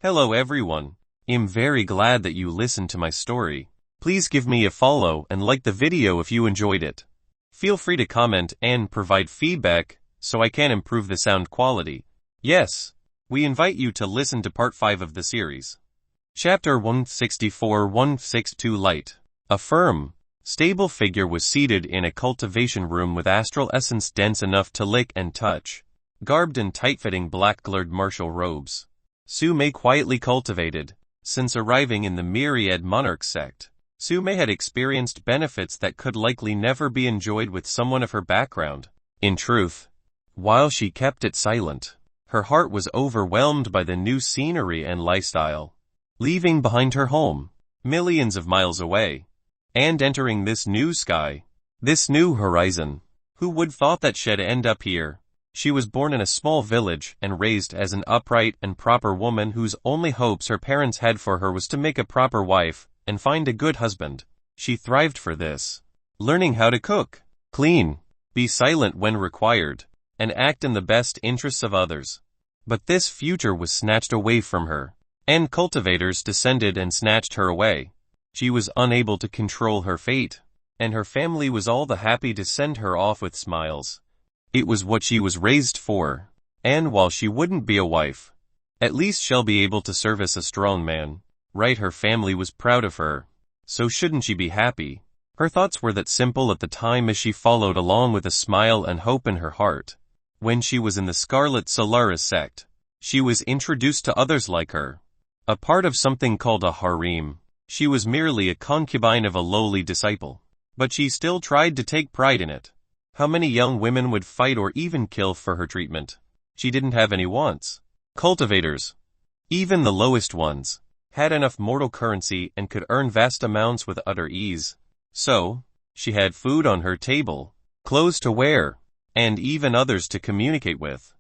Hello everyone. I'm very glad that you listened to my story. Please give me a follow and like the video if you enjoyed it. Feel free to comment and provide feedback so I can improve the sound quality. Yes, we invite you to listen to part 5 of the series. Chapter 164-162 Light. A firm, stable figure was seated in a cultivation room with astral essence dense enough to lick and touch, garbed in tight-fitting black-glazed martial robes. Zui quietly cultivated. Since arriving in the myriad monarch sect, Zui had experienced benefits that could likely never be enjoyed with someone of her background. In truth, while she kept it silent, her heart was overwhelmed by the new scenery and lifestyle. Leaving behind her home, millions of miles away, and entering this new sky, this new horizon. Who would thought that she'd end up here? She was born in a small village and raised as an upright and proper woman whose only hopes her parents had for her was to make a proper wife and find a good husband. She thrived for this, learning how to cook, clean, be silent when required, and act in the best interests of others. But this future was snatched away from her, and cultivators descended and snatched her away. She was unable to control her fate, and her family was all the happy to send her off with smiles. It was what she was raised for, and while she wouldn't be a wife, at least she'll be able to service a strong man. Right, her family was proud of her, so shouldn't she be happy? Her thoughts were that simple at the time as she followed along with a smile and hope in her heart. When she was in the Scarlet Solaris sect, she was introduced to others like her, a part of something called a harem. She was merely a concubine of a lowly disciple, but she still tried to take pride in it. How many young women would fight or even kill for her treatment? She didn't have any wants. Cultivators, even the lowest ones, had enough mortal currency and could earn vast amounts with utter ease. So, she had food on her table, clothes to wear, and even others to communicate with.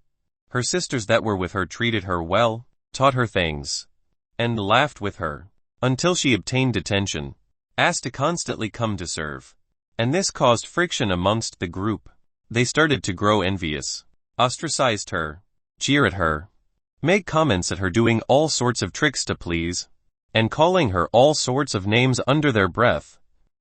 Her sisters that were with her treated her well, taught her things, and laughed with her, until she obtained attention, asked to constantly come to serve. And this caused friction amongst the group. They started to grow envious, ostracized her, jeer at her, make comments at her doing all sorts of tricks to please, and calling her all sorts of names under their breath,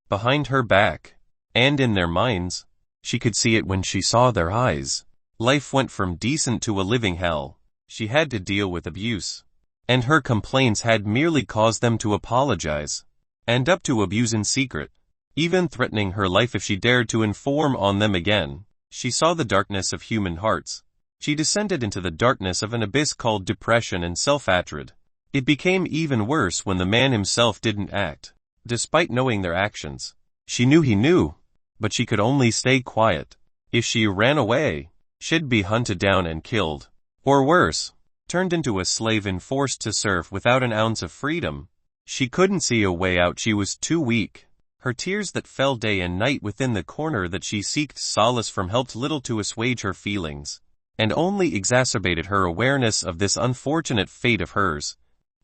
behind her back, and in their minds. She could see it when she saw their eyes. Life went from decent to a living hell. She had to deal with abuse, and her complaints had merely caused them to apologize, and up to abuse in secret, even threatening her life if she dared to inform on them again. She saw the darkness of human hearts. She descended into the darkness of an abyss called depression and self-hatred. It became even worse when the man himself didn't act, despite knowing their actions. She knew he knew, but she could only stay quiet. If she ran away, she'd be hunted down and killed, or worse, turned into a slave and forced to serve without an ounce of freedom. She couldn't see a way out. She was too weak. Her tears that fell day and night within the corner that she sought solace from helped little to assuage her feelings, and only exacerbated her awareness of this unfortunate fate of hers.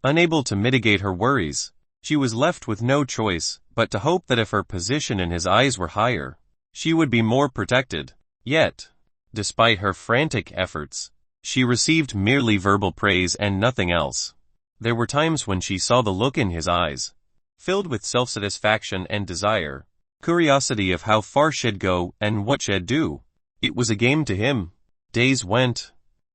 Unable to mitigate her worries, she was left with no choice but to hope that if her position in his eyes were higher, she would be more protected. Yet, despite her frantic efforts, she received merely verbal praise and nothing else. There were times when she saw the look in his eyes, filled with self-satisfaction and desire, curiosity of how far she'd go and what she'd do. It was a game to him. Days went,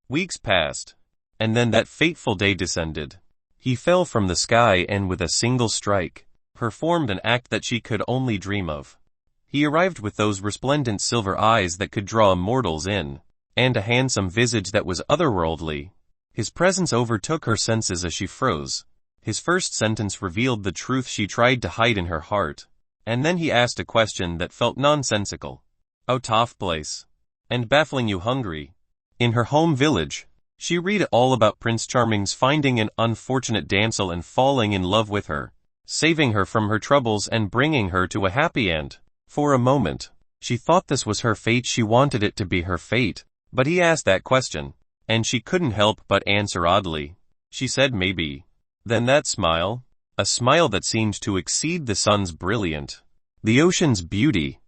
weeks passed, and then that fateful day descended. He fell from the sky and with a single strike, performed an act that she could only dream of. He arrived with those resplendent silver eyes that could draw mortals in, and a handsome visage that was otherworldly. His presence overtook her senses as she froze. His first sentence revealed the truth she tried to hide in her heart, and then he asked a question that felt nonsensical, out of place, and baffling. You hungry? In her home village, she read all about Prince Charming's finding an unfortunate damsel and falling in love with her, saving her from her troubles and bringing her to a happy end. For a moment, she thought this was her fate. She wanted it to be her fate, but he asked that question, and she couldn't help but answer oddly. She said maybe. Then that smile, a smile that seemed to exceed the sun's brilliant, the ocean's beauty,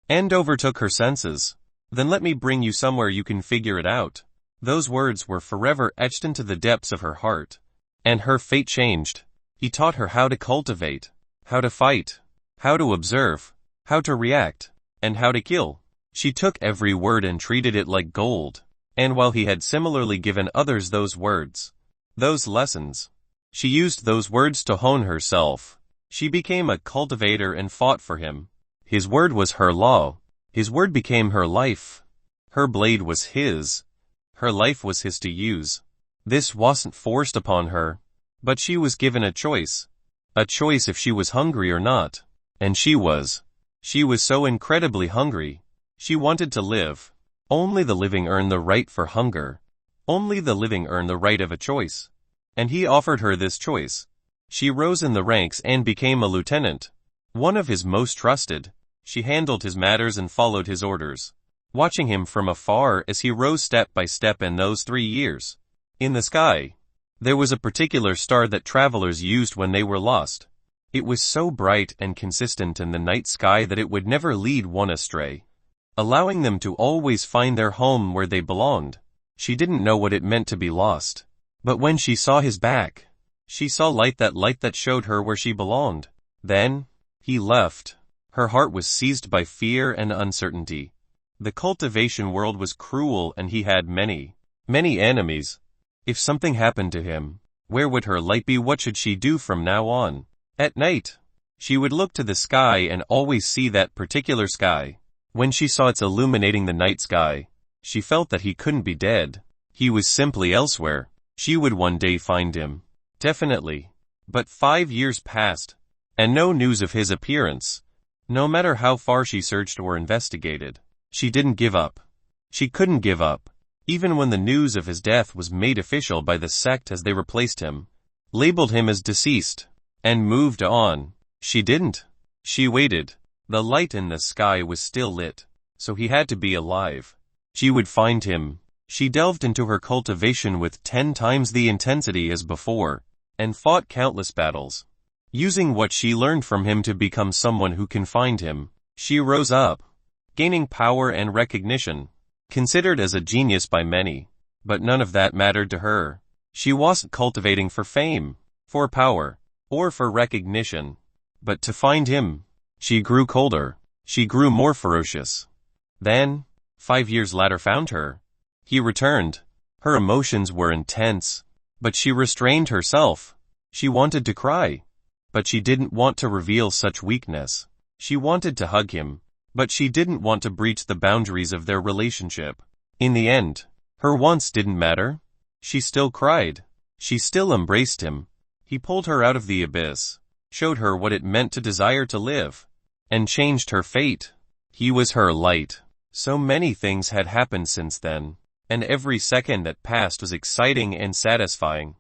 and overtook her senses. Then let me bring you somewhere you can figure it out. Those words were forever etched into the depths of her heart. And her fate changed. He taught her how to cultivate, how to fight, how to observe, how to react, and how to kill. She took every word and treated it like gold. And while he had similarly given others those words, those lessons, she used those words to hone herself. She became a cultivator and fought for him. His word was her law. His word became her life. Her blade was his. Her life was his to use. This wasn't forced upon her, but she was given a choice. A choice if she was hungry or not. And she was. She was so incredibly hungry. She wanted to live. Only the living earn the right for hunger. Only the living earn the right of a choice. And he offered her this choice. She rose in the ranks and became a lieutenant. One of his most trusted. She handled his matters and followed his orders, watching him from afar as he rose step by step in those 3 years. In the sky, there was a particular star that travelers used when they were lost. It was so bright and consistent in the night sky that it would never lead one astray, allowing them to always find their home where they belonged. She didn't know what it meant to be lost. But when she saw his back, she saw light that showed her where she belonged. Then, he left. Her heart was seized by fear and uncertainty. The cultivation world was cruel and he had many enemies. If something happened to him, where would her light be? What should she do from now on? At night, she would look to the sky and always see that particular sky. When she saw its illuminating the night sky, she felt that he couldn't be dead. He was simply elsewhere. She would one day find him. Definitely. But 5 years passed, and no news of his appearance. No matter how far she searched or investigated, she didn't give up. She couldn't give up. Even when the news of his death was made official by the sect as they replaced him, labeled him as deceased, and moved on, she didn't. She waited. The light in the sky was still lit, so he had to be alive. She would find him. She delved into her cultivation with 10 times the intensity as before, and fought countless battles, using what she learned from him to become someone who can find him. She rose up, gaining power and recognition, considered as a genius by many, but none of that mattered to her. She wasn't cultivating for fame, for power, or for recognition, but to find him. She grew colder. She grew more ferocious. Then, 5 years later found her. He returned. Her emotions were intense, but she restrained herself. She wanted to cry, but she didn't want to reveal such weakness. She wanted to hug him, but she didn't want to breach the boundaries of their relationship. In the end, her wants didn't matter. She still cried. She still embraced him. He pulled her out of the abyss, showed her what it meant to desire to live, and changed her fate. He was her light. So many things had happened since then, and every second that passed was exciting and satisfying.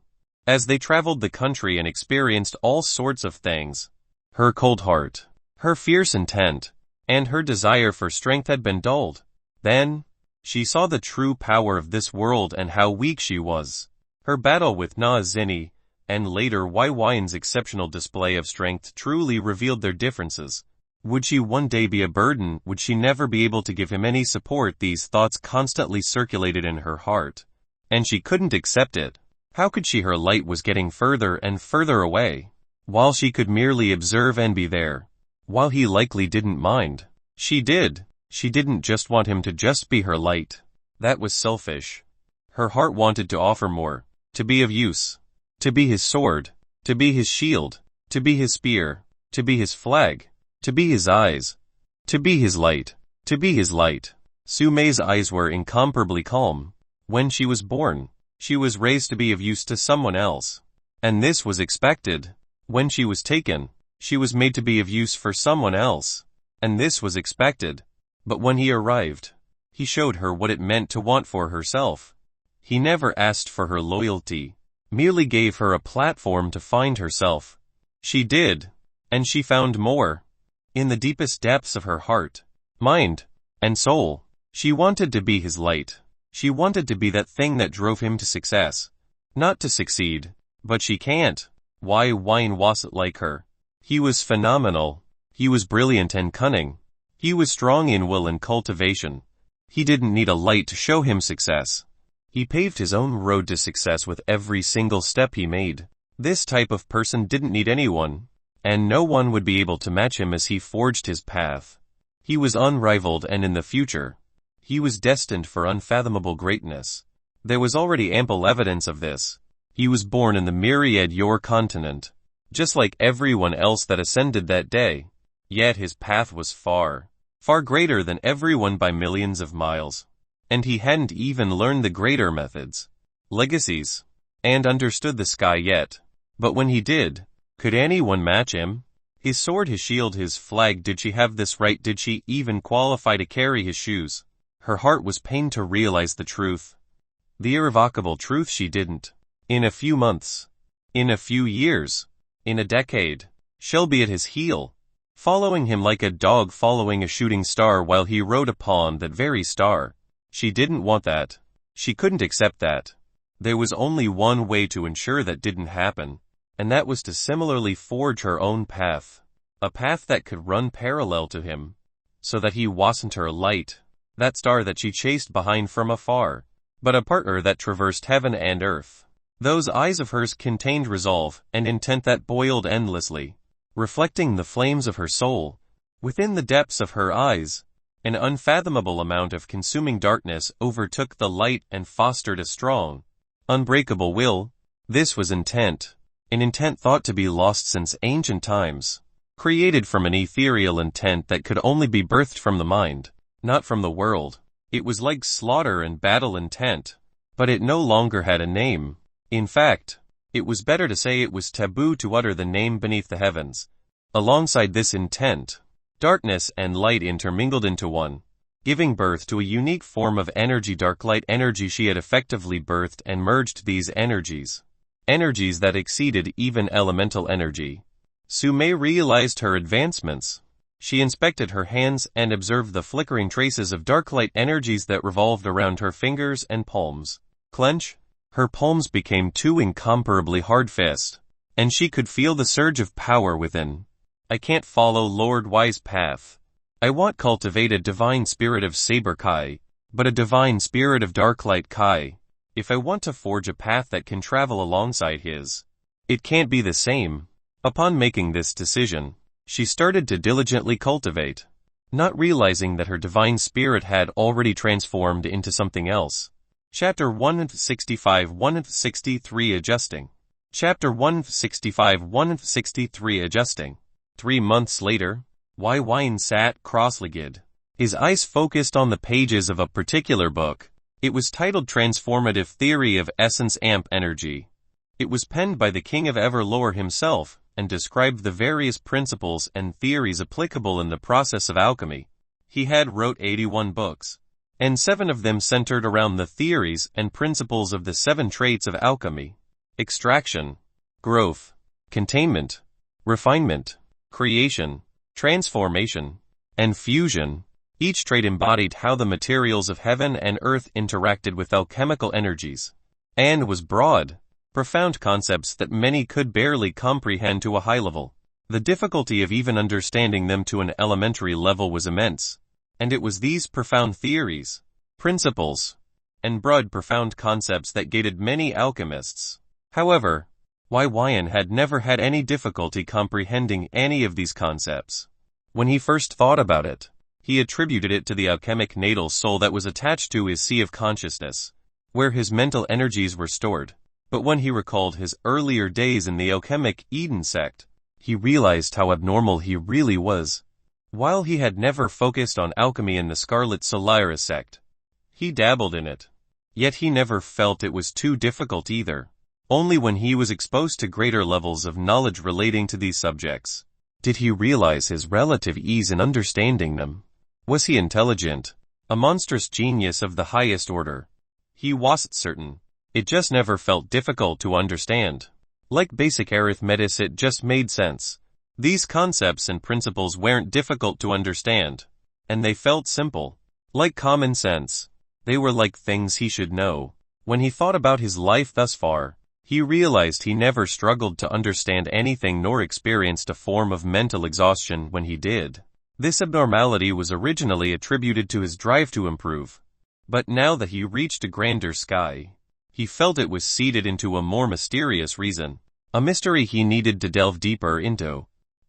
As they traveled the country and experienced all sorts of things, her cold heart, her fierce intent, and her desire for strength had been dulled. Then, she saw the true power of this world and how weak she was. Her battle with Zenith, and later Yin's exceptional display of strength truly revealed their differences. Would she one day be a burden? Would she never be able to give him any support? These thoughts constantly circulated in her heart, and she couldn't accept it. How could she? Her light was getting further and further away, while she could merely observe and be there. While he likely didn't mind, she did. She didn't just want him to just be her light. That was selfish. Her heart wanted to offer more, to be of use, to be his sword, to be his shield, to be his spear, to be his flag, to be his eyes, to be his light, to be his light. Sumei's eyes were incomparably calm. When she was born, she was raised to be of use to someone else. And this was expected. When she was taken, she was made to be of use for someone else. And this was expected. But when he arrived, he showed her what it meant to want for herself. He never asked for her loyalty, merely gave her a platform to find herself. She did, and she found more. In the deepest depths of her heart, mind, and soul, she wanted to be his light. She wanted to be that thing that drove him to success. Not to succeed, but she can't. Wine wasn't like her. He was phenomenal. He was brilliant and cunning. He was strong in will and cultivation. He didn't need a light to show him success. He paved his own road to success with every single step he made. This type of person didn't need anyone, and no one would be able to match him as he forged his path. He was unrivaled, and in the future, he was destined for unfathomable greatness. There was already ample evidence of this. He was born in the myriad your continent, just like everyone else that ascended that day. Yet his path was far, far greater than everyone by millions of miles. And he hadn't even learned the greater methods, legacies, and understood the sky yet. But when he did, could anyone match him? His sword, his shield, his flag. Did she have this right? Did she even qualify to carry his shoes? Her heart was pained to realize the truth. The irrevocable truth: she didn't. In a few months, in a few years, in a decade, she'll be at his heel, following him like a dog following a shooting star while he rode upon that very star. She didn't want that. She couldn't accept that. There was only one way to ensure that didn't happen, and that was to similarly forge her own path. A path that could run parallel to him, so that he wasn't her light, that star that she chased behind from afar, but a partner that traversed heaven and earth. Those eyes of hers contained resolve and intent that boiled endlessly, reflecting the flames of her soul. Within the depths of her eyes, an unfathomable amount of consuming darkness overtook the light and fostered a strong, unbreakable will. This was intent, an intent thought to be lost since ancient times, created from an ethereal intent that could only be birthed from the mind, not from the world. It was like slaughter and battle intent, but it no longer had a name. In fact, it was better to say it was taboo to utter the name beneath the heavens. Alongside this intent, darkness and light intermingled into one, giving birth to a unique form of energy, dark light energy. She had effectively birthed and merged these energies that exceeded even elemental energy. Sume realized her advancements. She inspected her hands and observed the flickering traces of dark light energies that revolved around her fingers and palms. Clench. Her palms became two incomparably hard fists, and she could feel the surge of power within. I can't follow Lord Y's path. I want cultivate a divine spirit of Saber Kai, but a divine spirit of Dark Light Kai. If I want to forge a path that can travel alongside his, it can't be the same. Upon making this decision, she started to diligently cultivate, not realizing that her divine spirit had already transformed into something else. Chapter 165-163 Adjusting. Chapter 165-163 Adjusting. 3 months later, Wine sat cross-legged, his eyes focused on the pages of a particular book. It was titled Transformative Theory of Essence Amp Energy. It was penned by the King of Everlore himself, and described the various principles and theories applicable in the process of alchemy. He had wrote 81 books, and 7 of them centered around the theories and principles of the 7 traits of alchemy: extraction, growth, containment, refinement, creation, transformation, and fusion. Each trait embodied how the materials of heaven and earth interacted with alchemical energies, and was broad, profound concepts that many could barely comprehend to a high level. The difficulty of even understanding them to an elementary level was immense, and it was these profound theories, principles, and broad profound concepts that gated many alchemists. However, Yin had never had any difficulty comprehending any of these concepts. When he first thought about it, he attributed it to the alchemic natal soul that was attached to his sea of consciousness, where his mental energies were stored. But when he recalled his earlier days in the alchemic Eden sect, he realized how abnormal he really was. While he had never focused on alchemy in the Scarlet Solaris sect, he dabbled in it. Yet he never felt it was too difficult either. Only when he was exposed to greater levels of knowledge relating to these subjects did he realize his relative ease in understanding them. Was he intelligent? A monstrous genius of the highest order? He wasn't certain. It just never felt difficult to understand. Like basic arithmetic, it just made sense. These concepts and principles weren't difficult to understand, and they felt simple. Like common sense. They were like things he should know. When he thought about his life thus far, he realized he never struggled to understand anything nor experienced a form of mental exhaustion when he did. This abnormality was originally attributed to his drive to improve. But now that he reached a grander sky, he felt it was seeded into a more mysterious reason, a mystery he needed to delve deeper into.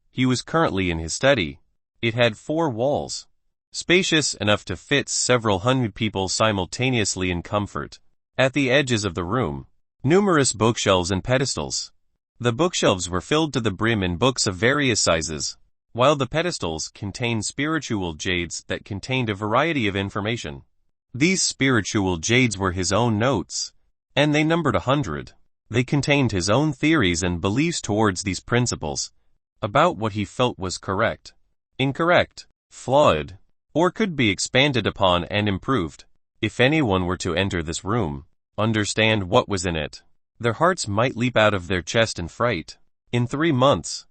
He was currently in his study. It had 4 walls, spacious enough to fit several hundred people simultaneously in comfort. At the edges of the room, numerous bookshelves and pedestals. The bookshelves were filled to the brim in books of various sizes, while the pedestals contained spiritual jades that contained a variety of information. These spiritual jades were his own notes, and they numbered 100. They contained his own theories and beliefs towards these principles, about what he felt was correct, incorrect, flawed, or could be expanded upon and improved. If anyone were to enter this room, understand what was in it, their hearts might leap out of their chest in fright. In 3 months,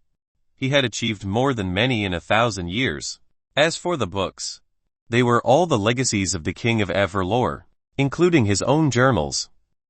he had achieved more than many in 1,000 years. As for the books, they were all the legacies of the King of Everlore, including his own journals,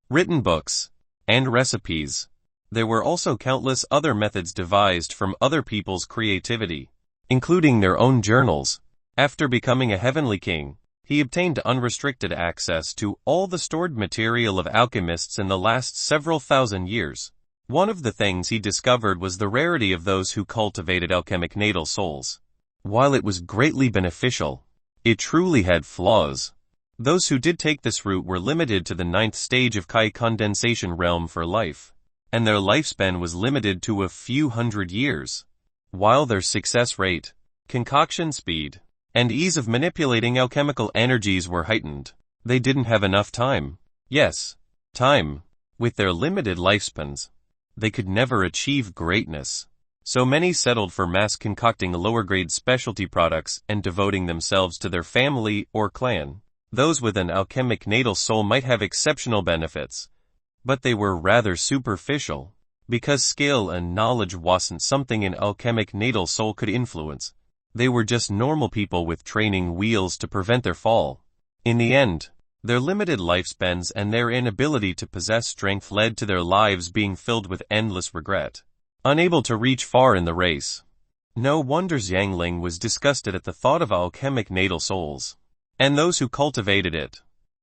written books, and recipes. There were also countless other methods devised from other people's creativity, including their own journals. After becoming a heavenly king, he obtained unrestricted access to all the stored material of alchemists in the last several thousand years. One of the things he discovered was the rarity of those who cultivated alchemic natal souls. While it was greatly beneficial, it truly had flaws. Those who did take this route were limited to the 9th stage of Kai condensation realm for life, and their lifespan was limited to a few hundred years. While their success rate, concoction speed, and ease of manipulating alchemical energies were heightened, they didn't have enough time. Yes, time. With their limited lifespans, they could never achieve greatness. So many settled for mass concocting lower-grade specialty products and devoting themselves to their family or clan. Those with an alchemic natal soul might have exceptional benefits, but they were rather superficial, because skill and knowledge wasn't something an alchemic natal soul could influence. They were just normal people with training wheels to prevent their fall. In the end, their limited lifespans and their inability to possess strength led to their lives being filled with endless regret, unable to reach far in the race. No wonder Xiangling was disgusted at the thought of alchemic natal souls, and those who cultivated it.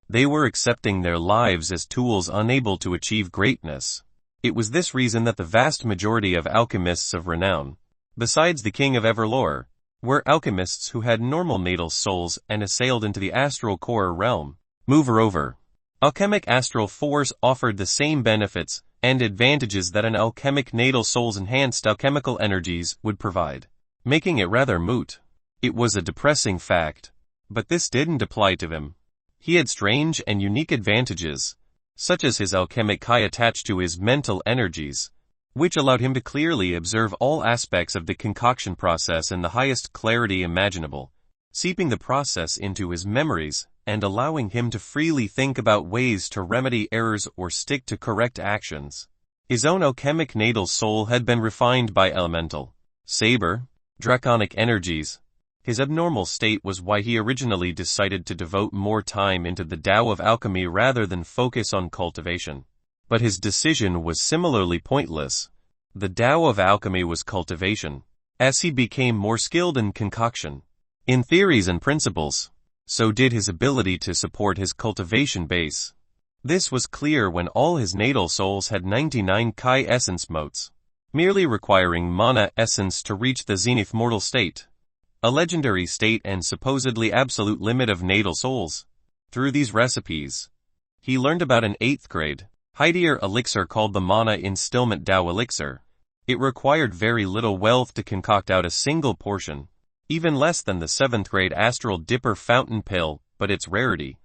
They were accepting their lives as tools unable to achieve greatness. It was this reason that the vast majority of alchemists of renown, besides the King of Everlore, were alchemists who had normal natal souls and sailed into the astral core realm. Moreover, alchemic astral force offered the same benefits and advantages that an alchemic natal soul's enhanced alchemical energies would provide, making it rather moot. It was a depressing fact, but this didn't apply to him. He had strange and unique advantages, such as his alchemic Kai attached to his mental energies, which allowed him to clearly observe all aspects of the concoction process in the highest clarity imaginable, seeping the process into his memories and allowing him to freely think about ways to remedy errors or stick to correct actions. His own alchemic natal soul had been refined by elemental, saber, draconic energies. His abnormal state was why he originally decided to devote more time into the Tao of alchemy rather than focus on cultivation. But his decision was similarly pointless. The Tao of alchemy was cultivation. As he became more skilled in concoction, in theories and principles, so did his ability to support his cultivation base. This was clear when all his natal souls had 99 Kai essence motes, merely requiring mana essence to reach the Zenith mortal state, a legendary state and supposedly absolute limit of natal souls. Through these recipes, he learned about an 8th grade, hightier elixir called the Mana Instillment Tao Elixir. It required very little wealth to concoct out a single portion, even less than the 7th grade Astral Dipper Fountain Pill, but its rarity,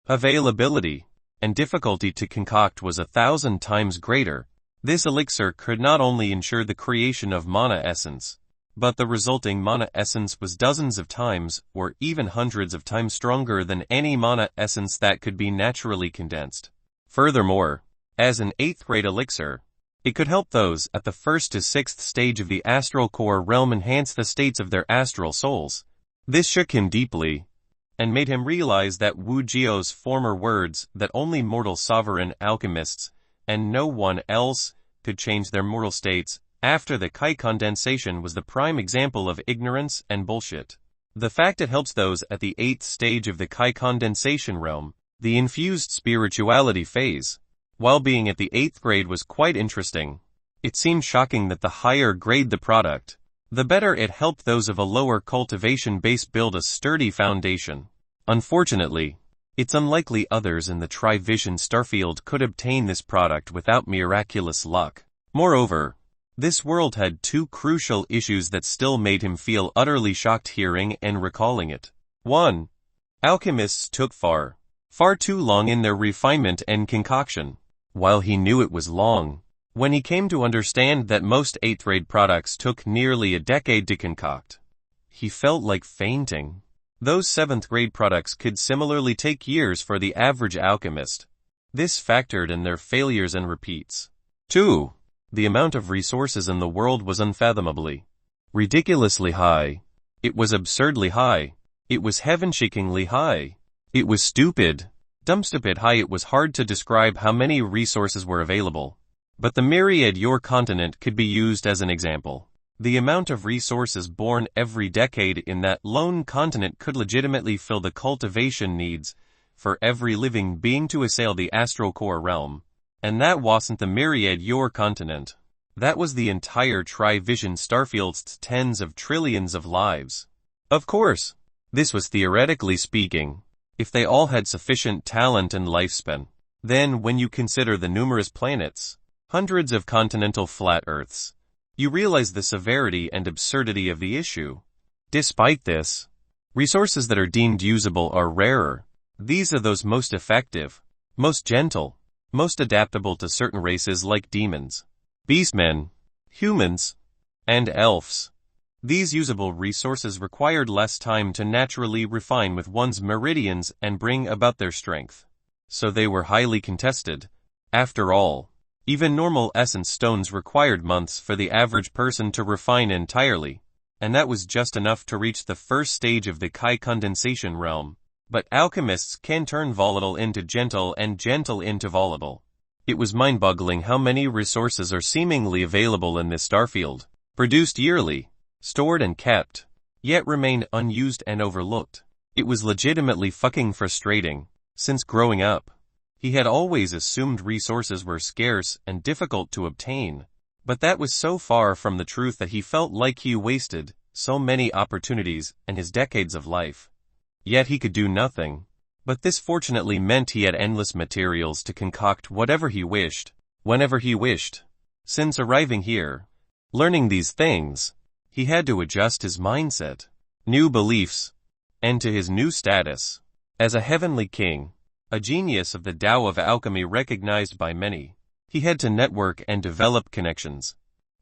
availability, and difficulty to concoct was 1,000 times greater. This elixir could not only ensure the creation of mana essence, but the resulting mana essence was dozens of times, or even hundreds of times stronger than any mana essence that could be naturally condensed. Furthermore, as an 8th grade elixir, it could help those at the 1st to 6th stage of the astral core realm enhance the states of their astral souls. This shook him deeply, and made him realize that Wu Jio's former words that only mortal sovereign alchemists, and no one else, could change their mortal states after the Kai condensation was the prime example of ignorance and bullshit. The fact it helps those at the 8th stage of the Kai condensation realm The infused spirituality phase, while being at the 8th grade, was quite interesting. It seemed shocking that the higher grade the product, the better it helped those of a lower cultivation base build a sturdy foundation. Unfortunately, it's unlikely others in the Tribulation starfield could obtain this product without miraculous luck. Moreover, this world had two crucial issues that still made him feel utterly shocked hearing and recalling it. 1. Alchemists took far too long in their refinement and concoction. While he knew it was long, when he came to understand that most 8th grade products took nearly a decade to concoct, he felt like fainting. Those 7th grade products could similarly take years for the average alchemist. This factored in their failures and repeats. 2. The amount of resources in the world was unfathomably, ridiculously high. It was absurdly high. It was heaven-shakingly high. It was stupid, dumpstupid high. It was hard to describe how many resources were available. But the myriad your continent could be used as an example. The amount of resources born every decade in that lone continent could legitimately fill the cultivation needs for every living being to assail the astral core realm. And that wasn't the myriad your continent. That was the entire Tribulation starfield's tens of trillions of lives. Of course, this was theoretically speaking, if they all had sufficient talent and lifespan. Then when you consider the numerous planets, hundreds of continental flat Earths, you realize the severity and absurdity of the issue. Despite this, resources that are deemed usable are rarer. These are those most effective, most gentle, most adaptable to certain races like demons, beastmen, humans, and elves. These usable resources required less time to naturally refine with one's meridians and bring about their strength. So they were highly contested. After all, even normal essence stones required months for the average person to refine entirely, and that was just enough to reach the first stage of the Kai condensation realm. But alchemists can turn volatile into gentle and gentle into volatile. It was mind-boggling how many resources are seemingly available in this starfield, produced yearly, stored and kept, yet remain unused and overlooked. It was legitimately fucking frustrating. Since growing up, he had always assumed resources were scarce and difficult to obtain, but that was so far from the truth that he felt like he wasted so many opportunities and his decades of life. Yet he could do nothing. But this fortunately meant he had endless materials to concoct whatever he wished, whenever he wished. Since arriving here, learning these things, he had to adjust his mindset, new beliefs, and to his new status as a heavenly king. A genius of the Tao of alchemy recognized by many. He had to network and develop connections.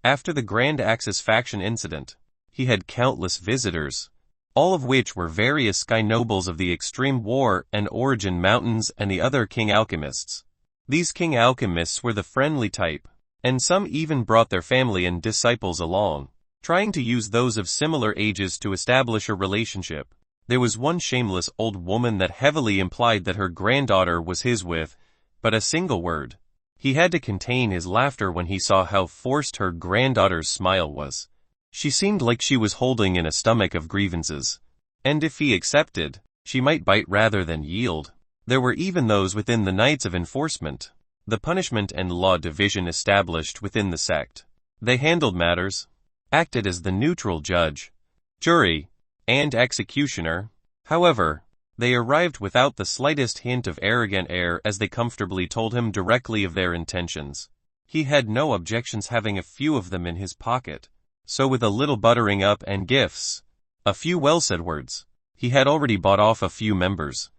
After the Grand Axis faction incident, he had countless visitors, all of which were various sky nobles of the Extreme War and Origin Mountains and the other king alchemists. These king alchemists were the friendly type, and some even brought their family and disciples along, trying to use those of similar ages to establish a relationship. There was one shameless old woman that heavily implied that her granddaughter was his with but a single word. He had to contain his laughter when he saw how forced her granddaughter's smile was. She seemed like she was holding in a stomach of grievances, and if he accepted, she might bite rather than yield. There were even those within the Knights of Enforcement, the punishment and law division established within the sect. They handled matters, acted as the neutral judge, jury, and executioner. However, they arrived without the slightest hint of arrogant air as they comfortably told him directly of their intentions. He had no objections having a few of them in his pocket, so with a little buttering up and gifts, a few well-said words, he had already bought off a few members,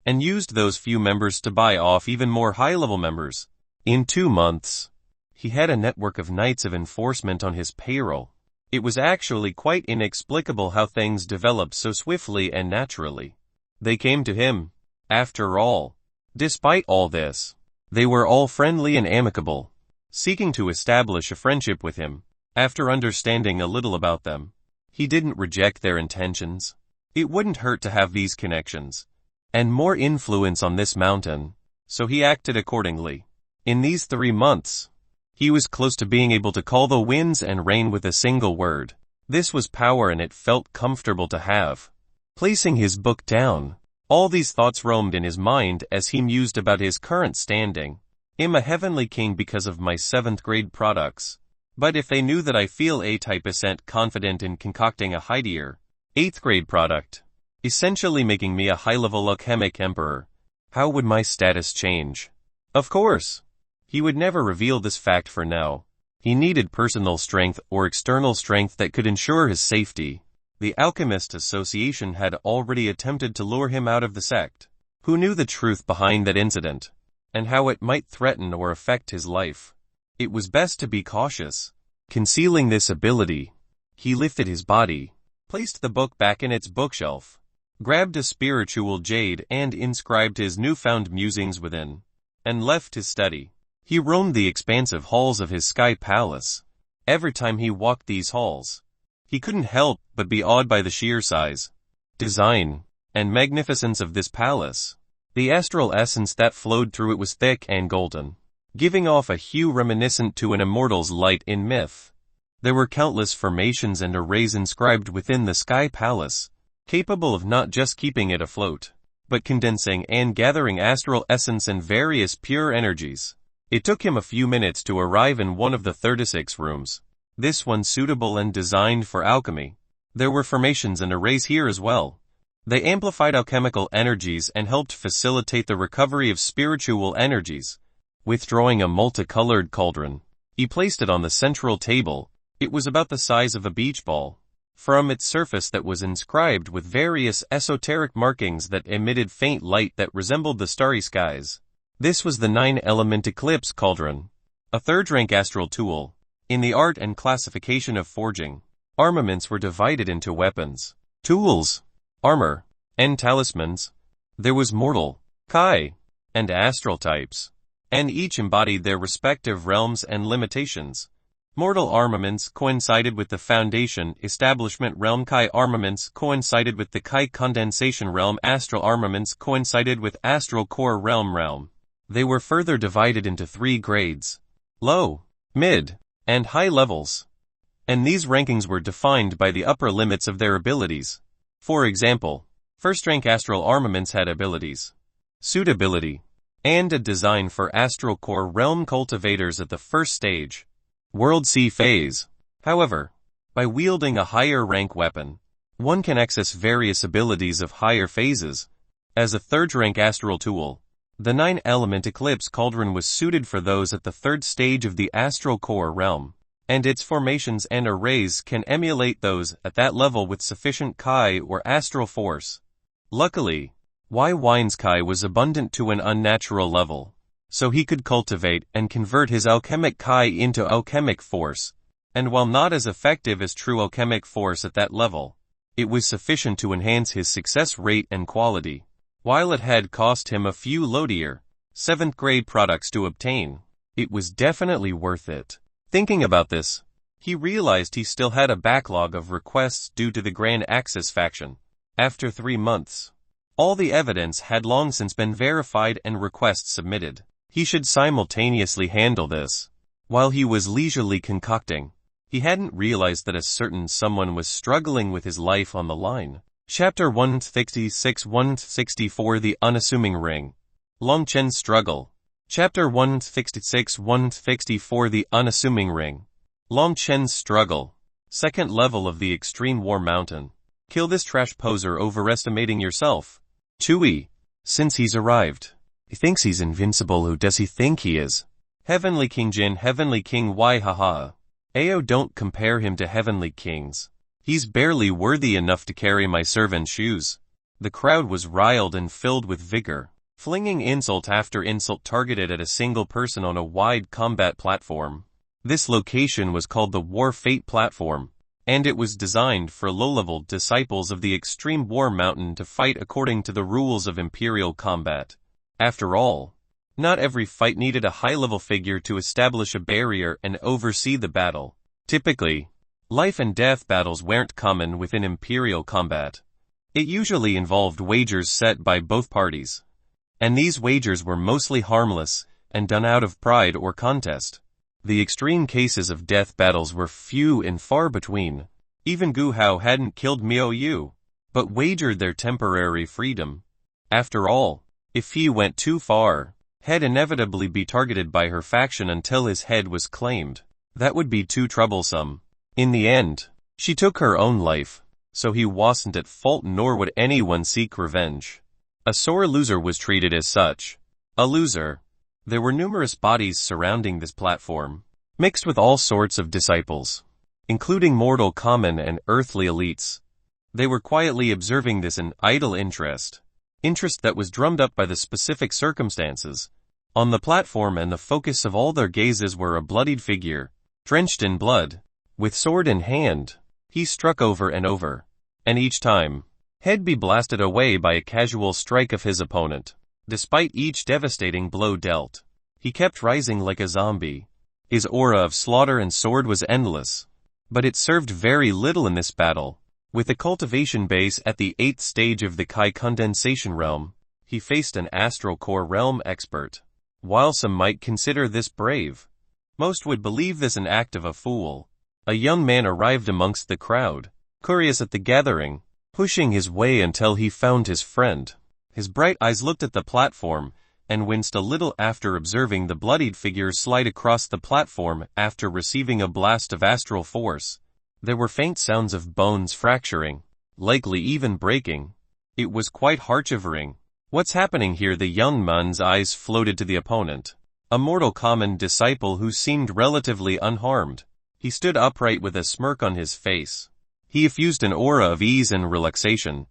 and used those few members to buy off even more high-level members. In 2 months, he had a network of Knights of Enforcement on his payroll. It was actually quite inexplicable how things developed so swiftly and naturally. They came to him, after all. Despite all this, they were all friendly and amicable, seeking to establish a friendship with him. After understanding a little about them, he didn't reject their intentions. It wouldn't hurt to have these connections, and more influence on this mountain, so he acted accordingly. In these 3 months, he was close to being able to call the winds and rain with a single word. This was power and it felt comfortable to have. Placing his book down, All these thoughts roamed in his mind as he mused about his current standing. I'm a heavenly king because of my 7th grade products. But if they knew that I feel A-type ascent confident in concocting a higher, 8th grade product, essentially making me a high-level alchemic emperor, how would my status change? Of course, he would never reveal this fact for now. He needed personal strength or external strength that could ensure his safety. The Alchemist Association had already attempted to lure him out of the sect. Who knew the truth behind that incident, and how it might threaten or affect his life? It was best to be cautious. Concealing this ability, he lifted his body, placed the book back in its bookshelf, grabbed a spiritual jade and inscribed his newfound musings within, and left his study. He roamed the expansive halls of his sky palace. Every time he walked these halls, he couldn't help but be awed by the sheer size, design, and magnificence of this palace. The astral essence that flowed through it was thick and golden, giving off a hue reminiscent to an immortal's light in myth. There were countless formations and arrays inscribed within the sky palace, capable of not just keeping it afloat, but condensing and gathering astral essence and various pure energies. It took him a few minutes to arrive in one of the 36 rooms, this one suitable and designed for alchemy. There were formations and arrays here as well. They amplified alchemical energies and helped facilitate the recovery of spiritual energies. Withdrawing a multicolored cauldron, he placed it on the central table. It was about the size of a beach ball. From its surface that was inscribed with various esoteric markings that emitted faint light that resembled the starry skies. This was the 9-element eclipse cauldron, a 3rd-rank astral tool. In the art and classification of forging, armaments were divided into weapons, tools, armor, and talismans. There was mortal, kai, and astral types, and each embodied their respective realms and limitations. Mortal armaments coincided with the Foundation Establishment realm. Kai armaments coincided with the Kai Condensation realm. Astral armaments coincided with Astral Core realm. They were further divided into 3 grades: low, mid, and high levels. And these rankings were defined by the upper limits of their abilities. For example, 1st-rank astral armaments had abilities, suitability, and a design for Astral Core realm cultivators at the 1st stage, World C phase. However, by wielding a higher rank weapon, one can access various abilities of higher phases. As a 3rd-rank astral tool, the 9-element eclipse cauldron was suited for those at the 3rd stage of the Astral Core realm, and its formations and arrays can emulate those at that level with sufficient Kai or astral force. Luckily, Wine's Kai was abundant to an unnatural level, so he could cultivate and convert his alchemic Kai into alchemic force, and while not as effective as true alchemic force at that level, it was sufficient to enhance his success rate and quality. While it had cost him a few low-tier, 7th grade products to obtain, it was definitely worth it. Thinking about this, he realized he still had a backlog of requests due to the Grand Axis faction. After 3 months, all the evidence had long since been verified and requests submitted. He should simultaneously handle this. While he was leisurely concocting, he hadn't realized that a certain someone was struggling with his life on the line. Chapter 166-164 The Unassuming Ring. Long Chen's Struggle. Chapter 166-164 The Unassuming Ring. Long Chen's Struggle. 2nd level of the Extreme War Mountain. Kill this trash poser overestimating yourself. Chewie. Since he's arrived, he thinks he's invincible. Who does he think he is? Heavenly King Jin. Heavenly King. Why haha. Ao, don't compare him to heavenly kings. He's barely worthy enough to carry my servant's shoes. The crowd was riled and filled with vigor, flinging insult after insult targeted at a single person on a wide combat platform. This location was called the War Fate Platform, and it was designed for low-level disciples of the Extreme War Mountain to fight according to the rules of Imperial combat. After all, not every fight needed a high-level figure to establish a barrier and oversee the battle. Typically, life and death battles weren't common within Imperial combat. It usually involved wagers set by both parties, and these wagers were mostly harmless and done out of pride or contest. The extreme cases of death battles were few and far between. Even Gu Hao hadn't killed Miao Yu, but wagered their temporary freedom. After all, if he went too far, he'd inevitably be targeted by her faction until his head was claimed. That would be too troublesome. In the end, she took her own life, so he wasn't at fault nor would anyone seek revenge. A sore loser was treated as such. A loser. There were numerous bodies surrounding this platform, mixed with all sorts of disciples, including mortal common and earthly elites. They were quietly observing this in idle interest that was drummed up by the specific circumstances on the platform, and the focus of all their gazes were a bloodied figure, drenched in blood. With sword in hand, he struck over and over, and each time, he'd be blasted away by a casual strike of his opponent. Despite each devastating blow dealt, he kept rising like a zombie. His aura of slaughter and sword was endless, but it served very little in this battle. With a cultivation base at the 8th stage of the Kai condensation realm, he faced an astral core realm expert. While some might consider this brave, most would believe this an act of a fool. A young man arrived amongst the crowd, curious at the gathering, pushing his way until he found his friend. His bright eyes looked at the platform, and winced a little after observing the bloodied figure slide across the platform after receiving a blast of astral force. There were faint sounds of bones fracturing, likely even breaking. It was quite heart-shivering. What's happening here? The young man's eyes floated to the opponent, a mortal common disciple who seemed relatively unharmed. He stood upright with a smirk on his face. He effused an aura of ease and relaxation,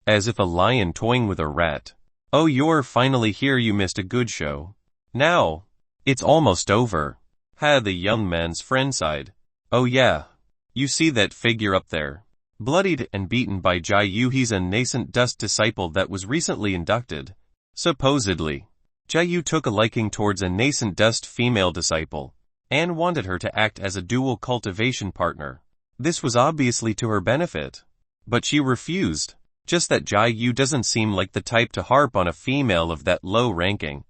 as if a lion toying with a rat. Oh, you're finally here. You missed a good show. Now, it's almost over. The young man's friend sighed. Oh yeah. You see that figure up there? Bloodied and beaten by Jai Yu. He's a nascent dust disciple that was recently inducted. Supposedly, Jai Yu took a liking towards a nascent dust female disciple, and wanted her to act as a dual cultivation partner. This was obviously to her benefit, but she refused. Just that Jai Yu doesn't seem like the type to harp on a female of that low ranking.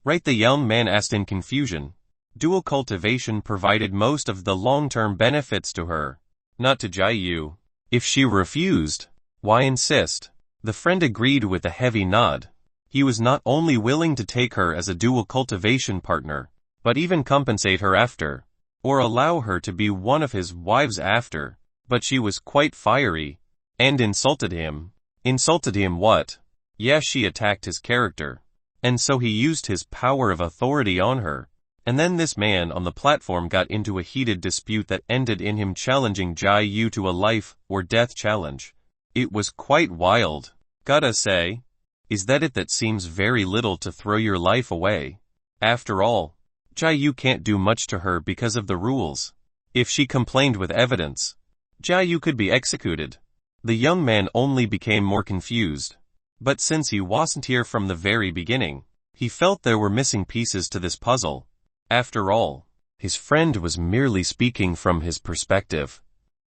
Right? The young man asked in confusion. Dual cultivation provided most of the long-term benefits to her, not to Jai Yu. If she refused, why insist? The friend agreed with a heavy nod. He was not only willing to take her as a dual cultivation partner, but even compensate her after, or allow her to be one of his wives after. But she was quite fiery, and insulted him. Insulted him what? Yes, she attacked his character, and so he used his power of authority on her. And then this man on the platform got into a heated dispute that ended in him challenging Jai Yu to a life or death challenge. It was quite wild. Gotta say, is that it? That seems very little to throw your life away. After all, Jai Yu can't do much to her because of the rules. If she complained with evidence, Jai Yu could be executed. The young man only became more confused. But since he wasn't here from the very beginning, he felt there were missing pieces to this puzzle. After all, his friend was merely speaking from his perspective.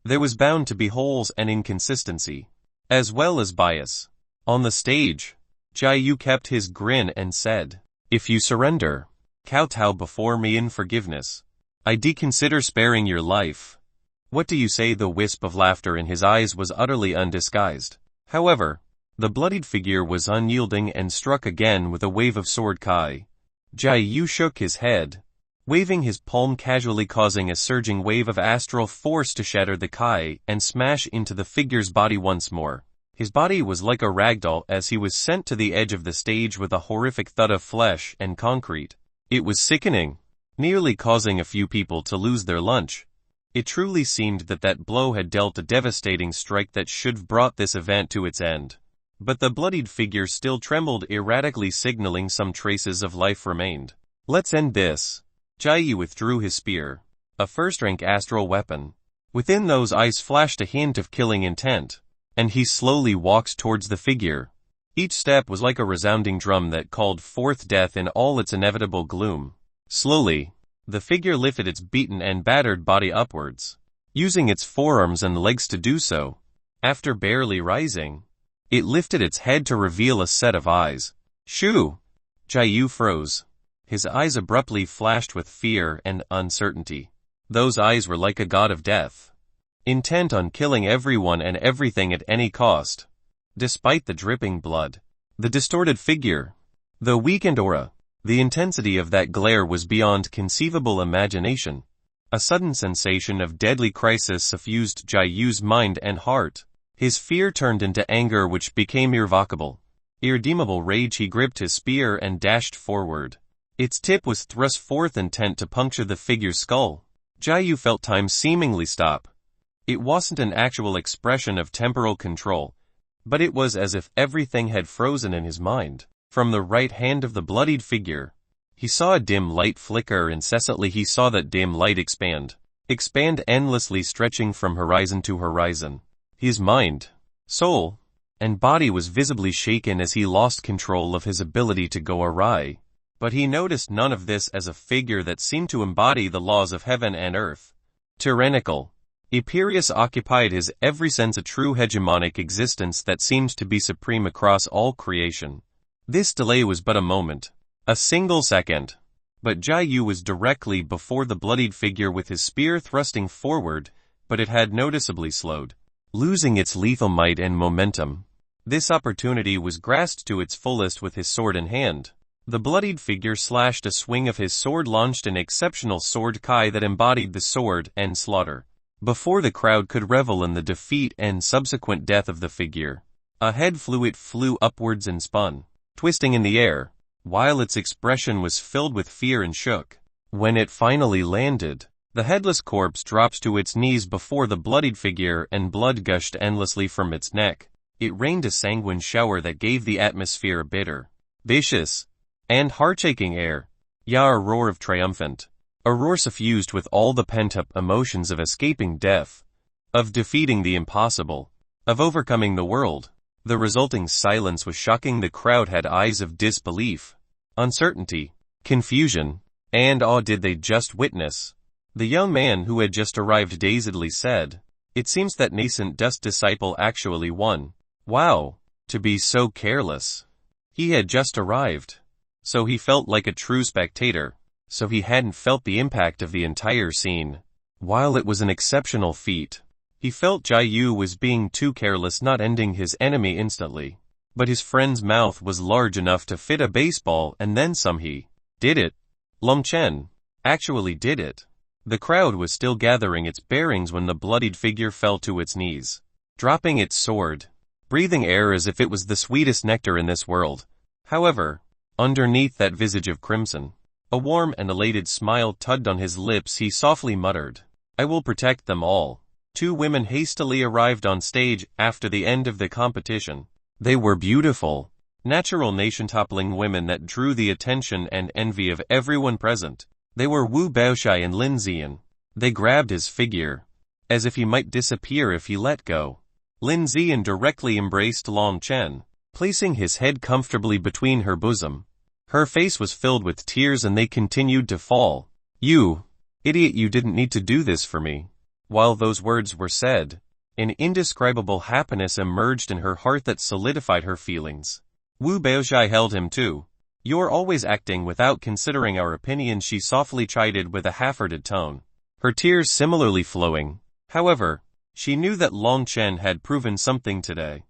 There was bound to be holes and inconsistency, as well as bias. On the stage, Jai Yu kept his grin and said, "If you surrender, kowtow before me in forgiveness, I deconsider sparing your life. What do you say?" The wisp of laughter in his eyes was utterly undisguised. However, the bloodied figure was unyielding and struck again with a wave of sword kai. Jai Yu shook his head, waving his palm casually, causing a surging wave of astral force to shatter the kai and smash into the figure's body once more. His body was like a ragdoll as he was sent to the edge of the stage with a horrific thud of flesh and concrete. It was sickening, nearly causing a few people to lose their lunch. It truly seemed that that blow had dealt a devastating strike that should have brought this event to its end. But the bloodied figure still trembled erratically, signaling some traces of life remained. Let's end this. Jai Yu withdrew his spear, a first-rank astral weapon. Within those eyes flashed a hint of killing intent, and he slowly walked towards the figure. Each step was like a resounding drum that called forth death in all its inevitable gloom. Slowly, the figure lifted its beaten and battered body upwards, using its forearms and legs to do so. After barely rising, it lifted its head to reveal a set of eyes. Shoo! Jai Yu froze. His eyes abruptly flashed with fear and uncertainty. Those eyes were like a god of death, intent on killing everyone and everything at any cost. Despite the dripping blood, The distorted figure. The weakened aura. The intensity of that glare was beyond conceivable imagination. A sudden sensation of deadly crisis suffused Jai Yu's mind and heart. His fear turned into anger which became irrevocable. Irredeemable rage, he gripped his spear and dashed forward. Its tip was thrust forth, intent to puncture the figure's skull. Jai Yu felt time seemingly stop. It wasn't an actual expression of temporal control, but it was as if everything had frozen in his mind. From the right hand of the bloodied figure, he saw a dim light flicker incessantly. He saw that dim light expand endlessly, stretching from horizon to horizon. His mind, soul, and body was visibly shaken as he lost control of his ability to go awry. But he noticed none of this as a figure that seemed to embody the laws of heaven and earth. Tyrannical, imperious, occupied his every sense, a true hegemonic existence that seemed to be supreme across all creation. This delay was but a moment, a single second. But Jai Yu was directly before the bloodied figure with his spear thrusting forward, but it had noticeably slowed, losing its lethal might and momentum. This opportunity was grasped to its fullest with his sword in hand. The bloodied figure slashed. A swing of his sword launched an exceptional sword kai that embodied the sword and slaughter. Before the crowd could revel in the defeat and subsequent death of the figure, a head flew. It flew upwards and spun, twisting in the air, while its expression was filled with fear and shook. When it finally landed, the headless corpse dropped to its knees before the bloodied figure and blood gushed endlessly from its neck. It rained a sanguine shower that gave the atmosphere a bitter, vicious, and heart-shaking air. A roar of triumphant. A roar suffused with all the pent-up emotions of escaping death, of defeating the impossible, of overcoming the world. The resulting silence was shocking. The crowd had eyes of disbelief, uncertainty, confusion, and awe. Did they just witness? The young man who had just arrived dazedly said, "It seems that nascent dust disciple actually won. Wow, to be so careless." He had just arrived, so he felt like a true spectator, so he hadn't felt the impact of the entire scene. While it was an exceptional feat, he felt Jai Yu was being too careless, not ending his enemy instantly. But his friend's mouth was large enough to fit a baseball and then some. He did it. Lum Chen actually did it. The crowd was still gathering its bearings when the bloodied figure fell to its knees, dropping its sword, breathing air as if it was the sweetest nectar in this world. However, underneath that visage of crimson, a warm and elated smile tugged on his lips. He softly muttered, "I will protect them all." Two women hastily arrived on stage after the end of the competition. They were beautiful, natural, nation-toppling women that drew the attention and envy of everyone present. They were Wu Baoshai and Lin Ziyan. They grabbed his figure, as if he might disappear if he let go. Lin Ziyan directly embraced Long Chen, placing his head comfortably between her bosom. Her face was filled with tears and they continued to fall. "You idiot, you didn't need to do this for me." While those words were said, an indescribable happiness emerged in her heart that solidified her feelings. Wu Baoshai held him too. "You're always acting without considering our opinion," she softly chided with a half-hearted tone, her tears similarly flowing. However, she knew that Long Chen had proven something today.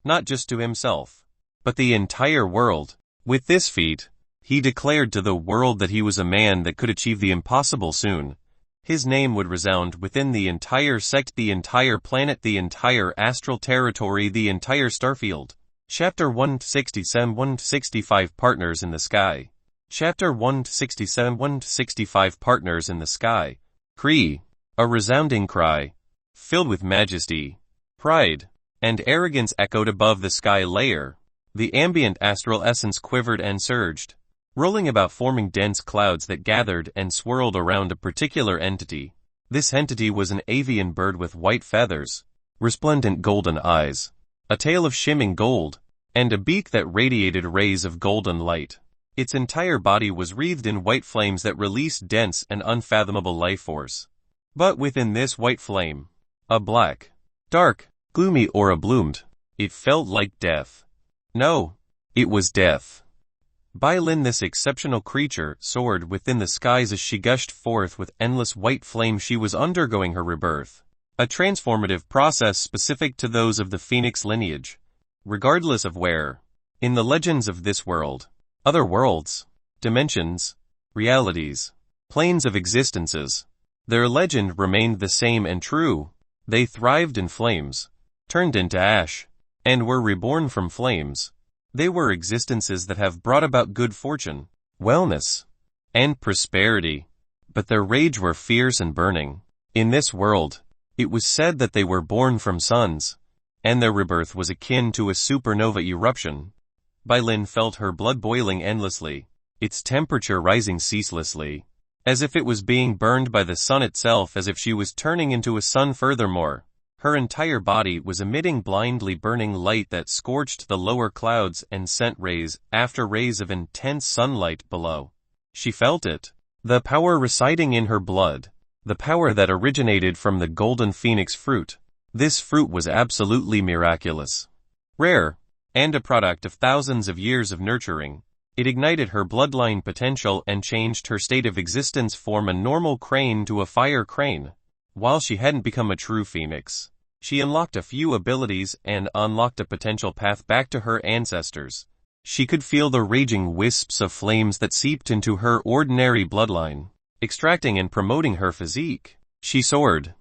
Not just to himself, but the entire world. With this feat, he declared to the world that he was a man that could achieve the impossible soon. His name would resound within the entire sect, the entire planet, the entire astral territory, the entire starfield. Chapter 167-165 Partners in the Sky. Chapter 167-165 Partners in the Sky. Cree. A resounding cry, filled with majesty, pride, and arrogance echoed above the sky layer. The ambient astral essence quivered and surged, rolling about, forming dense clouds that gathered and swirled around a particular entity. This entity was an avian bird with white feathers, resplendent golden eyes, a tail of shimmering gold, and a beak that radiated rays of golden light. Its entire body was wreathed in white flames that released dense and unfathomable life force. But within this white flame, a black, dark, gloomy aura bloomed. It felt like death. No, it was death. Bai Lin, this exceptional creature, soared within the skies as she gushed forth with endless white flame. She was undergoing her rebirth, a transformative process specific to those of the Phoenix lineage. Regardless of where In the legends of this world, other worlds, dimensions, realities, planes of existences, their legend remained the same and true. They thrived in flames, turned into ash, and were reborn from flames. They were existences that have brought about good fortune, wellness, and prosperity. But their rage were fierce and burning. In this world, it was said that they were born from suns, and their rebirth was akin to a supernova eruption. Bai Lin felt her blood boiling endlessly, its temperature rising ceaselessly, as if it was being burned by the sun itself, as if she was turning into a sun. Furthermore, her entire body was emitting blindly burning light that scorched the lower clouds and sent rays after rays of intense sunlight below. She felt it, the power residing in her blood, the power that originated from the golden phoenix fruit. This fruit was absolutely miraculous, rare, and a product of thousands of years of nurturing. It ignited her bloodline potential and changed her state of existence from a normal crane to a fire crane. While she hadn't become a true phoenix, she unlocked a few abilities and unlocked a potential path back to her ancestors. She could feel the raging wisps of flames that seeped into her ordinary bloodline, extracting and promoting her physique. She soared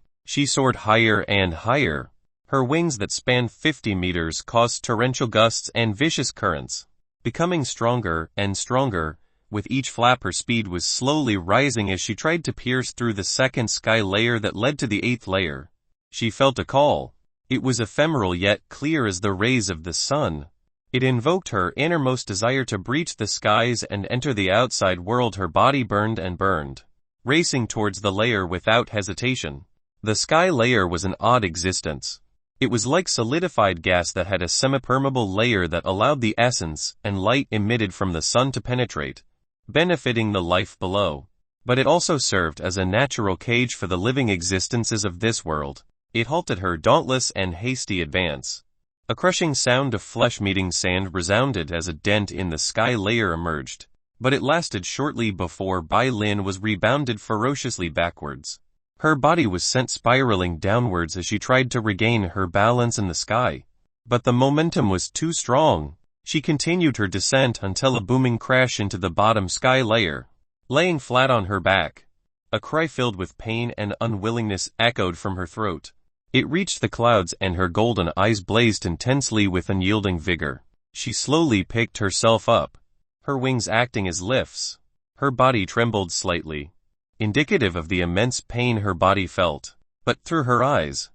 higher and higher. Her wings that spanned 50 meters caused torrential gusts and vicious currents, becoming stronger and stronger. With each flap her speed was slowly rising as she tried to pierce through the second sky layer that led to the 8th layer. She felt a call. It was ephemeral yet clear as the rays of the sun. It invoked her innermost desire to breach the skies and enter the outside world. Her body burned and burned, racing towards the layer without hesitation. The sky layer was an odd existence. It was like solidified gas that had a semi-permeable layer that allowed the essence and light emitted from the sun to penetrate, benefiting the life below. But it also served as a natural cage for the living existences of this world. It halted her dauntless and hasty advance. A crushing sound of flesh meeting sand resounded as a dent in the sky layer emerged, but it lasted shortly before Bai Lin was rebounded ferociously backwards. Her body was sent spiraling downwards as she tried to regain her balance in the sky. But the momentum was too strong. She continued her descent until a booming crash into the bottom sky layer. Laying flat on her back, a cry filled with pain and unwillingness echoed from her throat. It reached the clouds and her golden eyes blazed intensely with unyielding vigor. She slowly picked herself up, her wings acting as lifts. Her body trembled slightly, indicative of the immense pain her body felt. But through her eyes,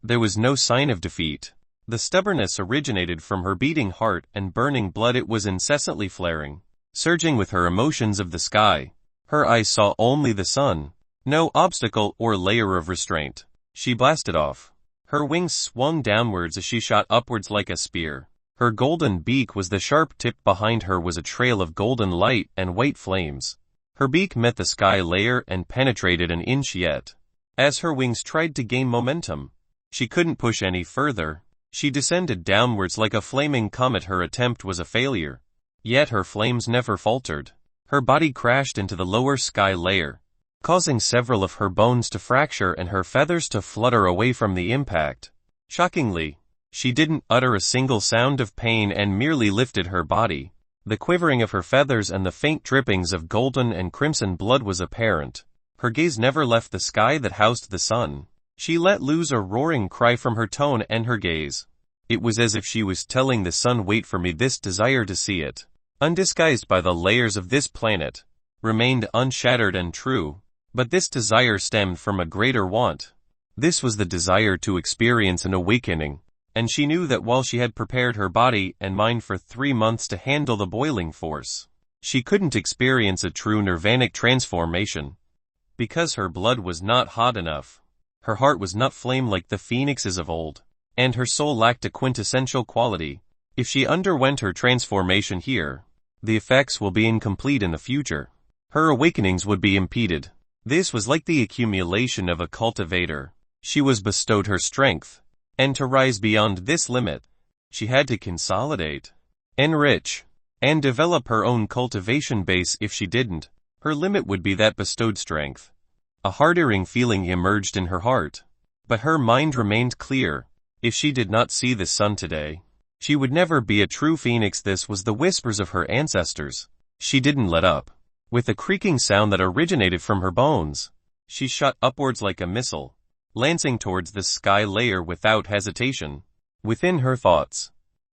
there was no sign of defeat. The stubbornness originated from her beating heart and burning blood. It was incessantly flaring, surging with her emotions of the sky. Her eyes saw only the sun, no obstacle or layer of restraint. She blasted off. Her wings swung downwards as she shot upwards like a spear. Her golden beak was the sharp tip. Behind her was a trail of golden light and white flames. Her beak met the sky layer and penetrated an inch yet. As her wings tried to gain momentum, she couldn't push any further. She descended downwards like a flaming comet. Her attempt was a failure. Yet her flames never faltered. Her body crashed into the lower sky layer, causing several of her bones to fracture and her feathers to flutter away from the impact. Shockingly, she didn't utter a single sound of pain and merely lifted her body. The quivering of her feathers and the faint drippings of golden and crimson blood was apparent. Her gaze never left the sky that housed the sun. She let loose a roaring cry from her tone and her gaze. It was as if she was telling the sun, "Wait for me." This desire to see it, undisguised by the layers of this planet, remained unshattered and true. But this desire stemmed from a greater want. This was the desire to experience an awakening. And she knew that while she had prepared her body and mind for 3 months to handle the boiling force, she couldn't experience a true nirvanic transformation, because her blood was not hot enough. Her heart was not flame like the phoenixes of old, and her soul lacked a quintessential quality. If she underwent her transformation here, the effects will be incomplete in the future. Her awakenings would be impeded. This was like the accumulation of a cultivator. She was bestowed her strength, and to rise beyond this limit, she had to consolidate, enrich, and develop her own cultivation base. If she didn't, her limit would be that bestowed strength. A heart-earing feeling emerged in her heart, but her mind remained clear. If she did not see the sun today, She would never be a true phoenix. This was the whispers of her ancestors. She didn't let up. With a creaking sound that originated from her bones, she shot upwards like a missile, lancing towards the sky layer without hesitation. Within her thoughts,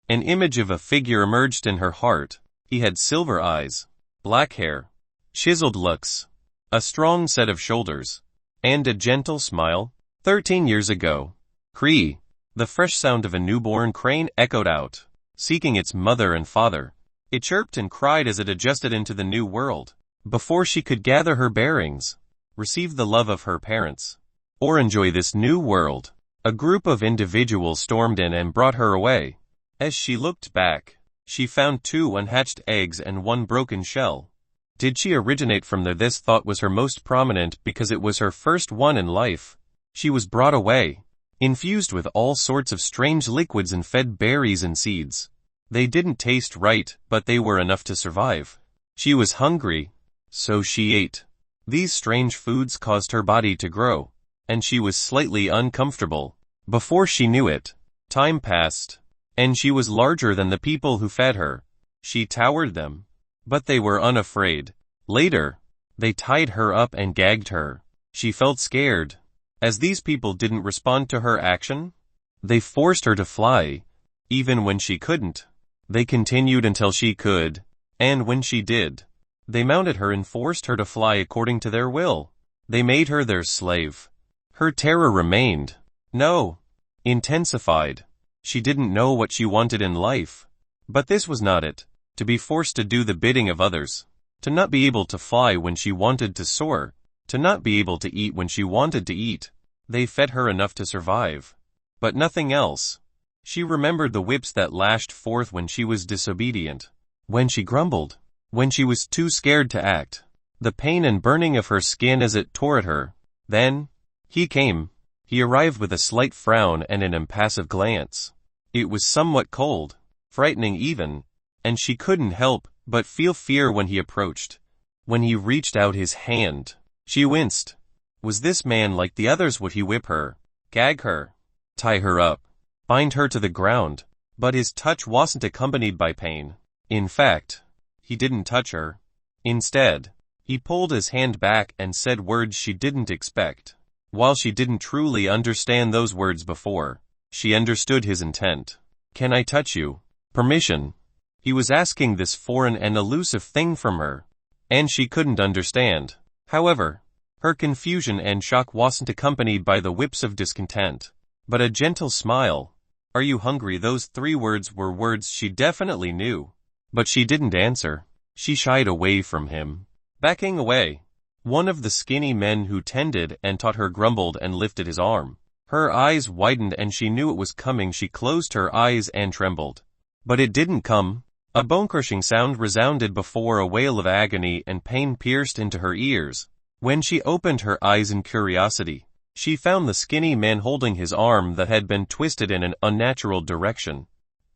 an image of a figure emerged in her heart. He had silver eyes, black hair, chiseled looks, a strong set of shoulders, and a gentle smile. 13 years ago, Cree, the fresh sound of a newborn crane echoed out, seeking its mother and father. It chirped and cried as it adjusted into the new world. Before she could gather her bearings, receive the love of her parents, or enjoy this new world, a group of individuals stormed in and brought her away. As she looked back, she found 2 unhatched eggs and 1 broken shell. Did she originate from there? This thought was her most prominent because it was her first one in life. She was brought away, infused with all sorts of strange liquids and fed berries and seeds. They didn't taste right, but they were enough to survive. She was hungry, so she ate. These strange foods caused her body to grow, and she was slightly uncomfortable. Before she knew it, time passed, and she was larger than the people who fed her. She towered them, but they were unafraid. Later, they tied her up and gagged her. She felt scared. As these people didn't respond to her action, they forced her to fly. Even when she couldn't, they continued until she could, and when she did, they mounted her and forced her to fly according to their will. They made her their slave. Her terror remained. No, intensified. She didn't know what she wanted in life. But this was not it. To be forced to do the bidding of others. To not be able to fly when she wanted to soar. To not be able to eat when she wanted to eat. They fed her enough to survive, but nothing else. She remembered the whips that lashed forth when she was disobedient, when she grumbled, when she was too scared to act, the pain and burning of her skin as it tore at her. Then, he came. He arrived with a slight frown and an impassive glance. It was somewhat cold, frightening even, and she couldn't help but feel fear when he approached. When he reached out his hand, she winced. Was this man like the others? Would he whip her, gag her, tie her up, bind her to the ground? But his touch wasn't accompanied by pain. In fact, he didn't touch her. Instead, he pulled his hand back and said words she didn't expect. While she didn't truly understand those words before, she understood his intent. Can I touch you? Permission. He was asking this foreign and elusive thing from her, and she couldn't understand. However, her confusion and shock wasn't accompanied by the whips of discontent, but a gentle smile. Are you hungry? Those 3 words were words she definitely knew. But she didn't answer. She shied away from him, backing away. One of the skinny men who tended and taught her grumbled and lifted his arm. Her eyes widened and she knew it was coming. She closed her eyes and trembled. But it didn't come. A bone-crushing sound resounded before a wail of agony and pain pierced into her ears. When she opened her eyes in curiosity, she found the skinny man holding his arm that had been twisted in an unnatural direction.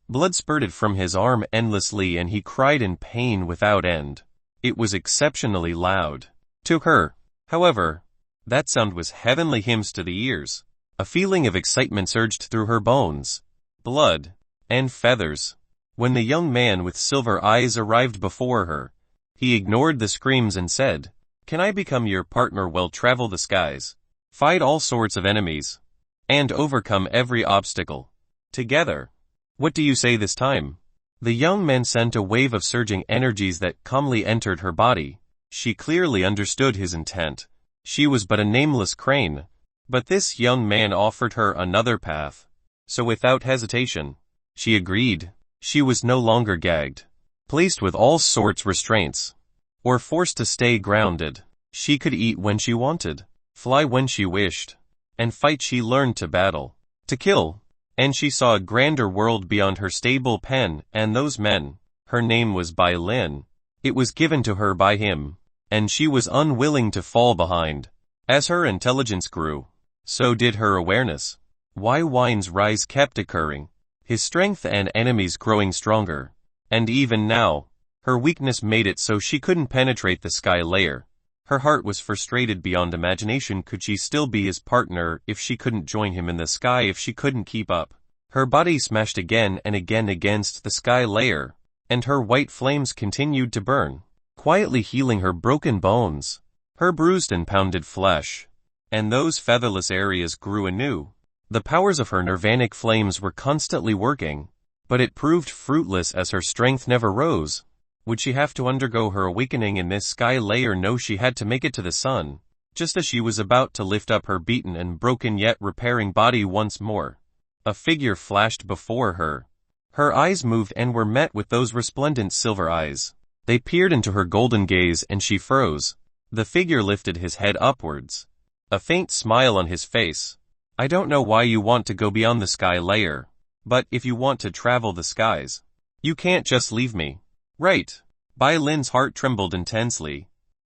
Blood spurted from his arm endlessly and he cried in pain without end. It was exceptionally loud. To her, however, that sound was heavenly hymns to the ears. A feeling of excitement surged through her bones, blood, and feathers. When the young man with silver eyes arrived before her, he ignored the screams and said, "Can I become your partner? We'll travel the skies, fight all sorts of enemies, and overcome every obstacle together. What do you say this time?" The young man sent a wave of surging energies that calmly entered her body. She clearly understood his intent. She was but a nameless crane, but this young man offered her another path. So without hesitation, she agreed. She was no longer gagged, placed with all sorts restraints, or forced to stay grounded. She could eat when she wanted, fly when she wished, and fight. She learned to battle, to kill, and she saw a grander world beyond her stable pen and those men. Her name was Bai Lin. It was given to her by him, and she was unwilling to fall behind. As her intelligence grew, so did her awareness. Why Wine's rise kept occurring, his strength and enemies growing stronger, and even now, her weakness made it so she couldn't penetrate the sky layer. Her heart was frustrated beyond imagination. Could she still be his partner if she couldn't join him in the sky? If she couldn't keep up Her body smashed again and again against the sky layer, and her white flames continued to burn, quietly healing her broken bones, her bruised and pounded flesh, and those featherless areas grew anew. The powers of her nirvanic flames were constantly working, but it proved fruitless as her strength never rose. Would she have to undergo her awakening in this sky layer? No, she had to make it to the sun, just as she was about to lift up her beaten and broken yet repairing body once more. A figure flashed before her. Her eyes moved and were met with those resplendent silver eyes. They peered into her golden gaze and she froze. The figure lifted his head upwards, a faint smile on his face. I don't know why you want to go beyond the sky layer, but if you want to travel the skies, you can't just leave me. Right. Bai Lin's heart trembled intensely.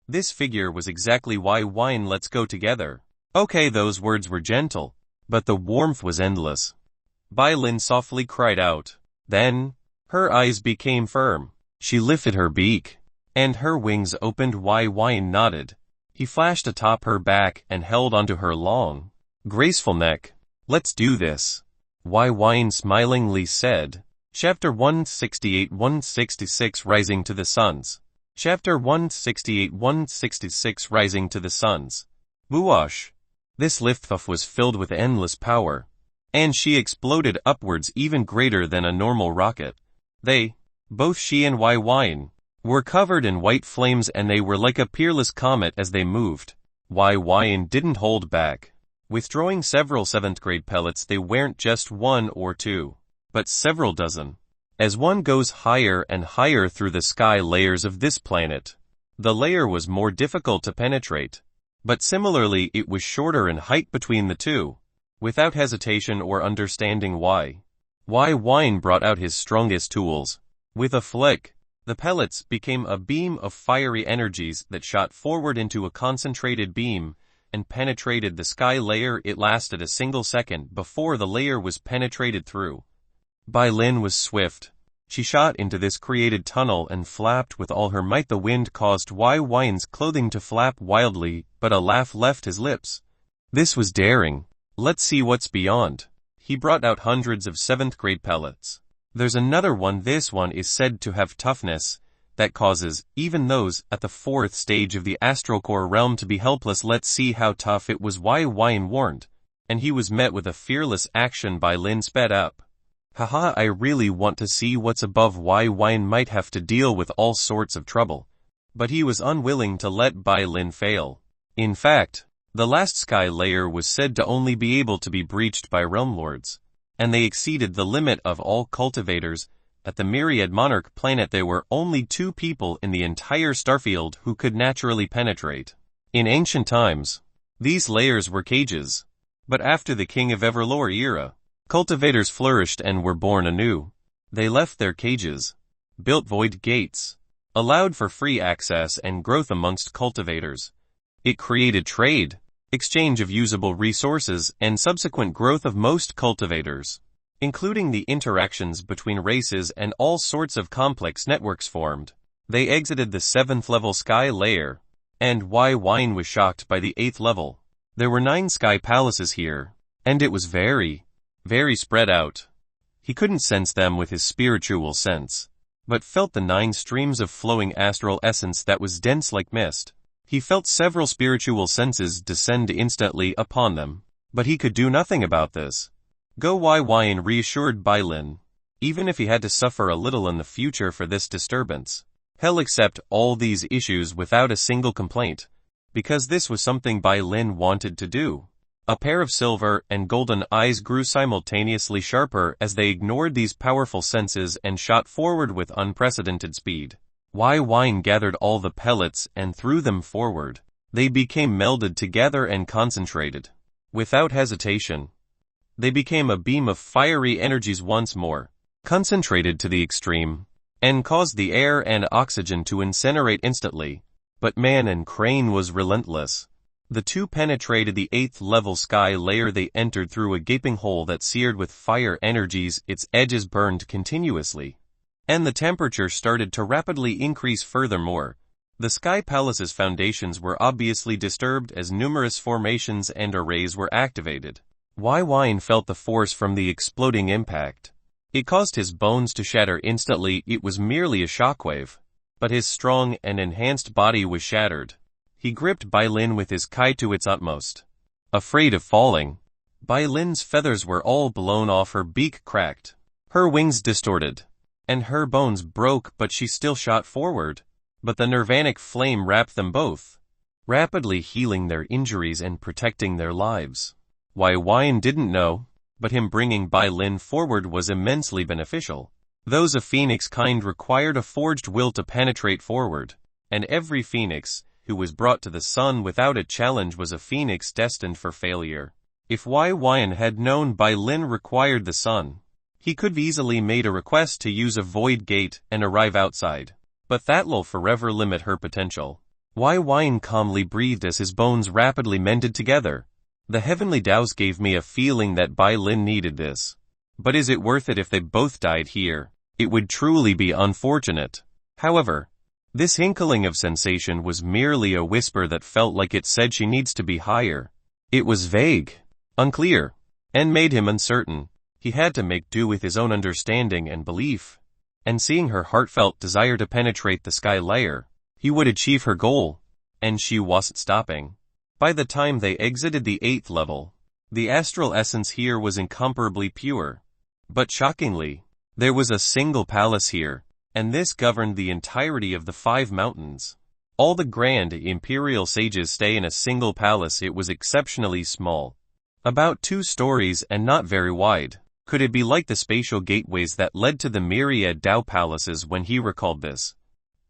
This figure was exactly why wine let's go together. Okay, those words were gentle, but the warmth was endless. Bai Lin softly cried out. Then, her eyes became firm. She lifted her beak, and her wings opened. Wine nodded. He flashed atop her back and held onto her long, graceful neck. Let's do this. Wine smilingly said. Chapter 168-166 Rising to the Suns. Chapter 168-166 Rising to the Suns. Whoosh. This liftpuff was filled with endless power, and she exploded upwards even greater than a normal rocket. Both she and Wine, were covered in white flames and they were like a perilous comet as they moved. Wine didn't hold back, withdrawing several 7th grade pellets. They weren't just one or two, but several dozen. As one goes higher and higher through the sky layers of this planet, the layer was more difficult to penetrate, but similarly it was shorter in height between the two. Without hesitation or understanding why, Wine brought out his strongest tools. With a flick, the pellets became a beam of fiery energies that shot forward into a concentrated beam and penetrated the sky layer. It lasted a single second before the layer was penetrated through. Bai Lin was swift. She shot into this created tunnel and flapped with all her might. The wind caused Wine's clothing to flap wildly, but a laugh left his lips. This was daring. Let's see what's beyond. He brought out hundreds of 7th grade pellets. There's another one. This one is said to have toughness that causes even those at the 4th stage of the astral core realm to be helpless. Let's see how tough it was. Wine warned, and he was met with a fearless action. Bai Lin sped up. Haha, I really want to see what's above. Wine might have to deal with all sorts of trouble, but he was unwilling to let Bai Lin fail. In fact, the last sky layer was said to only be able to be breached by realm lords, and they exceeded the limit of all cultivators. At the myriad monarch planet there were only 2 people in the entire starfield who could naturally penetrate. In ancient times, these layers were cages, but after the King of Everlore era, cultivators flourished and were born anew. They left their cages, built void gates, allowed for free access and growth amongst cultivators. It created trade, exchange of usable resources, and subsequent growth of most cultivators, including the interactions between races, and all sorts of complex networks formed. They exited the 7th level sky layer, and Wine was shocked by the 8th level. There were 9 sky palaces here, and it was very spread out. He couldn't sense them with his spiritual sense, but felt the 9 streams of flowing astral essence that was dense like mist. He felt several spiritual senses descend instantly upon them, but he could do nothing about this. Go. Wine reassured Bai Lin. Even if he had to suffer a little in the future for this disturbance, he'll accept all these issues without a single complaint, because this was something Bai Lin wanted to do. A pair of silver and golden eyes grew simultaneously sharper as they ignored these powerful senses and shot forward with unprecedented speed. Wine gathered all the pellets and threw them forward. They became melded together and concentrated. Without hesitation, they became a beam of fiery energies once more, concentrated to the extreme, and caused the air and oxygen to incinerate instantly. But man and crane was relentless. The 2 penetrated the 8th level sky layer. They entered through a gaping hole that seared with fire energies. Its edges burned continuously, and the temperature started to rapidly increase. Furthermore, the Sky Palace's foundations were obviously disturbed as numerous formations and arrays were activated. Wai Wine felt the force from the exploding impact. It caused his bones to shatter instantly. It was merely a shockwave. But his strong and enhanced body was shattered. He gripped Bai Lin with his kai to its utmost. Afraid of falling, Bai Lin's feathers were all blown off, her beak cracked. Her wings distorted. And her bones broke, but she still shot forward. But the nirvanic flame wrapped them both, rapidly healing their injuries and protecting their lives. Wai Wine didn't know, but him bringing Bai Lin forward was immensely beneficial. Those of Phoenix kind required a forged will to penetrate forward, and every Phoenix who was brought to the sun without a challenge was a Phoenix destined for failure. If Wai Wine had known Bai Lin required the sun, he could have easily made a request to use a void gate and arrive outside. But that'll forever limit her potential. Wai Wine calmly breathed as his bones rapidly mended together. The heavenly Taos gave me a feeling that Bai Lin needed this. But is it worth it if they both died here? It would truly be unfortunate. However, this inkling of sensation was merely a whisper that felt like it said she needs to be higher. It was vague, unclear, and made him uncertain. He had to make do with his own understanding and belief. And seeing her heartfelt desire to penetrate the sky layer, he would achieve her goal. And she wasn't stopping. By the time they exited the 8th level, the astral essence here was incomparably pure. But shockingly, there was a single palace here, and this governed the entirety of the 5 mountains. All the grand imperial sages stay in a single palace. It was exceptionally small, about 2 stories and not very wide. Could it be like the spatial gateways that led to the myriad Tao palaces? When he recalled this,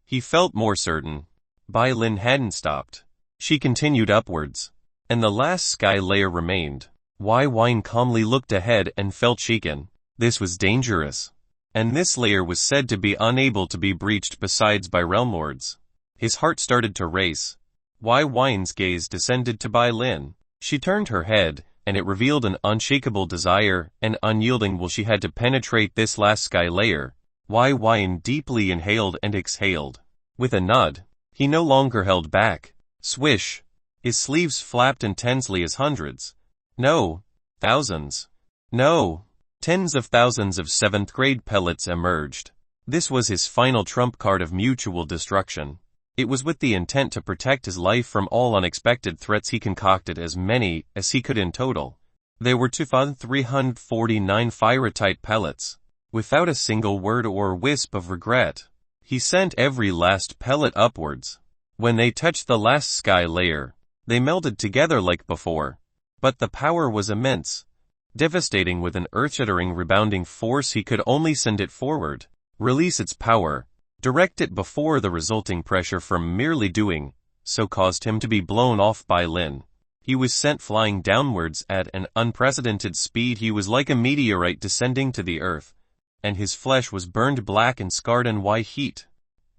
he felt more certain. Bai Lin hadn't stopped. She continued upwards, and the last sky layer remained. Wai Wine calmly looked ahead and felt shaken. This was dangerous, and this layer was said to be unable to be breached besides by realm lords. His heart started to race. Wai Wine's gaze descended to Bai Lin. She turned her head, and it revealed an unshakable desire and unyielding will. She had to penetrate this last sky layer. Wai Wine deeply inhaled and exhaled. With a nod, he no longer held back. Swish! His sleeves flapped intensely as hundreds, no, thousands, no, tens of thousands of 7th grade pellets emerged. This was his final trump card of mutual destruction. It was with the intent to protect his life from all unexpected threats. He concocted as many as he could in total. There were 2,349 pyrite pellets. Without a single word or wisp of regret, he sent every last pellet upwards. When they touched the last sky layer, they melded together like before. But the power was immense, devastating. With an earth-shattering rebounding force, he could only send it forward, release its power, direct it before the resulting pressure from merely doing so caused him to be blown off by Lin. He was sent flying downwards at an unprecedented speed. He was like a meteorite descending to the earth, and his flesh was burned black and scarred and white heat.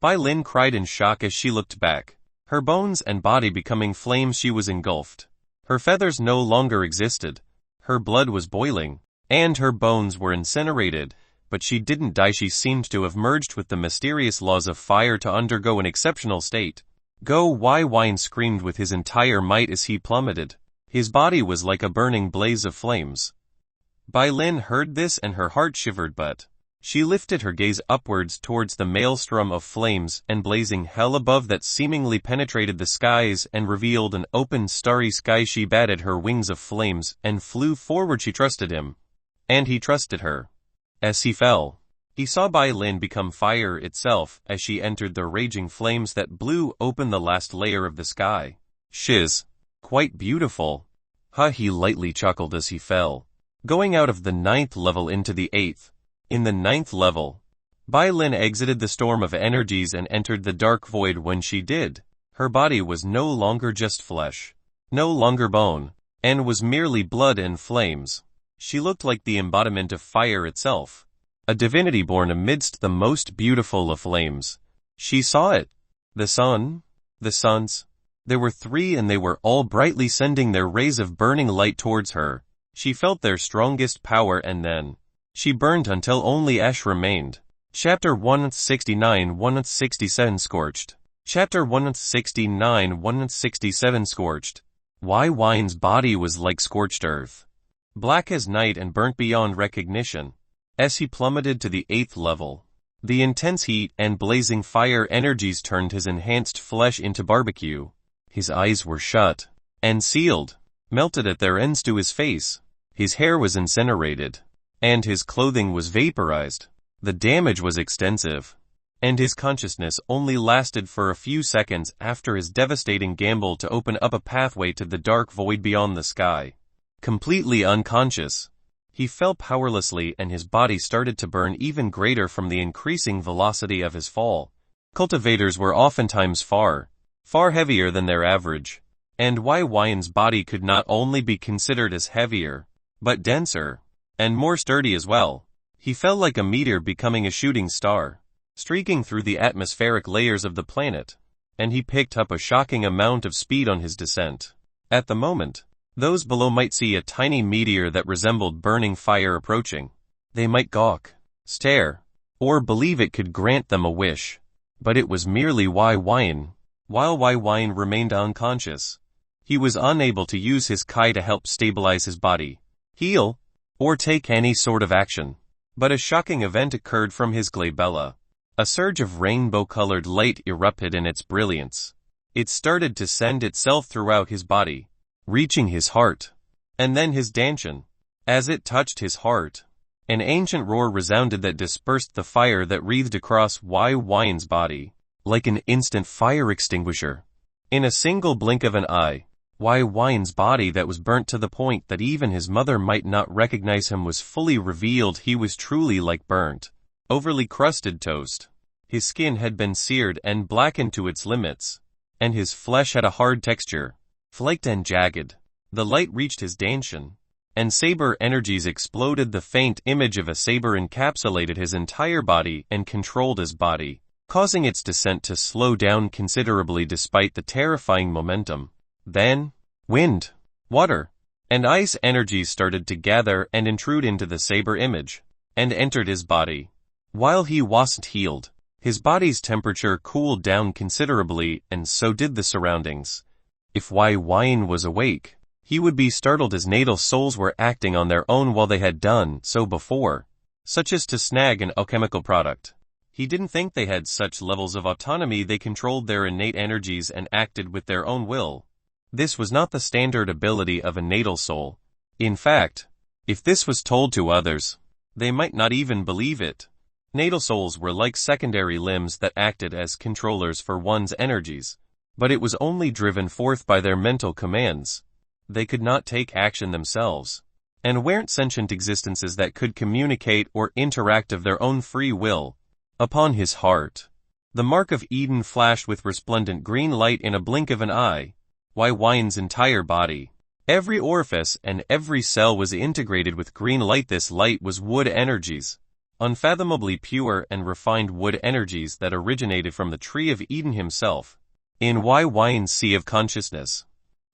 Bai Lin cried in shock as she looked back, her bones and body becoming flames. She was engulfed. Her feathers no longer existed. Her blood was boiling, and her bones were incinerated, but she didn't die. She seemed to have merged with the mysterious laws of fire to undergo an exceptional state. Go! Wai Wine screamed with his entire might as he plummeted. His body was like a burning blaze of flames. Bai Lin heard this and her heart shivered, but she lifted her gaze upwards towards the maelstrom of flames and blazing hell above that seemingly penetrated the skies and revealed an open starry sky. She batted her wings of flames and flew forward. She trusted him, and he trusted her. As he fell, he saw Bai Lin become fire itself as she entered the raging flames that blew open the last layer of the sky. Shiz, quite beautiful. He lightly chuckled as he fell, going out of the 9th level into the 8th. In the 9th level, Bai Lin exited the storm of energies and entered the dark void. When she did, her body was no longer just flesh, no longer bone, and was merely blood and flames. She looked like the embodiment of fire itself, a divinity born amidst the most beautiful of flames. She saw it. The sun, the suns. There were 3 and they were all brightly sending their rays of burning light towards her. She felt their strongest power and then she burned until only ash remained. Chapter 169-167 Scorched. Chapter 169-167 Scorched. Wai Wine's body was like scorched earth. black as night and burnt beyond recognition. As he plummeted to the 8th level, the intense heat and blazing fire energies turned his enhanced flesh into barbecue. His eyes were shut and sealed, melted at their ends to his face. His hair was incinerated, and his clothing was vaporized. The damage was extensive, and his consciousness only lasted for a few seconds after his devastating gamble to open up a pathway to the dark void beyond the sky. Completely unconscious, he fell powerlessly and his body started to burn even greater from the increasing velocity of his fall. Cultivators were oftentimes far heavier than their average, and Wai's body could not only be considered as heavier, but denser, and more sturdy as well. He fell like a meteor becoming a shooting star, streaking through the atmospheric layers of the planet, and he picked up a shocking amount of speed on his descent. At the moment, those below might see a tiny meteor that resembled burning fire approaching. They might gawk, stare, or believe it could grant them a wish. But it was merely Wai. While Wai remained unconscious, he was unable to use his Kai to help stabilize his body, heal, or take any sort of action. But a shocking event occurred from his glabella. A surge of rainbow-colored light erupted in its brilliance. It started to send itself throughout his body, reaching his heart, and then his dantian. As it touched his heart, an ancient roar resounded that dispersed the fire that wreathed across Wai's body, like an instant fire extinguisher. In a single blink of an eye, Wai's body that was burnt to the point that even his mother might not recognize him was fully revealed. He was truly like burnt, overly crusted toast. His skin had been seared and blackened to its limits, and his flesh had a hard texture, flaked and jagged. The light reached his dantian, and saber energies exploded. The faint image of a saber encapsulated his entire body and controlled his body, causing its descent to slow down considerably despite the terrifying momentum. Then, wind, water, and ice energies started to gather and intrude into the saber image, and entered his body. While he wasn't healed, his body's temperature cooled down considerably, and so did the surroundings. If Wai was awake, he would be startled as natal souls were acting on their own while they had done so before, such as to snag an alchemical product. He didn't think they had such levels of autonomy. They controlled their innate energies and acted with their own will. This was not the standard ability of a natal soul. In fact, if this was told to others, they might not even believe it. Natal souls were like secondary limbs that acted as controllers for one's energies, but it was only driven forth by their mental commands. They could not take action themselves, and weren't sentient existences that could communicate or interact of their own free will. Upon his heart, the mark of Eden flashed with resplendent green light in a blink of an eye. Wai's entire body, every orifice and every cell was integrated with green light. This light was wood energies, unfathomably pure and refined wood energies that originated from the tree of Eden himself. In Wai's sea of consciousness,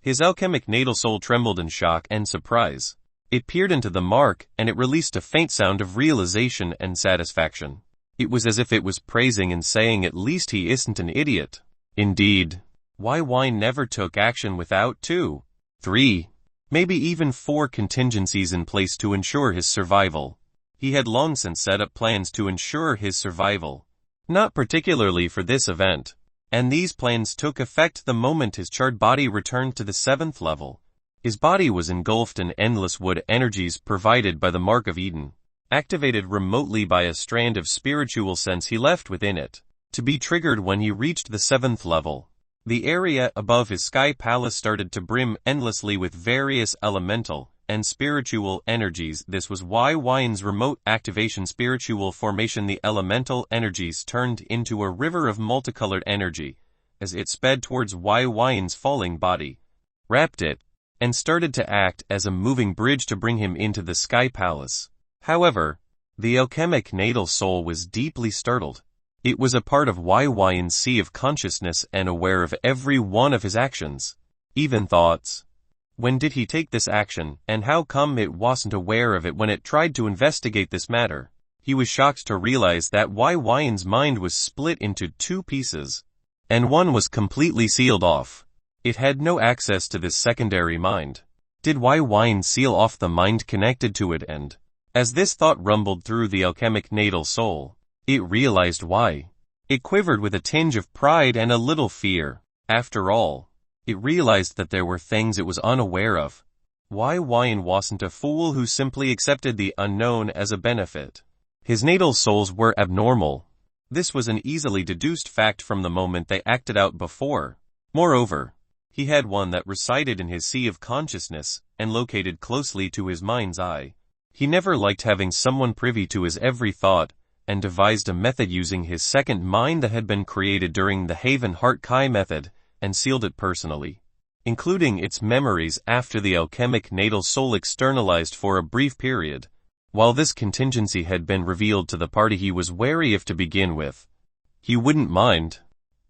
his alchemic natal soul trembled in shock and surprise. It peered into the mark, and it released a faint sound of realization and satisfaction. It was as if it was praising and saying, "At least he isn't an idiot." Indeed, Wai never took action without 2, 3, maybe even 4 contingencies in place to ensure his survival. He had long since set up plans to ensure his survival, not particularly for this event, and these plans took effect the moment his charred body returned to the 7th level. His body was engulfed in endless wood energies provided by the Mark of Eden, activated remotely by a strand of spiritual sense he left within it, to be triggered when he reached the 7th level. The area above his sky palace started to brim endlessly with various elemental and spiritual energies. This was Wai's remote activation spiritual formation. The elemental energies turned into a river of multicolored energy as it sped towards Wai's falling body, wrapped it, and started to act as a moving bridge to bring him into the sky palace. However, the alchemic natal soul was deeply startled. It was a part of Wai's sea of consciousness and aware of every one of his actions, even thoughts. When did he take this action, and how come it wasn't aware of it when it tried to investigate this matter? He was shocked to realize that Wai's mind was split into 2 pieces, and one was completely sealed off. It had no access to this secondary mind. Did wine seal off the mind connected to it? And, as this thought rumbled through the alchemic natal soul, it realized why. It quivered with a tinge of pride and a little fear. After all, it realized that there were things it was unaware of. Wine wasn't a fool who simply accepted the unknown as a benefit. His natal souls were abnormal. This was an easily deduced fact from the moment they acted out before. Moreover, he had one that resided in his sea of consciousness and located closely to his mind's eye. He never liked having someone privy to his every thought, and devised a method using his second mind that had been created during the Haven Heart Kai method, and sealed it personally, including its memories after the alchemic natal soul externalized for a brief period. While this contingency had been revealed to the party he was wary of to begin with, he wouldn't mind.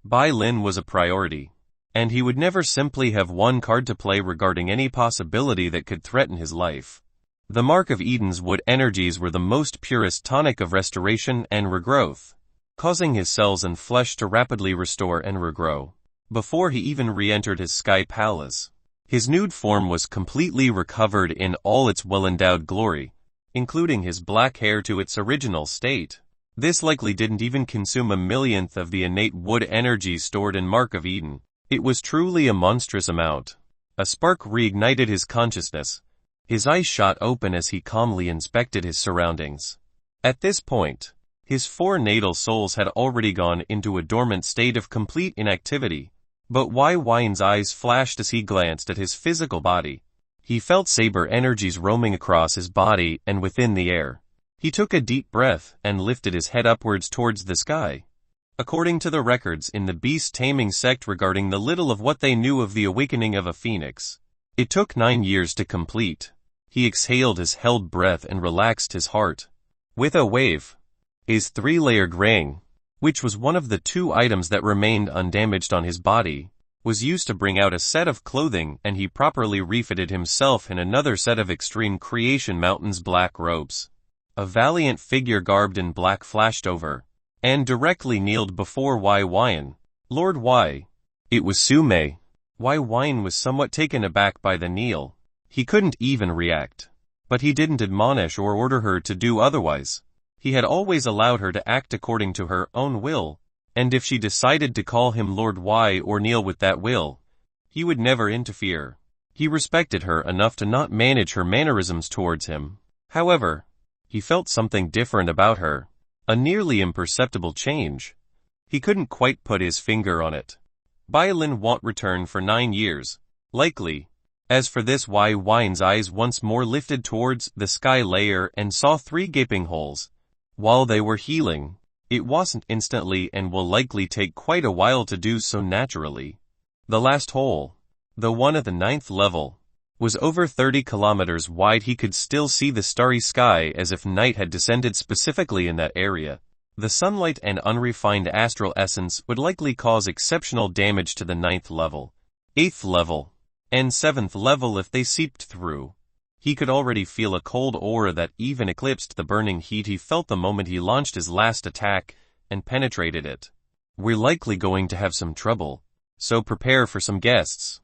Bai Lin was a priority, and he would never simply have one card to play regarding any possibility that could threaten his life. The Mark of Eden's wood energies were the most purest tonic of restoration and regrowth, causing his cells and flesh to rapidly restore and regrow. Before he even re-entered his sky palace, his nude form was completely recovered in all its well-endowed glory, including his black hair to its original state. This likely didn't even consume a millionth of the innate wood energy stored in Mark of Eden. It was truly a monstrous amount. A spark reignited his consciousness. His eyes shot open as he calmly inspected his surroundings. At this point, his 4 natal souls had already gone into a dormant state of complete inactivity. But wine's eyes flashed as he glanced at his physical body. He felt saber energies roaming across his body and within the air. He took a deep breath and lifted his head upwards towards the sky. According to the records in the beast-taming sect regarding the little of what they knew of the awakening of a phoenix, it took 9 years to complete. He exhaled his held breath and relaxed his heart. With a wave, his 3-layered ring, which was one of the 2 items that remained undamaged on his body, was used to bring out a set of clothing, and he properly refitted himself in another set of Extreme Creation Mountain's black robes. A valiant figure garbed in black flashed over, and directly kneeled before Wine. Lord Y. It was Sume. Wine was somewhat taken aback by the kneel. He couldn't even react. But he didn't admonish or order her to do otherwise. He had always allowed her to act according to her own will, and if she decided to call him Lord Y or kneel with that will, he would never interfere. He respected her enough to not manage her mannerisms towards him. However, he felt something different about her, a nearly imperceptible change. He couldn't quite put his finger on it. Bai Lin won't return for 9 years, likely. As for this, Wine's eyes once more lifted towards the sky layer and saw 3 gaping holes. While they were healing, it wasn't instantly and will likely take quite a while to do so naturally. The last hole, the one at the 9th level, was over 30 kilometers wide. He could still see the starry sky as if night had descended specifically in that area. The sunlight and unrefined astral essence would likely cause exceptional damage to the 9th level, 8th level, and 7th level if they seeped through. He could already feel a cold aura that even eclipsed the burning heat he felt the moment he launched his last attack and penetrated it. We're likely going to have some trouble, so prepare for some guests.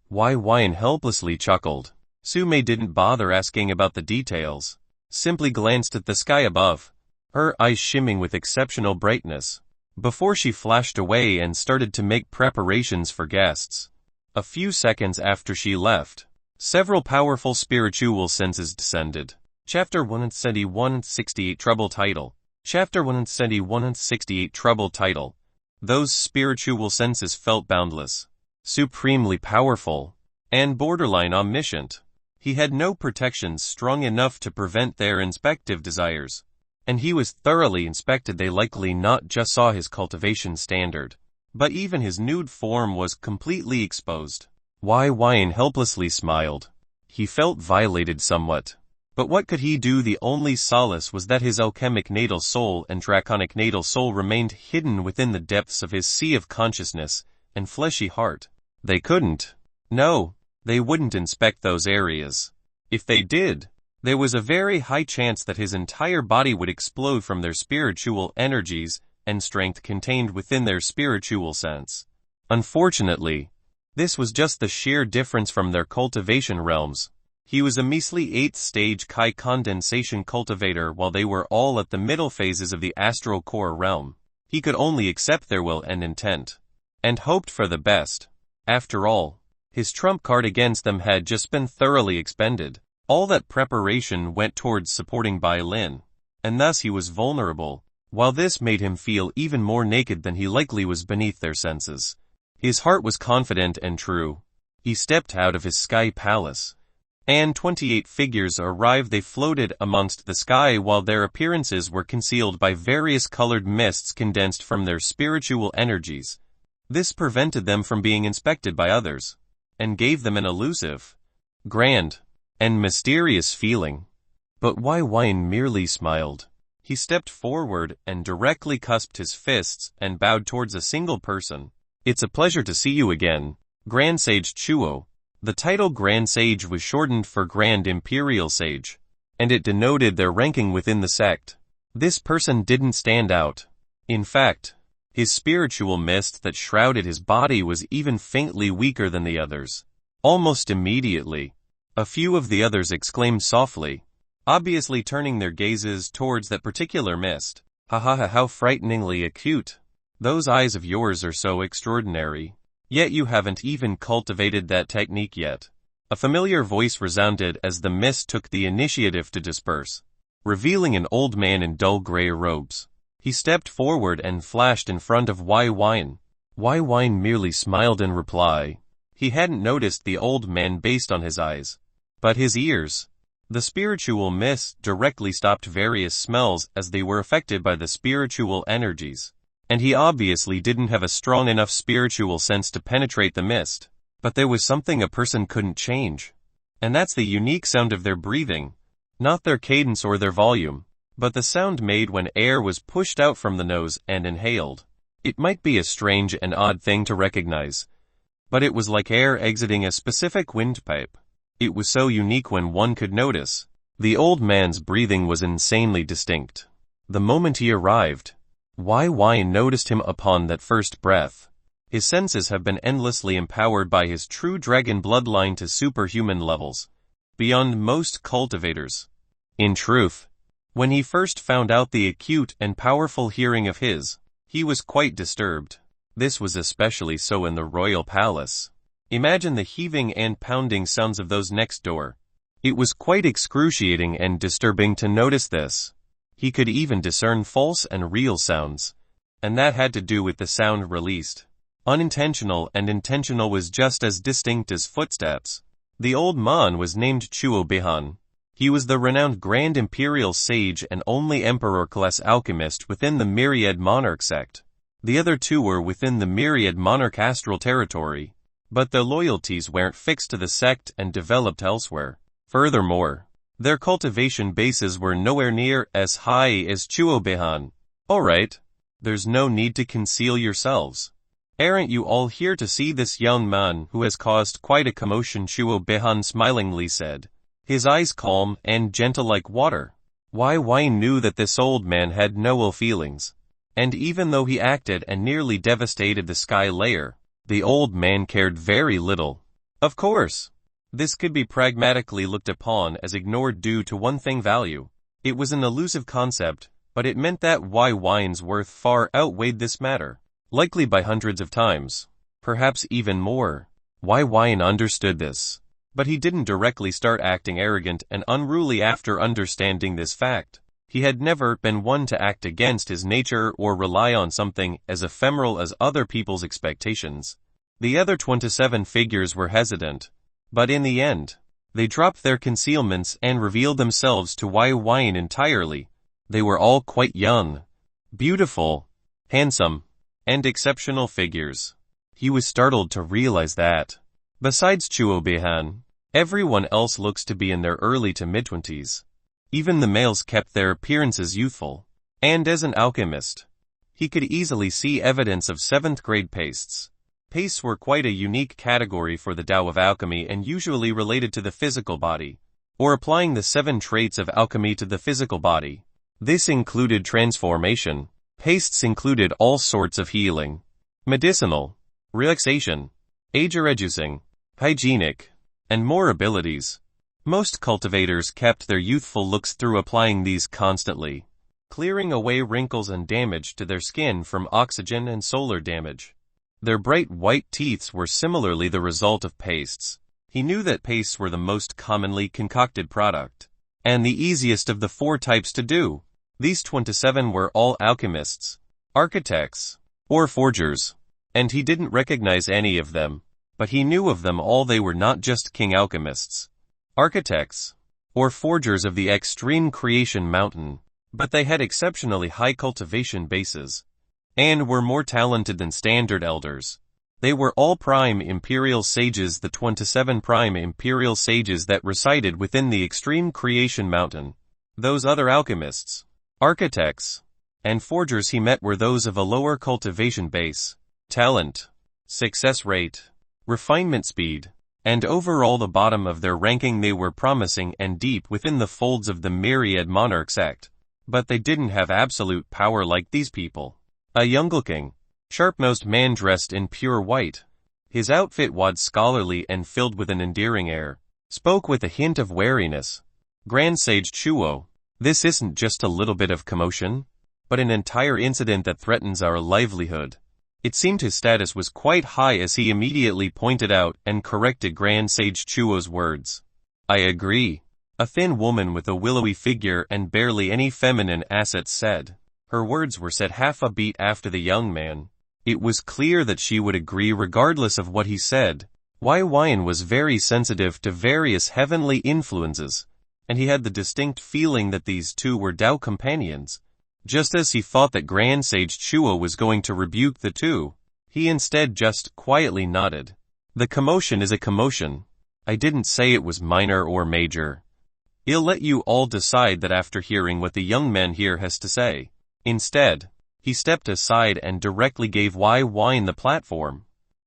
Wine helplessly chuckled. Sume didn't bother asking about the details, simply glanced at the sky above, her eyes shimming with exceptional brightness, before she flashed away and started to make preparations for guests. A few seconds after she left, several powerful spiritual senses descended. Chapter 171-168 Trouble Title. Chapter 171-168 Trouble Title. Those spiritual senses felt boundless, supremely powerful, and borderline omniscient. He had no protections strong enough to prevent their inspective desires, and he was thoroughly inspected. They likely not just saw his cultivation standard, but even his nude form was completely exposed. Wine helplessly smiled. He felt violated somewhat. But what could he do? The only solace was that his alchemic natal soul and draconic natal soul remained hidden within the depths of his sea of consciousness and fleshy heart. They couldn't. No, they wouldn't inspect those areas. If they did, there was a very high chance that his entire body would explode from their spiritual energies and strength contained within their spiritual sense. Unfortunately, this was just the sheer difference from their cultivation realms. He was a measly 8th stage Chi condensation cultivator while they were all at the middle phases of the astral core realm. He could only accept their will and intent, and hoped for the best. After all, his trump card against them had just been thoroughly expended. All that preparation went towards supporting Bai Lin, and thus he was vulnerable, while this made him feel even more naked than he likely was beneath their senses. His heart was confident and true. He stepped out of his sky palace, and 28 figures arrived. They floated amongst the sky while their appearances were concealed by various colored mists condensed from their spiritual energies. This prevented them from being inspected by others, and gave them an elusive, grand, and mysterious feeling. But Wai Wine merely smiled. He stepped forward and directly cusped his fists and bowed towards a single person. It's a pleasure to see you again, Grand Sage Chuo. The title Grand Sage was shortened for Grand Imperial Sage, and it denoted their ranking within the sect. This person didn't stand out. In fact, his spiritual mist that shrouded his body was even faintly weaker than the others. Almost immediately, a few of the others exclaimed softly, obviously turning their gazes towards that particular mist. Ha ha ha, how frighteningly acute. Those eyes of yours are so extraordinary. Yet you haven't even cultivated that technique yet. A familiar voice resounded as the mist took the initiative to disperse, revealing an old man in dull gray robes. He stepped forward and flashed in front of Wai Wine. Wai Wine merely smiled in reply. He hadn't noticed the old man based on his eyes, but his ears. The spiritual mist directly stopped various smells as they were affected by the spiritual energies, and he obviously didn't have a strong enough spiritual sense to penetrate the mist. But there was something a person couldn't change, and that's the unique sound of their breathing, not their cadence or their volume, but the sound made when air was pushed out from the nose and inhaled. It might be a strange and odd thing to recognize, but it was like air exiting a specific windpipe. It was so unique when one could notice. The old man's breathing was insanely distinct. The moment he arrived, Wai Wai noticed him upon that first breath. His senses have been endlessly empowered by his true dragon bloodline to superhuman levels, beyond most cultivators. In truth, when he first found out the acute and powerful hearing of his, he was quite disturbed. This was especially so in the royal palace. Imagine the heaving and pounding sounds of those next door. It was quite excruciating and disturbing to notice this. He could even discern false and real sounds, and that had to do with the sound released. Unintentional and intentional was just as distinct as footsteps. The old man was named Chuo Bihan. He was the renowned Grand Imperial Sage and only Emperor-class alchemist within the Myriad Monarch sect. The other two were within the Myriad Monarch Astral territory, but their loyalties weren't fixed to the sect and developed elsewhere. Furthermore, their cultivation bases were nowhere near as high as Chuo Bihan. Alright, there's no need to conceal yourselves. Aren't you all here to see this young man who has caused quite a commotion? Chuo Bihan smilingly said, his eyes calm and gentle like water. Wai Wai knew that this old man had no ill feelings, and even though he acted and nearly devastated the sky layer, the old man cared very little. Of course, this could be pragmatically looked upon as ignored due to one thing: value. It was an elusive concept, but it meant that Wai Wine's worth far outweighed this matter, likely by hundreds of times, perhaps even more. Wai Wine understood this, but he didn't directly start acting arrogant and unruly after understanding this fact. He had never been one to act against his nature or rely on something as ephemeral as other people's expectations. The other 27 figures were hesitant, but in the end, they dropped their concealments and revealed themselves to Wai Wine entirely. They were all quite young, beautiful, handsome, and exceptional figures. He was startled to realize that, besides Chuo Bihan, everyone else looks to be in their early to mid-20s. Even the males kept their appearances youthful. And as an alchemist, he could easily see evidence of 7th grade pastes. Pastes were quite a unique category for the Tao of alchemy and usually related to the physical body, or applying the 7 traits of alchemy to the physical body. This included transformation. Pastes included all sorts of healing, medicinal, relaxation, age-reducing, hygienic, and more abilities. Most cultivators kept their youthful looks through applying these constantly, clearing away wrinkles and damage to their skin from oxygen and solar damage. Their bright white teeth were similarly the result of pastes. He knew that pastes were the most commonly concocted product, and the easiest of the 4 types to do. These 27 were all alchemists, architects, or forgers, and he didn't recognize any of them, but he knew of them all. They were not just king alchemists, architects, or forgers of the extreme creation mountain, but they had exceptionally high cultivation bases, and were more talented than standard elders. They were all prime imperial sages, the 27 prime imperial sages that resided within the extreme creation mountain. Those other alchemists, architects, and forgers he met were those of a lower cultivation base, talent, success rate, refinement speed, and overall the bottom of their ranking. They were promising and deep within the folds of the myriad monarch sect, but they didn't have absolute power like these people. A young-looking, sharp-nosed man dressed in pure white, his outfit wad scholarly and filled with an endearing air, spoke with a hint of wariness. Grand Sage Chuo, this isn't just a little bit of commotion, but an entire incident that threatens our livelihood. It seemed his status was quite high as he immediately pointed out and corrected Grand Sage Chuo's words. I agree, a thin woman with a willowy figure and barely any feminine assets said. Her words were said half a beat after the young man. It was clear that she would agree regardless of what he said. Wine was very sensitive to various heavenly influences, and he had the distinct feeling that these two were Tao companions. Just as he thought that Grand Sage Chuo was going to rebuke the two, he instead just quietly nodded. The commotion is a commotion. I didn't say it was minor or major. I'll let you all decide that after hearing what the young man here has to say. Instead, he stepped aside and directly gave Wine the platform.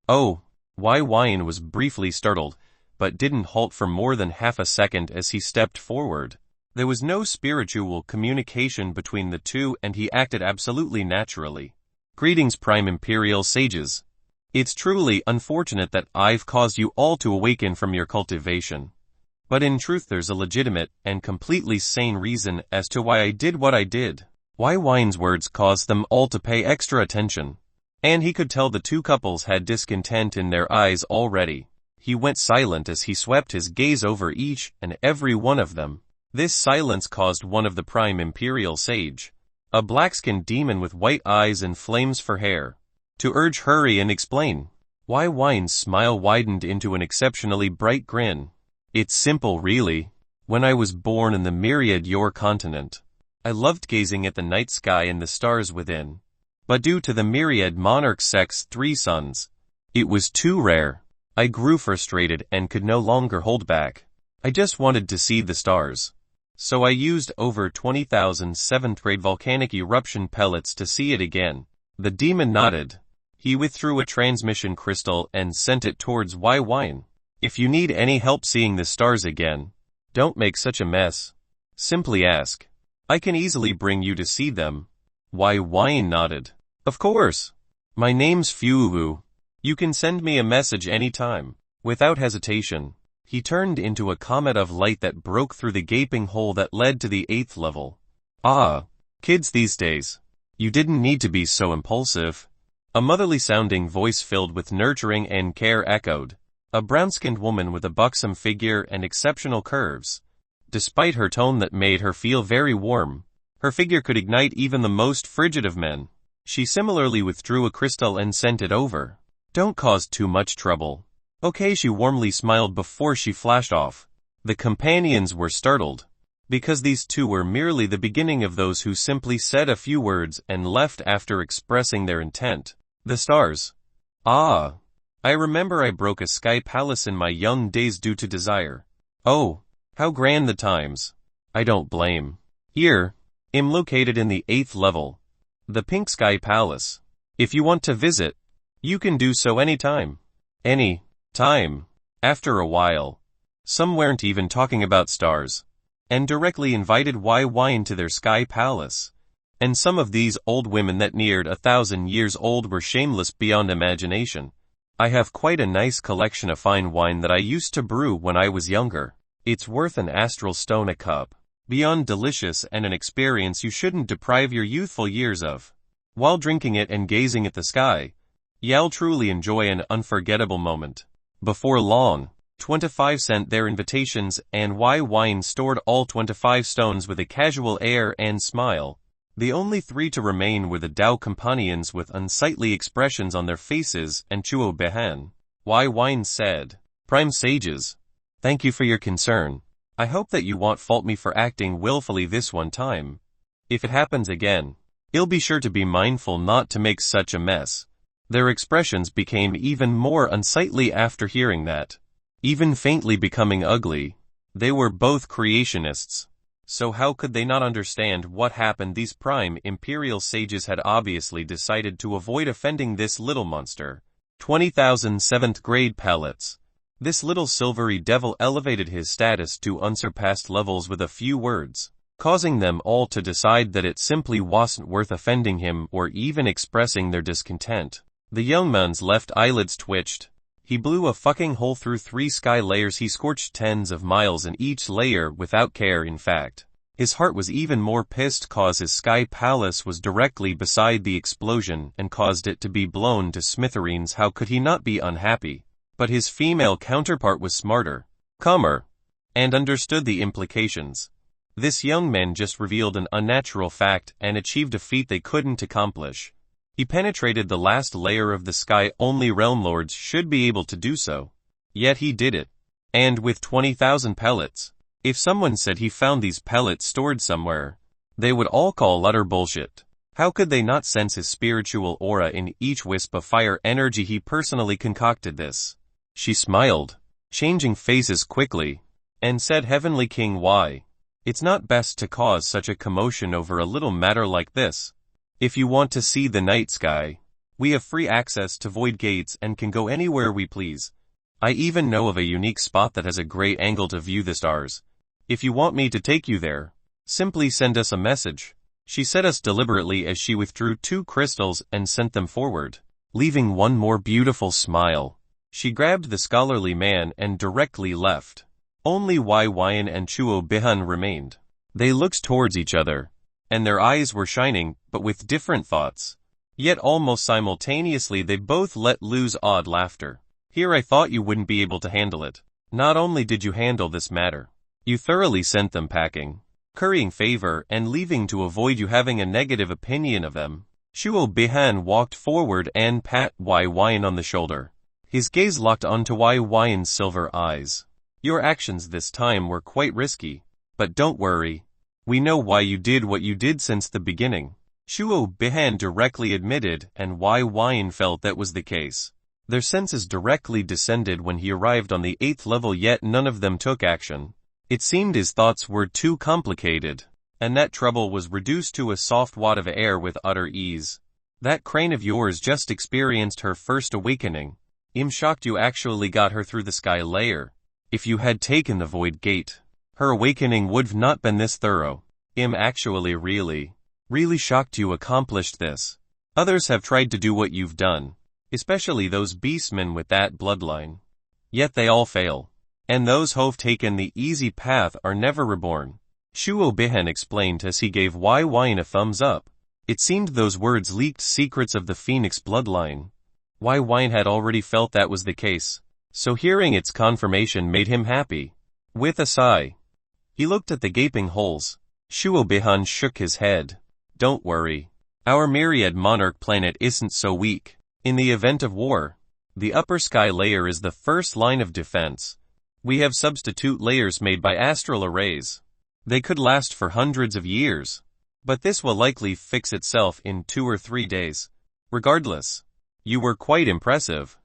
Oh, Wine was briefly startled, but didn't halt for more than half a second as he stepped forward. There was no spiritual communication between the two and he acted absolutely naturally. Greetings, Prime Imperial Sages. It's truly unfortunate that I've caused you all to awaken from your cultivation. But in truth there's a legitimate and completely sane reason as to why I did what I did. Wine's words caused them all to pay extra attention, and he could tell the two couples had discontent in their eyes already. He went silent as he swept his gaze over each and every one of them. This silence caused one of the prime imperial sage, a black-skinned demon with white eyes and flames for hair, to urge hurry and explain. Wine's smile widened into an exceptionally bright grin. It's simple really. When I was born in the myriad your continent, I loved gazing at the night sky and the stars within. But due to the myriad monarch sect's 3 suns, it was too rare. I grew frustrated and could no longer hold back. I just wanted to see the stars. So I used over 20,000 7th-grade volcanic eruption pellets to see it again. The demon nodded. He withdrew a transmission crystal and sent it towards Wine. If you need any help seeing the stars again, don't make such a mess. Simply ask. I can easily bring you to see them. Wine nodded. Of course. My name's Fuwu. You can send me a message anytime. Without hesitation, he turned into a comet of light that broke through the gaping hole that led to the 8th level. Ah, kids these days. You didn't need to be so impulsive. A motherly-sounding voice filled with nurturing and care echoed. A brown-skinned woman with a buxom figure and exceptional curves. Despite her tone that made her feel very warm, her figure could ignite even the most frigid of men. She similarly withdrew a crystal and sent it over. Don't cause too much trouble. Okay, she warmly smiled before she flashed off. The companions were startled, because these two were merely the beginning of those who simply said a few words and left after expressing their intent. The stars. Ah. I remember I broke a sky palace in my young days due to desire. Oh, how grand the times. I don't blame. Here, I'm located in the 8th level, the Pink Sky Palace. If you want to visit, you can do so anytime. Any time. After a while, some weren't even talking about stars, and directly invited Wine to their sky palace. And some of these old women that neared 1,000 years old were shameless beyond imagination. I have quite a nice collection of fine wine that I used to brew when I was younger. It's worth an astral stone a cup. Beyond delicious and an experience you shouldn't deprive your youthful years of. While drinking it and gazing at the sky, you'll truly enjoy an unforgettable moment. Before long, 25 sent their invitations and wine stored all 25 stones with a casual air and smile. The only 3 to remain were the Dao companions with unsightly expressions on their faces and Chuo Behan. Wine said, "Prime sages, thank you for your concern. I hope that you won't fault me for acting willfully this one time. If it happens again, you'll be sure to be mindful not to make such a mess." Their expressions became even more unsightly after hearing that. Even faintly becoming ugly. They were both creationists. So how could they not understand what happened? These prime imperial sages had obviously decided to avoid offending this little monster. 20,000 7th grade pellets. This little silvery devil elevated his status to unsurpassed levels with a few words, causing them all to decide that it simply wasn't worth offending him or even expressing their discontent. The young man's left eyelids twitched. He blew a fucking hole through 3 sky layers. He scorched tens of miles in each layer without care. In fact, his heart was even more pissed cause his sky palace was directly beside the explosion and caused it to be blown to smithereens. How could he not be unhappy? But his female counterpart was smarter, calmer, and understood the implications. This young man just revealed an unnatural fact and achieved a feat they couldn't accomplish. He penetrated the last layer of the sky. Only realm lords should be able to do so. Yet he did it. And with 20,000 pellets. If someone said he found these pellets stored somewhere, they would all call utter bullshit. How could they not sense his spiritual aura in each wisp of fire energy? He personally concocted this. She smiled, changing faces quickly, and said, "Heavenly King, why? It's not best to cause such a commotion over a little matter like this. If you want to see the night sky, we have free access to void gates and can go anywhere we please. I even know of a unique spot that has a great angle to view the stars. If you want me to take you there, simply send us a message." She said us deliberately as she withdrew 2 crystals and sent them forward, leaving one more beautiful smile. She grabbed the scholarly man and directly left. Only Wyan and Chuo Bihan remained. They looked towards each other, and their eyes were shining, but with different thoughts. Yet almost simultaneously they both let loose odd laughter. "Here, I thought you wouldn't be able to handle it. Not only did you handle this matter, you thoroughly sent them packing, currying favor and leaving to avoid you having a negative opinion of them." Chuo Bihan walked forward and pat Wyan on the shoulder. His gaze locked onto Wyan's silver eyes. "Your actions this time were quite risky, but don't worry. We know why you did what you did since the beginning." Chuo Bihan directly admitted, and Wyan felt that was the case. Their senses directly descended when he arrived on the 8th level, yet none of them took action. It seemed his thoughts were too complicated, and that trouble was reduced to a soft wad of air with utter ease. "That crane of yours just experienced her first awakening. I'm shocked you actually got her through the sky layer. If you had taken the void gate, her awakening would have not been this thorough. I'm actually really shocked you accomplished this. Others have tried to do what you've done, especially those beastmen with that bloodline. Yet they all fail. And those who've taken the easy path are never reborn." Chuo Bihan explained as he gave Wyan a thumbs up. It seemed those words leaked secrets of the Phoenix bloodline. Wyan had already felt that was the case, so hearing its confirmation made him happy. With a sigh, he looked at the gaping holes. Chuo Bihan shook his head. "Don't worry. Our myriad monarch planet isn't so weak. In the event of war, the upper sky layer is the first line of defense. We have substitute layers made by astral arrays. They could last for hundreds of years, but this will likely fix itself in 2 or 3 days. Regardless, you were quite impressive.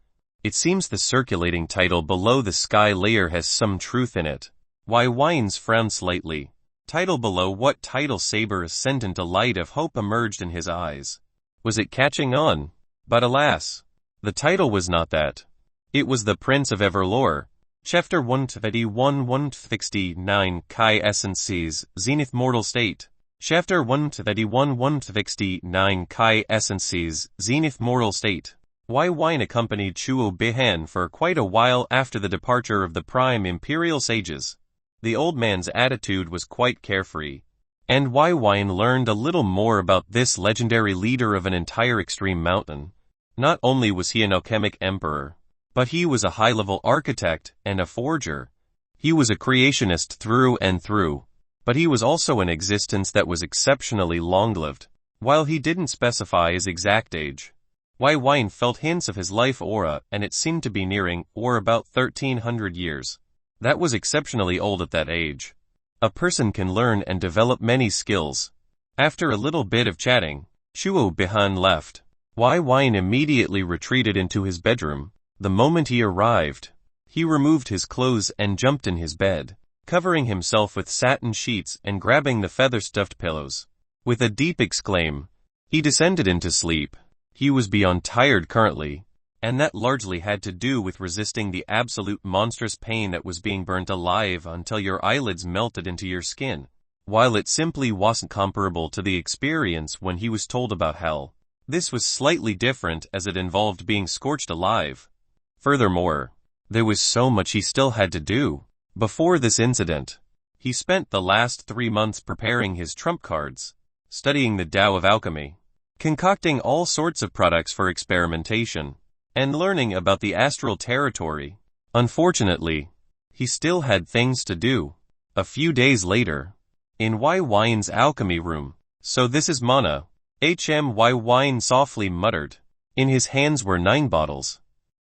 It seems the circulating title below the sky layer has some truth in it." Wyan's frowned slightly. Title below what title? Saber Ascendant. A light of hope emerged in his eyes. Was it catching on? But alas, the title was not that. It was the Prince of Everlore. Chapter 121 169 Kai Essences, Zenith Mortal State. Chapter 131 169 Kai Essences, Zenith Mortal State. Wyan accompanied Chuo Bihan for quite a while after the departure of the Prime Imperial Sages. The old man's attitude was quite carefree. And Wine learned a little more about this legendary leader of an entire extreme mountain. Not only was he an alchemic emperor, but he was a high-level architect and a forger. He was a creationist through and through, but he was also an existence that was exceptionally long-lived. While he didn't specify his exact age, Wine felt hints of his life aura, and it seemed to be nearing, or about 1300 years. That was exceptionally old at that age. A person can learn and develop many skills. After a little bit of chatting, Shuo Bihan left. Wine immediately retreated into his bedroom. The moment he arrived, he removed his clothes and jumped in his bed, covering himself with satin sheets and grabbing the feather-stuffed pillows. With a deep exclaim, he descended into sleep. He was beyond tired currently, and that largely had to do with resisting the absolute monstrous pain that was being burnt alive until your eyelids melted into your skin. While it simply wasn't comparable to the experience when he was told about hell, this was slightly different as it involved being scorched alive. Furthermore, there was so much he still had to do. Before this incident, he spent the last 3 months preparing his trump cards, studying the Tao of Alchemy, concocting all sorts of products for experimentation, and learning about the Astral territory. Unfortunately, he still had things to do. A few days later, in Wine's alchemy room. So this is mana. Wine softly muttered. In his hands were 9 bottles,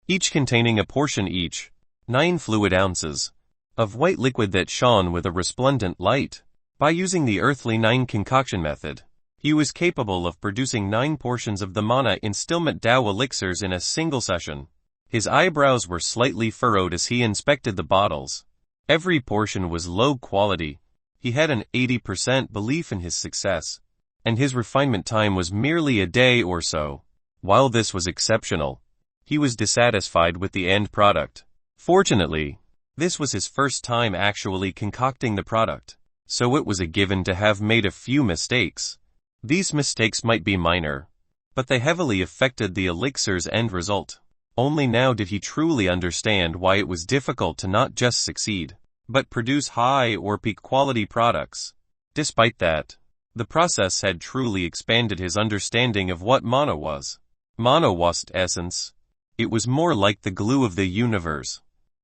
each containing a portion each, 9 fluid ounces, of white liquid that shone with a resplendent light. By using the earthly 9 concoction method, he was capable of producing 9 portions of the mana instillment Tao elixirs in a single session. His eyebrows were slightly furrowed as he inspected the bottles. Every portion was low quality. He had an 80% belief in his success, and his refinement time was merely a day or so. While this was exceptional, he was dissatisfied with the end product. Fortunately, this was his first time actually concocting the product, so it was a given to have made a few mistakes. These mistakes might be minor, but they heavily affected the elixir's end result. Only now did he truly understand why it was difficult to not just succeed, but produce high or peak quality products. Despite that, the process had truly expanded his understanding of what mana was. Mana wasn't essence. It was more like the glue of the universe.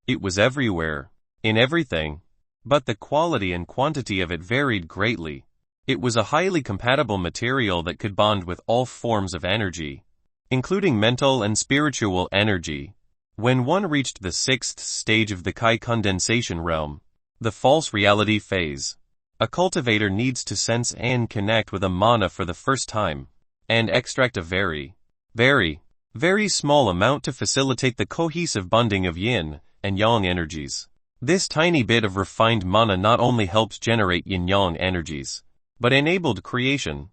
It was everywhere, in everything, but the quality and quantity of it varied greatly. It was a highly compatible material that could bond with all forms of energy, including mental and spiritual energy. When one reached the 6th stage of the Kai condensation realm, the false reality phase, a cultivator needs to sense and connect with a mana for the first time, and extract a very, very small amount to facilitate the cohesive bonding of yin and yang energies. This tiny bit of refined mana not only helps generate yin-yang energies, but enabled creation.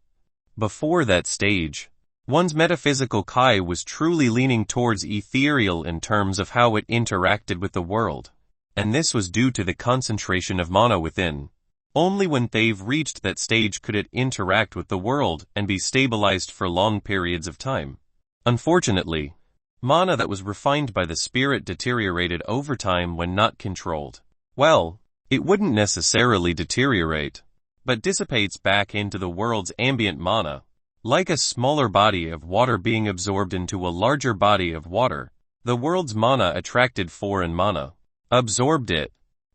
Before that stage, one's metaphysical Kai was truly leaning towards ethereal in terms of how it interacted with the world, and this was due to the concentration of mana within. Only when they've reached that stage could it interact with the world and be stabilized for long periods of time. Unfortunately, mana that was refined by the spirit deteriorated over time when not controlled. Well, it wouldn't necessarily deteriorate, but dissipates back into the world's ambient mana. Like a smaller body of water being absorbed into a larger body of water, the world's mana attracted foreign mana, absorbed it,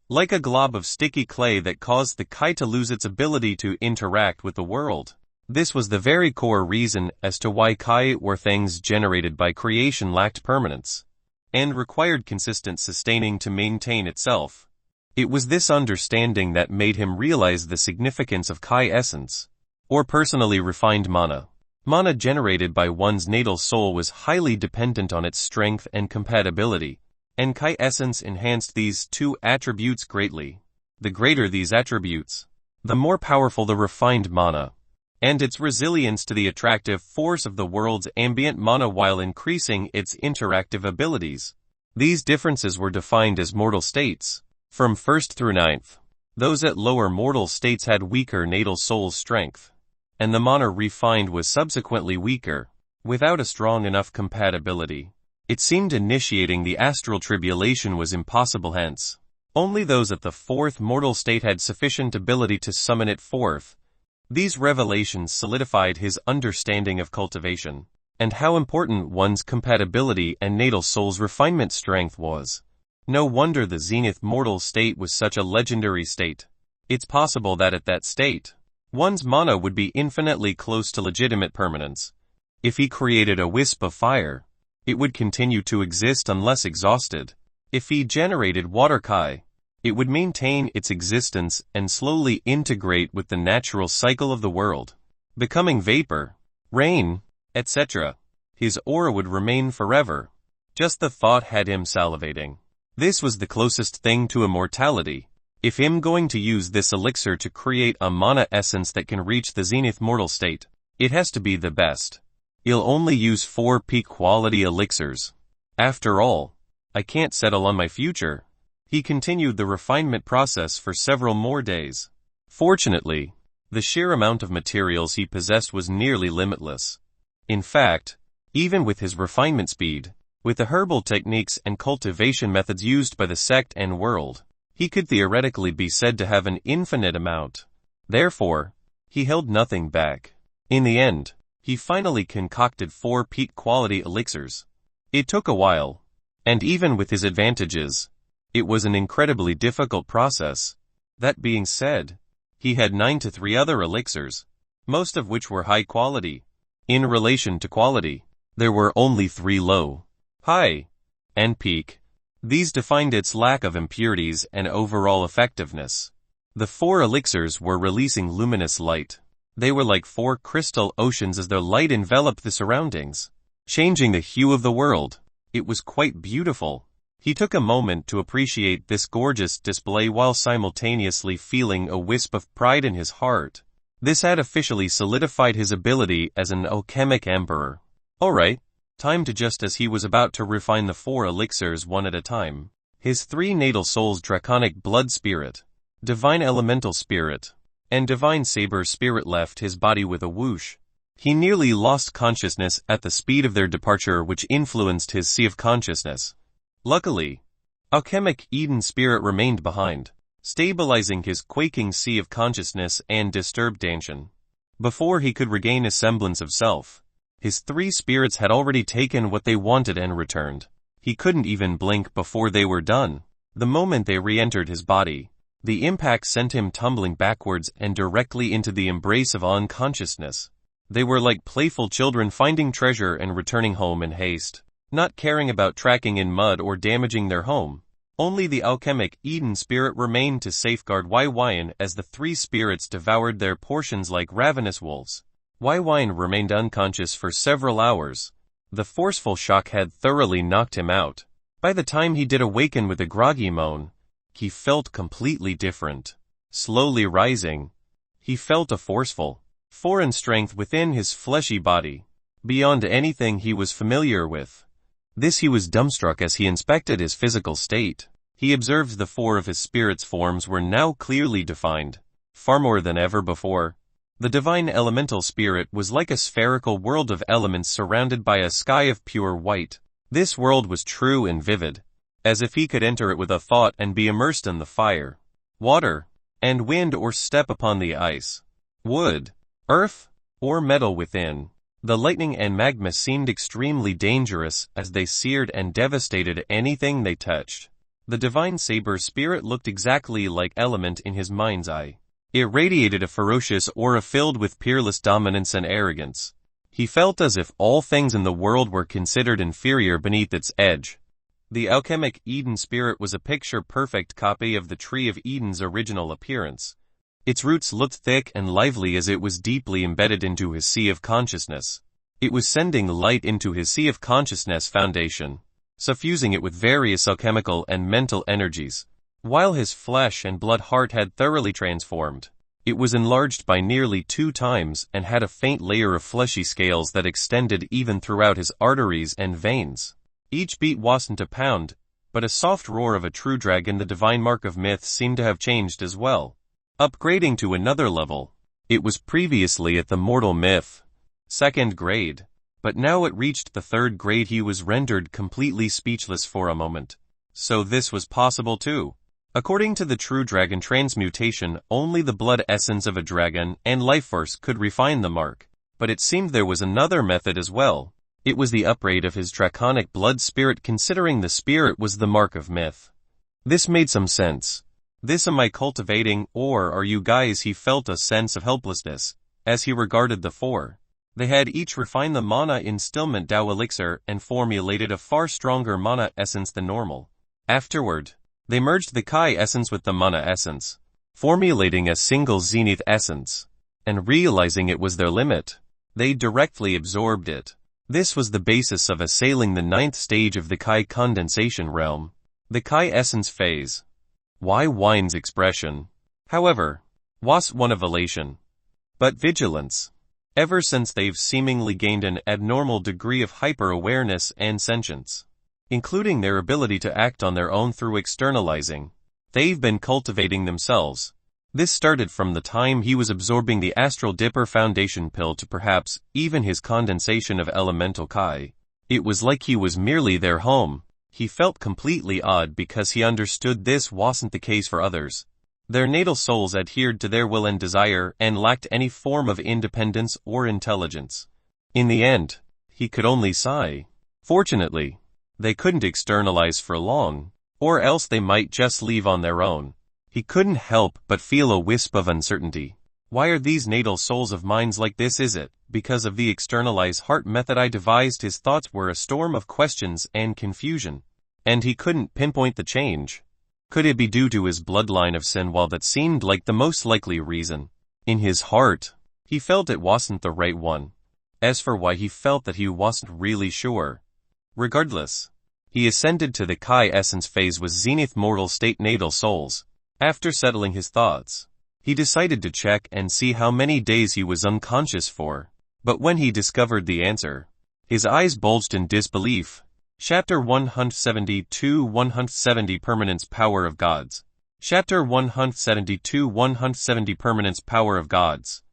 like a glob of sticky clay that caused the Kai to lose its ability to interact with the world. This was the very core reason as to why Kai or things generated by creation lacked permanence, and required consistent sustaining to maintain itself. It was this understanding that made him realize the significance of Kai essence, or personally refined mana. Mana generated by one's natal soul was highly dependent on its strength and compatibility, and Kai essence enhanced these 2 attributes greatly. The greater these attributes, the more powerful the refined mana, and its resilience to the attractive force of the world's ambient mana while increasing its interactive abilities. These differences were defined as mortal states. From 1st through 9th, those at lower mortal states had weaker natal soul strength, and the mana refined was subsequently weaker, without a strong enough compatibility. It seemed initiating the astral tribulation was impossible hence. Only those at the fourth mortal state had sufficient ability to summon it forth. These revelations solidified his understanding of cultivation, and how important one's compatibility and natal soul's refinement strength was. No wonder the Zenith mortal state was such a legendary state. It's possible that at that state, one's mana would be infinitely close to legitimate permanence. If he created a wisp of fire, it would continue to exist unless exhausted. If he generated water kai, it would maintain its existence and slowly integrate with the natural cycle of the world, becoming vapor, rain, etc. His aura would remain forever. Just the thought had him salivating. This was the closest thing to immortality. If I'm going to use this elixir to create a mana essence that can reach the Zenith mortal state, it has to be the best. I'll only use 4 peak quality elixirs. After all, I can't settle on my future. He continued the refinement process for several more days. Fortunately, the sheer amount of materials he possessed was nearly limitless. In fact, even with his refinement speed, with the herbal techniques and cultivation methods used by the sect and world, he could theoretically be said to have an infinite amount. Therefore, he held nothing back. In the end, he finally concocted 4 peak quality elixirs. It took a while, and even with his advantages, it was an incredibly difficult process. That being said, he had 9 to 3 other elixirs, most of which were high quality. In relation to quality, there were only 3 low, high, and peak. These defined its lack of impurities and overall effectiveness. The 4 elixirs were releasing luminous light. They were like 4 crystal oceans as their light enveloped the surroundings, changing the hue of the world. It was quite beautiful. He took a moment to appreciate this gorgeous display while simultaneously feeling a wisp of pride in his heart. This had officially solidified his ability as an alchemic emperor. Alright, time to just as he was about to refine the 4 elixirs one at a time. His 3 natal souls, draconic blood spirit, divine elemental spirit, and divine saber spirit, left his body with a whoosh. He nearly lost consciousness at the speed of their departure, which influenced his sea of consciousness. Luckily, alchemic Eden spirit remained behind, stabilizing his quaking sea of consciousness and disturbed tension. Before he could regain a semblance of self, his 3 spirits had already taken what they wanted and returned. He couldn't even blink before they were done. The moment they re-entered his body, the impact sent him tumbling backwards and directly into the embrace of unconsciousness. They were like playful children finding treasure and returning home in haste, not caring about tracking in mud or damaging their home. Only the alchemic Eden spirit remained to safeguard Wine as the 3 spirits devoured their portions like ravenous wolves. Wine remained unconscious for several hours. The forceful shock had thoroughly knocked him out. By the time he did awaken with a groggy moan, he felt completely different. Slowly rising, he felt a forceful, foreign strength within his fleshy body, beyond anything he was familiar with. This he was dumbstruck as he inspected his physical state. He observed the 4 of his spirit's forms were now clearly defined, far more than ever before. The divine elemental spirit was like a spherical world of elements surrounded by a sky of pure white. This world was true and vivid, as if he could enter it with a thought and be immersed in the fire, water, and wind, or step upon the ice, wood, earth, or metal within. The lightning and magma seemed extremely dangerous as they seared and devastated anything they touched. The divine saber spirit looked exactly like element in his mind's eye. It radiated a ferocious aura filled with perilous dominance and arrogance. He felt as if all things in the world were considered inferior beneath its edge. The alchemic Eden spirit was a picture-perfect copy of the Tree of Eden's original appearance. Its roots looked thick and lively as it was deeply embedded into his sea of consciousness. It was sending light into his sea of consciousness foundation, suffusing it with various alchemical and mental energies. While his flesh and blood heart had thoroughly transformed, it was enlarged by nearly 2 times and had a faint layer of fleshy scales that extended even throughout his arteries and veins. Each beat wasn't a pound, but a soft roar of a true dragon. The divine mark of myth seemed to have changed as well, upgrading to another level. It was previously at the mortal myth, 2nd grade, but now it reached the 3rd grade. He was rendered completely speechless for a moment. So this was possible too. According to the true dragon transmutation, only the blood essence of a dragon and life force could refine the mark. But it seemed there was another method as well. It was the upgrade of his draconic blood spirit, considering the spirit was the mark of myth. This made some sense. This am I cultivating, or are you guys? He felt a sense of helplessness as he regarded the four. They had each refined the mana instillment Dao elixir and formulated a far stronger mana essence than normal. Afterward, they merged the Kai essence with the mana essence, formulating a single Zenith essence, and realizing it was their limit, they directly absorbed it. This was the basis of assailing the 9th stage of the Kai condensation realm, the Kai essence phase. Why Wine's expression, however, was one of elation, but vigilance. Ever since they've seemingly gained an abnormal degree of hyper-awareness and sentience, including their ability to act on their own through externalizing, they've been cultivating themselves. This started from the time he was absorbing the Astral Dipper Foundation pill to perhaps even his condensation of elemental Kai. It was like he was merely their home. He felt completely odd because he understood this wasn't the case for others. Their natal souls adhered to their will and desire and lacked any form of independence or intelligence. In the end, he could only sigh. Fortunately, they couldn't externalize for long, or else they might just leave on their own. He couldn't help but feel a wisp of uncertainty. Why are these natal souls of mine like this? Is it because of the externalized heart method I devised? His thoughts were a storm of questions and confusion, and he couldn't pinpoint the change. Could it be due to his bloodline of sin? While that seemed like the most likely reason, in his heart, he felt it wasn't the right one. As for why, he felt that he wasn't really sure. Regardless, he ascended to the Kai essence phase with Zenith mortal state natal souls. After settling his thoughts, he decided to check and see how many days he was unconscious for. But when he discovered the answer, his eyes bulged in disbelief. Chapter 172 170 Permanence Power of Gods. Chapter 172 170 Permanence Power of Gods.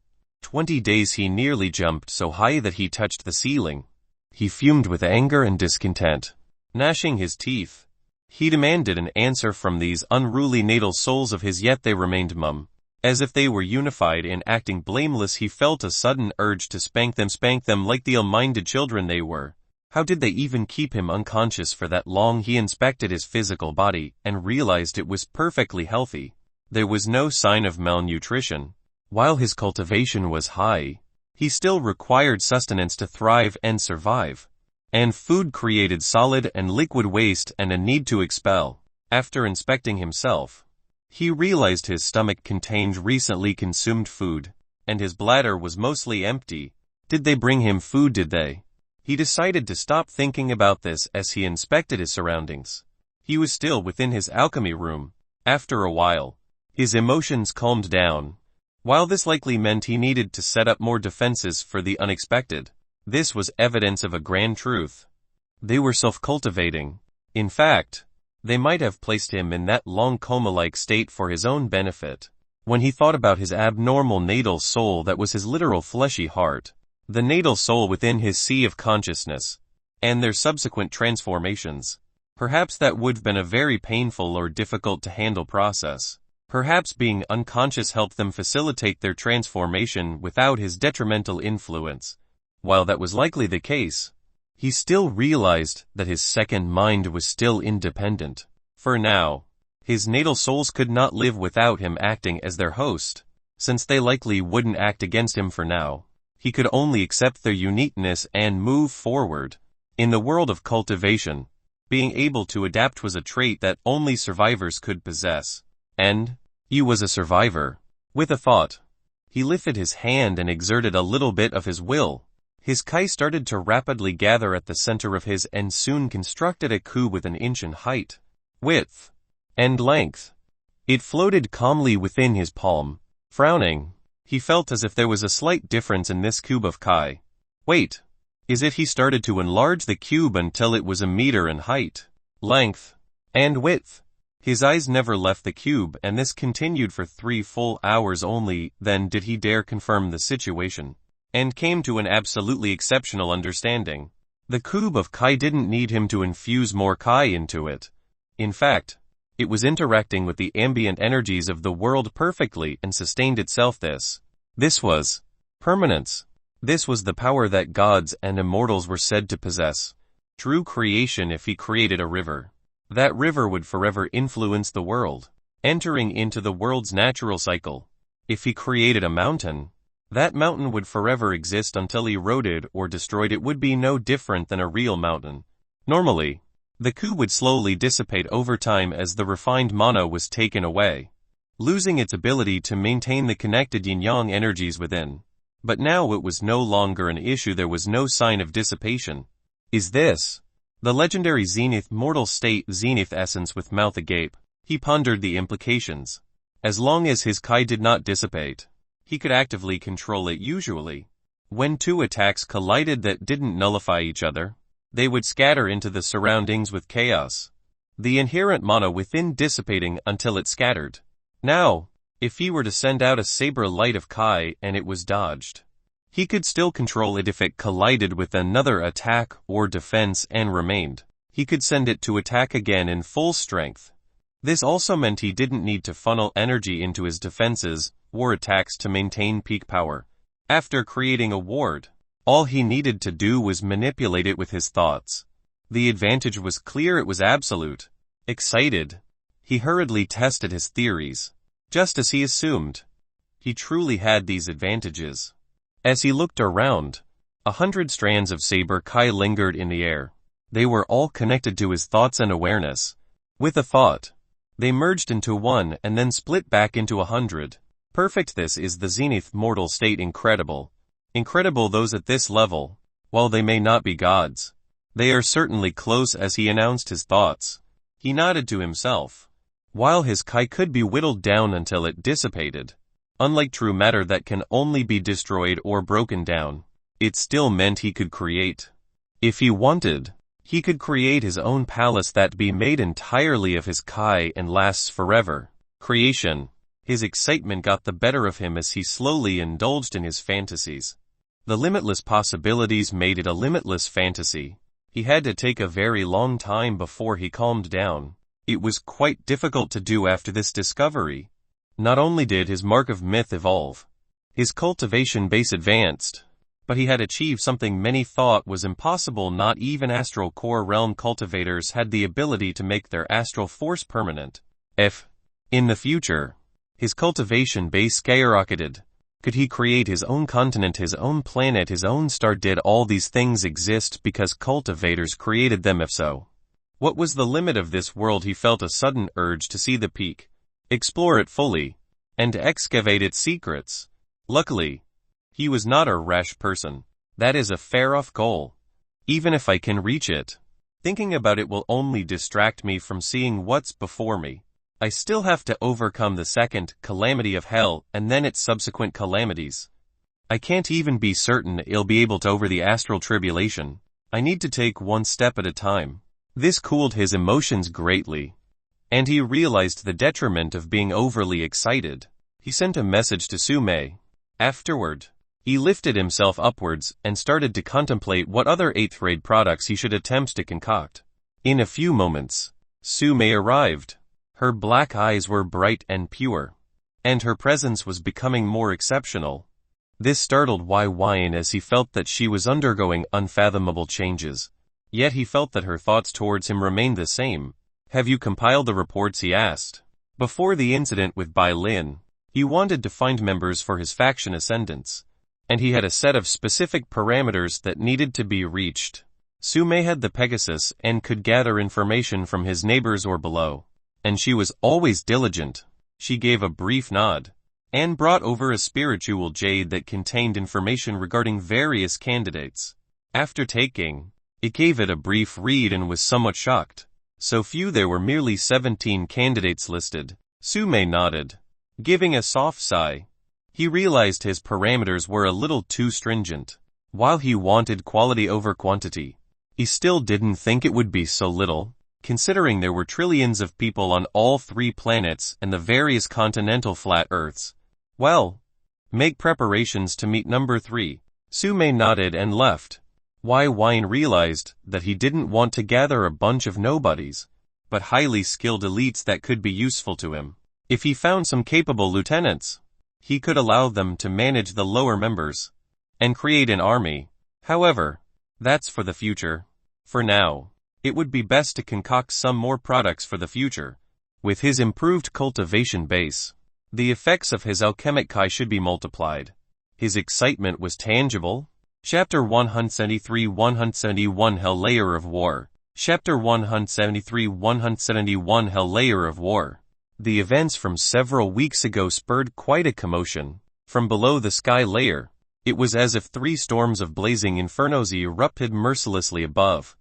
20 days. He nearly jumped so high that he touched the ceiling. He fumed with anger and discontent. Gnashing his teeth, he demanded an answer from these unruly natal souls of his, yet they remained mum. As if they were unified in acting blameless. He felt a sudden urge to spank them like the ill-minded children they were. How did they even keep him unconscious for that long? He inspected his physical body and realized it was perfectly healthy. There was no sign of malnutrition. While his cultivation was high, he still required sustenance to thrive and survive. And food created solid and liquid waste and a need to expel. After inspecting himself, he realized his stomach contained recently consumed food, and his bladder was mostly empty. Did they bring him food? Did they? He decided to stop thinking about this as he inspected his surroundings. He was still within his alchemy room. After a while, his emotions calmed down. While this likely meant he needed to set up more defenses for the unexpected, this was evidence of a grand truth. They were self-cultivating. In fact, they might have placed him in that long coma-like state for his own benefit. When he thought about his abnormal natal soul that was his literal fleshy heart, the natal soul within his sea of consciousness, and their subsequent transformations, perhaps that would have been a very painful or difficult to handle process. Perhaps being unconscious helped them facilitate their transformation without his detrimental influence. While that was likely the case, he still realized that his second mind was still independent. For now, his natal souls could not live without him acting as their host, since they likely wouldn't act against him for now. He could only accept their uniqueness and move forward. In the world of cultivation, being able to adapt was a trait that only survivors could possess. And he was a survivor. With a thought, he lifted his hand and exerted a little bit of his will. His Kai started to rapidly gather at the center of his and soon constructed a ku with an inch in height, width, and length. It floated calmly within his palm. Frowning, he felt as if there was a slight difference in this cube of Kai. Wait, as if he started to enlarge the cube until it was a meter in height, length, and width. His eyes never left the cube, and this continued for 3 full hours only. Then did he dare confirm the situation, and came to an absolutely exceptional understanding. The cube of Kai didn't need him to infuse more Kai into it. In fact, It was interacting with the ambient energies of the world perfectly and sustained itself. This was permanence. This was the power that gods and immortals were said to possess. True creation. If he created a river, that river would forever influence the world, entering into the world's natural cycle. If he created a mountain, that mountain would forever exist until eroded or destroyed. It would be no different than a real mountain. Normally, the coup would slowly dissipate over time as the refined mana was taken away, losing its ability to maintain the connected yin-yang energies within. But now it was no longer an issue. There was no sign of dissipation. Is this the legendary Zenith mortal state? Zenith essence. With mouth agape, he pondered the implications. As long as his Kai did not dissipate, he could actively control it. Usually, when two attacks collided that didn't nullify each other, they would scatter into the surroundings with chaos, the inherent mana within dissipating until it scattered. Now, if he were to send out a saber light of Kai and it was dodged, he could still control it. If it collided with another attack or defense and remained, he could send it to attack again in full strength. This also meant he didn't need to funnel energy into his defenses or attacks to maintain peak power. After creating a ward, all he needed to do was manipulate it with his thoughts. The advantage was clear. It was absolute. Excited, he hurriedly tested his theories. Just as he assumed, he truly had these advantages. As he looked around, 100 strands of saber Kai lingered in the air. They were all connected to his thoughts and awareness. With a thought, they merged into one and then split back into 100. Perfect. This is the Zenith mortal state. Incredible. Incredible. Those at this level, while they may not be gods, they are certainly close. As he announced his thoughts, he nodded to himself. While his Kai could be whittled down until it dissipated, unlike true matter that can only be destroyed or broken down, it still meant he could create. If he wanted, he could create his own palace that be made entirely of his Kai and lasts forever. Creation. His excitement got the better of him as he slowly indulged in his fantasies. The limitless possibilities made it a limitless fantasy. He had to take a very long time before he calmed down. It was quite difficult to do after this discovery. Not only did his mark of myth evolve, his cultivation base advanced, but he had achieved something many thought was impossible. Not even astral core realm cultivators had the ability to make their astral force permanent. If, in the future, his cultivation base skyrocketed, could he create his own continent, his own planet, his own star? Did all these things exist because cultivators created them? If so, what was the limit of this world? He felt a sudden urge to see the peak, explore it fully, and excavate its secrets. Luckily, he was not a rash person. That is a fair-off goal. Even if I can reach it, thinking about it will only distract me from seeing what's before me. I still have to overcome the second calamity of hell and then its subsequent calamities. I can't even be certain I'll be able to over the astral tribulation. I need to take one step at a time. This cooled his emotions greatly, and he realized the detriment of being overly excited. He sent a message to Sume. Afterward, he lifted himself upwards and started to contemplate what other 8th grade products he should attempt to concoct. In a few moments, Sume arrived. Her black eyes were bright and pure, and her presence was becoming more exceptional. This startled Wine as he felt that she was undergoing unfathomable changes. Yet he felt that her thoughts towards him remained the same. Have you compiled the reports? He asked. Before the incident with Bai Lin, he wanted to find members for his faction ascendants, and he had a set of specific parameters that needed to be reached. Sume had the Pegasus and could gather information from his neighbors or below. And she was always diligent. She gave a brief nod, and brought over a spiritual jade that contained information regarding various candidates. After taking, it gave it a brief read and was somewhat shocked. So few, there were merely 17 candidates listed. Sume nodded, giving a soft sigh. He realized his parameters were a little too stringent. While he wanted quality over quantity, he still didn't think it would be so little. Considering there were trillions of people on all 3 planets and the various continental flat Earths. Well, make preparations to meet number 3. Sume nodded and left. Wine realized that he didn't want to gather a bunch of nobodies. but highly skilled elites that could be useful to him. If he found some capable lieutenants, he could allow them to manage the lower members and create an army. However, that's for the future. For now, it would be best to concoct some more products for the future. With his improved cultivation base, the effects of his alchemic kai should be multiplied. His excitement was tangible. Chapter 173-171 Hell Layer of War. Chapter 173-171 Hell Layer of War. The events from several weeks ago spurred quite a commotion. From below the sky layer, it was as if 3 storms of blazing infernos erupted mercilessly above.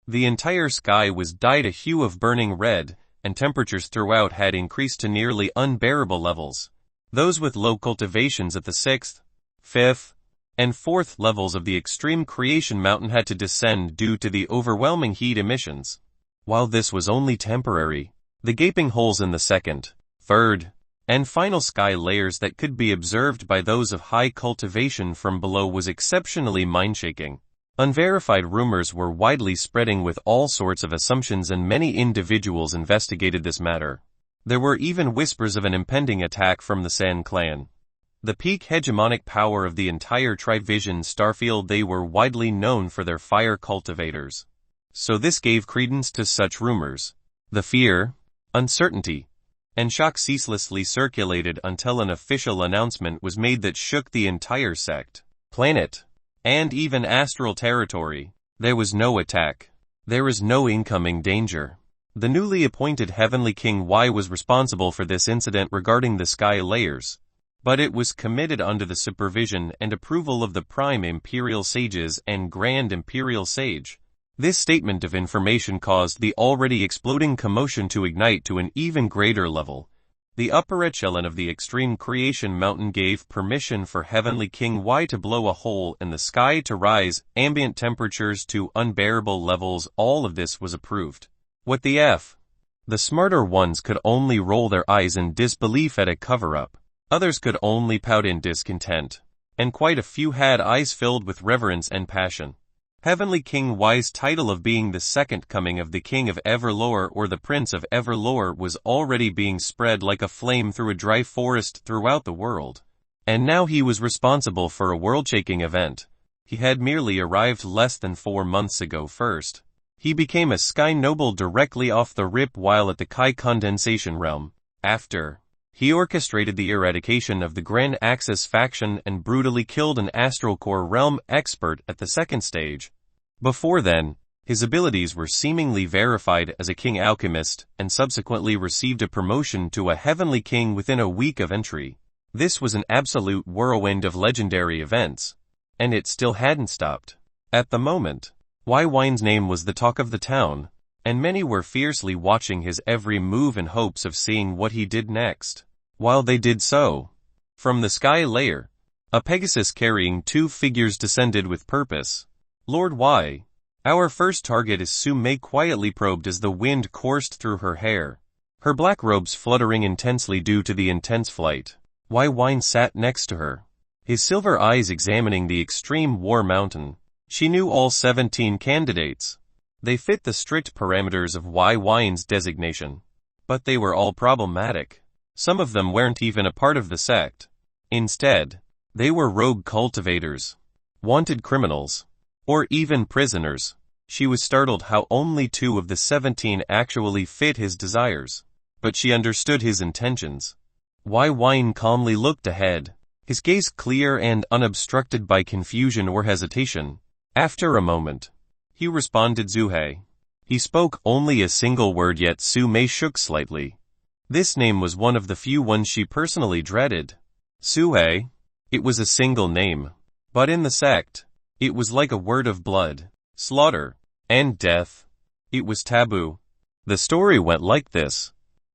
The entire sky was dyed a hue of burning red, and temperatures throughout had increased to nearly unbearable levels. Those with low cultivations at the 6th, 5th, and 4th levels of the extreme creation mountain had to descend due to the overwhelming heat emissions. While this was only temporary, the gaping holes in the 2nd, 3rd, and final sky layers that could be observed by those of high cultivation from below was exceptionally mind-shaking. Unverified rumors were widely spreading with all sorts of assumptions, and many individuals investigated this matter. There were even whispers of an impending attack from the San clan. The peak hegemonic power of the entire Tribulation starfield, they were widely known for their fire cultivators. So this gave credence to such rumors. The fear, uncertainty, and shock ceaselessly circulated until an official announcement was made that shook the entire sect, planet, and even astral territory. There was no attack. There is no incoming danger. The newly appointed Heavenly King Y was responsible for this incident regarding the sky layers, but it was committed under the supervision and approval of the Prime Imperial Sages and Grand Imperial Sage. This statement of information caused the already exploding commotion to ignite to an even greater level. The upper echelon of the extreme creation mountain gave permission for Heavenly King Y to blow a hole in the sky to rise ambient temperatures to unbearable levels. All of this was approved. What the F? The smarter ones could only roll their eyes in disbelief at a cover-up. Others could only pout in discontent. And quite a few had eyes filled with reverence and passion. Heavenly King Y's title of being the second coming of the King of Everlore or the Prince of Everlore was already being spread like a flame through a dry forest throughout the world. And now he was responsible for a world-shaking event. He had merely arrived less than 4 months ago. First, he became a sky noble directly off the rip while at the Kai condensation realm. After, he orchestrated the eradication of the Grand Axis faction and brutally killed an Astral Core realm expert at the 2nd stage. Before then, his abilities were seemingly verified as a king alchemist and subsequently received a promotion to a heavenly king within a week of entry. This was an absolute whirlwind of legendary events, and it still hadn't stopped. At the moment, Wine's name was the talk of the town, and many were fiercely watching his every move in hopes of seeing what he did next. While they did so, from the sky layer, a Pegasus carrying 2 figures descended with purpose. Lord Y. Our first target is Su Mei quietly probed as the wind coursed through her hair, her black robes fluttering intensely due to the intense flight. Wine sat next to her, his silver eyes examining the extreme war mountain. She knew all 17 candidates. They fit the strict parameters of Wine's designation, but they were all problematic. Some of them weren't even a part of the sect. Instead, they were rogue cultivators, wanted criminals, or even prisoners. She was startled how only 2 of the 17 actually fit his desires, but she understood his intentions. Wine calmly looked ahead, his gaze clear and unobstructed by confusion or hesitation. After a moment, he responded Zui. He spoke only a single word, yet Su Mei shook slightly. This name was one of the few ones she personally dreaded. Zui. It was a single name, but in the sect, it was like a word of blood, slaughter, and death. It was taboo. The story went like this.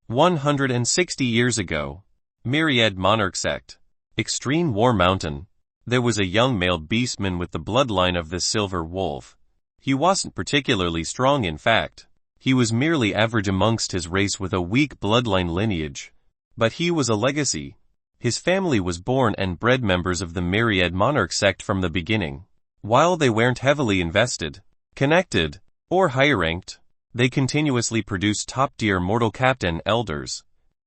160 years ago, Myriad Monarch Sect, Extreme War Mountain. There was a young male beastman with the bloodline of the Silver Wolf. He wasn't particularly strong, in fact. He was merely average amongst his race with a weak bloodline lineage. But he was a legacy. His family was born and bred members of the Myriad Monarch Sect from the beginning. While they weren't heavily invested, connected, or high-ranked, They continuously produced top-tier mortal captain elders.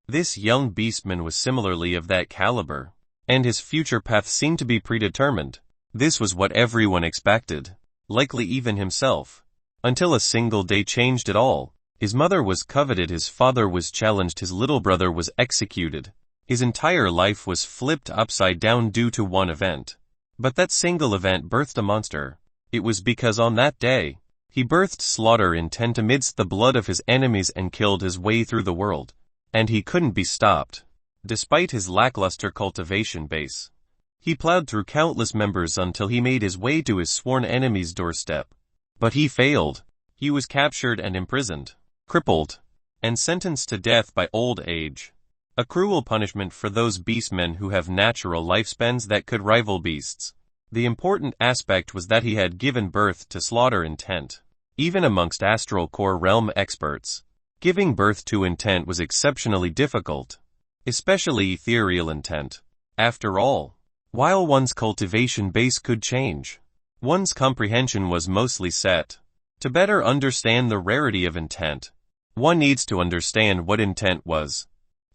This young beastman was similarly of that caliber, and his future path seemed to be predetermined. This was what everyone expected, likely even himself. Until a single day changed it all. His mother was coveted, his father was challenged, his little brother was executed. His entire life was flipped upside down due to one event. But that single event birthed a monster. It was because on that day, he birthed slaughter intent amidst the blood of his enemies and killed his way through the world. And he couldn't be stopped. Despite his lackluster cultivation base, he plowed through countless members until he made his way to his sworn enemy's doorstep. But he failed. He was captured and imprisoned, crippled, and sentenced to death by old age. A cruel punishment for those beastmen who have natural lifespans that could rival beasts. The important aspect was that he had given birth to slaughter intent. Even amongst astral core realm experts, giving birth to intent was exceptionally difficult, especially ethereal intent. After all, while one's cultivation base could change, one's comprehension was mostly set. To better understand the rarity of intent, one needs to understand what intent was.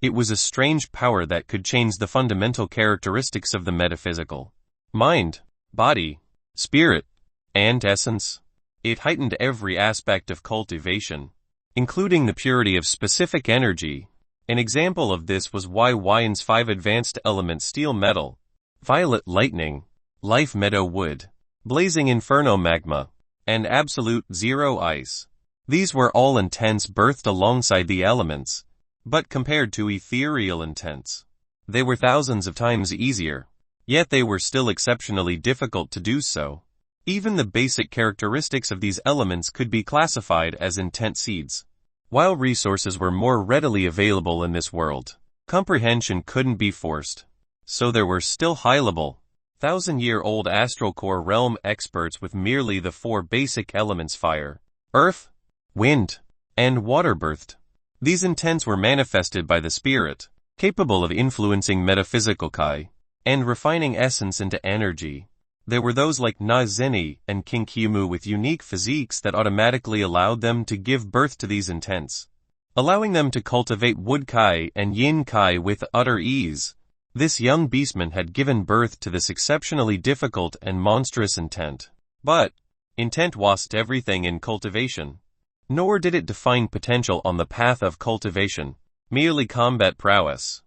It was a strange power that could change the fundamental characteristics of the metaphysical mind, body, spirit, and essence. It heightened every aspect of cultivation, including the purity of specific energy. An example of this was Yin's 5 advanced elements: steel metal, violet lightning, life meadow wood, blazing inferno magma, and absolute zero ice. These were all intents birthed alongside the elements, but compared to ethereal intents, they were thousands of times easier. Yet they were still exceptionally difficult to do so. Even the basic characteristics of these elements could be classified as intent seeds. While resources were more readily available in this world, comprehension couldn't be forced. So there were still high-level, thousand-year-old astral core realm experts with merely the 4 basic elements: fire, earth, wind, and water birthed. These intents were manifested by the spirit, capable of influencing metaphysical kai, and refining essence into energy. There were those like Na Zeni and King Kimu with unique physiques that automatically allowed them to give birth to these intents, allowing them to cultivate wood kai and yin kai with utter ease. This young beastman had given birth to this exceptionally difficult and monstrous intent. But intent wasn't everything in cultivation. Nor did it define potential on the path of cultivation, merely combat prowess.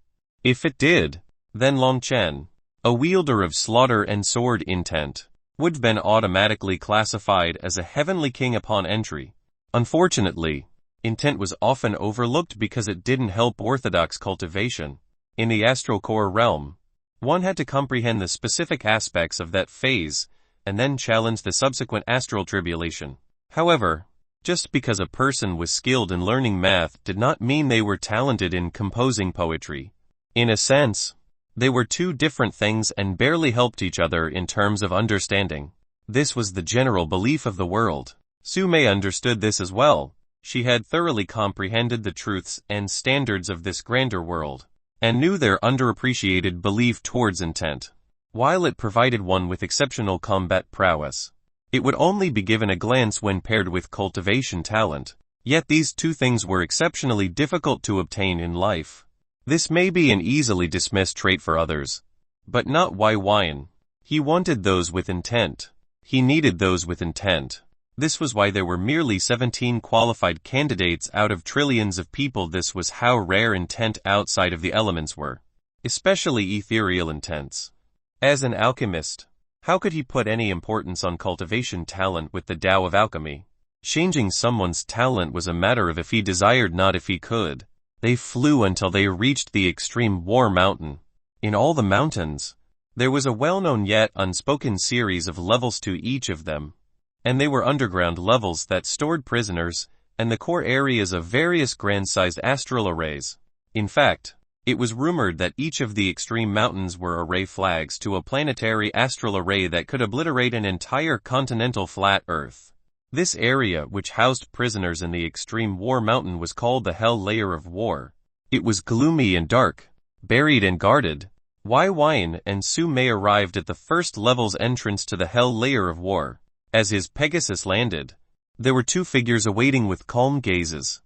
If it did, then Long Chen, a wielder of slaughter and sword intent, would have been automatically classified as a heavenly king upon entry. Unfortunately, intent was often overlooked because it didn't help orthodox cultivation. In the astral core realm, one had to comprehend the specific aspects of that phase, and then challenge the subsequent astral tribulation. However, just because a person was skilled in learning math did not mean they were talented in composing poetry. In a sense, they were two different things and barely helped each other in terms of understanding. This was the general belief of the world. Su Mei understood this as well. She had thoroughly comprehended the truths and standards of this grander world, and knew their underappreciated belief towards intent. While it provided one with exceptional combat prowess, it would only be given a glance when paired with cultivation talent. Yet these two things were exceptionally difficult to obtain in life. This may be an easily dismissed trait for others, but not Yin. He wanted those with intent. He needed those with intent. This was why there were merely 17 qualified candidates out of trillions of people. This was how rare intent outside of the elements were, especially ethereal intents. As an alchemist, how could he put any importance on cultivation talent with the Tao of alchemy? Changing someone's talent was a matter of if he desired, not if he could. They flew until they reached the extreme War Mountain. In all the mountains, there was a well-known yet unspoken series of levels to each of them, and they were underground levels that stored prisoners and the core areas of various grand-sized astral arrays. In fact, it was rumored that each of the extreme mountains were array flags to a planetary astral array that could obliterate an entire continental flat Earth. This area, which housed prisoners in the extreme War Mountain, was called the Hell Layer of War. It was gloomy and dark, buried and guarded. Yin and Su Mei arrived at the first level's entrance to the Hell Layer of War. As his Pegasus landed, There were two figures awaiting with calm gazes.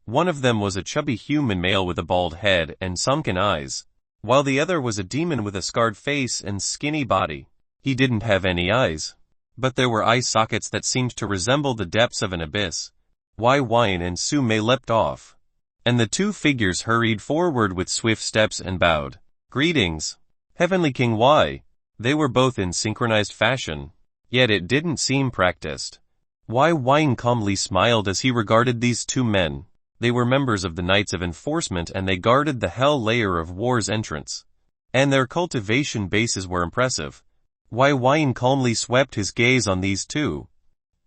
One of them was a chubby human male with a bald head and sunken eyes, while the other was a demon with a scarred face and skinny body. He didn't have any eyes, but there were eye sockets that seemed to resemble the depths of an abyss. Wine and Sume leapt off, and the two figures hurried forward with swift steps and bowed. Greetings, Heavenly King Y. They were both in synchronized fashion, yet it didn't seem practiced. Wine calmly smiled as he regarded these two men. They were members of the Knights of Enforcement and they guarded the Hell Layer of War's entrance. And their cultivation bases were impressive. Wine calmly swept his gaze on these two.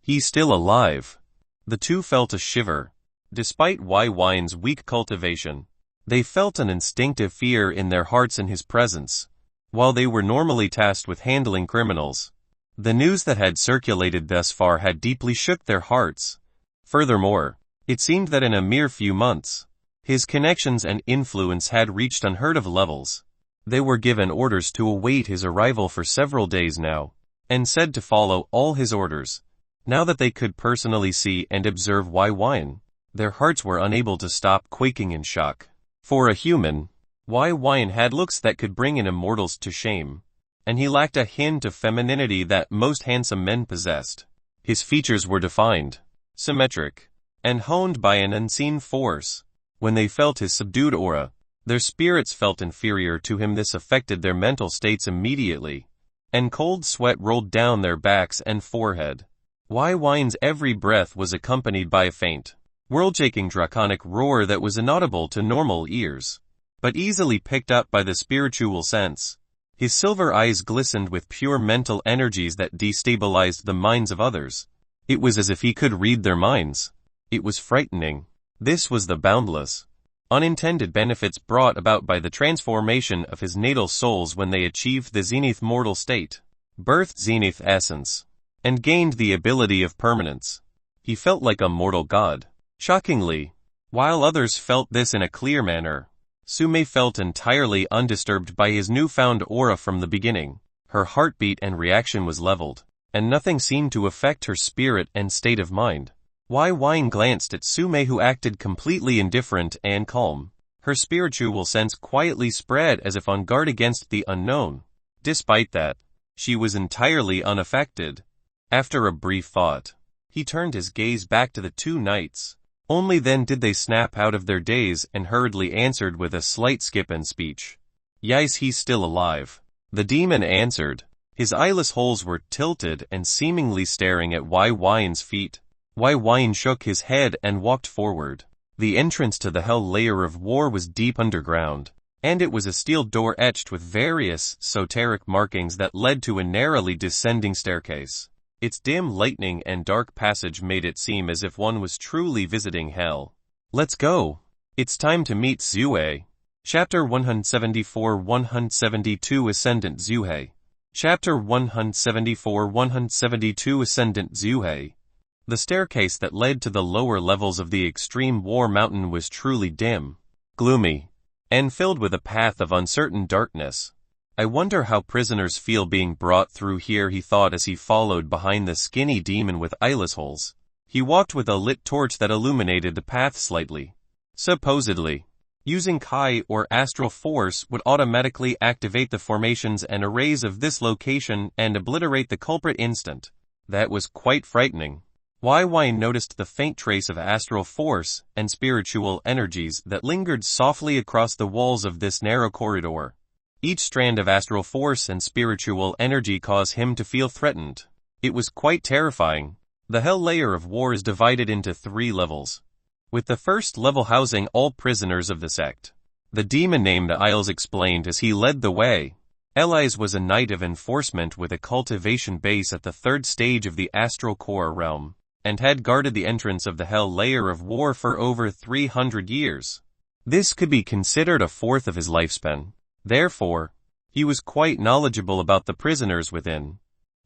He's still alive. The two felt a shiver. Despite Wine's weak cultivation, they felt an instinctive fear in their hearts in his presence. While they were normally tasked with handling criminals, the news that had circulated thus far had deeply shook their hearts. Furthermore, it seemed that in a mere few months, his connections and influence had reached unheard of levels. They were given orders to await his arrival for several days now, and said to follow all his orders. Now that they could personally see and observe Wine, their hearts were unable to stop quaking in shock. For a human, Wine had looks that could bring in immortals to shame, and he lacked a hint of femininity that most handsome men possessed. His features were defined, symmetric, and honed by an unseen force. When they felt his subdued aura, their spirits felt inferior to him. This affected their mental states immediately, and cold sweat rolled down their backs and forehead. Wine's every breath was accompanied by a faint, world-shaking draconic roar that was inaudible to normal ears, but easily picked up by the spiritual sense. His silver eyes glistened with pure mental energies that destabilized the minds of others. It was as if he could read their minds. It was frightening. This was the boundless, unintended benefits brought about by the transformation of his natal souls when they achieved the Zenith mortal state, birthed Zenith essence, and gained the ability of permanence. He felt like a mortal god. Shockingly, while others felt this in a clear manner, Sume felt entirely undisturbed by his newfound aura from the beginning. Her heartbeat and reaction was leveled, and nothing seemed to affect her spirit and state of mind. Wine glanced at Sume, who acted completely indifferent and calm. Her spiritual sense quietly spread as if on guard against the unknown. Despite that, she was entirely unaffected. After a brief thought, he turned his gaze back to the two knights. Only then did they snap out of their daze and hurriedly answered with a slight skip in speech. Yes, he's still alive. The demon answered. His eyeless holes were tilted and seemingly staring at Wine's feet. Wine shook his head and walked forward. The entrance to the Hell Layer of War was deep underground, and it was a steel door etched with various esoteric markings that led to a narrowly descending staircase. Its dim lighting and dark passage made it seem as if one was truly visiting hell. Let's go. It's time to meet Zui. Chapter 174-172 Ascendant Zui. Chapter 174-172 Ascendant Zui. The staircase that led to the lower levels of the extreme war mountain was truly dim, gloomy, and filled with a path of uncertain darkness. I wonder how prisoners feel being brought through here, he thought as he followed behind the skinny demon with eyeless holes. He walked with a lit torch that illuminated the path slightly. Supposedly, using Kai or Astral force would automatically activate the formations and arrays of this location and obliterate the culprit instant. That was quite frightening. Wine noticed the faint trace of astral force and spiritual energies that lingered softly across the walls of this narrow corridor. Each strand of astral force and spiritual energy caused him to feel threatened. It was quite terrifying. The Hell Layer of War is divided into 3 levels, with the first level housing all prisoners of the sect. The demon named Isles explained as he led the way. Elias was a knight of enforcement with a cultivation base at the 3rd stage of the astral core realm, and had guarded the entrance of the Hell Layer of War for over 300 years. This could be considered a fourth of his lifespan. Therefore, he was quite knowledgeable about the prisoners within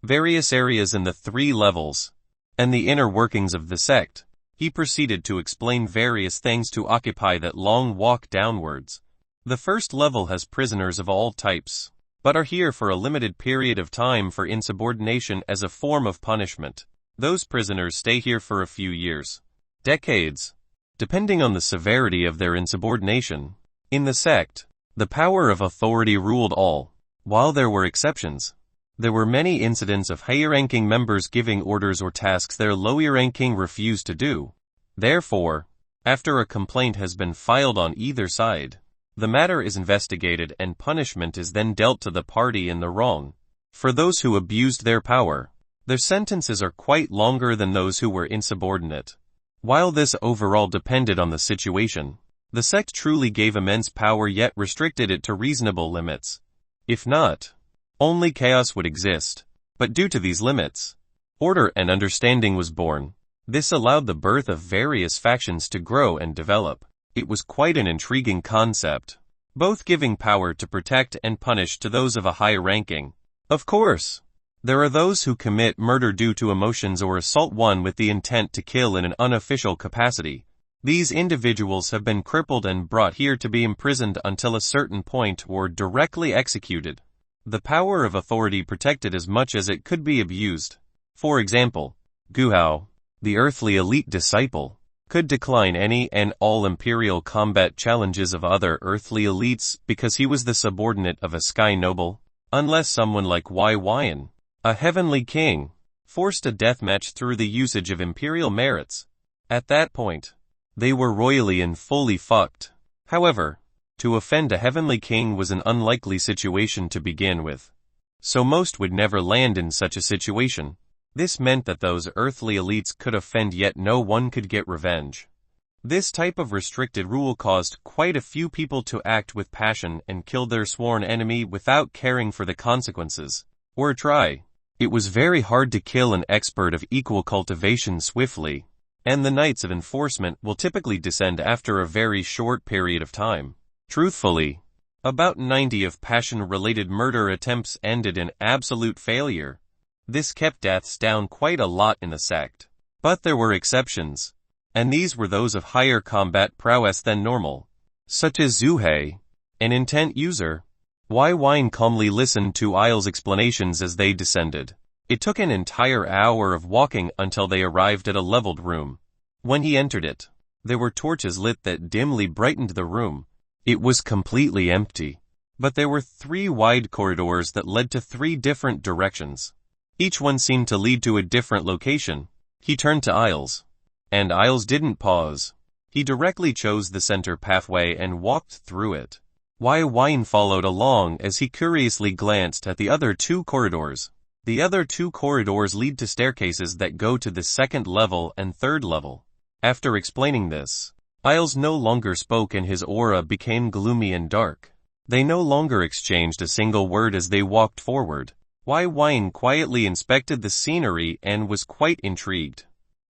various areas in the 3 levels, and the inner workings of the sect. He proceeded to explain various things to occupy that long walk downwards. The first level has prisoners of all types, but are here for a limited period of time for insubordination as a form of punishment. Those prisoners stay here for a few years, decades, depending on the severity of their insubordination. In the sect, the power of authority ruled all. While there were exceptions, there were many incidents of higher-ranking members giving orders or tasks their lower-ranking refused to do. Therefore, after a complaint has been filed on either side, the matter is investigated and punishment is then dealt to the party in the wrong. For those who abused their power, their sentences are quite longer than those who were insubordinate. While this overall depended on the situation, the sect truly gave immense power yet restricted it to reasonable limits. If not, only chaos would exist. But due to these limits, order and understanding was born. This allowed the birth of various factions to grow and develop. It was quite an intriguing concept, both giving power to protect and punish to those of a higher ranking. Of course, there are those who commit murder due to emotions or assault one with the intent to kill in an unofficial capacity. These individuals have been crippled and brought here to be imprisoned until a certain point or directly executed. The power of authority protected as much as it could be abused. For example, Guhao, the earthly elite disciple, could decline any and all imperial combat challenges of other earthly elites because he was the subordinate of a sky noble, unless someone like Yi, a heavenly king, forced a deathmatch through the usage of imperial merits. At that point, they were royally and fully fucked. However, to offend a heavenly king was an unlikely situation to begin with, so most would never land in such a situation. This meant that those earthly elites could offend yet no one could get revenge. This type of restricted rule caused quite a few people to act with passion and kill their sworn enemy without caring for the consequences, or try. It was very hard to kill an expert of equal cultivation swiftly, and the Knights of Enforcement will typically descend after a very short period of time. Truthfully, about 90 of passion-related murder attempts ended in absolute failure. This kept deaths down quite a lot in the sect. But there were exceptions, and these were those of higher combat prowess than normal, such as Zui, an intent user. Yi calmly listened to Isle's explanations as they descended. It took an entire hour of walking until they arrived at a leveled room. When he entered it, there were torches lit that dimly brightened the room. It was completely empty, but there were 3 wide corridors that led to 3 different directions. Each one seemed to lead to a different location. He turned to Isles, and Isles didn't pause. He directly chose the center pathway and walked through it. Yi followed along as he curiously glanced at the other 2 corridors. The other 2 corridors lead to staircases that go to the 2nd level and 3rd level. After explaining this, Isles no longer spoke and his aura became gloomy and dark. They no longer exchanged a single word as they walked forward. Yi quietly inspected the scenery and was quite intrigued.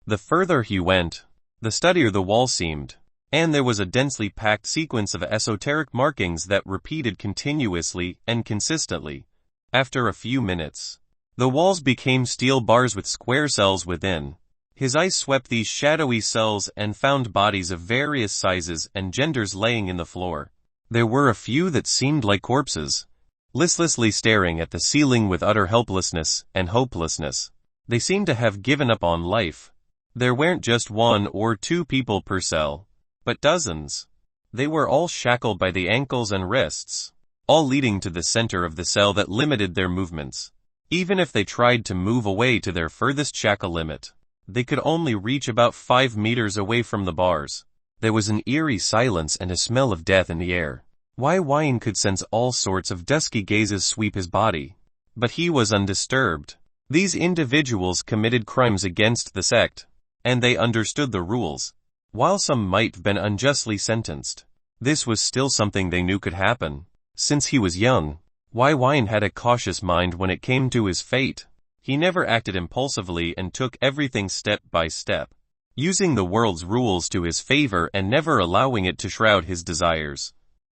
The further he went, the steadier the wall seemed, and there was a densely packed sequence of esoteric markings that repeated continuously and consistently. After a few minutes, the walls became steel bars with square cells within. His eyes swept these shadowy cells and found bodies of various sizes and genders laying in the floor. There were a few that seemed like corpses, listlessly staring at the ceiling with utter helplessness and hopelessness. They seemed to have given up on life. There weren't just 1 or 2 people per cell, but dozens. They were all shackled by the ankles and wrists, all leading to the center of the cell that limited their movements. Even if they tried to move away to their furthest shackle limit, they could only reach about 5 meters away from the bars. There was an eerie silence and a smell of death in the air. Yi could sense all sorts of dusky gazes sweep his body, but he was undisturbed. These individuals committed crimes against the sect, and they understood the rules. While some might have been unjustly sentenced, this was still something they knew could happen. Since he was young, Yi had a cautious mind when it came to his fate. He never acted impulsively and took everything step by step, using the world's rules to his favor and never allowing it to shroud his desires.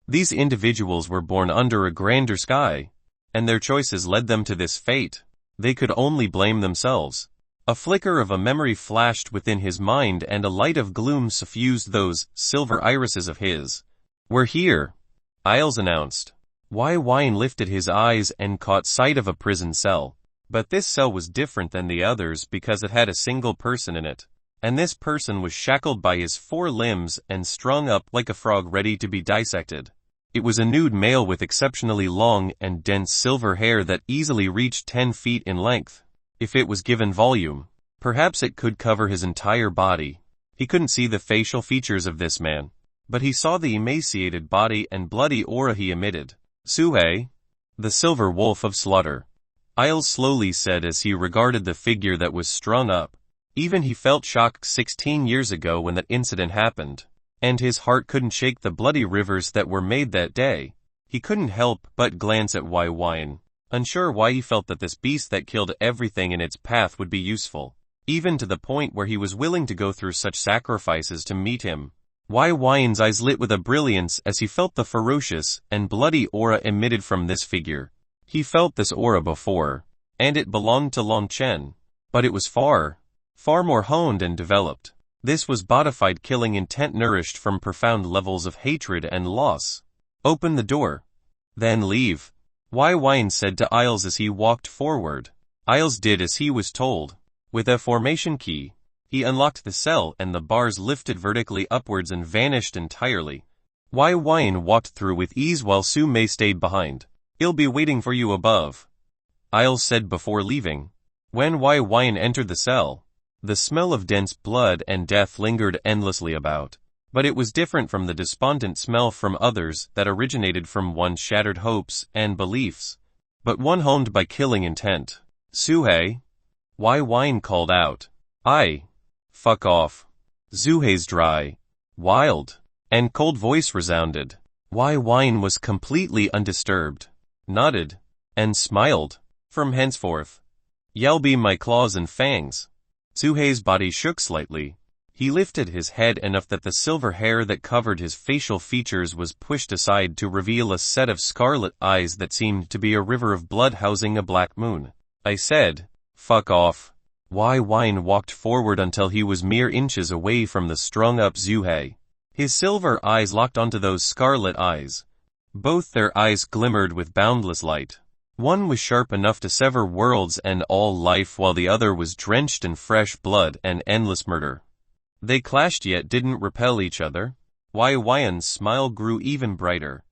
These individuals were born under a grander sky, and their choices led them to this fate. They could only blame themselves. A flicker of a memory flashed within his mind and a light of gloom suffused those silver irises of his. "We're here," Isles announced. Yi lifted his eyes and caught sight of a prison cell. But this cell was different than the others because it had a single person in it. And this person was shackled by his 4 limbs and strung up like a frog ready to be dissected. It was a nude male with exceptionally long and dense silver hair that easily reached 10 feet in length. If it was given volume, perhaps it could cover his entire body. He couldn't see the facial features of this man, but he saw the emaciated body and bloody aura he emitted. Zui, the silver wolf of slaughter, Isles slowly said as he regarded the figure that was strung up. Even he felt shocked 16 years ago when that incident happened, and his heart couldn't shake the bloody rivers that were made that day. He couldn't help but glance at Wine, unsure why he felt that this beast that killed everything in its path would be useful, even to the point where he was willing to go through such sacrifices to meet him. Wine's eyes lit with a brilliance as he felt the ferocious and bloody aura emitted from this figure. He felt this aura before, and it belonged to Long Chen, but it was far more honed and developed. This was bodified killing intent nourished from profound levels of hatred and loss. Open the door. Then leave. Wine said to Isles as he walked forward. Isles did as he was told. With a formation key, he unlocked the cell and the bars lifted vertically upwards and vanished entirely. Wine walked through with ease while Zui stayed behind. "He'll be waiting for you above," Isles said before leaving. When Wine entered the cell, the smell of dense blood and death lingered endlessly about, but it was different from the despondent smell from others that originated from one's shattered hopes and beliefs, but one honed by killing intent. "Zui?" Wine called out. Fuck off." Zui's dry, wild, and cold voice resounded. Wine was completely undisturbed, nodded, and smiled. "From henceforth, y'all be my claws and fangs." Zui's body shook slightly. He lifted his head enough that the silver hair that covered his facial features was pushed aside to reveal a set of scarlet eyes that seemed to be a river of blood housing a black moon. "I said, fuck off." Wine walked forward until he was mere inches away from the strung-up Zui. His silver eyes locked onto those scarlet eyes. Both their eyes glimmered with boundless light. One was sharp enough to sever worlds and all life while the other was drenched in fresh blood and endless murder. They clashed yet didn't repel each other. Wine's smile grew even brighter.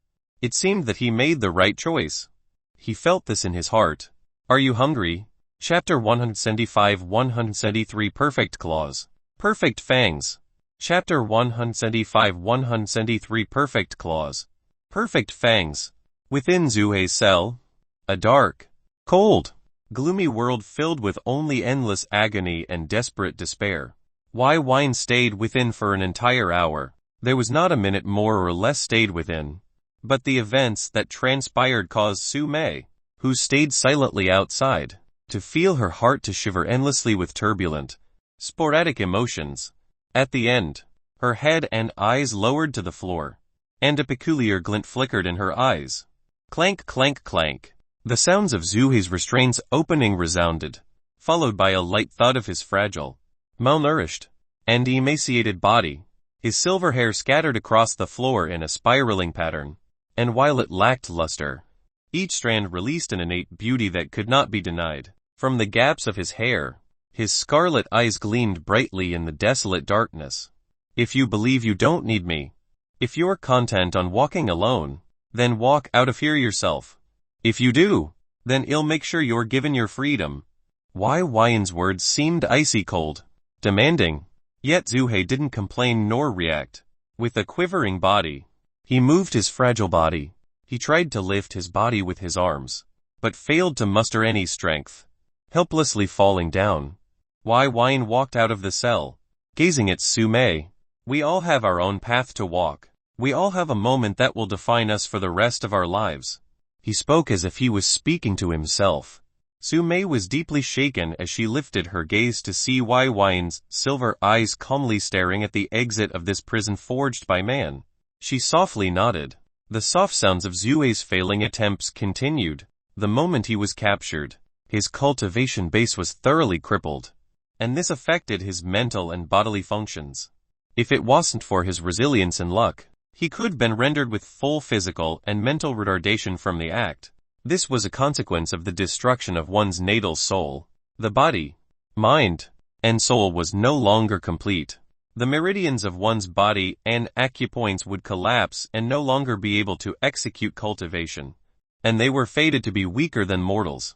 It seemed that he made the right choice. He felt this in his heart. "Are you hungry?" Chapter 175-173 Perfect Claws. Perfect Fangs. Chapter 175-173 Perfect Claws. Perfect Fangs. Within Zui's cell, a dark, cold, gloomy world filled with only endless agony and desperate despair. Wine stayed within for an entire hour. There was not a minute more or less stayed within. But the events that transpired caused Zui, who stayed silently outside, to feel her heart to shiver endlessly with turbulent, sporadic emotions. At the end, her head and eyes lowered to the floor, and a peculiar glint flickered in her eyes. Clank, clank, clank. The sounds of Zui's restraints opening resounded, followed by a light thud of his fragile, malnourished, and emaciated body. His silver hair scattered across the floor in a spiraling pattern, and while it lacked luster, each strand released an innate beauty that could not be denied. From the gaps of his hair, his scarlet eyes gleamed brightly in the desolate darkness. "If you believe you don't need me, if you're content on walking alone, then walk out of here yourself. If you do, then I'll make sure you're given your freedom." Wine's words seemed icy cold, demanding. Yet Zui didn't complain nor react. With a quivering body, he moved his fragile body. He tried to lift his body with his arms, but failed to muster any strength, helplessly falling down. Wine walked out of the cell, gazing at Zui. "We all have our own path to walk. We all have a moment that will define us for the rest of our lives." He spoke as if he was speaking to himself. Zui was deeply shaken as she lifted her gaze to see Wine's silver eyes calmly staring at the exit of this prison forged by man. She softly nodded. The soft sounds of Zui's failing attempts continued. The moment he was captured, his cultivation base was thoroughly crippled, and this affected his mental and bodily functions. If it wasn't for his resilience and luck, he could have been rendered with full physical and mental retardation from the act. This was a consequence of the destruction of one's natal soul. The body, mind, and soul was no longer complete. The meridians of one's body and acupoints would collapse and no longer be able to execute cultivation, and they were fated to be weaker than mortals.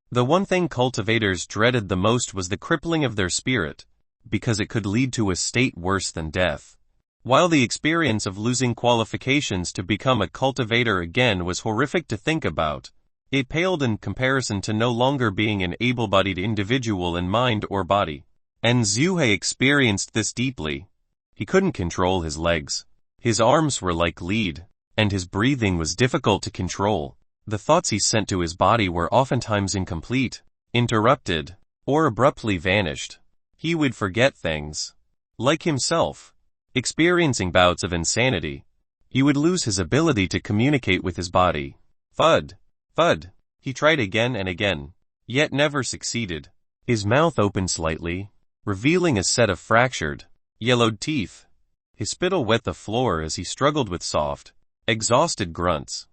The one thing cultivators dreaded the most was the crippling of their spirit, because it could lead to a state worse than death. While the experience of losing qualifications to become a cultivator again was horrific to think about, it paled in comparison to no longer being an able-bodied individual in mind or body. And Zui experienced this deeply. He couldn't control his legs. His arms were like lead, and his breathing was difficult to control. The thoughts he sent to his body were oftentimes incomplete, interrupted, or abruptly vanished. He would forget things. Like himself, experiencing bouts of insanity, he would lose his ability to communicate with his body. Thud, thud. He tried again and again, yet never succeeded. His mouth opened slightly, revealing a set of fractured, yellowed teeth. His spittle wet the floor as he struggled with soft, exhausted grunts.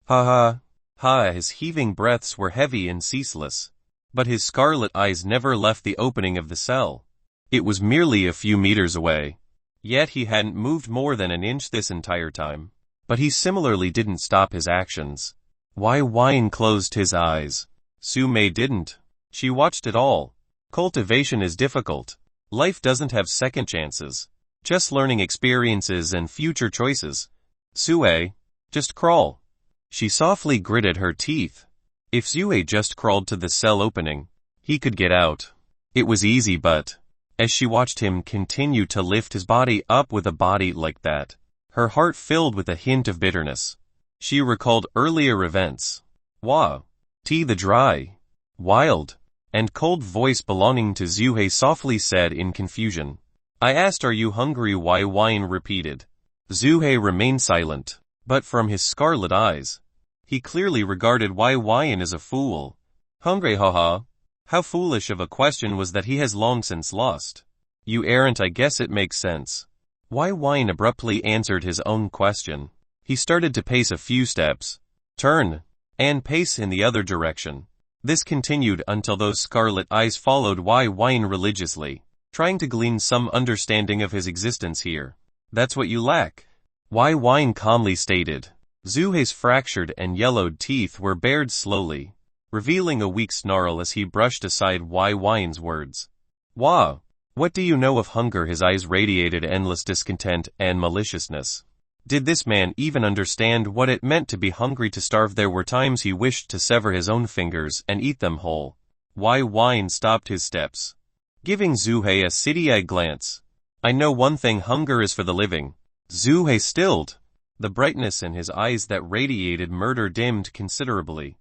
Ha ha, ha. His heaving breaths were heavy and ceaseless, but his scarlet eyes never left the opening of the cell. It was merely a few meters away, yet he hadn't moved more than an inch this entire time. But he similarly didn't stop his actions. Wine closed his eyes. Sumei didn't. She watched it all. Cultivation is difficult. Life doesn't have second chances. Just learning experiences and future choices. Sue, just crawl. She softly gritted her teeth. If Zui just crawled to the cell opening, he could get out. It was easy, but as she watched him continue to lift his body up with a body like that, her heart filled with a hint of bitterness. She recalled earlier events. The dry, wild, and cold voice belonging to Zui softly said in confusion. I asked, are you hungry? Wine repeated. Zui remained silent, but from his scarlet eyes, he clearly regarded Wine as a fool. Hungry, haha. How foolish of a question was that he has long since lost. You aren't, I guess it makes sense. Wine abruptly answered his own question. He started to pace a few steps, turn, and pace in the other direction. This continued until those scarlet eyes followed Wine religiously, trying to glean some understanding of his existence here. That's what you lack. Wine calmly stated. Zui's fractured and yellowed teeth were bared slowly, revealing a weak snarl as he brushed aside Wine's words. What do you know of hunger? His eyes radiated endless discontent and maliciousness. Did this man even understand what it meant to be hungry, to starve? There were times he wished to sever his own fingers and eat them whole. Wine stopped his steps, giving Zui a city-eyed glance. I know one thing, hunger is for the living. Zui stilled. The brightness in his eyes that radiated murder dimmed considerably.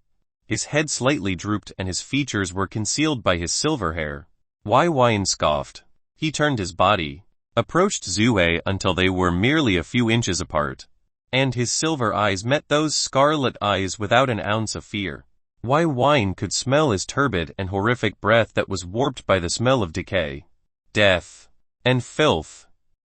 His head slightly drooped and his features were concealed by his silver hair. Wine scoffed. He turned his body, approached Zui until they were merely a few inches apart, and his silver eyes met those scarlet eyes without an ounce of fear. Wine could smell his turbid and horrific breath that was warped by the smell of decay, death, and filth.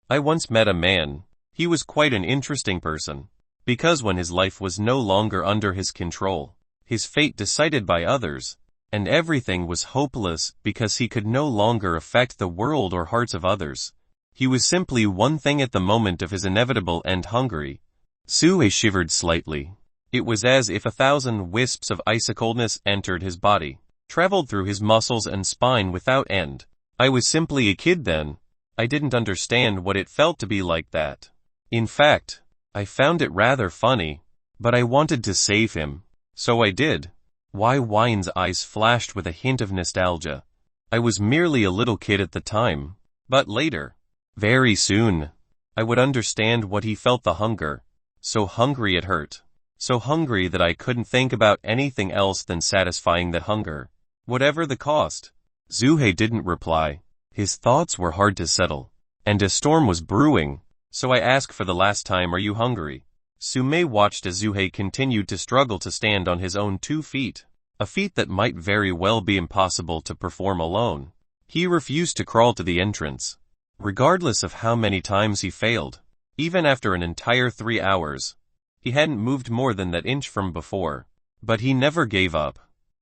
I once met a man. He was quite an interesting person, because when his life was no longer under his control, his fate decided by others, and everything was hopeless because he could no longer affect the world or hearts of others. He was simply one thing at the moment of his inevitable end, hungry. Zui shivered slightly. It was as if 1,000 wisps of icy-coldness entered his body, traveled through his muscles and spine without end. I was simply a kid then. I didn't understand what it felt to be like that. In fact, I found it rather funny, but I wanted to save him, so I did. Wine's eyes flashed with a hint of nostalgia. I was merely a little kid at the time, but later, very soon, I would understand what he felt, the hunger. So hungry it hurt. So hungry that I couldn't think about anything else than satisfying that hunger, whatever the cost. Zui didn't reply. His thoughts were hard to settle, and a storm was brewing. So I asked for the last time, are you hungry? Sumei watched as Zui continued to struggle to stand on his own 2 feet, a feat that might very well be impossible to perform alone. He refused to crawl to the entrance, regardless of how many times he failed. Even after an entire 3 hours, he hadn't moved more than that inch from before. But he never gave up.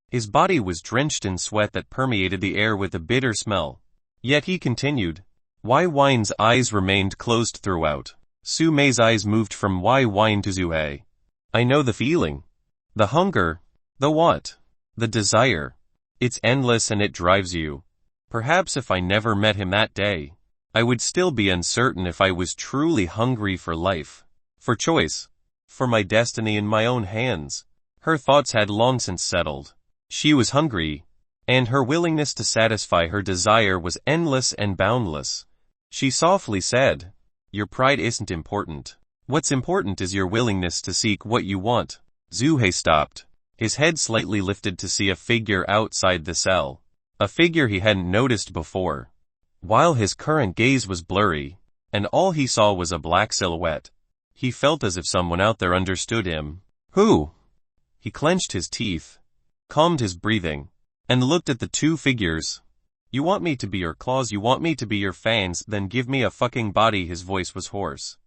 His body was drenched in sweat that permeated the air with a bitter smell. Yet he continued. Wai Wine's eyes remained closed throughout. Su Mei's eyes moved from Wai Wine to Zui. I know the feeling. The hunger. The what? The desire. It's endless and it drives you. Perhaps if I never met him that day, I would still be uncertain if I was truly hungry for life, for choice, for my destiny in my own hands. Her thoughts had long since settled. She was hungry, and her willingness to satisfy her desire was endless and boundless. She softly said, Your pride isn't important. What's important is your willingness to seek what you want. Zui stopped, his head slightly lifted to see a figure outside the cell. A figure he hadn't noticed before. While his current gaze was blurry, and all he saw was a black silhouette, he felt as if someone out there understood him. Who? He clenched his teeth, calmed his breathing, and looked at the two figures. You want me to be your claws, you want me to be your fangs, then give me a fucking body. His voice was hoarse,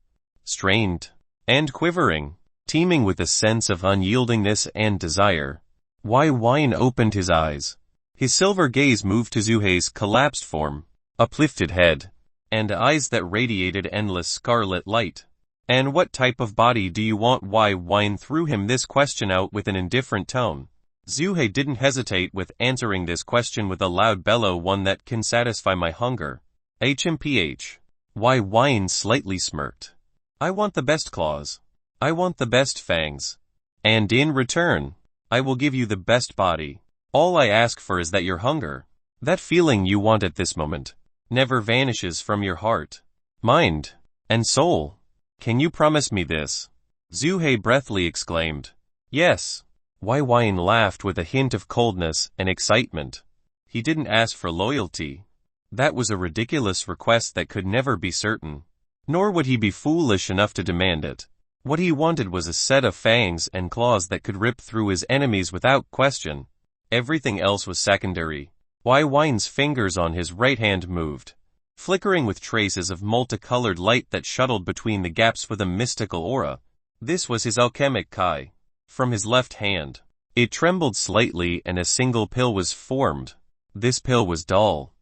strained, and quivering, teeming with a sense of unyieldingness and desire. Wai Wine opened his eyes. His silver gaze moved to Zui's collapsed form, uplifted head, and eyes that radiated endless scarlet light. And what type of body do you want? Wai Wine threw him this question out with an indifferent tone. Zui didn't hesitate with answering this question with a loud bellow, one that can satisfy my hunger. HMPH. Wai Wine slightly smirked. I want the best claws. I want the best fangs. And in return, I will give you the best body. All I ask for is that your hunger, that feeling you want at this moment, never vanishes from your heart, mind, and soul. Can you promise me this? Zui breathlessly exclaimed. Yes. Wai Wine laughed with a hint of coldness and excitement. He didn't ask for loyalty. That was a ridiculous request that could never be certain. Nor would he be foolish enough to demand it. What he wanted was a set of fangs and claws that could rip through his enemies without question. Everything else was secondary. Wai Wine's fingers on his right hand moved, flickering with traces of multicolored light that shuttled between the gaps with a mystical aura. This was his alchemic kai. From his left hand, it trembled slightly and a single pill was formed. This pill was dull,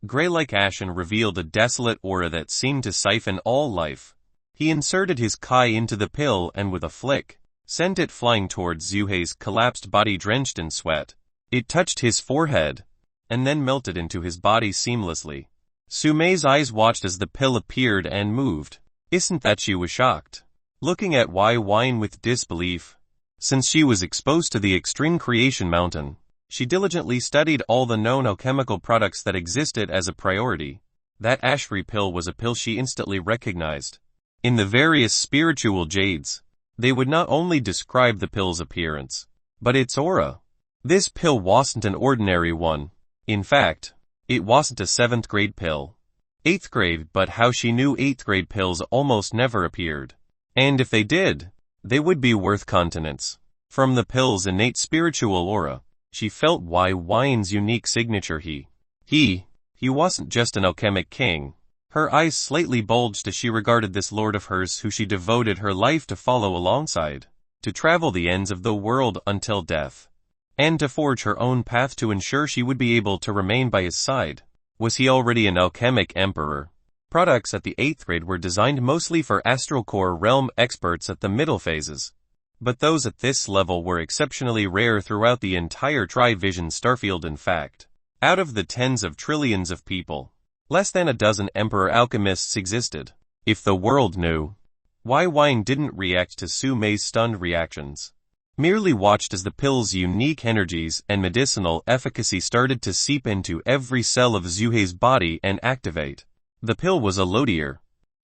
gray like ash, and revealed a desolate aura that seemed to siphon all life. He inserted his kai into the pill and with a flick, sent it flying towards Zui's collapsed body drenched in sweat. It touched his forehead, and then melted into his body seamlessly. Su Mei's eyes watched as the pill appeared and moved. Isn't that she was shocked, looking at Wai Wine with disbelief. Since she was exposed to the extreme creation mountain, she diligently studied all the known alchemical products that existed as a priority. That ashbury pill was a pill she instantly recognized. In the various spiritual jades, they would not only describe the pill's appearance, but its aura. This pill wasn't an ordinary one. In fact, it wasn't a 7th grade pill. 8th grade, but how she knew 8th grade pills almost never appeared. And if they did, they would be worth continents. From the pill's innate spiritual aura, she felt Wai Wine's unique signature. He wasn't just an alchemic king. Her eyes slightly bulged as she regarded this lord of hers who she devoted her life to follow alongside, to travel the ends of the world until death, and to forge her own path to ensure she would be able to remain by his side. Was he already an alchemic emperor? Products at the 8th grade were designed mostly for astral core realm experts at the middle phases. But those at this level were exceptionally rare throughout the entire Tri-Vision starfield. In fact, out of the tens of trillions of people, less than a dozen emperor alchemists existed. If the world knew. Wai Wine didn't react to Su Mei's stunned reactions. Merely watched as the pill's unique energies and medicinal efficacy started to seep into every cell of Zui's body and activate. The pill was a Lodier,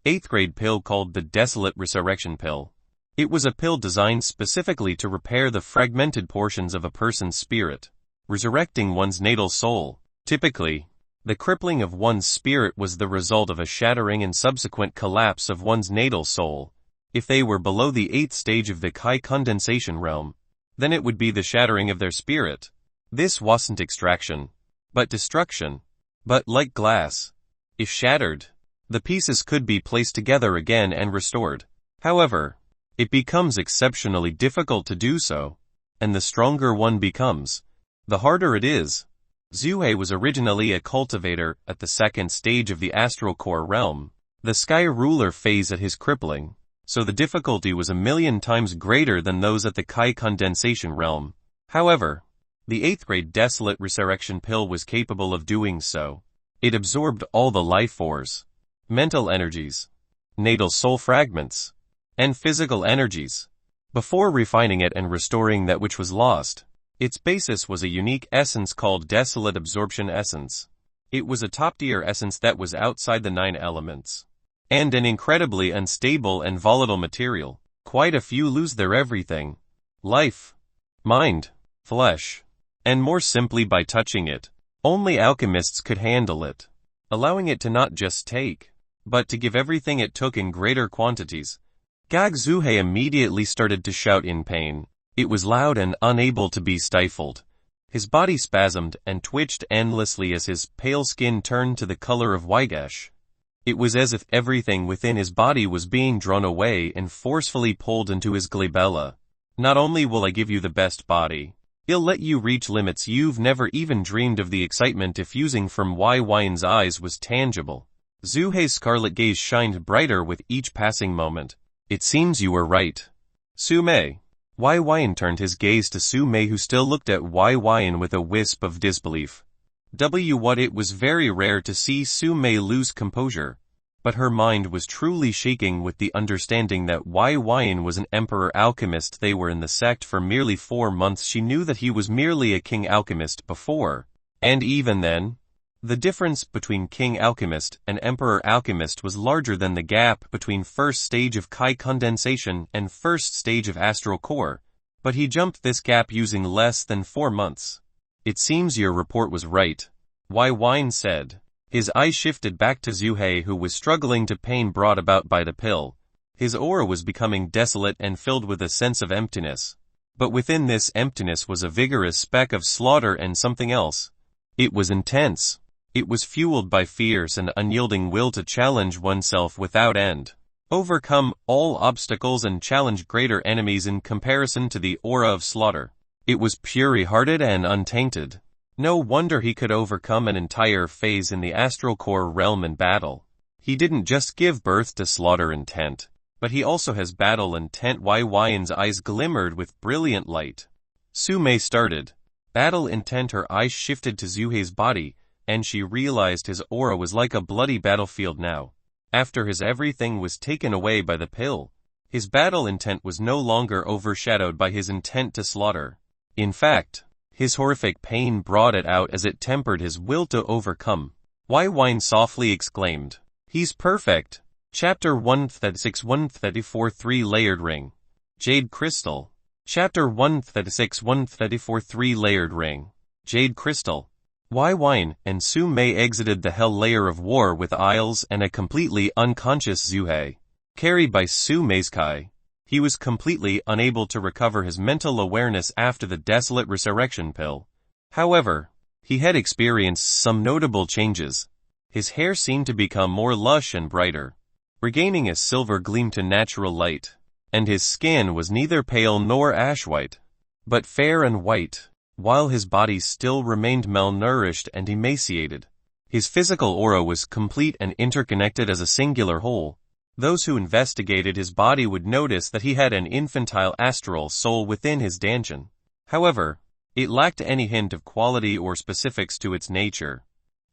8th grade pill called the Desolate Resurrection Pill. It was a pill designed specifically to repair the fragmented portions of a person's spirit, resurrecting one's natal soul. Typically, the crippling of one's spirit was the result of a shattering and subsequent collapse of one's natal soul. If they were below the 8th stage of the Kai condensation realm, then it would be the shattering of their spirit. This wasn't extraction, but destruction. But like glass, if shattered, the pieces could be placed together again and restored. However, it becomes exceptionally difficult to do so. and the stronger one becomes, the harder it is. Zui was originally a cultivator at the second stage of the astral core realm, the sky ruler phase at his crippling, so the difficulty was 1,000,000 times greater than those at the Kai condensation realm. However, the 8th grade desolate resurrection pill was capable of doing so. It absorbed all the life force, mental energies, natal soul fragments, and physical energies, before refining it and restoring that which was lost. Its basis was a unique essence called Desolate Absorption Essence. It was a top-tier essence that was outside the 9 elements, and an incredibly unstable and volatile material. Quite a few lose their everything, life, mind, flesh, and more simply by touching it. Only alchemists could handle it, allowing it to not just take, but to give everything it took in greater quantities. Gagzuhe immediately started to shout in pain. It was loud and unable to be stifled. His body spasmed and twitched endlessly as his pale skin turned to the color of white ash. It was as if everything within his body was being drawn away and forcefully pulled into his glabella. Not only will I give you the best body, I'll let you reach limits you've never even dreamed of. The excitement diffusing from Yine's eyes was tangible. Zuhei's scarlet gaze shined brighter with each passing moment. It seems you were right, Su-mei. Yine turned his gaze to Su-mei, who still looked at Yine with a wisp of disbelief. It was very rare to see Su-mei lose composure, but her mind was truly shaking with the understanding that Yine was an emperor alchemist. They were in the sect for merely 4 months. She knew that he was merely a king alchemist before, and even then, the difference between king alchemist and emperor alchemist was larger than the gap between first stage of Kai condensation and first stage of astral core, but he jumped this gap using less than 4 months. It seems your report was right, Yine said. His eyes shifted back to Zuhei, who was struggling to pain brought about by the pill. His aura was becoming desolate and filled with a sense of emptiness. But within this emptiness was a vigorous speck of slaughter and something else. It was intense. It was fueled by fierce and unyielding will to challenge oneself without end, overcome all obstacles and challenge greater enemies in comparison to the aura of slaughter. It was pure-hearted and untainted. No wonder he could overcome an entire phase in the astral core realm in battle. He didn't just give birth to slaughter intent, but he also has battle intent. Yine's eyes glimmered with brilliant light. Su-mei started. Battle intent. Her eyes shifted to Zuhei's body, and she realized his aura was like a bloody battlefield now. After his everything was taken away by the pill, his battle intent was no longer overshadowed by his intent to slaughter. In fact, his horrific pain brought it out as it tempered his will to overcome. Yine softly exclaimed, "He's perfect." Chapter 136 134 3-layered ring. Jade crystal. Chapter 136 134 3-layered ring. Jade crystal. Yine and Su-mei exited the hell layer of war with Isles and a completely unconscious Zuhei. Carried by Su-mei's Kai, he was completely unable to recover his mental awareness after the desolate resurrection pill. However, he had experienced some notable changes. His hair seemed to become more lush and brighter, regaining a silver gleam to natural light, and his skin was neither pale nor ash-white, but fair and white. While his body still remained malnourished and emaciated, his physical aura was complete and interconnected as a singular whole. Those who investigated his body would notice that he had an infantile astral soul within his dantian. However, it lacked any hint of quality or specifics to its nature.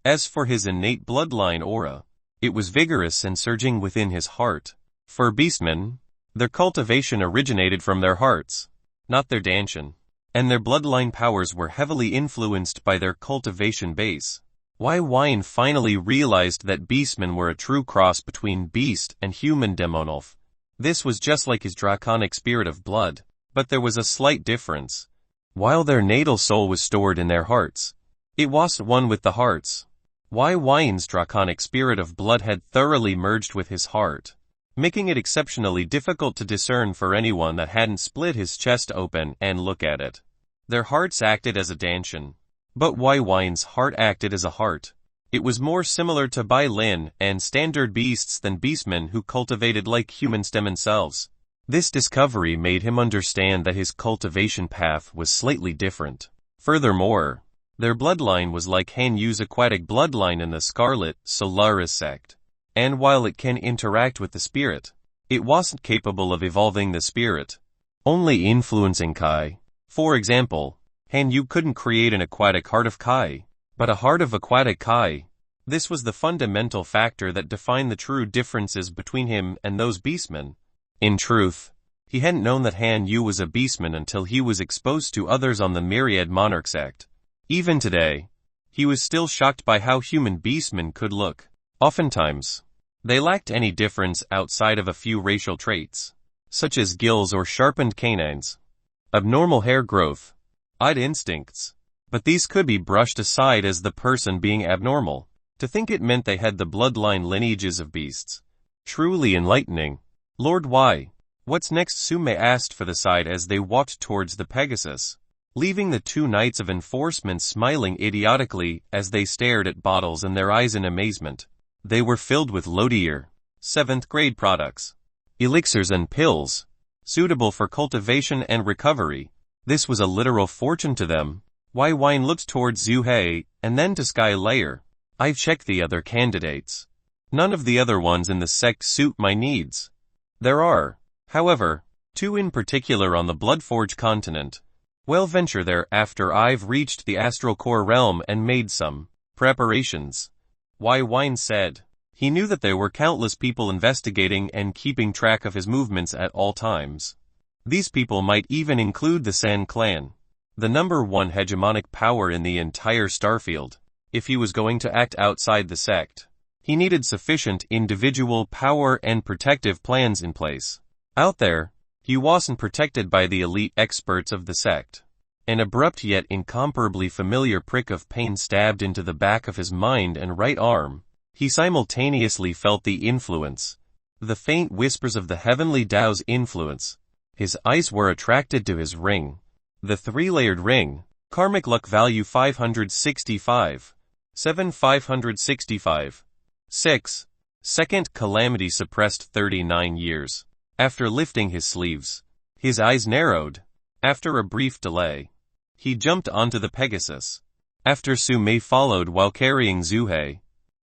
As for his innate bloodline aura, it was vigorous and surging within his heart. For beastmen, their cultivation originated from their hearts, not their dantian, and their bloodline powers were heavily influenced by their cultivation base. Yine finally realized that beastmen were a true cross between beast and human demonolf. This was just like his draconic spirit of blood, but there was a slight difference. While their natal soul was stored in their hearts, it was one with the hearts. Yine's draconic spirit of blood had thoroughly merged with his heart, making it exceptionally difficult to discern for anyone that hadn't split his chest open and look at it. Their hearts acted as a dantian, but Yine's heart acted as a heart. It was more similar to Bai Lin and standard beasts than beastmen who cultivated like humans themselves. This discovery made him understand that his cultivation path was slightly different. Furthermore, their bloodline was like Han Yu's aquatic bloodline in the Scarlet Solaris sect. And while it can interact with the spirit, it wasn't capable of evolving the spirit, only influencing Kai. For example, Han Yu couldn't create an aquatic heart of Kai, but a heart of aquatic Kai. This was the fundamental factor that defined the true differences between him and those beastmen. In truth, he hadn't known that Han Yu was a beastman until he was exposed to others on the Myriad Monarch sect. Even today, he was still shocked by how human beastmen could look. Oftentimes, they lacked any difference outside of a few racial traits, such as gills or sharpened canines, abnormal hair growth, odd instincts. But these could be brushed aside as the person being abnormal. To think it meant they had the bloodline lineages of beasts. Truly enlightening. Lord Y. What's next? Sume asked for the side as they walked towards the Pegasus, leaving the two knights of enforcement smiling idiotically as they stared at bottles and their eyes in amazement. They were filled with Lodier, 7th grade products, elixirs and pills, suitable for cultivation and recovery. This was a literal fortune to them. Why Wine looked towards Zhuhei, and then to Sky Layer. I've checked the other candidates. None of the other ones in the sect suit my needs. There are, however, two in particular on the Bloodforge continent. Well, venture there after I've reached the Astral Core realm and made some preparations. Why Wine said. He knew that there were countless people investigating and keeping track of his movements at all times. These people might even include the San clan, the #1 hegemonic power in the entire starfield. If he was going to act outside the sect, he needed sufficient individual power and protective plans in place. Out there, he wasn't protected by the elite experts of the sect. An abrupt yet incomparably familiar prick of pain stabbed into the back of his mind and right arm. He simultaneously felt the influence, the faint whispers of the heavenly Tao's influence. His eyes were attracted to his ring. The 3-layered ring, karmic luck value 565. 565. 6. Second calamity suppressed 39 years. After lifting his sleeves, his eyes narrowed. After a brief delay, he jumped onto the Pegasus. After Sume followed while carrying Zhuhei,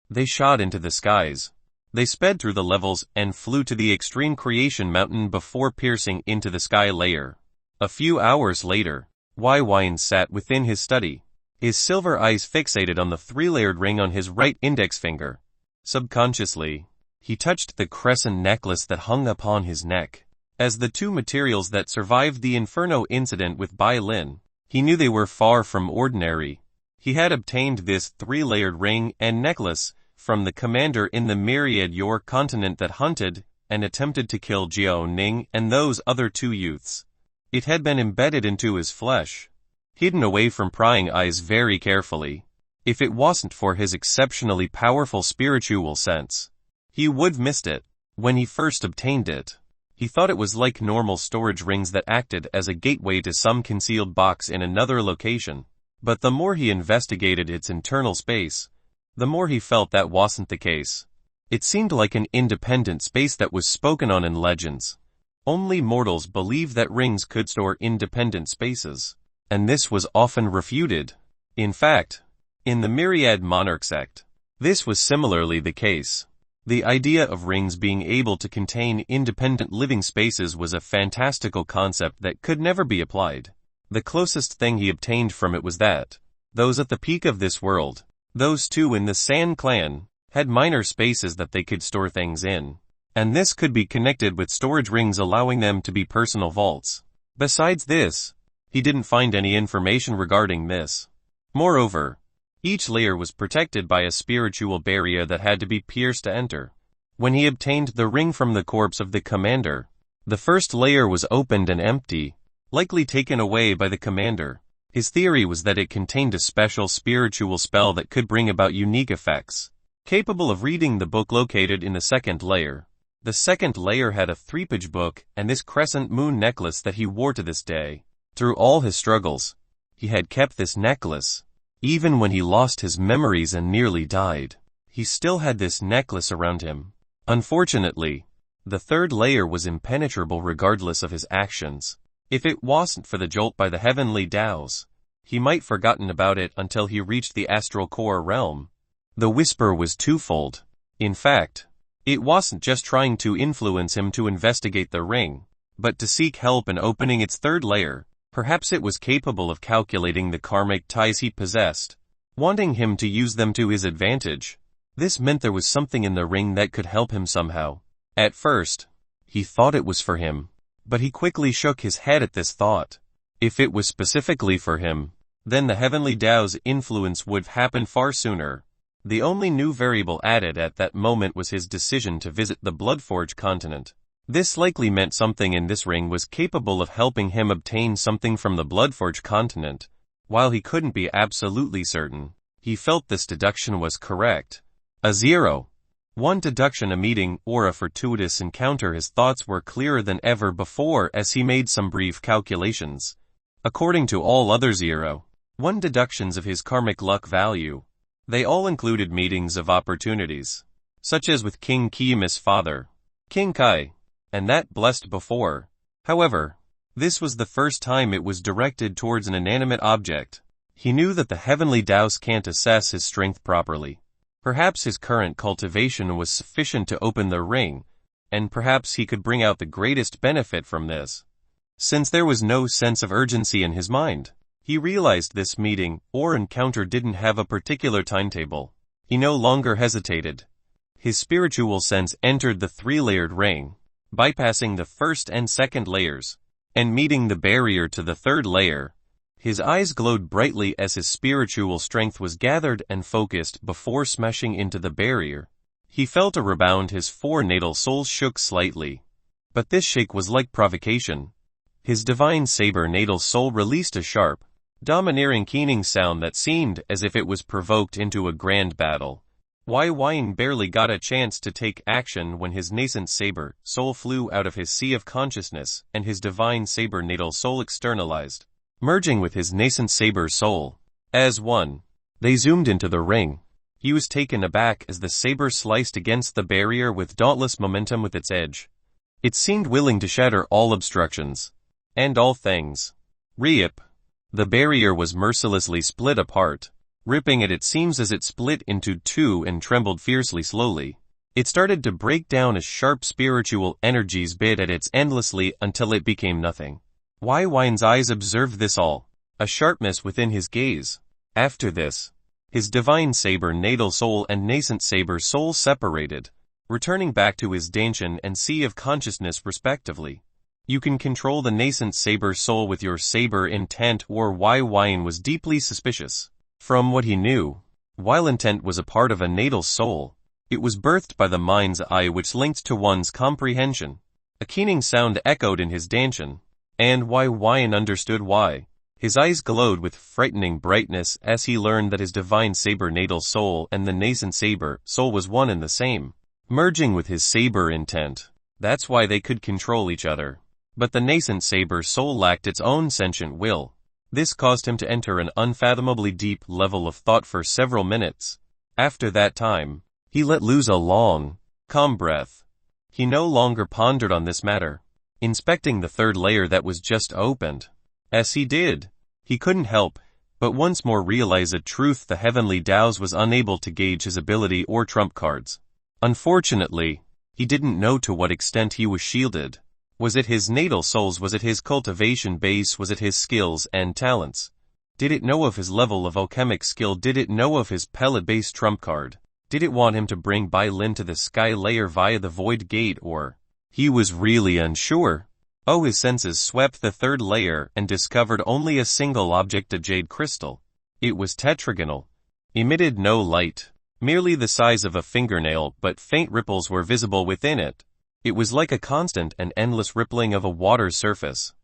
they shot into the skies. They sped through the levels and flew to the extreme creation mountain before piercing into the sky layer. A few hours later, Wine sat within his study, his silver eyes fixated on the 3-layered ring on his right index finger. Subconsciously, he touched the crescent necklace that hung upon his neck. As the two materials that survived the Inferno incident with Bai Lin, he knew they were far from ordinary. He had obtained this 3-layered ring and necklace from the commander in the Myriad Yor continent that hunted and attempted to kill Jiao Ning and those other two youths. It had been embedded into his flesh, hidden away from prying eyes very carefully. If it wasn't for his exceptionally powerful spiritual sense, he would have missed it. When he first obtained it, he thought it was like normal storage rings that acted as a gateway to some concealed box in another location. But the more he investigated its internal space, the more he felt that wasn't the case. It seemed like an independent space that was spoken on in legends. Only mortals believed that rings could store independent spaces, and this was often refuted. In fact, in the Myriad Monarch sect, this was similarly the case. The idea of rings being able to contain independent living spaces was a fantastical concept that could never be applied. The closest thing he obtained from it was that those at the peak of this world, those two in the San clan, had minor spaces that they could store things in, and this could be connected with storage rings allowing them to be personal vaults. Besides this, he didn't find any information regarding this. Moreover, each layer was protected by a spiritual barrier that had to be pierced to enter. When he obtained the ring from the corpse of the commander, the first layer was opened and empty, likely taken away by the commander. His theory was that it contained a special spiritual spell that could bring about unique effects, capable of reading the book located in the second layer. The second layer had a 3-page book and this crescent moon necklace that he wore to this day. Through all his struggles, he had kept this necklace. Even when he lost his memories and nearly died, he still had this necklace around him. Unfortunately, The third layer was impenetrable regardless of his actions. If it wasn't for the jolt by the heavenly Taos, he might forgotten about it until he reached the astral core realm. The whisper was twofold. In fact, it wasn't just trying to influence him to investigate the ring, but to seek help in opening its third layer. Perhaps it was capable of calculating the karmic ties he possessed, wanting him to use them to his advantage. This meant there was something in the ring that could help him somehow. At first, he thought it was for him, but he quickly shook his head at this thought. If it was specifically for him, then the heavenly Tao's influence would happen far sooner. The only new variable added at that moment was his decision to visit the Bloodforge continent. This likely meant something in this ring was capable of helping him obtain something from the Bloodforge continent. While he couldn't be absolutely certain, he felt this deduction was correct. A 0-1 deduction, a meeting, or a fortuitous encounter. His thoughts were clearer than ever before as he made some brief calculations. According to all other 0-1 deductions of his karmic luck value, they all included meetings of opportunities, such as with King Kiyomi's father, King Kai, and that blessed before. However, this was the first time it was directed towards an inanimate object. He knew that the heavenly Taos can't assess his strength properly. Perhaps his current cultivation was sufficient to open the ring, and perhaps he could bring out the greatest benefit from this. Since there was no sense of urgency in his mind, he realized this meeting or encounter didn't have a particular timetable. He no longer hesitated. His spiritual sense entered the three-layered ring, bypassing the first and second layers, and meeting the barrier to the third layer. His eyes glowed brightly as his spiritual strength was gathered and focused before smashing into the barrier. He felt a rebound. His four natal souls shook slightly, but this shake was like provocation. His divine saber natal soul released a sharp, domineering keening sound that seemed as if it was provoked into a grand battle. Wine barely got a chance to take action when his nascent saber soul flew out of his sea of consciousness and his divine saber natal soul externalized, merging with his nascent saber soul. As one, they zoomed into the ring. He was taken aback as the saber sliced against the barrier with dauntless momentum with its edge. It seemed willing to shatter all obstructions and all things. Rip! The barrier was mercilessly split apart, ripping at its seams as it split into two and trembled fiercely slowly. It started to break down as sharp spiritual energies bit at it endlessly until it became nothing. Wine's eyes observed this all, a sharpness within his gaze. After this, his divine saber natal soul and nascent saber soul separated, returning back to his Danshan and sea of consciousness respectively. You can control the nascent saber soul with your saber intent, or Wine was deeply suspicious. From what he knew, while intent was a part of a natal soul, it was birthed by the mind's eye which linked to one's comprehension. A keening sound echoed in his Danshan, and Wine understood why. His eyes glowed with frightening brightness as he learned that his divine saber natal soul and the nascent saber soul was one and the same, merging with his saber intent. That's why they could control each other. But the nascent saber soul lacked its own sentient will. This caused him to enter an unfathomably deep level of thought for several minutes. After that time, he let loose a long, calm breath. He no longer pondered on this matter, inspecting the third layer that was just opened. As he did, he couldn't help but once more realize a truth: the heavenly Taos was unable to gauge his ability or trump cards. Unfortunately, he didn't know to what extent he was shielded. Was it his natal souls? Was it his cultivation base? Was it his skills and talents? Did it know of his level of alchemic skill? Did it know of his pellet-based trump card? Did it want him to bring Bai Lin to the sky layer via the void gate, or? He was really unsure. Oh, his senses swept the third layer and discovered only a single object, a jade crystal. It was tetragonal, emitted no light, merely the size of a fingernail, but faint ripples were visible within it. It was like a constant and endless rippling of a water's surface,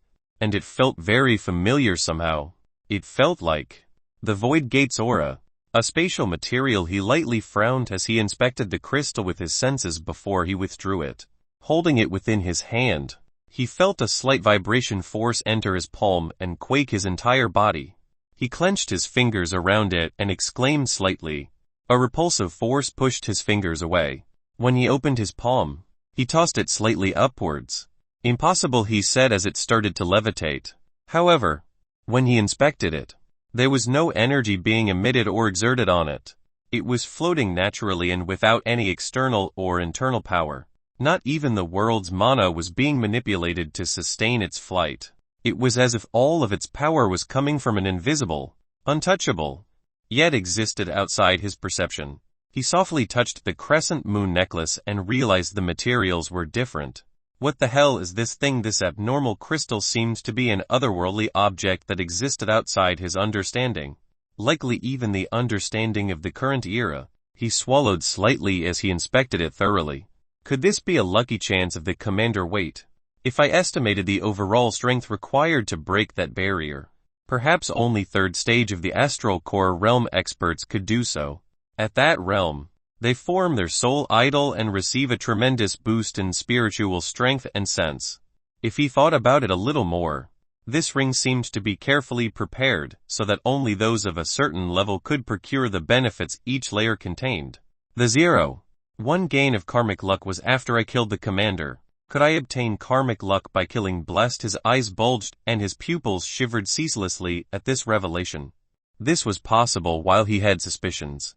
and it felt very familiar somehow. It felt like the void gate's aura, a spatial material. He lightly frowned as he inspected the crystal with his senses before he withdrew it. Holding it within his hand, he felt a slight vibration force enter his palm and quake his entire body. He clenched his fingers around it and exclaimed slightly. A repulsive force pushed his fingers away. When he opened his palm, He tossed it slightly upwards. Impossible, he said as it started to levitate. However, when he inspected it, there was no energy being emitted or exerted on it. It was floating naturally and without any external or internal power. Not even the world's mana was being manipulated to sustain its flight. It was as if all of its power was coming from an invisible, untouchable, yet existed outside his perception. He softly touched the crescent moon necklace and realized the materials were different. What the hell is this thing? This abnormal crystal seemed to be an otherworldly object that existed outside his understanding. Likely even the understanding of the current era. He swallowed slightly as he inspected it thoroughly. Could this be a lucky chance of the commander weight? If I estimated the overall strength required to break that barrier, perhaps only third stage of the astral core realm experts could do so. At that realm, they form their soul idol and receive a tremendous boost in spiritual strength and sense. If he thought about it a little more, this ring seemed to be carefully prepared so that only those of a certain level could procure the benefits each layer contained. The 0.1 gain of karmic luck was after I killed the commander. Could I obtain karmic luck by killing Blessed? His eyes bulged and his pupils shivered ceaselessly at this revelation. This was possible while he had suspicions.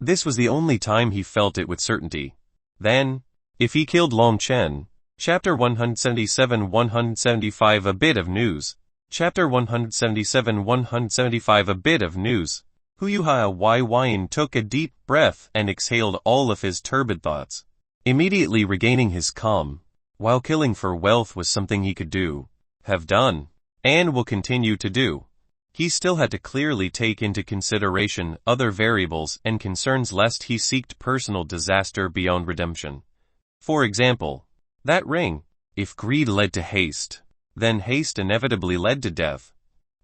This was the only time he felt it with certainty. Then, if he killed Long Chen, Chapter 177-175 A bit of news. Chapter 177-175 A bit of news. Huyuhia Wine took a deep breath and exhaled all of his turbid thoughts, immediately regaining his calm. While killing for wealth was something he could do, have done, and will continue to do, he still had to clearly take into consideration other variables and concerns lest he seeked personal disaster beyond redemption. For example, that ring. If greed led to haste, then haste inevitably led to death.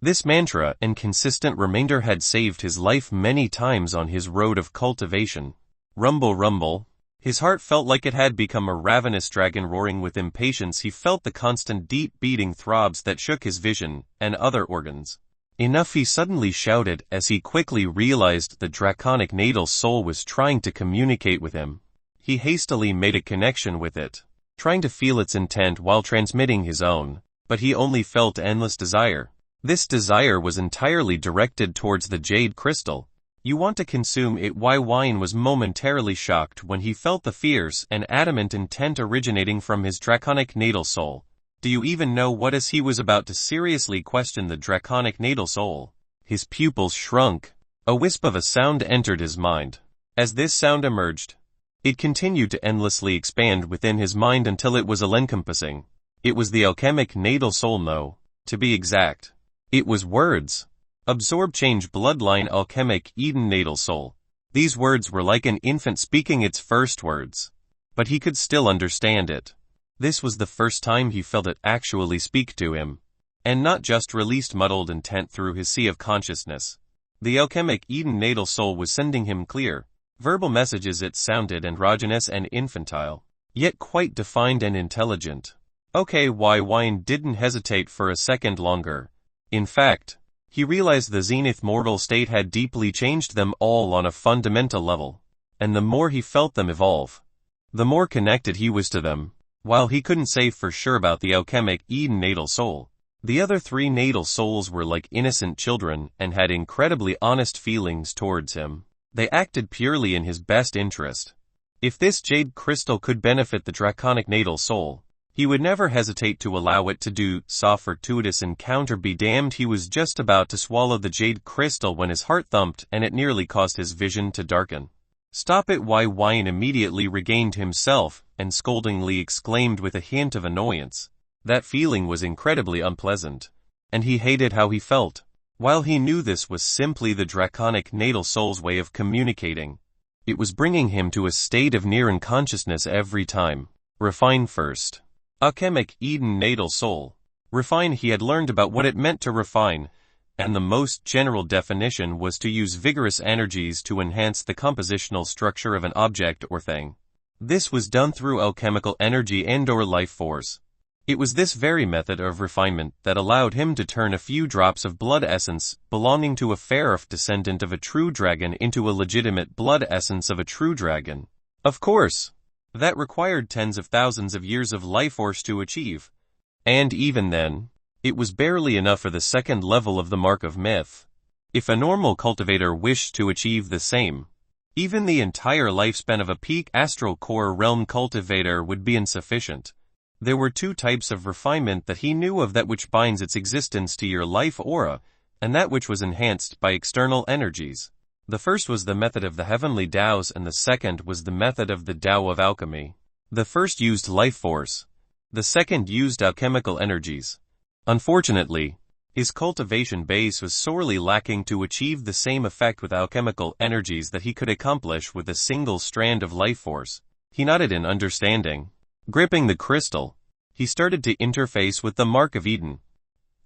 This mantra and consistent reminder had saved his life many times on his road of cultivation. Rumble, rumble. His heart felt like it had become a ravenous dragon roaring with impatience. He felt the constant deep beating throbs that shook his vision and other organs. Enough, he suddenly shouted as he quickly realized the draconic natal soul was trying to communicate with him. He hastily made a connection with it, trying to feel its intent while transmitting his own, but he only felt endless desire. This desire was entirely directed towards the jade crystal. You want to consume it. Wine was momentarily shocked when he felt the fierce and adamant intent originating from his draconic natal soul. Do you even know what? As he was about to seriously question the draconic natal soul, his pupils shrunk. A wisp of a sound entered his mind. As this sound emerged, it continued to endlessly expand within his mind until it was all-encompassing. It was the alchemic natal soul, no, to be exact. It was words. Absorb, change, bloodline, alchemic, Eden, natal soul. These words were like an infant speaking its first words. But he could still understand it. This was the first time he felt it actually speak to him, and not just released muddled intent through his sea of consciousness. The alchemic Eden natal soul was sending him clear, verbal messages. It sounded androgynous and infantile, yet quite defined and intelligent. Okay, Wine didn't hesitate for a second longer. In fact, he realized the Zenith mortal state had deeply changed them all on a fundamental level, and the more he felt them evolve, the more connected he was to them. While he couldn't say for sure about the alchemic Eden natal soul, the other three natal souls were like innocent children and had incredibly honest feelings towards him. They acted purely in his best interest. If this jade crystal could benefit the draconic natal soul, he would never hesitate to allow it to do so. Fortuitous encounter be damned. He was just about to swallow the jade crystal when his heart thumped and it nearly caused his vision to darken. Stop it! Wine immediately regained himself and scoldingly exclaimed with a hint of annoyance. That feeling was incredibly unpleasant, and he hated how he felt. While he knew this was simply the draconic natal soul's way of communicating, it was bringing him to a state of near unconsciousness every time. Refine first. Alchemic Eden natal soul. Refine. He had learned about what it meant to refine, and the most general definition was to use vigorous energies to enhance the compositional structure of an object or thing. This was done through alchemical energy and/or life force. It was this very method of refinement that allowed him to turn a few drops of blood essence belonging to a fair descendant of a true dragon into a legitimate blood essence of a true dragon. Of course, That required tens of thousands of years of life force to achieve. And even then, it was barely enough for the second level of the Mark of Myth. If a normal cultivator wished to achieve the same, even the entire lifespan of a peak astral core realm cultivator would be insufficient. There were two types of refinement that he knew of: that which binds its existence to your life aura, and that which was enhanced by external energies. The first was the method of the heavenly Taos, and the second was the method of the Tao of alchemy. The first used life force. The second used alchemical energies. Unfortunately, his cultivation base was sorely lacking to achieve the same effect with alchemical energies that he could accomplish with a single strand of life force. He nodded in understanding. Gripping the crystal, he started to interface with the Mark of Eden,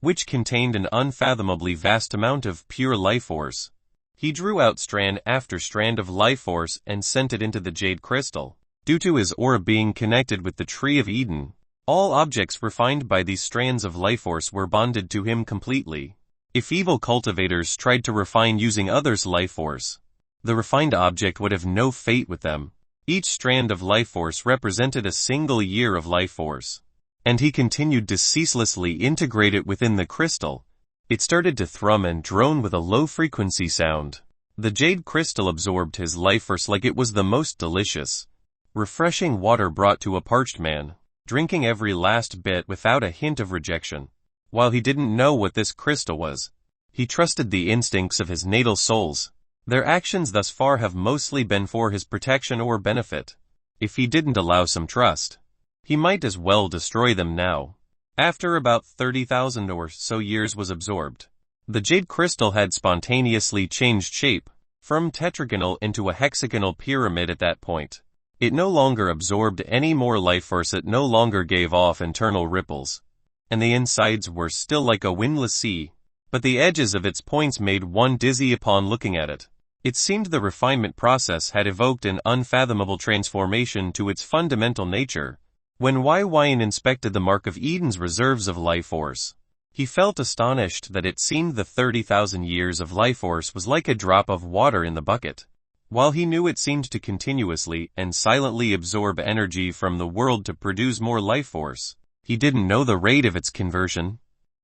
which contained an unfathomably vast amount of pure life force. He drew out strand after strand of life force and sent it into the jade crystal. Due to his aura being connected with the tree of Eden, all objects refined by these strands of life force were bonded to him completely. If evil cultivators tried to refine using others' life force, the refined object would have no fate with them. Each strand of life force represented a single year of life force, and he continued to ceaselessly integrate it within the crystal. It started to thrum and drone with a low-frequency sound. The jade crystal absorbed his life force like it was the most delicious, refreshing water brought to a parched man, drinking every last bit without a hint of rejection. While he didn't know what this crystal was, he trusted the instincts of his natal souls. Their actions thus far have mostly been for his protection or benefit. If he didn't allow some trust, he might as well destroy them now. After about 30,000 or so years was absorbed, the jade crystal had spontaneously changed shape, from tetragonal into a hexagonal pyramid at that point. It no longer absorbed any more life force, it no longer gave off internal ripples, and the insides were still like a windless sea, but the edges of its points made one dizzy upon looking at it. It seemed the refinement process had evoked an unfathomable transformation to its fundamental nature. When Wine inspected the Mark of Eden's reserves of life force, he felt astonished that it seemed the 30,000 years of life force was like a drop of water in the bucket. While he knew it seemed to continuously and silently absorb energy from the world to produce more life force, he didn't know the rate of its conversion.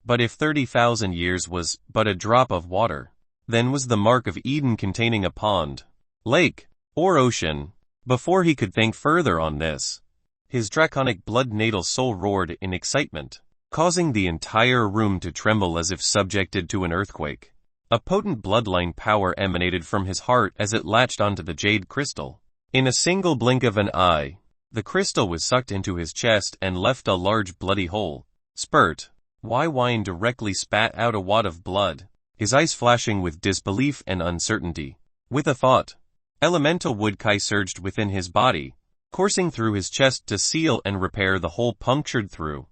But if 30,000 years was but a drop of water, then was the Mark of Eden containing a pond, lake, or ocean? Before he could think further on this, his draconic blood natal soul roared in excitement, causing the entire room to tremble as if subjected to an earthquake. A potent bloodline power emanated from his heart as it latched onto the jade crystal. In a single blink of an eye, the crystal was sucked into his chest and left a large bloody hole. Spurt. Wine directly spat out a wad of blood, his eyes flashing with disbelief and uncertainty. With a thought, elemental wood kai surged within his body, coursing through his chest to seal and repair the hole punctured through.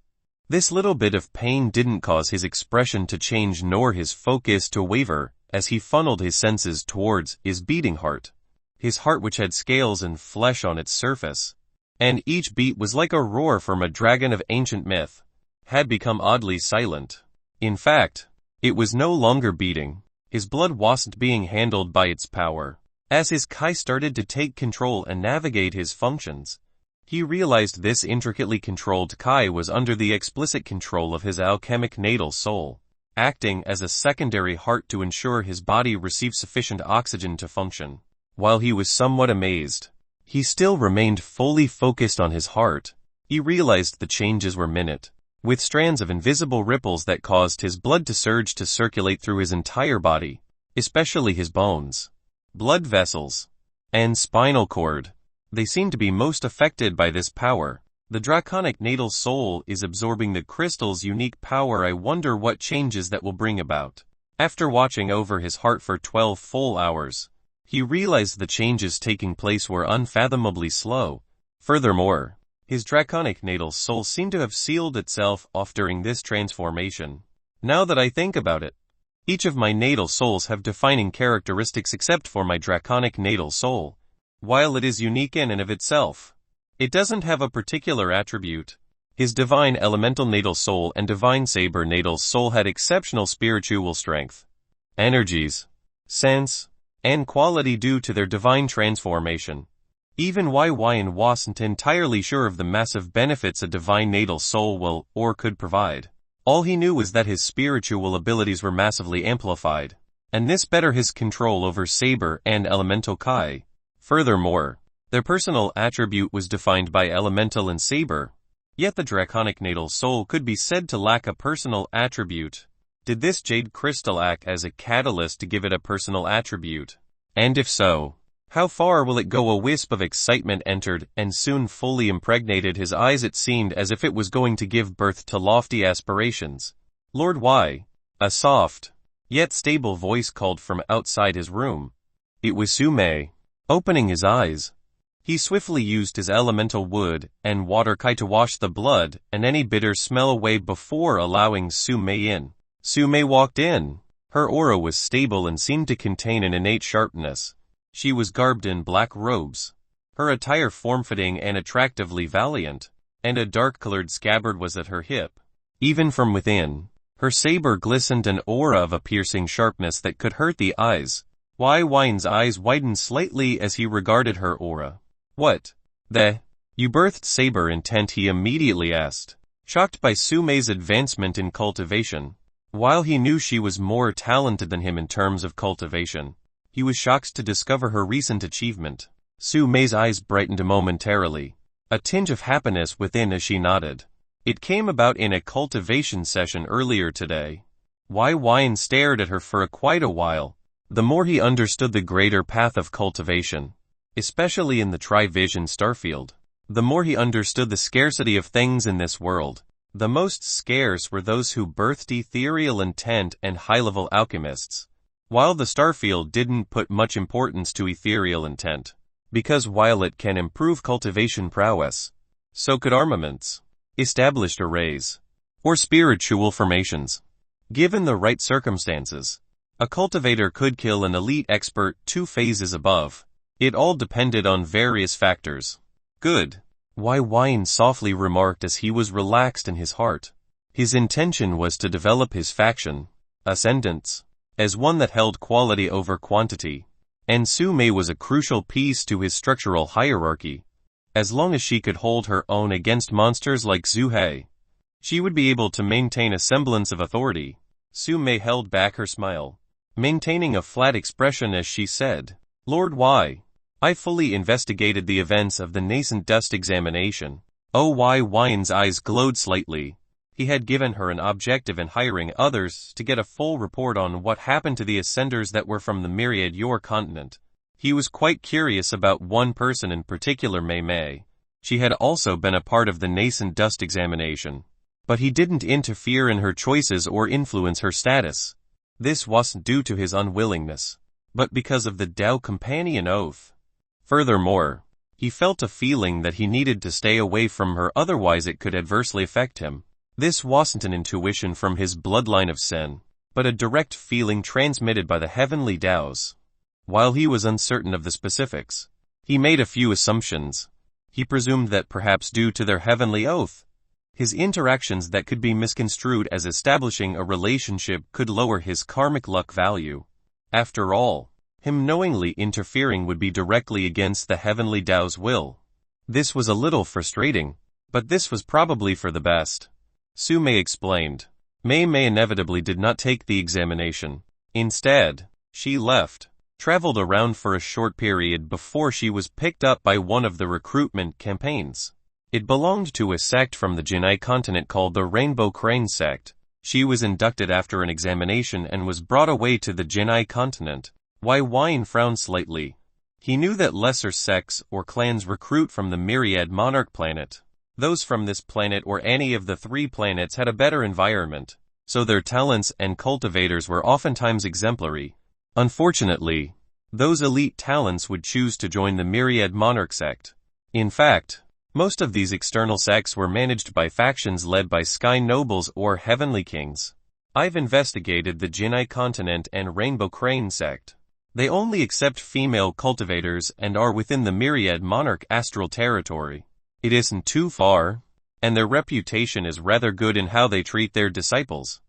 This little bit of pain didn't cause his expression to change nor his focus to waver, as he funneled his senses towards his beating heart. His heart, which had scales and flesh on its surface, and each beat was like a roar from a dragon of ancient myth, had become oddly silent. In fact, it was no longer beating. His blood wasn't being handled by its power. As his kai started to take control and navigate his functions, he realized this intricately controlled kai was under the explicit control of his alchemic natal soul, acting as a secondary heart to ensure his body received sufficient oxygen to function. While he was somewhat amazed, he still remained fully focused on his heart. He realized the changes were minute, with strands of invisible ripples that caused his blood to surge to circulate through his entire body, especially his bones, blood vessels, and spinal cord. They seem to be most affected by this power. The draconic natal soul is absorbing the crystal's unique power. I wonder what changes that will bring about. After watching over his heart for 12 full hours, he realized the changes taking place were unfathomably slow. Furthermore, his draconic natal soul seemed to have sealed itself off during this transformation. Now that I think about it, each of my natal souls have defining characteristics except for my draconic natal soul. While it is unique in and of itself, it doesn't have a particular attribute. His divine elemental natal soul and divine saber natal soul had exceptional spiritual strength, energies, sense, and quality due to their divine transformation. Even Wyan wasn't entirely sure of the massive benefits a divine natal soul will or could provide. All he knew was that his spiritual abilities were massively amplified, and this bettered his control over Saber and Elemental Kai. Furthermore, their personal attribute was defined by Elemental and Saber, yet the draconic natal soul could be said to lack a personal attribute. Did this jade crystal act as a catalyst to give it a personal attribute? And if so, how far will it go? A wisp of excitement entered and soon fully impregnated his eyes. It seemed as if it was going to give birth to lofty aspirations. Lord Y. A soft, yet stable voice called from outside his room. It was Sume. Opening his eyes, he swiftly used his elemental wood and water kai to wash the blood and any bitter smell away before allowing Sume in. Sume walked in. Her aura was stable and seemed to contain an innate sharpness. She was garbed in black robes, her attire form-fitting and attractively valiant, and a dark-colored scabbard was at her hip. Even from within, her saber glistened an aura of a piercing sharpness that could hurt the eyes. Wyan's eyes widened slightly as he regarded her aura. What the? You birthed Saber intent? He immediately asked, shocked by Sume's advancement in cultivation. While he knew she was more talented than him in terms of cultivation, he was shocked to discover her recent achievement. Sume's eyes brightened momentarily, a tinge of happiness within as she nodded. It came about in a cultivation session earlier today. Wyan stared at her for quite a while. The more he understood the greater path of cultivation, especially in the Trivision starfield, the more he understood the scarcity of things in this world. The most scarce were those who birthed ethereal intent and high-level alchemists. While the starfield didn't put much importance to ethereal intent, because while it can improve cultivation prowess, so could armaments, established arrays, or spiritual formations. Given the right circumstances, a cultivator could kill an elite expert 2 phases above. It all depended on various factors. Good. Wyan softly remarked as he was relaxed in his heart. His intention was to develop his faction, Ascendants, as one that held quality over quantity, and Sume was a crucial piece to his structural hierarchy. As long as she could hold her own against monsters like Zuhei, she would be able to maintain a semblance of authority. Sume held back her smile, maintaining a flat expression as she said, Lord Y. I fully investigated the events of the nascent dust examination. Wyan's eyes glowed slightly. He had given her an objective in hiring others to get a full report on what happened to the ascenders that were from the myriad Yor continent. He was quite curious about one person in particular, Mei. She had also been a part of the nascent dust examination, but he didn't interfere in her choices or influence her status. This wasn't due to his unwillingness, but because of the Tao companion oath. Furthermore, he felt a feeling that he needed to stay away from her, otherwise it could adversely affect him. This wasn't an intuition from his bloodline of Sen, but a direct feeling transmitted by the heavenly Taos. While he was uncertain of the specifics, he made a few assumptions. He presumed that perhaps due to their heavenly oath, his interactions that could be misconstrued as establishing a relationship could lower his karmic luck value. After all, him knowingly interfering would be directly against the heavenly Tao's will. This was a little frustrating, but this was probably for the best. Sume explained. Mei inevitably did not take the examination. Instead, she left, traveled around for a short period before she was picked up by one of the recruitment campaigns. It belonged to a sect from the Jinai continent called the Rainbow Crane sect. She was inducted after an examination and was brought away to the Jinai continent. Wyan frowned slightly. He knew that lesser sects or clans recruit from the myriad monarch planet. Those from this planet or any of the 3 planets had a better environment, so their talents and cultivators were oftentimes exemplary. Unfortunately, those elite talents would choose to join the myriad monarch sect. In fact, most of these external sects were managed by factions led by sky nobles or heavenly kings. I've investigated the Jinai continent and Rainbow Crane sect. They only accept female cultivators and are within the myriad monarch astral territory. It isn't too far, and their reputation is rather good in how they treat their disciples.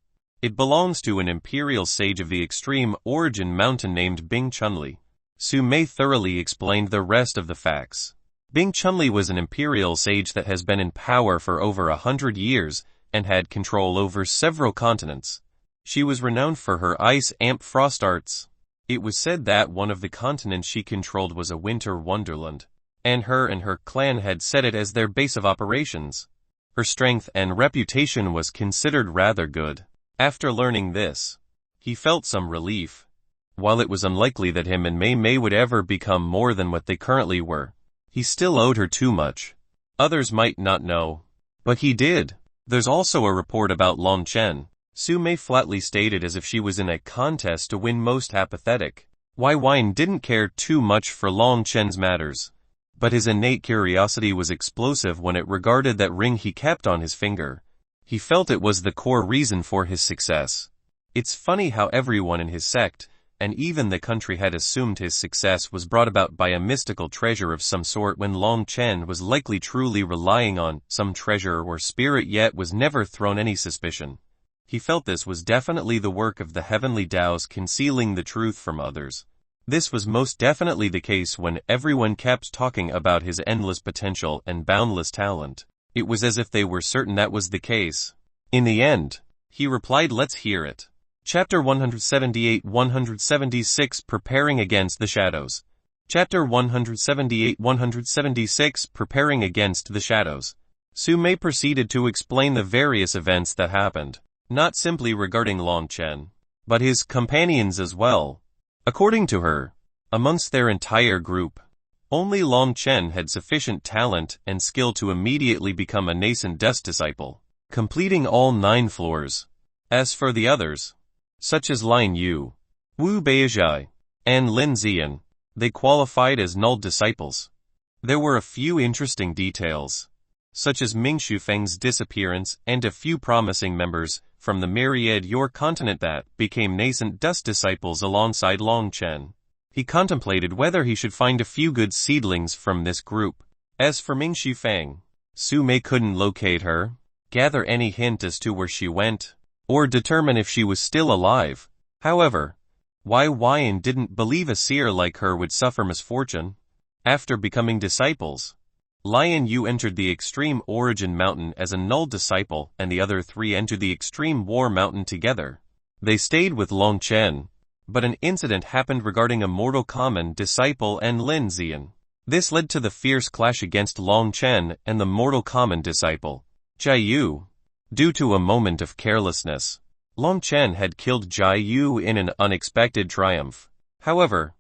It belongs to an imperial sage of the extreme origin mountain named Bing Chunli. Sume thoroughly explained the rest of the facts. Bing Chunli was an imperial sage that has been in power for over 100 years and had control over several continents. She was renowned for her ice amp frost arts. It was said that one of the continents she controlled was a winter wonderland, and her clan had set it as their base of operations. Her strength and reputation was considered rather good. After learning this, he felt some relief. While it was unlikely that him and Mei Mei would ever become more than what they currently were, he still owed her too much. Others might not know, but he did. There's also a report about Long Chen. Su Mei flatly stated as if she was in a contest to win most apathetic. Wai Wine didn't care too much for Long Chen's matters, but his innate curiosity was explosive when it regarded that ring he kept on his finger. He felt it was the core reason for his success. It's funny how everyone in his sect, and even the country, had assumed his success was brought about by a mystical treasure of some sort when Long Chen was likely truly relying on some treasure or spirit, yet was never thrown any suspicion. He felt this was definitely the work of the heavenly Tao's concealing the truth from others. This was most definitely the case when everyone kept talking about his endless potential and boundless talent. It was as if they were certain that was the case. In the end, he replied, "Let's hear it." Chapter 178-176 Preparing Against the Shadows. Chapter 178-176 Preparing Against the Shadows. Su Mei proceeded to explain the various events that happened, not simply regarding Long Chen, but his companions as well. According to her, amongst their entire group, only Long Chen had sufficient talent and skill to immediately become a nascent dust disciple, completing all 9 floors. As for the others, such as Lin Yu, Wu Beizhai, and Lin Zian, they qualified as null disciples. There were a few interesting details, such as Ming Shufeng's disappearance and a few promising members from the myriad Yor continent that became nascent dust disciples alongside Long Chen. He contemplated whether he should find a few good seedlings from this group. As for Ming Shufeng, Su Mei couldn't locate her, gather any hint as to where she went, or determine if she was still alive. However, Wai Wine didn't believe a seer like her would suffer misfortune. After becoming disciples, Lion Yu entered the Extreme Origin Mountain as a null disciple, and the other 3 entered the Extreme War Mountain together. They stayed with Long Chen, but an incident happened regarding a mortal common disciple and Lin Zian. This led to the fierce clash against Long Chen and the mortal common disciple, Jai Yu. Due to a moment of carelessness, Long Chen had killed Jai Yu in an unexpected triumph. However,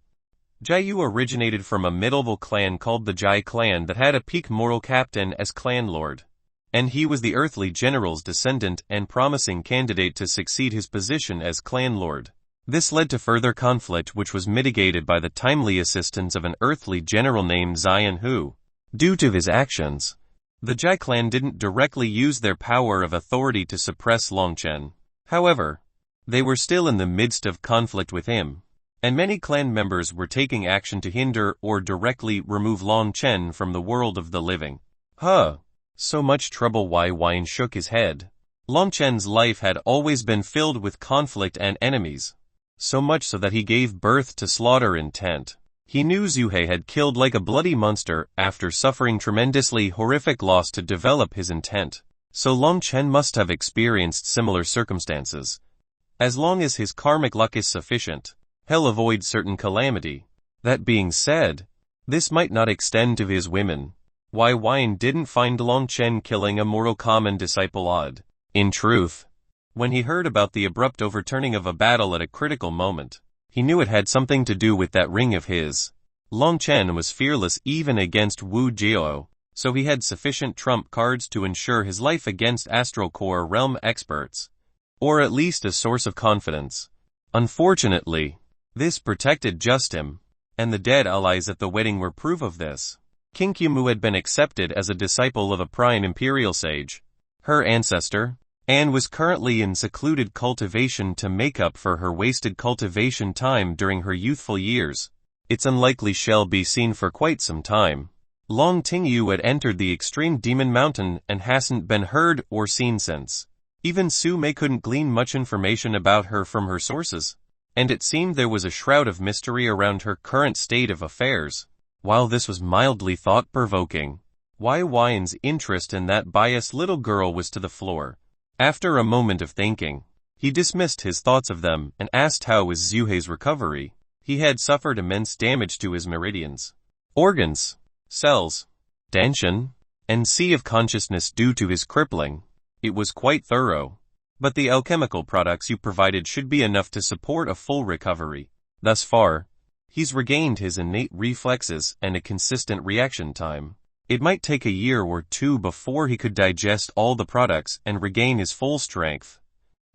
Jai Yu originated from a medieval clan called the Jai clan that had a peak mortal captain as clan lord, and he was the earthly general's descendant and promising candidate to succeed his position as clan lord. This led to further conflict, which was mitigated by the timely assistance of an earthly general named Zion Hu. Due to his actions, the Jai clan didn't directly use their power of authority to suppress Long Chen. However, they were still in the midst of conflict with him, and many clan members were taking action to hinder or directly remove Long Chen from the world of the living. So much trouble. Wai Wine shook his head. Long Chen's life had always been filled with conflict and enemies, so much so that he gave birth to slaughter intent. He knew Zuhei had killed like a bloody monster after suffering tremendously horrific loss to develop his intent, so Long Chen must have experienced similar circumstances. As long as his karmic luck is sufficient, he'll avoid certain calamity. That being said, this might not extend to his women. Wai Wine didn't find Long Chen killing a mortal common disciple odd. In truth, when he heard about the abrupt overturning of a battle at a critical moment, he knew it had something to do with that ring of his. Long Chen was fearless even against Wu Jiao, so he had sufficient trump cards to ensure his life against Astral Core realm experts, or at least a source of confidence. Unfortunately, this protected just him, and the dead allies at the wedding were proof of this. King Qimu had been accepted as a disciple of a prime imperial sage, her ancestor, and was currently in secluded cultivation to make up for her wasted cultivation time during her youthful years. It's unlikely she'll be seen for quite some time. Long Tingyu had entered the Extreme Demon Mountain and hasn't been heard or seen since. Even Su Mei couldn't glean much information about her from her sources, and it seemed there was a shroud of mystery around her current state of affairs. While this was mildly thought-provoking, Wine's interest in that biased little girl was to the floor. After a moment of thinking, he dismissed his thoughts of them and asked how was Zui's recovery. He had suffered immense damage to his meridians, organs, cells, tension, and sea of consciousness due to his crippling. It was quite thorough, but the alchemical products you provided should be enough to support a full recovery. Thus far, he's regained his innate reflexes and a consistent reaction time. It might take a year or two before he could digest all the products and regain his full strength.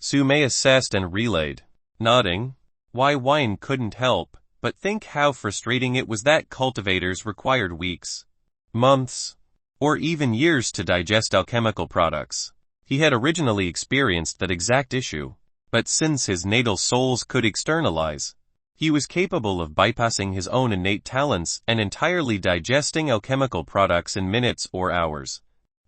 Sumei assessed and relayed. Nodding, Wine couldn't help but think how frustrating it was that cultivators required weeks, months, or even years to digest alchemical products. He had originally experienced that exact issue, but since his natal souls could externalize, he was capable of bypassing his own innate talents and entirely digesting alchemical products in minutes or hours.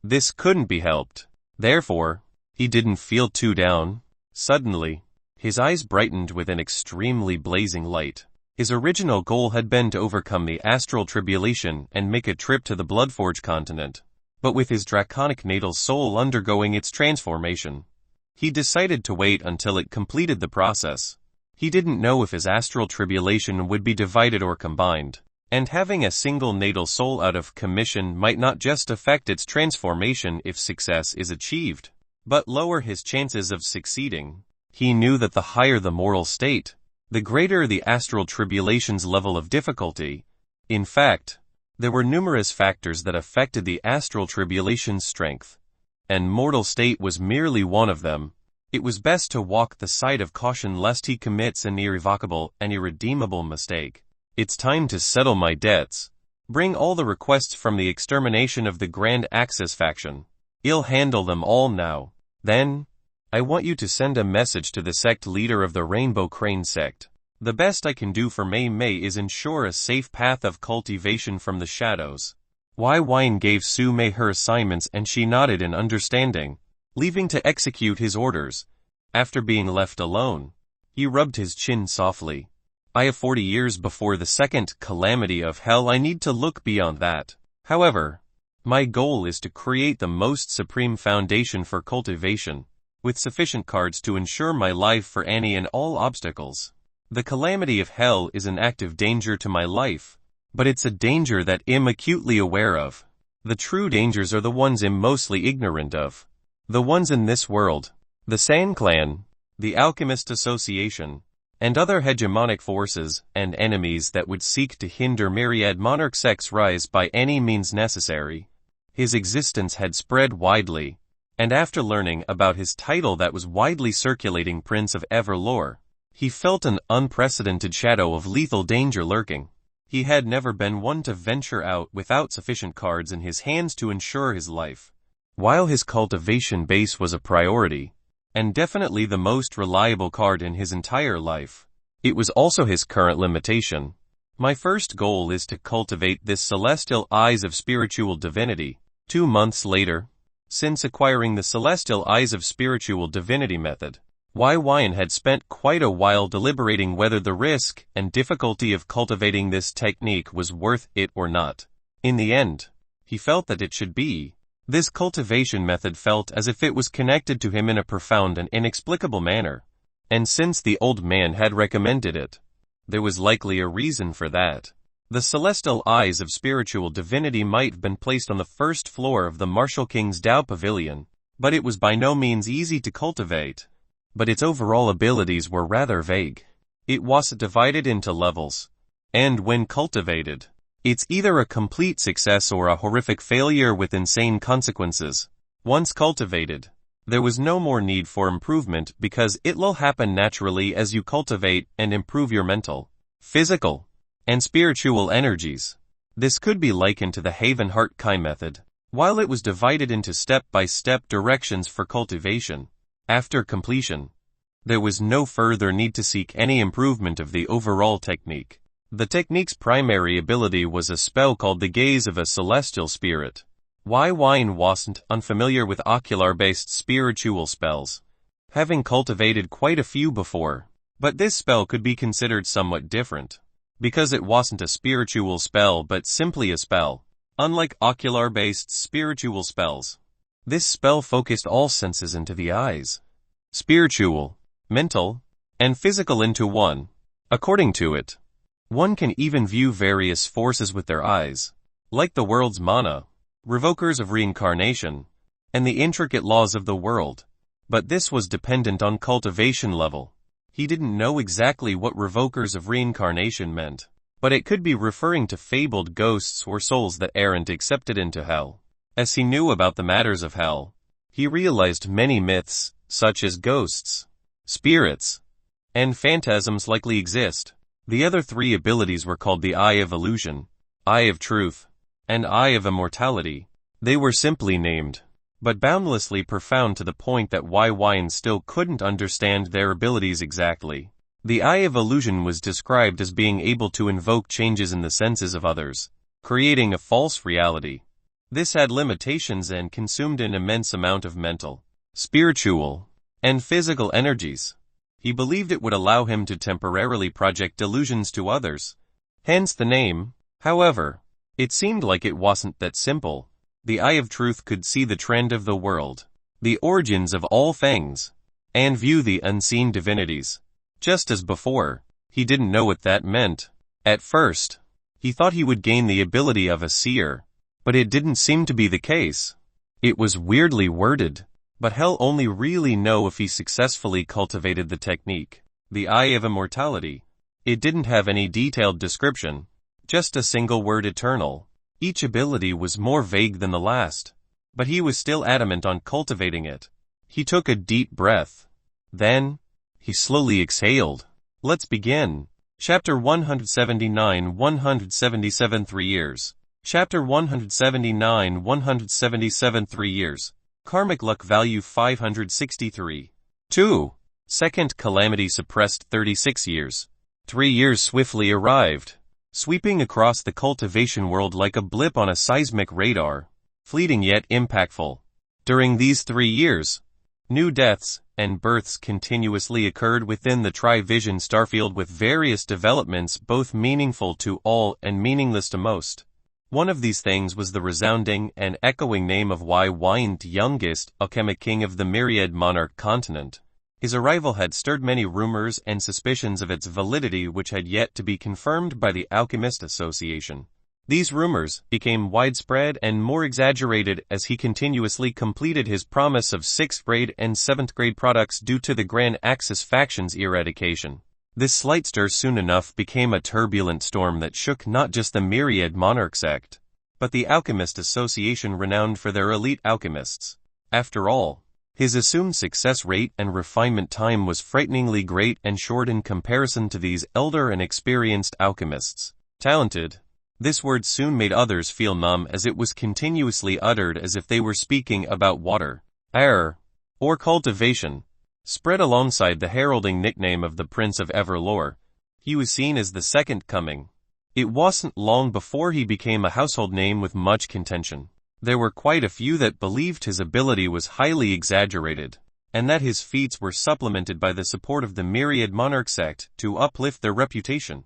This couldn't be helped. Therefore, he didn't feel too down. Suddenly, his eyes brightened with an extremely blazing light. His original goal had been to overcome the Astral Tribulation and make a trip to the Bloodforge continent. But with his draconic natal soul undergoing its transformation, he decided to wait until it completed the process. He didn't know if his astral tribulation would be divided or combined, and having a single natal soul out of commission might not just affect its transformation if success is achieved, but lower his chances of succeeding. He knew that the higher the moral state, the greater the astral tribulation's level of difficulty. In fact, there were numerous factors that affected the astral tribulation's strength, and mortal state was merely one of them. It was best to walk the side of caution lest he commits an irrevocable and irredeemable mistake. It's time to settle my debts. Bring all the requests from the extermination of the Grand Axis faction. I'll handle them all now. Then, I want you to send a message to the sect leader of the Rainbow Crane sect. The best I can do for Mei is ensure a safe path of cultivation from the shadows. Wine gave Sumei her assignments and she nodded in understanding, leaving to execute his orders. After being left alone, he rubbed his chin softly. I have 40 years before the second calamity of hell. I need to look beyond that. However, my goal is to create the most supreme foundation for cultivation, with sufficient cards to ensure my life for any and all obstacles. The calamity of hell is an active danger to my life, but it's a danger that I'm acutely aware of. The true dangers are the ones I'm mostly ignorant of. The ones in this world, the Sand Clan, the Alchemist Association, and other hegemonic forces and enemies that would seek to hinder myriad monarch sects' rise by any means necessary. His existence had spread widely, and after learning about his title that was widely circulating Prince of Everlore, he felt an unprecedented shadow of lethal danger lurking. He had never been one to venture out without sufficient cards in his hands to ensure his life. While his cultivation base was a priority, and definitely the most reliable card in his entire life, it was also his current limitation. My first goal is to cultivate this celestial eyes of spiritual divinity. 2 months later, since acquiring the celestial eyes of spiritual divinity method, Wine had spent quite a while deliberating whether the risk and difficulty of cultivating this technique was worth it or not. In the end, he felt that it should be. This cultivation method felt as if it was connected to him in a profound and inexplicable manner, and since the old man had recommended it, there was likely a reason for that. The celestial eyes of spiritual divinity might have been placed on the first floor of the Martial King's Tao Pavilion, but it was by no means easy to cultivate. But its overall abilities were rather vague. It was divided into levels, and when cultivated, it's either a complete success or a horrific failure with insane consequences. Once cultivated, there was no more need for improvement because it'll happen naturally as you cultivate and improve your mental, physical, and spiritual energies. This could be likened to the Haven Heart Kai method. While it was divided into step-by-step directions for cultivation, after completion, there was no further need to seek any improvement of the overall technique. The technique's primary ability was a spell called the Gaze of a Celestial Spirit. Wine wasn't unfamiliar with ocular-based spiritual spells, having cultivated quite a few before, but this spell could be considered somewhat different. because it wasn't a spiritual spell but simply a spell. Unlike ocular-based spiritual spells, this spell focused all senses into the eyes. Spiritual, mental, and physical into one. According to it, one can even view various forces with their eyes, like the world's mana, revokers of reincarnation, and the intricate laws of the world. But this was dependent on cultivation level. He didn't know exactly what revokers of reincarnation meant, but it could be referring to fabled ghosts or souls that aren't accepted into hell. As he knew about the matters of hell, he realized many myths, such as ghosts, spirits, and phantasms likely exist. The other three abilities were called the Eye of Illusion, Eye of Truth, and Eye of Immortality. They were simply named, but boundlessly profound to the point that Wine still couldn't understand their abilities exactly. The Eye of Illusion was described as being able to invoke changes in the senses of others, creating a false reality. This had limitations and consumed an immense amount of mental, spiritual, and physical energies. He believed it would allow him to temporarily project delusions to others, hence the name. However, it seemed like it wasn't that simple. The Eye of Truth could see the trend of the world, the origins of all things, and view the unseen divinities. Just as before, he didn't know what that meant. At first, he thought he would gain the ability of a seer, but it didn't seem to be the case. It was weirdly worded, but he'll only really know if he successfully cultivated the technique. The Eye of Immortality. It didn't have any detailed description, just a single word: eternal. Each ability was more vague than the last, but he was still adamant on cultivating it. He took a deep breath. Then, he slowly exhaled. Let's begin. Chapter 179 177 3 years. Chapter 179 177 3 years. Karmic luck value 563. 2. Second calamity suppressed 36 years. 3 years swiftly arrived, sweeping across the cultivation world like a blip on a seismic radar, fleeting yet impactful. During these 3 years, new deaths and births continuously occurred within the Trivision starfield, with various developments both meaningful to all and meaningless to most. One of these things was the resounding and echoing name of Wine's youngest alchemic king of the myriad monarch continent. His arrival had stirred many rumors and suspicions of its validity which had yet to be confirmed by the Alchemist Association. These rumors became widespread and more exaggerated as he continuously completed his promise of 6th grade and 7th grade products due to the Grand Axis faction's eradication. This slight stir soon enough became a turbulent storm that shook not just the myriad monarch sect, but the Alchemist Association, renowned for their elite alchemists. After all, his assumed success rate and refinement time was frighteningly great and short in comparison to these elder and experienced alchemists. Talented. This word soon made others feel numb as it was continuously uttered as if they were speaking about water, air, or cultivation. Spread alongside the heralding nickname of the Prince of Everlore, he was seen as the Second Coming. It wasn't long before he became a household name with much contention. There were quite a few that believed his ability was highly exaggerated, and that his feats were supplemented by the support of the myriad monarch sect to uplift their reputation.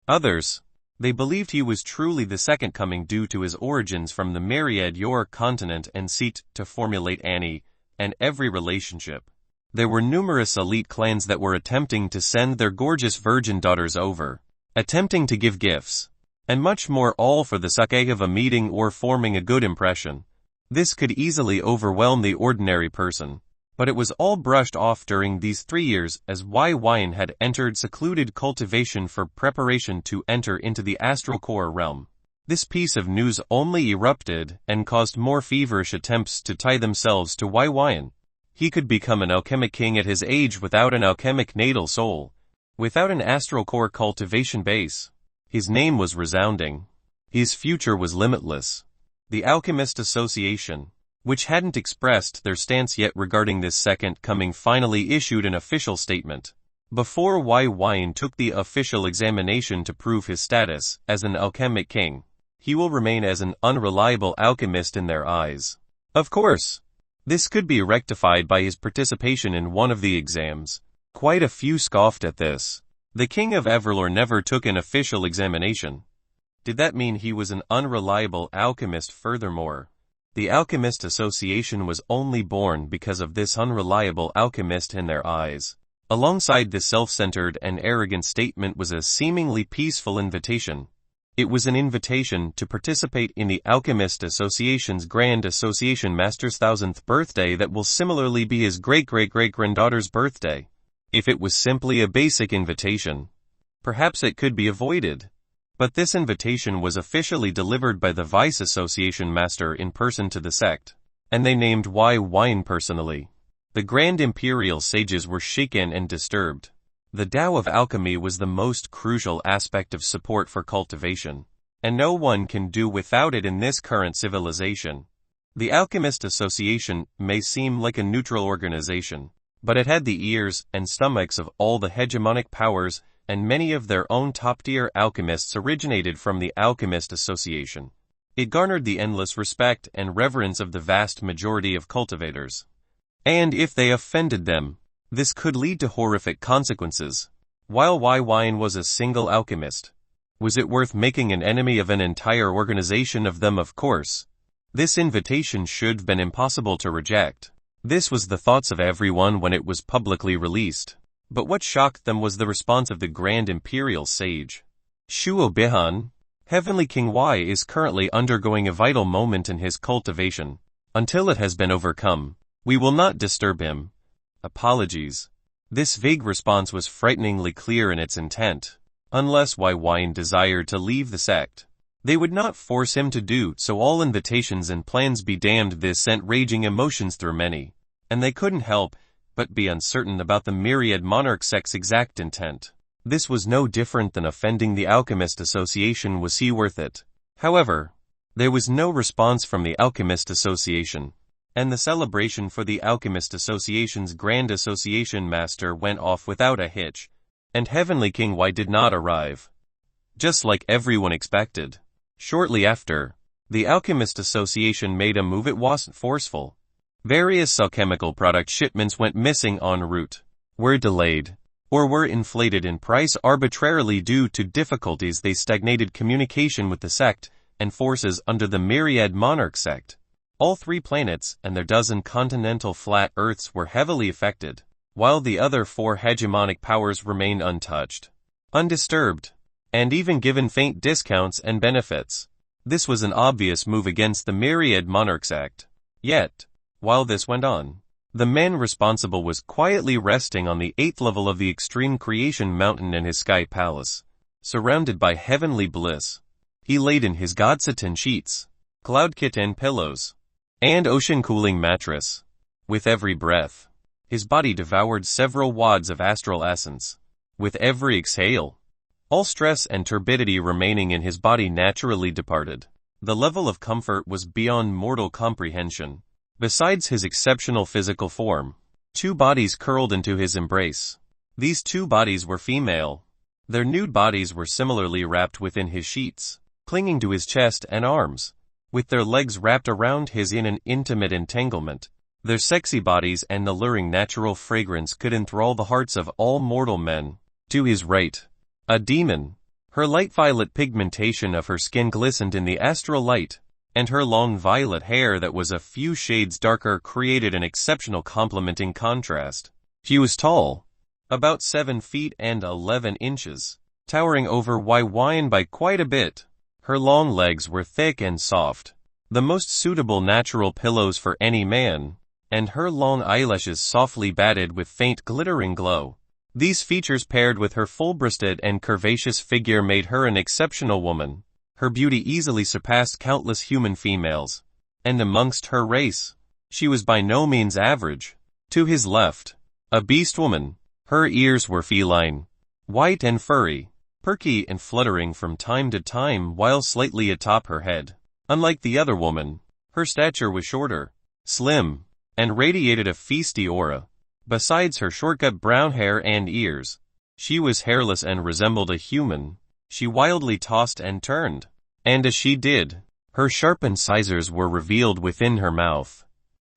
Others, they believed he was truly the Second Coming due to his origins from the myriad your continent and seeked to formulate any and every relationship. There were numerous elite clans that were attempting to send their gorgeous virgin daughters over, attempting to give gifts, and much more, all for the sake of a meeting or forming a good impression. This could easily overwhelm the ordinary person, but it was all brushed off during these 3 years as Wine had entered secluded cultivation for preparation to enter into the astral core realm. This piece of news only erupted and caused more feverish attempts to tie themselves to Wine. He could become an alchemic king at his age without an alchemic natal soul, without an astral core cultivation base. His name was resounding. His future was limitless. The Alchemist Association, which hadn't expressed their stance yet regarding this Second Coming, finally issued an official statement. Before Wine took the official examination to prove his status as an alchemic king, he will remain as an unreliable alchemist in their eyes. Of course, this could be rectified by his participation in one of the exams. Quite a few scoffed at this, The king of Everlore never took an official examination. Did that mean he was an unreliable alchemist? Furthermore, the Alchemist Association was only born because of this unreliable alchemist in their eyes. Alongside this self-centered and arrogant statement was a seemingly peaceful invitation. It was an invitation to participate in the Alchemist Association's Grand Association Master's 1000th birthday that will similarly be his great-great-great-granddaughter's birthday. If it was simply a basic invitation, perhaps it could be avoided. But this invitation was officially delivered by the Vice Association Master in person to the sect, and they named Wine personally. The Grand Imperial Sages were shaken and disturbed. The Tao of alchemy was the most crucial aspect of support for cultivation, and no one can do without it in this current civilization. The Alchemist Association may seem like a neutral organization, but it had the ears and stomachs of all the hegemonic powers, and many of their own top-tier alchemists originated from the Alchemist Association. It garnered the endless respect and reverence of the vast majority of cultivators. And if they offended them, this could lead to horrific consequences. While Wine was a single alchemist, was it worth making an enemy of an entire organization of them? Of course. This invitation should have been impossible to reject. This was the thoughts of everyone when it was publicly released. But what shocked them was the response of the Grand Imperial Sage. Shuo Bihan, Heavenly King Y is currently undergoing a vital moment in his cultivation. Until it has been overcome, we will not disturb him. Apologies. This vague response was frighteningly clear in its intent. Unless Wine desired to leave the sect, they would not force him to do so. All invitations and plans be damned. This sent raging emotions through many, and they couldn't help but be uncertain about the myriad monarch sect's exact intent. This was no different than offending the Alchemist Association. Was he worth it? However, there was no response from the Alchemist Association, and the celebration for the Alchemist Association's Grand Association Master went off without a hitch, and Heavenly King Y did not arrive. Just like everyone expected. Shortly after, the Alchemist Association made a move. It wasn't forceful. Various alchemical product shipments went missing en route, were delayed, or were inflated in price arbitrarily due to difficulties. They stagnated communication with the sect and forces under the myriad monarch sect. All 3 planets and their dozen continental flat Earths were heavily affected, while the other 4 hegemonic powers remained untouched, undisturbed, and even given faint discounts and benefits. This was an obvious move against the myriad monarch sect. Yet, while this went on, the man responsible was quietly resting on the 8th level of the Extreme Creation Mountain in his sky palace, surrounded by heavenly bliss. He laid in his god satin sheets, cloud kitten pillows, and ocean cooling mattress. With every breath, his body devoured several wads of astral essence. With every exhale, all stress and turbidity remaining in his body naturally departed. The level of comfort was beyond mortal comprehension. Besides his exceptional physical form, 2 bodies curled into his embrace. These 2 bodies were female. Their nude bodies were similarly wrapped within his sheets, clinging to his chest and arms, with their legs wrapped around his in an intimate entanglement. Their sexy bodies and alluring natural fragrance could enthrall the hearts of all mortal men. To his right, a demon. Her light violet pigmentation of her skin glistened in the astral light, and her long violet hair that was a few shades darker created an exceptional complementing contrast. She was tall, about 7 feet and 11 inches, towering over Wine by quite a bit. Her long legs were thick and soft, the most suitable natural pillows for any man, and her long eyelashes softly batted with faint glittering glow. These features paired with her full-breasted and curvaceous figure made her an exceptional woman. Her beauty easily surpassed countless human females, and amongst her race, she was by no means average. To his left, a beast woman. Her ears were feline, white and furry, perky and fluttering from time to time while slightly atop her head. Unlike the other woman, her stature was shorter, slim, and radiated a feisty aura. Besides her short-cut brown hair and ears, she was hairless and resembled a human. She wildly tossed and turned, and as she did, her sharp incisors were revealed within her mouth.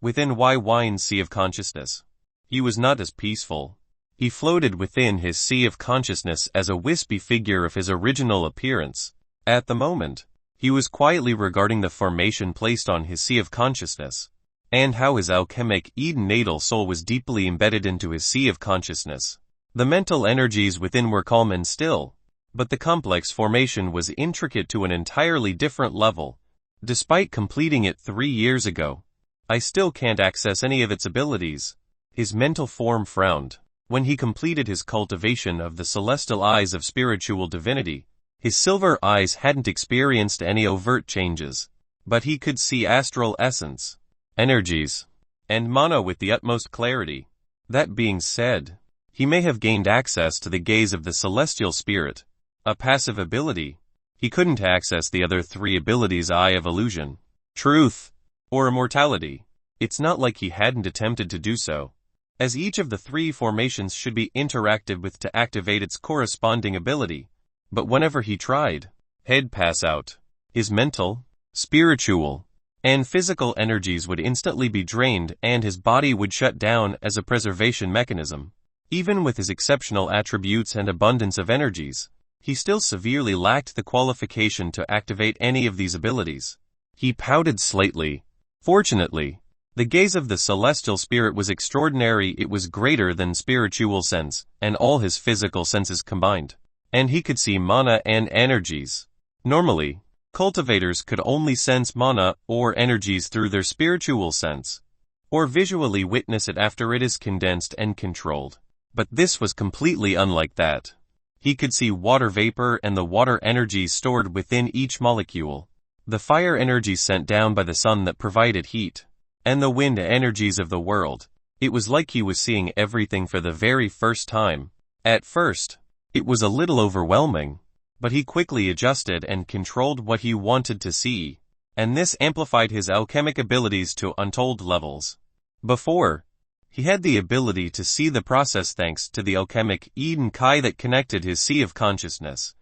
Within Wine's sea of consciousness, he was not as peaceful. He floated within his sea of consciousness as a wispy figure of his original appearance. At the moment, he was quietly regarding the formation placed on his sea of consciousness, and how his alchemic Eden natal soul was deeply embedded into his sea of consciousness. The mental energies within were calm and still, but the complex formation was intricate to an entirely different level. Despite completing it 3 years ago, I still can't access any of its abilities. His mental form frowned. When he completed his cultivation of the celestial eyes of spiritual divinity, his silver eyes hadn't experienced any overt changes, but he could see astral essence, energies, and mana with the utmost clarity. That being said, he may have gained access to the gaze of the celestial spirit, a passive ability. He couldn't access the other 3 abilities: Eye of Illusion, Truth, or Immortality. It's not like he hadn't attempted to do so, as each of the 3 formations should be interacted with to activate its corresponding ability. But whenever he tried, he'd pass out. His mental, spiritual, and physical energies would instantly be drained, and his body would shut down as a preservation mechanism. Even with his exceptional attributes and abundance of energies, he still severely lacked the qualification to activate any of these abilities. He pouted slightly. Fortunately, the gaze of the celestial spirit was extraordinary. It was greater than spiritual sense, and all his physical senses combined, and he could see mana and energies. Normally, cultivators could only sense mana or energies through their spiritual sense, or visually witness it after it is condensed and controlled. But this was completely unlike that. He could see water vapor and the water energies stored within each molecule, the fire energies sent down by the sun that provided heat, and the wind energies of the world. It was like he was seeing everything for the very first time. At first, it was a little overwhelming, but he quickly adjusted and controlled what he wanted to see, and this amplified his alchemic abilities to untold levels. Before, he had the ability to see the process thanks to the alchemic Eden Kai that connected his sea of consciousness.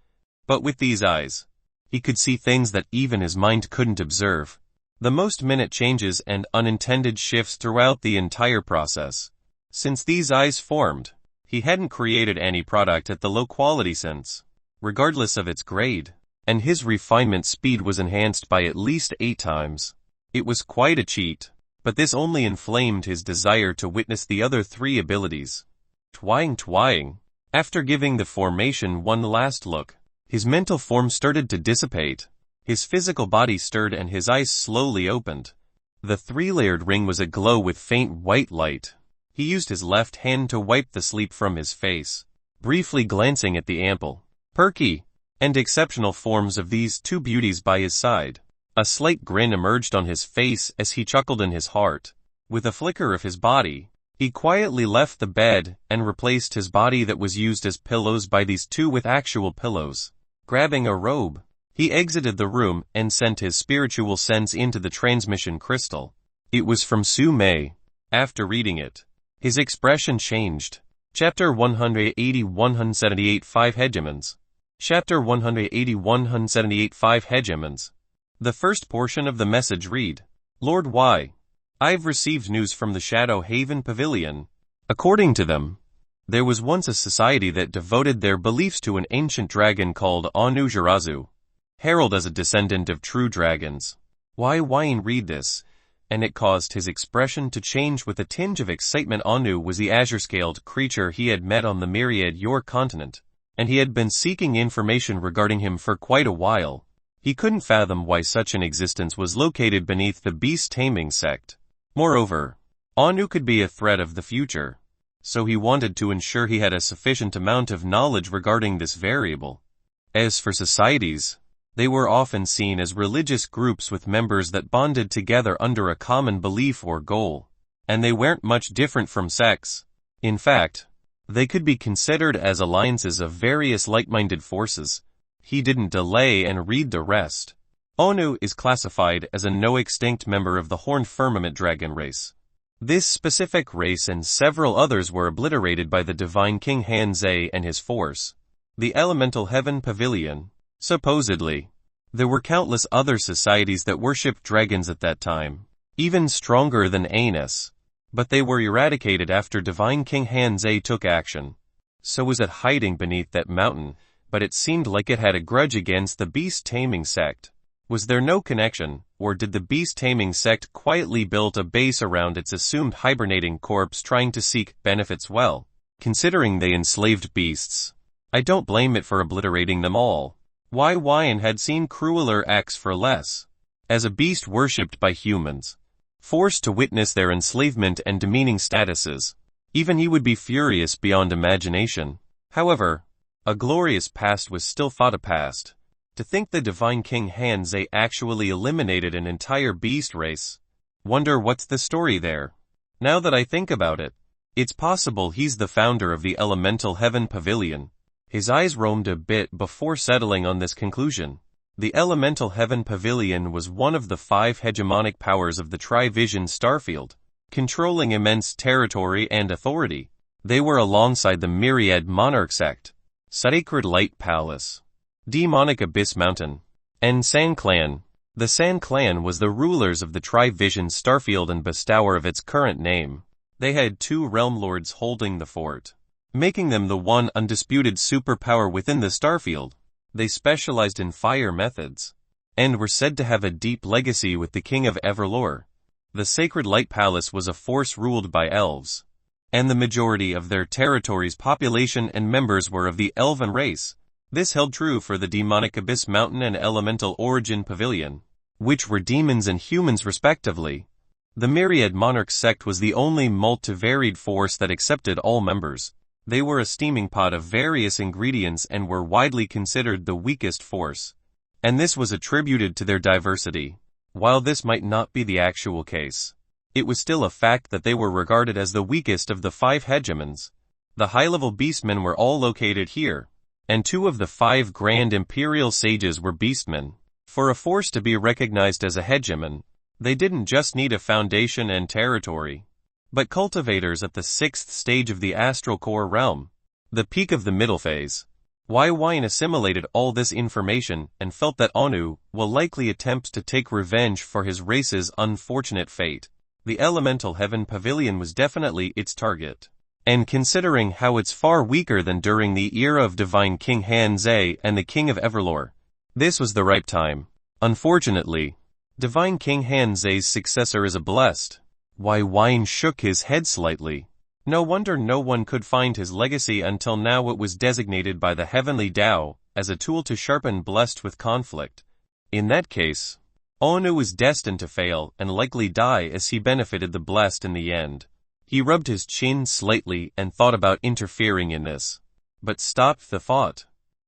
But with these eyes, he could see things that even his mind couldn't observe. The most minute changes and unintended shifts throughout the entire process. Since these eyes formed, he hadn't created any product at the low quality sense, regardless of its grade, and his refinement speed was enhanced by at least 8 times. It was quite a cheat, but this only inflamed his desire to witness the other 3 abilities. Twang. After giving the formation one last look, his mental form started to dissipate. His physical body stirred and his eyes slowly opened. The 3-layered ring was aglow with faint white light. He used his left hand to wipe the sleep from his face, briefly glancing at the ample, perky, and exceptional forms of these 2 beauties by his side. A slight grin emerged on his face as he chuckled in his heart. With a flicker of his body, he quietly left the bed and replaced his body that was used as pillows by these 2 with actual pillows. Grabbing a robe, he exited the room and sent his spiritual sense into the transmission crystal. It was from Su Mei. After reading it, his expression changed. Chapter 180-178 5 Hegemons. Chapter 180-178 5 Hegemons. The first portion of the message read, Lord Y. I've received news from the Shadow Haven Pavilion. According to them, there was once a society that devoted their beliefs to an ancient dragon called Anu Jirazu, heralded as a descendant of true dragons. Wayne read this, and it caused his expression to change with a tinge of excitement. Anu was the azure-scaled creature he had met on the Myriad Yor continent, and he had been seeking information regarding him for quite a while. He couldn't fathom why such an existence was located beneath the beast-taming sect. Moreover, Anu could be a threat of the future, so he wanted to ensure he had a sufficient amount of knowledge regarding this variable. As for societies, they were often seen as religious groups with members that bonded together under a common belief or goal, and they weren't much different from sects. In fact, they could be considered as alliances of various like-minded forces. He didn't delay and read the rest. Anu is classified as a no-extinct member of the Horned Firmament Dragon race. This specific race and several others were obliterated by the Divine King Hanzei and his force. The Elemental Heaven Pavilion. Supposedly, there were countless other societies that worshipped dragons at that time, even stronger than Anus. but they were eradicated after Divine King Han Zui took action. So was it hiding beneath that mountain, but it seemed like it had a grudge against the beast-taming sect. Was there no connection, or did the beast-taming sect quietly build a base around its assumed hibernating corpse trying to seek benefits? Well, considering they enslaved beasts, I don't blame it for obliterating them all. Why Wyan had seen crueler acts for less. As a beast worshipped by humans, forced to witness their enslavement and demeaning statuses, even he would be furious beyond imagination. However, a glorious past was still thought a past. To think the Divine King Han Zui actually eliminated an entire beast race. Wonder what's the story there? Now that I think about it, it's possible he's the founder of the Elemental Heaven Pavilion. His eyes roamed a bit before settling on this conclusion. The Elemental Heaven Pavilion was one of the 5 hegemonic powers of the Trivision starfield, controlling immense territory and authority. They were alongside the Myriad Monarch sect, Sacred Light Palace, Demonic Abyss Mountain, and San Clan. The San Clan was the rulers of the Trivision starfield and bestower of its current name. They had 2 realm lords holding the fort, making them the one undisputed superpower within the starfield. They specialized in fire methods, and were said to have a deep legacy with the King of Everlore. The Sacred Light Palace was a force ruled by elves, and the majority of their territory's population and members were of the elven race. This held true for the Demonic Abyss Mountain and Elemental Origin Pavilion, which were demons and humans respectively. The Myriad Monarch sect was the only multivaried force that accepted all members. They were a steaming pot of various ingredients and were widely considered the weakest force, and this was attributed to their diversity. While this might not be the actual case, it was still a fact that they were regarded as the weakest of the 5 hegemons. The high-level beastmen were all located here, and 2 of the 5 grand imperial sages were beastmen. For a force to be recognized as a hegemon, they didn't just need a foundation and territory, but cultivators at the 6th stage of the astral core realm, the peak of the middle phase. Wyan assimilated all this information and felt that Anu will likely attempt to take revenge for his race's unfortunate fate. The Elemental Heaven Pavilion was definitely its target. And considering how it's far weaker than during the era of Divine King Han Zui and the King of Everlore, this was the right time. Unfortunately, Divine King Han Zui's successor is a blessed. Wyan shook his head slightly. No wonder no one could find his legacy until now. It was designated by the Heavenly Tao as a tool to sharpen blessed with conflict. In that case, Anu was destined to fail and likely die as he benefited the blessed in the end. He rubbed his chin slightly and thought about interfering in this, but stopped the thought.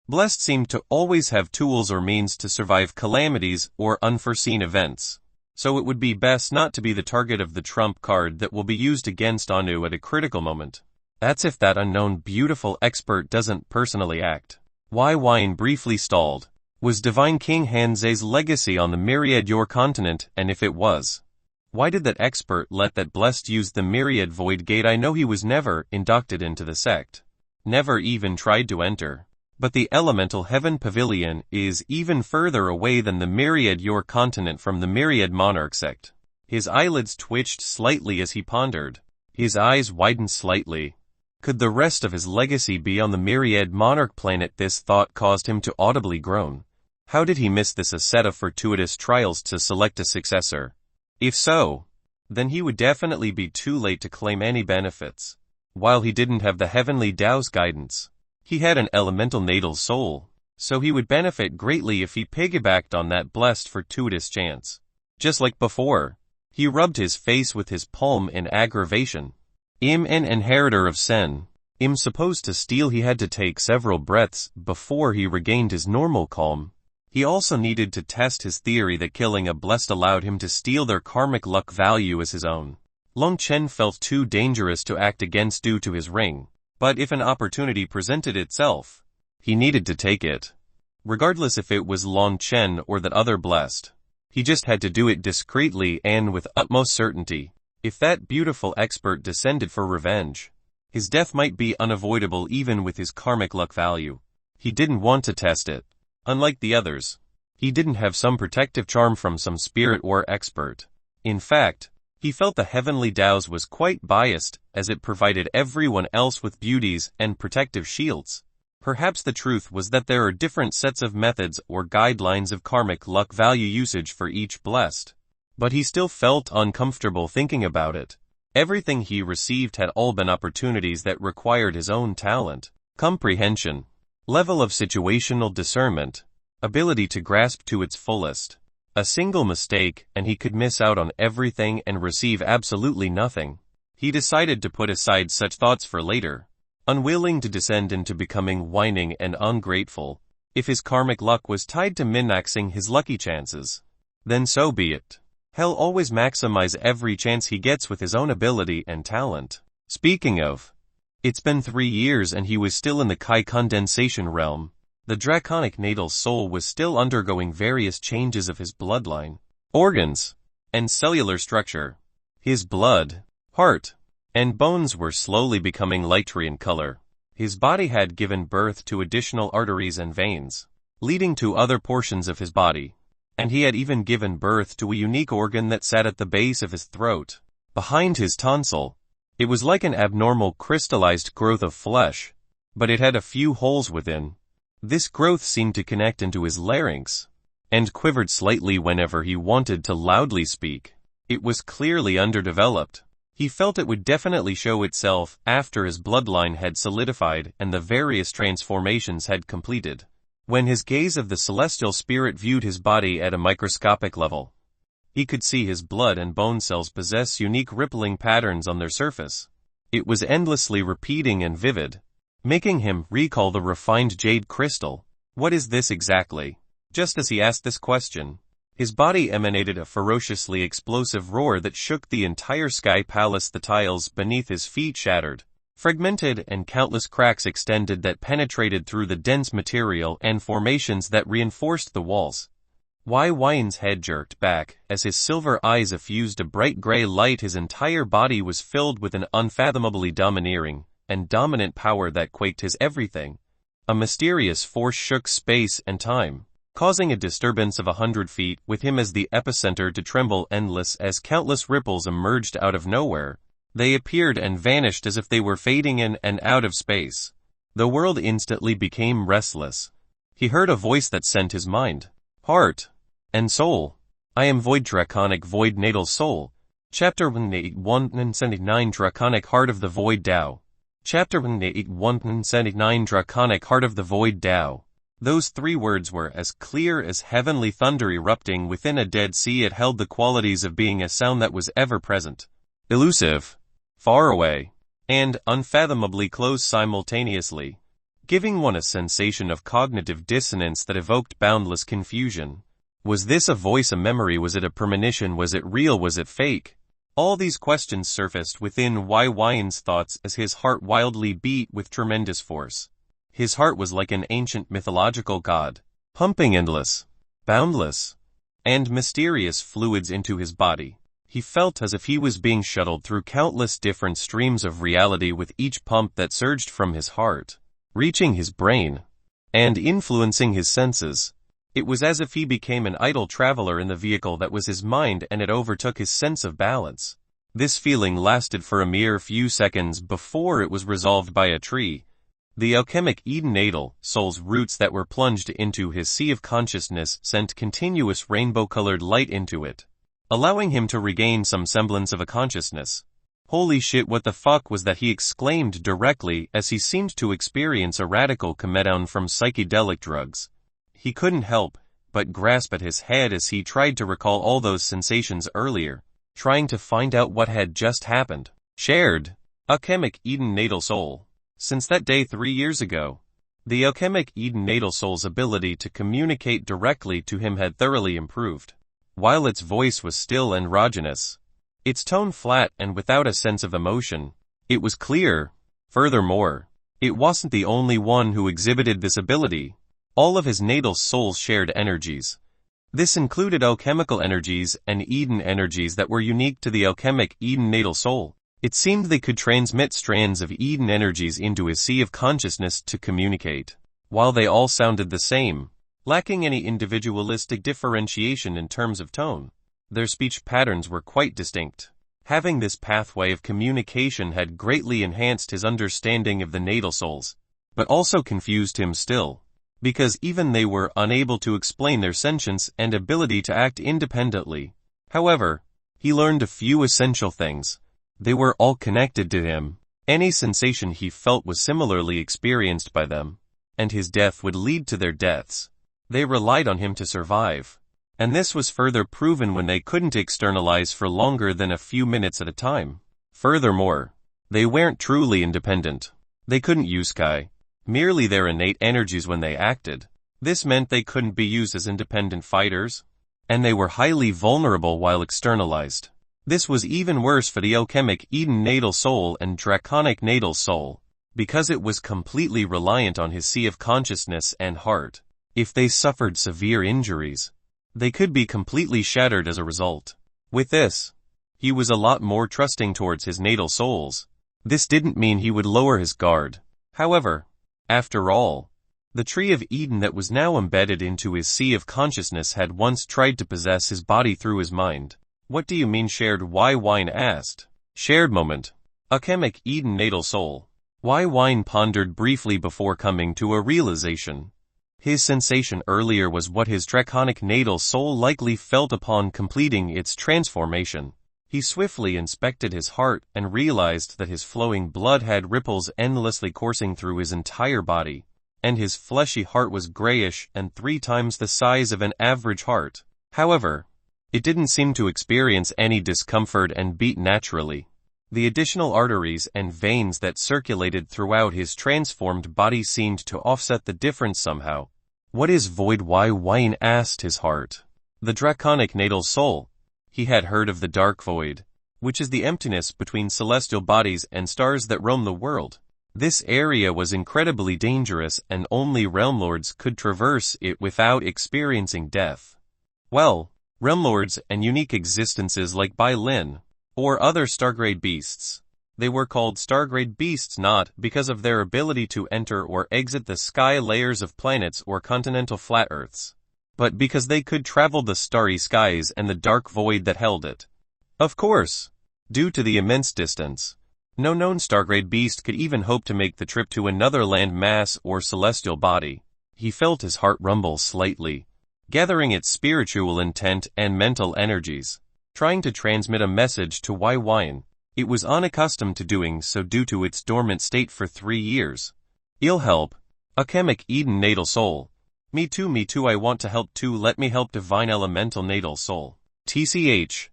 Blessed seemed to always have tools or means to survive calamities or unforeseen events, so it would be best not to be the target of the trump card that will be used against Anu at a critical moment. That's if that unknown beautiful expert doesn't personally act. Wyan briefly stalled. Was Divine King Han Zui's legacy on the Myriad your continent, and if it was, why did that expert let that blessed use the Myriad Void Gate? I know he was never inducted into the sect, never even tried to enter, but the Elemental Heaven Pavilion is even further away than the Myriad your continent from the Myriad Monarch sect. His eyelids twitched slightly as he pondered. His eyes widened slightly. Could the rest of his legacy be on the Myriad Monarch planet? This thought caused him to audibly groan. How did he miss this? A set of fortuitous trials to select a successor? If so, then he would definitely be too late to claim any benefits. While he didn't have the Heavenly Tao's guidance, he had an elemental natal soul, so he would benefit greatly if he piggybacked on that blessed fortuitous chance. Just like before, he rubbed his face with his palm in aggravation. An inheritor of Sen. Supposed to steal. He had to take several breaths before he regained his normal calm. He also needed to test his theory that killing a blessed allowed him to steal their karmic luck value as his own. Long Chen felt too dangerous to act against due to his ring, but if an opportunity presented itself, he needed to take it. Regardless if it was Long Chen or that other blessed, he just had to do it discreetly and with utmost certainty. If that beautiful expert descended for revenge, his death might be unavoidable even with his karmic luck value. He didn't want to test it. Unlike the others, he didn't have some protective charm from some spirit or expert. In fact, He felt the heavenly Tao's was quite biased, as it provided everyone else with beauties and protective shields. Perhaps the truth was that there are different sets of methods or guidelines of karmic luck value usage for each blessed. But he still felt uncomfortable thinking about it. Everything he received had all been opportunities that required his own talent, comprehension, level of situational discernment, ability to grasp to its fullest. A single mistake, and he could miss out on everything and receive absolutely nothing. He decided to put aside such thoughts for later, unwilling to descend into becoming whining and ungrateful. If his karmic luck was tied to min-maxing his lucky chances, then so be it. He'll always maximize every chance he gets with his own ability and talent. Speaking of, it's been 3 years and he was still in the Kai condensation realm. The draconic natal soul was still undergoing various changes of his bloodline, organs, and cellular structure. His blood, heart, and bones were slowly becoming lighter in color. His body had given birth to additional arteries and veins, leading to other portions of his body. And he had even given birth to a unique organ that sat at the base of his throat, behind his tonsil. It was like an abnormal crystallized growth of flesh, but it had a few holes within. This growth seemed to connect into his larynx, and quivered slightly whenever he wanted to loudly speak. It was clearly underdeveloped. He felt it would definitely show itself after his bloodline had solidified and the various transformations had completed. When his gaze of the celestial spirit viewed his body at a microscopic level, he could see his blood and bone cells possess unique rippling patterns on their surface. It was endlessly repeating and vivid, making him recall the refined jade crystal. What is this exactly? Just as he asked this question, his body emanated a ferociously explosive roar that shook the entire sky palace. The tiles beneath his feet shattered, fragmented, and countless cracks extended that penetrated through the dense material and formations that reinforced the walls. Wayne's head jerked back as his silver eyes effused a bright gray light. His entire body was filled with an unfathomably domineering and dominant power that quaked his everything. A mysterious force shook space and time, causing a disturbance of 100 feet, with him as the epicenter to tremble endless as countless ripples emerged out of nowhere. They appeared and vanished as if they were fading in and out of space. The world instantly became restless. He heard a voice that sent his mind, heart, and soul. I am Void, Draconic Void Natal Soul. Chapter 179, Draconic Heart of the Void Tao. Chapter 179, Draconic Heart of the Void Tao. Those 3 words were as clear as heavenly thunder erupting within a dead sea. It held the qualities of being a sound that was ever present, elusive, far away, and unfathomably close simultaneously, giving one a sensation of cognitive dissonance that evoked boundless confusion. Was this a voice, a memory? Was it a premonition? Was it real? Was it fake? All these questions surfaced within Wayne's thoughts as his heart wildly beat with tremendous force. His heart was like an ancient mythological god, pumping endless, boundless, and mysterious fluids into his body. He felt as if he was being shuttled through countless different streams of reality, with each pump that surged from his heart, reaching his brain, and influencing his senses. It was as if he became an idle traveler in the vehicle that was his mind, and it overtook his sense of balance. This feeling lasted for a mere few seconds before it was resolved by a tree. The alchemic Eden natal soul's roots that were plunged into his sea of consciousness sent continuous rainbow-colored light into it, allowing him to regain some semblance of a consciousness. Holy shit, what the fuck was that? He exclaimed directly as he seemed to experience a radical come-down from psychedelic drugs. He couldn't help but grasp at his head as he tried to recall all those sensations earlier, trying to find out what had just happened. Shared. Alchemic Eden natal soul. Since that day 3 years ago, the alchemic Eden natal soul's ability to communicate directly to him had thoroughly improved. While its voice was still androgynous, its tone flat and without a sense of emotion, it was clear. Furthermore, it wasn't the only one who exhibited this ability. All of his natal souls shared energies. This included alchemical energies and Eden energies that were unique to the alchemic Eden natal soul. It seemed they could transmit strands of Eden energies into his sea of consciousness to communicate. While they all sounded the same, lacking any individualistic differentiation in terms of tone, their speech patterns were quite distinct. Having this pathway of communication had greatly enhanced his understanding of the natal souls, but also confused him still, because even they were unable to explain their sentience and ability to act independently. However, he learned a few essential things. They were all connected to him. Any sensation he felt was similarly experienced by them, and his death would lead to their deaths. They relied on him to survive, and this was further proven when they couldn't externalize for longer than a few minutes at a time. Furthermore, they weren't truly independent. They couldn't use Kai, merely their innate energies when they acted. This meant they couldn't be used as independent fighters, and they were highly vulnerable while externalized. This was even worse for the alchemic Eden natal soul and draconic natal soul, because it was completely reliant on his sea of consciousness and heart. If they suffered severe injuries, they could be completely shattered as a result. With this, he was a lot more trusting towards his natal souls. This didn't mean he would lower his guard. However, after all, the tree of Eden that was now embedded into his sea of consciousness had once tried to possess his body through his mind. What do you mean shared? Why Wine asked. Shared moment. Alchemic Eden natal soul. Why Wine pondered briefly before coming to a realization. His sensation earlier was what his draconic natal soul likely felt upon completing its transformation. He swiftly inspected his heart and realized that his flowing blood had ripples endlessly coursing through his entire body, and his fleshy heart was grayish and 3 times the size of an average heart. However, it didn't seem to experience any discomfort and beat naturally. The additional arteries and veins that circulated throughout his transformed body seemed to offset the difference somehow. What is void? Why Wine asked his heart. The draconic natal soul. He had heard of the dark void, which is the emptiness between celestial bodies and stars that roam the world. This area was incredibly dangerous and only realm lords could traverse it without experiencing death. Well, realm lords and unique existences like Bai Lin, or other stargrade beasts. They were called stargrade beasts not because of their ability to enter or exit the sky layers of planets or continental flat earths, but because they could travel the starry skies and the dark void that held it. Of course, due to the immense distance, no known stargrade beast could even hope to make the trip to another land mass or celestial body. He felt his heart rumble slightly, gathering its spiritual intent and mental energies, trying to transmit a message to Wai Wine. It was unaccustomed to doing so due to its dormant state for 3 years. I'll help. Alchemic Eden natal soul. Me too, I want to help too. Let me help. Divine elemental natal soul. TCH.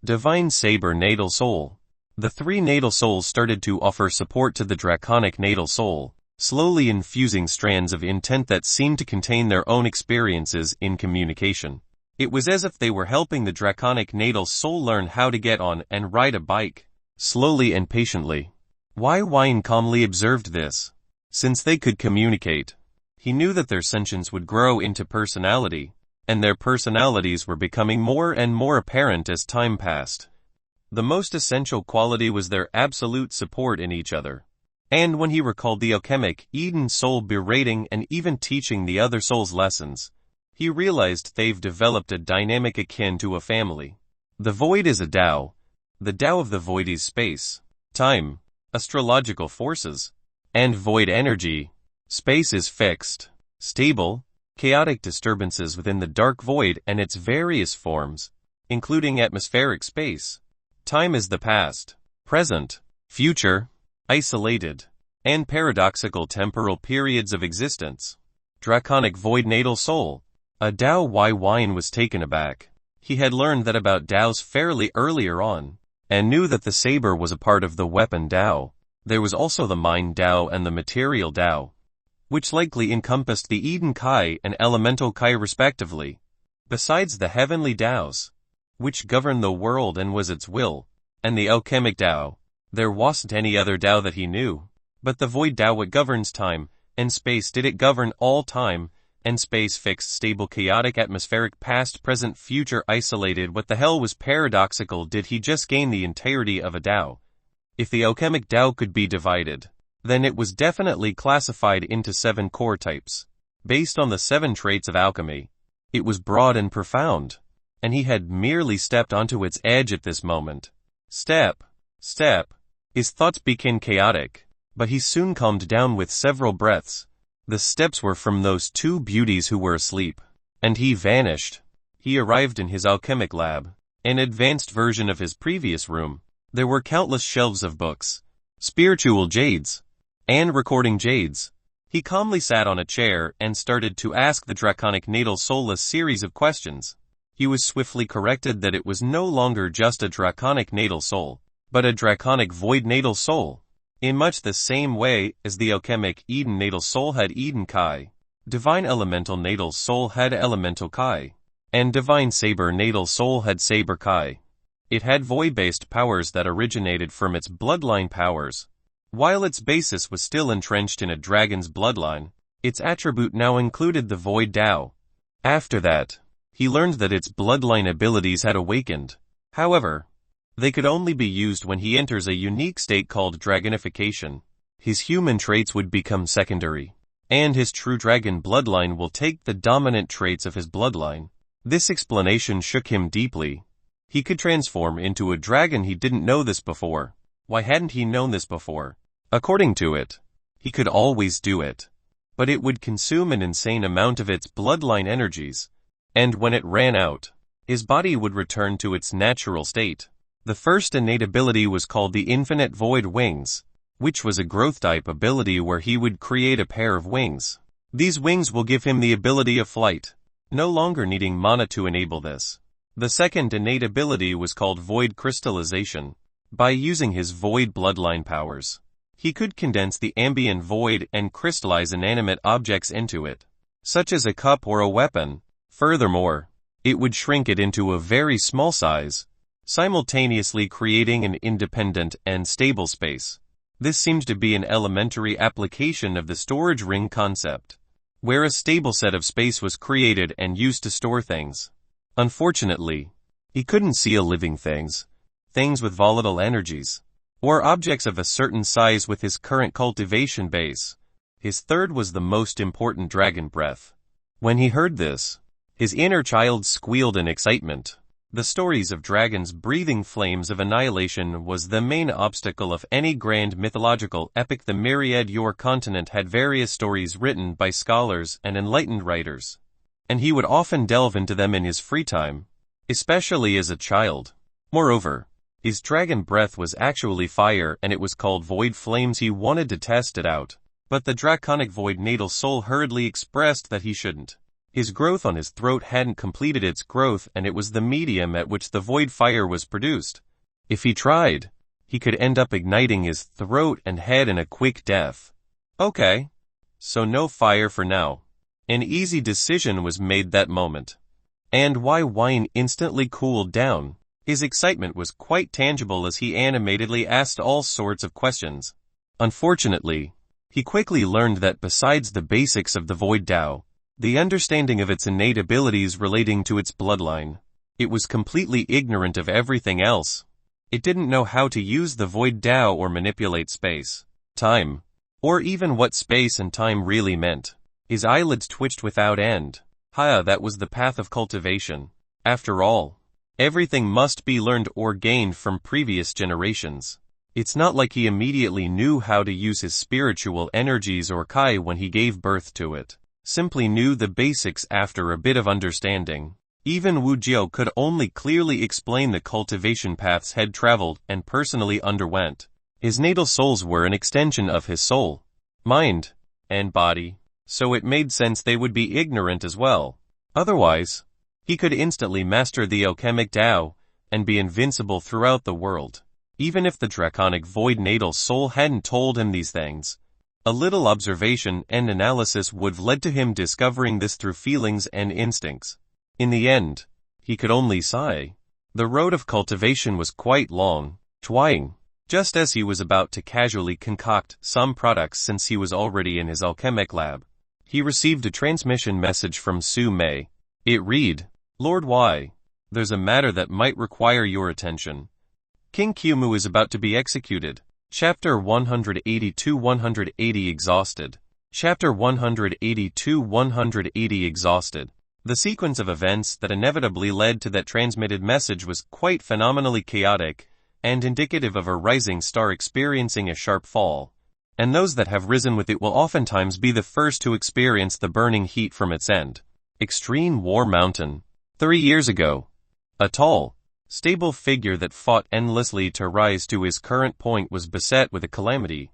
Divine saber natal soul. The 3 natal souls started to offer support to the draconic natal soul, slowly infusing strands of intent that seemed to contain their own experiences in communication. It was as if they were helping the draconic natal soul learn how to get on and ride a bike, slowly and patiently. Wai Wine calmly observed this. Since they could communicate, he knew that their sentience would grow into personality, and their personalities were becoming more and more apparent as time passed. The most essential quality was their absolute support in each other. And when he recalled the alchemic Eden soul berating and even teaching the other souls lessons, he realized they've developed a dynamic akin to a family. The void is a Tao. The Tao of the void is space, time, astrological forces, and void energy. Space is fixed, stable, chaotic disturbances within the dark void and its various forms, including atmospheric space. Time is the past, present, future, isolated, and paradoxical temporal periods of existence. Draconic void natal soul. A Tao. Wai Wine was taken aback. He had learned that about Taos fairly earlier on, and knew that the saber was a part of the weapon Tao. There was also the mind Tao and the material Tao, which likely encompassed the Eden Kai and Elemental Kai respectively. Besides the heavenly Taos, which governed the world and was its will, and the alchemic Tao, there wasn't any other Tao that he knew. But the void Tao, what governs time and space, did it govern all time and space, fixed, stable, chaotic, atmospheric, past, present, future, isolated? What the hell was paradoxical? Did he just gain the entirety of a Tao? If the alchemic Tao could be divided, then it was definitely classified into 7 core types. Based on the 7 traits of alchemy, it was broad and profound, and he had merely stepped onto its edge at this moment. Step. Step. His thoughts became chaotic, but he soon calmed down with several breaths. The steps were from those two beauties who were asleep, and he vanished. He arrived in his alchemic lab, an advanced version of his previous room. There were countless shelves of books, spiritual jades, and recording jades. He calmly sat on a chair and started to ask the draconic natal soul a series of questions. He was swiftly corrected that it was no longer just a draconic natal soul, but a draconic void natal soul. In much the same way as the alchemic Eden natal soul had Eden Kai, divine elemental natal soul had elemental Kai, and divine saber natal soul had saber Kai. It had void-based powers that originated from its bloodline powers. While its basis was still entrenched in a dragon's bloodline, its attribute now included the void Tao. After that, he learned that its bloodline abilities had awakened. However, they could only be used when he enters a unique state called dragonification. His human traits would become secondary, and his true dragon bloodline will take the dominant traits of his bloodline. This explanation shook him deeply. He could transform into a dragon. He didn't know this before. Why hadn't he known this before? According to it, he could always do it, but it would consume an insane amount of its bloodline energies, and when it ran out, his body would return to its natural state. The first innate ability was called the Infinite Void Wings, which was a growth-type ability where he would create a pair of wings. These wings will give him the ability of flight, no longer needing mana to enable this. The second innate ability was called Void Crystallization. By using his void bloodline powers, he could condense the ambient void and crystallize inanimate objects into it, such as a cup or a weapon. Furthermore, it would shrink it into a very small size, simultaneously creating an independent and stable space. This seemed to be an elementary application of the storage ring concept, where a stable set of space was created and used to store things. Unfortunately, he couldn't seal living things with volatile energies, or objects of a certain size with his current cultivation base. His third was the most important dragon breath. When he heard this, his inner child squealed in excitement. The stories of dragons breathing flames of annihilation was the main obstacle of any grand mythological epic. The myriad your continent had various stories written by scholars and enlightened writers, and he would often delve into them in his free time, especially as a child. Moreover, his dragon breath was actually fire and it was called Void Flames. He wanted to test it out, but the draconic void natal soul hurriedly expressed that he shouldn't. His growth on his throat hadn't completed its growth and it was the medium at which the void fire was produced. If he tried, he could end up igniting his throat and head in a quick death. Okay, so no fire for now. An easy decision was made that moment. And why wine instantly cooled down. His excitement was quite tangible as he animatedly asked all sorts of questions. Unfortunately, he quickly learned that besides the basics of the Void Tao, the understanding of its innate abilities relating to its bloodline, it was completely ignorant of everything else. It didn't know how to use the Void Tao or manipulate space, time, or even what space and time really meant. His eyelids twitched without end. That was the path of cultivation. After all, everything must be learned or gained from previous generations. It's not like he immediately knew how to use his spiritual energies or Kai when he gave birth to it. Simply knew the basics after a bit of understanding. Even Wu Jiao could only clearly explain the cultivation paths had traveled and personally underwent. His natal souls were an extension of his soul, mind, and body, so it made sense they would be ignorant as well. Otherwise, he could instantly master the alchemic Tao and be invincible throughout the world. Even if the draconic void natal soul hadn't told him these things, a little observation and analysis would have led to him discovering this through feelings and instincts. In the end, he could only sigh. The road of cultivation was quite long, trying. Just as he was about to casually concoct some products since he was already in his alchemic lab, he received a transmission message from Su Mei. It read, "Lord Y, there's a matter that might require your attention. King Qiumu is about to be executed." Chapter 182-180 Exhausted. Chapter 182-180 Exhausted. The sequence of events that inevitably led to that transmitted message was quite phenomenally chaotic, and indicative of a rising star experiencing a sharp fall. And those that have risen with it will oftentimes be the first to experience the burning heat from its end. Extreme War Mountain. 3 years ago, a tall, stable figure that fought endlessly to rise to his current point was beset with a calamity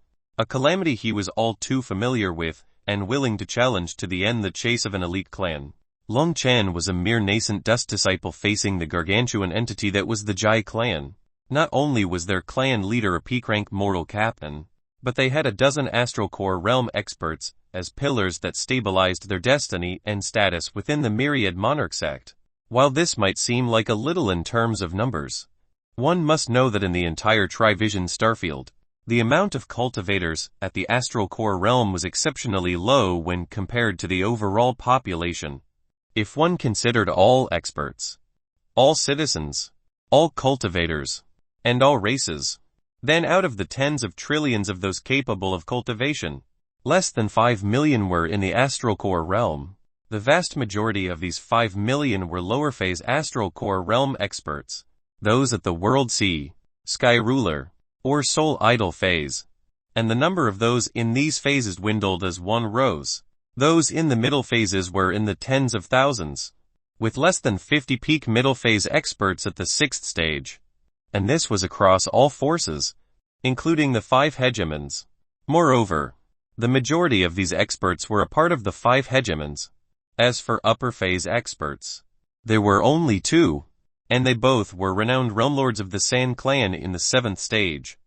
he was all too familiar with, and willing to challenge to the end the chase of an elite clan. Long Chen was a mere nascent dust disciple facing the gargantuan entity that was the Jai clan. Not only was their clan leader a peak-rank mortal captain, but they had a dozen astral core realm experts as pillars that stabilized their destiny and status within the myriad monarch sect. While this might seem like a little in terms of numbers, one must know that in the entire Trivision starfield, the amount of cultivators at the astral core realm was exceptionally low when compared to the overall population. If one considered all experts, all citizens, all cultivators, and all races, then out of the tens of trillions of those capable of cultivation, less than 5 million were in the astral core realm. The vast majority of these 5 million were lower phase astral core realm experts, those at the world sea, sky ruler, or soul idol phase, and the number of those in these phases dwindled as one rose. Those in the middle phases were in the tens of thousands, with less than 50 peak middle phase experts at the 6th stage. And this was across all forces, including the 5 hegemons. Moreover, the majority of these experts were a part of the 5 hegemons. As for upper phase experts, there were only 2, and they both were renowned realm lords of the San clan in the 7th stage.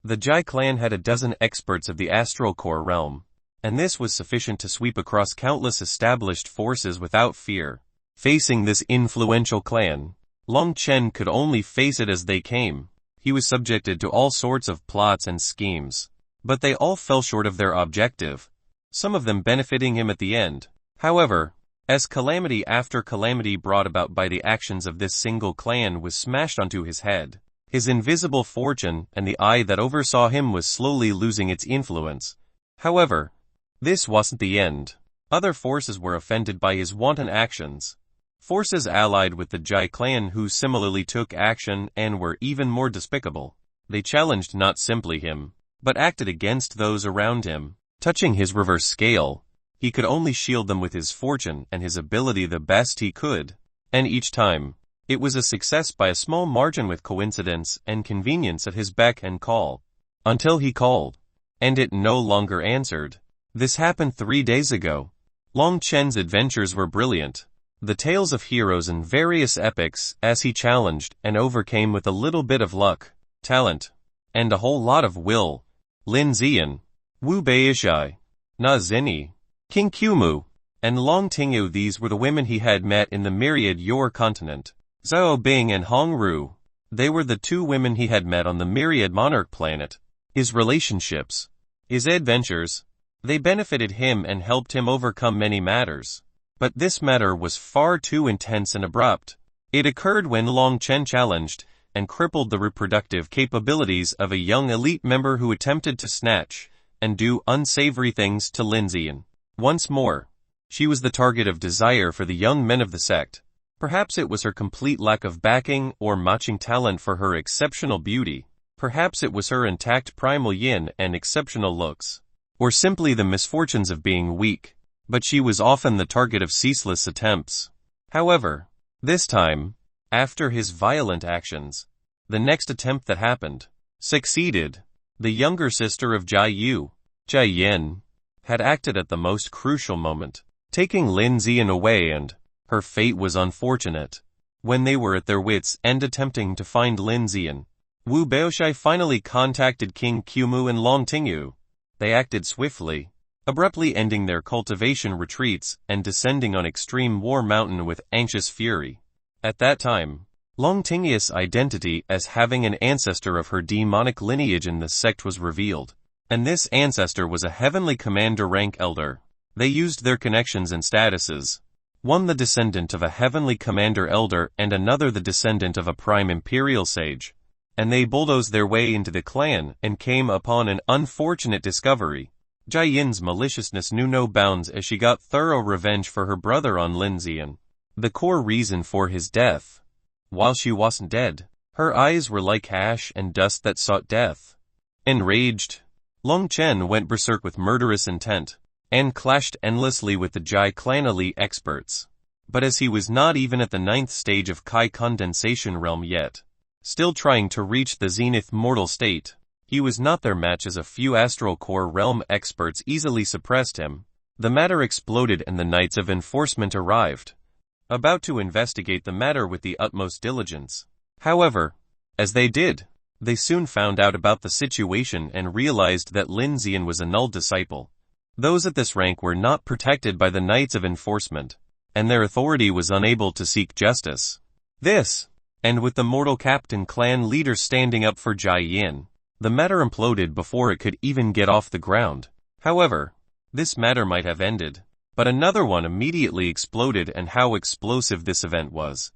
The Jai clan had a dozen experts of the astral core realm, and this was sufficient to sweep across countless established forces without fear. Facing this influential clan, Long Chen could only face it as they came. He was subjected to all sorts of plots and schemes, but they all fell short of their objective, some of them benefiting him at the end. However, as calamity after calamity brought about by the actions of this single clan was smashed onto his head, his invisible fortune and the eye that oversaw him was slowly losing its influence. However, this wasn't the end. Other forces were offended by his wanton actions. Forces allied with the Jai clan who similarly took action and were even more despicable. They challenged not simply him, but acted against those around him. Touching his reverse scale, he could only shield them with his fortune and his ability the best he could. And each time, it was a success by a small margin with coincidence and convenience at his beck and call. Until he called, and it no longer answered. This happened 3 days ago. Long Chen's adventures were brilliant. The tales of heroes in various epics as he challenged and overcame with a little bit of luck, talent, and a whole lot of will. Lin Zian, Wu Baishai, Na Zini, King Kumu, and Long Tingyu, these were the women he had met in the myriad Yor continent. Zhao Bing and Hong Ru, they were the 2 women he had met on the myriad monarch planet. His relationships, his adventures, they benefited him and helped him overcome many matters. But this matter was far too intense and abrupt. It occurred when Long Chen challenged and crippled the reproductive capabilities of a young elite member who attempted to snatch and do unsavory things to Lin Zian. Once more, she was the target of desire for the young men of the sect. Perhaps it was her complete lack of backing or matching talent for her exceptional beauty. Perhaps it was her intact primal yin and exceptional looks. Or simply the misfortunes of being weak. But she was often the target of ceaseless attempts. However, this time, after his violent actions, the next attempt that happened succeeded. The younger sister of Jai Yu, Jai Yin, had acted at the most crucial moment, taking Lin Zian away, and her fate was unfortunate. When they were at their wits' end attempting to find Lin Zian, Wu Baoshai finally contacted King Kumu and Long Tingyu. They acted swiftly, abruptly ending their cultivation retreats and descending on Extreme War Mountain with anxious fury. At that time, Long Tingyu's identity as having an ancestor of her demonic lineage in the sect was revealed, and this ancestor was a heavenly commander rank elder. They used their connections and statuses, one the descendant of a heavenly commander elder and another the descendant of a prime imperial sage, and they bulldozed their way into the clan and came upon an unfortunate discovery. Jai Yin's maliciousness knew no bounds as she got thorough revenge for her brother on Lin Zian. The core reason for his death, while she wasn't dead, Her eyes were like ash and dust that sought death. Enraged, Long Chen went berserk with murderous intent, and clashed endlessly with the Jai Clan elite experts. But as he was not even at the 9th stage of Kai condensation realm yet, still trying to reach the Zenith mortal state, he was not their match as a few Astral core realm experts easily suppressed him. The matter exploded and the Knights of Enforcement arrived, about to investigate the matter with the utmost diligence. However, as they did, they soon found out about the situation and realized that Lin Xian was a null disciple. Those at this rank were not protected by the Knights of Enforcement, and their authority was unable to seek justice. This, and with the mortal captain clan leader standing up for Jai Yin, the matter imploded before it could even get off the ground. However, this matter might have ended, but another one immediately exploded, and how explosive this event was.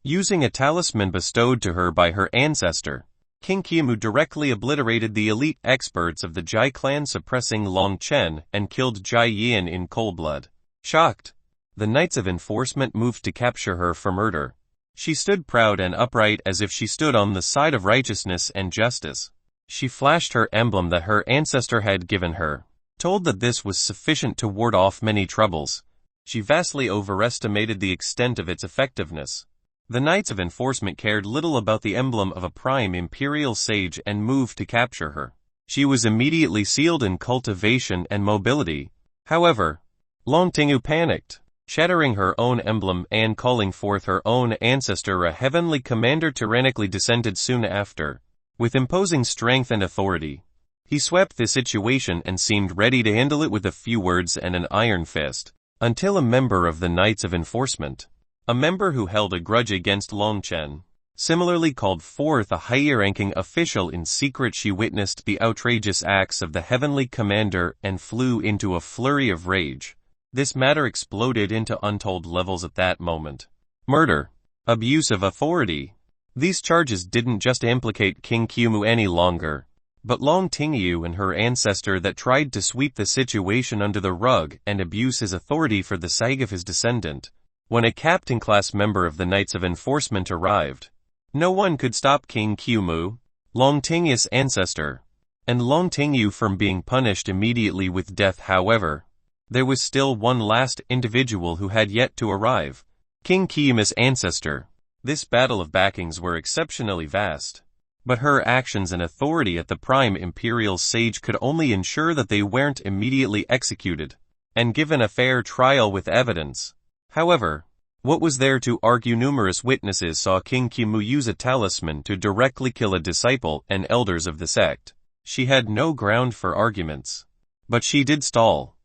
Using a talisman bestowed to her by her ancestor, King Qimu directly obliterated the elite experts of the Jai clan, suppressing Long Chen and killed Jai Yin in cold blood. Shocked, the Knights of Enforcement moved to capture her for murder. She stood proud and upright as if she stood on the side of righteousness and justice. She flashed her emblem that her ancestor had given her, told that this was sufficient to ward off many troubles. She vastly overestimated the extent of its effectiveness. The Knights of Enforcement cared little about the emblem of a prime imperial sage and moved to capture her. She was immediately sealed in cultivation and mobility. However, Long Tingu panicked, shattering her own emblem and calling forth her own ancestor, a heavenly commander tyrannically descended soon after. With imposing strength and authority, he swept the situation and seemed ready to handle it with a few words and an iron fist, until a member of the Knights of Enforcement, a member who held a grudge against Long Chen, similarly called forth a higher-ranking official in secret. She witnessed the outrageous acts of the heavenly commander and flew into a flurry of rage. This matter exploded into untold levels at that moment. Murder, abuse of authority. These charges didn't just implicate King Qimu any longer, but Long Tingyu and her ancestor that tried to sweep the situation under the rug and abuse his authority for the sake of his descendant. When a captain-class member of the Knights of Enforcement arrived, no one could stop King Qimu, Long Tingyu's ancestor, and Long Tingyu from being punished immediately with death. However, there was still one last individual who had yet to arrive, King Qimu's ancestor. This battle of backings were exceptionally vast, but her actions and authority at the prime imperial sage could only ensure that they weren't immediately executed and given a fair trial with evidence. However, what was there to argue? Numerous witnesses saw King Qimu use a talisman to directly kill a disciple and elders of the sect. She had no ground for arguments, but she did stall.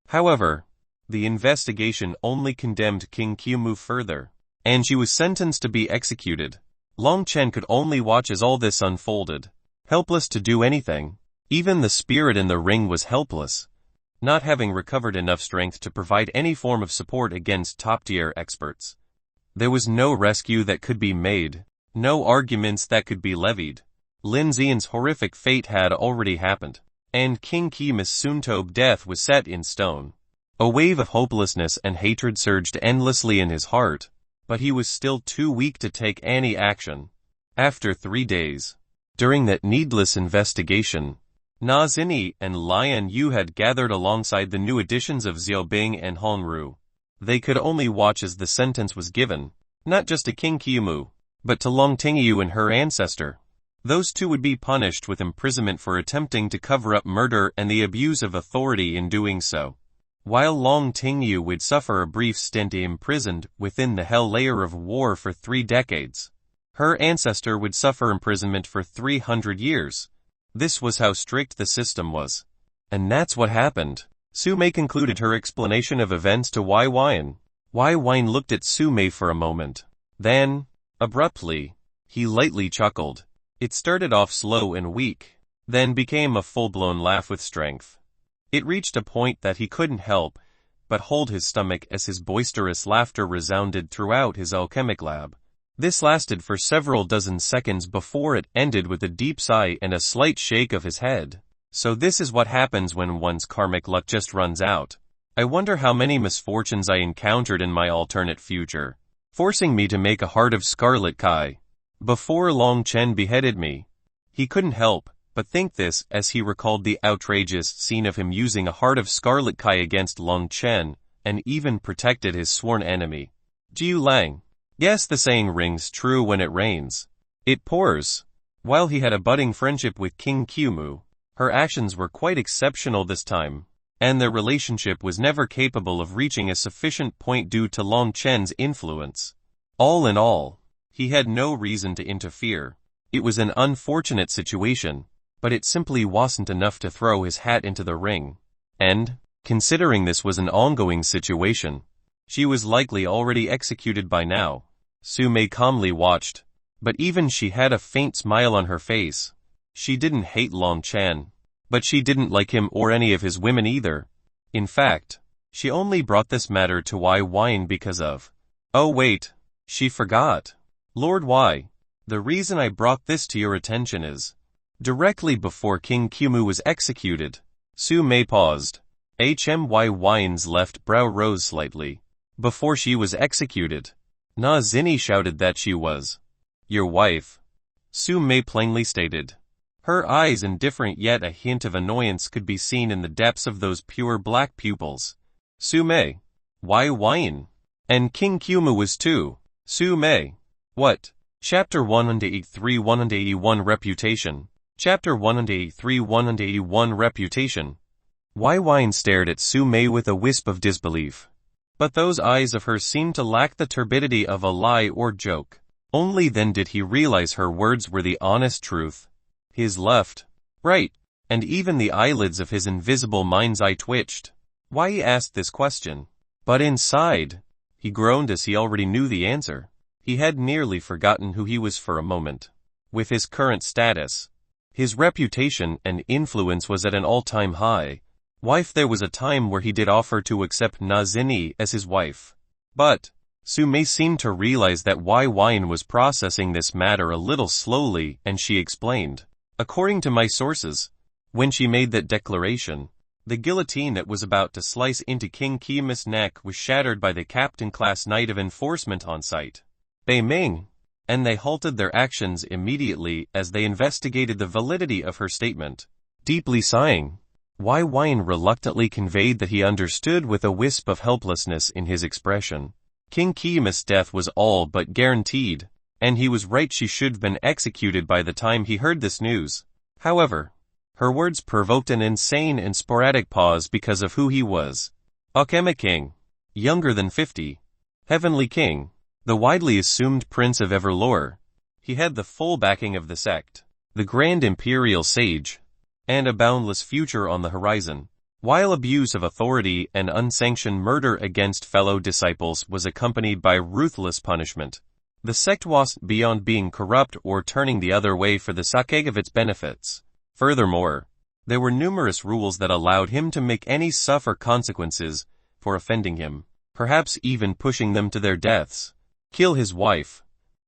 However, the investigation only condemned King Qimu further, and she was sentenced to be executed. Long Chen could only watch as all this unfolded, helpless to do anything. Even the spirit in the ring was helpless, not having recovered enough strength to provide any form of support against top-tier experts. There was no rescue that could be made, no arguments that could be levied. Lin Xian's horrific fate had already happened, and King Qimu's soon-to-be death was set in stone. A wave of hopelessness and hatred surged endlessly in his heart, but he was still too weak to take any action. After 3 days, during that needless investigation, Na Xinyi and Lian Yu had gathered alongside the new additions of Xiao Bing and Hongru. They could only watch as the sentence was given, not just to King Qimu, but to Long Tingyu and her ancestor. Those two would be punished with imprisonment for attempting to cover up murder and the abuse of authority in doing so, while Long Tingyu would suffer a brief stint imprisoned within the hell layer of war for 3 decades. Her ancestor would suffer imprisonment for 300 years. This was how strict the system was. And that's what happened. Su Mei concluded her explanation of events to Wai Wan. Wai Wan looked at Su Mei for a moment. Then, abruptly, he lightly chuckled. It started off slow and weak, then became a full-blown laugh with strength. It reached a point that he couldn't help but hold his stomach as his boisterous laughter resounded throughout his alchemic lab. This lasted for several dozen seconds before it ended with a deep sigh and a slight shake of his head. So this is what happens when one's karmic luck just runs out. I wonder how many misfortunes I encountered in my alternate future, forcing me to make a heart of scarlet Kai. before Long Chen beheaded me. He couldn't help but think this as he recalled the outrageous scene of him using a heart of scarlet Kai against Long Chen, and even protected his sworn enemy. Jiu Lang. Yes, the saying rings true when it rains. It pours. While he had a budding friendship with King Qiumu, her actions were quite exceptional this time, and their relationship was never capable of reaching a sufficient point due to Long Chen's influence. All in all, he had no reason to interfere. It was an unfortunate situation, but it simply wasn't enough to throw his hat into the ring. And, considering this was an ongoing situation, she was likely already executed by now. Su Mei calmly watched, but even she had a faint smile on her face. She didn't hate Long Chen, but she didn't like him or any of his women either. In fact, she only brought this matter to Wai Wine because of... Oh wait, she forgot. Lord Wai, the reason I brought this to your attention is... Directly before King Qiumu was executed, Su Mei paused. Wai Wine's left brow rose slightly. Before she was executed, Na Zini shouted that she was your wife. Su Mei plainly stated. Her eyes, indifferent yet a hint of annoyance, could be seen in the depths of those pure black pupils. Su Mei. Wai Wine. And King Qiumu was too. Su Mei. What? Chapter 183-181 Reputation. Chapter 183-181 Reputation. Wai Wine stared at Su Mei with a wisp of disbelief. But those eyes of hers seemed to lack the turbidity of a lie or joke. Only then did he realize her words were the honest truth. His left, right, and even the eyelids of his invisible mind's eye twitched. Why he asked this question? But inside, he groaned as he already knew the answer. He had nearly forgotten who he was for a moment. With his current status, his reputation and influence was at an all-time high. Wife, there was a time where he did offer to accept Na Zini as his wife. But Su Mei seemed to realize that Wai Wine was processing this matter a little slowly, and she explained. According to my sources, when she made that declaration, the guillotine that was about to slice into King Qiumu's neck was shattered by the captain-class knight of enforcement on site, Bei Ming, and they halted their actions immediately as they investigated the validity of her statement. Deeply sighing, Wai Wine reluctantly conveyed that he understood with a wisp of helplessness in his expression. King Qiumu's death was all but guaranteed, and he was right, she should have been executed by the time he heard this news. However, her words provoked an insane and sporadic pause because of who he was. Alchemy King. Younger than 50. Heavenly King. The widely assumed Prince of Everlore. He had the full backing of the sect, the Grand Imperial Sage, and a boundless future on the horizon. While abuse of authority and unsanctioned murder against fellow disciples was accompanied by ruthless punishment, the sect wasn't beyond being corrupt or turning the other way for the sake of its benefits. Furthermore, there were numerous rules that allowed him to make any suffer consequences for offending him, perhaps even pushing them to their deaths. Kill his wife.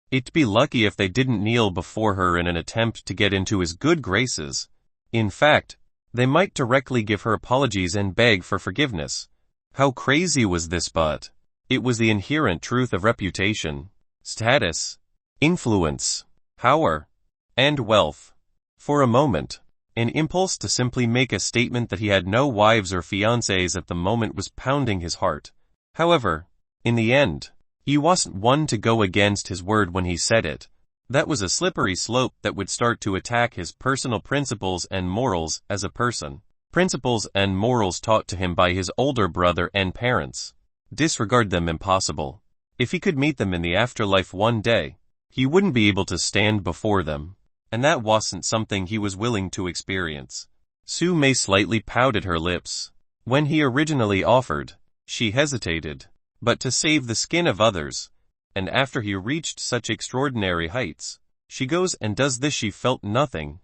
It'd be lucky if they didn't kneel before her in an attempt to get into his good graces. In fact, they might directly give her apologies and beg for forgiveness. How crazy was this? But it was the inherent truth of reputation, status, influence, power, and wealth. For a moment, an impulse to simply make a statement that he had no wives or fiancées at the moment was pounding his heart. However, in the end, he wasn't one to go against his word when he said it. That was a slippery slope that would start to attack his personal principles and morals as a person. Principles and morals taught to him by his older brother and parents. Disregard them? Impossible. If he could meet them in the afterlife one day, he wouldn't be able to stand before them. And that wasn't something he was willing to experience. Su Mei slightly pouted her lips. When he originally offered, she hesitated. But to save the skin of others, and after he reached such extraordinary heights, she goes and does this. She felt nothing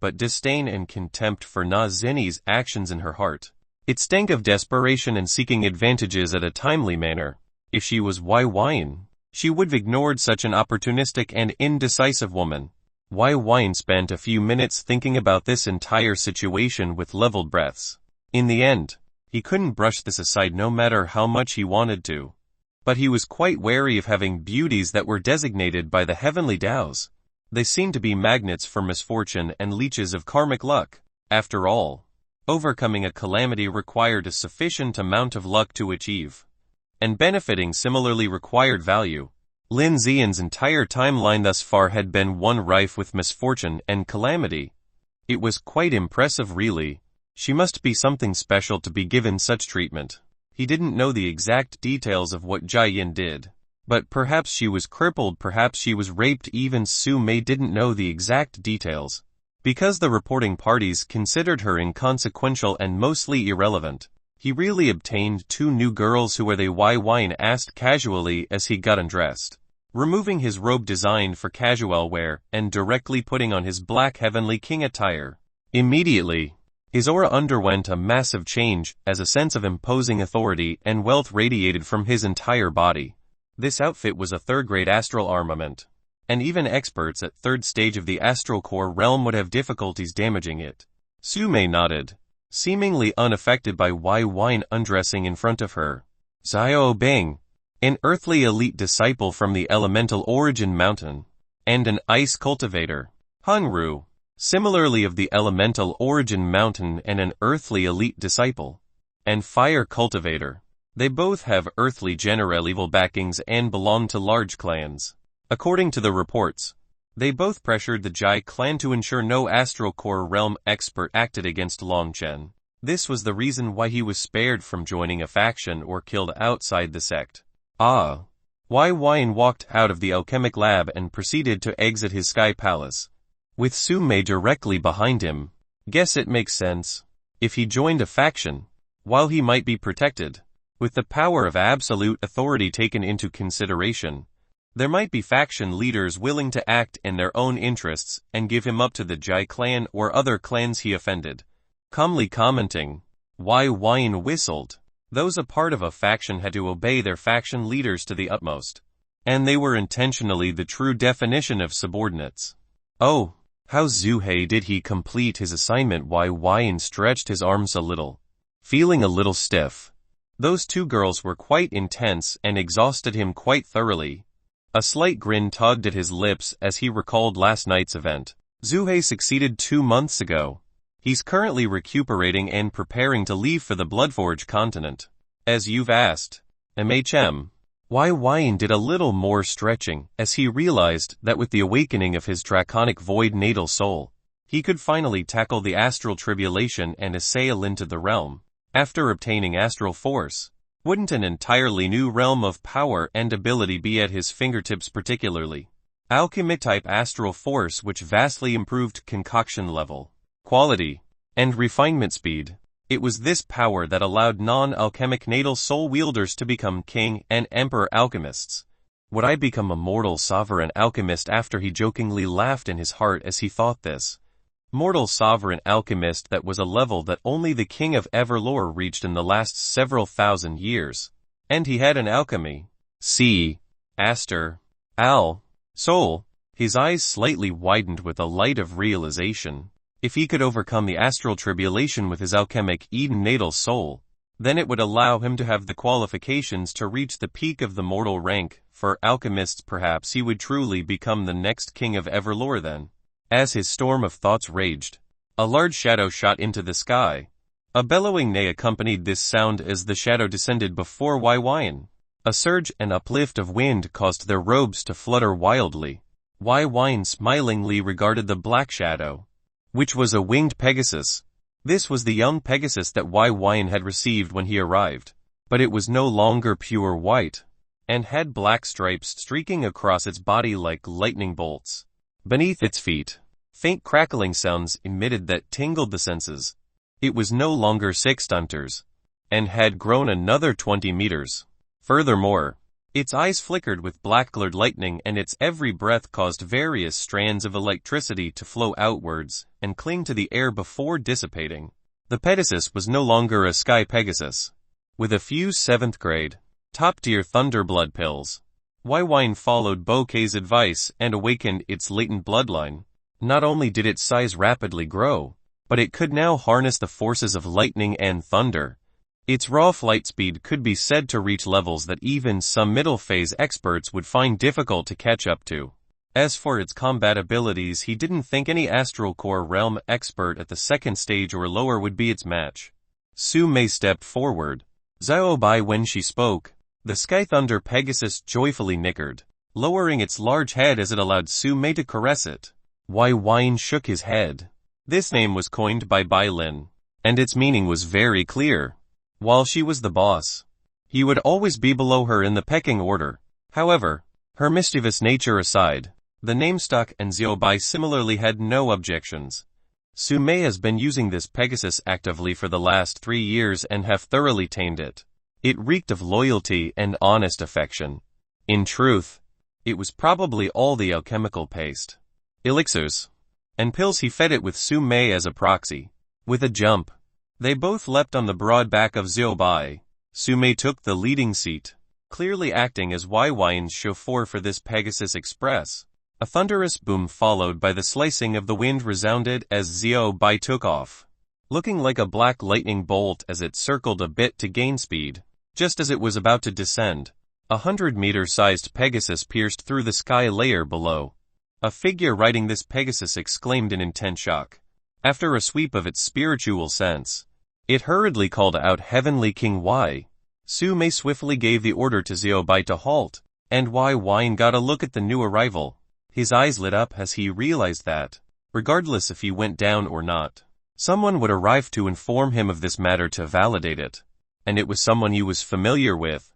but disdain and contempt for Na Zini's actions in her heart. It stank of desperation and seeking advantages at a timely manner. If she was Wai Wine, she would have ignored such an opportunistic and indecisive woman. Wai Wine spent a few minutes thinking about this entire situation with leveled breaths. In the end, he couldn't brush this aside no matter how much he wanted to. But he was quite wary of having beauties that were designated by the heavenly Taos. They seemed to be magnets for misfortune and leeches of karmic luck. After all, overcoming a calamity required a sufficient amount of luck to achieve, and benefiting similarly required value. Lin Xian's entire timeline thus far had been one rife with misfortune and calamity. It was quite impressive really. She must be something special to be given such treatment. He didn't know the exact details of what Jia Yin did. But perhaps she was crippled, perhaps she was raped, even Su Mei didn't know the exact details. Because the reporting parties considered her inconsequential and mostly irrelevant, he really obtained 2 new girls. Who are they? Wine asked casually as he got undressed, removing his robe designed for casual wear and directly putting on his black heavenly king attire. Immediately, his aura underwent a massive change as a sense of imposing authority and wealth radiated from his entire body. This outfit was a 3rd-grade astral armament, and even experts at 3rd stage of the astral core realm would have difficulties damaging it. Su Mei nodded, seemingly unaffected by Wine undressing in front of her. Xiao Bing, an earthly elite disciple from the elemental origin mountain, and an ice cultivator. Hung Ru, similarly of the elemental origin mountain and an earthly elite disciple, and fire cultivator. They both have earthly general evil backings and belong to large clans. According to the reports, they both pressured the Jai clan to ensure no astral core realm expert acted against Long Chen. This was the reason why he was spared from joining a faction or killed outside the sect. Wine walked out of the alchemic lab and proceeded to exit his sky palace, with Su Mei directly behind him. Guess it makes sense. If he joined a faction, while he might be protected, with the power of absolute authority taken into consideration, there might be faction leaders willing to act in their own interests and give him up to the Jai clan or other clans he offended. Calmly commenting, Wine whistled. Those a part of a faction had to obey their faction leaders to the utmost, and they were intentionally the true definition of subordinates. Oh, how Zuhei did he complete his assignment? Wine stretched his arms a little, feeling a little stiff. Those 2 girls were quite intense and exhausted him quite thoroughly. A slight grin tugged at his lips as he recalled last night's event. Zuhei succeeded 2 months ago. He's currently recuperating and preparing to leave for the Bloodforge continent. As you've asked, MHM. Wine did a little more stretching as he realized that with the awakening of his draconic void natal soul, he could finally tackle the astral tribulation and assail into the realm. After obtaining astral force, wouldn't an entirely new realm of power and ability be at his fingertips, particularly alchemy-type astral force, which vastly improved concoction level, quality, and refinement speed? It was this power that allowed non-alchemic natal soul wielders to become king and emperor alchemists. Would I become a mortal sovereign alchemist? After he jokingly laughed in his heart as he thought this. Mortal sovereign alchemist, that was a level that only the king of Everlore reached in the last several thousand years. And he had an alchemy. Aster. Soul. His eyes slightly widened with a light of realization. If he could overcome the astral tribulation with his alchemic Eden natal soul, then it would allow him to have the qualifications to reach the peak of the mortal rank. For alchemists, perhaps he would truly become the next king of Everlore then. As his storm of thoughts raged, a large shadow shot into the sky. A bellowing neigh accompanied this sound as the shadow descended before Wine. A surge and uplift of wind caused their robes to flutter wildly. Wine smilingly regarded the black shadow, which was a winged Pegasus. This was the young Pegasus that Wine had received when he arrived, but it was no longer pure white, and had black stripes streaking across its body like lightning bolts. Beneath its feet, faint crackling sounds emitted that tingled the senses. It was no longer 6 stunters, and had grown another 20 meters. Furthermore, its eyes flickered with black-colored lightning, and its every breath caused various strands of electricity to flow outwards and cling to the air before dissipating. The Pegasus was no longer a sky Pegasus. With a few 7th grade, top-tier Thunderblood pills, Wine followed Bouquet's advice and awakened its latent bloodline. Not only did its size rapidly grow, but it could now harness the forces of lightning and thunder. Its raw flight speed could be said to reach levels that even some middle-phase experts would find difficult to catch up to. As for its combat abilities, he didn't think any Astral Core realm expert at the second stage or lower would be its match. Su Mei stepped forward. Zhao Bai when she spoke, the Sky Thunder Pegasus joyfully nickered, lowering its large head as it allowed Su Mei to caress it. Wai Wine shook his head. This name was coined by Bai Lin, and its meaning was very clear. While she was the boss, he would always be below her in the pecking order. However, her mischievous nature aside, the name stuck and Xiao Bai similarly had no objections. Su Mei has been using this Pegasus actively for the last 3 years and have thoroughly tamed it. It reeked of loyalty and honest affection. In truth, it was probably all the alchemical paste, elixirs, and pills he fed it with Su Mei as a proxy. With a jump, they both leapt on the broad back of Xiao Bai. Su Mei took the leading seat, clearly acting as Wai Wine's chauffeur for this Pegasus Express. A thunderous boom followed by the slicing of the wind resounded as Xiao Bai took off, looking like a black lightning bolt as it circled a bit to gain speed. Just as it was about to descend, 100-meter-sized Pegasus pierced through the sky layer below. A figure riding this Pegasus exclaimed in intense shock. After a sweep of its spiritual sense, it hurriedly called out Heavenly King Wai. Su Mei swiftly gave the order to Xiao Bai to halt, and Wai Wine got a look at the new arrival. His eyes lit up as he realized that, regardless if he went down or not, someone would arrive to inform him of this matter to validate it. And it was someone he was familiar with.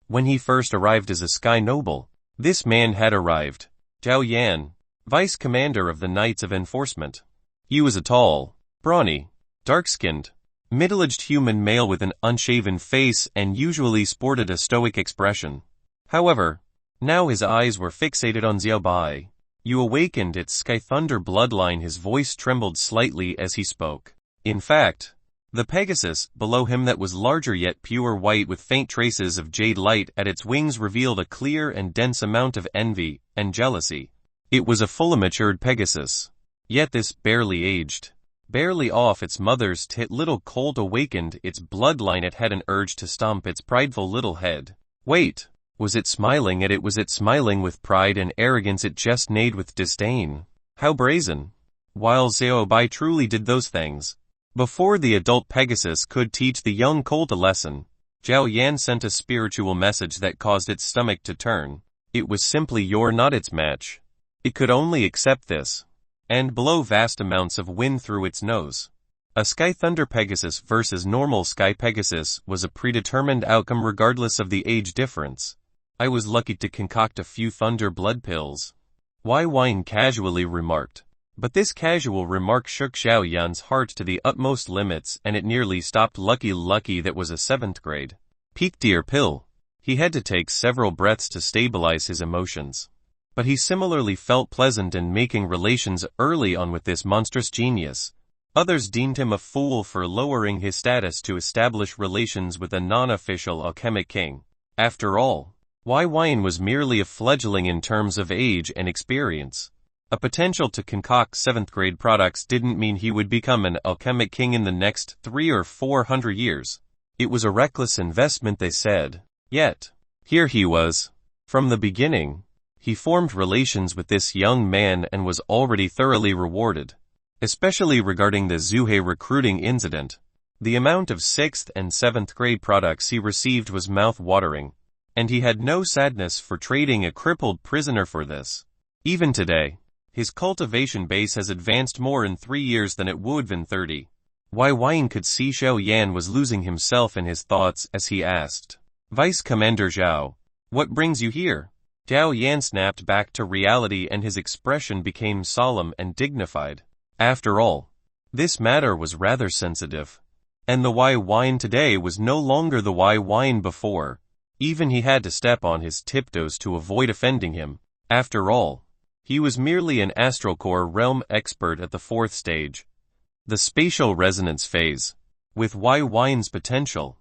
When he first arrived as a Sky Noble, this man had arrived. Zhao Yan, Vice Commander of the Knights of Enforcement. He was a tall, brawny, dark-skinned, middle-aged human male with an unshaven face and usually sported a stoic expression. However, now his eyes were fixated on Xiao Bai. You awakened its Sky Thunder bloodline. His voice trembled slightly as he spoke. In fact, the Pegasus, below him that was larger yet pure white with faint traces of jade light at its wings revealed a clear and dense amount of envy and jealousy. It was a fully matured Pegasus. Yet this barely aged, barely off its mother's tit little colt awakened its bloodline. It had an urge to stomp its prideful little head. Wait, was it smiling at it? Was it smiling with pride and arrogance? It just neighed with disdain. How brazen. While Xiao Bai truly did those things, before the adult Pegasus could teach the young colt a lesson, Zhao Yan sent a spiritual message that caused its stomach to turn. It was simply you're not its match. It could only accept this, and blow vast amounts of wind through its nose. A Sky Thunder Pegasus versus normal Sky Pegasus was a predetermined outcome regardless of the age difference. I was lucky to concoct a few Thunder blood pills, Wai Wine casually remarked. But this casual remark shook Zhao Yan's heart to the utmost limits and it nearly stopped. Lucky that was a 7th grade peak deer pill. He had to take several breaths to stabilize his emotions. But he similarly felt pleasant in making relations early on with this monstrous genius. Others deemed him a fool for lowering his status to establish relations with a non-official alchemic king. After all, Wai Wine was merely a fledgling in terms of age and experience. A potential to concoct 7th grade products didn't mean he would become an alchemic king in the next 300 or 400 years. It was a reckless investment, they said. Yet, here he was. From the beginning, he formed relations with this young man and was already thoroughly rewarded. Especially regarding the Zui recruiting incident. The amount of 6th and 7th grade products he received was mouth-watering, and he had no sadness for trading a crippled prisoner for this. Even today, his cultivation base has advanced more in 3 years than it would in 30. Wai Wine could see Zhao Yan was losing himself in his thoughts as he asked, Vice Commander Zhao, what brings you here? Zhao Yan snapped back to reality and his expression became solemn and dignified. After all, this matter was rather sensitive. And the Wai Wine today was no longer the Wai Wine before. Even he had to step on his tiptoes to avoid offending him. After all, he was merely an Astral Core realm expert at the 4th stage. The spatial resonance phase. With Wai Wine's potential,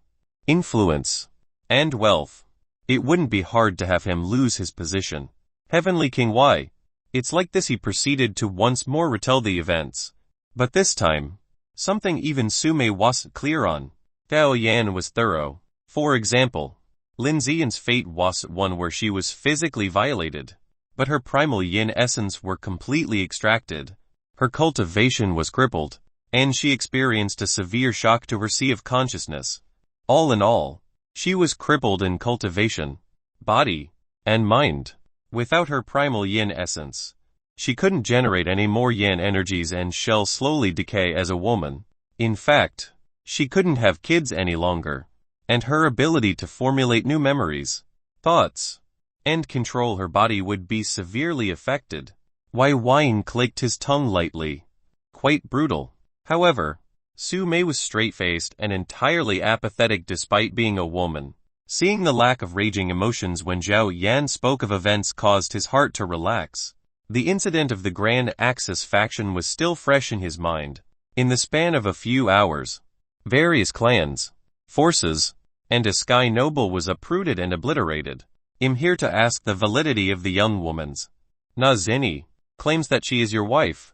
influence, and wealth, it wouldn't be hard to have him lose his position. Heavenly King Wai. It's like this. He proceeded to once more retell the events. But this time, something even Su Mei wasn't clear on. Dao Yan was thorough. For example, Lin Xian's fate wasn't one where she was physically violated, but her primal yin essence were completely extracted. Her cultivation was crippled, and she experienced a severe shock to her sea of consciousness. All in all, she was crippled in cultivation, body, and mind. Without her primal yin essence, she couldn't generate any more yin energies and shall slowly decay as a woman. In fact, she couldn't have kids any longer, and her ability to formulate new memories, thoughts, and control her body would be severely affected. Wine clicked his tongue lightly. Quite brutal. However, Su Mei was straight-faced and entirely apathetic despite being a woman. Seeing the lack of raging emotions when Zhao Yan spoke of events caused his heart to relax. The incident of the Grand Axis faction was still fresh in his mind. In the span of a few hours, various clans, forces, and a sky noble was uprooted and obliterated. I'm here to ask the validity of the young woman's. Na Zini claims that she is your wife,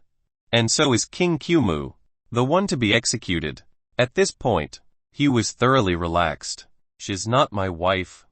and so is King Qmu, the one to be executed. At this point, he was thoroughly relaxed. She's not my wife.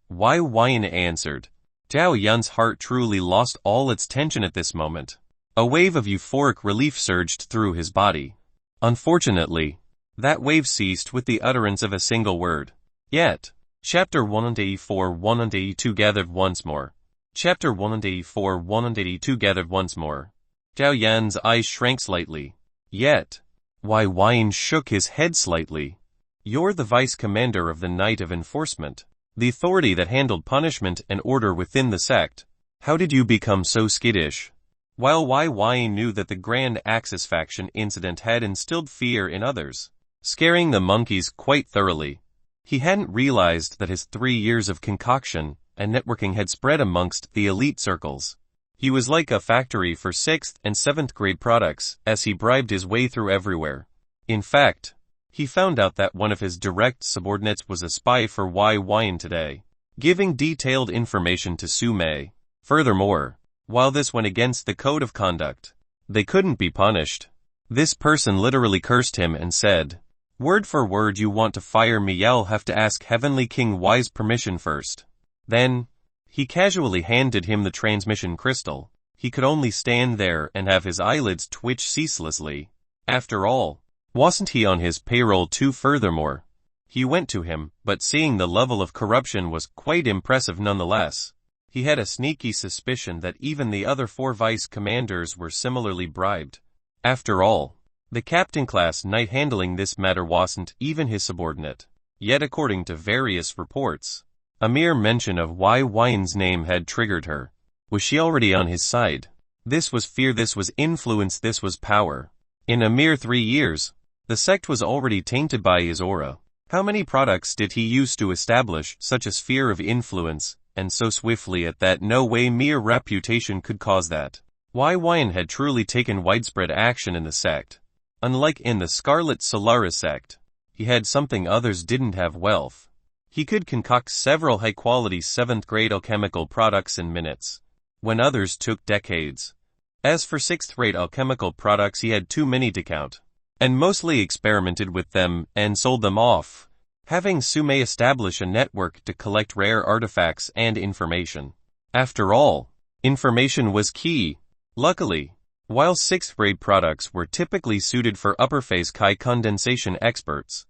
Wine answered. Zhao Yan's heart truly lost all its tension at this moment. A wave of euphoric relief surged through his body. Unfortunately, that wave ceased with the utterance of a single word. Yet, Chapter 184-182 gathered once more. Chapter 184-182 gathered once more. Zhao Yan's eyes shrank slightly. Yet, Wine shook his head slightly. You're the vice commander of the Knight of Enforcement, the authority that handled punishment and order within the sect. How did you become so skittish? While Wine knew that the Grand Axis faction incident had instilled fear in others, scaring the monkeys quite thoroughly, he hadn't realized that his 3 years of concoction and networking had spread amongst the elite circles. He was like a factory for 6th and 7th grade products as he bribed his way through everywhere. In fact, he found out that one of his direct subordinates was a spy for Wine today, giving detailed information to Su Mei. Furthermore, while this went against the code of conduct, they couldn't be punished. This person literally cursed him and said, "Word for word, you want to fire me? You'll have to ask Heavenly King Y's permission first." Then, he casually handed him the transmission crystal. He could only stand there and have his eyelids twitch ceaselessly. After all, wasn't he on his payroll too? Furthermore, he went to him, but seeing the level of corruption was quite impressive nonetheless. He had a sneaky suspicion that even the other 4 vice commanders were similarly bribed. After all, the captain-class knight handling this matter wasn't even his subordinate. Yet according to various reports, a mere mention of Wine's name had triggered her. Was she already on his side? This was fear, this was influence, this was power. In a mere 3 years, the sect was already tainted by his aura. How many products did he use to establish such a sphere of influence, and so swiftly at that no way mere reputation could cause that? Wine had truly taken widespread action in the sect. Unlike in the Scarlet Solaris sect, he had something others didn't have: wealth. He could concoct several high-quality 7th grade alchemical products in minutes, when others took decades. As for 6th grade alchemical products, he had too many to count, and mostly experimented with them and sold them off, having Su Mei establish a network to collect rare artifacts and information. After all, information was key. Luckily, while 6th grade products were typically suited for upper-phase Chi condensation experts,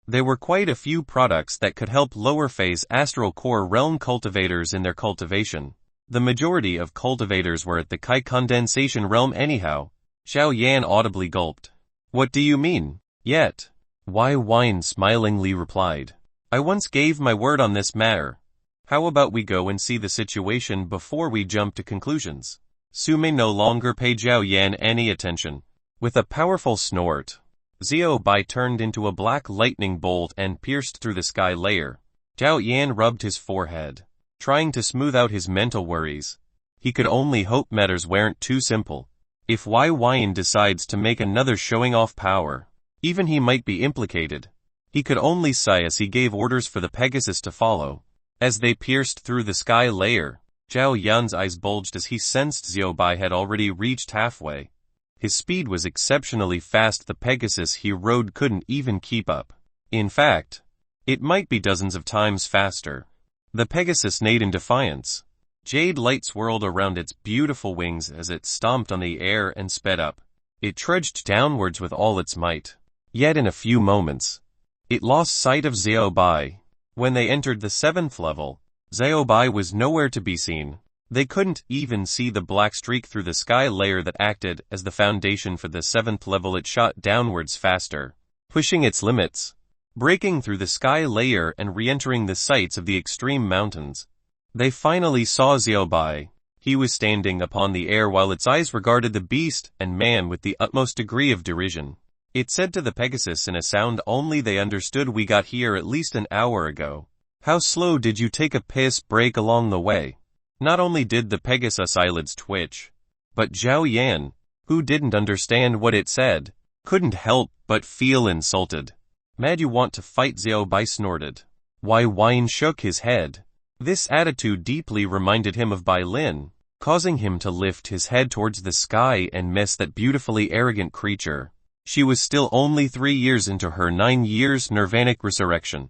there were quite a few products that could help lower-phase astral core realm cultivators in their cultivation. The majority of cultivators were at the Chi condensation realm anyhow. Zhao Yan audibly gulped. What do you mean? Yet, Wine smilingly replied. I once gave my word on this matter. How about we go and see the situation before we jump to conclusions? Su Mei no longer paid Zhao Yan any attention. With a powerful snort, Zhao Bai turned into a black lightning bolt and pierced through the sky layer. Zhao Yan rubbed his forehead, trying to smooth out his mental worries. He could only hope matters weren't too simple. If Wine decides to make another showing off power, even he might be implicated. He could only sigh as he gave orders for the Pegasus to follow. As they pierced through the sky layer, Zhao Yan's eyes bulged as he sensed Zhao Bai had already reached halfway. His speed was exceptionally fast. The Pegasus he rode couldn't even keep up. In fact, it might be dozens of times faster. The Pegasus neighed in defiance. Jade light swirled around its beautiful wings as it stomped on the air and sped up. It trudged downwards with all its might. Yet in a few moments, it lost sight of Xiao Bai. When they entered the 7th level, Xiao Bai was nowhere to be seen. They couldn't even see the black streak through the sky layer that acted as the foundation for the 7th level. It shot downwards faster, pushing its limits, breaking through the sky layer and re-entering the sights of the extreme mountains. They finally saw Xiao Bai. He was standing upon the air while its eyes regarded the beast and man with the utmost degree of derision. It said to the Pegasus in a sound only they understood, "We got here at least an hour ago. How slow did you take a piss break along the way?" Not only did the Pegasus' eyelids twitch, but Zhao Yan, who didn't understand what it said, couldn't help but feel insulted. "Mad you want to fight?" Xiao Bai snorted. Wai Wine shook his head. This attitude deeply reminded him of Bai Lin, causing him to lift his head towards the sky and miss that beautifully arrogant creature. She was still only 3 years into her 9 years nirvanic resurrection.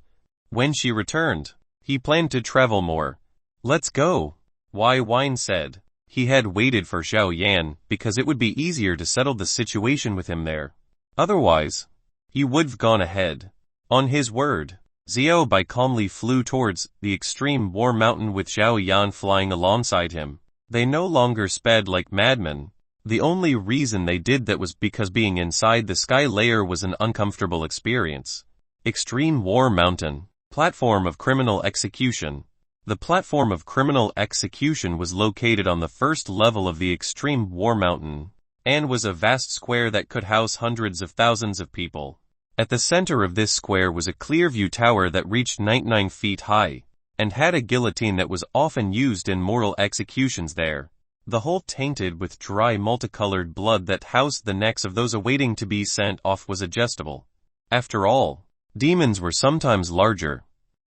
When she returned, he planned to travel more. "Let's go," Wai Wine said. He had waited for Zhao Yan because it would be easier to settle the situation with him there. Otherwise, he would've gone ahead. On his word, Xiao Bai calmly flew towards the extreme war mountain with Zhao Yan flying alongside him. They no longer sped like madmen. The only reason they did that was because being inside the sky layer was an uncomfortable experience. Extreme War Mountain. Platform of Criminal Execution. The platform of criminal execution was located on the first level of the Extreme War Mountain, and was a vast square that could house hundreds of thousands of people. At the center of this square was a clear view tower that reached 99 feet high, and had a guillotine that was often used in moral executions there. The whole tainted with dry multicolored blood that housed the necks of those awaiting to be sent off was adjustable. After all, demons were sometimes larger,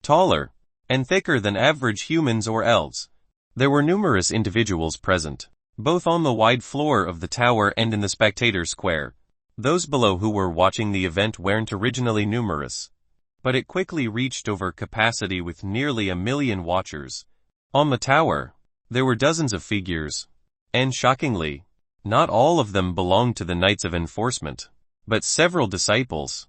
taller, and thicker than average humans or elves. There were numerous individuals present, both on the wide floor of the tower and in the spectator square. Those below who were watching the event weren't originally numerous, but it quickly reached over capacity with nearly 1 million watchers. On the tower, there were dozens of figures, and shockingly, not all of them belonged to the Knights of Enforcement, but several disciples,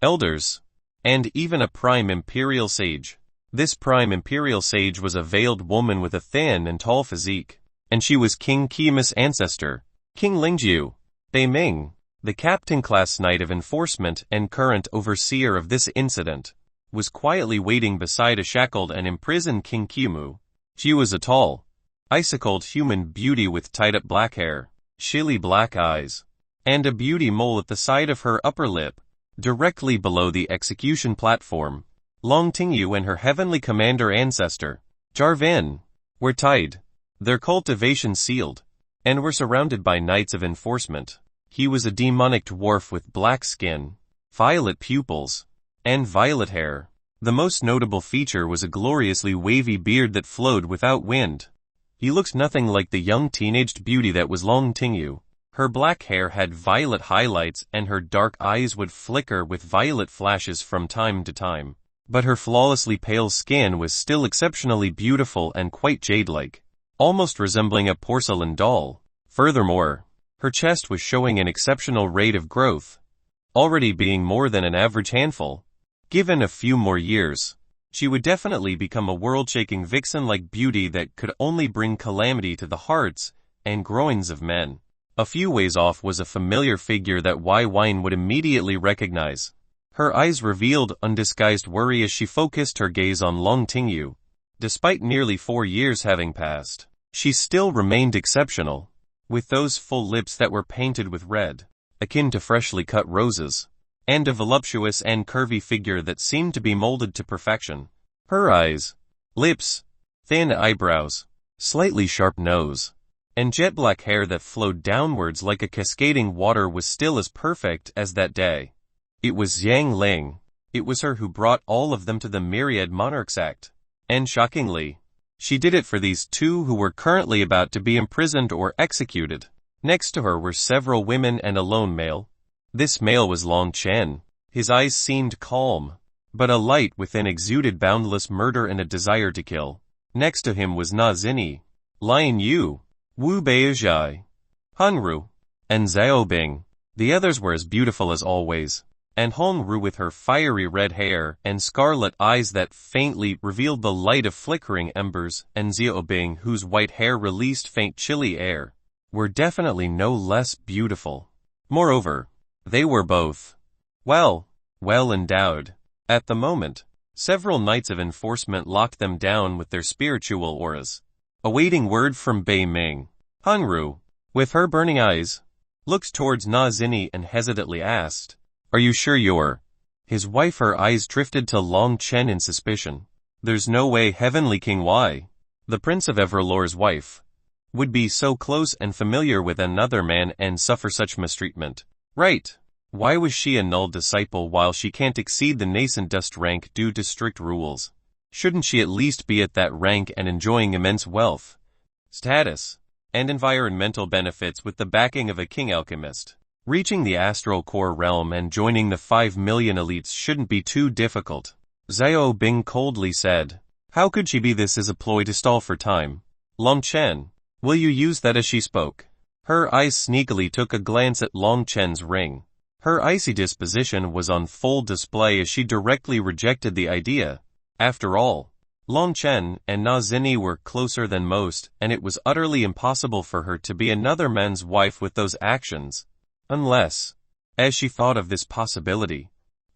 elders, and even a prime imperial sage. This prime imperial sage was a veiled woman with a thin and tall physique, and she was King Qima's ancestor, King Lingjiu. Bei Ming, the captain-class Knight of Enforcement and current overseer of this incident, was quietly waiting beside a shackled and imprisoned King Qimu. She was a tall, icicled human beauty with tied-up black hair, chilly black eyes, and a beauty mole at the side of her upper lip. Directly below the execution platform, Long Tingyu and her heavenly commander ancestor, Jarvan, were tied, their cultivation sealed, and were surrounded by Knights of Enforcement. He was a demonic dwarf with black skin, violet pupils, and violet hair. The most notable feature was a gloriously wavy beard that flowed without wind. He looked nothing like the young teenaged beauty that was Long Tingyu. Her black hair had violet highlights and her dark eyes would flicker with violet flashes from time to time. But her flawlessly pale skin was still exceptionally beautiful and quite jade-like, almost resembling a porcelain doll. Furthermore, her chest was showing an exceptional rate of growth, already being more than an average handful. Given a few more years, she would definitely become a world-shaking vixen-like beauty that could only bring calamity to the hearts and groins of men. A few ways off was a familiar figure that Wai Wine would immediately recognize. Her eyes revealed undisguised worry as she focused her gaze on Long Tingyu. Despite nearly 4 years having passed, she still remained exceptional, with those full lips that were painted with red, akin to freshly cut roses, and a voluptuous and curvy figure that seemed to be molded to perfection. Her eyes, lips, thin eyebrows, slightly sharp nose, and jet black hair that flowed downwards like a cascading water was still as perfect as that day. It was Yang Ling. It was her who brought all of them to the Myriad Monarchs Act. And shockingly, she did it for these two who were currently about to be imprisoned or executed. Next to her were several women and a lone male. This male was Long Chen. His eyes seemed calm, but a light within exuded boundless murder and a desire to kill. Next to him was Na Zini, Lion Yu, Wu Beizhai, Hunru, and Xiaobing. The others were as beautiful as always, and Hongru with her fiery red hair and scarlet eyes that faintly revealed the light of flickering embers, and Xiaobing, whose white hair released faint chilly air, were definitely no less beautiful. Moreover, they were both well endowed. At the moment, several knights of enforcement locked them down with their spiritual auras, awaiting word from Bei Ming. Hunru, with her burning eyes, looked towards Na Zini and hesitantly asked, "Are you sure you're?" His wife, her eyes drifted to Long Chen in suspicion. There's no way Heavenly King Y, the Prince of Everlore's wife, would be so close and familiar with another man and suffer such mistreatment. Right. Why was she a null disciple while she can't exceed the nascent dust rank due to strict rules? Shouldn't she at least be at that rank and enjoying immense wealth, status, and environmental benefits with the backing of a king alchemist? Reaching the astral core realm and joining the 5 million elites shouldn't be too difficult. Xiao Bing coldly said. How could she be this as a ploy to stall for time? Long Chen, will you use that? As she spoke, her eyes sneakily took a glance at Long Chen's ring. Her icy disposition was on full display as she directly rejected the idea. After all, Long Chen and Na Zini were closer than most, and it was utterly impossible for her to be another man's wife with those actions. Unless, as she thought of this possibility,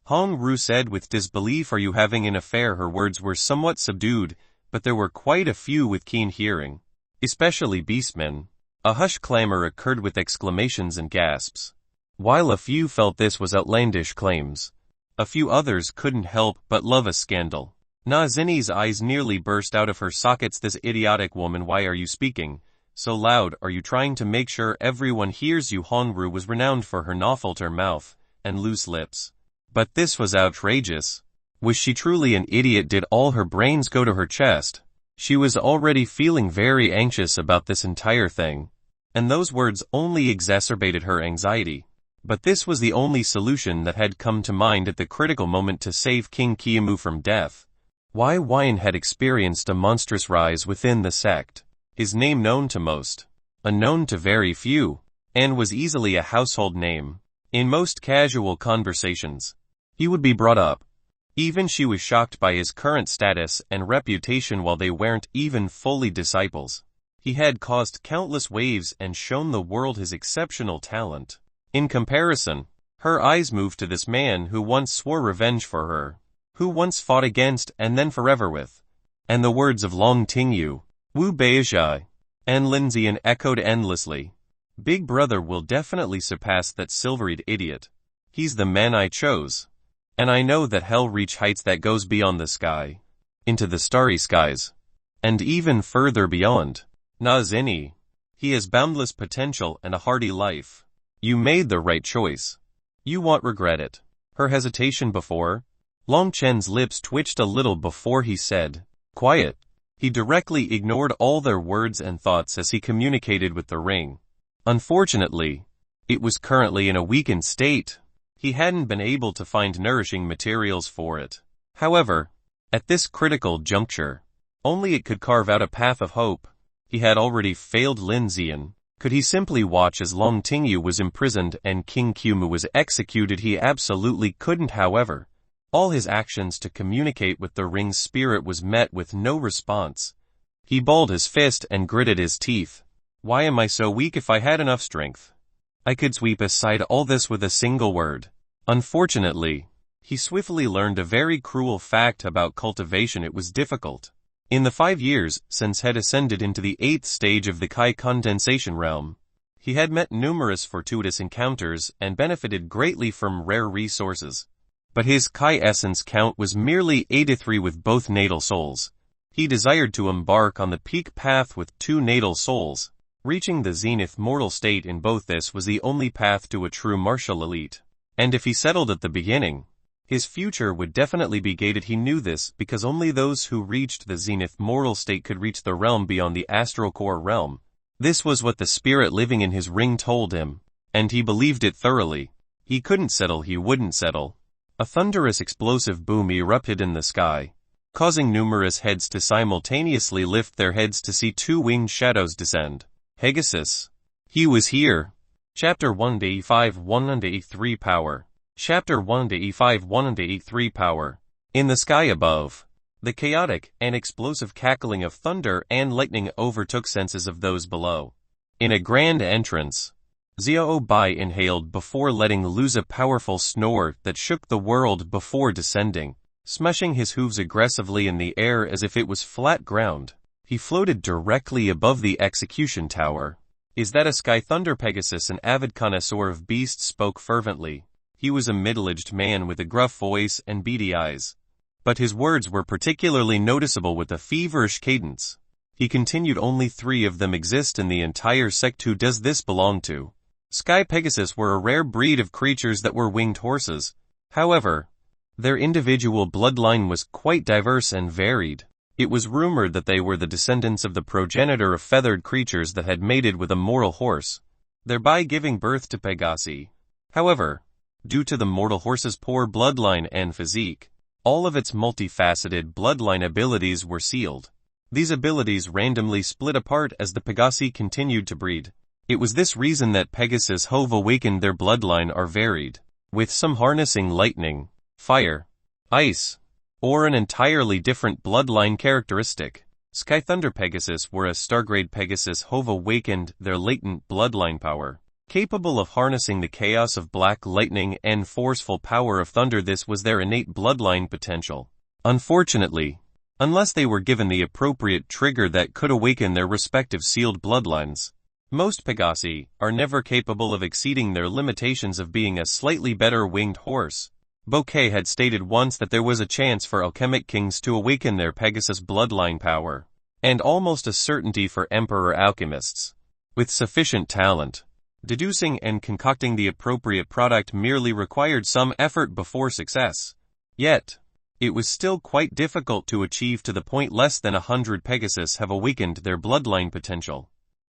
Hong Ru said with disbelief, "Are you having an affair?" Her words were somewhat subdued, but there were quite a few with keen hearing, especially beastmen. A hushed clamor occurred with exclamations and gasps. While a few felt this was outlandish claims, a few others couldn't help but love a scandal. Na Zini's eyes nearly burst out of her sockets. This idiotic woman, why are you speaking so loud? Are you trying to make sure everyone hears you? Hongru was renowned for her no-filter mouth and loose lips, but this was outrageous. Was she truly an idiot? Did all her brains go to her chest? She was already feeling very anxious about this entire thing, and those words only exacerbated her anxiety. But this was the only solution that had come to mind at the critical moment to save King Qiamu from death. Wai Wine had experienced a monstrous rise within the sect, his name known to most, unknown to very few, and was easily a household name. In most casual conversations, he would be brought up. Even she was shocked by his current status and reputation while they weren't even fully disciples. He had caused countless waves and shown the world his exceptional talent. In comparison, her eyes moved to this man who once swore revenge for her, who once fought against and then forever with. And the words of Long Tingyu, Wu Beizhai, and Linzian echoed endlessly. Big Brother will definitely surpass that silveried idiot. He's the man I chose. And I know that hell reach heights that goes beyond the sky, into the starry skies, and even further beyond. Na Zini, he has boundless potential and a hearty life. You made the right choice. You won't regret it. Her hesitation before Long Chen's lips twitched a little before he said, "Quiet." He directly ignored all their words and thoughts as he communicated with the ring. Unfortunately, it was currently in a weakened state. He hadn't been able to find nourishing materials for it. However, at this critical juncture, only it could carve out a path of hope. He had already failed Lin Zian. Could he simply watch as Long Tingyu was imprisoned and King Qiamu was executed? He absolutely couldn't. However, all his actions to communicate with the ring's spirit was met with no response. He balled his fist and gritted his teeth. Why am I so weak? If I had enough strength, I could sweep aside all this with a single word. Unfortunately, he swiftly learned a very cruel fact about cultivation. It was difficult. In the 5 years since had ascended into the 8th stage of the Kai condensation realm, he had met numerous fortuitous encounters and benefited greatly from rare resources. But his Kai essence count was merely 83 with both natal souls. He desired to embark on the peak path with 2 natal souls. Reaching the Zenith mortal state in both, this was the only path to a true martial elite. And if he settled at the beginning, his future would definitely be gated. He knew this because only those who reached the Zenith mortal state could reach the realm beyond the astral core realm. This was what the spirit living in his ring told him, and he believed it thoroughly. He couldn't settle. He wouldn't settle A thunderous explosive boom erupted in the sky, causing numerous heads to simultaneously lift their heads to see two winged shadows descend. Pegasus. He was here. Chapter 1-5 1-3 Power. Chapter 1-5 1-3 Power. In the sky above, the chaotic and explosive cackling of thunder and lightning overtook senses of those below. In a grand entrance, Zui inhaled before letting loose a powerful snore that shook the world before descending, smashing his hooves aggressively in the air as if it was flat ground. He floated directly above the execution tower. Is that a sky thunder? Pegasus, an avid connoisseur of beasts, spoke fervently. He was a middle-aged man with a gruff voice and beady eyes, but his words were particularly noticeable with a feverish cadence. He continued, only 3 of them exist in the entire sect. Who does this belong to? Sky Pegasus were a rare breed of creatures that were winged horses. However, their individual bloodline was quite diverse and varied. It was rumored that they were the descendants of the progenitor of feathered creatures that had mated with a mortal horse, thereby giving birth to Pegasi. However, due to the mortal horse's poor bloodline and physique, all of its multifaceted bloodline abilities were sealed. These abilities randomly split apart as the Pegasi continued to breed. It was this reason that Pegasus have awakened their bloodline are varied, with some harnessing lightning, fire, ice, or an entirely different bloodline characteristic. Sky Thunder Pegasus were a Stargrade Pegasus have awakened their latent bloodline power, capable of harnessing the chaos of black lightning and forceful power of thunder. This was their innate bloodline potential. Unfortunately, unless they were given the appropriate trigger that could awaken their respective sealed bloodlines, most Pegasi are never capable of exceeding their limitations of being a slightly better winged horse. Bouquet had stated once that there was a chance for alchemic kings to awaken their Pegasus bloodline power, and almost a certainty for emperor alchemists. With sufficient talent, deducing and concocting the appropriate product merely required some effort before success. Yet, it was still quite difficult to achieve. To the point, less than 100 Pegasus have awakened their bloodline potential.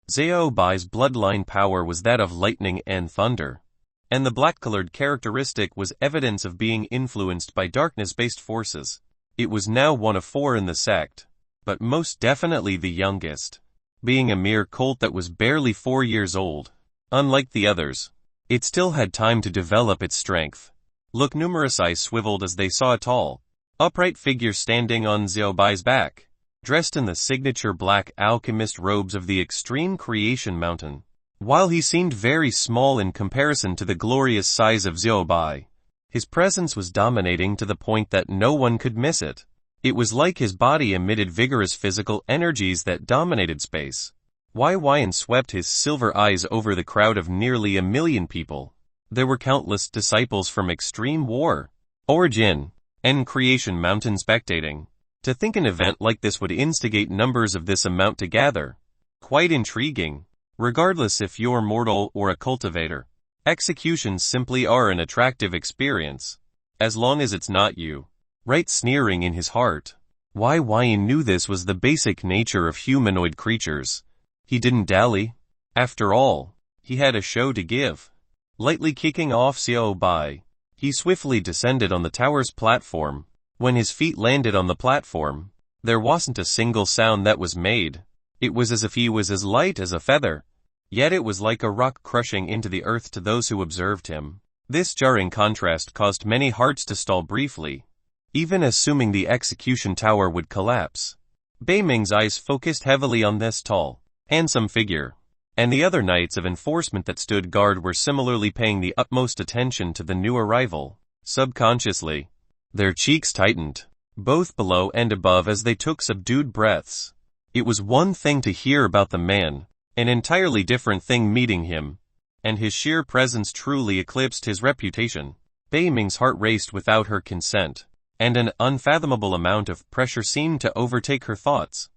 Zui's bloodline power was that of lightning and thunder, and the black-colored characteristic was evidence of being influenced by darkness-based forces. It was now one of 4 in the sect, but most definitely the youngest, being a mere colt that was barely 4 years old. Unlike the others, it still had time to develop its strength. Look, numerous eyes swiveled as they saw a tall, upright figure standing on Zui's back, dressed in the signature black alchemist robes of the extreme creation mountain. While he seemed very small in comparison to the glorious size of Zui, his presence was dominating to the point that no one could miss it. It was like his body emitted vigorous physical energies that dominated space. Yan swept his silver eyes over the crowd of nearly 1 million people. There were countless disciples from Extreme War, Origin, and Creation Mountain spectating. To think an event like this would instigate numbers of this amount to gather. Quite intriguing. Regardless if you're mortal or a cultivator, executions simply are an attractive experience, as long as it's not you. Right, sneering in his heart. Yan knew this was the basic nature of humanoid creatures. He didn't dally. After all, he had a show to give. Lightly kicking off Zui, he swiftly descended on the tower's platform. When his feet landed on the platform, there wasn't a single sound that was made. It was as if he was as light as a feather. Yet it was like a rock crushing into the earth to those who observed him. This jarring contrast caused many hearts to stall briefly, even assuming the execution tower would collapse. Beiming's eyes focused heavily on this tall, handsome figure, and the other knights of enforcement that stood guard were similarly paying the utmost attention to the new arrival. Subconsciously, their cheeks tightened, both below and above, as they took subdued breaths. It was one thing to hear about the man, an entirely different thing meeting him, and his sheer presence truly eclipsed his reputation. Beiming's heart raced without her consent, and an unfathomable amount of pressure seemed to overtake her thoughts.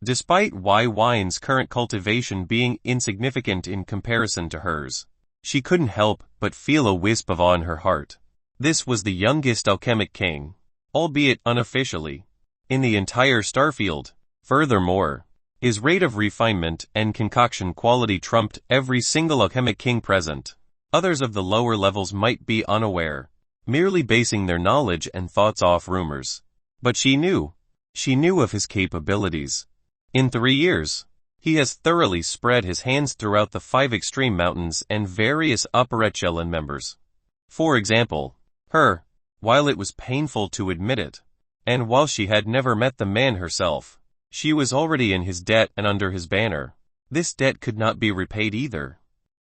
Despite Yan's current cultivation being insignificant in comparison to hers, she couldn't help but feel a wisp of awe in her heart. This was the youngest alchemic king, albeit unofficially, in the entire Starfield. Furthermore, his rate of refinement and concoction quality trumped every single alchemic king present. Others of the lower levels might be unaware, merely basing their knowledge and thoughts off rumors. But she knew of his capabilities. In 3 years, he has thoroughly spread his hands throughout the 5 extreme mountains and various upper echelon members. For example, while it was painful to admit it, and while she had never met the man herself, she was already in his debt and under his banner. This debt could not be repaid either.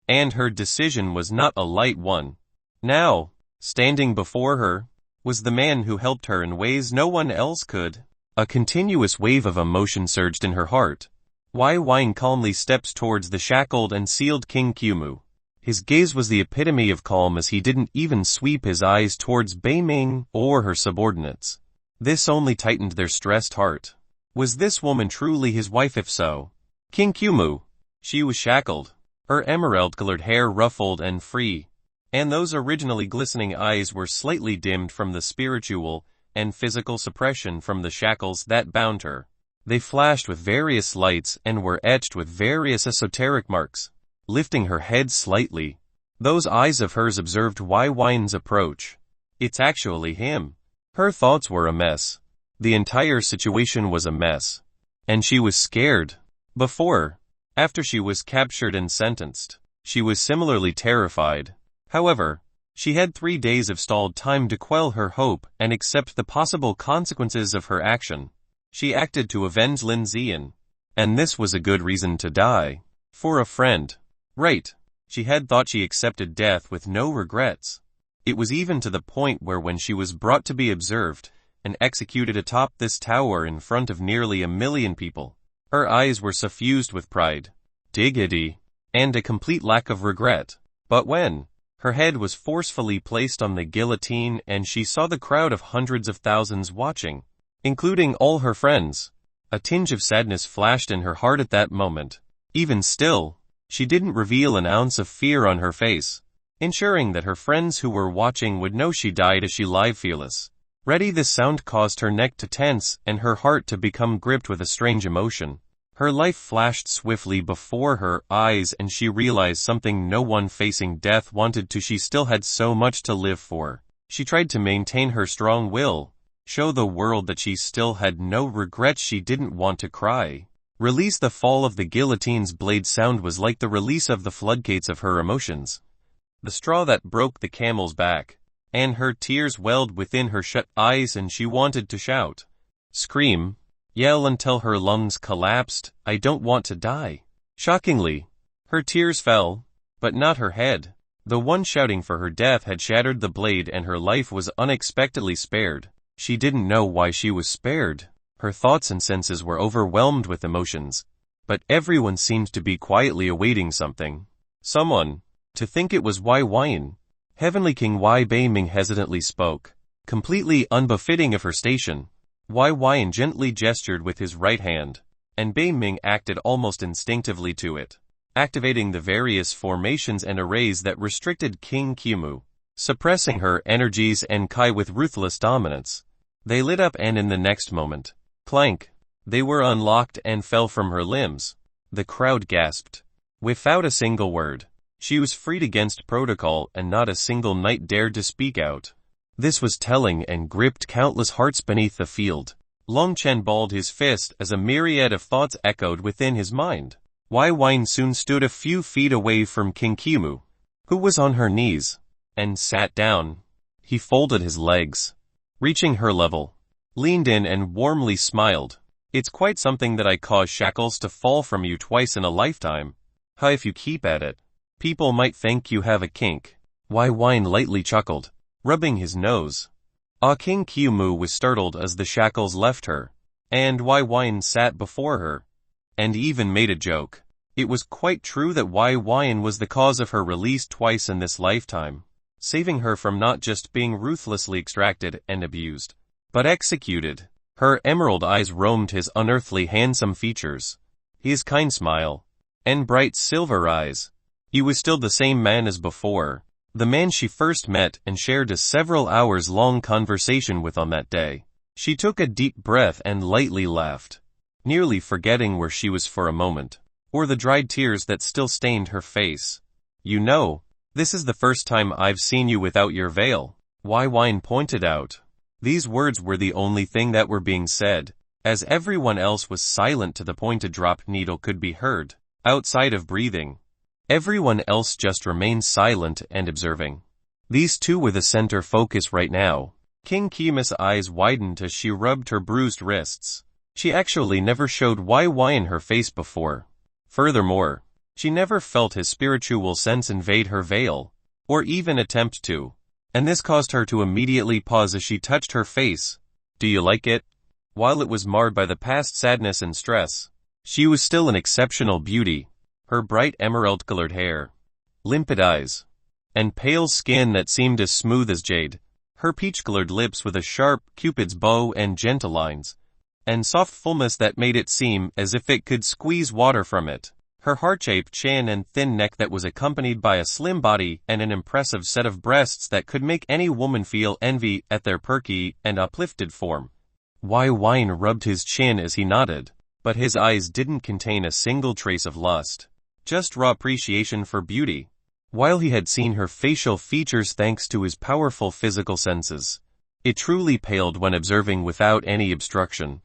And her decision was not a light one. Now, standing before her, was the man who helped her in ways no one else could. A continuous wave of emotion surged in her heart. Wai Wine calmly steps towards the shackled and sealed King Kumu. His gaze was the epitome of calm as he didn't even sweep his eyes towards Bei Ming or her subordinates. This only tightened their stressed heart. Was this woman truly his wife? If so, King Kumu. She was shackled, her emerald-colored hair ruffled and free, and those originally glistening eyes were slightly dimmed from the spiritual and physical suppression from the shackles that bound her. They flashed with various lights and were etched with various esoteric marks. Lifting her head slightly, those eyes of hers observed Wai Wine's approach. It's actually him. Her thoughts were a mess. The entire situation was a mess. And she was scared. After she was captured and sentenced, she was similarly terrified. However, she had 3 days of stalled time to quell her hope and accept the possible consequences of her action. She acted to avenge Lin Zian. And this was a good reason to die. For a friend. Right. She had thought she accepted death with no regrets. It was even to the point where when she was brought to be observed and executed atop this tower in front of nearly 1 million people, her eyes were suffused with pride, dignity, and a complete lack of regret. But when her head was forcefully placed on the guillotine and she saw the crowd of hundreds of thousands watching, including all her friends, a tinge of sadness flashed in her heart at that moment. Even still, she didn't reveal an ounce of fear on her face, ensuring that her friends who were watching would know she died as she lied fearless. Ready. This sound caused her neck to tense and her heart to become gripped with a strange emotion. Her life flashed swiftly before her eyes and she realized something no one facing death wanted to. She still had so much to live for. She tried to maintain her strong will, show the world that she still had no regrets. She didn't want to cry. Release. The fall of the guillotine's blade sound was like the release of the floodgates of her emotions. The straw that broke the camel's back, and her tears welled within her shut eyes and she wanted to shout, scream, yell until her lungs collapsed, I don't want to die. Shockingly, her tears fell, but not her head. The one shouting for her death had shattered the blade and her life was unexpectedly spared. She didn't know why she was spared. Her thoughts and senses were overwhelmed with emotions, but everyone seemed to be quietly awaiting something. Someone. To think it was Wai Wine. Heavenly King Wai Bei Ming hesitantly spoke, completely unbefitting of her station. Wai Wine gently gestured with his right hand, and Bei Ming acted almost instinctively to it, activating the various formations and arrays that restricted King Kumu, suppressing her energies and Kai with ruthless dominance. They lit up and in the next moment, clank, they were unlocked and fell from her limbs. The crowd gasped. Without a single word, she was freed against protocol and not a single knight dared to speak out. This was telling and gripped countless hearts beneath the field. Long Chen balled his fist as a myriad of thoughts echoed within his mind. Wai Wine soon stood a few feet away from King Kumu, who was on her knees, and sat down. He folded his legs, reaching her level, leaned in and warmly smiled. It's quite something that I cause shackles to fall from you twice in a lifetime. How if you keep at it, people might think you have a kink. Wai Wine lightly chuckled, rubbing his nose. King Kumu was startled as the shackles left her, and Wai Wine sat before her, and even made a joke. It was quite true that Wai Wine was the cause of her release twice in this lifetime, saving her from not just being ruthlessly extracted and abused, but executed. Her emerald eyes roamed his unearthly handsome features, his kind smile, and bright silver eyes. He was still the same man as before, the man she first met and shared a several hours long conversation with on that day. She took a deep breath and lightly laughed, nearly forgetting where she was for a moment, or the dried tears that still stained her face. You know, this is the first time I've seen you without your veil. Wai Wine pointed out. These words were the only thing that were being said, as everyone else was silent to the point a dropped needle could be heard, outside of breathing. Everyone else just remained silent and observing. These two were the center focus right now. King Kima's eyes widened as she rubbed her bruised wrists. She actually never showed Wai Wine her face before. Furthermore, she never felt his spiritual sense invade her veil, or even attempt to, and this caused her to immediately pause as she touched her face. Do you like it? While it was marred by the past sadness and stress, she was still an exceptional beauty. Her bright emerald-colored hair, limpid eyes, and pale skin that seemed as smooth as jade, her peach-colored lips with a sharp Cupid's bow and gentle lines, and soft fullness that made it seem as if it could squeeze water from it, her heart-shaped chin and thin neck that was accompanied by a slim body and an impressive set of breasts that could make any woman feel envy at their perky and uplifted form. Wai Wine rubbed his chin as he nodded, but his eyes didn't contain a single trace of lust, just raw appreciation for beauty. While he had seen her facial features thanks to his powerful physical senses, it truly paled when observing without any obstruction.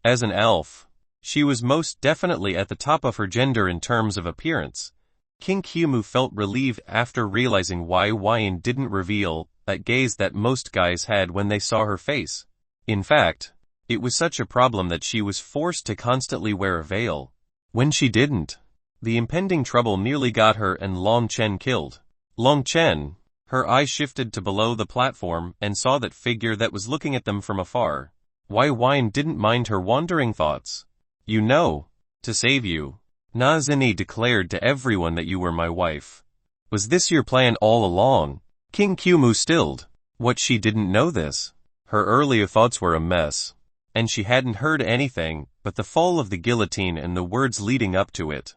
As an elf, she was most definitely at the top of her gender in terms of appearance. King Kimu felt relieved after realizing Wai Wine didn't reveal that gaze that most guys had when they saw her face. In fact, it was such a problem that she was forced to constantly wear a veil. When she didn't, the impending trouble nearly got her and Long Chen killed. Long Chen, her eyes shifted to below the platform and saw that figure that was looking at them from afar. Wai Wine didn't mind her wandering thoughts. You know, to save you, Na Zini declared to everyone that you were my wife. Was this your plan all along? King Kimu stilled. What, she didn't know this? Her earlier thoughts were a mess, and she hadn't heard anything but the fall of the guillotine and the words leading up to it.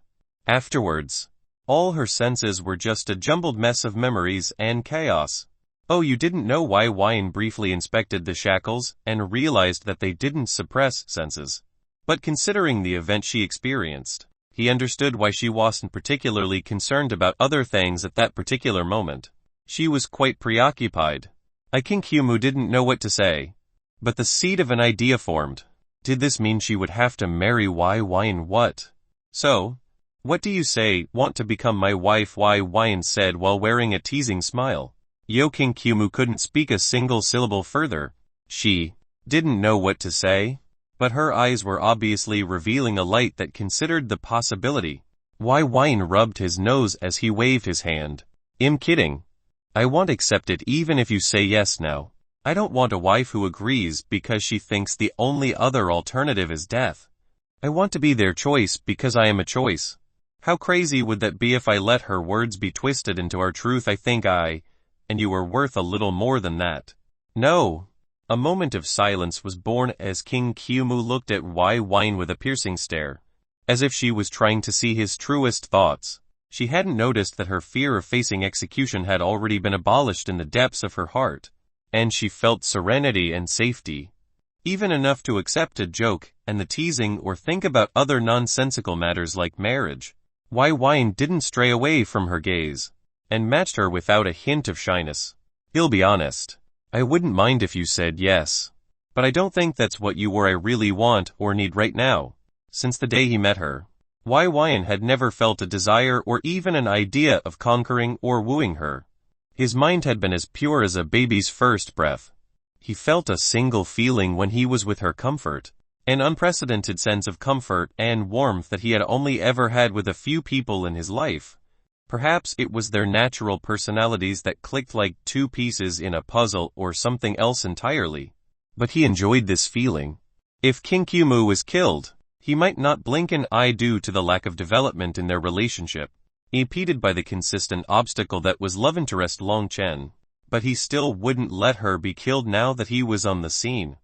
Afterwards, all her senses were just a jumbled mess of memories and chaos. Oh, you didn't know? Wai Wine briefly inspected the shackles and realized that they didn't suppress senses. But considering the event she experienced, he understood why she wasn't particularly concerned about other things at that particular moment. She was quite preoccupied. King Kimu didn't know what to say, but the seed of an idea formed. Did this mean she would have to marry Wai Wine? What? So, what do you say? Want to become my wife? Wai Wine said while wearing a teasing smile. King Kimu couldn't speak a single syllable further. She didn't know what to say, but her eyes were obviously revealing a light that considered the possibility. Wai Wine rubbed his nose as he waved his hand. I'm kidding. I won't accept it even if you say yes now. I don't want a wife who agrees because she thinks the only other alternative is death. I want to be their choice because I am a choice. How crazy would that be if I let her words be twisted into our truth? I think and you are worth a little more than that. No. A moment of silence was born as King Kimu looked at Wai Wine with a piercing stare, as if she was trying to see his truest thoughts. She hadn't noticed that her fear of facing execution had already been abolished in the depths of her heart, and she felt serenity and safety, even enough to accept a joke and the teasing or think about other nonsensical matters like marriage. Wai Wine didn't stray away from her gaze, and matched her without a hint of shyness. He'll be honest. I wouldn't mind if you said yes, but I don't think that's what you or I really want or need right now. Since the day he met her, Wai Wine had never felt a desire or even an idea of conquering or wooing her. His mind had been as pure as a baby's first breath. He felt a single feeling when he was with her: comfort, an unprecedented sense of comfort and warmth that he had only ever had with a few people in his life. Perhaps it was their natural personalities that clicked like two pieces in a puzzle or something else entirely. But he enjoyed this feeling. If King Kimu was killed, he might not blink an eye due to the lack of development in their relationship, impeded by the consistent obstacle that was love interest Long Chen. But he still wouldn't let her be killed now that he was on the scene.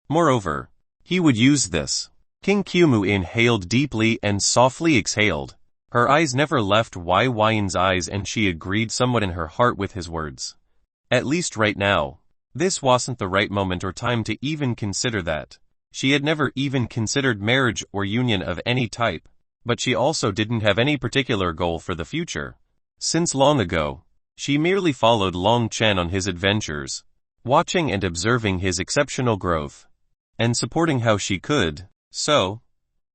Moreover, he would use this. King Kimu inhaled deeply and softly exhaled. Her eyes never left Wai Wine's eyes, and she agreed somewhat in her heart with his words. At least right now. This wasn't the right moment or time to even consider that. She had never even considered marriage or union of any type, but she also didn't have any particular goal for the future. Since long ago, she merely followed Long Chen on his adventures, watching and observing his exceptional growth, and supporting how she could. So,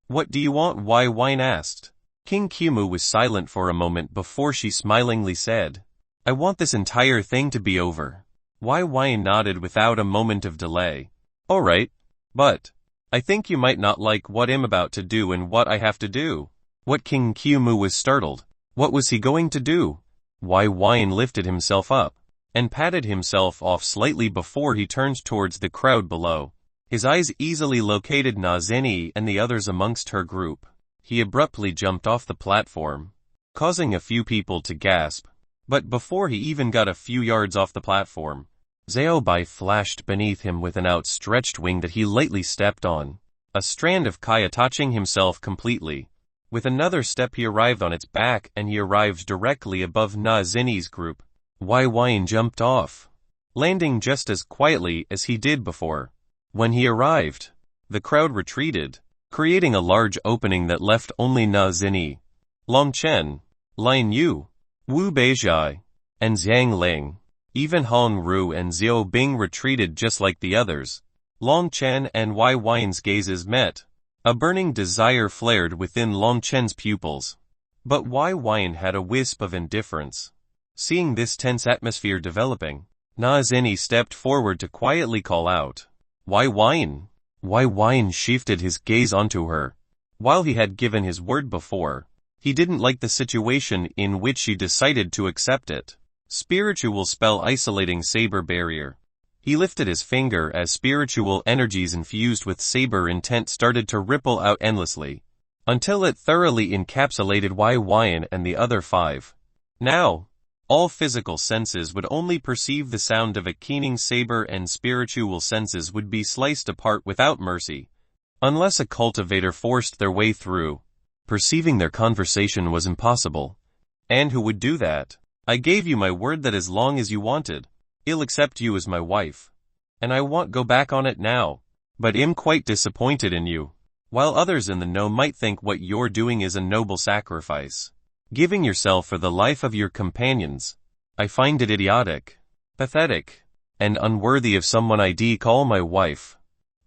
what do you want? Wai Wine asked. King Kumu was silent for a moment before she smilingly said, I want this entire thing to be over. Wai Wine nodded without a moment of delay. Alright, but I think you might not like what I'm about to do and what I have to do. What? King Kumu was startled. What was he going to do? Wai Wine lifted himself up and patted himself off slightly before he turned towards the crowd below. His eyes easily located Na Zeni and the others amongst her group. He abruptly jumped off the platform, causing a few people to gasp. But before he even got a few yards off the platform, Zhao Bai flashed beneath him with an outstretched wing that he lightly stepped on, a strand of Kai attaching himself completely. With another step he arrived on its back and he arrived directly above Na Zeni's group. Wai Wine jumped off, landing just as quietly as he did before. When he arrived, the crowd retreated, creating a large opening that left only Na Zeni, Long Chen, Lin Yu, Wu Beizhai, and Zhang Ling. Even Hong Ru and Xiao Bing retreated just like the others. Long Chen and Wai Wine's gazes met. A burning desire flared within Long Chen's pupils. But Wai Wine had a wisp of indifference. Seeing this tense atmosphere developing, Na Zeni stepped forward to quietly call out, Wai Wine. Wai Wine shifted his gaze onto her. While he had given his word before, he didn't like the situation in which she decided to accept it. Spiritual spell isolating saber barrier. He lifted his finger as spiritual energies infused with saber intent started to ripple out endlessly, until it thoroughly encapsulated Wai Wine and the other 5. Now, all physical senses would only perceive the sound of a keening saber and spiritual senses would be sliced apart without mercy, unless a cultivator forced their way through. Perceiving their conversation was impossible. And who would do that? I gave you my word that as long as you wanted, I'll accept you as my wife. And I won't go back on it now. But I'm quite disappointed in you. While others in the know might think what you're doing is a noble sacrifice, giving yourself for the life of your companions, I find it idiotic, pathetic, and unworthy of someone I'd call my wife.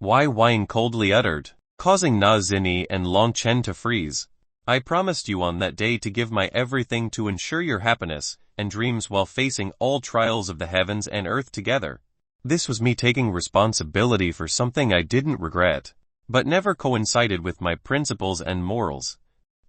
Wai Wine coldly uttered, causing Na Zeni and Long Chen to freeze. I promised you on that day to give my everything to ensure your happiness and dreams while facing all trials of the heavens and earth together. This was me taking responsibility for something I didn't regret, but never coincided with my principles and morals.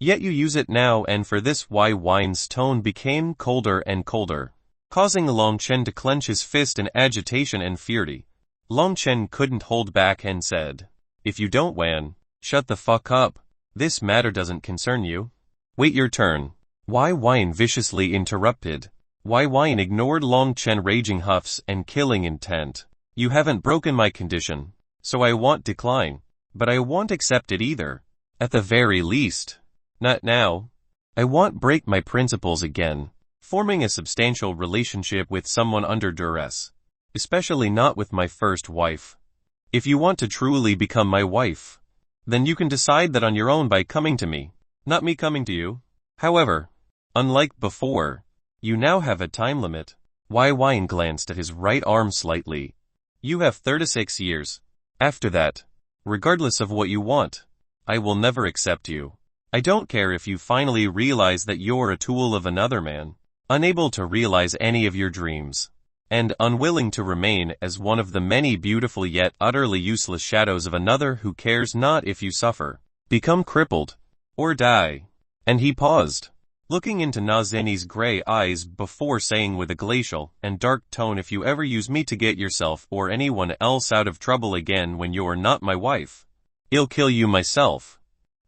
Yet you use it now, and for this Wai Wine's tone became colder and colder, causing Long Chen to clench his fist in agitation and fury. Long Chen couldn't hold back and said, If you don't Wan, shut the fuck up. This matter doesn't concern you. Wait your turn. Wai Wine viciously interrupted. Wai Wine ignored Long Chen raging huffs and killing intent. You haven't broken my condition, so I won't decline, but I won't accept it either. At the very least. Not now. I won't break my principles again, forming a substantial relationship with someone under duress. Especially not with my first wife. If you want to truly become my wife, then you can decide that on your own by coming to me, not me coming to you. However, unlike before, you now have a time limit. Wai Wine glanced at his right arm slightly. You have 36 years. After that, regardless of what you want, I will never accept you. I don't care if you finally realize that you're a tool of another man, unable to realize any of your dreams, and unwilling to remain as one of the many beautiful yet utterly useless shadows of another who cares not if you suffer, become crippled, or die. And he paused, looking into Na Zeni's gray eyes before saying with a glacial and dark tone, if you ever use me to get yourself or anyone else out of trouble again when you're not my wife, I'll kill you myself.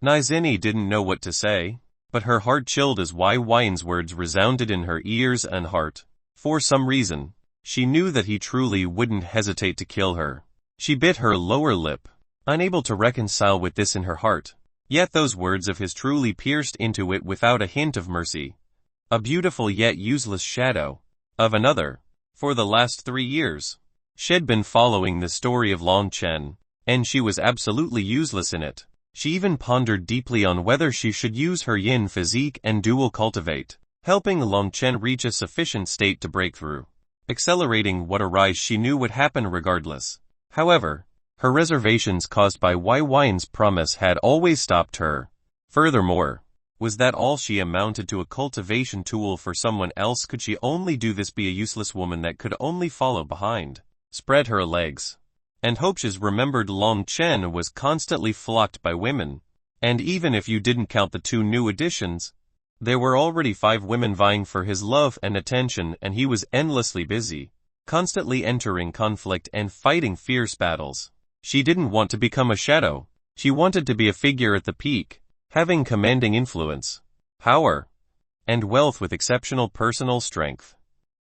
Na Zeni didn't know what to say, but her heart chilled as Wai Wine's words resounded in her ears and heart. For some reason, she knew that he truly wouldn't hesitate to kill her. She bit her lower lip, unable to reconcile with this in her heart. Yet those words of his truly pierced into it without a hint of mercy. A beautiful yet useless shadow of another. For the last 3 years, she'd been following the story of Long Chen, and she was absolutely useless in it. She even pondered deeply on whether she should use her yin physique and duel cultivate, helping Long Chen reach a sufficient state to break through. accelerating what arise she knew would happen regardless. However, her reservations caused by Yin's promise had always stopped her. Furthermore, was that all she amounted to, a cultivation tool for someone else? Could she only do this, be a useless woman that could only follow behind, spread her legs, and hope? She's remembered Long Chen was constantly flocked by women, and even if you didn't count the 2 new additions, there were already 5 women vying for his love and attention, and he was endlessly busy, constantly entering conflict and fighting fierce battles. She didn't want to become a shadow. She wanted to be a figure at the peak, having commanding influence, power, and wealth with exceptional personal strength.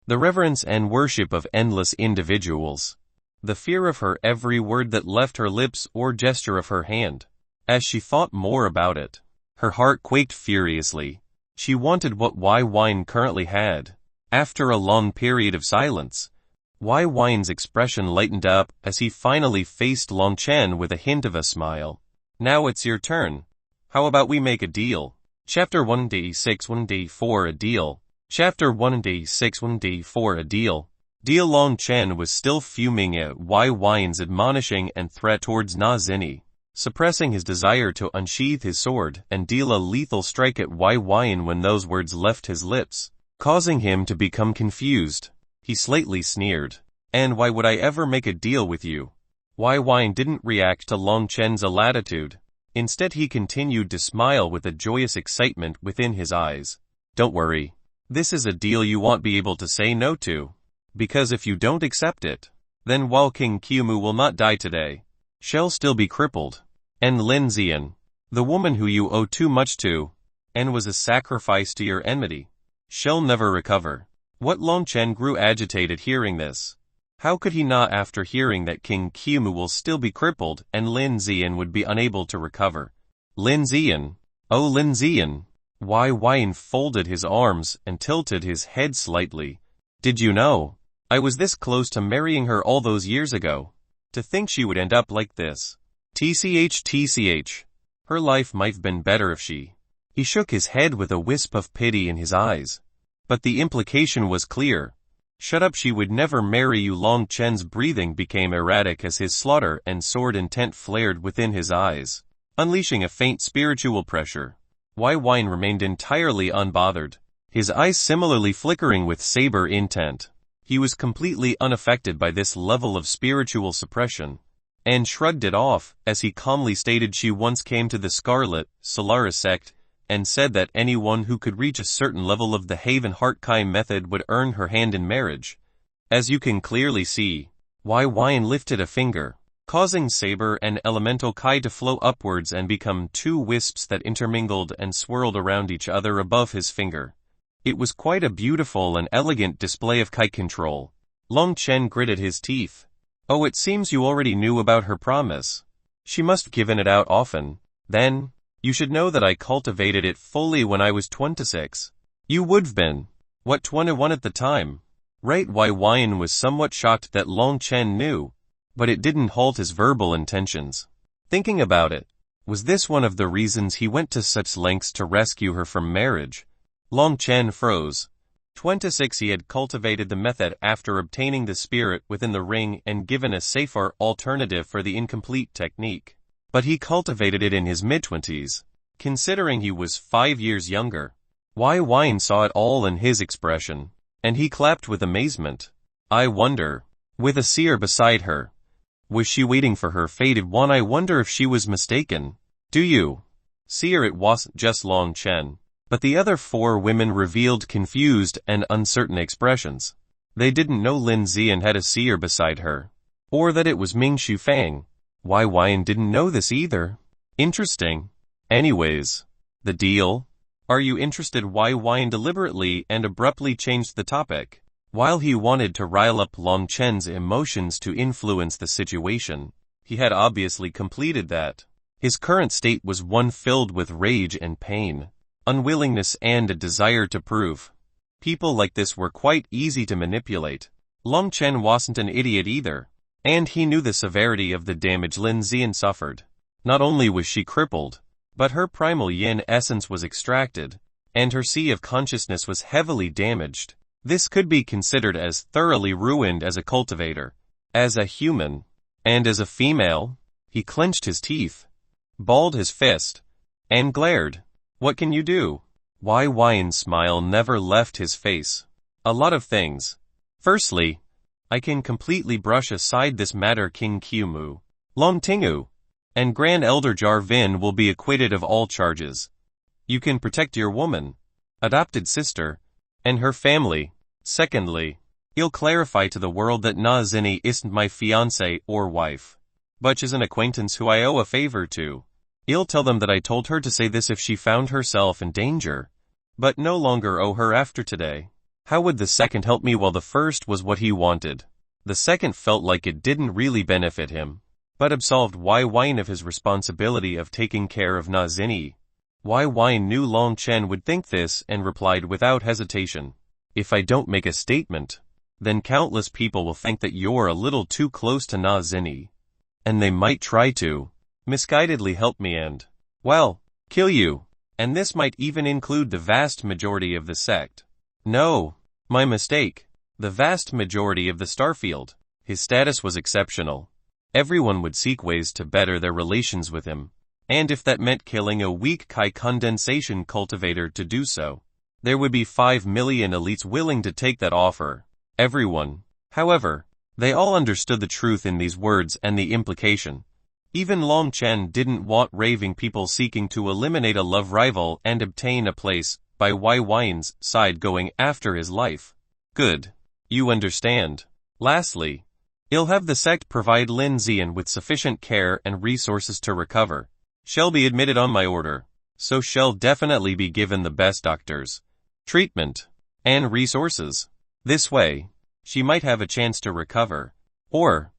The reverence and worship of endless individuals. The fear of her every word that left her lips or gesture of her hand. As she thought more about it, her heart quaked furiously. She wanted what Yin currently had. After a long period of silence, Yin's expression lightened up as he finally faced Long Chen with a hint of a smile. Now it's your turn. How about we make a deal? Chapter 1d6 1d4 a deal. Chapter 1d6 1d4 a deal. Deal. Long Chen was still fuming at Yin's admonishing and threat towards Zenith, suppressing his desire to unsheath his sword and deal a lethal strike at Yin when those words left his lips, causing him to become confused. He slightly sneered. And why would I ever make a deal with you? Yin didn't react to Long Chen's latitude. Instead he continued to smile with a joyous excitement within his eyes. Don't worry. This is a deal you won't be able to say no to. Because if you don't accept it, then while King Qiumu will not die today, she'll still be crippled. And Lin Zian, the woman who you owe too much to, and was a sacrifice to your enmity, she'll never recover. What? Long Chen grew agitated hearing this. How could he not, after hearing that King Qiumu will still be crippled and Lin Zian would be unable to recover? Lin Zian. Oh, Lin Zian. Yin folded his arms and tilted his head slightly. Did you know? I was this close to marrying her all those years ago. To think she would end up like this. TCH. Her life might've been better if she... He shook his head with a wisp of pity in his eyes. But the implication was clear. Shut up, she would never marry you. Long Chen's breathing became erratic as his slaughter and sword intent flared within his eyes, unleashing a faint spiritual pressure. Yin remained entirely unbothered, his eyes similarly flickering with saber intent. He was completely unaffected by this level of spiritual suppression, and shrugged it off as he calmly stated she once came to the Scarlet Solaris sect and said that anyone who could reach a certain level of the Haven Heart Kai method would earn her hand in marriage. As you can clearly see, Yin lifted a finger, causing saber and elemental Kai to flow upwards and become 2 wisps that intermingled and swirled around each other above his finger. It was quite a beautiful and elegant display of Kai control. Long Chen gritted his teeth. Oh, it seems you already knew about her promise. She must have given it out often. Then, you should know that I cultivated it fully when I was 26. You would've been, what, 21 at the time? Right? Yin was somewhat shocked that Long Chen knew, but it didn't halt his verbal intentions. Thinking about it, was this one of the reasons he went to such lengths to rescue her from marriage? Long Chen froze. 26. He had cultivated the method after obtaining the spirit within the ring and given a safer alternative for the incomplete technique. But he cultivated it in his mid-20s, considering he was 5 years younger. Yin saw it all in his expression, and he clapped with amazement. I wonder, with a seer beside her, was she waiting for her fated one? I wonder if she was mistaken. Do you? Seer, it wasn't just Long Chen, but the other 4 women revealed confused and uncertain expressions. They didn't know Lin Zian had a seer beside her, or that it was Ming Shu Fang. Yin didn't know this either. Interesting. Anyways, the deal? Are you interested? Yin deliberately and abruptly changed the topic. While he wanted to rile up Long Chen's emotions to influence the situation, he had obviously completed that. His current state was one filled with rage and pain, unwillingness and a desire to prove. People like this were quite easy to manipulate. Long Chen wasn't an idiot either. And he knew the severity of the damage Lin Zian suffered. Not only was she crippled, but her primal yin essence was extracted, and her sea of consciousness was heavily damaged. This could be considered as thoroughly ruined as a cultivator. As a human, and as a female, he clenched his teeth, balled his fist, and glared. What can you do? Yi's smile never left his face. A lot of things. Firstly, I can completely brush aside this matter. King Kyumu, Long Tingu, and Grand Elder Jarvin will be acquitted of all charges. You can protect your woman, adopted sister, and her family. Secondly, I'll clarify to the world that Na Zinni isn't my fiancée or wife, but she's an acquaintance who I owe a favor to. I'll tell them that I told her to say this if she found herself in danger, but no longer owe her after today. How would the second help me while the first was what he wanted? The second felt like it didn't really benefit him, but absolved Yi of his responsibility of taking care of Na Zinni. Yi knew Long Chen would think this and replied without hesitation. If I don't make a statement, then countless people will think that you're a little too close to Na Zinni, and they might try to misguidedly help me and, well, kill you. And this might even include the vast majority of the sect. No, my mistake. The vast majority of the Starfield. His status was exceptional. Everyone would seek ways to better their relations with him, and if that meant killing a weak Kai condensation cultivator to do so, there would be 5 million elites willing to take that offer. Everyone, however, they all understood the truth in these words and the implication. Even Long Chen didn't want raving people seeking to eliminate a love rival and obtain a place by Yi's side going after his life. Good. You understand. Lastly, I'll have the sect provide Lin Xian with sufficient care and resources to recover. She'll be admitted on my order, so she'll definitely be given the best doctors, treatment, and resources. This way, she might have a chance to recover. Or,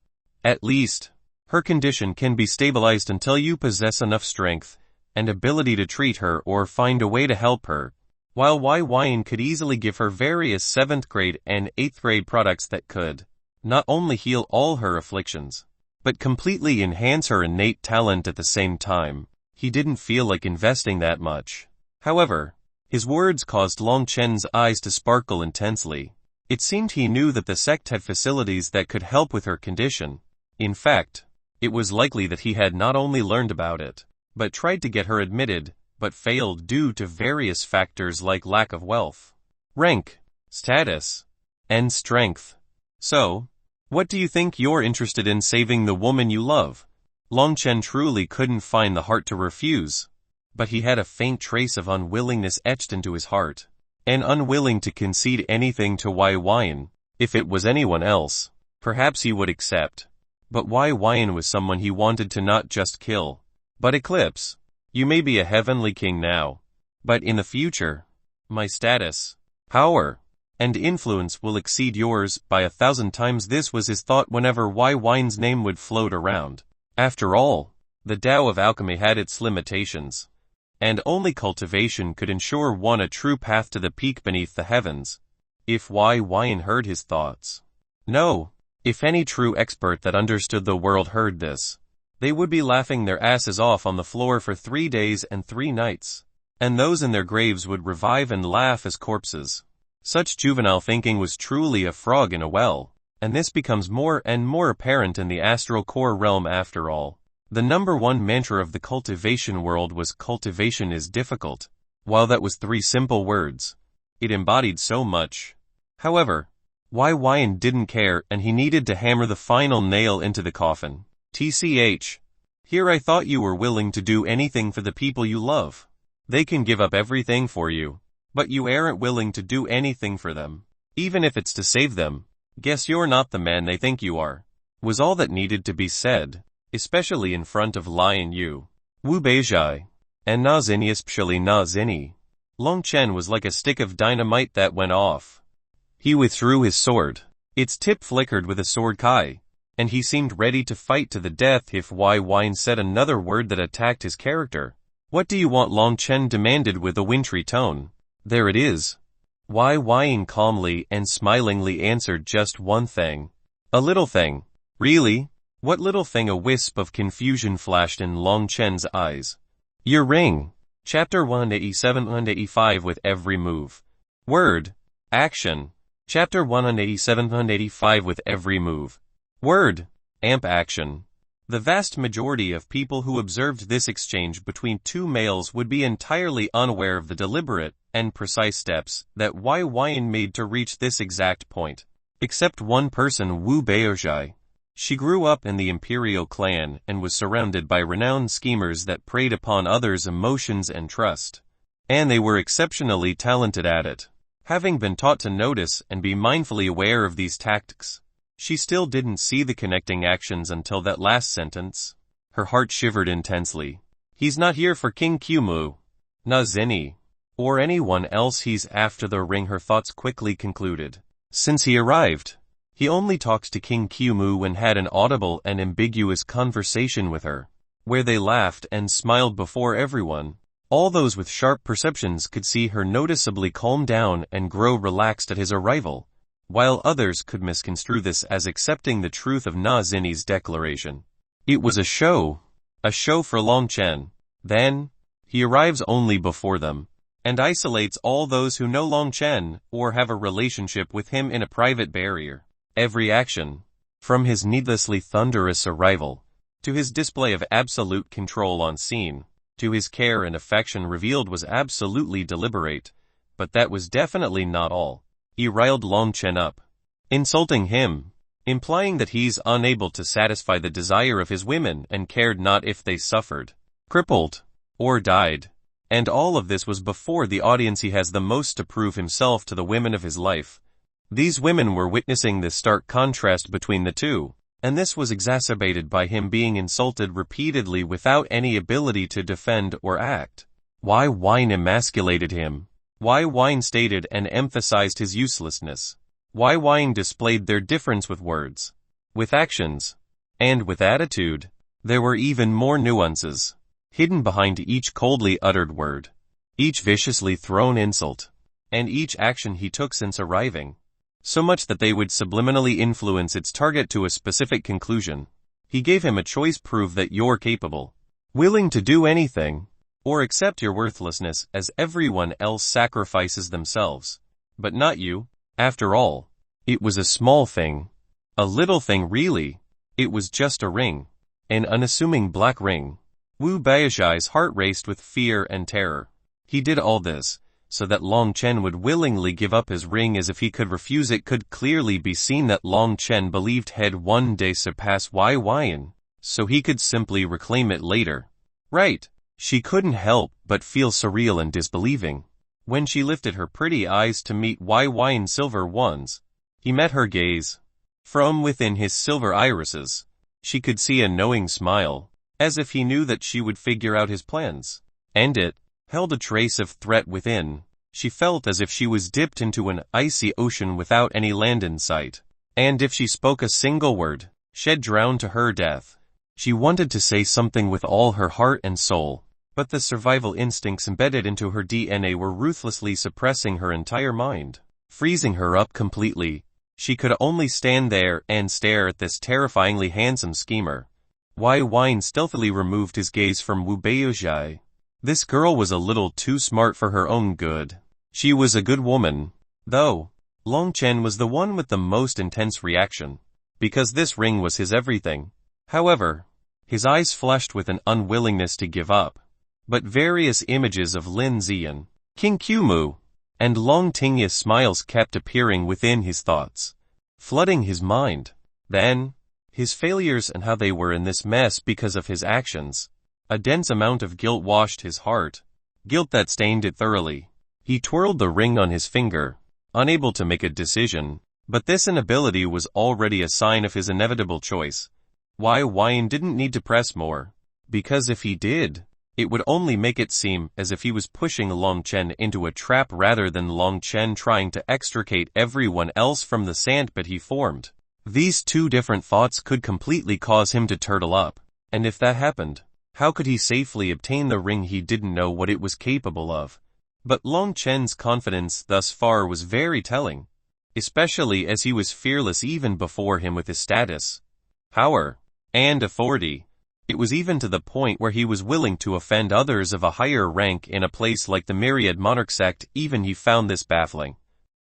at least, her condition can be stabilized until you possess enough strength and ability to treat her or find a way to help her. While Yi could easily give her various 7th grade and 8th grade products that could not only heal all her afflictions, but completely enhance her innate talent at the same time, he didn't feel like investing that much. However, his words caused Long Chen's eyes to sparkle intensely. It seemed he knew that the sect had facilities that could help with her condition. In fact, it was likely that he had not only learned about it, but tried to get her admitted, but failed due to various factors like lack of wealth, rank, status, and strength. So, what do you think you're interested in saving the woman you love? Long Chen truly couldn't find the heart to refuse, but he had a faint trace of unwillingness etched into his heart, and unwilling to concede anything to Yi. If it was anyone else, perhaps he would accept. But Yi was someone he wanted to not just kill, but eclipse. You may be a heavenly king now, but in the future, my status, power, and influence will exceed yours by 1,000 times. This was his thought whenever Yi's name would float around. After all, the Tao of alchemy had its limitations, and only cultivation could ensure one a true path to the peak beneath the heavens. If Yi heard his thoughts, no, if any true expert that understood the world heard this, they would be laughing their asses off on the floor for 3 days and 3 nights, and those in their graves would revive and laugh as corpses. Such juvenile thinking was truly a frog in a well, and this becomes more and more apparent in the astral core realm. After all, the #1 mantra of the cultivation world was cultivation is difficult. While that was 3 simple words, it embodied so much. However, Yi didn't care, and he needed to hammer the final nail into the coffin. TCH. Here I thought you were willing to do anything for the people you love. They can give up everything for you, but you aren't willing to do anything for them, even if it's to save them. Guess you're not the man they think you are, was all that needed to be said, especially in front of Lion Yu, Wu Beizhai, and Na Zinni, especially Na Zinni. Long Chen was like a stick of dynamite that went off. He withdrew his sword. Its tip flickered with a sword kai, and he seemed ready to fight to the death if Yi said another word that attacked his character. What do you want? Long Chen demanded with a wintry tone. There it is. Yi calmly and smilingly answered, just one thing. A little thing. Really? What little thing? A wisp of confusion flashed in Long Chen's eyes. Your ring. Chapter 187-185. With every move, word, action, Chapter 187-185 With every move. Word. Amp action. The vast majority of people who observed this exchange between two males would be entirely unaware of the deliberate and precise steps that Wai made to reach this exact point. Except one person, Wu Baozhai. She grew up in the Imperial clan and was surrounded by renowned schemers that preyed upon others' emotions and trust. And they were exceptionally talented at it. Having been taught to notice and be mindfully aware of these tactics, she still didn't see the connecting actions until that last sentence. Her heart shivered intensely. He's not here for King Kumu, Na Zeni, or anyone else he's after the ring, her thoughts quickly concluded. Since he arrived, he only talked to King Kumu and had an audible and ambiguous conversation with her, where they laughed and smiled before everyone. All those with sharp perceptions could see her noticeably calm down and grow relaxed at his arrival, while others could misconstrue this as accepting the truth of Na Zini's declaration. It was a show for Long Chen. Then, he arrives only before them, and isolates all those who know Long Chen or have a relationship with him in a private barrier. Every action, from his needlessly thunderous arrival, to his display of absolute control on scene, to his care and affection revealed, was absolutely deliberate, but that was definitely not all. He riled Long Chen up, insulting him, implying that he's unable to satisfy the desire of his women and cared not if they suffered, crippled, or died. And all of this was before the audience he has the most to prove himself to, the women of his life. These women were witnessing this stark contrast between the two, and this was exacerbated by him being insulted repeatedly without any ability to defend or act. Wai emasculated him. Wai stated and emphasized his uselessness. Wai displayed their difference with words, with actions, and with attitude. There were even more nuances hidden behind each coldly uttered word, each viciously thrown insult, and each action he took since arriving, so much that they would subliminally influence its target to a specific conclusion. He gave him a choice: prove that you're capable, willing to do anything, or accept your worthlessness as everyone else sacrifices themselves. But not you. After all, it was a small thing. A little thing really. It was just a ring. An unassuming black ring. Wu Baozhai's heart raced with fear and terror. He did all this so that Long Chen would willingly give up his ring, as if he could refuse it could clearly be seen that Long Chen believed he'd one day surpass Wai, so he could simply reclaim it later. Right. She couldn't help but feel surreal and disbelieving. When she lifted her pretty eyes to meet Wai's silver ones, he met her gaze. From within his silver irises, she could see a knowing smile, as if he knew that she would figure out his plans. And it held a trace of threat within. She felt as if she was dipped into an icy ocean without any land in sight. And if she spoke a single word, she'd drown to her death. She wanted to say something with all her heart and soul, but the survival instincts embedded into her DNA were ruthlessly suppressing her entire mind, freezing her up completely. She could only stand there and stare at this terrifyingly handsome schemer. Wai stealthily removed his gaze from Wu Baozhai. This girl was a little too smart for her own good. She was a good woman, though. Long Chen was the one with the most intense reaction, because this ring was his everything. However, his eyes flashed with an unwillingness to give up. But various images of Lin Ziyan, King Kumu, and Long Tingya's smiles kept appearing within his thoughts, flooding his mind. Then, his failures and how they were in this mess because of his actions. A dense amount of guilt washed his heart, guilt that stained it thoroughly. He twirled the ring on his finger, unable to make a decision, but this inability was already a sign of his inevitable choice. Wai didn't need to press more, because if he did, it would only make it seem as if he was pushing Long Chen into a trap rather than Long Chen trying to extricate everyone else from the sandpit he formed. These two different thoughts could completely cause him to turtle up, and if that happened, how could he safely obtain the ring? He didn't know what it was capable of. But Long Chen's confidence thus far was very telling, especially as he was fearless even before him with his status, power, and authority. It was even to the point where he was willing to offend others of a higher rank in a place like the Myriad Monarch sect. Even he found this baffling.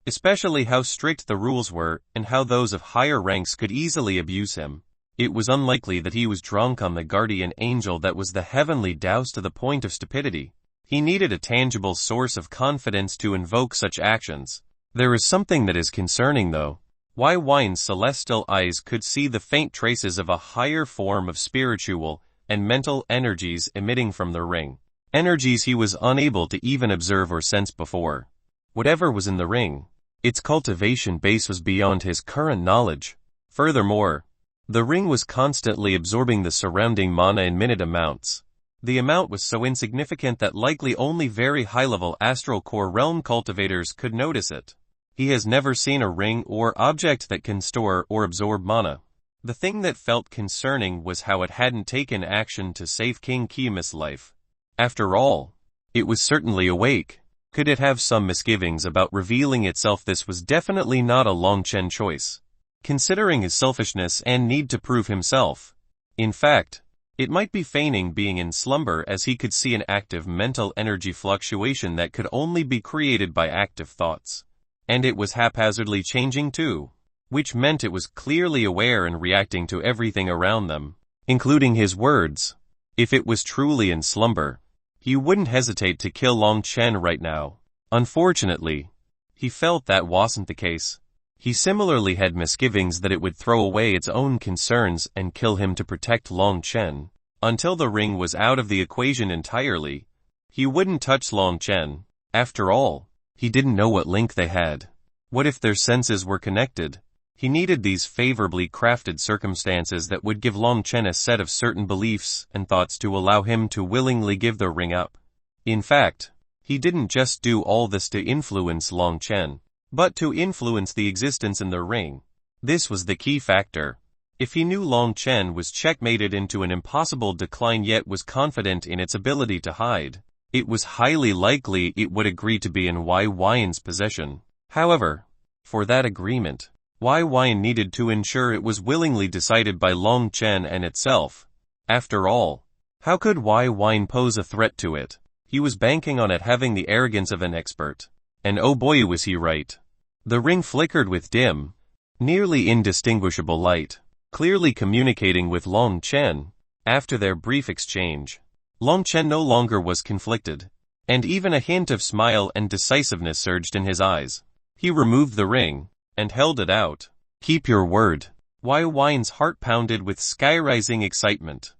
especially how strict the rules were and how those of higher ranks could easily abuse him. It was unlikely that he was drunk on the guardian angel that was the heavenly douse to the point of stupidity. He needed a tangible source of confidence to invoke such actions. There is something that is concerning though. Why Wine's celestial eyes could see the faint traces of a higher form of spiritual and mental energies emitting from the ring. Energies he was unable to even observe or sense before. Whatever was in the ring, its cultivation base was beyond his current knowledge. Furthermore, the ring was constantly absorbing the surrounding mana in minute amounts. The amount was so insignificant that likely only very high-level astral core realm cultivators could notice it. He has never seen a ring or object that can store or absorb mana. The thing that felt concerning was how it hadn't taken action to save King Kia's life. After all, it was certainly awake. Could it have some misgivings about revealing itself? This was definitely not a Long Chen choice, considering his selfishness and need to prove himself. In fact, it might be feigning being in slumber, as he could see an active mental energy fluctuation that could only be created by active thoughts. And it was haphazardly changing too, which meant it was clearly aware and reacting to everything around them, including his words. If it was truly in slumber, he wouldn't hesitate to kill Long Chen right now. Unfortunately, he felt that wasn't the case. He similarly had misgivings that it would throw away its own concerns and kill him to protect Long Chen. Until the ring was out of the equation entirely, he wouldn't touch Long Chen. After all, he didn't know what link they had. What if their senses were connected? He needed these favorably crafted circumstances that would give Long Chen a set of certain beliefs and thoughts to allow him to willingly give the ring up. In fact, he didn't just do all this to influence Long Chen, but to influence the existence in the ring. This was the key factor. If he knew Long Chen was checkmated into an impossible decline yet was confident in its ability to hide, it was highly likely it would agree to be in Wine's possession. However, for that agreement, Wine needed to ensure it was willingly decided by Long Chen and itself. After all, how could Wine pose a threat to it? He was banking on it having the arrogance of an expert. And oh boy was he right. The ring flickered with dim, nearly indistinguishable light, clearly communicating with Long Chen. After their brief exchange, Long Chen no longer was conflicted, and even a hint of smile and decisiveness surged in his eyes. He removed the ring and held it out. Keep your word. Wine's heart pounded with sky-rising excitement.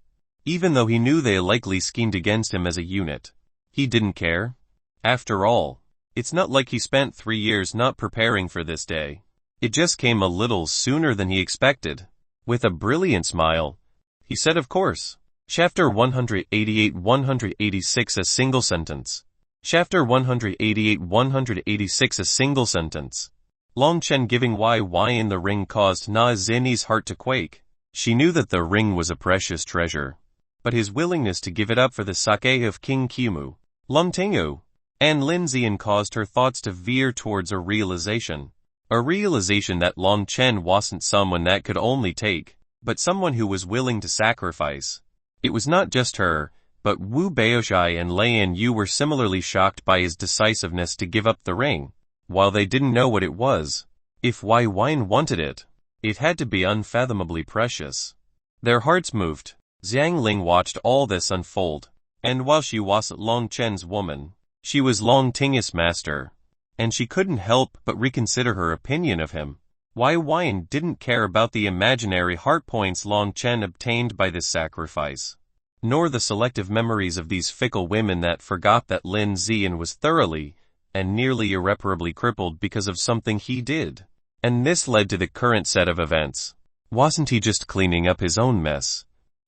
Even though he knew they likely schemed against him as a unit, he didn't care. After all, it's not like he spent 3 years not preparing for this day. It just came a little sooner than he expected. With a brilliant smile, he said, of course. Chapter 188-186 A single sentence. Chapter 188-186 A single sentence. Long Chen giving Wine the ring caused Na Xinyi's heart to quake. She knew that the ring was a precious treasure, but his willingness to give it up for the sake of King Kimu, Lung Tingu, and Lin Xian caused her thoughts to veer towards a realization that Long Chen wasn't someone that could only take, but someone who was willing to sacrifice. It was not just her, but Wu Baoshai and Lian Yu were similarly shocked by his decisiveness to give up the ring. While they didn't know what it was, if Wine wanted it, it had to be unfathomably precious. Their hearts moved. Zhang Ling watched all this unfold, and while she wasn't Long Chen's woman, she was Long Ting's master, and she couldn't help but reconsider her opinion of him. Wine didn't care about the imaginary heart points Long Chen obtained by this sacrifice, nor the selective memories of these fickle women that forgot that Lin Xian was thoroughly and nearly irreparably crippled because of something he did. And this led to the current set of events. Wasn't he just cleaning up his own mess?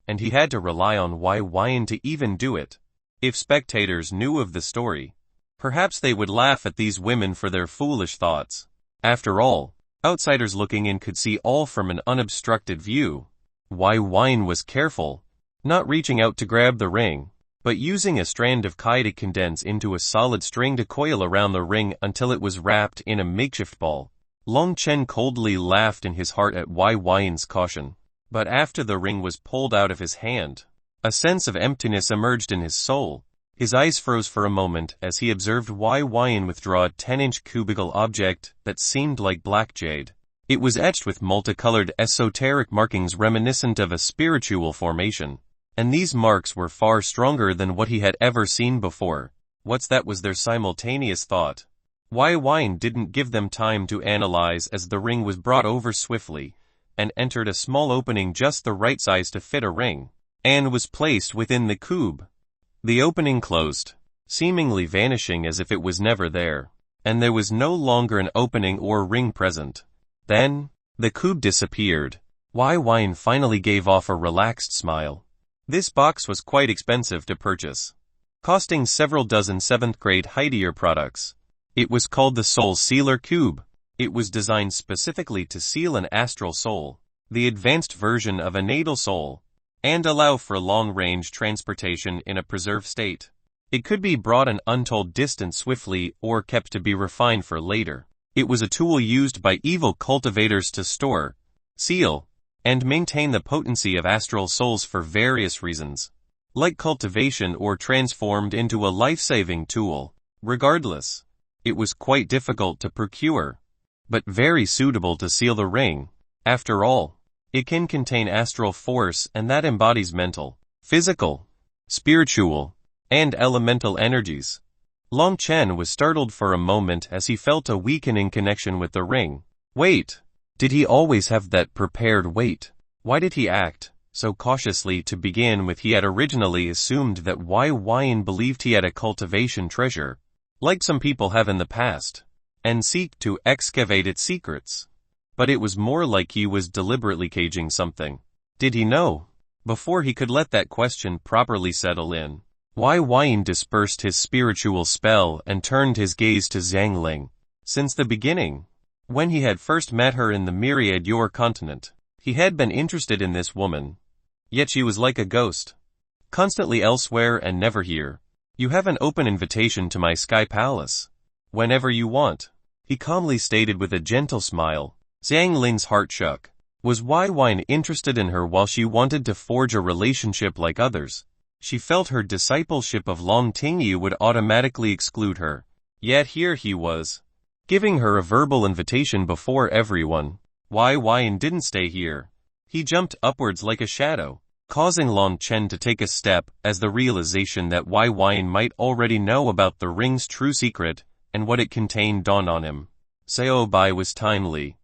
And he had to rely on Wine to even do it. If spectators knew of the story, perhaps they would laugh at these women for their foolish thoughts. After all, outsiders looking in could see all from an unobstructed view. Wine was careful, not reaching out to grab the ring, but using a strand of kai to condense into a solid string to coil around the ring until it was wrapped in a makeshift ball. Long Chen coldly laughed in his heart at Wine's caution. But after the ring was pulled out of his hand, a sense of emptiness emerged in his soul. His eyes froze for a moment as he observed Wai Yin withdraw a 10-inch cubical object that seemed like black jade. It was etched with multicolored esoteric markings reminiscent of a spiritual formation. And these marks were far stronger than what he had ever seen before. What's that, was their simultaneous thought. Wai Yin didn't give them time to analyze as the ring was brought over swiftly, and entered a small opening just the right size to fit a ring, and was placed within the cube. The opening closed, seemingly vanishing as if it was never there, and there was no longer an opening or ring present. Then, the cube disappeared. Wai Yin finally gave off a relaxed smile. This box was quite expensive to purchase, costing several dozen 7th grade high-tier products. It was called the Soul Sealer Cube. It was designed specifically to seal an astral soul, the advanced version of a natal soul, and allow for long-range transportation in a preserved state. It could be brought an untold distance swiftly or kept to be refined for later. It was a tool used by evil cultivators to store, seal, and maintain the potency of astral souls for various reasons, like cultivation, or transformed into a life-saving tool. Regardless, it was quite difficult to procure, but very suitable to seal the ring. After all, it can contain astral force, and that embodies mental, physical, spiritual, and elemental energies. Long Chen was startled for a moment as he felt a weakening connection with the ring. Wait, did he always have that prepared weight? Why did he act so cautiously to begin with? He had originally assumed that Wai Yin believed he had a cultivation treasure, like some people have in the past, and seek to excavate its secrets. But it was more like he was deliberately caging something. Did he know? Before he could let that question properly settle in, Wai Yin dispersed his spiritual spell and turned his gaze to Zhang Ling. Since the beginning, when he had first met her in the myriad Yor continent, he had been interested in this woman. Yet she was like a ghost, constantly elsewhere and never here. You have an open invitation to my sky palace, whenever you want, he calmly stated with a gentle smile. Zhang Ling's heart shook. Was Wai Yin interested in her while she wanted to forge a relationship like others? She felt her discipleship of Long Tingyu would automatically exclude her. Yet here he was, giving her a verbal invitation before everyone. Wai Yin didn't stay here. He jumped upwards like a shadow, causing Long Chen to take a step as the realization that Wai Yin might already know about the ring's true secret and what it contained dawned on him. Sao Bai was timely,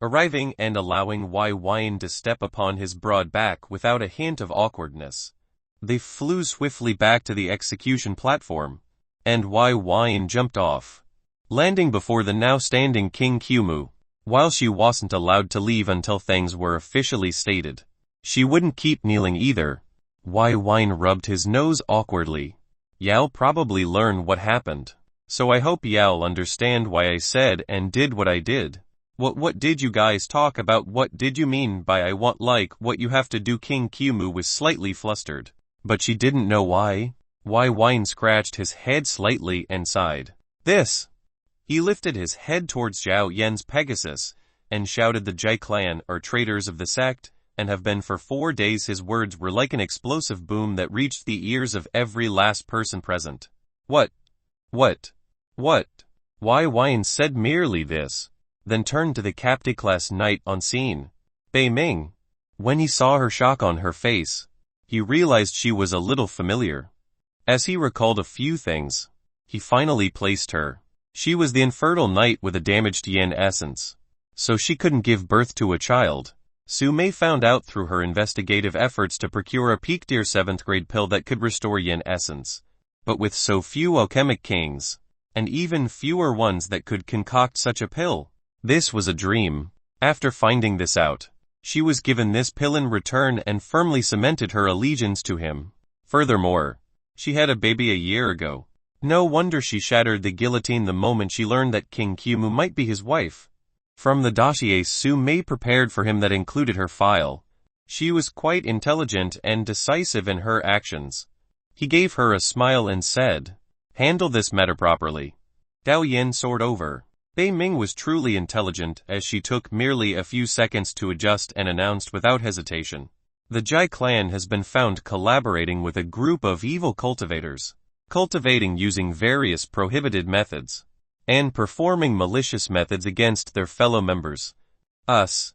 arriving and allowing Wai Yin to step upon his broad back without a hint of awkwardness. They flew swiftly back to the execution platform, and Wai Yin jumped off, landing before the now standing King Qiumu. While she wasn't allowed to leave until things were officially stated, she wouldn't keep kneeling either. Wai Yin rubbed his nose awkwardly. Yao'll probably learn what happened, so I hope Yao'll understand why I said and did what I did. What did you guys talk about? What did you mean by I want like what you have to do? King Qiumu was slightly flustered, but she didn't know why. Wai Yin scratched his head slightly and sighed. This. He lifted his head towards Zhao Yan's Pegasus, and shouted, the Jai clan are traitors of the sect, and have been for 4 days. His words were like an explosive boom that reached the ears of every last person present. What? Wai Yin said merely this, then turned to the captive class knight on scene, Bei Ming. When he saw her shock on her face, he realized she was a little familiar. As he recalled a few things, he finally placed her. She was the infertile knight with a damaged yin essence, so she couldn't give birth to a child. Su Mei found out through her investigative efforts to procure a peak-tier 7th grade pill that could restore yin essence. But with so few alchemic kings, and even fewer ones that could concoct such a pill, this was a dream. After finding this out, she was given this pill in return and firmly cemented her allegiance to him. Furthermore, she had a baby a year ago. No wonder she shattered the guillotine the moment she learned that King Qiumu might be his wife. From the dossier Su Mei prepared for him that included her file, she was quite intelligent and decisive in her actions. He gave her a smile and said, handle this matter properly. Dao Yin soared over. Bei Ming was truly intelligent as she took merely a few seconds to adjust and announced without hesitation. The Jai clan has been found collaborating with a group of evil cultivators. cultivating using various prohibited methods, and performing malicious methods against their fellow members. Us.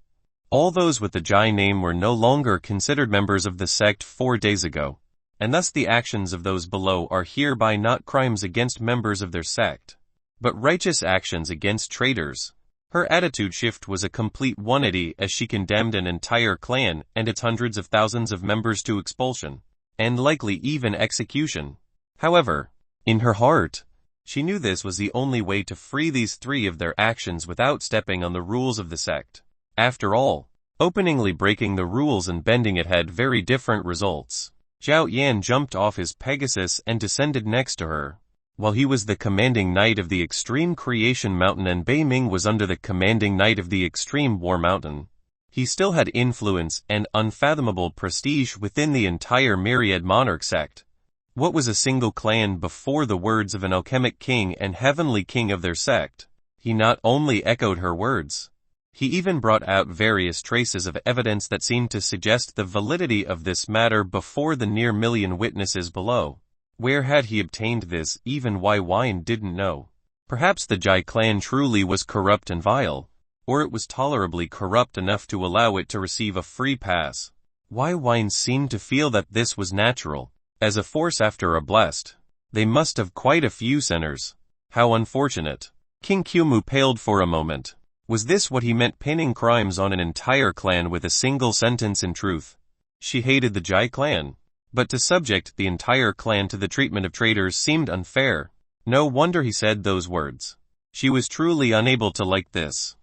All those with the Jai name were no longer considered members of the sect 4 days ago, and thus the actions of those below are hereby not crimes against members of their sect, but righteous actions against traitors. Her attitude shift was a complete 180 as she condemned an entire clan and its hundreds of thousands of members to expulsion, and likely even execution. However, in her heart, she knew this was the only way to free these 3 of their actions without stepping on the rules of the sect. After all, openly breaking the rules and bending it had very different results. Zhao Yan jumped off his Pegasus and descended next to her. While he was the commanding knight of the Extreme Creation Mountain and Bei Ming was under the commanding knight of the Extreme War Mountain, he still had influence and unfathomable prestige within the entire Myriad Monarch sect. What was a single clan before the words of an alchemic king and heavenly king of their sect? He not only echoed her words, he even brought out various traces of evidence that seemed to suggest the validity of this matter before the near million witnesses below. Where had he obtained this? Even Wai Wine didn't know. Perhaps the Jai clan truly was corrupt and vile, or it was tolerably corrupt enough to allow it to receive a free pass. Wai Wine seemed to feel that this was natural, as a force after a blast. They must have quite a few sinners. How unfortunate. King Kumu paled for a moment. Was this what he meant, pinning crimes on an entire clan with a single sentence? In truth, she hated the Jai clan. But to subject the entire clan to the treatment of traitors seemed unfair. No wonder he said those words. She was truly unable to like this.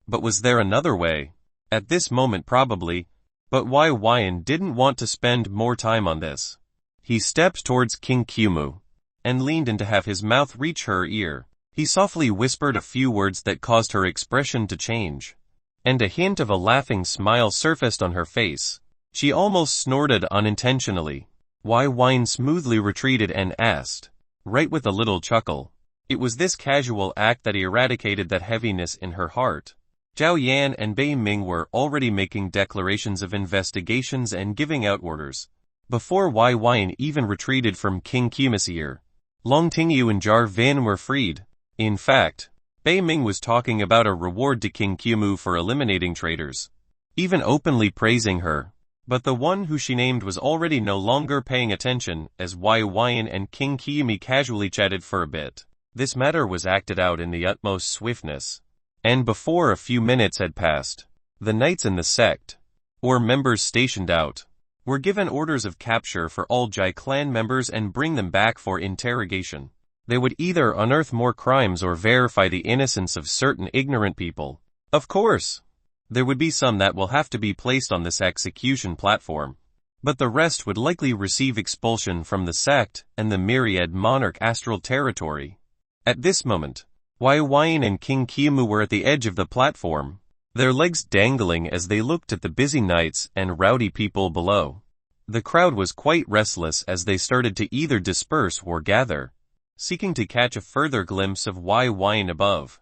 But was there another way? At this moment probably, but Wai Wyan didn't want to spend more time on this. He stepped towards King Kumu, and leaned in to have his mouth reach her ear. He softly whispered a few words that caused her expression to change, and a hint of a laughing smile surfaced on her face. She almost snorted unintentionally. Wai Wine smoothly retreated and asked, right with a little chuckle. It was this casual act that eradicated that heaviness in her heart. Zhao Yan and Bei Ming were already making declarations of investigations and giving out orders, before Wai Wine even retreated from King Kumu's ear. Long Tingyu and Jar Vin were freed. In fact, Bei Ming was talking about a reward to King Kumu for eliminating traitors, even openly praising her. But the one who she named was already no longer paying attention, as Wai Wyan and King Kiyumi casually chatted for a bit. This matter was acted out in the utmost swiftness, and before a few minutes had passed, the knights in the sect, or members stationed out, were given orders of capture for all Jai clan members and bring them back for interrogation. They would either unearth more crimes or verify the innocence of certain ignorant people. Of course, there would be some that will have to be placed on this execution platform, but the rest would likely receive expulsion from the sect and the Myriad Monarch Astral territory. At this moment, Wai Wine and King Kimu were at the edge of the platform, their legs dangling as they looked at the busy knights and rowdy people below. The crowd was quite restless as they started to either disperse or gather, seeking to catch a further glimpse of Wai Wine above.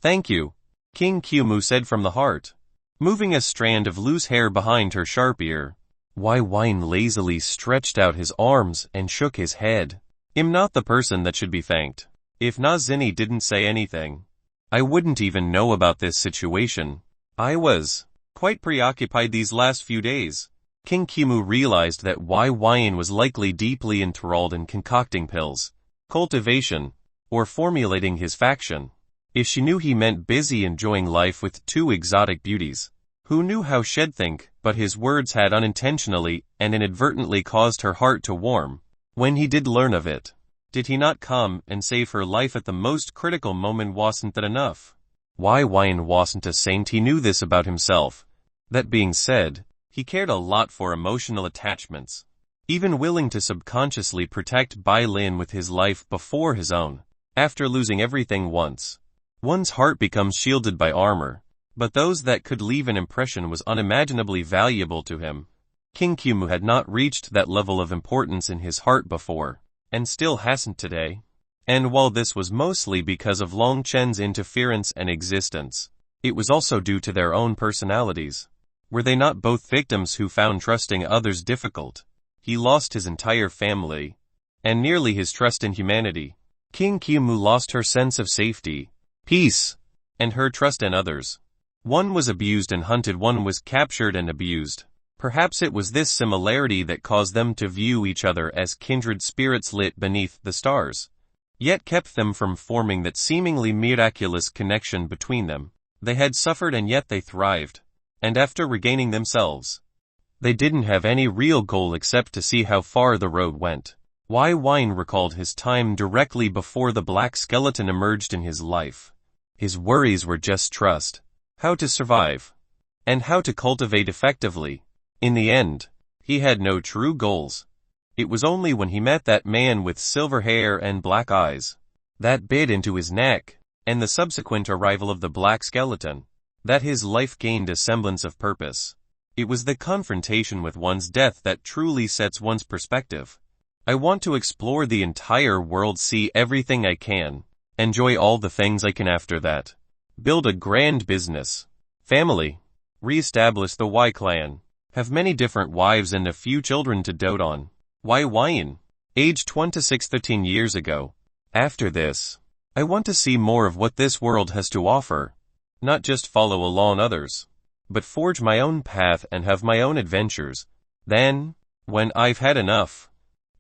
Thank you, King Kumu said from the heart, moving a strand of loose hair behind her sharp ear. Wai Wine lazily stretched out his arms and shook his head. I'm not the person that should be thanked. If Na Zini didn't say anything, I wouldn't even know about this situation. I was quite preoccupied these last few days. King Kumu realized that Wai Wine was likely deeply enthralled in concocting pills, cultivation, or formulating his faction. If she knew he meant busy enjoying life with 2 exotic beauties, who knew how she'd think, but his words had unintentionally and inadvertently caused her heart to warm. When he did learn of it, did he not come and save her life at the most critical moment? Wasn't that enough? Wai Wine wasn't a saint, he knew this about himself. That being said, he cared a lot for emotional attachments, even willing to subconsciously protect Bai Lin with his life before his own. After losing everything once, one's heart becomes shielded by armor, but those that could leave an impression was unimaginably valuable to him. King Kumu had not reached that level of importance in his heart before, and still hasn't today. And while this was mostly because of Long Chen's interference and existence, it was also due to their own personalities. Were they not both victims who found trusting others difficult? He lost his entire family, and nearly his trust in humanity. King Qiumu lost her sense of safety, peace, and her trust in others. One was abused and hunted, one was captured and abused. Perhaps it was this similarity that caused them to view each other as kindred spirits lit beneath the stars, yet kept them from forming that seemingly miraculous connection between them. They had suffered and yet they thrived. And after regaining themselves, they didn't have any real goal except to see how far the road went. Wine recalled his time directly before the black skeleton emerged in his life. His worries were just trust, how to survive, and how to cultivate effectively. In the end, he had no true goals. It was only when he met that man with silver hair and black eyes, that bit into his neck, and the subsequent arrival of the black skeleton, that his life gained a semblance of purpose. It was the confrontation with one's death that truly sets one's perspective. I want to explore the entire world, see everything I can, enjoy all the things I can after that. Build a grand business, family, re-establish the Y clan, have many different wives and a few children to dote on. Wine, age 26, 13 years ago. After this, I want to see more of what this world has to offer, not just follow along others, but forge my own path and have my own adventures. Then, when I've had enough,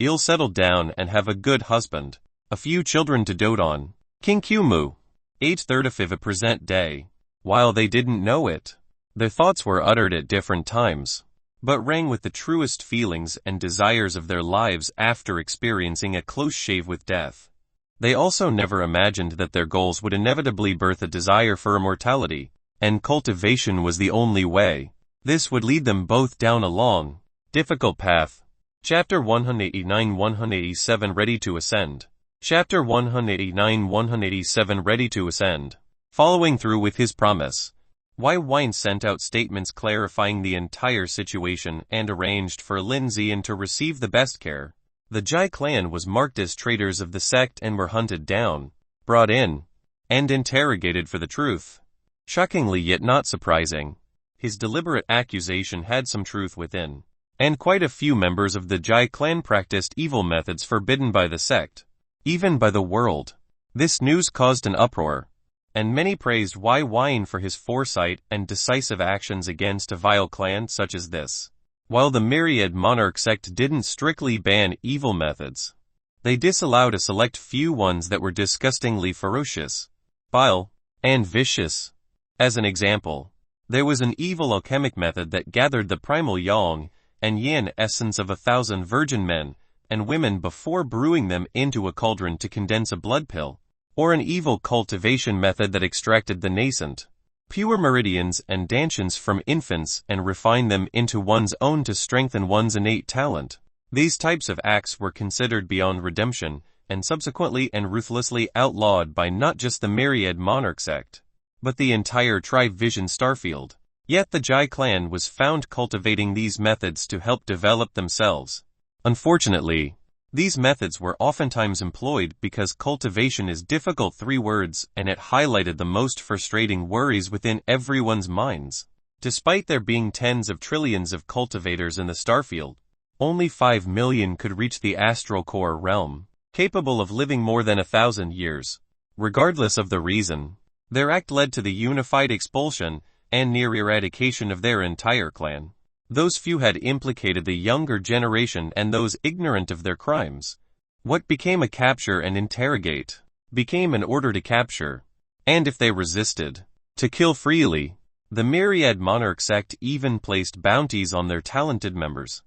I'll settle down and have a good husband, a few children to dote on. King Qiumu, age 35 present day. While they didn't know it, their thoughts were uttered at different times, but rang with the truest feelings and desires of their lives after experiencing a close shave with death. They also never imagined that their goals would inevitably birth a desire for immortality, and cultivation was the only way. This would lead them both down a long, difficult path. Chapter 189-187 Ready to Ascend. Chapter 189-187 Ready to Ascend. Following through with his promise, Wine sent out statements clarifying the entire situation and arranged for Lin Zian to receive the best care. The Jai clan was marked as traitors of the sect and were hunted down, brought in, and interrogated for the truth. Shockingly yet not surprising, his deliberate accusation had some truth within, and quite a few members of the Jai clan practiced evil methods forbidden by the sect, even by the world. This news caused an uproar, and many praised Wine for his foresight and decisive actions against a vile clan such as this. While the myriad monarch sect didn't strictly ban evil methods, they disallowed a select few ones that were disgustingly ferocious, vile, and vicious. As an example, there was an evil alchemic method that gathered the primal yang and yin essence of 1,000 virgin men and women before brewing them into a cauldron to condense a blood pill, or an evil cultivation method that extracted the nascent, pure meridians and dantians from infants and refined them into one's own to strengthen one's innate talent. These types of acts were considered beyond redemption and subsequently and ruthlessly outlawed by not just the myriad monarch sect, but the entire Tribulation starfield. Yet the Jai clan was found cultivating these methods to help develop themselves. Unfortunately, these methods were oftentimes employed because cultivation is difficult 3 words and it highlighted the most frustrating worries within everyone's minds. Despite there being tens of trillions of cultivators in the starfield, only 5 million could reach the astral core realm, capable of living more than 1,000 years. Regardless of the reason, their act led to the unified expulsion and near eradication of their entire clan. Those few had implicated the younger generation and those ignorant of their crimes. What became a capture and interrogate became an order to capture, and if they resisted, to kill freely. The myriad monarch sect even placed bounties on their talented members,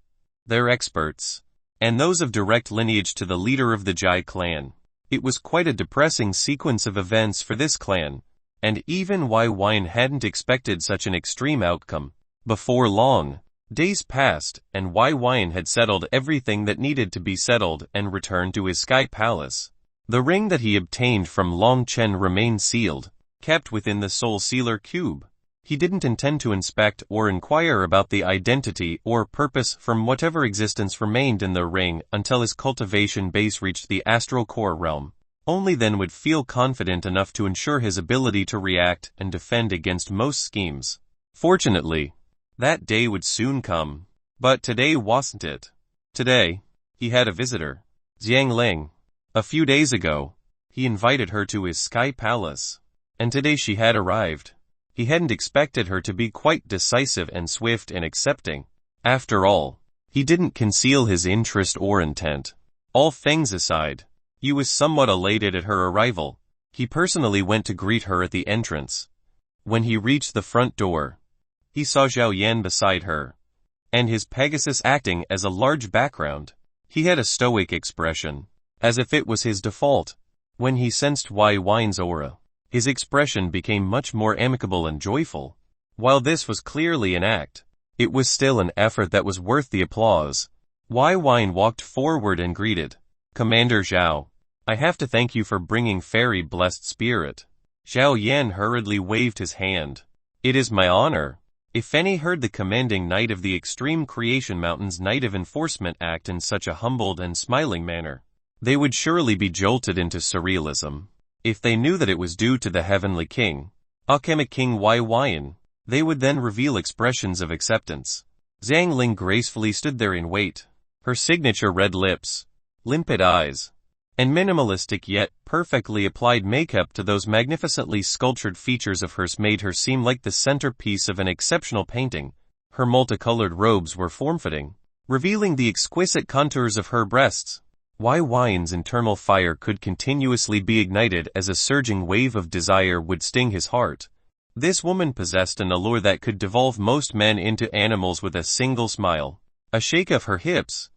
their experts, and those of direct lineage to the leader of the Jai clan. It was quite a depressing sequence of events for this clan, and even Wine hadn't expected such an extreme outcome. Before long, days passed, and Wine had settled everything that needed to be settled and returned to his sky palace. The ring that he obtained from Long Chen remained sealed, kept within the soul sealer cube. He didn't intend to inspect or inquire about the identity or purpose from whatever existence remained in the ring until his cultivation base reached the astral core realm. Only then would feel confident enough to ensure his ability to react and defend against most schemes. Fortunately, that day would soon come. But today wasn't it. Today, he had a visitor. Xiangling. A few days ago, he invited her to his sky palace, and today she had arrived. He hadn't expected her to be quite decisive and swift and accepting. After all, he didn't conceal his interest or intent. All things aside, he was somewhat elated at her arrival. He personally went to greet her at the entrance. When he reached the front door, he saw Zhao Yan beside her, and his Pegasus acting as a large background. He had a stoic expression, as if it was his default. When he sensed Wai Wine's aura, his expression became much more amicable and joyful. While this was clearly an act, it was still an effort that was worth the applause. Wai Wine walked forward and greeted, "Commander Zhao, I have to thank you for bringing fairy-blessed spirit." Zhao Yan hurriedly waved his hand. "It is my honor." If any heard the commanding knight of the Extreme Creation Mountains Knight of Enforcement act in such a humbled and smiling manner, they would surely be jolted into surrealism. If they knew that it was due to the Heavenly King, Alchemic King Wai Wine, they would then reveal expressions of acceptance. Xiangling gracefully stood there in wait. Her signature red lips, limpid eyes, and minimalistic yet perfectly applied makeup to those magnificently sculptured features of hers made her seem like the centerpiece of an exceptional painting. Her multicolored robes were form-fitting, revealing the exquisite contours of her breasts. Wai Wine's internal fire could continuously be ignited as a surging wave of desire would sting his heart. This woman possessed an allure that could devolve most men into animals with a single smile, a shake of her hips,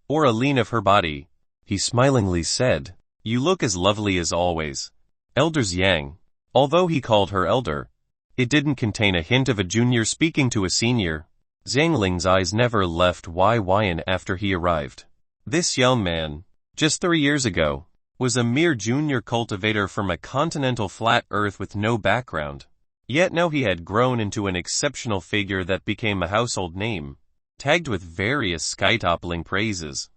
or a lean of her body. He smilingly said, "You look as lovely as always." Elder Xiang. Although he called her elder, it didn't contain a hint of a junior speaking to a senior. Xiangling's eyes never left Wai Wine after he arrived. This young man, just 3 years ago, was a mere junior cultivator from a continental flat earth with no background. Yet now he had grown into an exceptional figure that became a household name, tagged with various sky-toppling praises.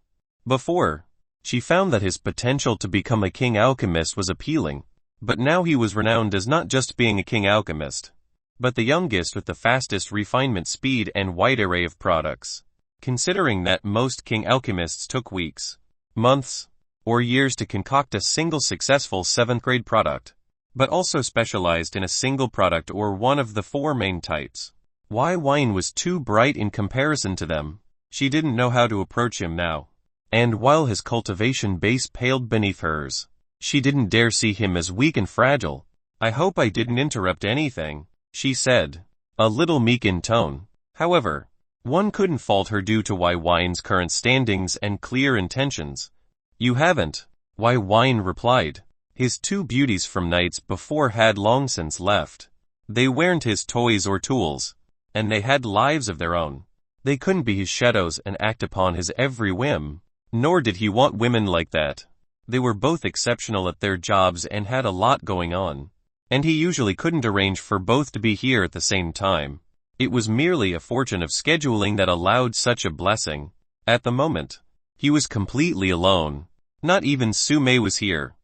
Before, she found that his potential to become a king alchemist was appealing, but now he was renowned as not just being a king alchemist, but the youngest with the fastest refinement speed and wide array of products. Considering that most king alchemists took weeks, months, or years to concoct a single successful 7th grade product, but also specialized in a single product or one of the 4 main types, Wai Wine was too bright in comparison to them. She didn't know how to approach him now. And while his cultivation base paled beneath hers, she didn't dare see him as weak and fragile. "I hope I didn't interrupt anything," she said, a little meek in tone. However, one couldn't fault her due to Wai Wine's current standings and clear intentions. "You haven't," Wai Wine replied. His 2 beauties from nights before had long since left. They weren't his toys or tools, and they had lives of their own. They couldn't be his shadows and act upon his every whim. Nor did he want women like that. They were both exceptional at their jobs and had a lot going on, and he usually couldn't arrange for both to be here at the same time. It was merely a fortune of scheduling that allowed such a blessing. At the moment, he was completely alone. Not even Su Mei was here.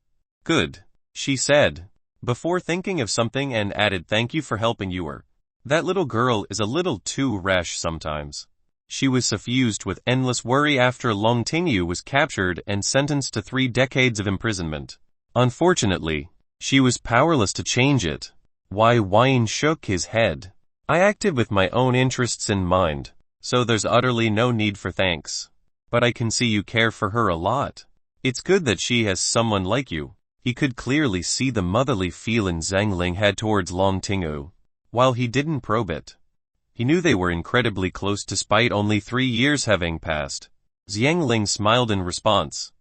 "Good," she said, before thinking of something and added, "Thank you for helping Ewer. That little girl is a little too rash sometimes." She was suffused with endless worry after Long Tingyu was captured and sentenced to 3 decades of imprisonment. Unfortunately, she was powerless to change it. Wai Wine shook his head. "I acted with my own interests in mind, so there's utterly no need for thanks. But I can see you care for her a lot. It's good that she has someone like you." He could clearly see the motherly feeling Xiangling had towards Long Tingyu. While he didn't probe it, he knew they were incredibly close despite only 3 years having passed. Xiangling smiled in response.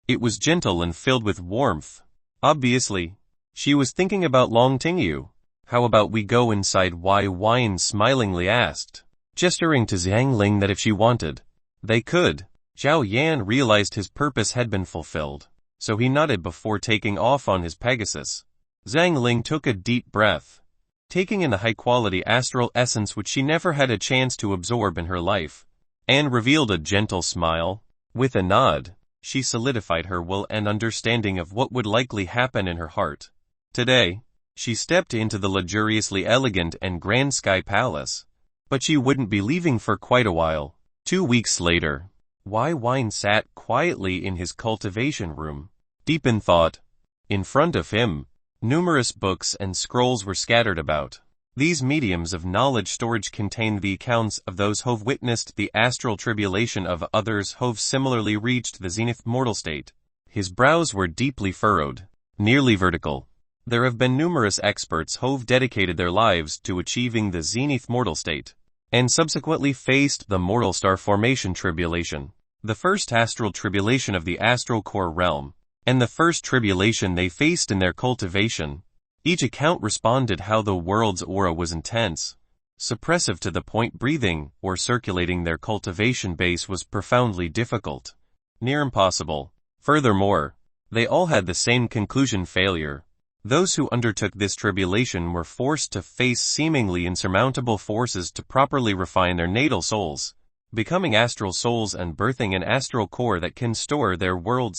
It was gentle and filled with warmth. Obviously, she was thinking about Long Tingyu. "How about we go inside?" Wai Wine smilingly asked, gesturing to Xiangling that if she wanted, they could. Zhao Yan realized his purpose had been fulfilled, so he nodded before taking off on his Pegasus. Xiangling took a deep breath, taking in the high-quality astral essence which she never had a chance to absorb in her life, and revealed a gentle smile. With a nod, she solidified her will and understanding of what would likely happen in her heart. Today, she stepped into the luxuriously elegant and grand sky palace, but she wouldn't be leaving for quite a while. 2 weeks later, Wine sat quietly in his cultivation room, deep in thought. In front of him, numerous books and scrolls were scattered about. These mediums of knowledge storage contained the accounts of those who've witnessed the astral tribulation of others who've similarly reached the zenith mortal state. His brows were deeply furrowed, nearly vertical. There have been numerous experts who've dedicated their lives to achieving the zenith mortal state, and subsequently faced the mortal star formation tribulation, the first astral tribulation of the astral core realm, and the first tribulation they faced in their cultivation. Each account responded how the world's aura was intense, suppressive to the point breathing or circulating their cultivation base was profoundly difficult, near impossible. Furthermore, they all had the same conclusion: failure. Those who undertook this tribulation were forced to face seemingly insurmountable forces to properly refine their natal souls, becoming astral souls and birthing an astral core that can store their world.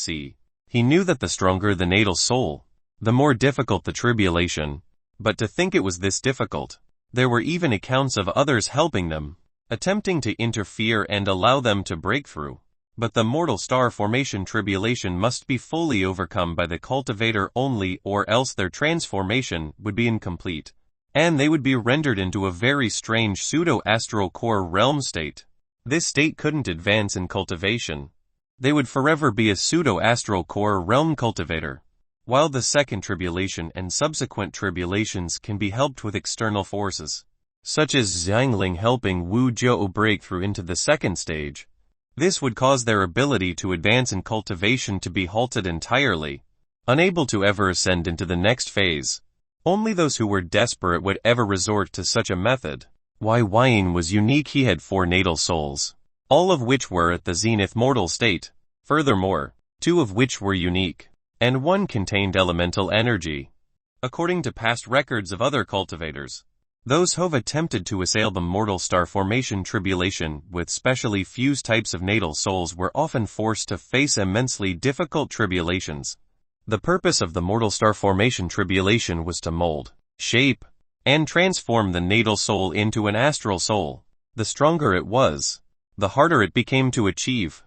He knew that the stronger the natal soul, the more difficult the tribulation. But to think it was this difficult. There were even accounts of others helping them, attempting to interfere and allow them to break through. But the mortal star formation tribulation must be fully overcome by the cultivator only, or else their transformation would be incomplete, and they would be rendered into a very strange pseudo-astral core realm state. This state couldn't advance in cultivation. They would forever be a pseudo-astral core realm cultivator. While the second tribulation and subsequent tribulations can be helped with external forces, such as Xiangling helping Wu Zhou break through into the second stage, this would cause their ability to advance in cultivation to be halted entirely, unable to ever ascend into the next phase. Only those who were desperate would ever resort to such a method. Wine was unique. He had 4 natal souls, all of which were at the zenith mortal state. Furthermore, 2 of which were unique, and 1 contained elemental energy. According to past records of other cultivators, those who've attempted to assail the mortal star formation tribulation with specially fused types of natal souls were often forced to face immensely difficult tribulations. The purpose of the mortal star formation tribulation was to mold, shape, and transform the natal soul into an astral soul. The stronger it was, the harder it became to achieve.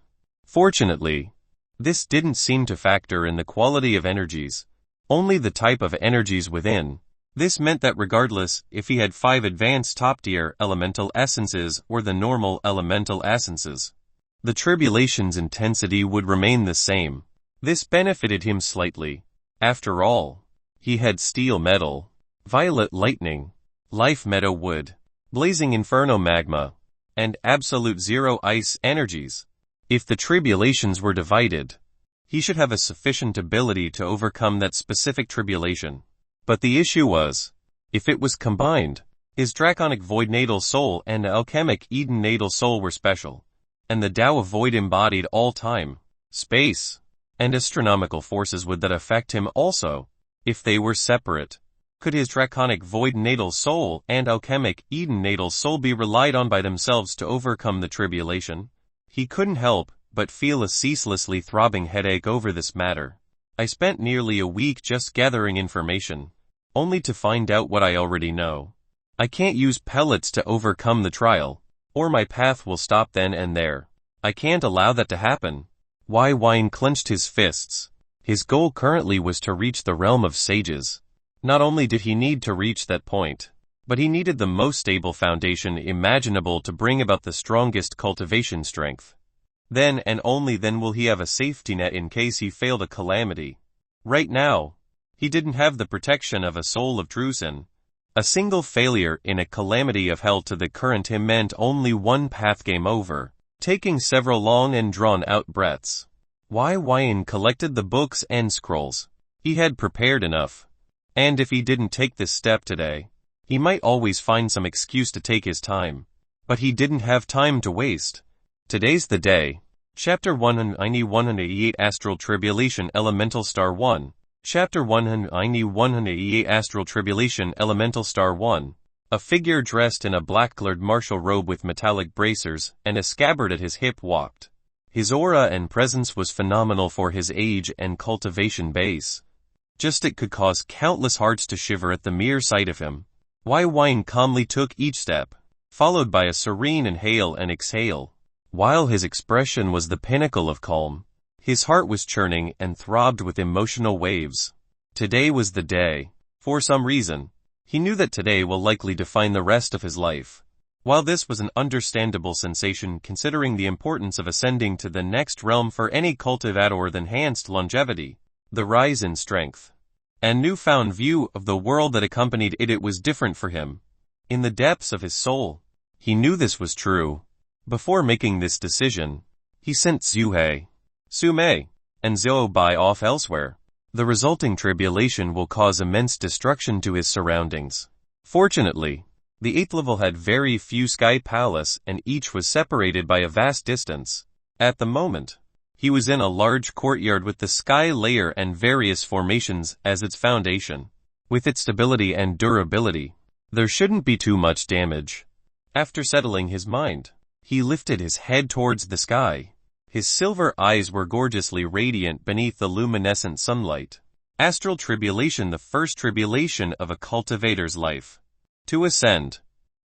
Fortunately, this didn't seem to factor in the quality of energies, only the type of energies within. This meant that regardless if he had 5 advanced top-tier elemental essences or the normal elemental essences, the tribulation's intensity would remain the same. This benefited him slightly. After all, he had steel metal, violet lightning, life meadow wood, blazing inferno magma, and absolute zero ice energies. If the tribulations were divided, he should have a sufficient ability to overcome that specific tribulation. But the issue was, if it was combined, his draconic void natal soul and alchemic Eden natal soul were special, and the Tao of void embodied all time, space, and astronomical forces. Would that affect him also? If they were separate, could his draconic void natal soul and alchemic Eden natal soul be relied on by themselves to overcome the tribulation? He couldn't help but feel a ceaselessly throbbing headache over this matter. I spent nearly a week just gathering information, only to find out what I already know. I can't use pellets to overcome the trial, or my path will stop then and there. I can't allow that to happen. Wine clenched his fists. His goal currently was to reach the realm of sages. Not only did he need to reach that point, but he needed the most stable foundation imaginable to bring about the strongest cultivation strength. Then and only then will he have a safety net in case he failed a calamity. Right now, he didn't have the protection of a soul of Drusen. A single failure in a calamity of hell to the current him meant only one path: game over. Taking several long and drawn-out breaths, Wine collected the books and scrolls. He had prepared enough. And if he didn't take this step today, he might always find some excuse to take his time. But he didn't have time to waste. Today's the day. Chapter 188 Astral Tribulation Elemental Star 1. Chapter 188 Astral Tribulation Elemental Star 1. A figure dressed in a black-colored martial robe with metallic bracers and a scabbard at his hip walked. His aura and presence was phenomenal for his age and cultivation base. Just it could cause countless hearts to shiver at the mere sight of him. Wine calmly took each step, followed by a serene inhale and exhale. While his expression was the pinnacle of calm, his heart was churning and throbbed with emotional waves. Today was the day. For some reason, he knew that today will likely define the rest of his life. While this was an understandable sensation considering the importance of ascending to the next realm for any cultivator with enhanced longevity, the rise in strength, and newfound view of the world that accompanied it was different for him. In the depths of his soul, he knew this was true. Before making this decision, he sent Zui, Sume, and Zui off elsewhere. The resulting tribulation will cause immense destruction to his surroundings. Fortunately, the 8th level had very few sky palace and each was separated by a vast distance. At the moment, he was in a large courtyard with the sky layer and various formations as its foundation. With its stability and durability, there shouldn't be too much damage. After settling his mind, he lifted his head towards the sky. His silver eyes were gorgeously radiant beneath the luminescent sunlight. Astral tribulation, the first tribulation of a cultivator's life. To ascend,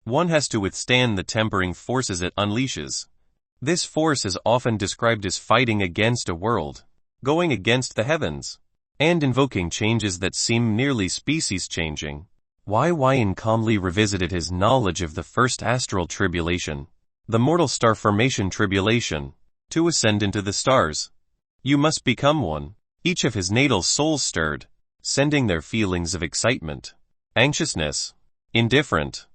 one has to withstand the tempering forces it unleashes. This force is often described as fighting against a world, going against the heavens, and invoking changes that seem nearly species-changing. Yin calmly revisited his knowledge of the first astral tribulation, the mortal star formation tribulation. To ascend into the stars, you must become one. Each of his natal souls stirred, sending their feelings of excitement, anxiousness, indifference,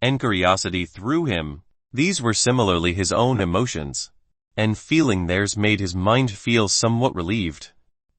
and curiosity through him. These were similarly his own emotions, and feeling theirs made his mind feel somewhat relieved.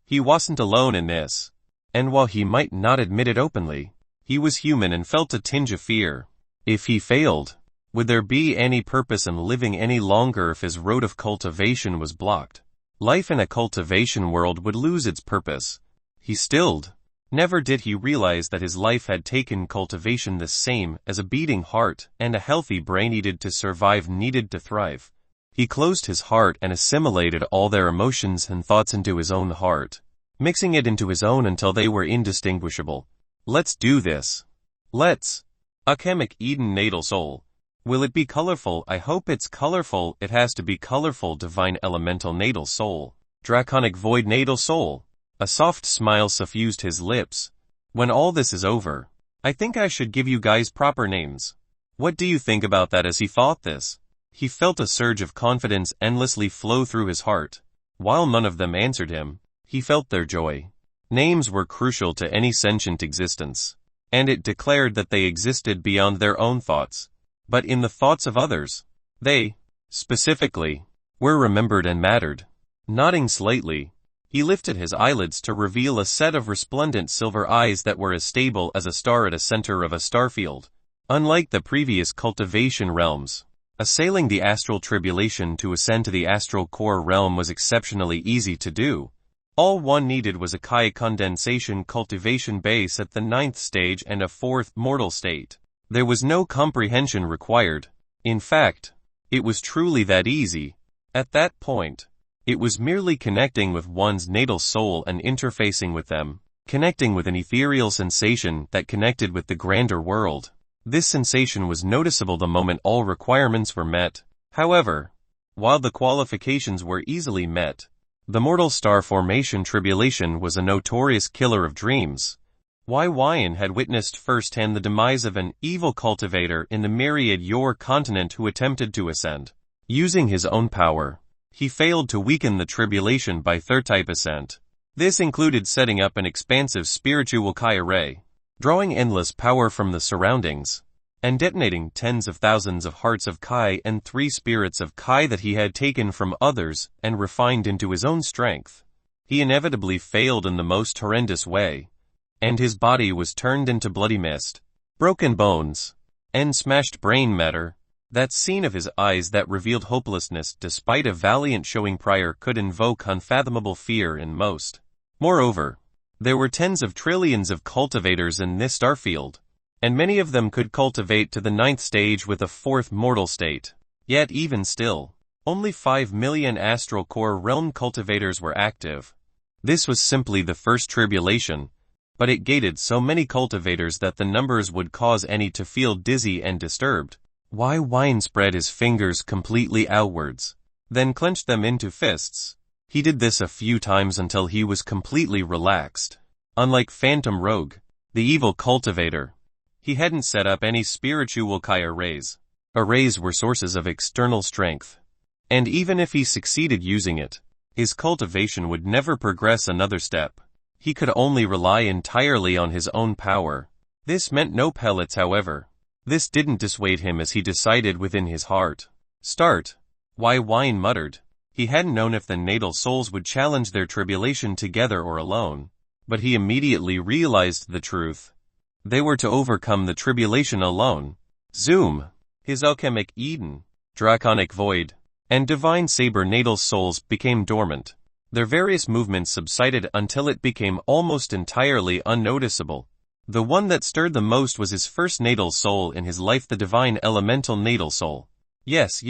He wasn't alone in this, and while he might not admit it openly, he was human and felt a tinge of fear. If he failed, would there be any purpose in living any longer if his road of cultivation was blocked? Life in a cultivation world would lose its purpose. He stilled. Never did he realize that his life had taken cultivation the same as a beating heart and a healthy brain needed to survive, needed to thrive. He closed his heart and assimilated all their emotions and thoughts into his own heart, mixing it into his own until they were indistinguishable. Let's do this. Let's. Alchemic Eden natal soul. Will it be colorful? I hope it's colorful. It has to be colorful. Divine elemental natal soul. Draconic void natal soul. A soft smile suffused his lips. When all this is over, I think I should give you guys proper names. What do you think about that? As he thought this, he felt a surge of confidence endlessly flow through his heart. While none of them answered him, he felt their joy. Names were crucial to any sentient existence, and it declared that they existed beyond their own thoughts. But in the thoughts of others, they, specifically, were remembered and mattered. Nodding slightly, he lifted his eyelids to reveal a set of resplendent silver eyes that were as stable as a star at a center of a starfield. Unlike the previous cultivation realms, assailing the astral tribulation to ascend to the astral core realm was exceptionally easy to do. All one needed was a Kai condensation cultivation base at the 9th stage and a 4th mortal state. There was no comprehension required. In fact, it was truly that easy. At that point, it was merely connecting with one's natal soul and interfacing with them, connecting with an ethereal sensation that connected with the grander world. This sensation was noticeable the moment all requirements were met. However, while the qualifications were easily met, the mortal star formation tribulation was a notorious killer of dreams. Yin had witnessed firsthand the demise of an evil cultivator in the myriad Yor continent who attempted to ascend. Using his own power, he failed to weaken the tribulation by third-type ascent. This included setting up an expansive spiritual Kai array, drawing endless power from the surroundings, and detonating tens of thousands of hearts of Kai and 3 spirits of Kai that he had taken from others and refined into his own strength. He inevitably failed in the most horrendous way, and his body was turned into bloody mist, broken bones, and smashed brain matter. That scene of his eyes that revealed hopelessness despite a valiant showing prior could invoke unfathomable fear in most. Moreover, there were tens of trillions of cultivators in this starfield, and many of them could cultivate to the 9th stage with a 4th mortal state. Yet even still, only 5 million astral core realm cultivators were active. This was simply the first tribulation, but it gated so many cultivators that the numbers would cause any to feel dizzy and disturbed. Yin spread his fingers completely outwards, then clenched them into fists. He did this a few times until he was completely relaxed. Unlike Phantom Rogue, the evil cultivator, he hadn't set up any spiritual Kai arrays. Arrays were sources of external strength. And even if he succeeded using it, his cultivation would never progress another step. He could only rely entirely on his own power. This meant no pellets, however. This didn't dissuade him as he decided within his heart. Start. Why, Wine muttered. He hadn't known if the natal souls would challenge their tribulation together or alone. But he immediately realized the truth. They were to overcome the tribulation alone. Zoom. His alchemic Eden, draconic void, and divine saber natal souls became dormant. Their various movements subsided until it became almost entirely unnoticeable. The one that stirred the most was his first natal soul in his life, the divine elemental natal soul. Yes,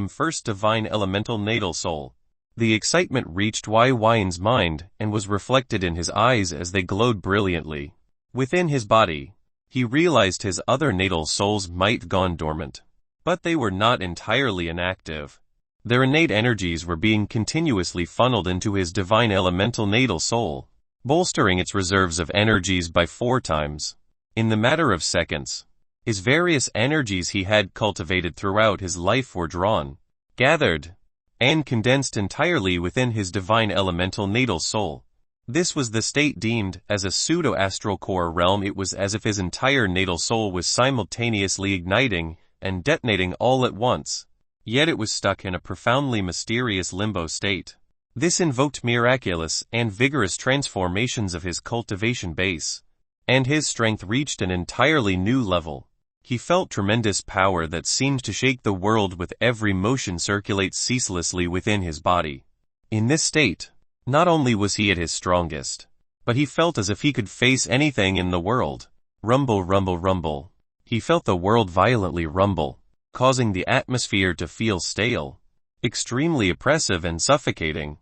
first divine elemental natal soul. The excitement reached Wine's mind and was reflected in his eyes as they glowed brilliantly. Within his body, he realized his other natal souls might gone dormant. But they were not entirely inactive. Their innate energies were being continuously funneled into his divine elemental natal soul, bolstering its reserves of energies by 4 times. In the matter of seconds, his various energies he had cultivated throughout his life were drawn, gathered, and condensed entirely within his divine elemental natal soul. This was the state deemed as a pseudo-astral core realm. It was as if his entire natal soul was simultaneously igniting and detonating all at once. Yet it was stuck in a profoundly mysterious limbo state. This invoked miraculous and vigorous transformations of his cultivation base, and his strength reached an entirely new level. He felt tremendous power that seemed to shake the world with every motion circulate ceaselessly within his body. In this state, not only was he at his strongest, but he felt as if he could face anything in the world. Rumble, rumble, rumble. He felt the world violently rumble, causing the atmosphere to feel stale, extremely oppressive and suffocating.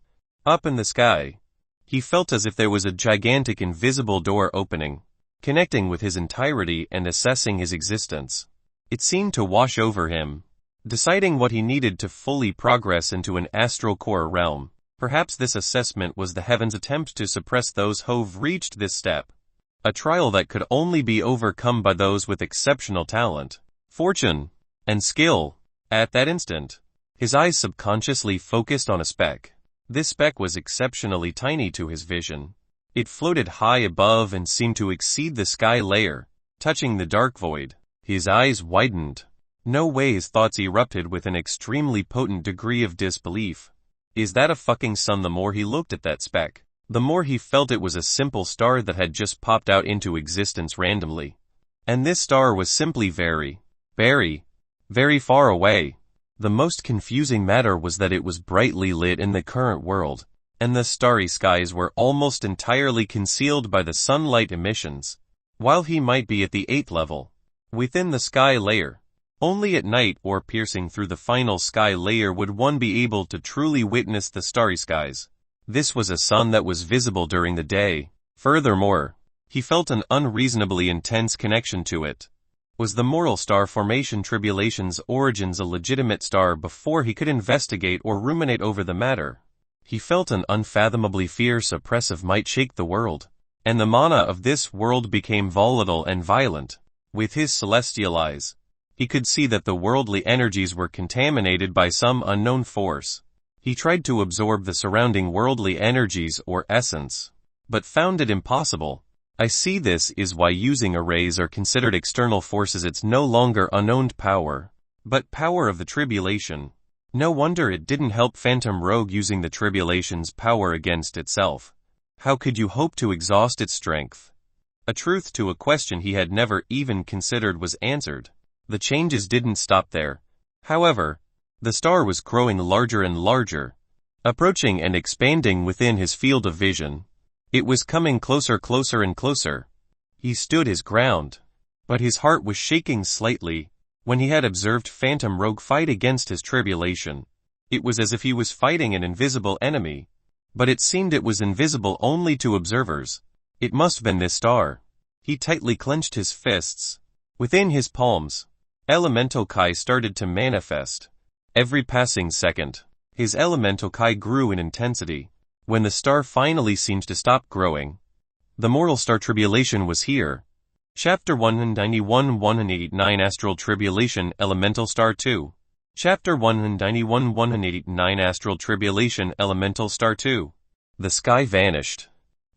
Up in the sky, he felt as if there was a gigantic invisible door opening, connecting with his entirety and assessing his existence. It seemed to wash over him, deciding what he needed to fully progress into an astral core realm. Perhaps this assessment was the heaven's attempt to suppress those who've reached this step. A trial that could only be overcome by those with exceptional talent, fortune, and skill. At that instant, his eyes subconsciously focused on a speck. This speck was exceptionally tiny to his vision. It floated high above and seemed to exceed the sky layer, touching the dark void. His eyes widened. No way, his thoughts erupted with an extremely potent degree of disbelief. Is that a fucking sun? The more he looked at that speck, the more he felt it was a simple star that had just popped out into existence randomly. And this star was simply very far away. The most confusing matter was that it was brightly lit in the current world, and the starry skies were almost entirely concealed by the sunlight emissions. While he might be at the 8th level, within the sky layer, only at night or piercing through the final sky layer would one be able to truly witness the starry skies. This was a sun that was visible during the day. Furthermore, he felt an unreasonably intense connection to it. Was the moral star formation Tribulation's origins a legitimate star? Before he could investigate or ruminate over the matter, he felt an unfathomably fierce oppressive might shake the world, and the mana of this world became volatile and violent. With his celestial eyes, he could see that the worldly energies were contaminated by some unknown force. He tried to absorb the surrounding worldly energies or essence, but found it impossible. I see, this is why using arrays are considered external forces. It's no longer unknown power, but power of the Tribulation. No wonder it didn't help Phantom Rogue using the Tribulation's power against itself. How could you hope to exhaust its strength? A truth to a question he had never even considered was answered. The changes didn't stop there. However, the star was growing larger and larger, approaching and expanding within his field of vision. It was coming closer and closer. He stood his ground, but his heart was shaking slightly when he had observed Phantom Rogue fight against his Tribulation. It was as if he was fighting an invisible enemy, but it seemed it was invisible only to observers. It must have been this star. He tightly clenched his fists. Within his palms, Elemental Kai started to manifest. Every passing second, His elemental Kai grew in intensity. When the star finally seemed to stop growing, the mortal star Tribulation was here. Chapter 191-189 Astral Tribulation Elemental Star 2. Chapter 191-189 Astral Tribulation Elemental Star 2. The sky vanished.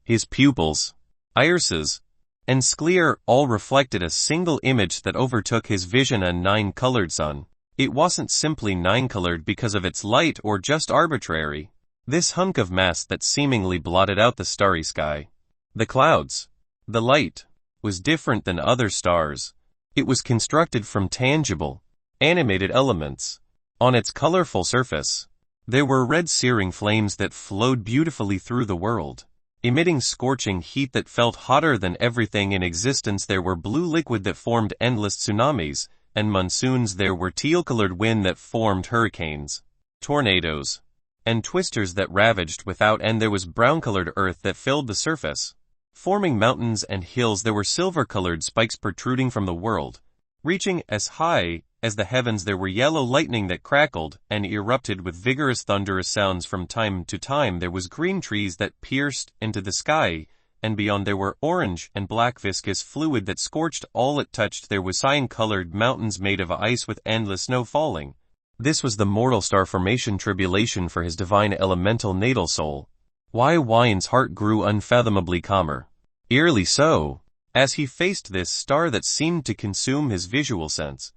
His pupils, irises, and sclere all reflected a single image that overtook his vision, a nine-colored sun. It wasn't simply nine-colored because of its light or just arbitrary. This hunk of mass that seemingly blotted out the starry sky, the clouds, the light, was different than other stars. It was constructed from tangible, animated elements. On its colorful surface, there were red searing flames that flowed beautifully through the world, emitting scorching heat that felt hotter than everything in existence. There were blue liquid that formed endless tsunamis, and monsoons. There were teal-colored wind that formed hurricanes, tornadoes, and twisters that ravaged without end. There was brown-colored earth that filled the surface, forming mountains and hills. There were silver-colored spikes protruding from the world, reaching as high as the heavens. There were yellow lightning that crackled and erupted with vigorous thunderous sounds from time to time. There was green trees that pierced into the sky, and beyond there were orange and black viscous fluid that scorched all it touched. There was cyan-colored mountains made of ice with endless snow falling. This was the mortal star formation Tribulation for his divine elemental natal soul. Why Wine's heart grew unfathomably calmer, eerily so, as he faced this star that seemed to consume his visual sense.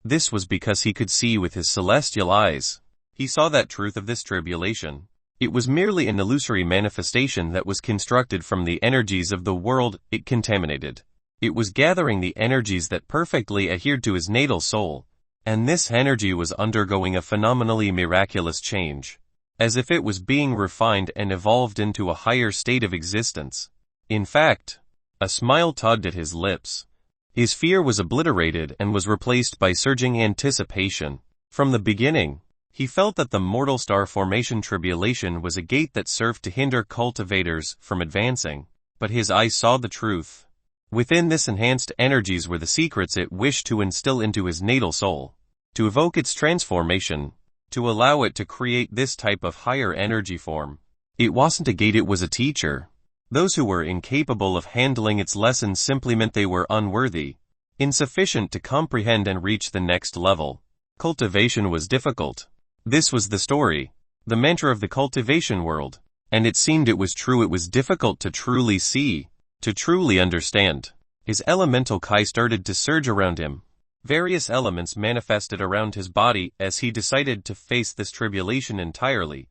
This was because he could see with his celestial eyes. He saw that truth of this tribulation. It was merely an illusory manifestation that was constructed from the energies of the world it contaminated. It was gathering the energies that perfectly adhered to his natal soul, and this energy was undergoing a phenomenally miraculous change, as if it was being refined and evolved into a higher state of existence. In fact, a smile tugged at his lips. His fear was obliterated and was replaced by surging anticipation. From the beginning, he felt that the mortal star formation Tribulation was a gate that served to hinder cultivators from advancing. But his eyes saw the truth. Within this enhanced energies were the secrets it wished to instill into his natal soul, to evoke its transformation, to allow it to create this type of higher energy form. It wasn't a gate, it was a teacher. Those who were incapable of handling its lessons simply meant they were unworthy, insufficient to comprehend and reach the next level. Cultivation was difficult. This was the story, the mantra of the cultivation world, and it seemed it was true. It was difficult to truly see, to truly understand. His elemental Kai started to surge around him. Various elements manifested around his body as he decided to face this tribulation entirely.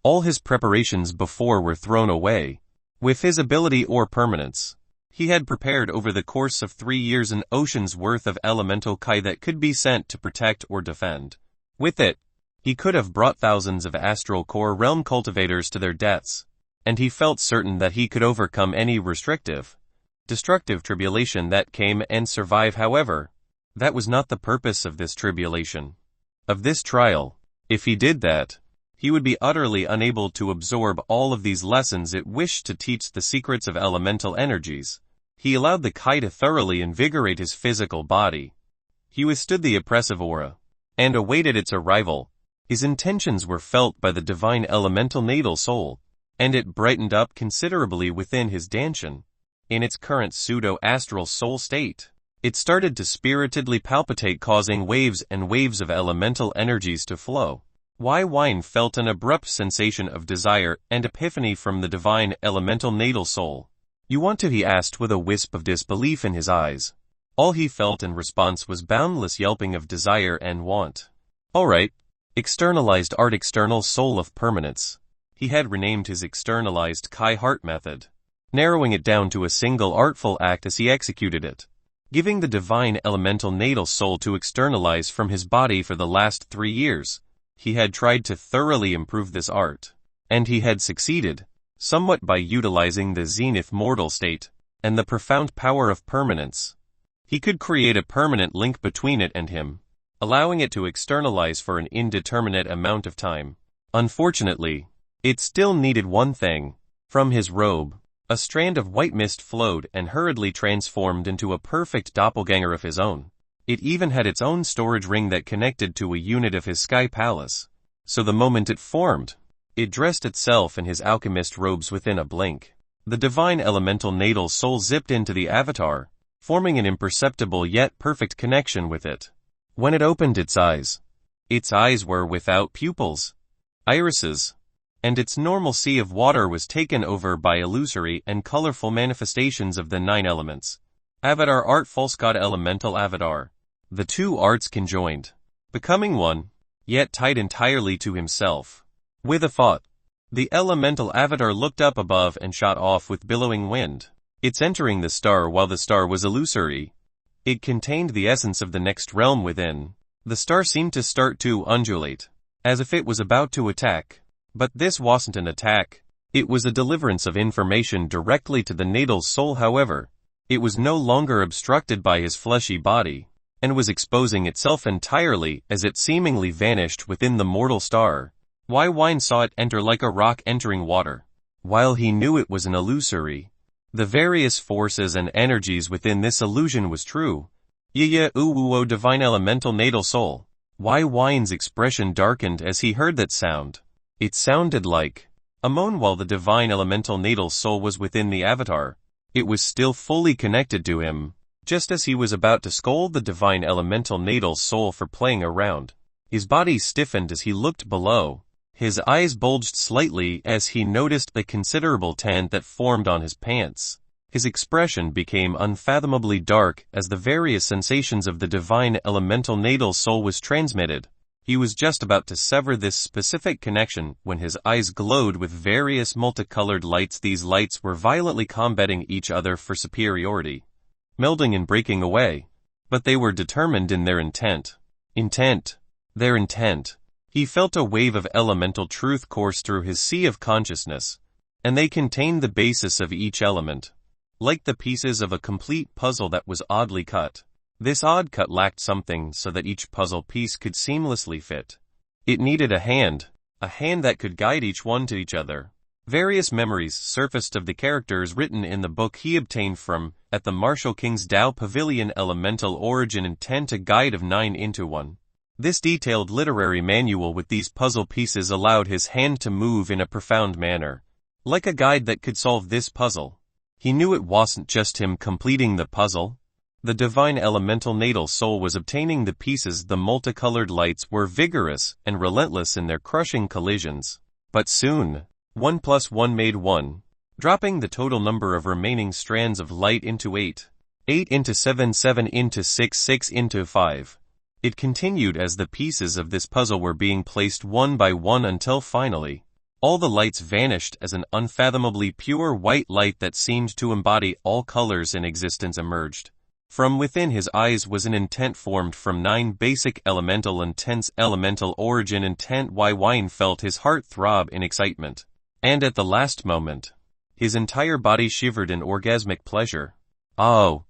All his preparations before were thrown away. With his ability or permanence, he had prepared over the course of 3 years an ocean's worth of elemental Kai that could be sent to protect or defend. With it, he could have brought thousands of astral core realm cultivators to their deaths, and he felt certain that he could overcome any restrictive, destructive tribulation that came and survive. However, that was not the purpose of this tribulation, of this trial. If he did that, he would be utterly unable to absorb all of these lessons it wished to teach, the secrets of elemental energies. He allowed the Kai to thoroughly invigorate his physical body. He withstood the oppressive aura, and awaited its arrival. His intentions were felt by the divine elemental natal soul, and it brightened up considerably within his Danshan. In its current pseudo-astral soul state, it started to spiritedly palpitate, causing waves and waves of elemental energies to flow. Wine felt an abrupt sensation of desire and epiphany from the divine elemental natal soul. "You want to?" he asked with a wisp of disbelief in his eyes. All he felt in response was boundless yelping of desire and want. All right. Externalized art, external soul of permanence. He had renamed his externalized Kai heart method, narrowing it down to a single artful act as he executed it, giving the divine elemental natal soul to externalize from his body. For the last 3 years, he had tried to thoroughly improve this art, and he had succeeded, somewhat by utilizing the Zenith mortal state, and the profound power of permanence. He could create a permanent link between it and him, allowing it to externalize for an indeterminate amount of time. Unfortunately, it still needed one thing. From his robe, a strand of white mist flowed and hurriedly transformed into a perfect doppelganger of his own. It even had its own storage ring that connected to a unit of his sky palace. So the moment it formed, it dressed itself in his alchemist robes within a blink. The divine elemental natal soul zipped into the avatar, forming an imperceptible yet perfect connection with it. When it opened its eyes were without pupils, irises, and its normal sea of water was taken over by illusory and colorful manifestations of the 9 elements. Avatar art false god elemental avatar. The two arts conjoined, becoming one, yet tied entirely to himself. With a thought, the elemental avatar looked up above and shot off with billowing wind. It's entering the star while the star was illusory. It contained the essence of the next realm within. The star seemed to start to undulate, as if it was about to attack. But this wasn't an attack. It was a deliverance of information directly to the natal soul. However, it was no longer obstructed by his fleshy body, and was exposing itself entirely as it seemingly vanished within the mortal star. Wine saw it enter like a rock entering water. While he knew it was an illusory, the various forces and energies within this illusion was true. Uwo divine elemental natal soul. Wine's expression darkened as he heard that sound. It sounded like a moan while the divine elemental natal soul was within the avatar. It was still fully connected to him. Just as he was about to scold the divine elemental natal soul for playing around, his body stiffened as he looked below. His eyes bulged slightly as he noticed the considerable tent that formed on his pants. His expression became unfathomably dark as the various sensations of the divine elemental natal soul was transmitted. He was just about to sever this specific connection when his eyes glowed with various multicolored lights. These lights were violently combating each other for superiority, melding and breaking away. But they were determined in their intent. Their intent. He felt a wave of elemental truth course through his sea of consciousness, and they contained the basis of each element. Like the pieces of a complete puzzle that was oddly cut. This odd cut lacked something so that each puzzle piece could seamlessly fit. It needed a hand that could guide each one to each other. Various memories surfaced of the characters written in the book he obtained from, at the Martial King's Tao Pavilion. Elemental Origin Intent, a guide of 9 into 1. This detailed literary manual with these puzzle pieces allowed his hand to move in a profound manner. Like a guide that could solve this puzzle. He knew it wasn't just him completing the puzzle. The divine elemental natal soul was obtaining the pieces. The multicolored lights were vigorous and relentless in their crushing collisions. But soon, 1 plus 1 made 1, dropping the total number of remaining strands of light into 8. 8 into 7, 7 into 6, 6 into 5. It continued as the pieces of this puzzle were being placed one by one until finally, all the lights vanished as an unfathomably pure white light that seemed to embody all colors in existence emerged. From within his eyes was an intent formed from 9 basic elemental intents. Elemental origin intent. Wine felt his heart throb in excitement. And at the last moment, his entire body shivered in orgasmic pleasure. Oh.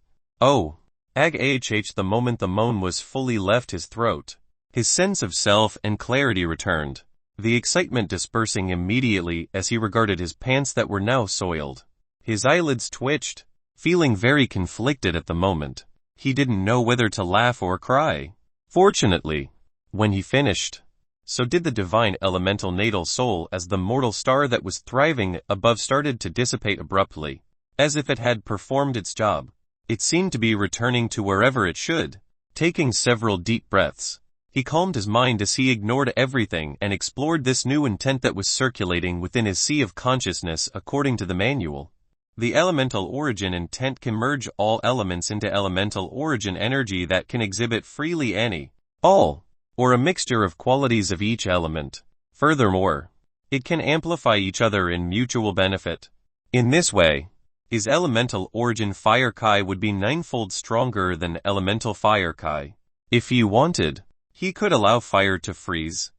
The moment the moan was fully left his throat, his sense of self and clarity returned. The excitement dispersing immediately as he regarded his pants that were now soiled. His eyelids twitched, feeling very conflicted at the moment. He didn't know whether to laugh or cry. Fortunately, when he finished, so did the divine elemental natal soul as the mortal star that was thriving above started to dissipate abruptly, as if it had performed its job. It seemed to be returning to wherever it should. Taking several deep breaths, he calmed his mind as he ignored everything and explored this new intent that was circulating within his sea of consciousness. According to the manual, the elemental origin intent can merge all elements into elemental origin energy that can exhibit freely any, all, or a mixture of qualities of each element. Furthermore, it can amplify each other in mutual benefit. In this way, his elemental origin fire kai would be 9-fold stronger than elemental fire kai. If he wanted, he could allow fire to freeze,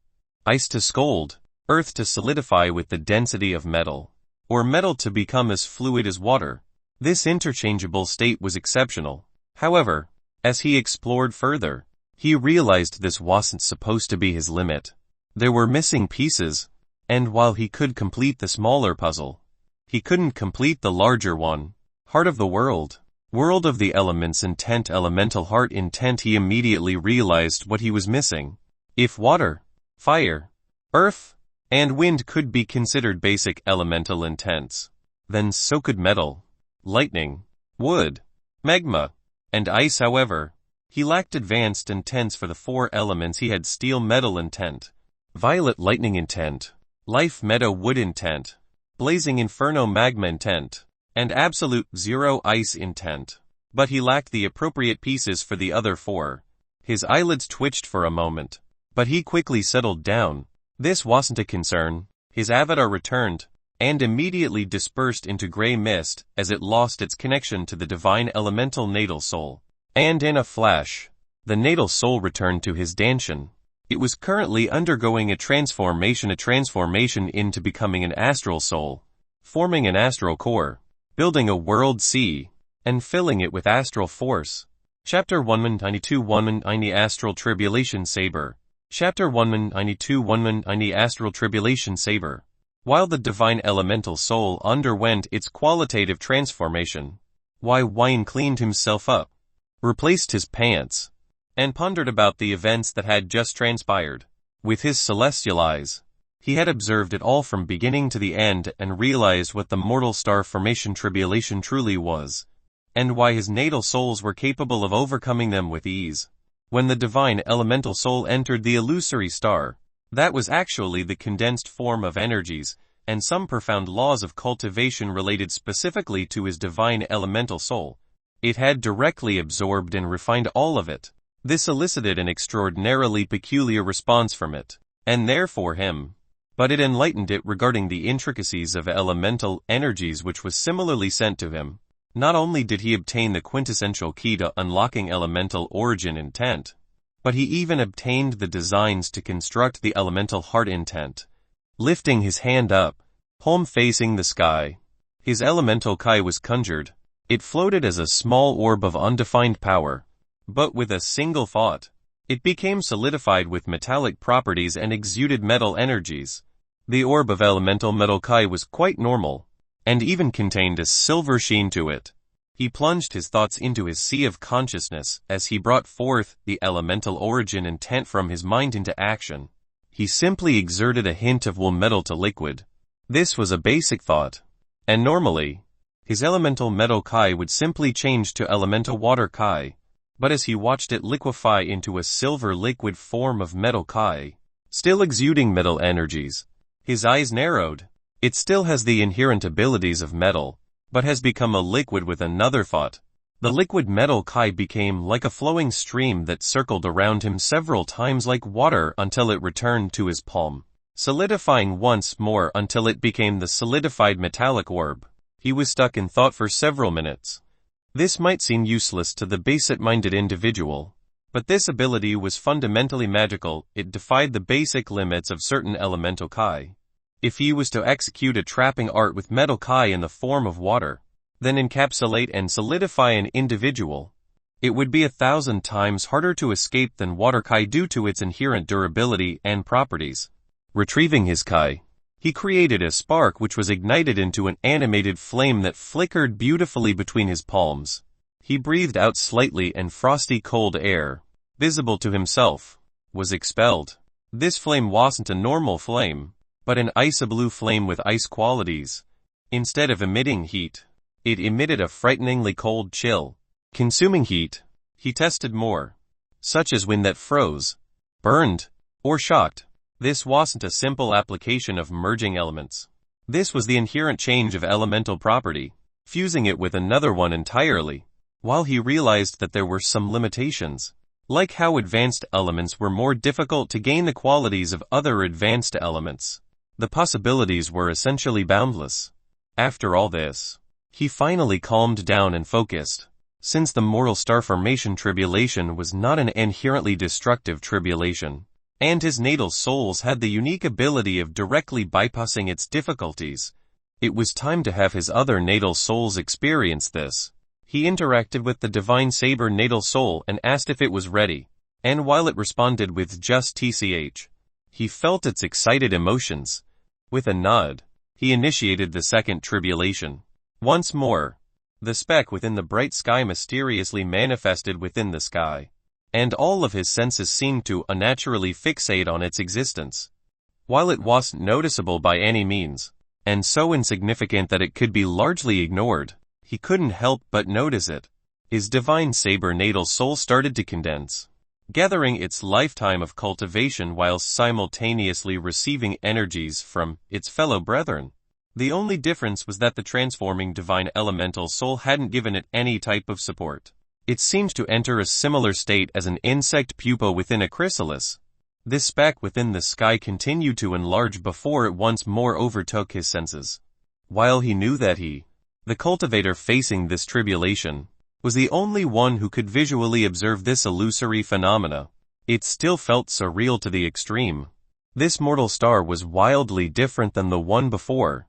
ice to scald, earth to solidify with the density of metal, or metal to become as fluid as water. This interchangeable state was exceptional. However, as he explored further, he realized this wasn't supposed to be his limit. There were missing pieces, and while he could complete the smaller puzzle, he couldn't complete the larger one. Heart of the world. World of the elements intent. Elemental heart intent. He immediately realized what he was missing. If water, fire, Earth and wind could be considered basic elemental intents. Then so could metal, lightning, wood, magma, and ice. However, he lacked advanced intents for the 4 elements. He had steel metal intent, violet lightning intent, life meadow wood intent, blazing inferno magma intent, and absolute zero ice intent. But he lacked the appropriate pieces for the other 4. His eyelids twitched for a moment, but he quickly settled down. This wasn't a concern. His avatar returned, and immediately dispersed into gray mist as it lost its connection to the divine elemental natal soul. And in a flash, the natal soul returned to his Danshan. It was currently undergoing a transformation into becoming an astral soul, forming an astral core, building a world sea, and filling it with astral force. Chapter 192 190 Astral Tribulation Saber. Chapter 192 190 Astral Tribulation Saber. While the divine elemental soul underwent its qualitative transformation, Wine cleaned himself up, replaced his pants, and pondered about the events that had just transpired. With his celestial eyes, he had observed it all from beginning to the end and realized what the mortal star formation tribulation truly was, and why his natal souls were capable of overcoming them with ease. When the divine elemental soul entered the illusory star, that was actually the condensed form of energies, and some profound laws of cultivation related specifically to his divine elemental soul. It had directly absorbed and refined all of it. This elicited an extraordinarily peculiar response from it, and therefore him. But it enlightened it regarding the intricacies of elemental energies which was similarly sent to him. Not only did he obtain the quintessential key to unlocking elemental origin intent, but he even obtained the designs to construct the elemental heart intent. Lifting his hand up, palm facing the sky, his elemental kai was conjured. It floated as a small orb of undefined power, but with a single thought, it became solidified with metallic properties and exuded metal energies. The orb of elemental metal kai was quite normal, and even contained a silver sheen to it. He plunged his thoughts into his sea of consciousness as he brought forth the elemental origin intent from his mind into action. He simply exerted a hint of wool metal to liquid. This was a basic thought, and normally, his elemental metal kai would simply change to elemental water kai, but as he watched it liquefy into a silver liquid form of metal kai, still exuding metal energies, his eyes narrowed. It still has the inherent abilities of metal, but has become a liquid with another thought. The liquid metal kai became like a flowing stream that circled around him several times like water until it returned to his palm, solidifying once more until it became the solidified metallic orb. He was stuck in thought for several minutes. This might seem useless to the basic-minded individual, but this ability was fundamentally magical. It defied the basic limits of certain elemental kai. If he was to execute a trapping art with metal kai in the form of water, then encapsulate and solidify an individual, it would be 1,000 times harder to escape than water kai due to its inherent durability and properties. Retrieving his kai, he created a spark which was ignited into an animated flame that flickered beautifully between his palms. He breathed out slightly and frosty cold air, visible to himself, was expelled. This flame wasn't a normal flame, but an ice-blue flame with ice qualities. Instead of emitting heat, it emitted a frighteningly cold chill. Consuming heat, he tested more, such as wind that froze, burned, or shocked. This wasn't a simple application of merging elements. This was the inherent change of elemental property, fusing it with another one entirely. While he realized that there were some limitations, like how advanced elements were more difficult to gain the qualities of other advanced elements, the possibilities were essentially boundless. After all this, he finally calmed down and focused. Since the mortal star formation tribulation was not an inherently destructive tribulation, and his natal souls had the unique ability of directly bypassing its difficulties, it was time to have his other natal souls experience this. He interacted with the divine saber natal soul and asked if it was ready, and while it responded with just TCH, he felt its excited emotions. With a nod, he initiated the second tribulation. Once more, the speck within the bright sky mysteriously manifested within the sky, and all of his senses seemed to unnaturally fixate on its existence. While it wasn't noticeable by any means, and so insignificant that it could be largely ignored, he couldn't help but notice it. His divine saber natal soul started to condense, gathering its lifetime of cultivation while simultaneously receiving energies from its fellow brethren. The only difference was that the transforming divine elemental soul hadn't given it any type of support. It seemed to enter a similar state as an insect pupa within a chrysalis. This speck within the sky continued to enlarge before it once more overtook his senses. While he knew that he, the cultivator facing this tribulation, was the only one who could visually observe this illusory phenomena, it still felt surreal to the extreme. This mortal star was wildly different than the one before.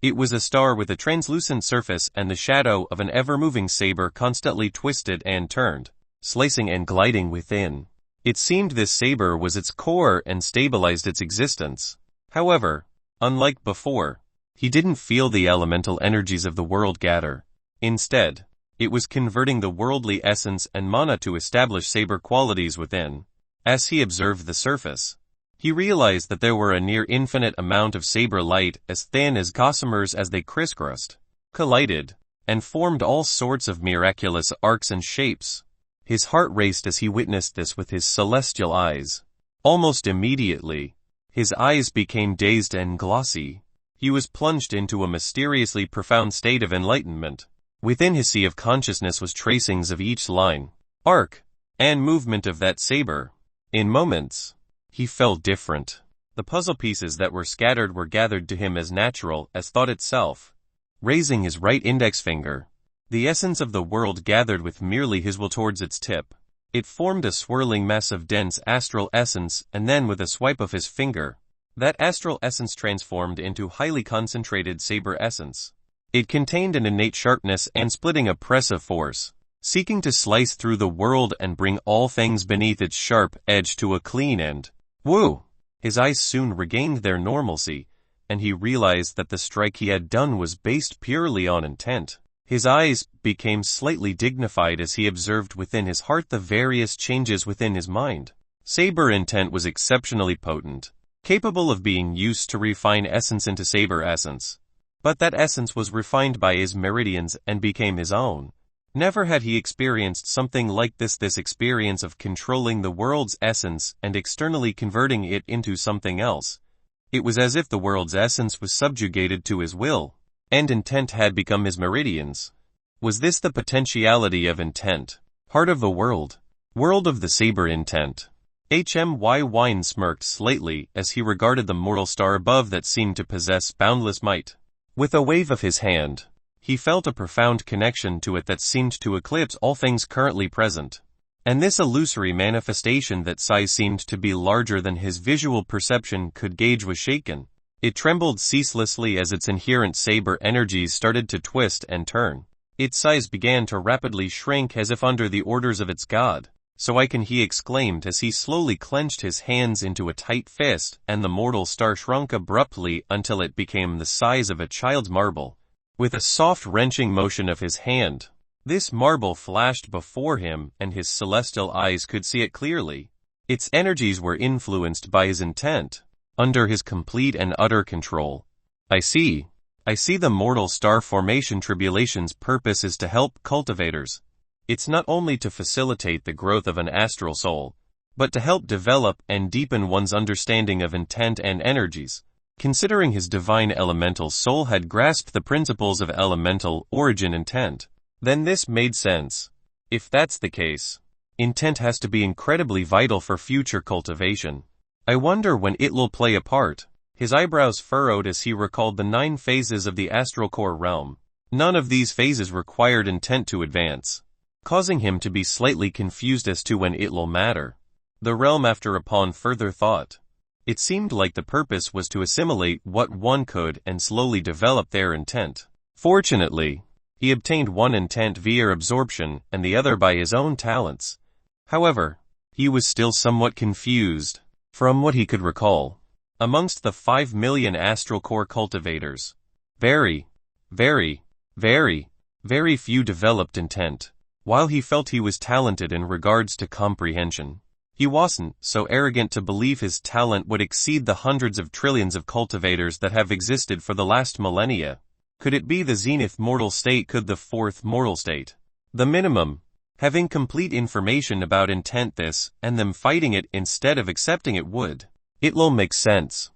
It was a star with a translucent surface and the shadow of an ever-moving saber constantly twisted and turned, slicing and gliding within. It seemed this saber was its core and stabilized its existence. However, unlike before, he didn't feel the elemental energies of the world gather. Instead, it was converting the worldly essence and mana to establish saber qualities within. As he observed the surface, he realized that there were a near infinite amount of saber light as thin as gossamers as they crisscrossed, collided, and formed all sorts of miraculous arcs and shapes. His heart raced as he witnessed this with his celestial eyes. Almost immediately, his eyes became dazed and glossy. He was plunged into a mysteriously profound state of enlightenment. Within his sea of consciousness was tracings of each line, arc, and movement of that saber. In moments, he felt different. The puzzle pieces that were scattered were gathered to him as natural as thought itself. Raising his right index finger, the essence of the world gathered with merely his will towards its tip. It formed a swirling mess of dense astral essence, and then with a swipe of his finger, that astral essence transformed into highly concentrated saber essence. It contained an innate sharpness and splitting oppressive force, seeking to slice through the world and bring all things beneath its sharp edge to a clean end. Woo! His eyes soon regained their normalcy, and he realized that the strike he had done was based purely on intent. His eyes became slightly dignified as he observed within his heart the various changes within his mind. Saber intent was exceptionally potent, capable of being used to refine essence into saber essence. But that essence was refined by his meridians and became his own. Never had he experienced something like this experience of controlling the world's essence and externally converting it into something else. It was as if the world's essence was subjugated to his will, and intent had become his meridians. Was this the potentiality of intent? Heart of the world of the saber intent. HMY Wine smirked slightly as he regarded the mortal star above that seemed to possess boundless might. With a wave of his hand, he felt a profound connection to it that seemed to eclipse all things currently present. And this illusory manifestation that size seemed to be larger than his visual perception could gauge was shaken. It trembled ceaselessly as its inherent saber energies started to twist and turn. Its size began to rapidly shrink as if under the orders of its god. "So I can," he exclaimed as he slowly clenched his hands into a tight fist, and the mortal star shrunk abruptly until it became the size of a child's marble. With a soft wrenching motion of his hand, this marble flashed before him and his celestial eyes could see it clearly. Its energies were influenced by his intent, under his complete and utter control. I see the mortal star formation tribulation's purpose is to help cultivators. It's not only to facilitate the growth of an astral soul, but to help develop and deepen one's understanding of intent and energies. Considering his divine elemental soul had grasped the principles of elemental origin intent, then this made sense. If that's the case, intent has to be incredibly vital for future cultivation. I wonder when it will play a part. His eyebrows furrowed as he recalled the 9 phases of the astral core realm. None of these phases required intent to advance, causing him to be slightly confused as to when it will matter. The realm, after upon further thought, it seemed like the purpose was to assimilate what one could and slowly develop their intent. Fortunately, he obtained one intent via absorption and the other by his own talents. However, he was still somewhat confused. From what he could recall, amongst the 5 million astral core cultivators, very few developed intent. While he felt he was talented in regards to comprehension, He wasn't so arrogant to believe his talent would exceed the hundreds of trillions of cultivators that have existed for the last millennia. Could it be the Zenith mortal state? Could the fourth mortal state? The minimum. Having complete information about intent, this, and them fighting it instead of accepting it would. It'll make sense.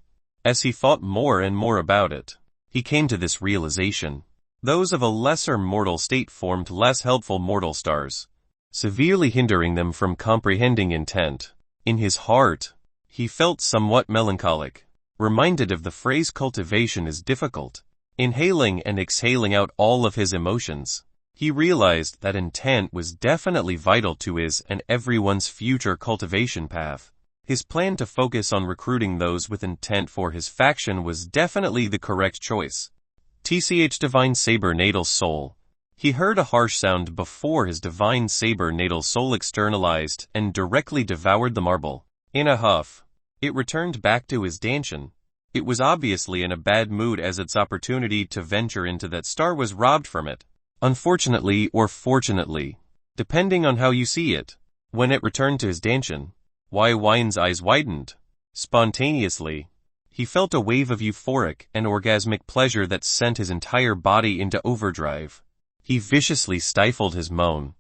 As he thought more and more about it, he came to this realization. Those of a lesser mortal state formed less helpful mortal stars, severely hindering them from comprehending intent. In his heart, he felt somewhat melancholic, reminded of the phrase cultivation is difficult. Inhaling and exhaling out all of his emotions, he realized that intent was definitely vital to his and everyone's future cultivation path. His plan to focus on recruiting those with intent for his faction was definitely the correct choice. TCH Divine Saber Natal Soul. He heard a harsh sound before his Divine Saber Natal Soul externalized and directly devoured the marble. In a huff, it returned back to his dantian. It was obviously in a bad mood as its opportunity to venture into that star was robbed from it. Unfortunately or fortunately, depending on how you see it, when it returned to his dantian, Wine's eyes widened. Spontaneously, he felt a wave of euphoric and orgasmic pleasure that sent his entire body into overdrive. He viciously stifled his moan,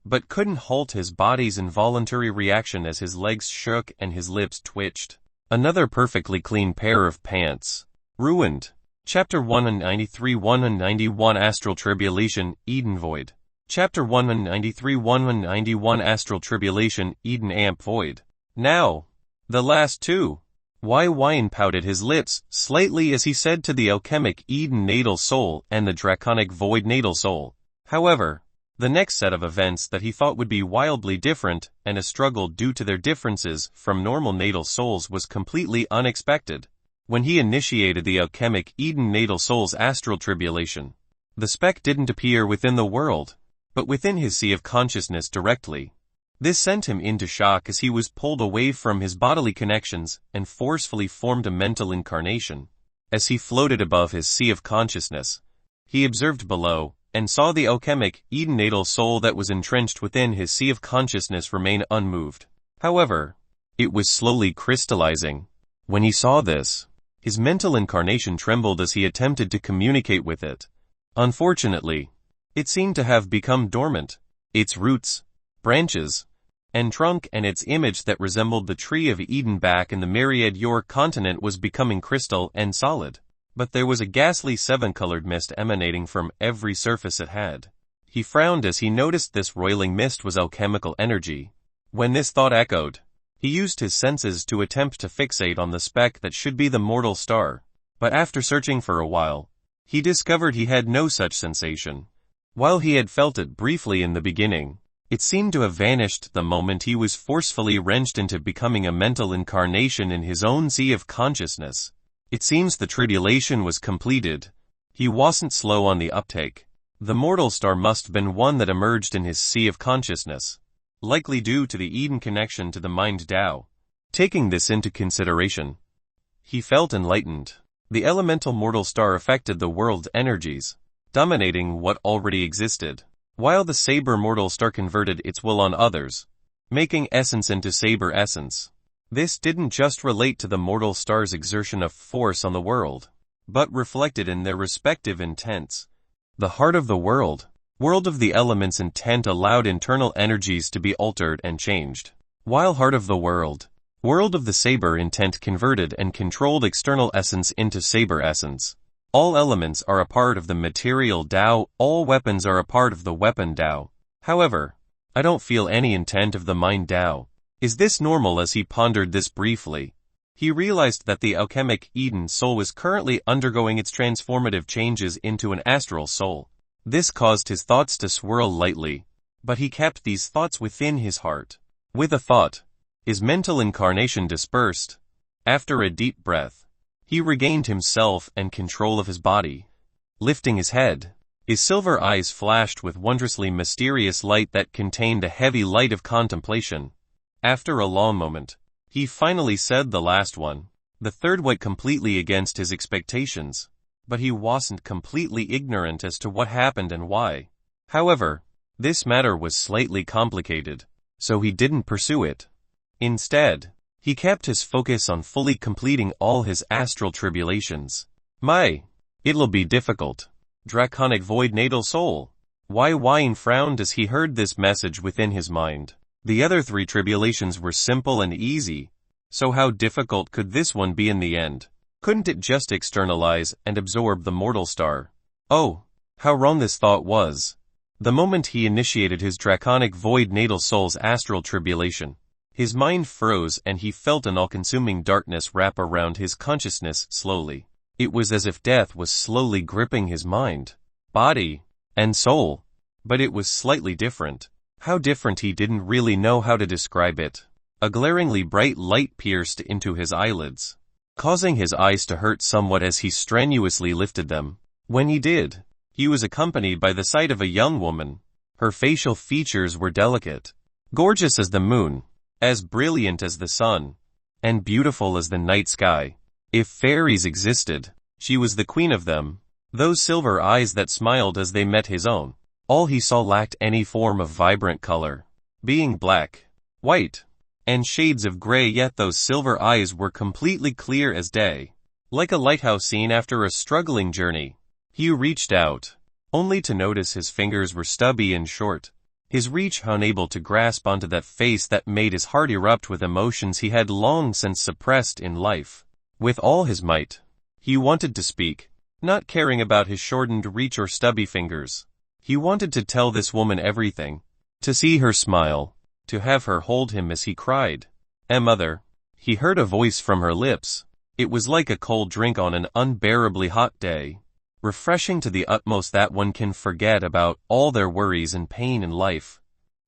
but couldn't halt his body's involuntary reaction as his legs shook and his lips twitched. Another perfectly clean pair of pants. Ruined. Chapter 193-191 Astral Tribulation, Eden Void. Chapter 193-191 Astral Tribulation, Eden Amp Void. Now, the last two. Wine pouted his lips slightly as he said to the alchemic Eden Natal Soul and the draconic Void Natal Soul. However, the next set of events that he thought would be wildly different and a struggle due to their differences from normal natal souls was completely unexpected. When he initiated the alchemic Eden Natal Soul's astral tribulation, the speck didn't appear within the world, but within his sea of consciousness directly. This sent him into shock as he was pulled away from his bodily connections and forcefully formed a mental incarnation. As he floated above his sea of consciousness, he observed below, and saw the alchemic Eden Natal Soul that was entrenched within his sea of consciousness remain unmoved. However, it was slowly crystallizing. When he saw this, his mental incarnation trembled as he attempted to communicate with it. Unfortunately, it seemed to have become dormant. Its roots, branches, and trunk and its image that resembled the tree of Eden back in the myriad Yor continent was becoming crystal and solid. But there was a ghastly seven-colored mist emanating from every surface it had. He frowned as he noticed this roiling mist was alchemical energy. When this thought echoed, he used his senses to attempt to fixate on the speck that should be the mortal star. But after searching for a while, he discovered he had no such sensation. While he had felt it briefly in the beginning, it seemed to have vanished the moment he was forcefully wrenched into becoming a mental incarnation in his own sea of consciousness. It seems the tribulation was completed. He wasn't slow on the uptake. The mortal star must have been one that emerged in his sea of consciousness, likely due to the Eden connection to the mind Tao. Taking this into consideration, he felt enlightened. The elemental mortal star affected the world's energies, dominating what already existed, while the saber mortal star converted its will on others, making essence into saber essence. This didn't just relate to the mortal star's exertion of force on the world, but reflected in their respective intents. The heart of the world of the elements intent allowed internal energies to be altered and changed, while heart of the world of the saber intent converted and controlled external essence into saber essence. All elements are a part of the material Tao, all weapons are a part of the weapon Tao. However, I don't feel any intent of the mind Tao. Is this normal? As he pondered this briefly, he realized that the alchemic Eden soul was currently undergoing its transformative changes into an astral soul. This caused his thoughts to swirl lightly, but he kept these thoughts within his heart. With a thought, his mental incarnation dispersed. After a deep breath, he regained himself and control of his body. Lifting his head, his silver eyes flashed with wondrously mysterious light that contained a heavy light of contemplation. After a long moment, he finally said the last one. The third went completely against his expectations, but he wasn't completely ignorant as to what happened and why. However, this matter was slightly complicated, so he didn't pursue it. Instead, he kept his focus on fully completing all his astral tribulations. It'll be difficult. Draconic void natal soul. Wine frowned as he heard this message within his mind. The other 3 tribulations were simple and easy, so how difficult could this one be in the end? Couldn't it just externalize and absorb the mortal star? Oh, how wrong this thought was. The moment he initiated his draconic void natal soul's astral tribulation, his mind froze and he felt an all-consuming darkness wrap around his consciousness slowly. It was as if death was slowly gripping his mind, body, and soul. But it was slightly different. How different he didn't really know how to describe it. A glaringly bright light pierced into his eyelids, causing his eyes to hurt somewhat as he strenuously lifted them. When he did, he was accompanied by the sight of a young woman. Her facial features were delicate, gorgeous as the moon, as brilliant as the sun, and beautiful as the night sky. If fairies existed, she was the queen of them. Those silver eyes that smiled as they met his own. All he saw lacked any form of vibrant color, being black, white, and shades of gray, yet those silver eyes were completely clear as day, like a lighthouse seen after a struggling journey. He reached out, only to notice his fingers were stubby and short, his reach unable to grasp onto that face that made his heart erupt with emotions he had long since suppressed in life. With all his might, he wanted to speak, not caring about his shortened reach or stubby fingers. He wanted to tell this woman everything, to see her smile, to have her hold him as he cried. Mother. He heard a voice from her lips. It was like a cold drink on an unbearably hot day, refreshing to the utmost that one can forget about all their worries and pain in life.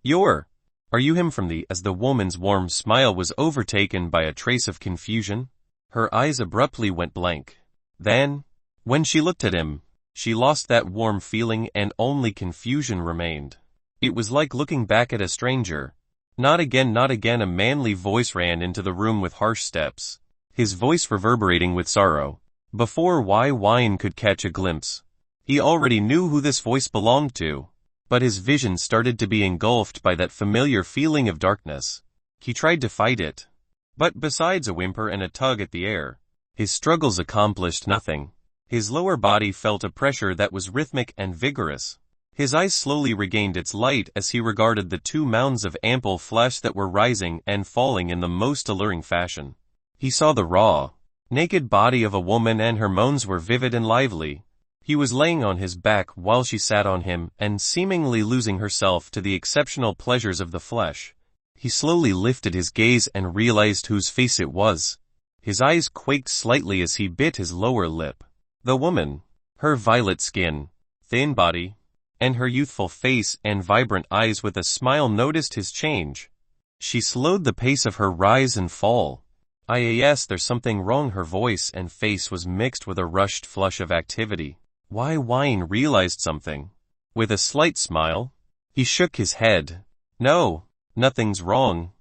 Are you him from the, as the woman's warm smile was overtaken by a trace of confusion? Her eyes abruptly went blank. Then, when she looked at him, she lost that warm feeling and only confusion remained. It was like looking back at a stranger. Not again, not again. A manly voice ran into the room with harsh steps, his voice reverberating with sorrow. Before Wine could catch a glimpse, he already knew who this voice belonged to, but his vision started to be engulfed by that familiar feeling of darkness. He tried to fight it, but besides a whimper and a tug at the air, his struggles accomplished nothing. His lower body felt a pressure that was rhythmic and vigorous. His eyes slowly regained its light as he regarded the 2 mounds of ample flesh that were rising and falling in the most alluring fashion. He saw the raw, naked body of a woman and her moans were vivid and lively. He was laying on his back while she sat on him and seemingly losing herself to the exceptional pleasures of the flesh. He slowly lifted his gaze and realized whose face it was. His eyes quaked slightly as he bit his lower lip. The woman, her violet skin, thin body, and her youthful face and vibrant eyes with a smile noticed his change. She slowed the pace of her rise and fall. Yes, there's something wrong. Her voice and face was mixed with a rushed flush of activity. Wine realized something. With a slight smile, he shook his head. No, nothing's wrong.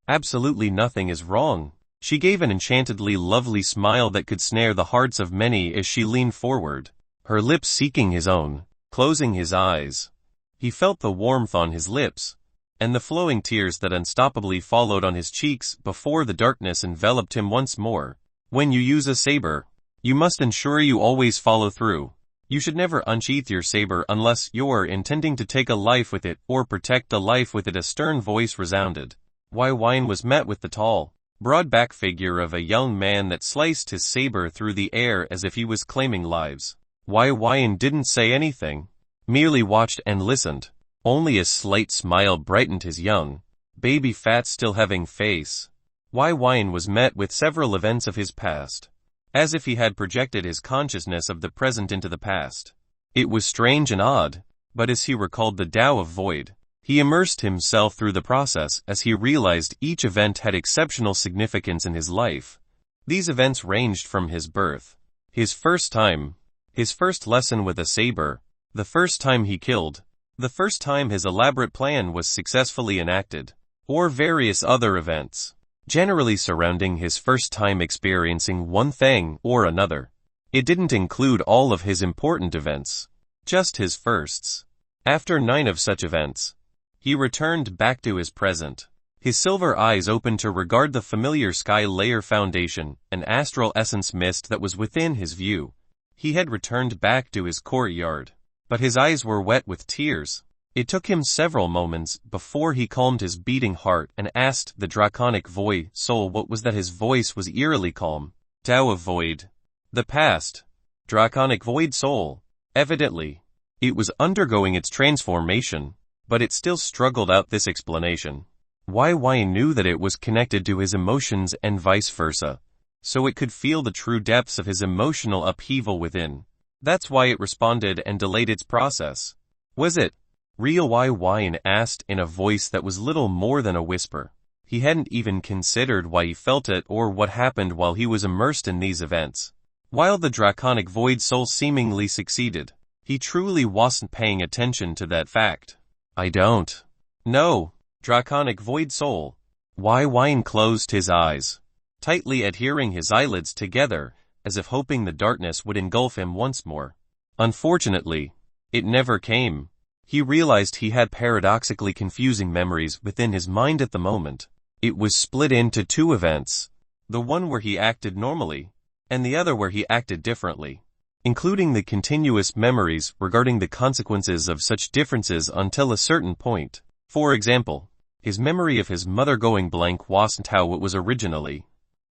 Absolutely nothing is wrong. She gave an enchantedly lovely smile that could snare the hearts of many as she leaned forward, her lips seeking his own. Closing his eyes, he felt the warmth on his lips, and the flowing tears that unstoppably followed on his cheeks before the darkness enveloped him once more. When you use a saber, you must ensure you always follow through. You should never unsheath your saber unless you're intending to take a life with it or protect a life with it. A stern voice resounded. Wine was met with the tall, broad-back figure of a young man that sliced his saber through the air as if he was claiming lives. Wine didn't say anything, merely watched and listened. Only a slight smile brightened his young, baby fat still having face. Wine was met with several events of his past, as if he had projected his consciousness of the present into the past. It was strange and odd, but as he recalled the Tao of Void, he immersed himself through the process as he realized each event had exceptional significance in his life. These events ranged from his birth, his first time, his first lesson with a saber, the first time he killed, the first time his elaborate plan was successfully enacted, or various other events, generally surrounding his first time experiencing one thing or another. It didn't include all of his important events, just his firsts. After 9 of such events, he returned back to his present, His silver eyes opened to regard the familiar sky layer foundation, an astral essence mist that was within his view. He had returned back to his courtyard, but his eyes were wet with tears. It took him several moments before he calmed his beating heart and asked the draconic void soul what was that. His voice was eerily calm. Tao of Void. The past. Draconic void soul. Evidently, it was undergoing its transformation, but it still struggled out this explanation. Why knew that it was connected to his emotions and vice versa, so it could feel the true depths of his emotional upheaval within. That's why it responded and delayed its process. Was it real? Why asked in a voice that was little more than a whisper. He hadn't even considered why he felt it or what happened while he was immersed in these events. While the draconic void soul seemingly succeeded, he truly wasn't paying attention to that fact. I don't know. Draconic void soul. Wine closed his eyes, tightly adhering his eyelids together, as if hoping the darkness would engulf him once more. Unfortunately, it never came. He realized he had paradoxically confusing memories within his mind at the moment. It was split into two events, the one where he acted normally, and the other where he acted differently, including the continuous memories regarding the consequences of such differences until a certain point. For example, his memory of his mother going blank wasn't how it was originally.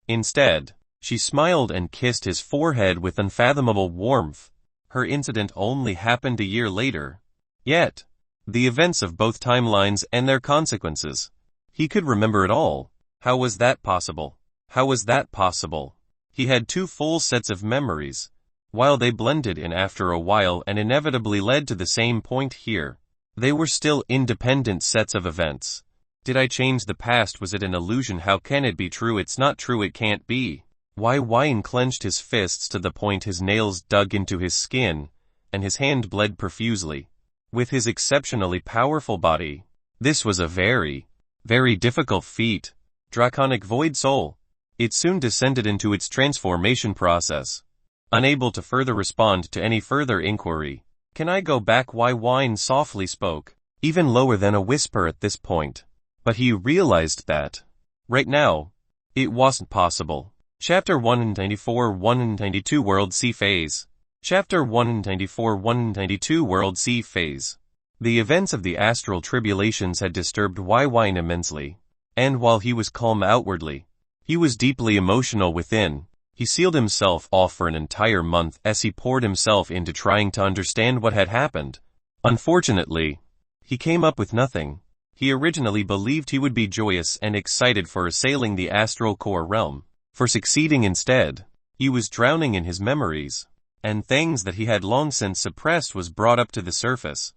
Instead, she smiled and kissed his forehead with unfathomable warmth. Her incident only happened a year later. Yet, the events of both timelines and their consequences, he could remember it all. How was that possible? How was that possible? He had two full sets of memories, while they blended in after a while and inevitably led to the same point here. They were still independent sets of events. Did I change the past? Was it an illusion? How can it be true? It's not true. It can't be. Wine clenched his fists to the point his nails dug into his skin, and his hand bled profusely. With his exceptionally powerful body, this was a very difficult feat. Draconic void soul. It soon descended into its transformation process. Unable to further respond to any further inquiry. Can I go back? Wine softly spoke, even lower than a whisper at this point. But he realized that, right now, it wasn't possible. Chapter 194-192 World Sea Phase. Chapter 194-192 World Sea Phase. The events of the astral tribulations had disturbed Wine immensely, and while he was calm outwardly, he was deeply emotional within. He sealed himself off for an entire month as he poured himself into trying to understand what had happened. Unfortunately, he came up with nothing. He originally believed he would be joyous and excited for assailing the astral core realm, for succeeding instead. He was drowning in his memories, and things that he had long since suppressed was brought up to the surface.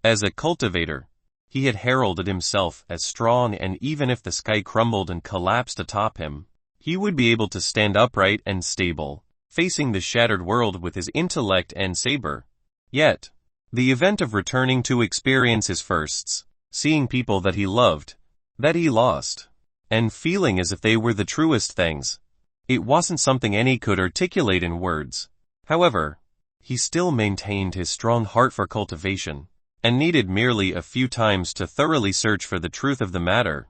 As a cultivator, he had heralded himself as strong, and even if the sky crumbled and collapsed atop him, he would be able to stand upright and stable, facing the shattered world with his intellect and saber. Yet, the event of returning to experience his firsts, seeing people that he loved, that he lost, and feeling as if they were the truest things, it wasn't something any could articulate in words. However, he still maintained his strong heart for cultivation, and needed merely a few times to thoroughly search for the truth of the matter.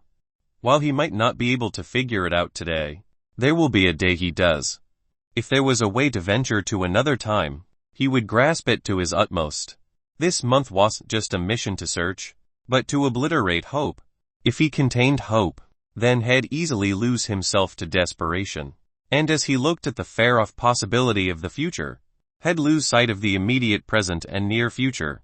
While he might not be able to figure it out today, there will be a day he does. If there was a way to venture to another time, he would grasp it to his utmost. This month wasn't just a mission to search, but to obliterate hope. If he contained hope, then he'd easily lose himself to desperation. And as he looked at the far-off possibility of the future, he'd lose sight of the immediate present and near future.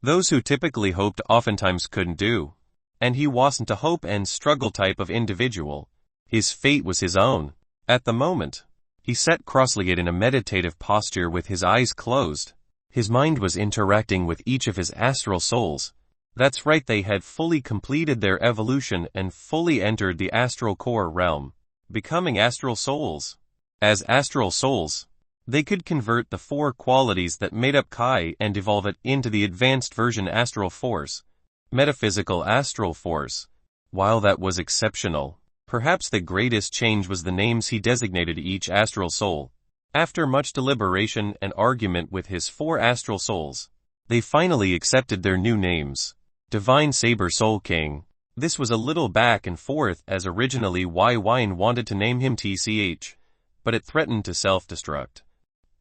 Those who typically hoped oftentimes couldn't do. And he wasn't a hope and struggle type of individual. His fate was his own. At the moment, he sat cross-legged in a meditative posture with his eyes closed. His mind was interacting with each of his astral souls. That's right, they had fully completed their evolution and fully entered the astral core realm, becoming astral souls. As astral souls, they could convert the four qualities that made up Kai and evolve it into the advanced version astral force, metaphysical astral force. While that was exceptional, perhaps the greatest change was the names he designated each astral soul. After much deliberation and argument with his four astral souls, they finally accepted their new names. Divine Saber Soul King, This was a little back and forth, as originally Wine wanted to name him TCH, but it threatened to self-destruct.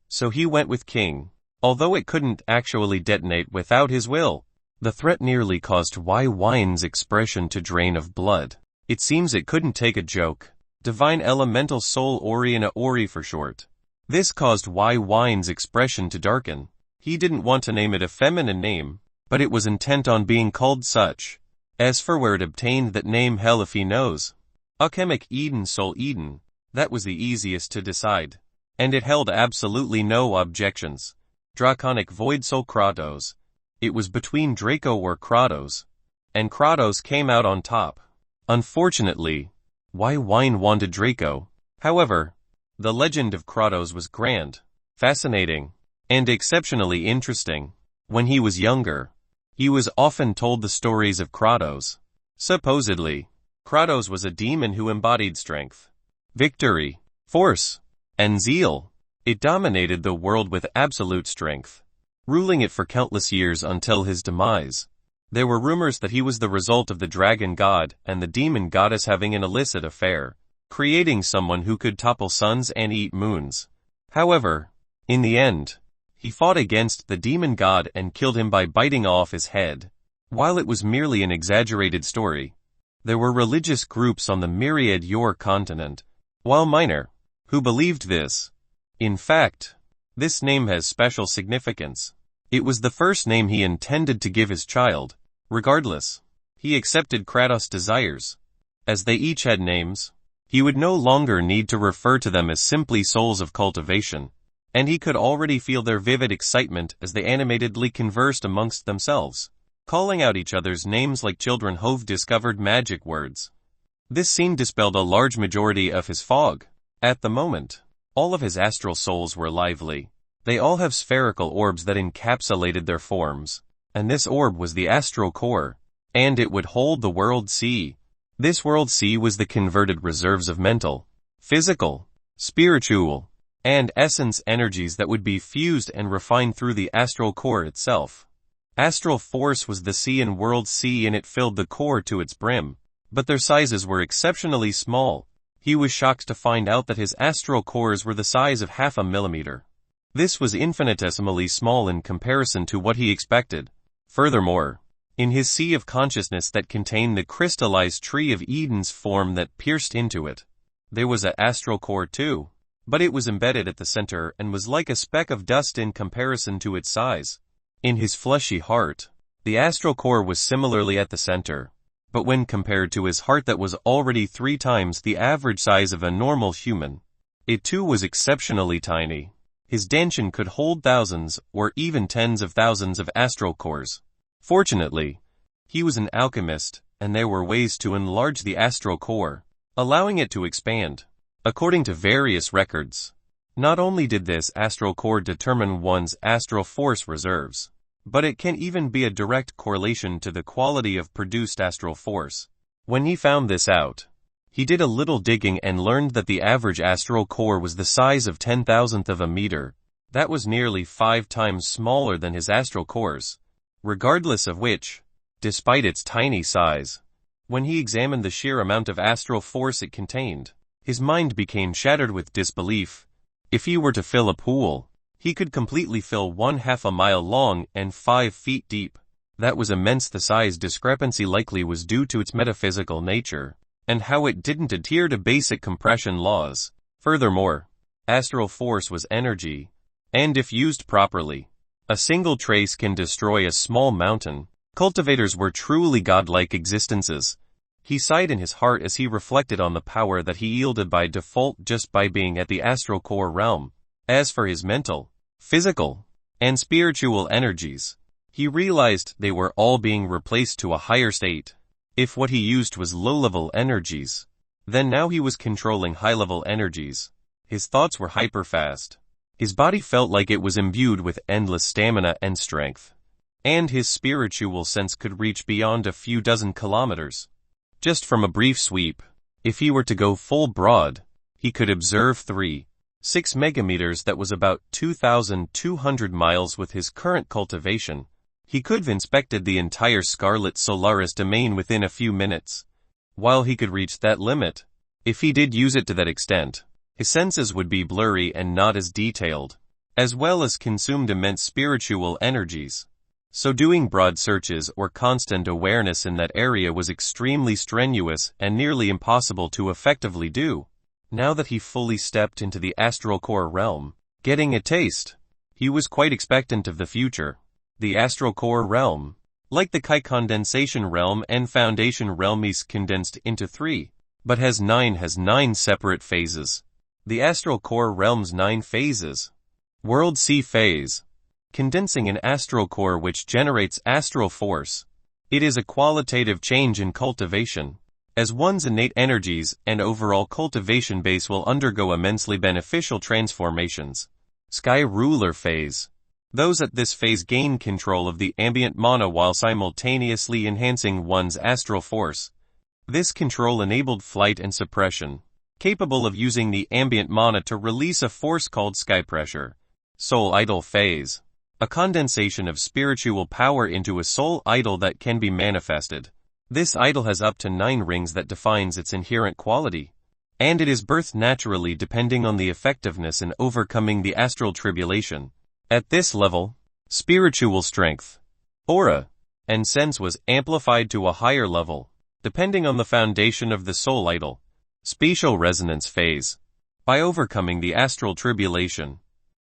So he went with King, although it couldn't actually detonate without his will. The threat nearly caused Wine's expression to drain of blood. It seems it couldn't take a joke. Divine Elemental Soul Ori for short. This caused Wine's expression to darken. He didn't want to name it a feminine name, but it was intent on being called such. As for where it obtained that name, hell if he knows. Alchemic Eden Soul Eden, that was the easiest to decide. And it held absolutely no objections. Draconic Void Soul Kratos. It was between Draco or Kratos. And Kratos came out on top. Unfortunately, Wine wanted Draco. However, the legend of Kratos was grand, fascinating, and exceptionally interesting. When he was younger, he was often told the stories of Kratos. Supposedly, Kratos was a demon who embodied strength, victory, force, and zeal. It dominated the world with absolute strength, ruling it for countless years until his demise. There were rumors that he was the result of the dragon god and the demon goddess having an illicit affair, creating someone who could topple suns and eat moons. However, in the end, he fought against the demon god and killed him by biting off his head. While it was merely an exaggerated story, there were religious groups on the myriad Yor continent, while minor, who believed this. In fact, this name has special significance. It was the first name he intended to give his child. Regardless, he accepted Kratos' desires. As they each had names, he would no longer need to refer to them as simply souls of cultivation, and he could already feel their vivid excitement as they animatedly conversed amongst themselves, calling out each other's names like children who've discovered magic words. This scene dispelled a large majority of his fog. At the moment, all of his astral souls were lively. They all have spherical orbs that encapsulated their forms. And this orb was the astral core, and it would hold the world C. This world C was the converted reserves of mental, physical, spiritual, and essence energies that would be fused and refined through the astral core itself. Astral force was the C in world C, and it filled the core to its brim, but their sizes were exceptionally small. He was shocked to find out that his astral cores were the size of 0.5 millimeter. This was infinitesimally small in comparison to what he expected. Furthermore, in his sea of consciousness that contained the crystallized tree of Eden's form that pierced into it, there was an astral core too, but it was embedded at the center and was like a speck of dust in comparison to its size. In his fleshy heart, the astral core was similarly at the center, but when compared to his heart that was already 3 times the average size of a normal human, it too was exceptionally tiny. His Danshin could hold thousands or even tens of thousands of astral cores. Fortunately, he was an alchemist, and there were ways to enlarge the astral core, allowing it to expand. According to various records, not only did this astral core determine one's astral force reserves, but it can even be a direct correlation to the quality of produced astral force. When he found this out, he did a little digging and learned that the average astral core was the size of 10,000th of a meter. That was nearly 5 times smaller than his astral cores. Regardless of which, despite its tiny size, when he examined the sheer amount of astral force it contained, his mind became shattered with disbelief. If he were to fill a pool, he could completely fill 1/2 a mile long and 5 feet deep. That was immense. The size discrepancy likely was due to its metaphysical nature, and how it didn't adhere to basic compression laws. Furthermore, astral force was energy, and if used properly, a single trace can destroy a small mountain. Cultivators were truly godlike existences. He sighed in his heart as he reflected on the power that he yielded by default just by being at the astral core realm. As for his mental, physical, and spiritual energies, he realized they were all being replaced to a higher state. If what he used was low-level energies, then now he was controlling high-level energies. His thoughts were hyper-fast. His body felt like it was imbued with endless stamina and strength, and his spiritual sense could reach beyond a few dozen kilometers. Just from a brief sweep, if he were to go full broad, he could observe 3.6 megameters, that was about 2,200 miles with his current cultivation. He could have inspected the entire Scarlet Solaris domain within a few minutes. While he could reach that limit, if he did use it to that extent, his senses would be blurry and not as detailed, as well as consumed immense spiritual energies. So doing broad searches or constant awareness in that area was extremely strenuous and nearly impossible to effectively do. Now that he fully stepped into the astral core realm, getting a taste, he was quite expectant of the future. The astral core realm, like the Chi condensation realm and foundation realm, is condensed into 3, but has 9 separate phases. The astral core realm's 9 phases. World C phase. Condensing an astral core which generates astral force. It is a qualitative change in cultivation, as one's innate energies and overall cultivation base will undergo immensely beneficial transformations. Sky ruler phase. Those at this phase gain control of the ambient mana while simultaneously enhancing one's astral force. This control enabled flight and suppression, capable of using the ambient mana to release a force called sky pressure. Soul idol phase. A condensation of spiritual power into a soul idol that can be manifested. This idol has up to 9 rings that defines its inherent quality, and it is birthed naturally depending on the effectiveness in overcoming the astral tribulation. At this level, spiritual strength, aura, and sense was amplified to a higher level, depending on the foundation of the soul idol. Spatial resonance phase. By overcoming the astral tribulation,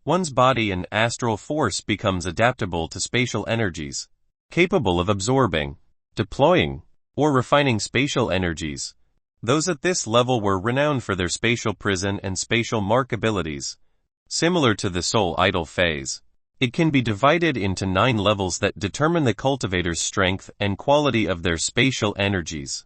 one's body and astral force becomes adaptable to spatial energies, capable of absorbing, deploying, or refining spatial energies. Those at this level were renowned for their spatial prison and spatial mark abilities. Similar to the soul idol phase, it can be divided into 9 levels that determine the cultivator's strength and quality of their spatial energies.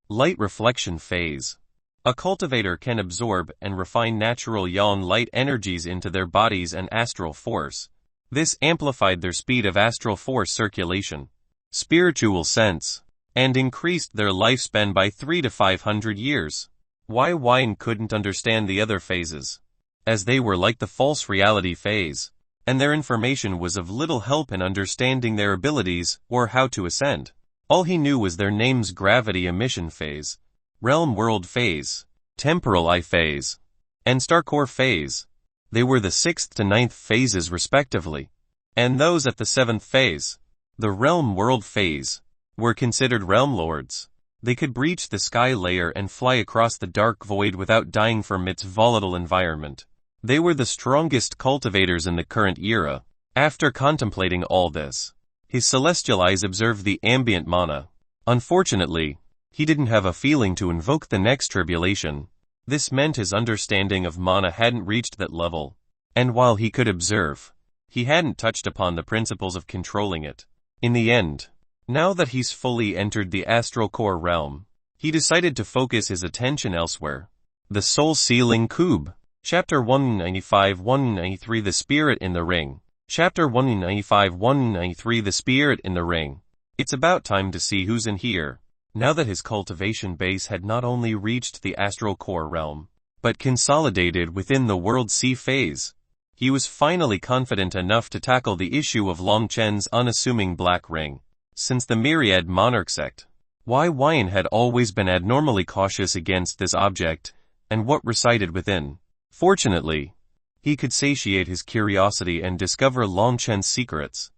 Light reflection phase. A cultivator can absorb and refine natural yang light energies into their bodies and astral force. This amplified their speed of astral force circulation, spiritual sense, and increased their lifespan by 300 to 500 years. Wine couldn't understand the other phases, as they were like the false reality phase, and their information was of little help in understanding their abilities or how to ascend. All he knew was their names: gravity emission phase, realm world phase, temporal eye phase, and star core phase. They were the 6th to 9th phases respectively, and those at the 7th phase, the realm world phase, were considered realm lords. They could breach the sky layer and fly across the dark void without dying from its volatile environment. They were the strongest cultivators in the current era. After contemplating all this, his celestial eyes observed the ambient mana. Unfortunately, he didn't have a feeling to invoke the next tribulation. This meant his understanding of mana hadn't reached that level, and while he could observe, he hadn't touched upon the principles of controlling it. In the end, now that he's fully entered the astral core realm, he decided to focus his attention elsewhere. The Soul Sealing Cube. Chapter 195-193 The Spirit in the Ring. Chapter 195-193 The Spirit in the Ring. It's about time to see who's in here. Now that his cultivation base had not only reached the astral core realm, but consolidated within the World C phase, he was finally confident enough to tackle the issue of Long Chen's unassuming black ring. Since the myriad monarch sect, Wine had always been abnormally cautious against this object and what resided within. Fortunately, he could satiate his curiosity and discover Long Chen's secrets.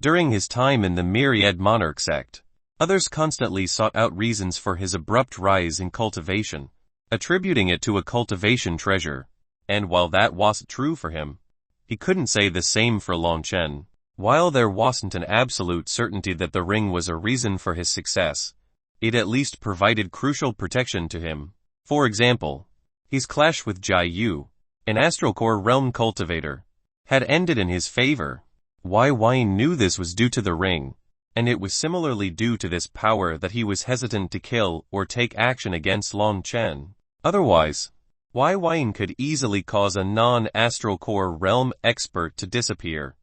During his time in the myriad monarch sect, others constantly sought out reasons for his abrupt rise in cultivation, attributing it to a cultivation treasure. And while that wasn't true for him, he couldn't say the same for Long Chen. While there wasn't an absolute certainty that the ring was a reason for his success, it at least provided crucial protection to him. For example, his clash with Jai Yu, an astral core realm cultivator, had ended in his favor. Wine knew this was due to the ring, and it was similarly due to this power that he was hesitant to kill or take action against Long Chen. Otherwise, Wine could easily cause a non-astral core realm expert to disappear.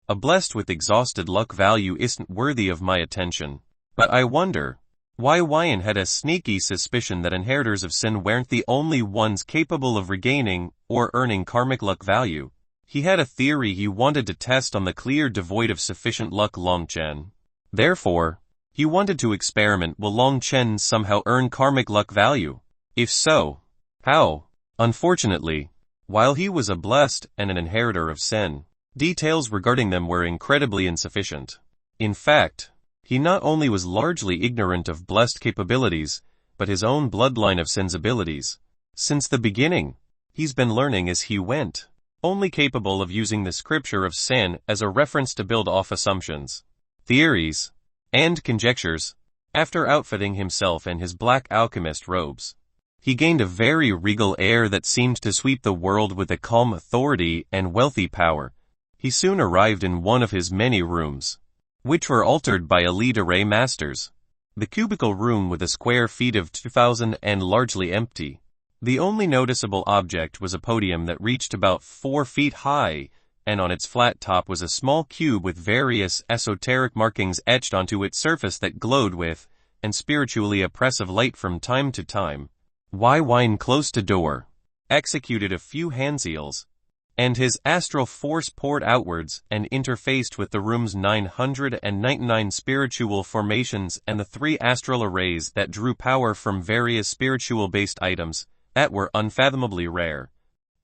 A blessed with exhausted luck value isn't worthy of my attention. But I wonder, Wine had a sneaky suspicion that inheritors of sin weren't the only ones capable of regaining or earning karmic luck value. He had a theory he wanted to test on the clear devoid of sufficient luck Long Chen. Therefore, he wanted to experiment will Long Chen somehow earn karmic luck value. If so, how? Unfortunately, while he was a blessed and an inheritor of Sen, details regarding them were incredibly insufficient. In fact, he not only was largely ignorant of blessed capabilities, but his own bloodline of Sen's abilities. Since the beginning, he's been learning as he went, only capable of using the scripture of Sen as a reference to build off assumptions, theories, and conjectures. After outfitting himself in his black alchemist robes, he gained a very regal air that seemed to sweep the world with a calm authority and wealthy power. He soon arrived in one of his many rooms, which were altered by elite array masters. The cubicle room with a square feet of 2,000 and largely empty. The only noticeable object was a podium that reached about 4 feet high, and on its flat top was a small cube with various esoteric markings etched onto its surface that glowed with, and spiritually oppressive light from time to time. Wine closed to door, executed a few hand seals, and his astral force poured outwards and interfaced with the room's 999 spiritual formations and the 3 astral arrays that drew power from various spiritual-based items that were unfathomably rare.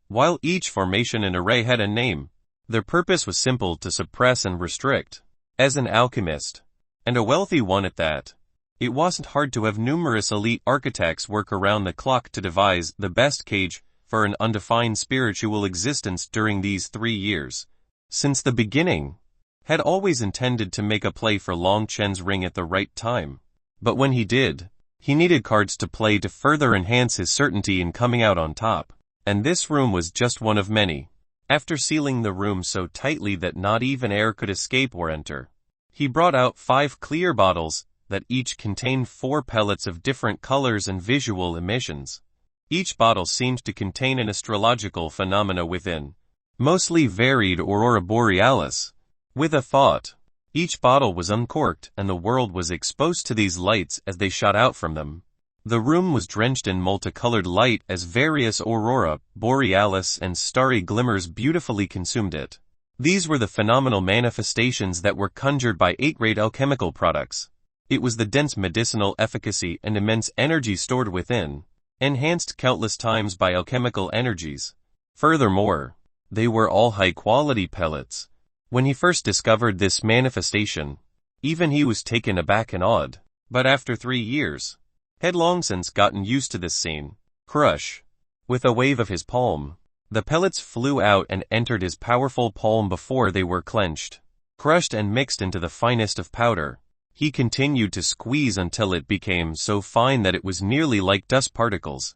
While each formation and array had a name, their purpose was simple: to suppress and restrict. As an alchemist, and a wealthy one at that, it wasn't hard to have numerous elite architects work around the clock to devise the best cage for an undefined spiritual existence during these 3 years. Since the beginning, had always intended to make a play for Long Chen's ring at the right time. But when he did, he needed cards to play to further enhance his certainty in coming out on top. And this room was just one of many. After sealing the room so tightly that not even air could escape or enter, he brought out 5 clear bottles that each contained 4 pellets of different colors and visual emissions. Each bottle seemed to contain an astrological phenomena within, mostly varied aurora borealis. With a thought, each bottle was uncorked and the world was exposed to these lights as they shot out from them. The room was drenched in multicolored light as various aurora borealis and starry glimmers beautifully consumed it. These were the phenomenal manifestations that were conjured by 8-grade alchemical products. It was the dense medicinal efficacy and immense energy stored within, enhanced countless times by alchemical energies. Furthermore, they were all high-quality pellets. When he first discovered this manifestation, even he was taken aback and awed. But after 3 years, had long since gotten used to this scene. Crush. With a wave of his palm, the pellets flew out and entered his powerful palm before they were clenched, crushed and mixed into the finest of powder. He continued to squeeze until it became so fine that it was nearly like dust particles.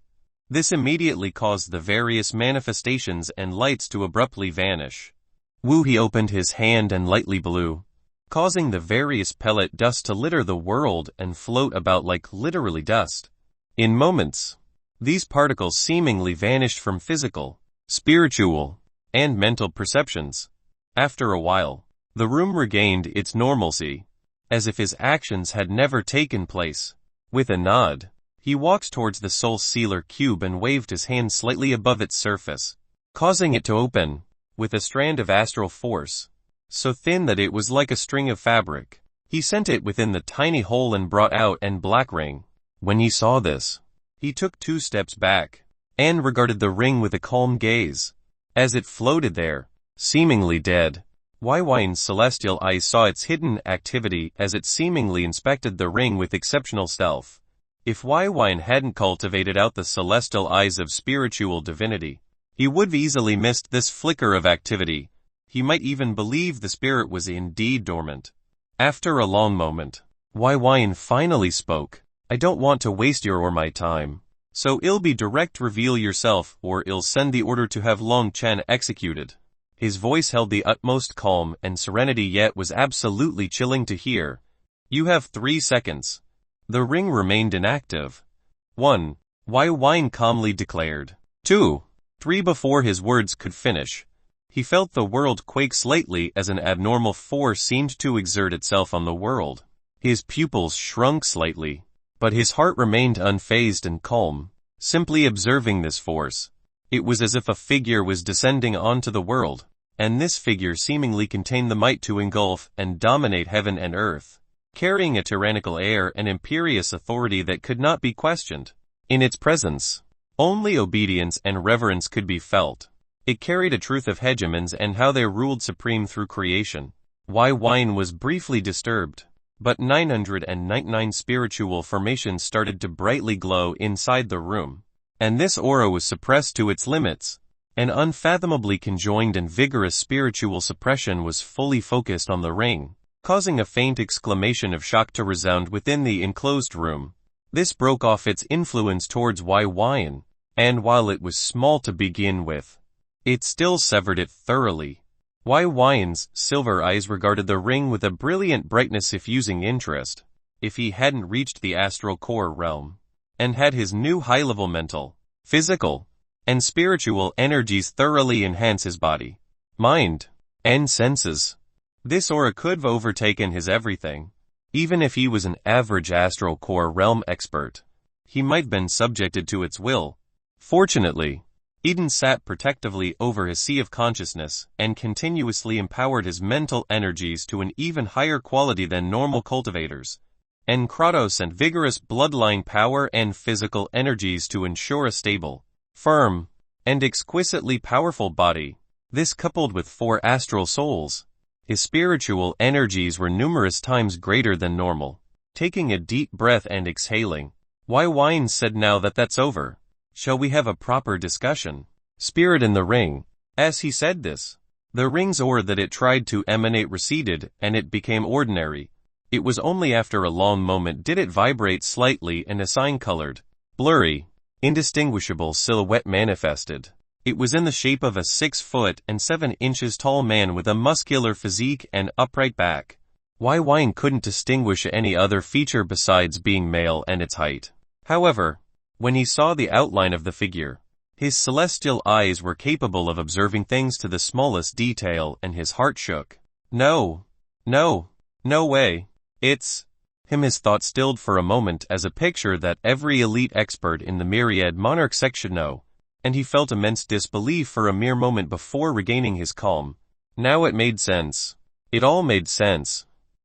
This immediately caused the various manifestations and lights to abruptly vanish. He opened his hand and lightly blew, causing the various pellet dust to litter the world and float about like literally dust. In moments, these particles seemingly vanished from physical, spiritual, and mental perceptions. After a while, the room regained its normalcy, as if his actions had never taken place. With a nod, he walked towards the soul sealer cube and waved his hand slightly above its surface, causing it to open, with a strand of astral force, so thin that it was like a string of fabric. He sent it within the tiny hole and brought out an black ring. When he saw this, he took 2 steps back, and regarded the ring with a calm gaze. As it floated there, seemingly dead, Wine's celestial eyes saw its hidden activity as it seemingly inspected the ring with exceptional stealth. If Wine hadn't cultivated out the celestial eyes of spiritual divinity, he would have easily missed this flicker of activity. He might even believe the spirit was indeed dormant. After a long moment, Wine finally spoke. "I don't want to waste your or my time, so I'll be direct. Reveal yourself, or I'll send the order to have Long Chen executed." His voice held the utmost calm and serenity, yet was absolutely chilling to hear. "You have 3 seconds. The ring remained inactive. 1. Wine calmly declared. 2. 3. Before his words could finish, he felt the world quake slightly as an abnormal force seemed to exert itself on the world. His pupils shrunk slightly, but his heart remained unfazed and calm, simply observing this force. It was as if a figure was descending onto the world. and this figure seemingly contained the might to engulf and dominate heaven and earth, carrying a tyrannical air and imperious authority that could not be questioned. In its presence, only obedience and reverence could be felt. It carried a truth of hegemons and how they ruled supreme through creation. Wine was briefly disturbed, but 999 spiritual formations started to brightly glow inside the room, and this aura was suppressed to its limits. An unfathomably conjoined and vigorous spiritual suppression was fully focused on the ring, causing a faint exclamation of shock to resound within the enclosed room. This broke off its influence towards Wine, and while it was small to begin with, it still severed it thoroughly. Wine's silver eyes regarded the ring with a brilliant brightness effusing interest. If he hadn't reached the astral core realm, and had his new high-level mental, physical, and spiritual energies thoroughly enhance his body, mind, and senses, this aura could have overtaken his everything. Even if he was an average astral core realm expert, he might have been subjected to its will. Fortunately, Eden sat protectively over his sea of consciousness and continuously empowered his mental energies to an even higher quality than normal cultivators, and Kratos sent vigorous bloodline power and physical energies to ensure a stable, firm, and exquisitely powerful body. This coupled with 4 astral souls, his spiritual energies were numerous times greater than normal. Taking a deep breath and exhaling, Wine said, "Now that that's over, shall we have a proper discussion?" Spirit in the ring. As he said this, the ring's aura that it tried to emanate receded and it became ordinary. It was only after a long moment did it vibrate slightly and a sign-colored, blurry, indistinguishable silhouette manifested. It was in the shape of a 6 foot and 7 inches tall man with a muscular physique and upright back. Wine couldn't distinguish any other feature besides being male and its height. However, when he saw the outline of the figure, his celestial eyes were capable of observing things to the smallest detail and his heart shook. No way. It's him. His thoughts stilled for a moment as a picture that every elite expert in the myriad monarch sect should know, and he felt immense disbelief for a mere moment before regaining his calm. Now it made sense. It all made sense.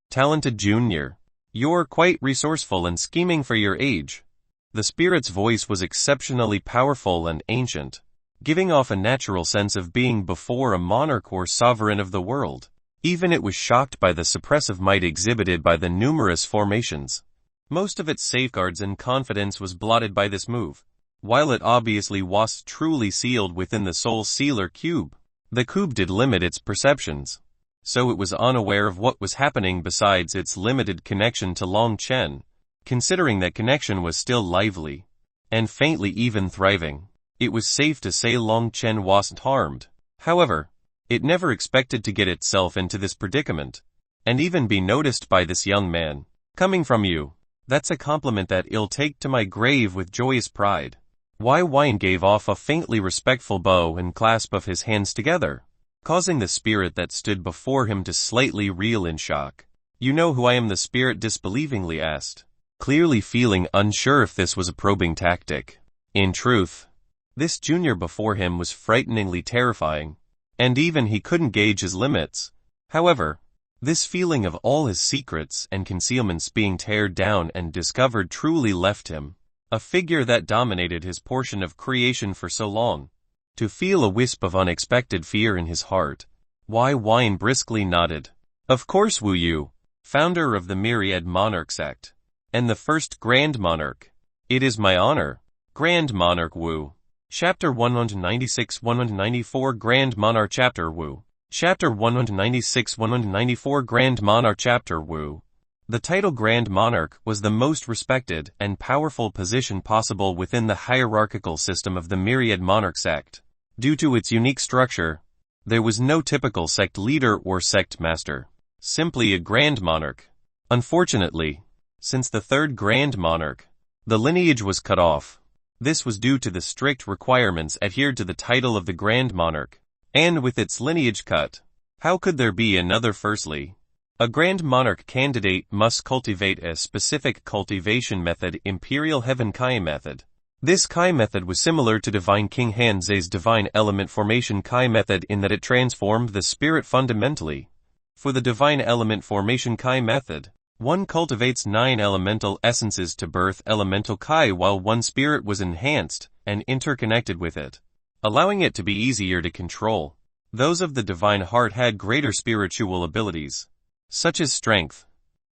Talented junior. You're quite resourceful and scheming for your age. The spirit's voice was exceptionally powerful and ancient, giving off a natural sense of being before a monarch or sovereign of the world. Even it was shocked by the suppressive might exhibited by the numerous formations. Most of its safeguards and confidence was blotted by this move. While it obviously was truly sealed within the soul sealer cube, the cube did limit its perceptions, so it was unaware of what was happening besides its limited connection to Long Chen. Considering that connection was still lively, and faintly even thriving, it was safe to say Long Chen wasn't harmed. However, it never expected to get itself into this predicament, and even be noticed by this young man. Coming from you, that's a compliment that I'll take to my grave with joyous pride. Wine gave off a faintly respectful bow and clasp of his hands together, causing the spirit that stood before him to slightly reel in shock. You know who I am? The spirit disbelievingly asked, clearly feeling unsure if this was a probing tactic. In truth, this junior before him was frighteningly terrifying, and even he couldn't gauge his limits. However, this feeling of all his secrets and concealments being teared down and discovered truly left him, a figure that dominated his portion of creation for so long, to feel a wisp of unexpected fear in his heart. Wine briskly nodded. Of course, Wu Yu, founder of the Myriad Monarch sect, and the first Grand Monarch. It is my honor. Grand Monarch Wu. Chapter 196-194 Grand Monarch Chapter Wu. Chapter 196-194 Grand Monarch Chapter Wu. The title Grand Monarch was the most respected and powerful position possible within the hierarchical system of the Myriad Monarch sect. Due to its unique structure, there was no typical sect leader or sect master, simply a Grand Monarch. Unfortunately, since the third Grand Monarch, the lineage was cut off. This was due to the strict requirements adhered to the title of the Grand Monarch, and with its lineage cut, how could there be another? Firstly, a Grand Monarch candidate must cultivate a specific cultivation method, Imperial Heaven Kai method. This Kai method was similar to Divine King Hanze's Divine Element Formation Kai method in that it transformed the spirit fundamentally. For the Divine Element Formation Kai method, one cultivates 9 elemental essences to birth elemental Kai while one spirit was enhanced and interconnected with it, allowing it to be easier to control. Those of the Divine Heart had greater spiritual abilities, such as strength,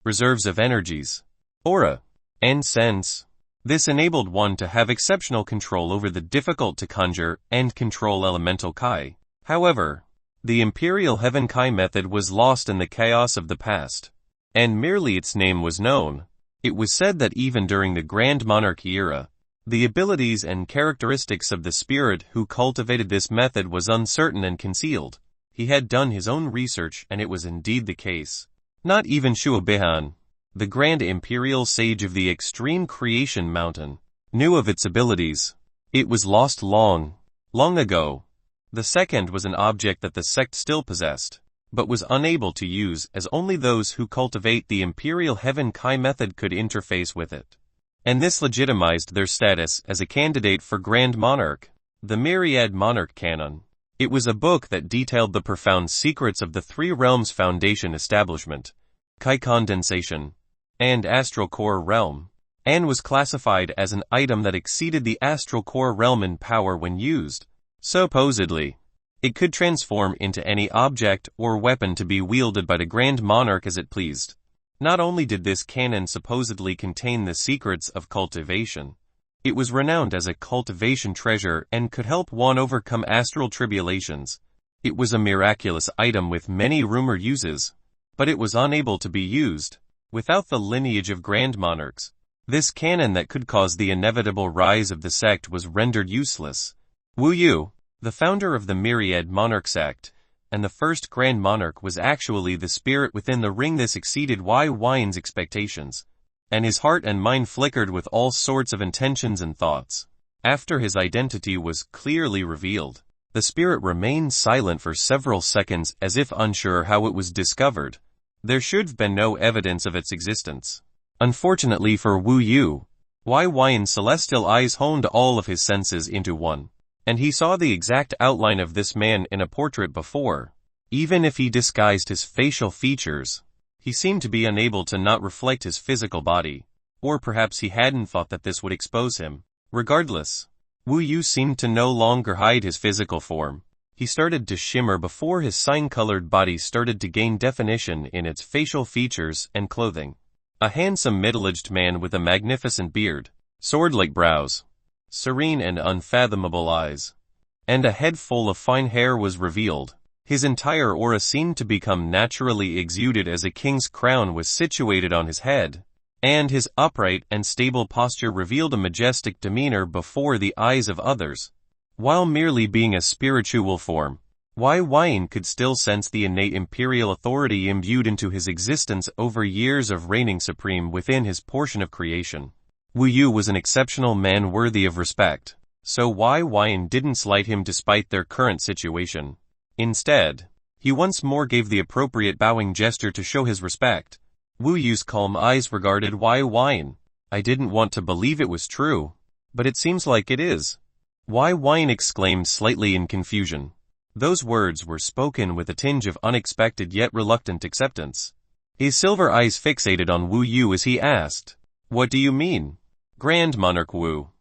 reserves of energies, aura, and sense. This enabled one to have exceptional control over the difficult-to-conjure and control elemental Kai. However, the Imperial Heaven Kai method was lost in the chaos of the past, and merely its name was known. It was said that even during the Grand Monarchy era, the abilities and characteristics of the spirit who cultivated this method was uncertain and concealed. He had done his own research and it was indeed the case. Not even Shuabihan, the Grand Imperial Sage of the Extreme Creation Mountain, knew of its abilities. It was lost long ago. The second was an object that the sect still possessed, but was unable to use as only those who cultivate the Imperial Heaven Kai method could interface with it. And this legitimized their status as a candidate for Grand Monarch. The Myriad Monarch Canon. It was a book that detailed the profound secrets of the Three Realms Foundation establishment, Kai Condensation, and Astral Core Realm, and was classified as an item that exceeded the Astral Core Realm in power when used. Supposedly, it could transform into any object or weapon to be wielded by the Grand Monarch as it pleased. Not only did this canon supposedly contain the secrets of cultivation, it was renowned as a cultivation treasure and could help one overcome astral tribulations. It was a miraculous item with many rumored uses, but it was unable to be used without the lineage of Grand Monarchs. This canon that could cause the inevitable rise of the sect was rendered useless. Wu Yu, the founder of the Myriad Monarch sect, and the first Grand Monarch was actually the spirit within the ring. This exceeded Yin's expectations, and his heart and mind flickered with all sorts of intentions and thoughts. After his identity was clearly revealed, the spirit remained silent for several seconds as if unsure how it was discovered. There should have been no evidence of its existence. Unfortunately for Wu Yu, Yin's celestial eyes honed all of his senses into one, and he saw the exact outline of this man in a portrait before. Even if he disguised his facial features, he seemed to be unable to not reflect his physical body, or perhaps he hadn't thought that this would expose him. Regardless, Wu Yu seemed to no longer hide his physical form. He started to shimmer before his sign-colored body started to gain definition in its facial features and clothing. A handsome middle-aged man with a magnificent beard, sword-like brows, serene and unfathomable eyes, and a head full of fine hair was revealed. His entire aura seemed to become naturally exuded as a king's crown was situated on his head, and his upright and stable posture revealed a majestic demeanor before the eyes of others. While merely being a spiritual form, Yin could still sense the innate imperial authority imbued into his existence over years of reigning supreme within his portion of creation. Wu Yu was an exceptional man worthy of respect, so Yin didn't slight him despite their current situation. Instead, he once more gave the appropriate bowing gesture to show his respect. Wu Yu's calm eyes regarded Yin. I didn't want to believe it was true, but it seems like it is. Yin exclaimed slightly in confusion. Those words were spoken with a tinge of unexpected yet reluctant acceptance. His silver eyes fixated on Wu Yu as he asked, "What do you mean, Grand Monarch Wu?"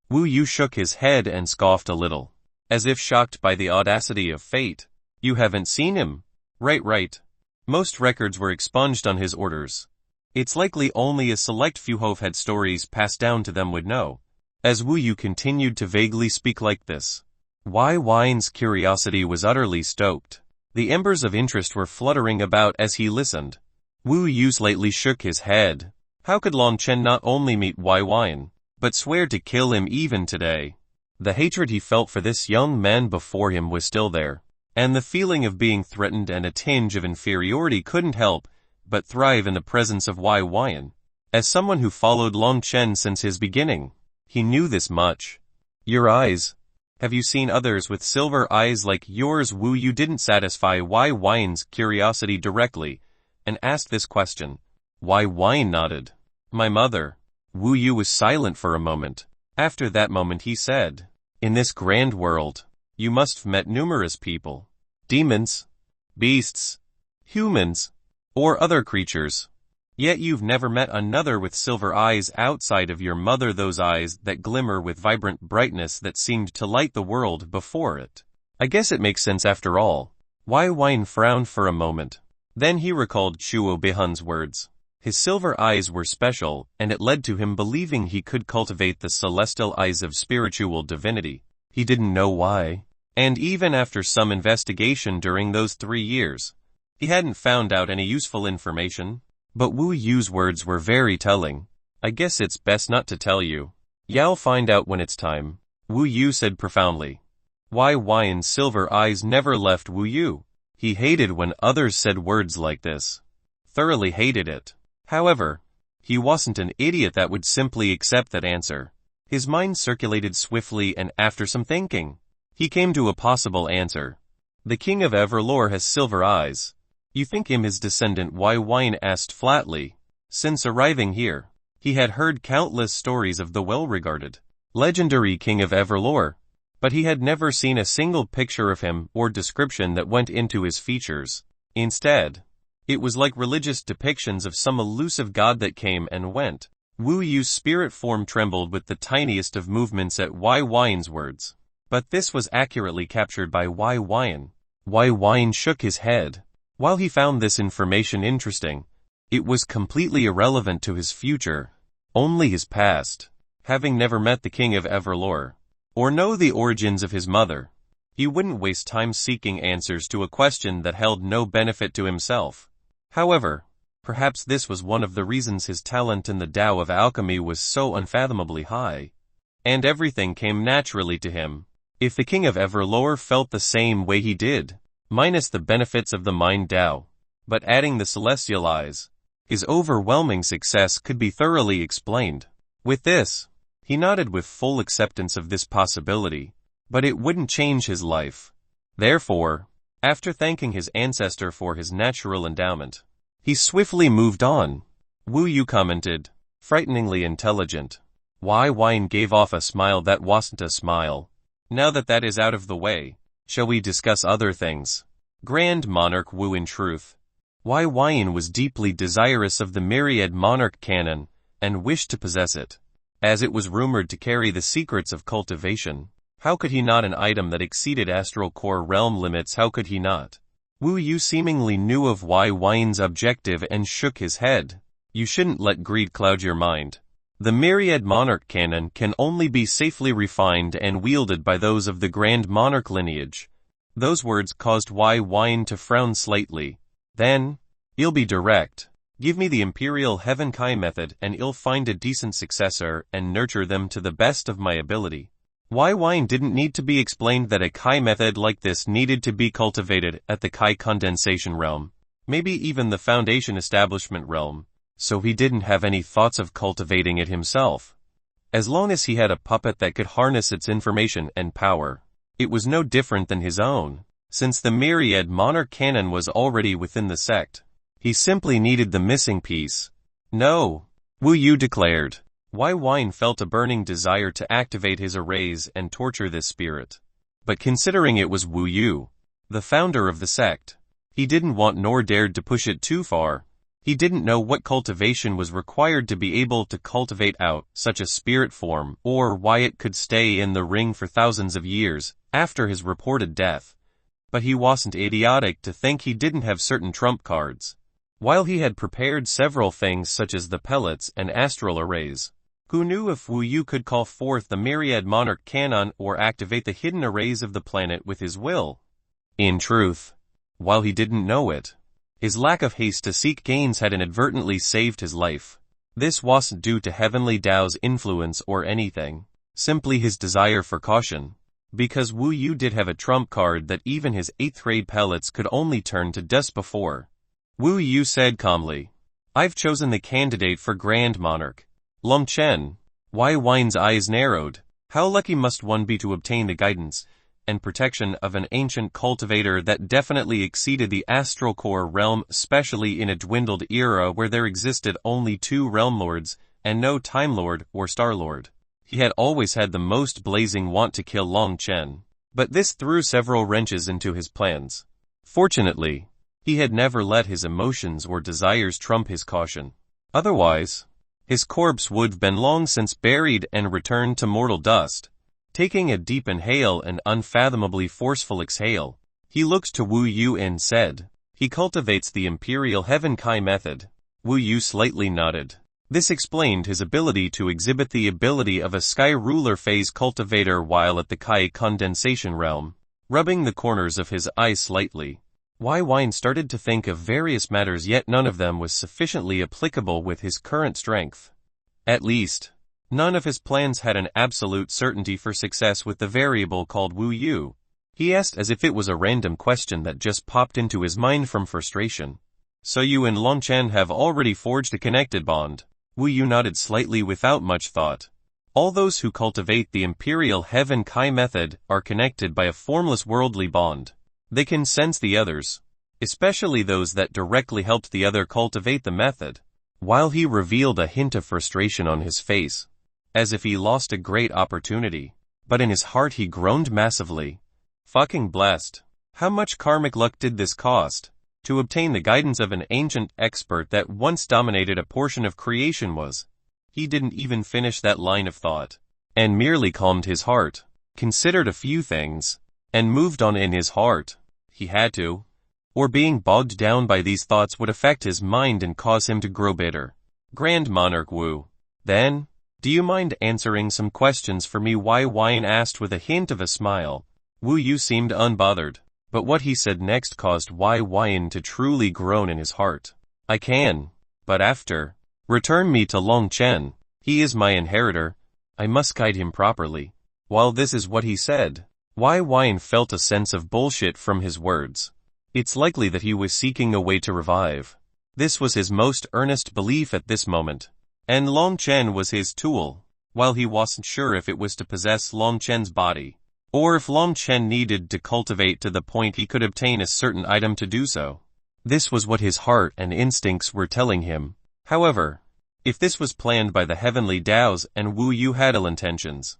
Wu Yu shook his head and scoffed a little, as if shocked by the audacity of fate. "You haven't seen him?" Right. Most records were expunged on his orders. It's likely only a select few who've had stories passed down to them would know. As Wu Yu continued to vaguely speak like this, Yin's curiosity was utterly stoked. The embers of interest were fluttering about as he listened. Wu Yu slightly shook his head. How could Long Chen not only meet Yin, but swear to kill him even today? The hatred he felt for this young man before him was still there, and the feeling of being threatened and a tinge of inferiority couldn't help but thrive in the presence of Yin. As someone who followed Long Chen since his beginning, he knew this much. Your eyes. Have you seen others with silver eyes like yours? Wu Yu didn't satisfy Yin's curiosity directly, and asked this question. Yin nodded. My mother. Wu Yu was silent for a moment. After that moment he said, "In this grand world, you must have met numerous people. Demons, beasts, humans, or other creatures. Yet you've never met another with silver eyes outside of your mother, those eyes that glimmer with vibrant brightness that seemed to light the world before it." I guess it makes sense after all. Wai Wine frowned for a moment. Then he recalled Shuo Bihun's words. His silver eyes were special, and it led to him believing he could cultivate the celestial eyes of spiritual divinity. He didn't know why. And even after some investigation during those 3 years, he hadn't found out any useful information. But Wu Yu's words were very telling. "I guess it's best not to tell you. You'll find out when it's time," Wu Yu said profoundly. Wai Wine's silver eyes never left Wu Yu. He hated when others said words like this. Thoroughly hated it. However, he wasn't an idiot that would simply accept that answer. His mind circulated swiftly, and after some thinking, he came to a possible answer. "The King of Everlore has silver eyes. You think him his descendant?" Wai Wine asked flatly. Since arriving here, he had heard countless stories of the well-regarded, legendary King of Everlore, but he had never seen a single picture of him or description that went into his features. Instead, it was like religious depictions of some elusive god that came and went. Wu Yu's spirit form trembled with the tiniest of movements at Wai Wine's words. But this was accurately captured by Wai Wine. Wai Wine shook his head. While he found this information interesting, it was completely irrelevant to his future, only his past. Having never met the King of Everlore, or know the origins of his mother, he wouldn't waste time seeking answers to a question that held no benefit to himself. However, perhaps this was one of the reasons his talent in the Tao of alchemy was so unfathomably high, and everything came naturally to him. If the King of Everlore felt the same way he did, minus the benefits of the mind Tao, but adding the celestial eyes, his overwhelming success could be thoroughly explained. With this, he nodded with full acceptance of this possibility, but it wouldn't change his life. Therefore, after thanking his ancestor for his natural endowment, he swiftly moved on. Wu Yu commented, "Frighteningly intelligent." Wai Wine gave off a smile that wasn't a smile. "Now that that is out of the way, shall we discuss other things?" Grand Monarch Wu. In truth, Wai Wine was deeply desirous of the myriad monarch canon, and wished to possess it, as it was rumored to carry the secrets of cultivation. How could he not? An item that exceeded astral core realm limits, how could he not? Wu Yu seemingly knew of Wai Wine's objective and shook his head. "You shouldn't let greed cloud your mind. The myriad monarch canon can only be safely refined and wielded by those of the Grand Monarch lineage." Those words caused Wai Wine to frown slightly. "Then, I'll be direct. Give me the Imperial Heaven Kai method and I'll find a decent successor and nurture them to the best of my ability." Wai Wine didn't need to be explained that a Kai method like this needed to be cultivated at the Kai condensation realm, maybe even the Foundation establishment realm, so he didn't have any thoughts of cultivating it himself. As long as he had a puppet that could harness its information and power, it was no different than his own. Since the myriad monarch canon was already within the sect, he simply needed the missing piece. "No," Wu Yu declared. Wai Wine felt a burning desire to activate his arrays and torture this spirit. But considering it was Wu Yu, the founder of the sect, he didn't want nor dared to push it too far. He didn't know what cultivation was required to be able to cultivate out such a spirit form, or why it could stay in the ring for thousands of years after his reported death. But he wasn't idiotic to think he didn't have certain trump cards. While he had prepared several things such as the pellets and astral arrays, who knew if Wu Yu could call forth the myriad monarch canon or activate the hidden arrays of the planet with his will? In truth, while he didn't know it, his lack of haste to seek gains had inadvertently saved his life. This wasn't due to Heavenly Tao's influence or anything, simply his desire for caution. Because Wu Yu did have a trump card that even his 8th grade pellets could only turn to dust before. Wu Yu said calmly, "I've chosen the candidate for Grand Monarch, Lum Chen." Wai Wine's eyes narrowed. How lucky must one be to obtain the guidance and protection of an ancient cultivator that definitely exceeded the astral core realm, especially in a dwindled era where there existed only 2 realm lords and no Time Lord or Star Lord. He had always had the most blazing want to kill Long Chen, but this threw several wrenches into his plans. Fortunately, he had never let his emotions or desires trump his caution. Otherwise, his corpse would have been long since buried and returned to mortal dust. Taking a deep inhale and unfathomably forceful exhale, he looked to Wu Yu and said, "He cultivates the Imperial Heaven Kai method." Wu Yu slightly nodded. This explained his ability to exhibit the ability of a Sky Ruler phase cultivator while at the Kai condensation realm. Rubbing the corners of his eyes slightly, Wai Wine started to think of various matters, yet none of them was sufficiently applicable with his current strength. At least, none of his plans had an absolute certainty for success with the variable called Wu Yu. He asked as if it was a random question that just popped into his mind from frustration. "So you and Long Chen have already forged a connected bond?" Wu Yu nodded slightly without much thought. All those who cultivate the Imperial Heaven Kai method are connected by a formless worldly bond. They can sense the others, especially those that directly helped the other cultivate the method. While he revealed a hint of frustration on his face, as if he lost a great opportunity, but in his heart he groaned massively. Fucking blessed. How much karmic luck did this cost? To obtain the guidance of an ancient expert that once dominated a portion of creation was. He didn't even finish that line of thought, and merely calmed his heart, considered a few things, and moved on in his heart. He had to. Or being bogged down by these thoughts would affect his mind and cause him to grow bitter. Grand Monarch Wu. Then, do you mind answering some questions for me? Wai Wine asked with a hint of a smile. Wu Yu seemed unbothered, but what he said next caused Wai Wine to truly groan in his heart. "I can, but after. Return me to Long Chen. He is my inheritor. I must guide him properly." While this is what he said, Wai Wine felt a sense of bullshit from his words. It's likely that he was seeking a way to revive. This was his most earnest belief at this moment. And Long Chen was his tool, while he wasn't sure if it was to possess Long Chen's body, or if Long Chen needed to cultivate to the point he could obtain a certain item to do so. This was what his heart and instincts were telling him. However, if this was planned by the heavenly Taos and Wu Yu had ill intentions,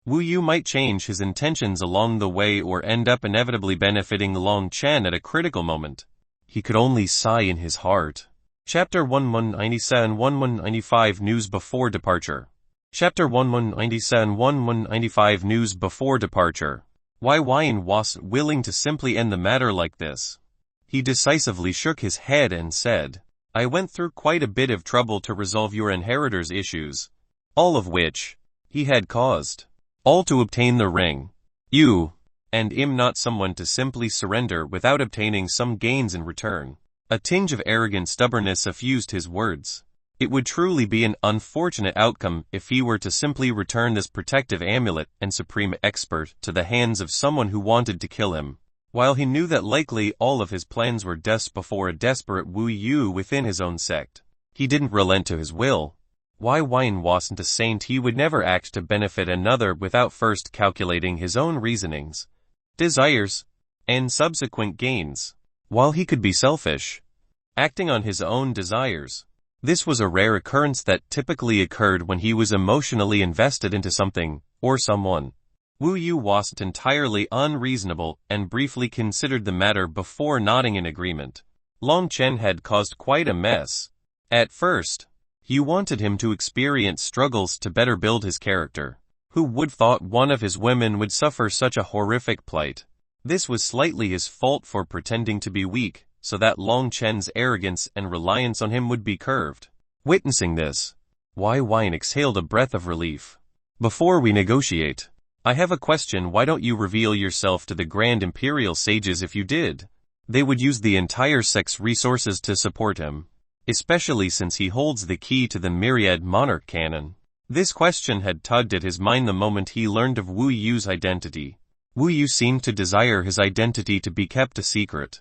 Wu Yu might change his intentions along the way or end up inevitably benefiting Long Chen at a critical moment. He could only sigh in his heart. Chapter 1197-1195 News Before Departure. Chapter 1197-1195 News Before Departure. Wai Wine wasn't willing to simply end the matter like this. He decisively shook his head and said, "I went through quite a bit of trouble to resolve your inheritor's issues, all of which he had caused. All to obtain the ring. You and I'm not someone to simply surrender without obtaining some gains in return." A tinge of arrogant stubbornness suffused his words. It would truly be an unfortunate outcome if he were to simply return this protective amulet and supreme expert to the hands of someone who wanted to kill him. While he knew that likely all of his plans were dust before a desperate Wu Yu within his own sect, he didn't relent to his will. Wai Wine wasn't a saint. He would never act to benefit another without first calculating his own reasonings, desires, and subsequent gains. While he could be selfish, acting on his own desires, this was a rare occurrence that typically occurred when he was emotionally invested into something, or someone. Wu Yu wasn't entirely unreasonable and briefly considered the matter before nodding in agreement. Long Chen had caused quite a mess. At first, he wanted him to experience struggles to better build his character. Who would thought one of his women would suffer such a horrific plight? This was slightly his fault for pretending to be weak, so that Long Chen's arrogance and reliance on him would be curbed. Witnessing this, Wai Wine exhaled a breath of relief. "Before we negotiate, I have a question. Why don't you reveal yourself to the Grand Imperial Sages? If you did, they would use the entire sect's resources to support him, especially since he holds the key to the myriad monarch canon." This question had tugged at his mind the moment he learned of Wu Yu's identity. Wu Yu seemed to desire his identity to be kept a secret,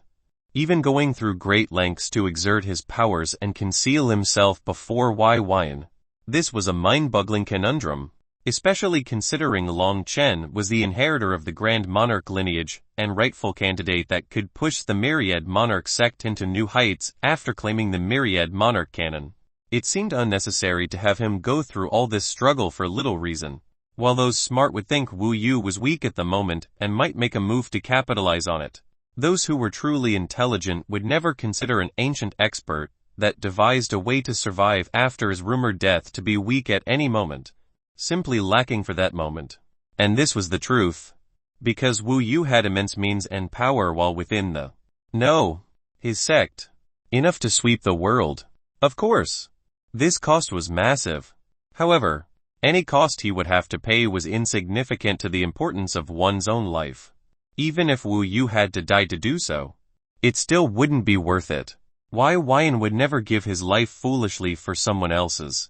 even going through great lengths to exert his powers and conceal himself before Wai Wine. This was a mind-boggling conundrum, especially considering Long Chen was the inheritor of the Grand Monarch lineage and rightful candidate that could push the Myriad Monarch sect into new heights after claiming the Myriad Monarch canon. It seemed unnecessary to have him go through all this struggle for little reason. while those smart would think Wu Yu was weak at the moment and might make a move to capitalize on it. Those who were truly intelligent would never consider an ancient expert that devised a way to survive after his rumored death to be weak at any moment, simply lacking for that moment. And this was the truth, because Wu Yu had immense means and power while within his sect. Enough to sweep the world. Of course. This cost was massive. However, any cost he would have to pay was insignificant to the importance of one's own life. Even if Wu Yu had to die to do so, it still wouldn't be worth it. Wai Weian would never give his life foolishly for someone else's.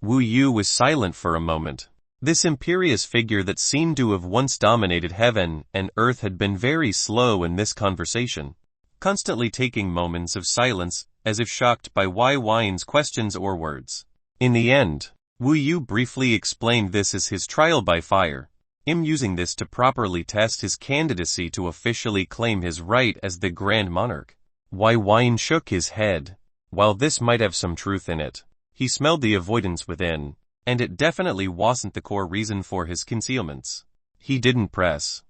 Wu Yu was silent for a moment. This imperious figure that seemed to have once dominated heaven and earth had been very slow in this conversation, constantly taking moments of silence as if shocked by Wai Weian's questions or words. In the end, Wu Yu briefly explained this as his trial by fire, him using this to properly test his candidacy to officially claim his right as the Grand Monarch. Wai Weian shook his head. While this might have some truth in it, he smelled the avoidance within, and it definitely wasn't the core reason for his concealments. He didn't press,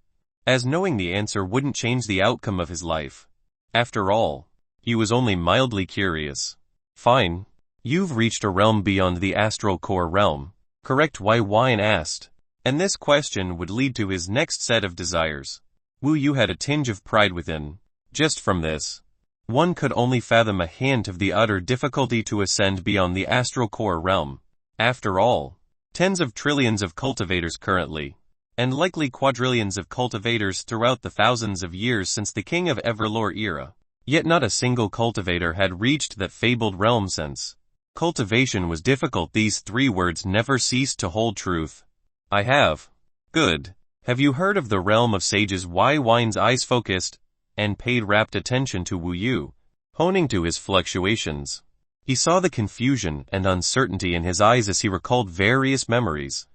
as knowing the answer wouldn't change the outcome of his life. After all, he was only mildly curious. Fine. You've reached a realm beyond the astral core realm, correct? Wai Weian asked, and this question would lead to his next set of desires. Wu Yu had a tinge of pride within. Just from this, one could only fathom a hint of the utter difficulty to ascend beyond the astral core realm. After all, tens of trillions of cultivators currently, and likely quadrillions of cultivators throughout the thousands of years since the King of Everlore era. Yet not a single cultivator had reached that fabled realm since. Cultivation was difficult. These three words never ceased to hold truth. I have. Good. Have you heard of the realm of sages? Wai Weian's eyes focused, and paid rapt attention to Wu Yu, honing to his fluctuations. He saw the confusion and uncertainty in his eyes as he recalled various memories.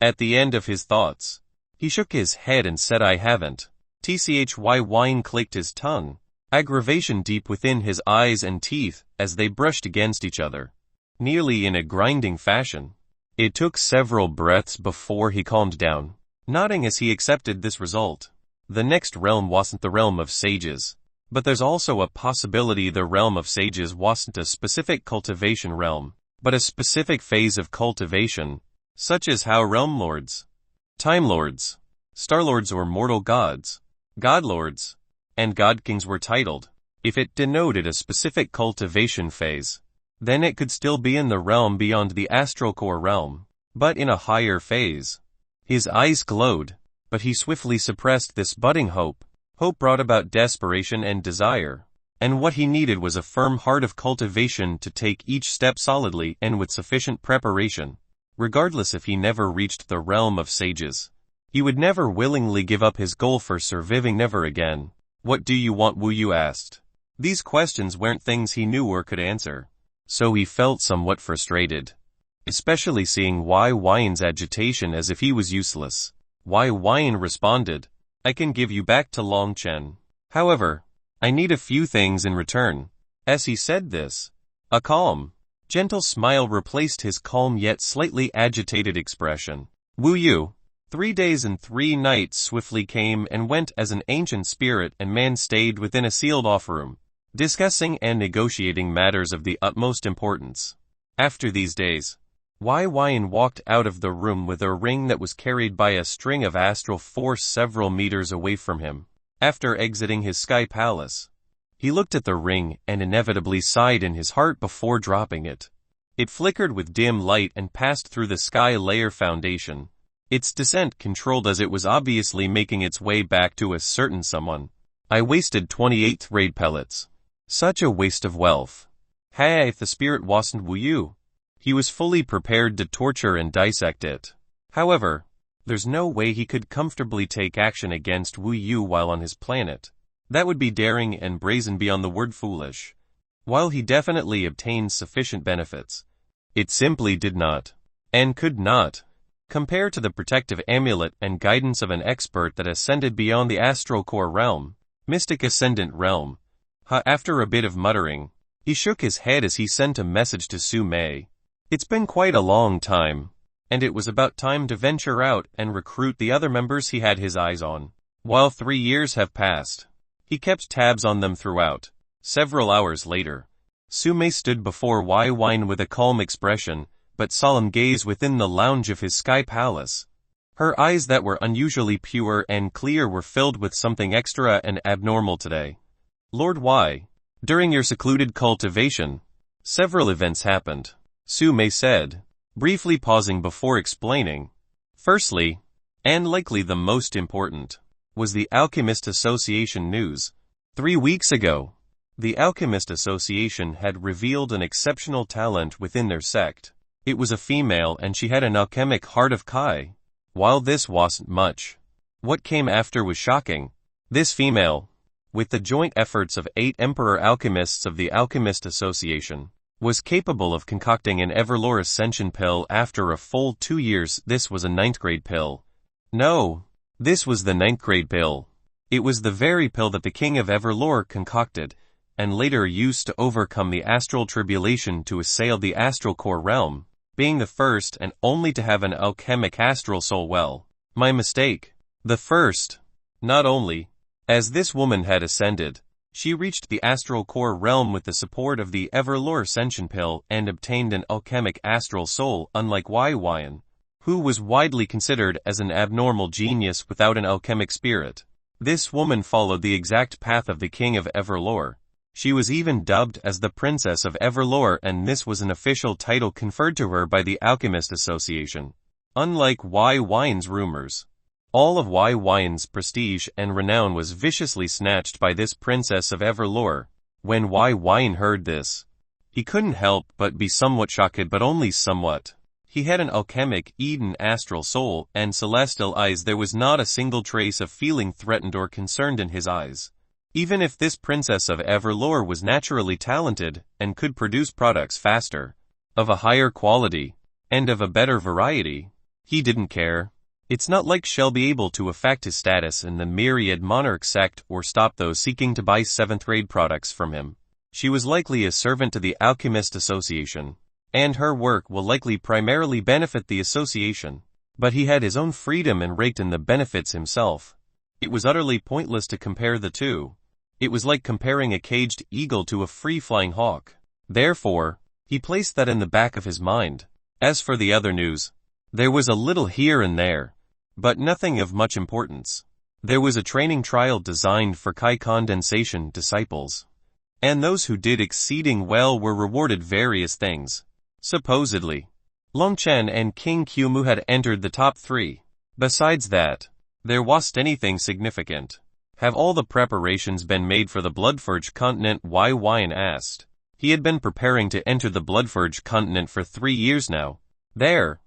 At the end of his thoughts, he shook his head and said, I haven't. Wai Weian clicked his tongue, aggravation deep within his eyes and teeth as they brushed against each other, nearly in a grinding fashion. It took several breaths before he calmed down, nodding as he accepted this result. The next realm wasn't the realm of sages, but there's also a possibility the realm of sages wasn't a specific cultivation realm, but a specific phase of cultivation, such as how realm lords, time lords, star lords or mortal gods, god lords, and god kings were titled. If it denoted a specific cultivation phase, then it could still be in the realm beyond the astral core realm, but in a higher phase. His eyes glowed, but he swiftly suppressed this budding hope. Hope brought about desperation and desire, and what he needed was a firm heart of cultivation to take each step solidly and with sufficient preparation. Regardless if he never reached the realm of sages, he would never willingly give up his goal for surviving. Never again. What do you want? Wu Yu asked. These questions weren't things he knew or could answer, so he felt somewhat frustrated, especially seeing Wai Weian's agitation as if he was useless. Wai Weian responded, I can give you back to Long Chen. However, I need a few things in return. As he said this, a calm, gentle smile replaced his calm yet slightly agitated expression. Wu Yu. 3 days and 3 nights swiftly came and went as an ancient spirit and man stayed within a sealed-off room, discussing and negotiating matters of the utmost importance. After these days, Wai Weian walked out of the room with a ring that was carried by a string of astral force several meters away from him. After exiting his sky palace, he looked at the ring and inevitably sighed in his heart before dropping it. It flickered with dim light and passed through the sky layer foundation, its descent controlled as it was obviously making its way back to a certain someone. I wasted 28 raid pellets. Such a waste of wealth. Hey, if the spirit wasn't Wu Yu, he was fully prepared to torture and dissect it. However, there's no way he could comfortably take action against Wu Yu while on his planet. That would be daring and brazen beyond the word foolish. While he definitely obtained sufficient benefits, it simply did not, and could not, compare to the protective amulet and guidance of an expert that ascended beyond the astral core realm, mystic ascendant realm. After a bit of muttering, he shook his head as he sent a message to Su Mei. It's been quite a long time, and it was about time to venture out and recruit the other members he had his eyes on. While 3 years have passed, he kept tabs on them throughout. Several hours later, Sumei stood before Wai Wine with a calm expression, but solemn gaze within the lounge of his sky palace. Her eyes that were unusually pure and clear were filled with something extra and abnormal today. Lord Wai, during your secluded cultivation, several events happened, Sumei said, briefly pausing before explaining. Firstly, and likely the most important, was the Alchemist Association news. 3 weeks ago, the Alchemist Association had revealed an exceptional talent within their sect. It was a female and she had an alchemic heart of Kai. While this wasn't much, what came after was shocking. This female, with the joint efforts of 8 Emperor Alchemists of the Alchemist Association, was capable of concocting an Everlore Ascension pill after a full 2 years. This was a 9th grade pill. No, this was the 9th grade pill. It was the very pill that the King of Everlore concocted, and later used to overcome the Astral Tribulation to assail the Astral Core realm, being the first and only to have an alchemic astral soul. Well, my mistake. The first. Not only, as this woman had ascended, she reached the Astral Core realm with the support of the Everlore Ascension pill and obtained an alchemic astral soul, unlike Wai Wyan, who was widely considered as an abnormal genius without an alchemic spirit. This woman followed the exact path of the King of Everlore. She was even dubbed as the Princess of Everlore, and this was an official title conferred to her by the Alchemist Association. Unlike Wai Wyan's rumors, all of Wai Wyan's prestige and renown was viciously snatched by this Princess of Everlore. When Wai Wyan heard this, he couldn't help but be somewhat shocked, but only somewhat. He had an alchemic Eden astral soul and celestial eyes. There was not a single trace of feeling threatened or concerned in his eyes. Even if this Princess of Everlore was naturally talented and could produce products faster, of a higher quality, and of a better variety, he didn't care. It's not like she'll be able to affect his status in the myriad monarch sect or stop those seeking to buy 7th grade products from him. She was likely a servant to the Alchemist Association, and her work will likely primarily benefit the association. But he had his own freedom and raked in the benefits himself. It was utterly pointless to compare the two. It was like comparing a caged eagle to a free-flying hawk. Therefore, he placed that in the back of his mind. As for the other news, there was a little here and there, but nothing of much importance. There was a training trial designed for Kai condensation disciples, and those who did exceeding well were rewarded various things. Supposedly, Long Chen and King Qiumu had entered the top 3. Besides that, there wasn't anything significant. Have all the preparations been made for the Bloodforge continent? Wai Wyan asked. He had been preparing to enter the Bloodforge continent for 3 years now. There,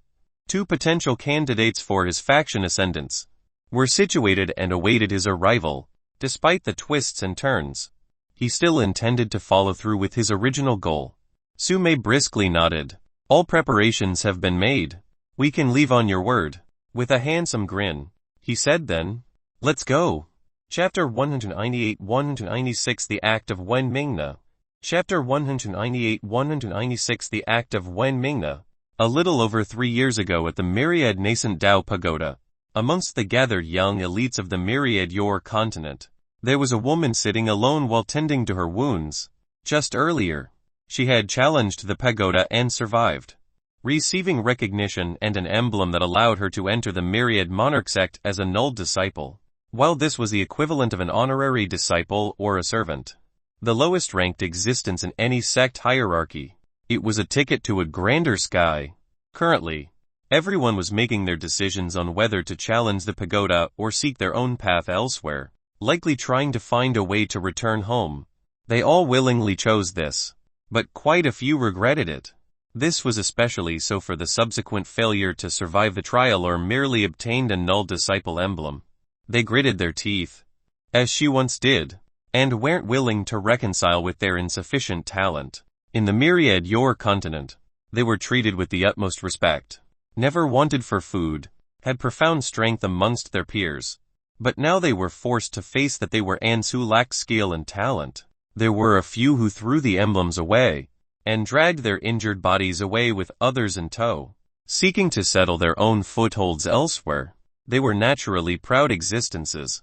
2 potential candidates for his faction ascendants were situated and awaited his arrival. Despite the twists and turns, he still intended to follow through with his original goal. Sumei briskly nodded. All preparations have been made. We can leave on your word. With a handsome grin, he said then, let's go. Chapter 198-196 The Act of Wen Mingna. Chapter 198-196 The Act of Wen Mingna. A little over 3 years ago at the Myriad Nascent Dao Pagoda, amongst the gathered young elites of the Myriad Yor continent, there was a woman sitting alone while tending to her wounds. Just earlier, she had challenged the pagoda and survived, receiving recognition and an emblem that allowed her to enter the Myriad Monarch sect as a null disciple. While this was the equivalent of an honorary disciple or a servant, the lowest ranked existence in any sect hierarchy, it was a ticket to a grander sky. Currently, everyone was making their decisions on whether to challenge the pagoda or seek their own path elsewhere, likely trying to find a way to return home. They all willingly chose this, but quite a few regretted it. This was especially so for the subsequent failure to survive the trial or merely obtained a null disciple emblem. They gritted their teeth, as she once did, and weren't willing to reconcile with their insufficient talent. In the Myriad Yor continent, they were treated with the utmost respect, never wanted for food, had profound strength amongst their peers. But now they were forced to face that they were ants who lacked skill and talent. There were a few who threw the emblems away, and dragged their injured bodies away with others in tow. seeking to settle their own footholds elsewhere. They were naturally proud existences,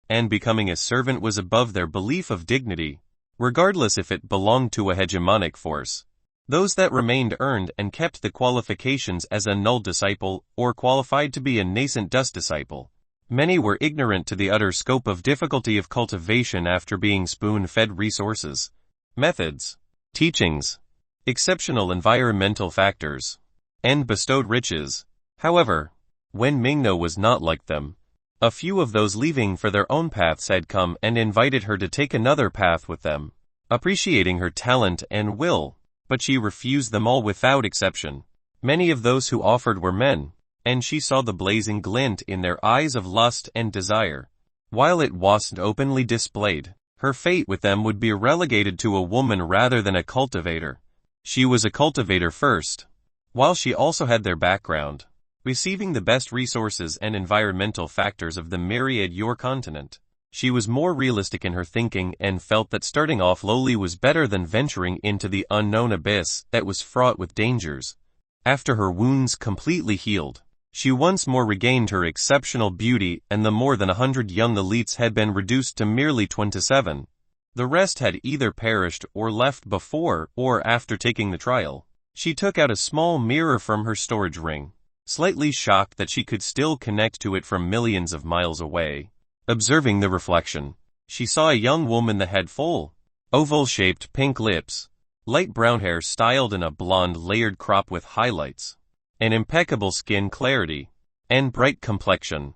and becoming a servant was above their belief of dignity, regardless if it belonged to a hegemonic force. Those that remained earned and kept the qualifications as a null disciple or qualified to be a nascent dust disciple. Many were ignorant to the utter scope of difficulty of cultivation after being spoon-fed resources, methods, teachings, exceptional environmental factors, and bestowed riches. However, when Mingna was not like them, a few of those leaving for their own paths had come and invited her to take another path with them, appreciating her talent and will, but she refused them all without exception. Many of those who offered were men, and she saw the blazing glint in their eyes of lust and desire. While it wasn't openly displayed, her fate with them would be relegated to a woman rather than a cultivator. She was a cultivator first, while she also had their background, receiving the best resources and environmental factors of the myriad your continent. She was more realistic in her thinking and felt that starting off lowly was better than venturing into the unknown abyss that was fraught with dangers. After her wounds completely healed, she once more regained her exceptional beauty, and the more than 100 young elites had been reduced to merely 27. The rest had either perished or left before or after taking the trial. She took out a small mirror from her storage ring, slightly shocked that she could still connect to it from millions of miles away. Observing the reflection, she saw a young woman that had full, oval-shaped pink lips, light brown hair styled in a blonde layered crop with highlights, an impeccable skin clarity, and bright complexion.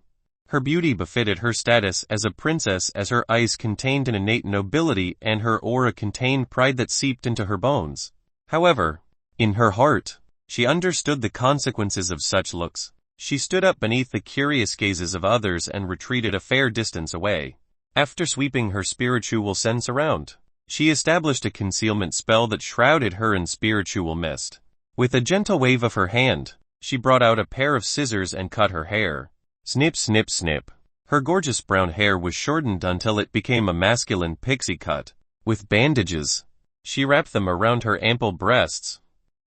Her beauty befitted her status as a princess, as her eyes contained an innate nobility and her aura contained pride that seeped into her bones. However, in her heart, she understood the consequences of such looks. She stood up beneath the curious gazes of others and retreated a fair distance away. After sweeping her spiritual sense around, she established a concealment spell that shrouded her in spiritual mist. With a gentle wave of her hand, she brought out a pair of scissors and cut her hair. Snip, snip, snip. Her gorgeous brown hair was shortened until it became a masculine pixie cut. With bandages, she wrapped them around her ample breasts,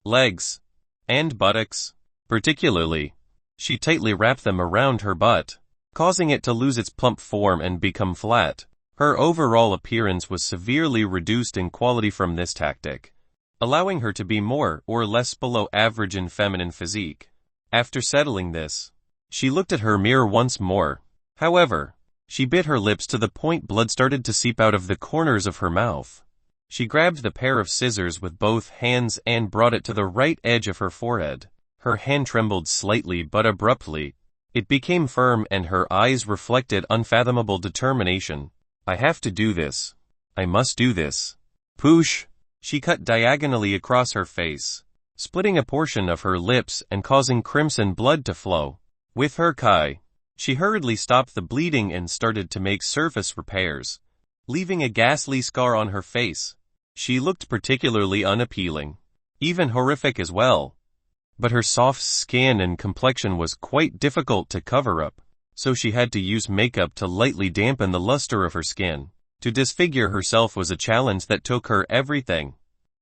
legs, and buttocks. Particularly, she tightly wrapped them around her butt, causing it to lose its plump form and become flat. Her overall appearance was severely reduced in quality from this tactic, allowing her to be more or less below average in feminine physique. After settling this, she looked at her mirror once more. However, she bit her lips to the point blood started to seep out of the corners of her mouth. She grabbed the pair of scissors with both hands and brought it to the right edge of her forehead. Her hand trembled slightly but abruptly. It became firm and her eyes reflected unfathomable determination. I have to do this. I must do this. Poosh! She cut diagonally across her face, splitting a portion of her lips and causing crimson blood to flow. With her kai, she hurriedly stopped the bleeding and started to make surface repairs, leaving a ghastly scar on her face. She looked particularly unappealing, even horrific as well. But her soft skin and complexion was quite difficult to cover up, so she had to use makeup to lightly dampen the luster of her skin. To disfigure herself was a challenge that took her everything,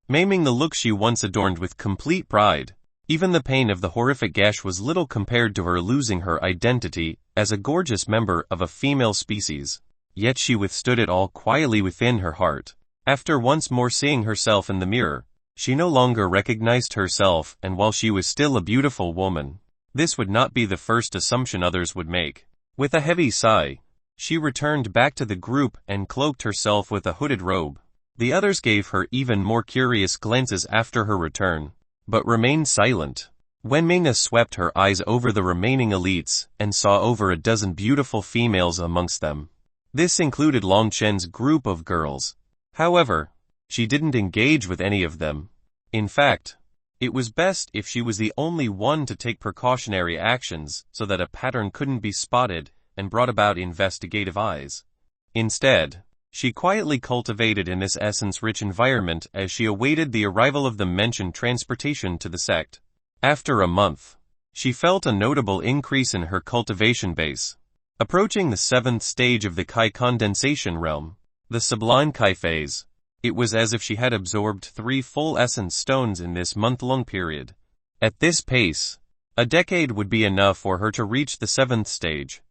maiming the look she once adorned with complete pride. Even the pain of the horrific gash was little compared to her losing her identity as a gorgeous member of a female species. Yet she withstood it all quietly within her heart. After once more seeing herself in the mirror, she no longer recognized herself, and while she was still a beautiful woman, this would not be the first assumption others would make. With a heavy sigh, she returned back to the group and cloaked herself with a hooded robe. The others gave her even more curious glances after her return, but remained silent. When Mingna swept her eyes over the remaining elites and saw over a dozen beautiful females amongst them. This included Long Chen's group of girls. However, she didn't engage with any of them. In fact, it was best if she was the only one to take precautionary actions so that a pattern couldn't be spotted and brought about investigative eyes. Instead, she quietly cultivated in this essence-rich environment as she awaited the arrival of the mentioned transportation to the sect. After a month, she felt a notable increase in her cultivation base. Approaching the 7th stage of the Kai condensation realm, the sublime Kai phase, it was as if she had absorbed 3 full essence stones in this month-long period. At this pace, A decade would be enough for her to reach the 7th stage.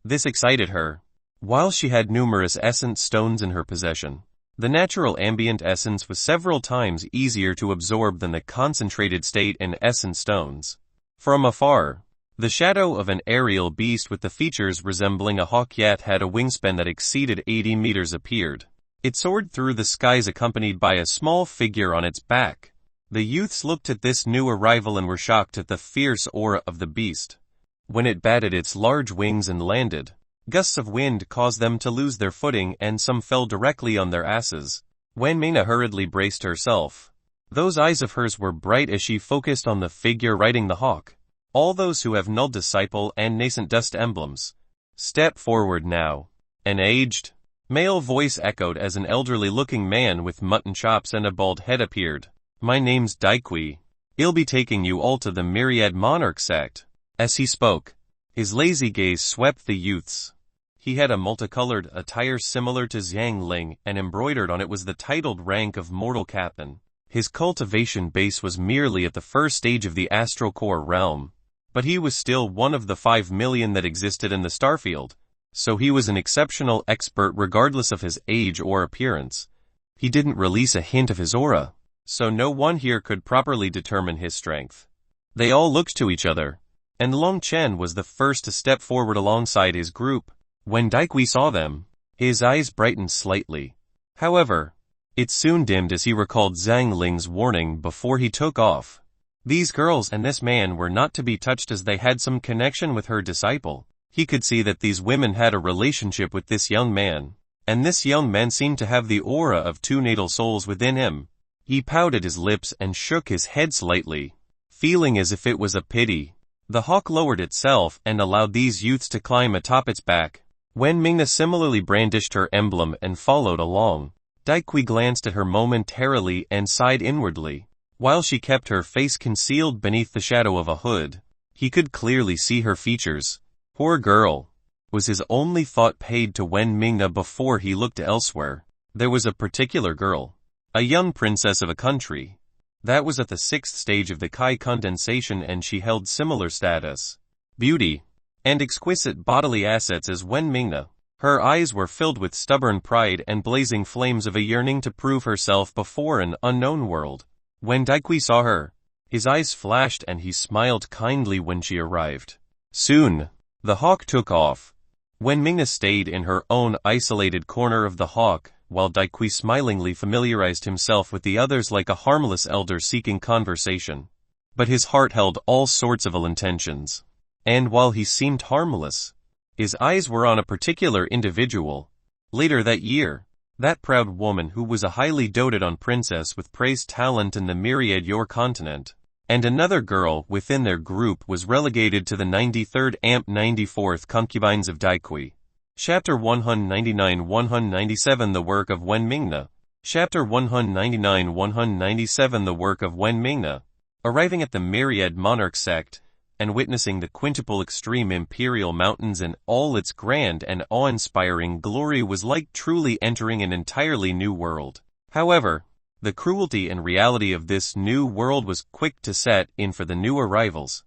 This excited her. While she had numerous essence stones in her possession, the natural ambient essence was several times easier to absorb than the concentrated state in essence stones. From afar, the shadow of an aerial beast with the features resembling a hawk yet had a wingspan that exceeded 80 meters appeared. It soared through the skies accompanied by a small figure on its back. The youths looked at this new arrival and were shocked at the fierce aura of the beast. When it batted its large wings and landed, gusts of wind caused them to lose their footing and some fell directly on their asses. Wen Mingna hurriedly braced herself. Those eyes of hers were bright as she focused on the figure riding the hawk. All those who have null disciple and nascent dust emblems, step forward now. An aged, male voice echoed as an elderly-looking man with mutton chops and a bald head appeared. My name's Daikui. I'll be taking you all to the Myriad Monarch sect. As he spoke, his lazy gaze swept the youths. He had a multicolored attire similar to Zhang Ling, and embroidered on it was the titled rank of Mortal Captain. His cultivation base was merely at the first stage of the Astral Core realm, but he was still one of the 5 million that existed in the starfield, so he was an exceptional expert regardless of his age or appearance. He didn't release a hint of his aura, so no one here could properly determine his strength. They all looked to each other, and Long Chen was the first to step forward alongside his group. When Daikui saw them, his eyes brightened slightly. However, it soon dimmed as he recalled Zhang Ling's warning before he took off. These girls and this man were not to be touched as they had some connection with her disciple. He could see that these women had a relationship with this young man, and this young man seemed to have the aura of 2 natal souls within him. He pouted his lips and shook his head slightly, feeling as if it was a pity. The hawk lowered itself and allowed these youths to climb atop its back. Wen Mingna similarly brandished her emblem and followed along. Daikui glanced at her momentarily and sighed inwardly. While she kept her face concealed beneath the shadow of a hood, he could clearly see her features. Poor girl, was his only thought paid to Wen Mingna before he looked elsewhere. There was a particular girl, a young princess of a country, that was at the 6th stage of the Kai condensation, and she held similar status, beauty, and exquisite bodily assets as Wen Mingna. Her eyes were filled with stubborn pride and blazing flames of a yearning to prove herself before an unknown world. When Daikui saw her, his eyes flashed and he smiled kindly when she arrived. Soon, the hawk took off. Wen Mingna stayed in her own isolated corner of the hawk, while Daikui smilingly familiarized himself with the others like a harmless elder seeking conversation. But his heart held all sorts of ill intentions. And while he seemed harmless, his eyes were on a particular individual. Later that year, that proud woman who was a highly doted on princess with praised talent in the Myriad Yor continent, and another girl within their group was relegated to the 93rd amp 94th concubines of Daikui. Chapter 199-197 The Work of Wen Mingna. Chapter 199-197 The Work of Wen Mingna. Arriving at the Myriad Monarch sect, and witnessing the quintuple extreme imperial mountains in all its grand and awe-inspiring glory was like truly entering an entirely new world. However, the cruelty and reality of this new world was quick to set in for the new arrivals,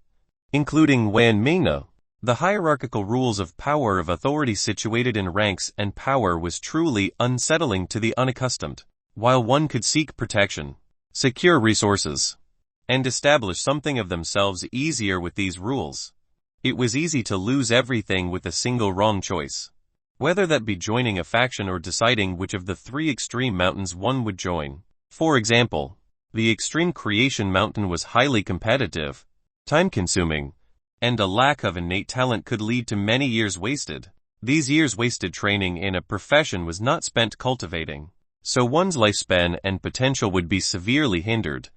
including Wen Mingna. The hierarchical rules of power of authority situated in ranks and power was truly unsettling to the unaccustomed. While one could seek protection, secure resources, and establish something of themselves easier with these rules, it was easy to lose everything with a single wrong choice. Whether that be joining a faction or deciding which of the 3 extreme mountains one would join. For example, the extreme creation mountain was highly competitive, time-consuming, and a lack of innate talent could lead to many years wasted. These years wasted training in a profession was not spent cultivating, so one's lifespan and potential would be severely hindered.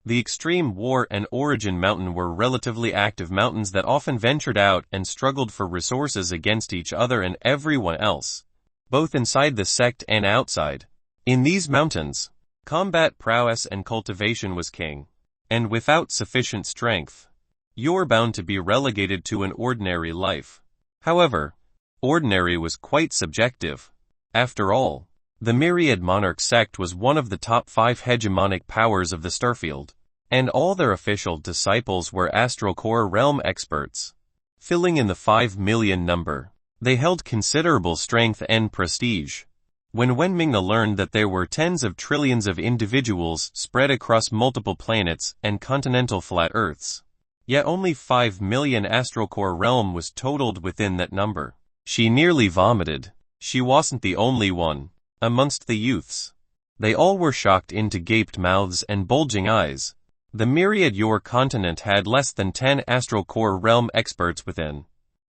The extreme war and origin mountain were relatively active mountains that often ventured out and struggled for resources against each other and everyone else, both inside the sect and outside. In these mountains, combat prowess and cultivation was king, and without sufficient strength, you're bound to be relegated to an ordinary life. However, ordinary was quite subjective. After all, the Myriad Monarch sect was one of the top 5 hegemonic powers of the starfield. and all their official disciples were Astral Core realm experts, filling in the 5 million number. They held considerable strength and prestige. When Wenmingna learned that there were tens of trillions of individuals spread across multiple planets and continental flat Earths, yet only 5 million Astral Core realm was totaled within that number, she nearly vomited. She wasn't the only one. Amongst the youths, they all were shocked into gaped mouths and bulging eyes. The myriad your continent had less than 10 Astral Core realm experts within.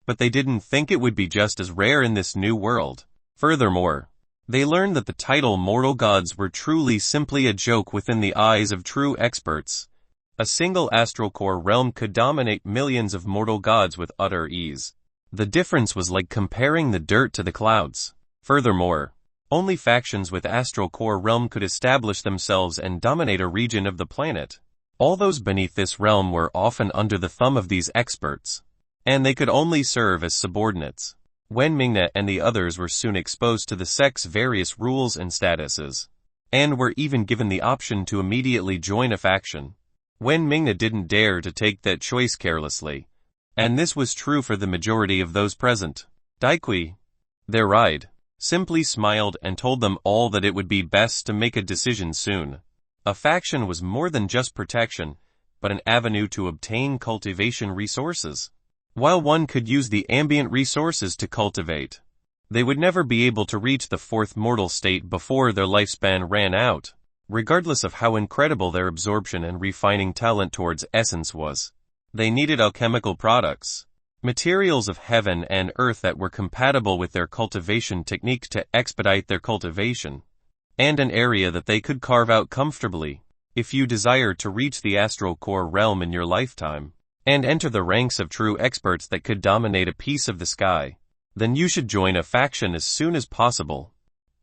But they didn't think it would be just as rare in this new world. Furthermore, they learned that the title mortal gods were truly simply a joke within the eyes of true experts. A single Astral Core realm could dominate millions of mortal gods with utter ease. The difference was like comparing the dirt to the clouds. Furthermore, only factions with Astral Core realm could establish themselves and dominate a region of the planet. All those beneath this realm were often under the thumb of these experts, and they could only serve as subordinates. Wenmingna and the others were soon exposed to the sect's various rules and statuses, and were even given the option to immediately join a faction. Wenmingna didn't dare to take that choice carelessly, and this was true for the majority of those present. Daikui, their ride, simply smiled and told them all that it would be best to make a decision soon. A faction was more than just protection, but an avenue to obtain cultivation resources. While one could use the ambient resources to cultivate, they would never be able to reach the fourth mortal state before their lifespan ran out, regardless of how incredible their absorption and refining talent towards essence was. They needed alchemical products, materials of heaven and earth that were compatible with their cultivation technique to expedite their cultivation, and an area that they could carve out comfortably. If you desire to reach the Astral Core realm in your lifetime, and enter the ranks of true experts that could dominate a piece of the sky, then you should join a faction as soon as possible,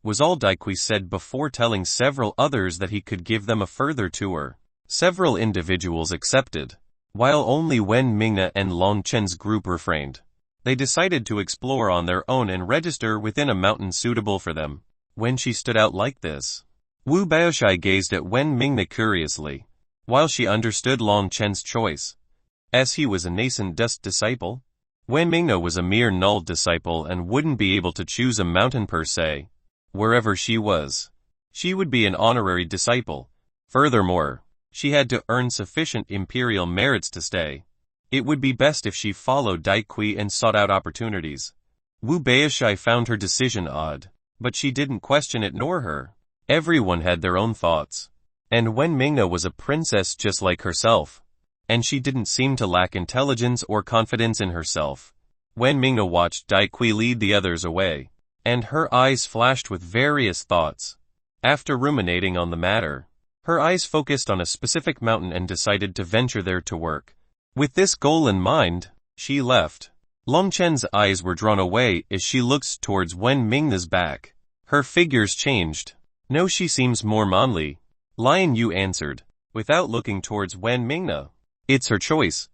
was all Daikui said before telling several others that he could give them a further tour. Several individuals accepted, while only Wenmingna and Longchen's group refrained. They decided to explore on their own and register within a mountain suitable for them. When she stood out like this, Wu Baoshai gazed at Wenmingna curiously, while she understood Longchen's choice, as he was a nascent dust disciple. Wenmingna was a mere null disciple and wouldn't be able to choose a mountain per se. Wherever she was, she would be an honorary disciple. Furthermore, she had to earn sufficient imperial merits to stay. It would be best if she followed Daikui and sought out opportunities. Wu Baoshai found her decision odd, but she didn't question it nor her. Everyone had their own thoughts, and Wenmingna was a princess just like herself, and she didn't seem to lack intelligence or confidence in herself. Wenmingna watched Daikui lead the others away, and her eyes flashed with various thoughts. After ruminating on the matter, her eyes focused on a specific mountain and decided to venture there to work. With this goal in mind, she left. Longchen's eyes were drawn away as she looked towards Wenmingna's back. Her figures changed. No, she seems more manly, Lion Yu answered, without looking towards Wenmingna. It's her choice.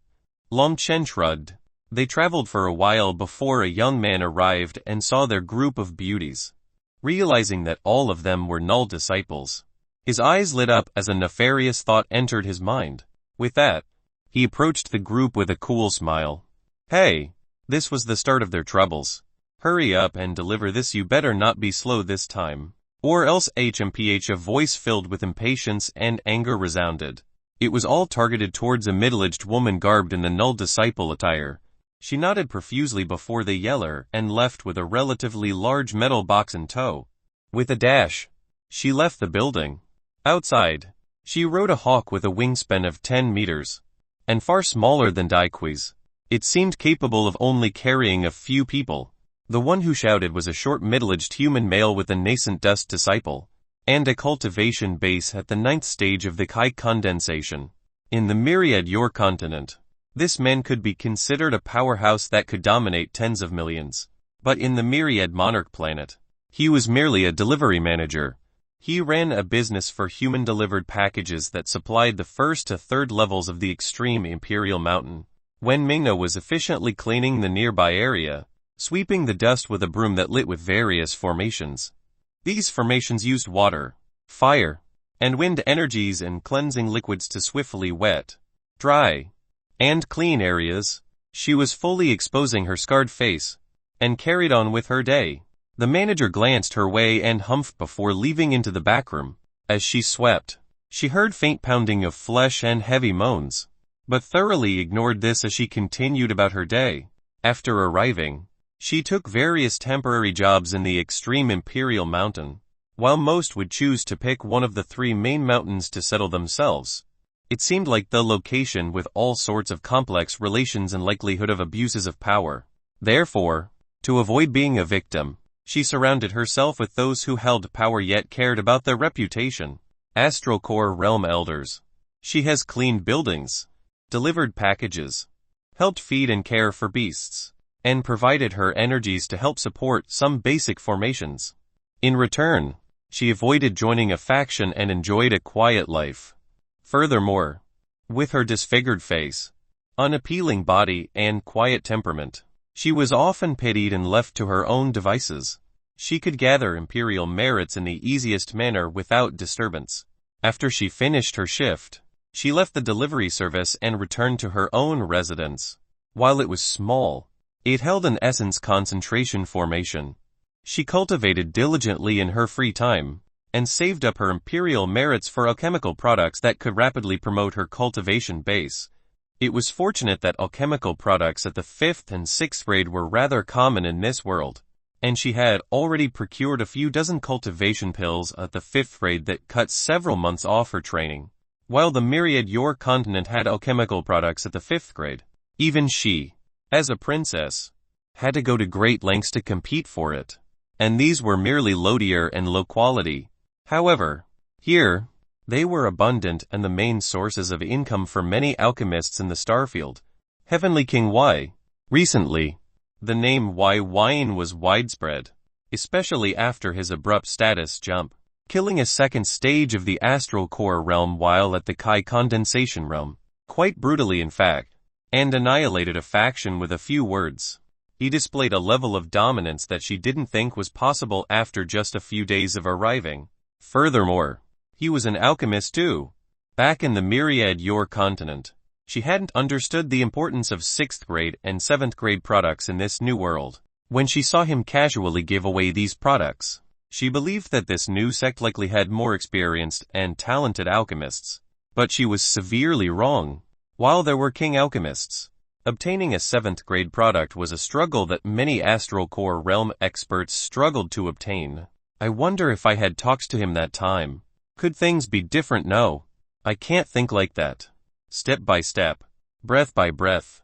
Longchen shrugged. They traveled for a while before a young man arrived and saw their group of beauties. Realizing that all of them were null disciples, his eyes lit up as a nefarious thought entered his mind. With that, he approached the group with a cool smile. Hey, this was the start of their troubles. Hurry up and deliver this, you better not be slow this time, or else HMPH. A voice filled with impatience and anger resounded. It was all targeted towards a middle-aged woman garbed in the null disciple attire. She nodded profusely before the yeller and left with a relatively large metal box in tow. With a dash, she left the building. Outside, she rode a hawk with a wingspan of 10 meters, and far smaller than Daikui's. It seemed capable of only carrying a few people. The one who shouted was a short middle-aged human male with a nascent dust disciple, and a cultivation base at the 9th stage of the Kai condensation. In the myriad your continent, this man could be considered a powerhouse that could dominate tens of millions. But in the myriad monarch planet, he was merely a delivery manager. He ran a business for human-delivered packages that supplied the 1st to 3rd levels of the extreme Imperial Mountain. Wenmingna was efficiently cleaning the nearby area, sweeping the dust with a broom that lit with various formations. These formations used water, fire, and wind energies and cleansing liquids to swiftly wet, dry, and clean areas. She was fully exposing her scarred face, and carried on with her day. The manager glanced her way and humphed before leaving into the backroom. As she swept, she heard faint pounding of flesh and heavy moans, but thoroughly ignored this as she continued about her day. After arriving, she took various temporary jobs in the extreme Imperial Mountain. While most would choose to pick one of the 3 main mountains to settle themselves, it seemed like the location with all sorts of complex relations and likelihood of abuses of power. Therefore, to avoid being a victim, she surrounded herself with those who held power yet cared about their reputation. Astral Core Realm Elders. She has cleaned buildings, delivered packages, helped feed and care for beasts, and provided her energies to help support some basic formations. In return, she avoided joining a faction and enjoyed a quiet life. Furthermore, with her disfigured face, unappealing body, and quiet temperament, she was often pitied and left to her own devices. She could gather Imperial merits in the easiest manner without disturbance. After she finished her shift, she left the delivery service and returned to her own residence. While it was small, it held an essence concentration formation. She cultivated diligently in her free time, and saved up her Imperial merits for alchemical products that could rapidly promote her cultivation base. It was fortunate that alchemical products at the 5th and 6th grade were rather common in this world, and she had already procured a few dozen cultivation pills at the 5th grade that cut several months off her training. While the myriad your continent had alchemical products at the 5th grade, even she, as a princess, had to go to great lengths to compete for it. And these were merely low tier and low quality. However, here, they were abundant and the main sources of income for many alchemists in the Starfield. Heavenly King Y. Recently, the name Y Wine was widespread, especially after his abrupt status jump, killing a second stage of the Astral Core realm while at the Kai Condensation realm, quite brutally in fact, and annihilated a faction with a few words. He displayed a level of dominance that she didn't think was possible after just a few days of arriving. Furthermore, he was an alchemist too. Back in the myriad your continent, she hadn't understood the importance of 6th grade and 7th grade products in this new world. When she saw him casually give away these products, she believed that this new sect likely had more experienced and talented alchemists. But she was severely wrong. While there were king alchemists, obtaining a 7th grade product was a struggle that many Astral Core realm experts struggled to obtain. I wonder if I had talked to him that time. Could things be different? No. I can't think like that. Step by step, breath by breath,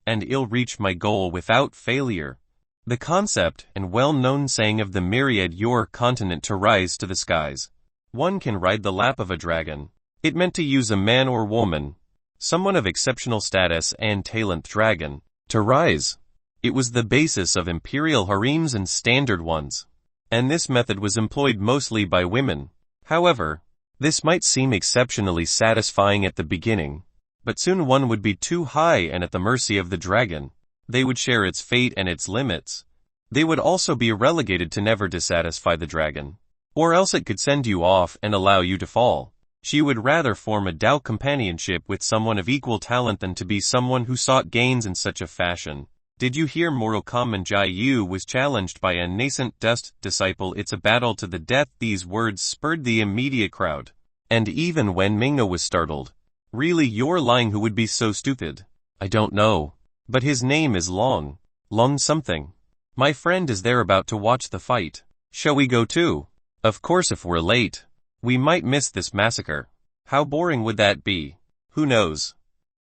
and I'll reach my goal without failure. The concept and well-known saying of the myriad your continent to rise to the skies. One can ride the lap of a dragon. It meant to use a man or woman, someone of exceptional status and talent dragon, to rise. It was the basis of imperial harems and standard ones, and this method was employed mostly by women. However, this might seem exceptionally satisfying at the beginning, but soon one would be too high and at the mercy of the dragon. They would share its fate and its limits. They would also be relegated to never dissatisfy the dragon, or else it could send you off and allow you to fall. She would rather form a Tao companionship with someone of equal talent than to be someone who sought gains in such a fashion. Did you hear Moral Kamen Jai Yu was challenged by a nascent dust disciple? It's a battle to the death. These words spurred the immediate crowd. And even when Mingna was startled. Really, you're lying. Who would be so stupid? I don't know. But his name is Long. Long something. My friend is there about to watch the fight. Shall we go too? Of course, if we're late, we might miss this massacre. How boring would that be? Who knows?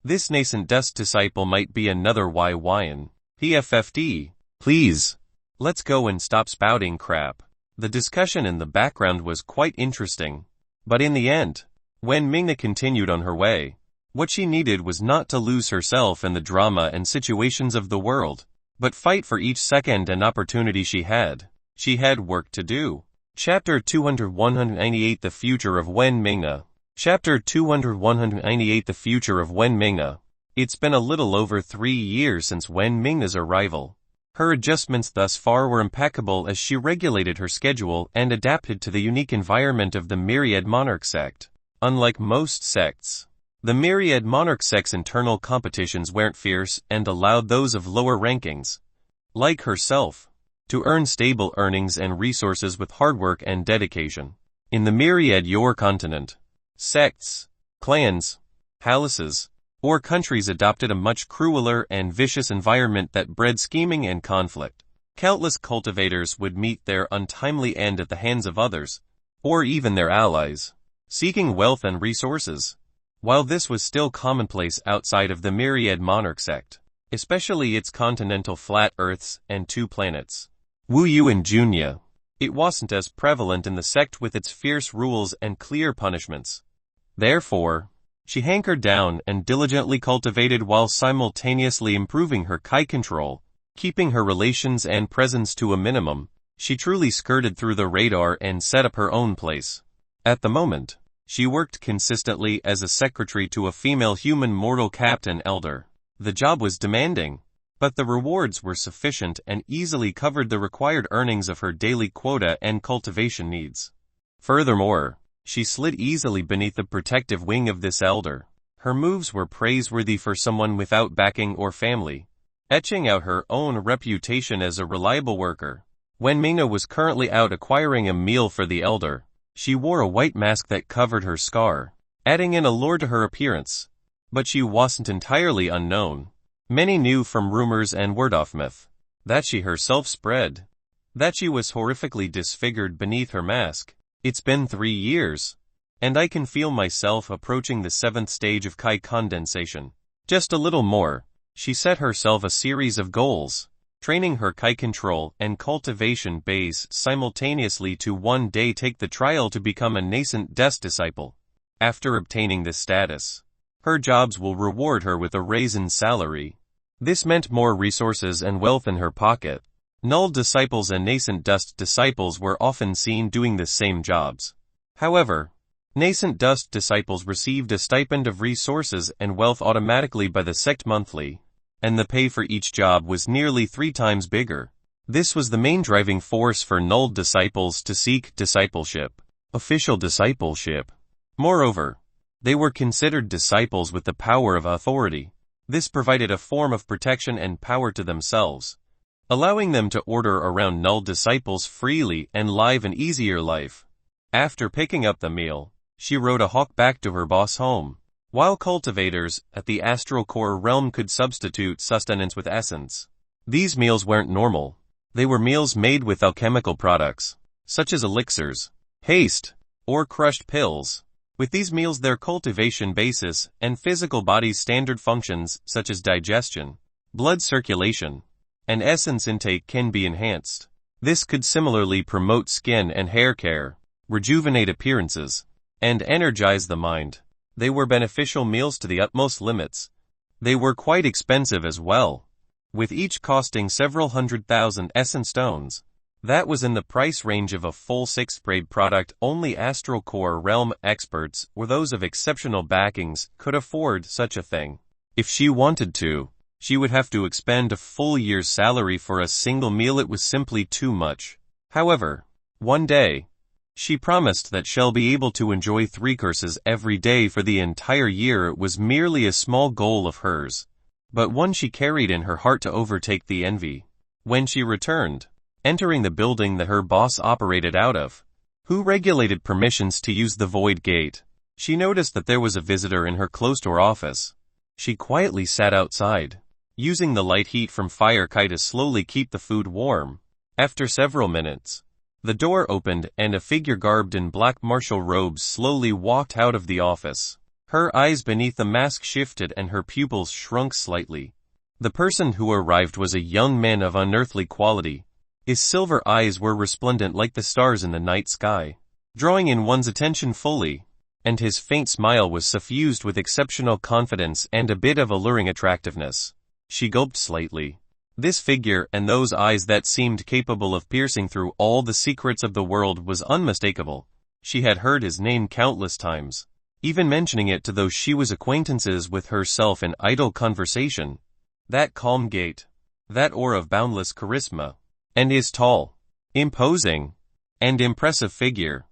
This nascent dust disciple might be another YYN. PFFD. Please. Let's go and stop spouting crap. The discussion in the background was quite interesting. But in the end, when Mingna continued on her way, what she needed was not to lose herself in the drama and situations of the world, but fight for each second and opportunity she had. She had work to do. Chapter 298 The Future of Wen Mingna. Chapter 298 The Future of Wen Mingna. It's been a little over 3 years since Wen Mingna's arrival. Her adjustments thus far were impeccable as she regulated her schedule and adapted to the unique environment of the Myriad Monarch sect. Unlike most sects, the Myriad Monarch sect's internal competitions weren't fierce and allowed those of lower rankings, like herself, to earn stable earnings and resources with hard work and dedication. In the Myriad Your continent, sects, clans, palaces, or countries adopted a much crueler and vicious environment that bred scheming and conflict. Countless cultivators would meet their untimely end at the hands of others, or even their allies, seeking wealth and resources. While this was still commonplace outside of the Myriad Monarch sect, especially its continental flat earths and 2 planets, Wu Yu and Junia, it wasn't as prevalent in the sect with its fierce rules and clear punishments. Therefore, she hankered down and diligently cultivated while simultaneously improving her Kai control, keeping her relations and presence to a minimum. She truly skirted through the radar and set up her own place. At the moment, she worked consistently as a secretary to a female human mortal captain elder. The job was demanding, but the rewards were sufficient and easily covered the required earnings of her daily quota and cultivation needs. Furthermore, she slid easily beneath the protective wing of this elder. Her moves were praiseworthy for someone without backing or family, etching out her own reputation as a reliable worker. When Mina was currently out acquiring a meal for the elder, she wore a white mask that covered her scar, adding an allure to her appearance. But she wasn't entirely unknown. Many knew from rumors and word-of-mouth that she herself spread, that she was horrifically disfigured beneath her mask. It's been 3 years, and I can feel myself approaching the 7th stage of Kai condensation. Just a little more. She set herself a series of goals, training her Kai control and cultivation base simultaneously to one day take the trial to become a nascent disciple. After obtaining this status, her jobs will reward her with a raise in salary. This meant more resources and wealth in her pocket. Null disciples and nascent dust disciples were often seen doing the same jobs. However, nascent dust disciples received a stipend of resources and wealth automatically by the sect monthly, and the pay for each job was nearly 3 times bigger. This was the main driving force for null disciples to seek discipleship, official discipleship. Moreover, they were considered disciples with the power of authority. This provided a form of protection and power to themselves, allowing them to order around null disciples freely and live an easier life. After picking up the meal, she rode a hawk back to her boss home. While cultivators at the astral core realm could substitute sustenance with essence, these meals weren't normal. They were meals made with alchemical products, such as elixirs, haste, or crushed pills. With these meals, their cultivation basis and physical body's standard functions such as digestion, blood circulation, and essence intake can be enhanced. This could similarly promote skin and hair care, rejuvenate appearances, and energize the mind. They were beneficial meals to the utmost limits. They were quite expensive as well, with each costing several 100,000 essence stones. That was in the price range of a full 6th-grade product. Only astral core realm experts, or those of exceptional backings, could afford such a thing. If she wanted to, she would have to expend a full year's salary for a single meal. It was simply too much. However, one day, she promised that she'll be able to enjoy 3 courses every day for the entire year. It was merely a small goal of hers, but one she carried in her heart to overtake the envy. When she returned, entering the building that her boss operated out of, who regulated permissions to use the void gate, she noticed that there was a visitor in her closed-door office. She quietly sat outside, using the light heat from fire Kai to slowly keep the food warm. After several minutes, the door opened and a figure garbed in black martial robes slowly walked out of the office. Her eyes beneath the mask shifted and her pupils shrunk slightly. The person who arrived was a young man of unearthly quality. His silver eyes were resplendent like the stars in the night sky, drawing in one's attention fully, and his faint smile was suffused with exceptional confidence and a bit of alluring attractiveness. She gulped slightly. This figure and those eyes that seemed capable of piercing through all the secrets of the world was unmistakable. She had heard his name countless times, even mentioning it to those she was acquaintances with herself in idle conversation. That calm gait, that aura of boundless charisma, and his tall, imposing, and impressive figure.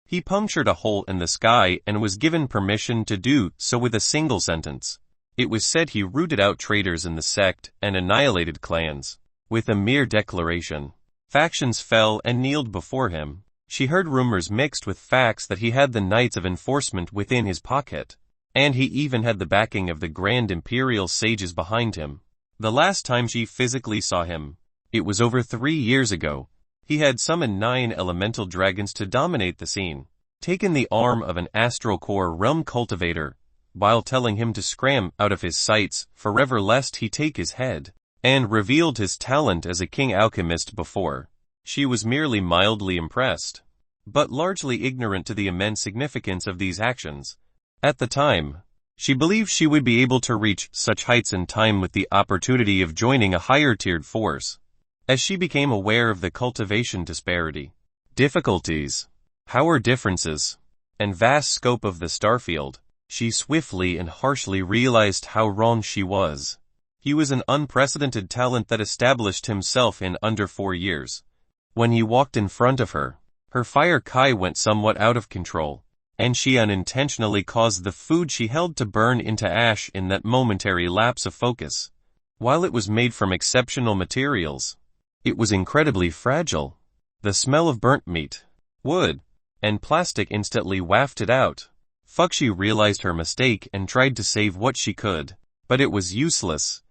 He punctured a hole in the sky and was given permission to do so with a single sentence. It was said he rooted out traitors in the sect and annihilated clans. With a mere declaration, factions fell and kneeled before him. She heard rumors mixed with facts that he had the Knights of Enforcement within his pocket, and he even had the backing of the Grand Imperial sages behind him. The last time she physically saw him, it was over 3 years ago. He had summoned 9 elemental dragons to dominate the scene, taken the arm of an astral core realm cultivator, while telling him to scram out of his sights forever lest he take his head, and revealed his talent as a king alchemist before. She was merely mildly impressed, but largely ignorant to the immense significance of these actions. At the time, she believed she would be able to reach such heights in time with the opportunity of joining a higher-tiered force. As she became aware of the cultivation disparity, difficulties, power differences, and vast scope of the starfield, she swiftly and harshly realized how wrong she was. He was an unprecedented talent that established himself in under 4 years. When he walked in front of her, her fire kai went somewhat out of control, and she unintentionally caused the food she held to burn into ash in that momentary lapse of focus. While it was made from exceptional materials, it was incredibly fragile. The smell of burnt meat, wood, and plastic instantly wafted out. She realized her mistake and tried to save what she could, but it was useless.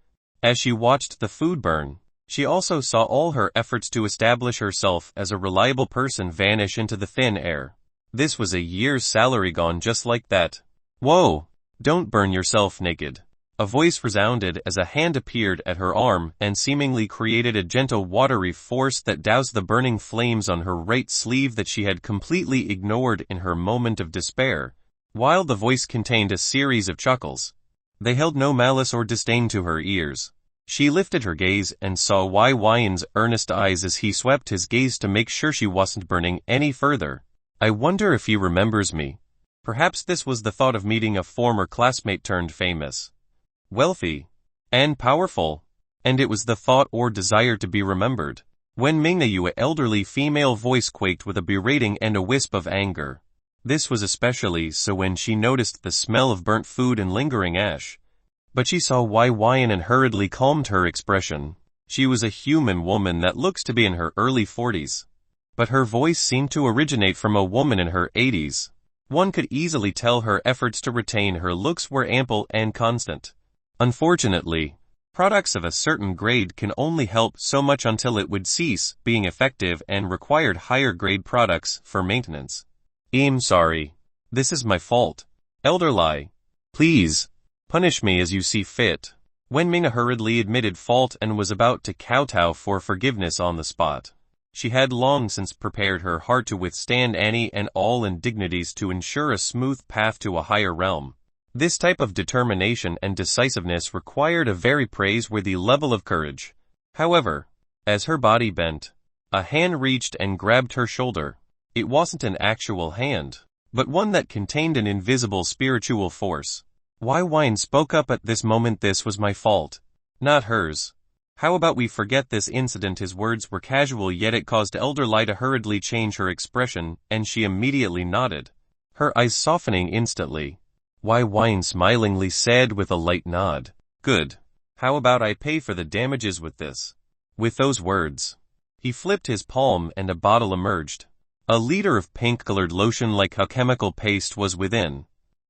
As she watched the food burn, she also saw all her efforts to establish herself as a reliable person vanish into the thin air. This was a year's salary gone just like that. "Whoa, don't burn yourself naked." A voice resounded as a hand appeared at her arm and seemingly created a gentle watery force that doused the burning flames on her right sleeve that she had completely ignored in her moment of despair. While the voice contained a series of chuckles, they held no malice or disdain to her ears. She lifted her gaze and saw Wyan's earnest eyes as he swept his gaze to make sure she wasn't burning any further. "I wonder if he remembers me." Perhaps this was the thought of meeting a former classmate turned famous, wealthy, and powerful, and it was the thought or desire to be remembered. When Mingnayu's elderly female voice quaked with a berating and a wisp of anger. This was especially so when she noticed the smell of burnt food and lingering ash. But she saw Wyan and hurriedly calmed her expression. She was a human woman that looks to be in her early 40s. But her voice seemed to originate from a woman in her 80s. One could easily tell her efforts to retain her looks were ample and constant. Unfortunately, products of a certain grade can only help so much until it would cease being effective and required higher grade products for maintenance. "I'm sorry. This is my fault. Elder Lai. Please, punish me as you see fit." When Mingna hurriedly admitted fault and was about to kowtow for forgiveness on the spot, she had long since prepared her heart to withstand any and all indignities to ensure a smooth path to a higher realm. This type of determination and decisiveness required a very praiseworthy level of courage. However, as her body bent, a hand reached and grabbed her shoulder. It wasn't an actual hand, but one that contained an invisible spiritual force. Wyan spoke up at this moment. "This was my fault, not hers. How about we forget this incident?" His words were casual, yet it caused Elder Lai to hurriedly change her expression, and she immediately nodded, her eyes softening instantly. Wyan smilingly said with a light nod, "Good. How about I pay for the damages with this?" With those words, he flipped his palm and a bottle emerged. A liter of pink-colored lotion like alchemical paste was within,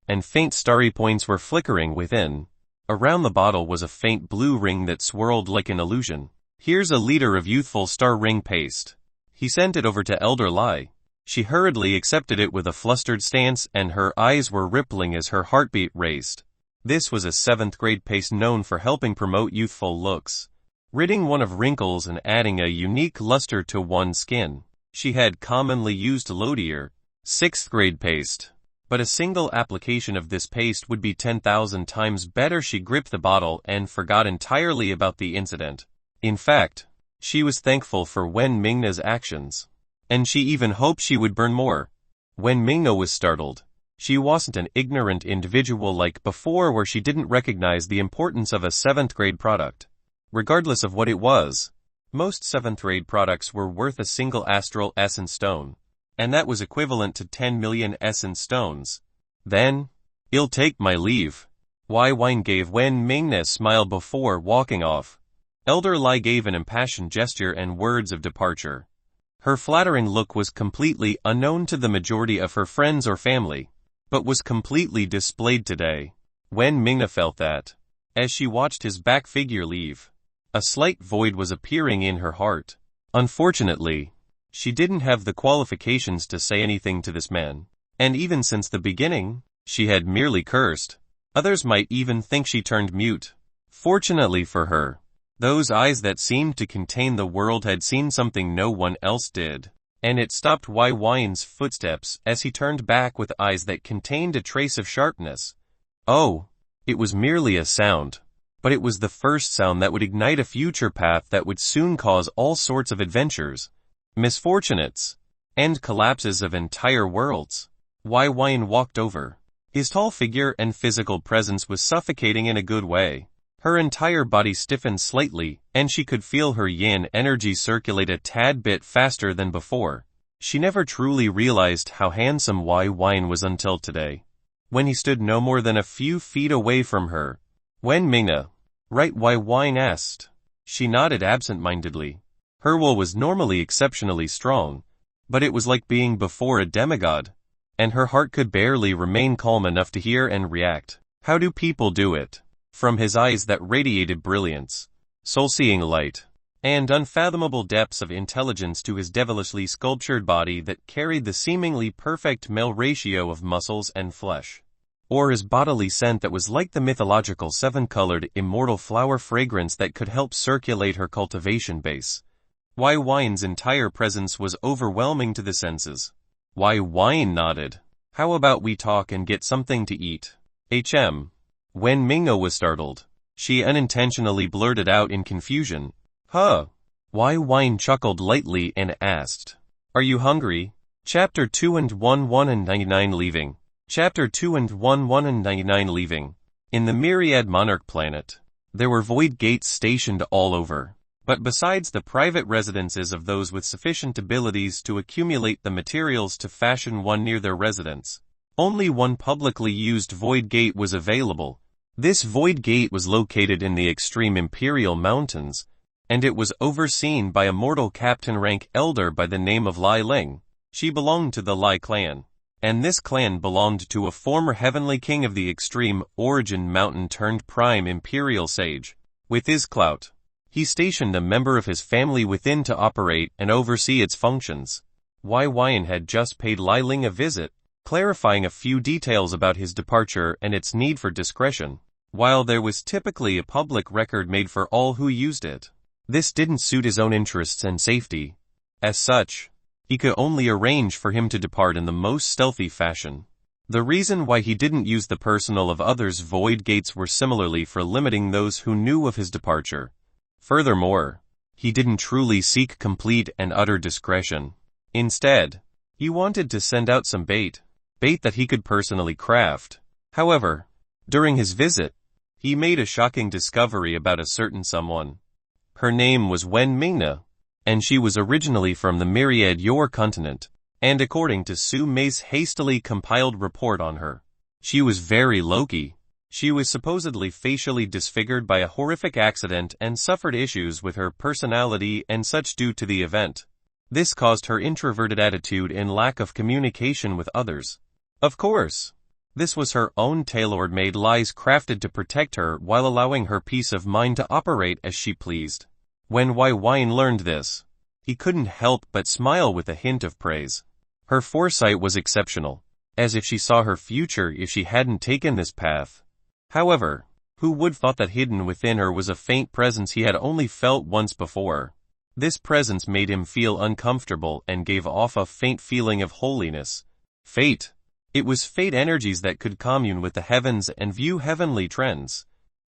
and faint starry points were flickering within. Around the bottle was a faint blue ring that swirled like an illusion. "Here's a liter of youthful star ring paste." He sent it over to Elder Lai. She hurriedly accepted it with a flustered stance, and her eyes were rippling as her heartbeat raced. This was a 7th grade paste known for helping promote youthful looks, ridding one of wrinkles and adding a unique luster to one's skin. She had commonly used Lodier, 6th grade paste, but a single application of this paste would be 10,000 times better. She gripped the bottle and forgot entirely about the incident. In fact, she was thankful for Wen Mingna's actions, and she even hoped she would burn more. When Mingna was startled, she wasn't an ignorant individual like before where she didn't recognize the importance of a 7th grade product. regardless of what it was. Most 7th grade products were worth a single Astral essence stone, and that was equivalent to 10 million essence stones. Then, "I'll take my leave." Wine gave Wen Ming a smile before walking off. Elder Lai gave an impassioned gesture and words of departure. Her flattering look was completely unknown to the majority of her friends or family, but was completely displayed today. Wen Mingna felt that, as she watched his back figure leave, a slight void was appearing in her heart. Unfortunately, she didn't have the qualifications to say anything to this man, and even since the beginning, she had merely cursed. Others might even think she turned mute. Fortunately for her, those eyes that seemed to contain the world had seen something no one else did, and it stopped Wine's footsteps as he turned back with eyes that contained a trace of sharpness. Oh, it was merely a sound, but it was the first sound that would ignite a future path that would soon cause all sorts of adventures, misfortunates, and collapses of entire worlds. Wine walked over. His tall figure and physical presence was suffocating in a good way. Her entire body stiffened slightly, and she could feel her yin energy circulate a tad bit faster than before. She never truly realized how handsome Wine was until today, when he stood no more than a few feet away from her. "Wen Mingna, right?" Wine asked. She nodded absent-mindedly. Her will was normally exceptionally strong, but it was like being before a demigod, and her heart could barely remain calm enough to hear and react. How do people do it? From his eyes that radiated brilliance, soul-seeing light, and unfathomable depths of intelligence to his devilishly sculptured body that carried the seemingly perfect male ratio of muscles and flesh, or his bodily scent that was like the mythological seven-colored immortal flower fragrance that could help circulate her cultivation base. Wine's entire presence was overwhelming to the senses. Wine nodded. "How about we talk and get something to eat?" When Mingo was startled, she unintentionally blurted out in confusion, "Huh?" Wine chuckled lightly and asked, "Are you hungry?" Chapter 2 and 199 Leaving. Chapter 2 and 199 Leaving. In the myriad monarch planet, there were void gates stationed all over. But besides the private residences of those with sufficient abilities to accumulate the materials to fashion one near their residence, only one publicly used void gate was available. This void gate was located in the extreme Imperial Mountains, and it was overseen by a mortal captain-rank elder by the name of Lai Ling. She belonged to the Lai clan, and this clan belonged to a former heavenly king of the extreme origin mountain-turned-prime imperial sage. With his clout, he stationed a member of his family within to operate and oversee its functions. Wine had just paid Lai Ling a visit, clarifying a few details about his departure and its need for discretion, while there was typically a public record made for all who used it. This didn't suit his own interests and safety. As such, he could only arrange for him to depart in the most stealthy fashion. The reason why he didn't use the personal of others' void gates were similarly for limiting those who knew of his departure. Furthermore, he didn't truly seek complete and utter discretion. Instead, he wanted to send out some bait that he could personally craft. However, during his visit, he made a shocking discovery about a certain someone. Her name was Wen Mingna, and she was originally from the Myriad Yor continent, and according to Su Mei's hastily compiled report on her, she was very low-key. She was supposedly facially disfigured by a horrific accident and suffered issues with her personality and such due to the event. This caused her introverted attitude and lack of communication with others. Of course, this was her own tailor-made lies crafted to protect her while allowing her peace of mind to operate as she pleased. When Wine learned this, he couldn't help but smile with a hint of praise. Her foresight was exceptional, as if she saw her future if she hadn't taken this path. However, who would thought that hidden within her was a faint presence he had only felt once before? This presence made him feel uncomfortable and gave off a faint feeling of holiness. Fate. It was fate energies that could commune with the heavens and view heavenly trends.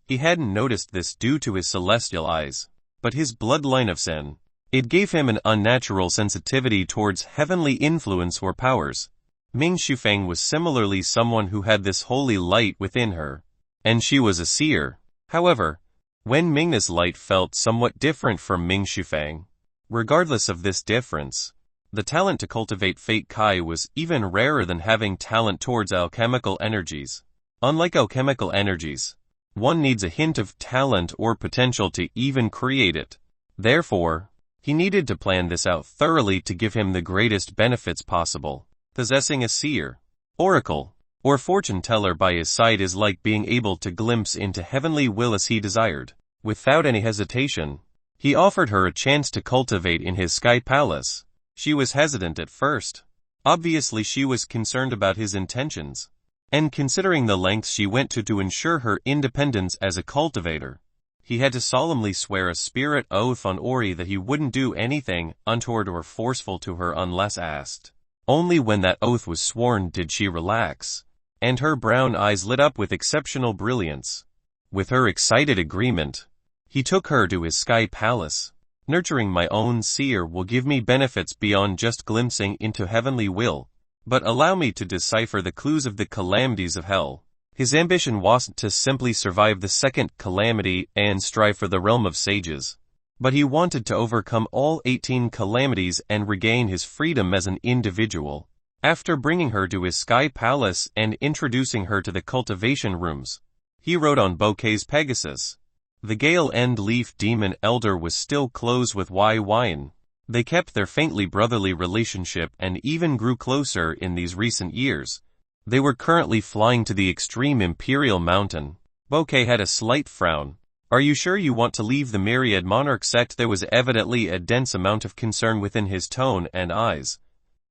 He hadn't noticed this due to his celestial eyes, but his bloodline of sin. It gave him an unnatural sensitivity towards heavenly influence or powers. Ming Shufang was similarly someone who had this holy light within her, and she was a seer. However, When Mingna's light felt somewhat different from Ming Shufang. Regardless of this difference, the talent to cultivate fate Kai was even rarer than having talent towards alchemical energies. Unlike alchemical energies, one needs a hint of talent or potential to even create it. Therefore, he needed to plan this out thoroughly to give him the greatest benefits possible. Possessing a seer, oracle, or fortune teller by his side is like being able to glimpse into heavenly will as he desired. Without any hesitation, he offered her a chance to cultivate in his sky palace. She was hesitant at first. Obviously she was concerned about his intentions, and considering the lengths she went to ensure her independence as a cultivator. He had to solemnly swear a spirit oath on Ori that he wouldn't do anything untoward or forceful to her unless asked. Only when that oath was sworn did she relax, and her brown eyes lit up with exceptional brilliance. With her excited agreement, he took her to his sky palace. Nurturing my own seer will give me benefits beyond just glimpsing into heavenly will, but allow me to decipher the clues of the calamities of hell. His ambition wasn't to simply survive the second calamity and strive for the realm of sages, but he wanted to overcome all 18 calamities and regain his freedom as an individual. After bringing her to his sky palace and introducing her to the cultivation rooms, he rode on Bouquet's Pegasus. The Gale End Leaf Demon Elder was still close with Wine. They kept their faintly brotherly relationship and even grew closer in these recent years. They were currently flying to the extreme Imperial Mountain. Bouquet had a slight frown. Are you sure you want to leave the Myriad Monarch sect? There was evidently a dense amount of concern within his tone and eyes.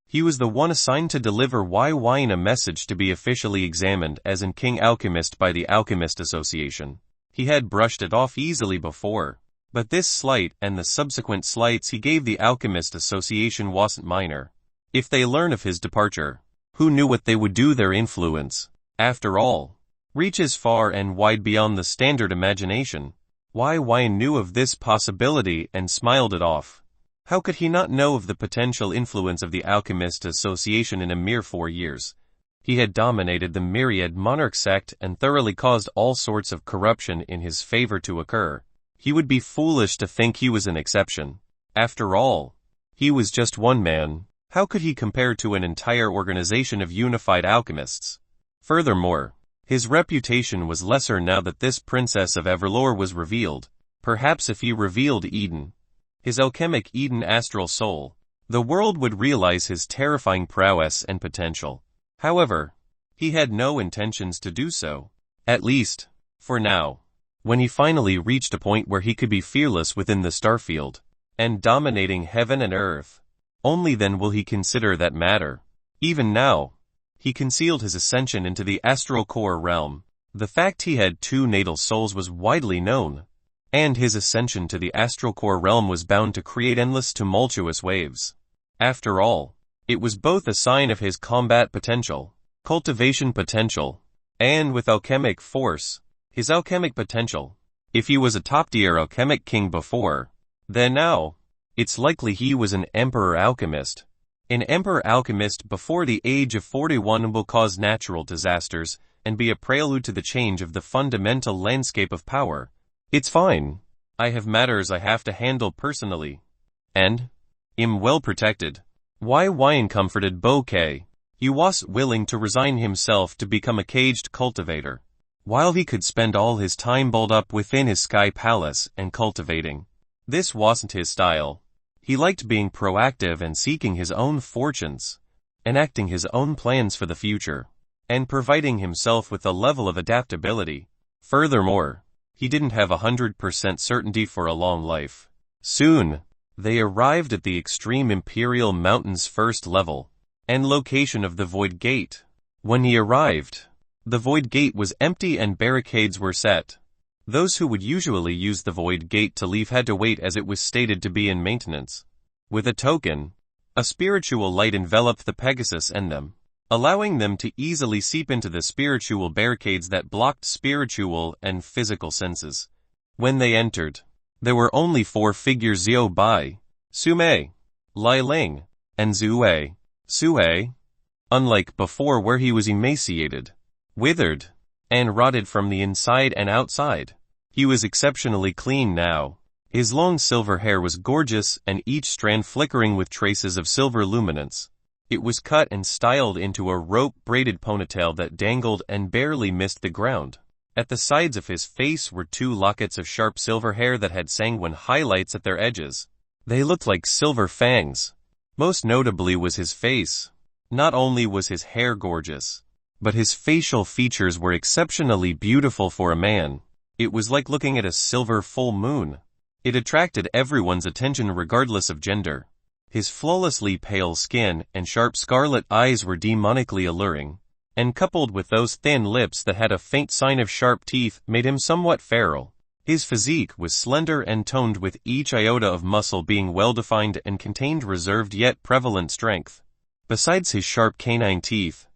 He was the one assigned to deliver Wine a message to be officially examined as an King Alchemist by the Alchemist Association. He had brushed it off easily before, but this slight and the subsequent slights he gave the Alchemist Association wasn't minor. If they learn of his departure, who knew what they would do? Their influence, after all, reaches far and wide beyond the standard imagination. Wine knew of this possibility and smiled it off. How could he not know of the potential influence of the Alchemist Association in a mere 4 years? He had dominated the Myriad Monarch sect and thoroughly caused all sorts of corruption in his favor to occur. He would be foolish to think he was an exception. After all, he was just one man. How could he compare to an entire organization of unified alchemists? Furthermore, his reputation was lesser now that this princess of Everlore was revealed. Perhaps if he revealed Eden, his alchemic Eden astral soul, the world would realize his terrifying prowess and potential. However, he had no intentions to do so. At least, for now. When he finally reached a point where he could be fearless within the starfield, and dominating heaven and earth, only then will he consider that matter. Even now, he concealed his ascension into the astral core realm. The fact he had 2 natal souls was widely known, and his ascension to the astral core realm was bound to create endless tumultuous waves. After all, it was both a sign of his combat potential, cultivation potential, and with alchemic force, his alchemic potential. If he was a top-tier alchemic king before, then now, it's likely he was an emperor alchemist. An emperor alchemist before the age of 41 will cause natural disasters and be a prelude to the change of the fundamental landscape of power. It's fine. I have matters I have to handle personally. And am well protected. Wine comforted Bouquet. He was willing to resign himself to become a caged cultivator, while he could spend all his time balled up within his sky palace and cultivating. This wasn't his style. He liked being proactive and seeking his own fortunes, enacting his own plans for the future, and providing himself with a level of adaptability. Furthermore, he didn't have 100% certainty for a long life. Soon, they arrived at the extreme Imperial Mountain's first level and location of the Void Gate. When he arrived, the Void Gate was empty and barricades were set. Those who would usually use the Void Gate to leave had to wait as it was stated to be in maintenance. With a token, a spiritual light enveloped the Pegasus and them, allowing them to easily seep into the spiritual barricades that blocked spiritual and physical senses. When they entered, there were only 4 figures: Xiao Bai, Sume, Lai Ling, and Zui. Sue, unlike before where he was emaciated, withered, and rotted from the inside and outside, He was exceptionally clean now. His long silver hair was gorgeous and each strand flickering with traces of silver luminance. It was cut and styled into a rope-braided ponytail that dangled and barely missed the ground. At the sides of his face were 2 lockets of sharp silver hair that had sanguine highlights at their edges. They looked like silver fangs. Most notably was his face. Not only was his hair gorgeous, but his facial features were exceptionally beautiful for a man. It was like looking at a silver full moon. It attracted everyone's attention regardless of gender. His flawlessly pale skin and sharp scarlet eyes were demonically alluring, and coupled with those thin lips that had a faint sign of sharp teeth made him somewhat feral. His physique was slender and toned, with each iota of muscle being well-defined and contained reserved yet prevalent strength. Besides his sharp canine teeth,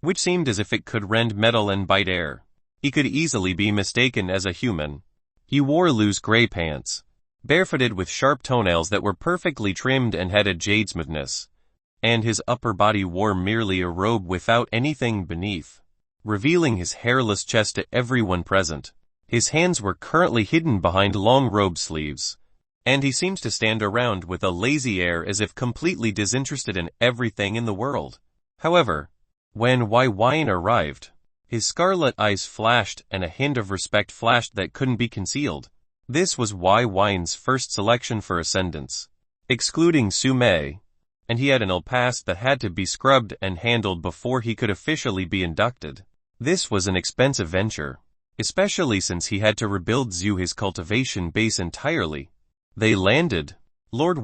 which seemed as if it could rend metal and bite air, he could easily be mistaken as a human. He wore loose gray pants, barefooted with sharp toenails that were perfectly trimmed and had a jade smoothness, and his upper body wore merely a robe without anything beneath, revealing his hairless chest to everyone present. His hands were currently hidden behind long robe sleeves, and he seemed to stand around with a lazy air as if completely disinterested in everything in the world. However, when Wine arrived, his scarlet eyes flashed and a hint of respect flashed that couldn't be concealed. This was Wine's first selection for Ascendants, excluding Sume, and he had an ill past that had to be scrubbed and handled before he could officially be inducted. This was an expensive venture, especially since he had to rebuild Zui's cultivation base entirely. They landed. Lord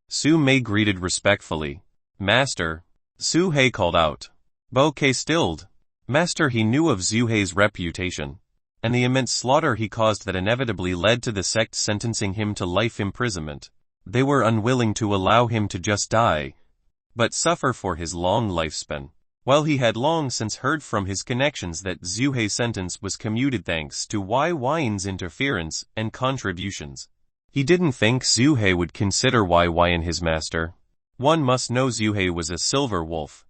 Sume greeted respectfully. Master, Suhei called out. Bouquet stilled. Master, he knew of Zui's reputation, and the immense slaughter he caused that inevitably led to the sect sentencing him to life imprisonment. They were unwilling to allow him to just die, but suffer for his long lifespan. While he had long since heard from his connections that Zui's sentence was commuted thanks to Wine's interference and contributions, he didn't think Zui would consider Wine his master. One must know Zui was a silver wolf,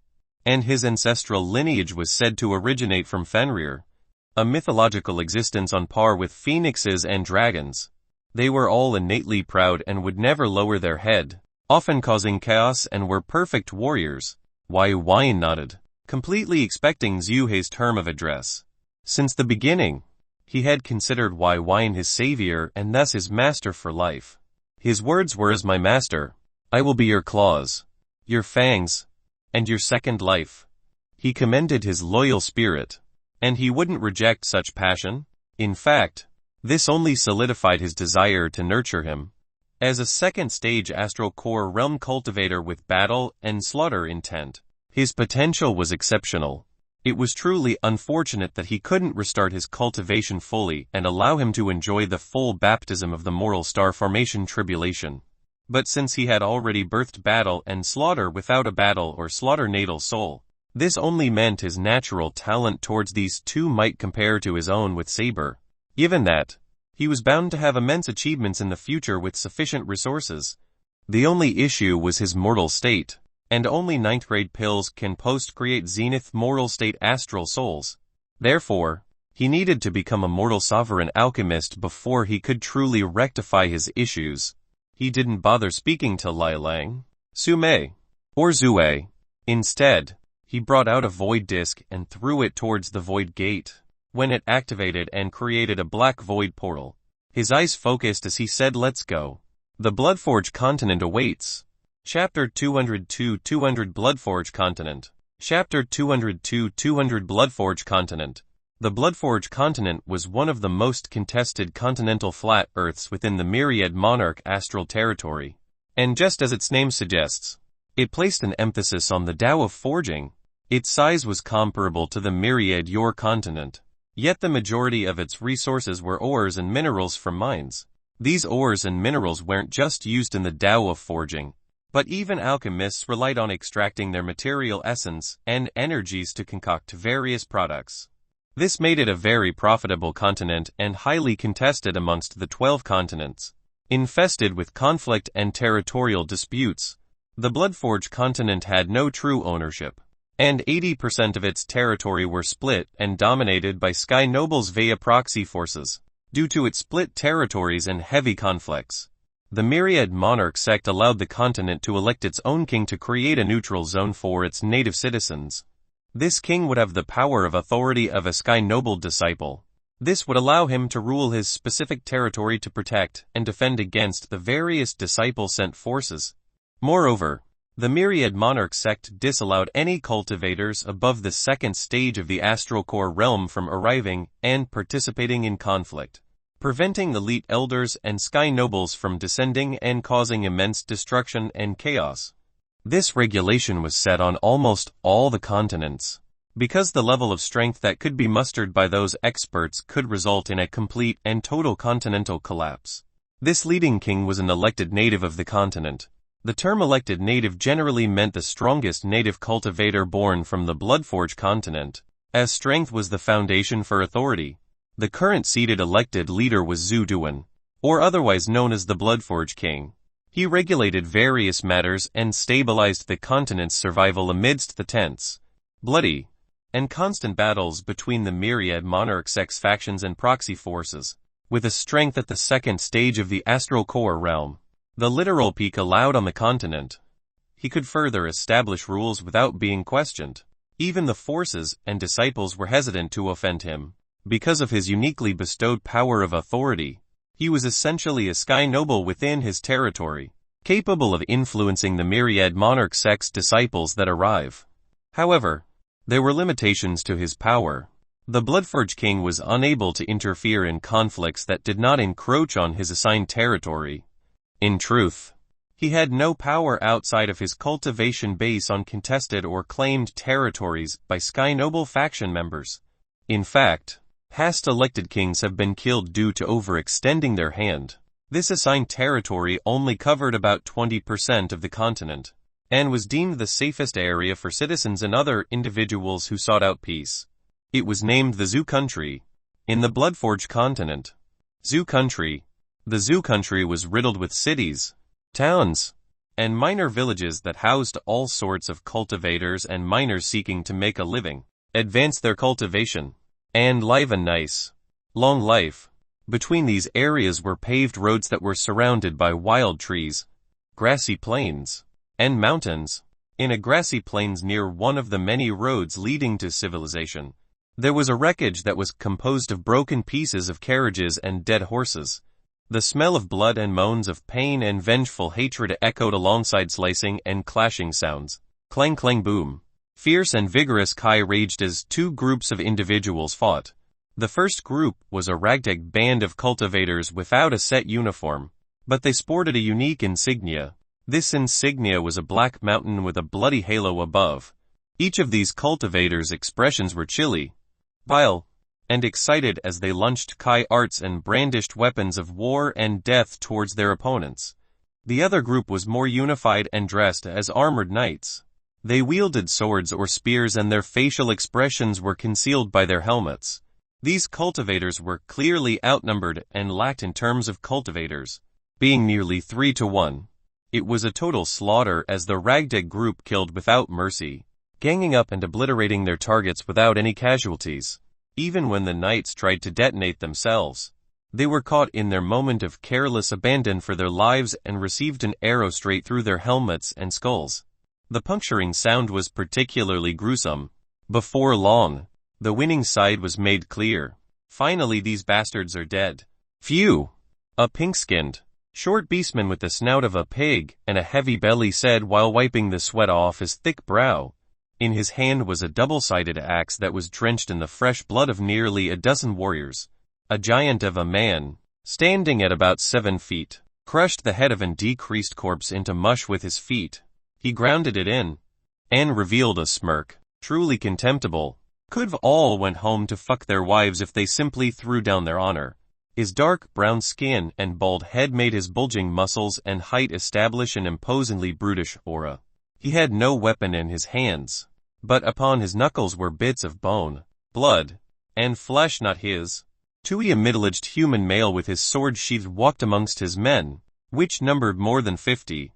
and his ancestral lineage was said to originate from Fenrir, a mythological existence on par with phoenixes and dragons. They were all innately proud and would never lower their head, often causing chaos, and were perfect warriors. Wine nodded, completely expecting Zui's term of address. Since the beginning, he had considered Wine his savior and thus his master for life. His words were, as my master, I will be your claws, your fangs, and your second life. He commended his loyal spirit, and he wouldn't reject such passion. In fact, this only solidified his desire to nurture him as a second-stage astral core realm cultivator with battle and slaughter intent. His potential was exceptional. It was truly unfortunate that he couldn't restart his cultivation fully and allow him to enjoy the full baptism of the moral star formation Tribulation. But since he had already birthed battle and slaughter without a battle or slaughter natal soul, this only meant his natural talent towards these two might compare to his own with Saber. Given that, he was bound to have immense achievements in the future with sufficient resources. The only issue was his mortal state, and only 9th grade pills can post-create Zenith moral state astral souls. Therefore, he needed to become a mortal sovereign alchemist before he could truly rectify his issues. He didn't bother speaking to Lilang, Sume, or Zui. Instead, he brought out a void disk and threw it towards the void gate. When it activated and created a black void portal, his eyes focused as he said, let's go. The Bloodforge continent awaits. Chapter 202 200 Bloodforge continent. Chapter 202 200 Bloodforge continent. The Bloodforge continent was one of the most contested continental flat earths within the myriad monarch astral territory. And just as its name suggests, it placed an emphasis on the Tao of forging. Its size was comparable to the myriad Yor continent, yet the majority of its resources were ores and minerals from mines. These ores and minerals weren't just used in the Tao of forging, but even alchemists relied on extracting their material essence and energies to concoct various products. This made it a very profitable continent and highly contested amongst the 12 continents. Infested with conflict and territorial disputes, the Bloodforge continent had no true ownership, and 80% of its territory were split and dominated by Sky Nobles via proxy forces. due to its split territories and heavy conflicts. The myriad monarch sect allowed the continent to elect its own king to create a neutral zone for its native citizens. This king would have the power of authority of a sky noble disciple. This would allow him to rule his specific territory to protect and defend against the various disciple-sent forces. Moreover, the myriad monarch sect disallowed any cultivators above the second stage of the astral core realm from arriving and participating in conflict, preventing elite elders and sky nobles from descending and causing immense destruction and chaos. This regulation was set on almost all the continents, because the level of strength that could be mustered by those experts could result in a complete and total continental collapse. This leading king was an elected native of the continent. The term elected native generally meant the strongest native cultivator born from the Bloodforge continent, as strength was the foundation for authority. The current seated elected leader was Zui, or otherwise known as the Bloodforge King. He regulated various matters and stabilized the continent's survival amidst the tense, bloody, and constant battles between the myriad monarch sects factions and proxy forces, with a strength at the second stage of the astral core realm, the literal peak allowed on the continent. He could further establish rules without being questioned. Even the forces and disciples were hesitant to offend him. Because of his uniquely bestowed power of authority, he was essentially a sky noble within his territory, capable of influencing the myriad monarch sect's disciples that arrive. However, there were limitations to his power. The Bloodforge King was unable to interfere in conflicts that did not encroach on his assigned territory. In truth, he had no power outside of his cultivation base on contested or claimed territories by sky noble faction members. In fact, past elected kings have been killed due to overextending their hand. This assigned territory only covered about 20% of the continent, and was deemed the safest area for citizens and other individuals who sought out peace. It was named the Zui country, in the Bloodforge continent. Zui country. The Zui country was riddled with cities, towns, and minor villages that housed all sorts of cultivators and miners seeking to make a living, advance their cultivation, and live a nice, long life. Between these areas were paved roads that were surrounded by wild trees, grassy plains, and mountains. In a grassy plains near one of the many roads leading to civilization, there was a wreckage that was composed of broken pieces of carriages and dead horses. The smell of blood and moans of pain and vengeful hatred echoed alongside slicing and clashing sounds. Clang clang boom. Fierce and vigorous Kai raged as two groups of individuals fought. The first group was a ragtag band of cultivators without a set uniform, but they sported a unique insignia. This insignia was a black mountain with a bloody halo above. Each of these cultivators' expressions were chilly, vile, and excited as they launched Kai arts and brandished weapons of war and death towards their opponents. The other group was more unified and dressed as armored knights. They wielded swords or spears and their facial expressions were concealed by their helmets. These cultivators were clearly outnumbered and lacked in terms of cultivators, being nearly 3-1. It was a total slaughter as the ragtag group killed without mercy, ganging up and obliterating their targets without any casualties. Even when the knights tried to detonate themselves, they were caught in their moment of careless abandon for their lives and received an arrow straight through their helmets and skulls. The puncturing sound was particularly gruesome. Before long, the winning side was made clear. Finally, these bastards are dead. Phew! A pink-skinned, short beastman with the snout of a pig and a heavy belly said while wiping the sweat off his thick brow. In his hand was a double-sided axe that was drenched in the fresh blood of nearly a dozen warriors. A giant of a man, standing at about 7 feet, crushed the head of an decreased corpse into mush with his feet. He grounded it in, and revealed a smirk. Truly contemptible. Could've all went home to fuck their wives if they simply threw down their honor. His dark brown skin and bald head made his bulging muscles and height establish an imposingly brutish aura. He had no weapon in his hands, but upon his knuckles were bits of bone, blood, and flesh not his. Tui, a middle-aged human male with his sword sheathed, walked amongst his men, which numbered more than 50,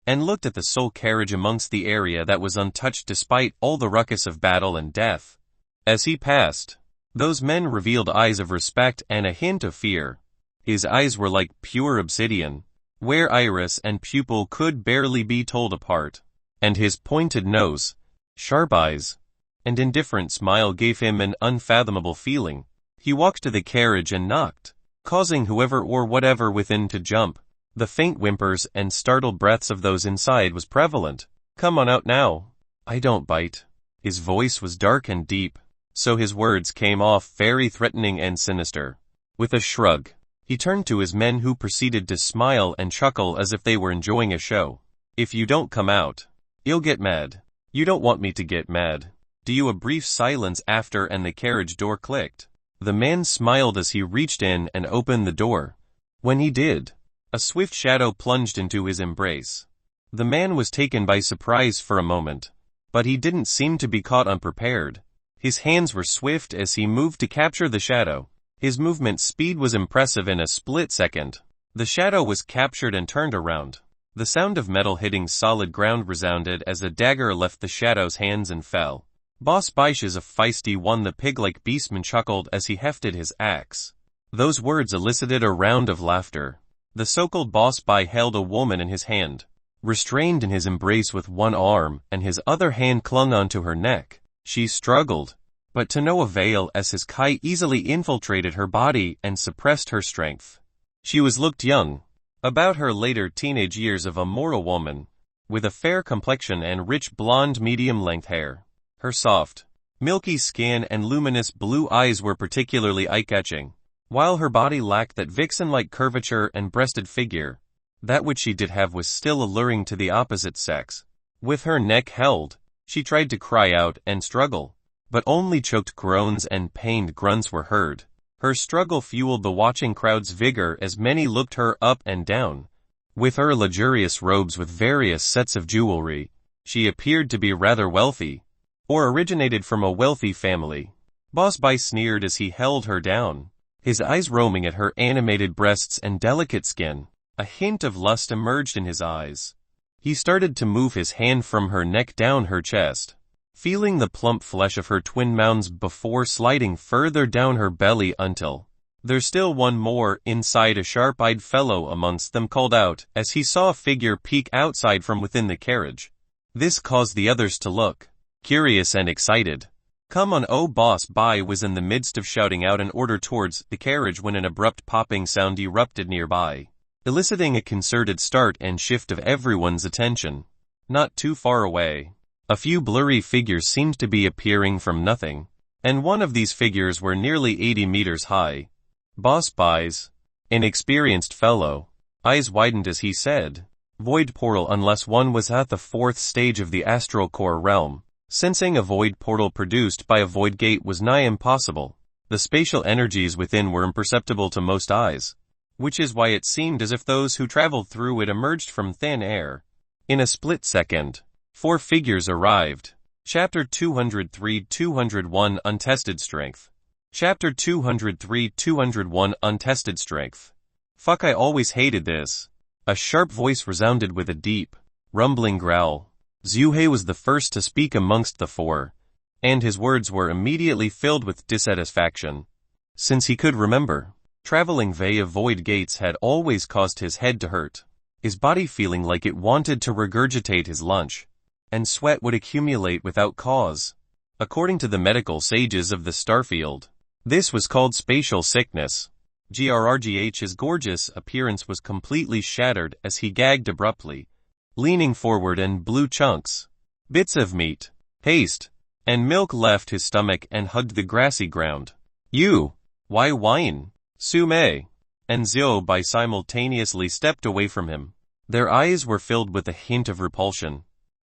and looked at the sole carriage amongst the area that was untouched despite all the ruckus of battle and death. As he passed, Those men revealed eyes of respect and a hint of fear. His eyes were like pure obsidian, where iris and pupil could barely be told apart. And his pointed nose, sharp eyes, and indifferent smile gave him an unfathomable feeling. He walked to the carriage and knocked, causing whoever or whatever within to jump. The faint whimpers and startled breaths of those inside was prevalent. "Come on out now. I don't bite." His voice was dark and deep, so his words came off very threatening and sinister. With a shrug, he turned to his men, who proceeded to smile and chuckle as if they were enjoying a show. "If you don't come out, you'll get mad." "You don't want me to get mad, do you?" A brief silence after, and the carriage door clicked. The man smiled as he reached in and opened the door. When he did, a swift shadow plunged into his embrace. The man was taken by surprise for a moment, but he didn't seem to be caught unprepared. His hands were swift as he moved to capture the shadow. His movement speed was impressive. In a split second, the shadow was captured and turned around. The sound of metal hitting solid ground resounded as a dagger left the shadow's hands and fell. "Boss Biche is a feisty one," the pig-like beastman chuckled as he hefted his axe. Those words elicited a round of laughter. The so-called Boss Biche held a woman in his hand, restrained in his embrace with one arm, and his other hand clung onto her neck. She struggled, but to no avail, as his kai easily infiltrated her body and suppressed her strength. She looked young, about her later teenage years, of a moral woman, with a fair complexion and rich blonde medium-length hair. Her soft, milky skin and luminous blue eyes were particularly eye-catching, while her body lacked that vixen-like curvature and breasted figure. That which she did have was still alluring to the opposite sex. With her neck held, she tried to cry out and struggle, but only choked groans and pained grunts were heard. Her struggle fueled the watching crowd's vigor as many looked her up and down. With her luxurious robes with various sets of jewelry, she appeared to be rather wealthy, or originated from a wealthy family. Boss Biche sneered as he held her down, his eyes roaming at her animated breasts and delicate skin. A hint of lust emerged in his eyes. He started to move his hand from her neck down her chest, feeling the plump flesh of her twin mounds before sliding further down her belly until, "There's still one more inside," a sharp-eyed fellow amongst them called out as he saw a figure peek outside from within the carriage. This caused the others to look, curious and excited. "Come on, oh!" Boss Biche was in the midst of shouting out an order towards the carriage when an abrupt popping sound erupted nearby, eliciting a concerted start and shift of everyone's attention. Not too far away, a few blurry figures seemed to be appearing from nothing, and one of these figures were nearly 80 meters high. Boss Biche's inexperienced fellow eyes widened as he said, "Void portal, unless one was at the 4th stage of the astral core realm." Sensing a void portal produced by a void gate was nigh impossible. The spatial energies within were imperceptible to most eyes, which is why it seemed as if those who traveled through it emerged from thin air. In a split second, 4 figures arrived. Chapter 203-201 Untested Strength. Chapter 203-201 Untested Strength. "Fuck, I always hated this." A sharp voice resounded with a deep, rumbling growl. Zui was the first to speak amongst the 4, and his words were immediately filled with dissatisfaction. Since he could remember, traveling via void gates had always caused his head to hurt, his body feeling like it wanted to regurgitate his lunch, and sweat would accumulate without cause. According to the medical sages of the starfield, this was called spatial sickness. Grrgh's gorgeous appearance was completely shattered as he gagged abruptly, leaning forward, and blue chunks, bits of meat, paste, and milk left his stomach and hugged the grassy ground. "You, why whine?" Sume and Zui simultaneously stepped away from him. Their eyes were filled with a hint of repulsion,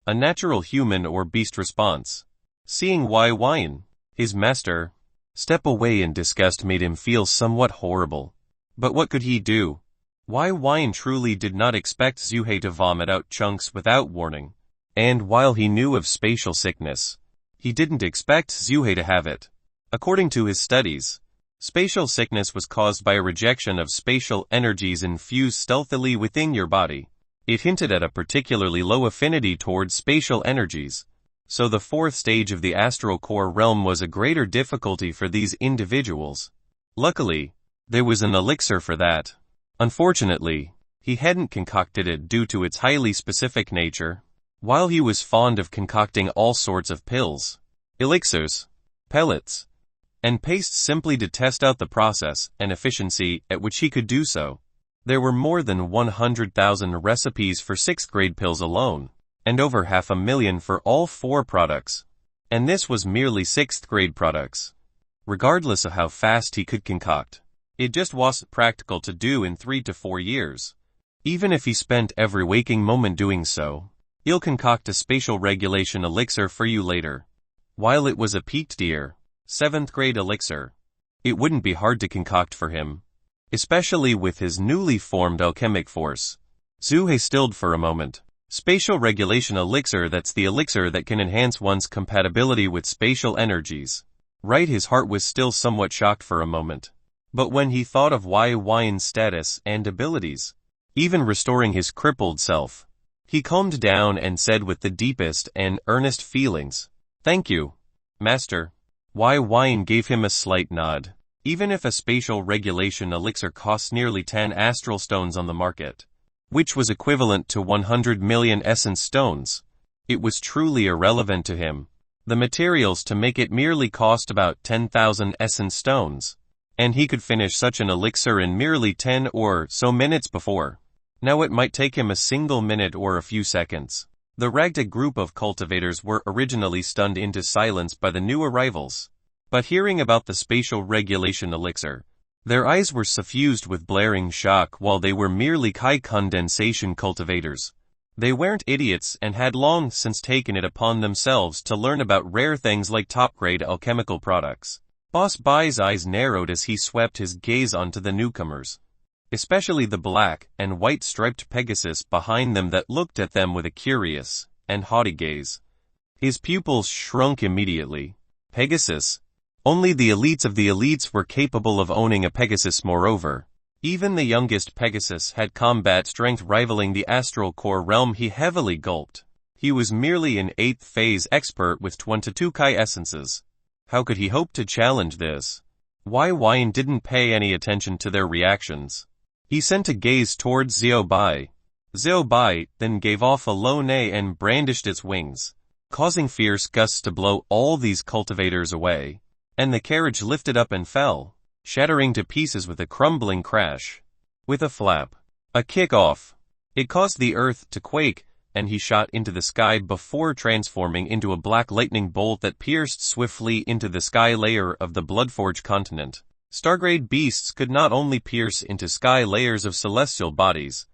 a natural human or beast response. Seeing why whine, his master, step away in disgust made him feel somewhat horrible. But what could he do? Why whine truly did not expect Zui to vomit out chunks without warning. And while he knew of spatial sickness, he didn't expect Zui to have it. According to his studies, spatial sickness was caused by a rejection of spatial energies infused stealthily within your body. It hinted at a particularly low affinity towards spatial energies. So the fourth stage of the astral core realm was a greater difficulty for these individuals. Luckily, there was an elixir for that. Unfortunately, he hadn't concocted it due to its highly specific nature. While he was fond of concocting all sorts of pills, elixirs, pellets, and pastes simply to test out the process and efficiency at which he could do so, there were more than 100,000 recipes for 6th grade pills alone, and over 500,000 for all 4 products. And this was merely 6th grade products. Regardless of how fast he could concoct, it just wasn't practical to do in 3 to 4 years. Even if he spent every waking moment doing so, he'll concoct a spatial regulation elixir for you later. While it was a peaked dear 7th grade elixir, it wouldn't be hard to concoct for him, especially with his newly formed alchemic force. Zui stilled for a moment. Spatial regulation elixir, that's the elixir that can enhance one's compatibility with spatial energies. Right, his heart was still somewhat shocked for a moment. But when he thought of Wine's status and abilities, even restoring his crippled self, he calmed down and said with the deepest and earnest feelings, "Thank you, Master." Wine gave him a slight nod. Even if a spatial regulation elixir costs nearly 10 astral stones on the market, which was equivalent to 100 million essence stones, it was truly irrelevant to him. The materials to make it merely cost about 10,000 essence stones, and he could finish such an elixir in merely 10 or so minutes before. Now it might take him a single minute or a few seconds. The ragtag group of cultivators were originally stunned into silence by the new arrivals, but hearing about the spatial regulation elixir, their eyes were suffused with blaring shock. While they were merely high condensation cultivators, they weren't idiots and had long since taken it upon themselves to learn about rare things like top-grade alchemical products. Boss Bai's eyes narrowed as he swept his gaze onto the newcomers, especially the black and white striped Pegasus behind them that looked at them with a curious and haughty gaze. His pupils shrunk immediately. Pegasus? Only the elites of the elites were capable of owning a Pegasus. Moreover, even the youngest Pegasus had combat strength rivaling the astral core realm. He heavily gulped. He was merely an 8th phase expert with 22 Kai essences. How could he hope to challenge this? Wine didn't pay any attention to their reactions. He sent a gaze towards Xiao Bai. Xiao Bai then gave off a low neigh and brandished its wings, causing fierce gusts to blow all these cultivators away, and the carriage lifted up and fell, shattering to pieces with a crumbling crash. With a flap, a kick-off, it caused the earth to quake, and he shot into the sky before transforming into a black lightning bolt that pierced swiftly into the sky layer of the Bloodforge continent. Stargrade beasts could not only pierce into sky layers of celestial bodies,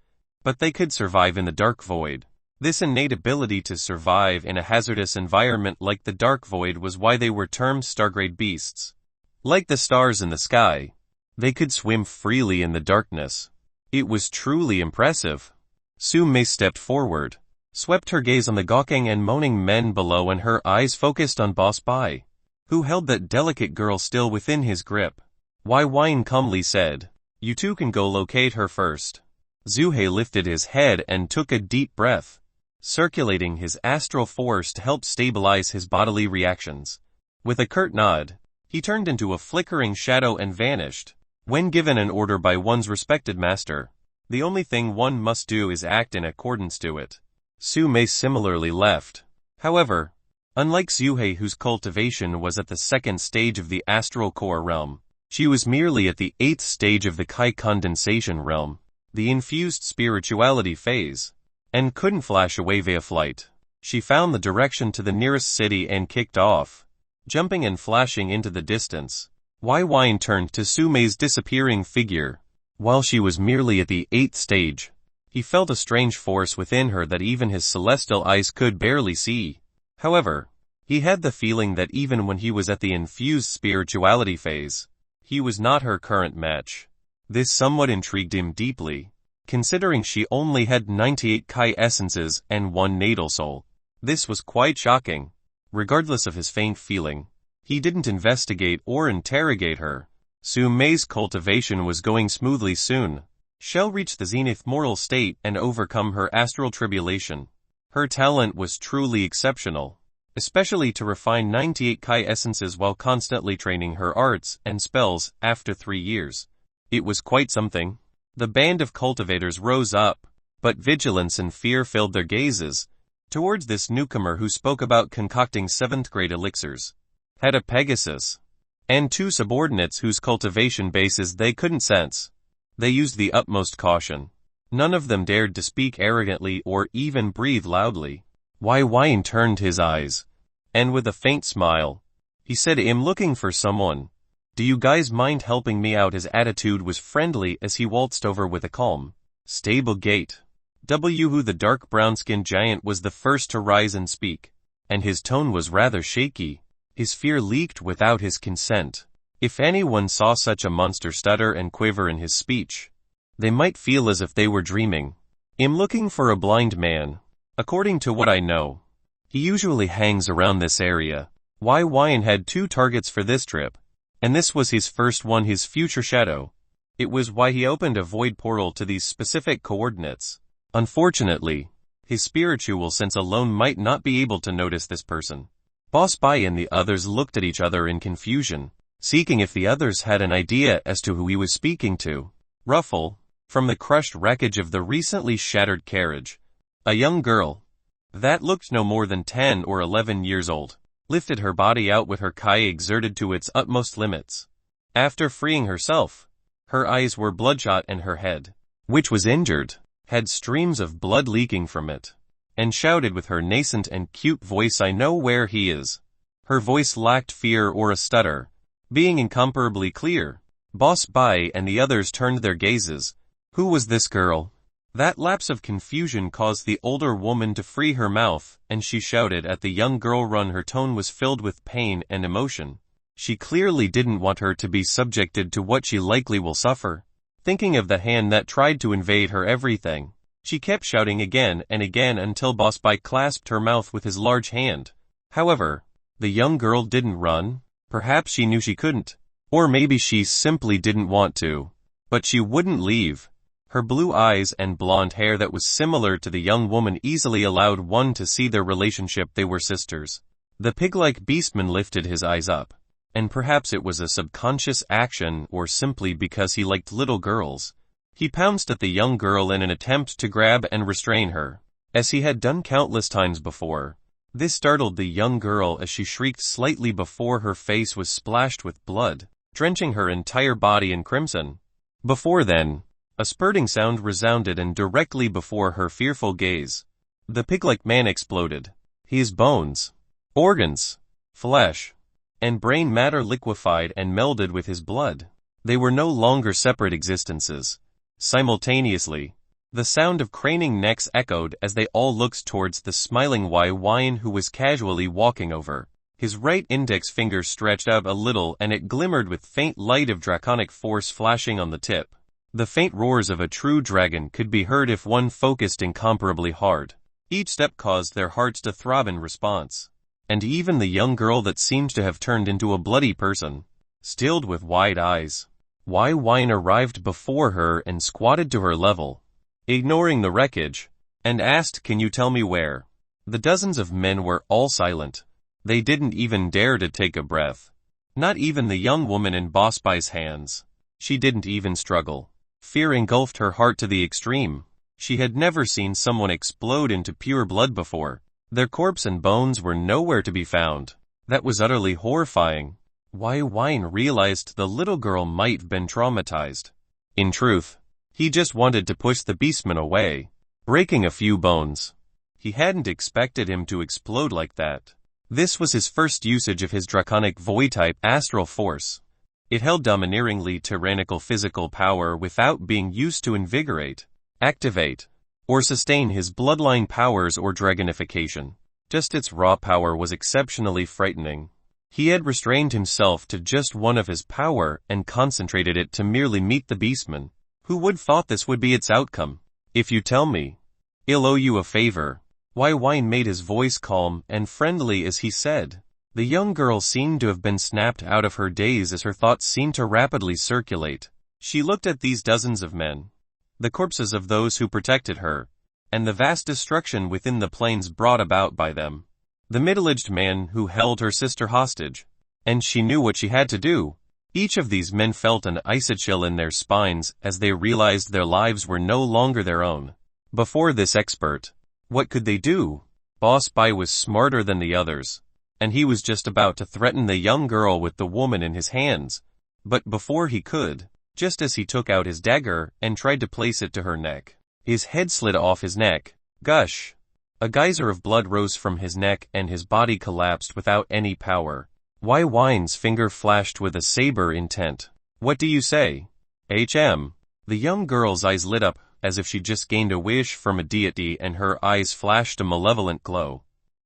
but they could survive in the dark void. This innate ability to survive in a hazardous environment like the dark void was why they were termed Stargrade beasts. Like the stars in the sky, they could swim freely in the darkness. It was truly impressive. Su-mei stepped forward, swept her gaze on the gawking and moaning men below, and her eyes focused on Boss Bai, who held that delicate girl still within his grip. Wine calmly said, "You two can go locate her first." Zui lifted his head and took a deep breath, circulating his astral force to help stabilize his bodily reactions. With a curt nod, he turned into a flickering shadow and vanished. When given an order by one's respected master, the only thing one must do is act in accordance to it. Su-mei similarly left. However, unlike Zui, whose cultivation was at the 2nd stage of the astral core realm, she was merely at the 8th stage of the Kai condensation realm, the infused spirituality phase, and couldn't flash away via flight. She found the direction to the nearest city and kicked off, jumping and flashing into the distance. Wine turned to Su-mei's disappearing figure. While she was merely at the 8th stage, he felt a strange force within her that even his celestial eyes could barely see. However, he had the feeling that even when he was at the infused spirituality phase, he was not her current match. This somewhat intrigued him deeply, considering she only had 98 Kai essences and 1 natal soul. This was quite shocking. Regardless of his faint feeling, he didn't investigate or interrogate her. Su-mei's cultivation was going smoothly. Soon, she'll reach the Zenith moral state and overcome her astral tribulation. Her talent was truly exceptional, especially to refine 98 Kai essences while constantly training her arts and spells after 3 years. It was quite something. The band of cultivators rose up, but vigilance and fear filled their gazes towards this newcomer who spoke about concocting 7th-grade elixirs, had a Pegasus, and 2 subordinates whose cultivation bases they couldn't sense. They used the utmost caution. None of them dared to speak arrogantly or even breathe loudly. Wine turned his eyes, and with a faint smile, he said, "I'm looking for someone. Do you guys mind helping me out?" His attitude was friendly as he waltzed over with a calm, stable gait. Who the dark brown-skinned giant was the first to rise and speak, and his tone was rather shaky. His fear leaked without his consent. If anyone saw such a monster stutter and quiver in his speech, they might feel as if they were dreaming. "I'm looking for a blind man. According to what I know, he usually hangs around this area." Wine had 2 targets for this trip, and this was his first one, his future shadow. It was why he opened a void portal to these specific coordinates. Unfortunately, his spiritual sense alone might not be able to notice this person. Boss Bai and the others looked at each other in confusion, seeking if the others had an idea as to who he was speaking to. Ruffle, from the crushed wreckage of the recently shattered carriage, a young girl that looked no more than 10 or 11 years old, lifted her body out with her Kai exerted to its utmost limits. After freeing herself, her eyes were bloodshot and her head, which was injured, had streams of blood leaking from it, and shouted with her nascent and cute voice, "I know where he is." Her voice lacked fear or a stutter, being incomparably clear. Boss Bai and the others turned their gazes. Who was this girl? That lapse of confusion caused the older woman to free her mouth, and she shouted at the young girl. Her tone was filled with pain and emotion. She clearly didn't want her to be subjected to what she likely will suffer. Thinking of the hand that tried to invade her everything, she kept shouting again and again until Boss Bai clasped her mouth with his large hand. However, the young girl didn't run. Perhaps she knew she couldn't, or maybe she simply didn't want to. But she wouldn't leave. Her blue eyes and blonde hair that was similar to the young woman easily allowed one to see their relationship. They were sisters. The pig-like beastman lifted his eyes up, and perhaps it was a subconscious action or simply because he liked little girls. He pounced at the young girl in an attempt to grab and restrain her, as he had done countless times before. This startled the young girl as she shrieked slightly before her face was splashed with blood, drenching her entire body in crimson. Before then, a spurting sound resounded, and directly before her fearful gaze, the pig-like man exploded. His bones, organs, flesh, and brain matter liquefied and melded with his blood. They were no longer separate existences. Simultaneously, the sound of craning necks echoed as they all looked towards the smiling Wine who was casually walking over. His right index finger stretched out a little and it glimmered with faint light of draconic force flashing on the tip. The faint roars of a true dragon could be heard if one focused incomparably hard. Each step caused their hearts to throb in response. And even the young girl that seemed to have turned into a bloody person, stilled with wide eyes. Wine arrived before her and squatted to her level, ignoring the wreckage, and asked, "Can you tell me where?" The dozens of men were all silent. They didn't even dare to take a breath. Not even the young woman in Boss Bai's hands. She didn't even struggle. Fear engulfed her heart to the extreme. She had never seen someone explode into pure blood before. Their corpse and bones were nowhere to be found. That was utterly horrifying. Wine realized the little girl might have been traumatized. In truth, he just wanted to push the beastman away, breaking a few bones. He hadn't expected him to explode like that. This was his first usage of his draconic void-type astral force. It held domineeringly tyrannical physical power without being used to invigorate, activate, or sustain his bloodline powers or dragonification. Just its raw power was exceptionally frightening. He had restrained himself to just one of his power and concentrated it to merely meet the beastman. Who would thought this would be its outcome? "If you tell me, I'll owe you a favor." Wine made his voice calm and friendly as he said. The young girl seemed to have been snapped out of her daze as her thoughts seemed to rapidly circulate. She looked at these dozens of men, the corpses of those who protected her, and the vast destruction within the plains brought about by them. the middle-aged man who held her sister hostage. And she knew what she had to do. Each of these men felt an icy chill in their spines as they realized their lives were no longer their own. Before this expert, what could they do? Boss Spy was smarter than the others, and he was just about to threaten the young girl with the woman in his hands. But before he could, just as he took out his dagger and tried to place it to her neck, his head slid off his neck. Gush! A geyser of blood rose from his neck and his body collapsed without any power. Wine's finger flashed with a saber intent. What do you say? HM. The young girl's eyes lit up, as if she just gained a wish from a deity, and her eyes flashed a malevolent glow.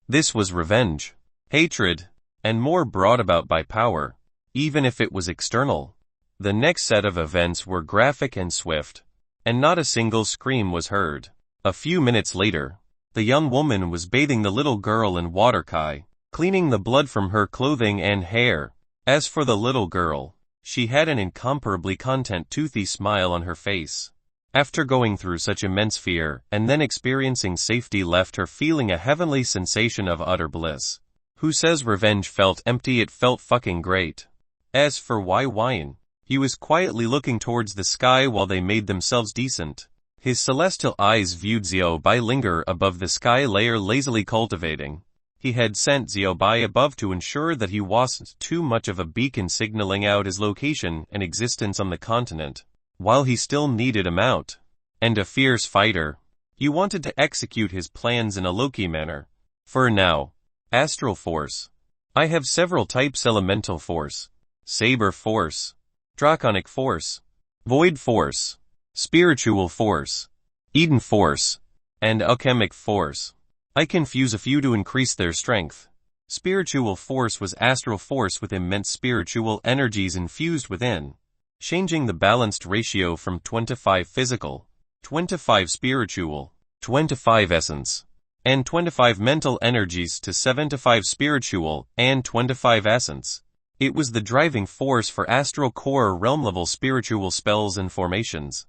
This was revenge, hatred, and more brought about by power, even if it was external. The next set of events were graphic and swift, and not a single scream was heard. A few minutes later, the young woman was bathing the little girl in water kai, cleaning the blood from her clothing and hair. As for the little girl, she had an incomparably toothy smile on her face. After going through such immense fear and then experiencing safety left her feeling a heavenly sensation of utter bliss. Who says revenge felt empty? It felt fucking great. As for Wine, he was quietly looking towards the sky while they made themselves decent. His celestial eyes viewed Zui linger above the sky layer, lazily cultivating. He had sent Zui above to ensure that he wasn't too much of a beacon signaling out his location and existence on the continent, while he still needed him out. And a fierce fighter. He wanted to execute his plans in a low-key manner. For now, Astral Force. I have several types: Elemental Force, Saber Force, Draconic Force, Void Force, Spiritual Force, Eden Force, and Alchemic Force. I can fuse a few to increase their strength. Spiritual Force was Astral Force with immense spiritual energies infused within, changing the balanced ratio from 25 physical, 25 spiritual, 25 essence, and 25 mental energies to 75 spiritual and 25 essence. It was the driving force for Astral Core realm-level spiritual spells and formations.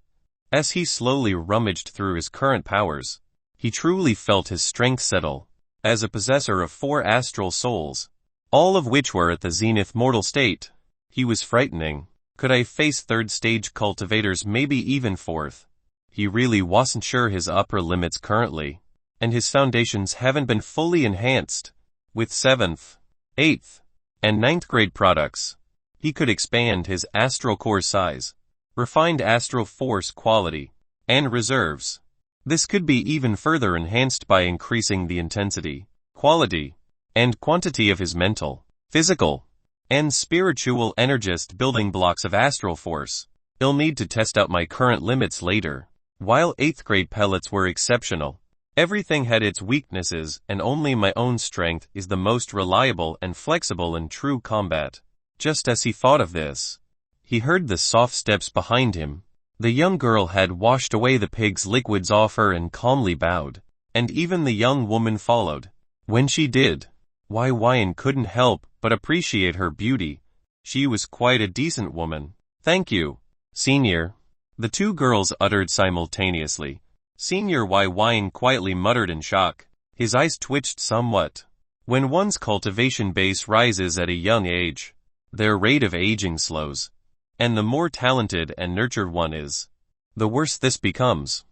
As he slowly rummaged through his current powers, he truly felt his strength settle. As a possessor of 4 astral souls, all of which were at the Zenith mortal state, he was frightening. Could I face 3rd stage cultivators, maybe even 4th? He really wasn't sure his upper limits currently, and his foundations haven't been fully enhanced. With 7th, 8th, and 9th grade products, he could expand his astral core size, refined astral force quality, and reserves. This could be even further enhanced by increasing the intensity, quality, and quantity of his mental, physical, and spiritual energist building blocks of astral force. I'll need to test out my current limits later. While 8th grade pellets were exceptional, everything had its weaknesses, and only my own strength is the most reliable and flexible in true combat. Just as he thought of this, he heard the soft steps behind him. The young girl had washed away the pig's liquids off her and calmly bowed, and even the young woman followed. When she did, Wine couldn't help but appreciate her beauty. She was quite a decent woman. Thank you, Senior, the 2 girls uttered simultaneously. Senior Wine quietly muttered in shock. His eyes twitched somewhat. When one's cultivation base rises at a young age, their rate of aging slows. And the more talented and nurtured one is, the worse this becomes.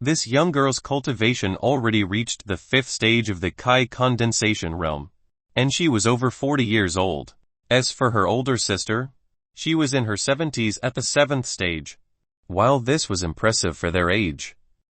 This young girl's cultivation already reached the 5th stage of the Kai condensation realm, and she was over 40 years old. As for her older sister, she was in her 70s at the 7th stage. While this was impressive for their age,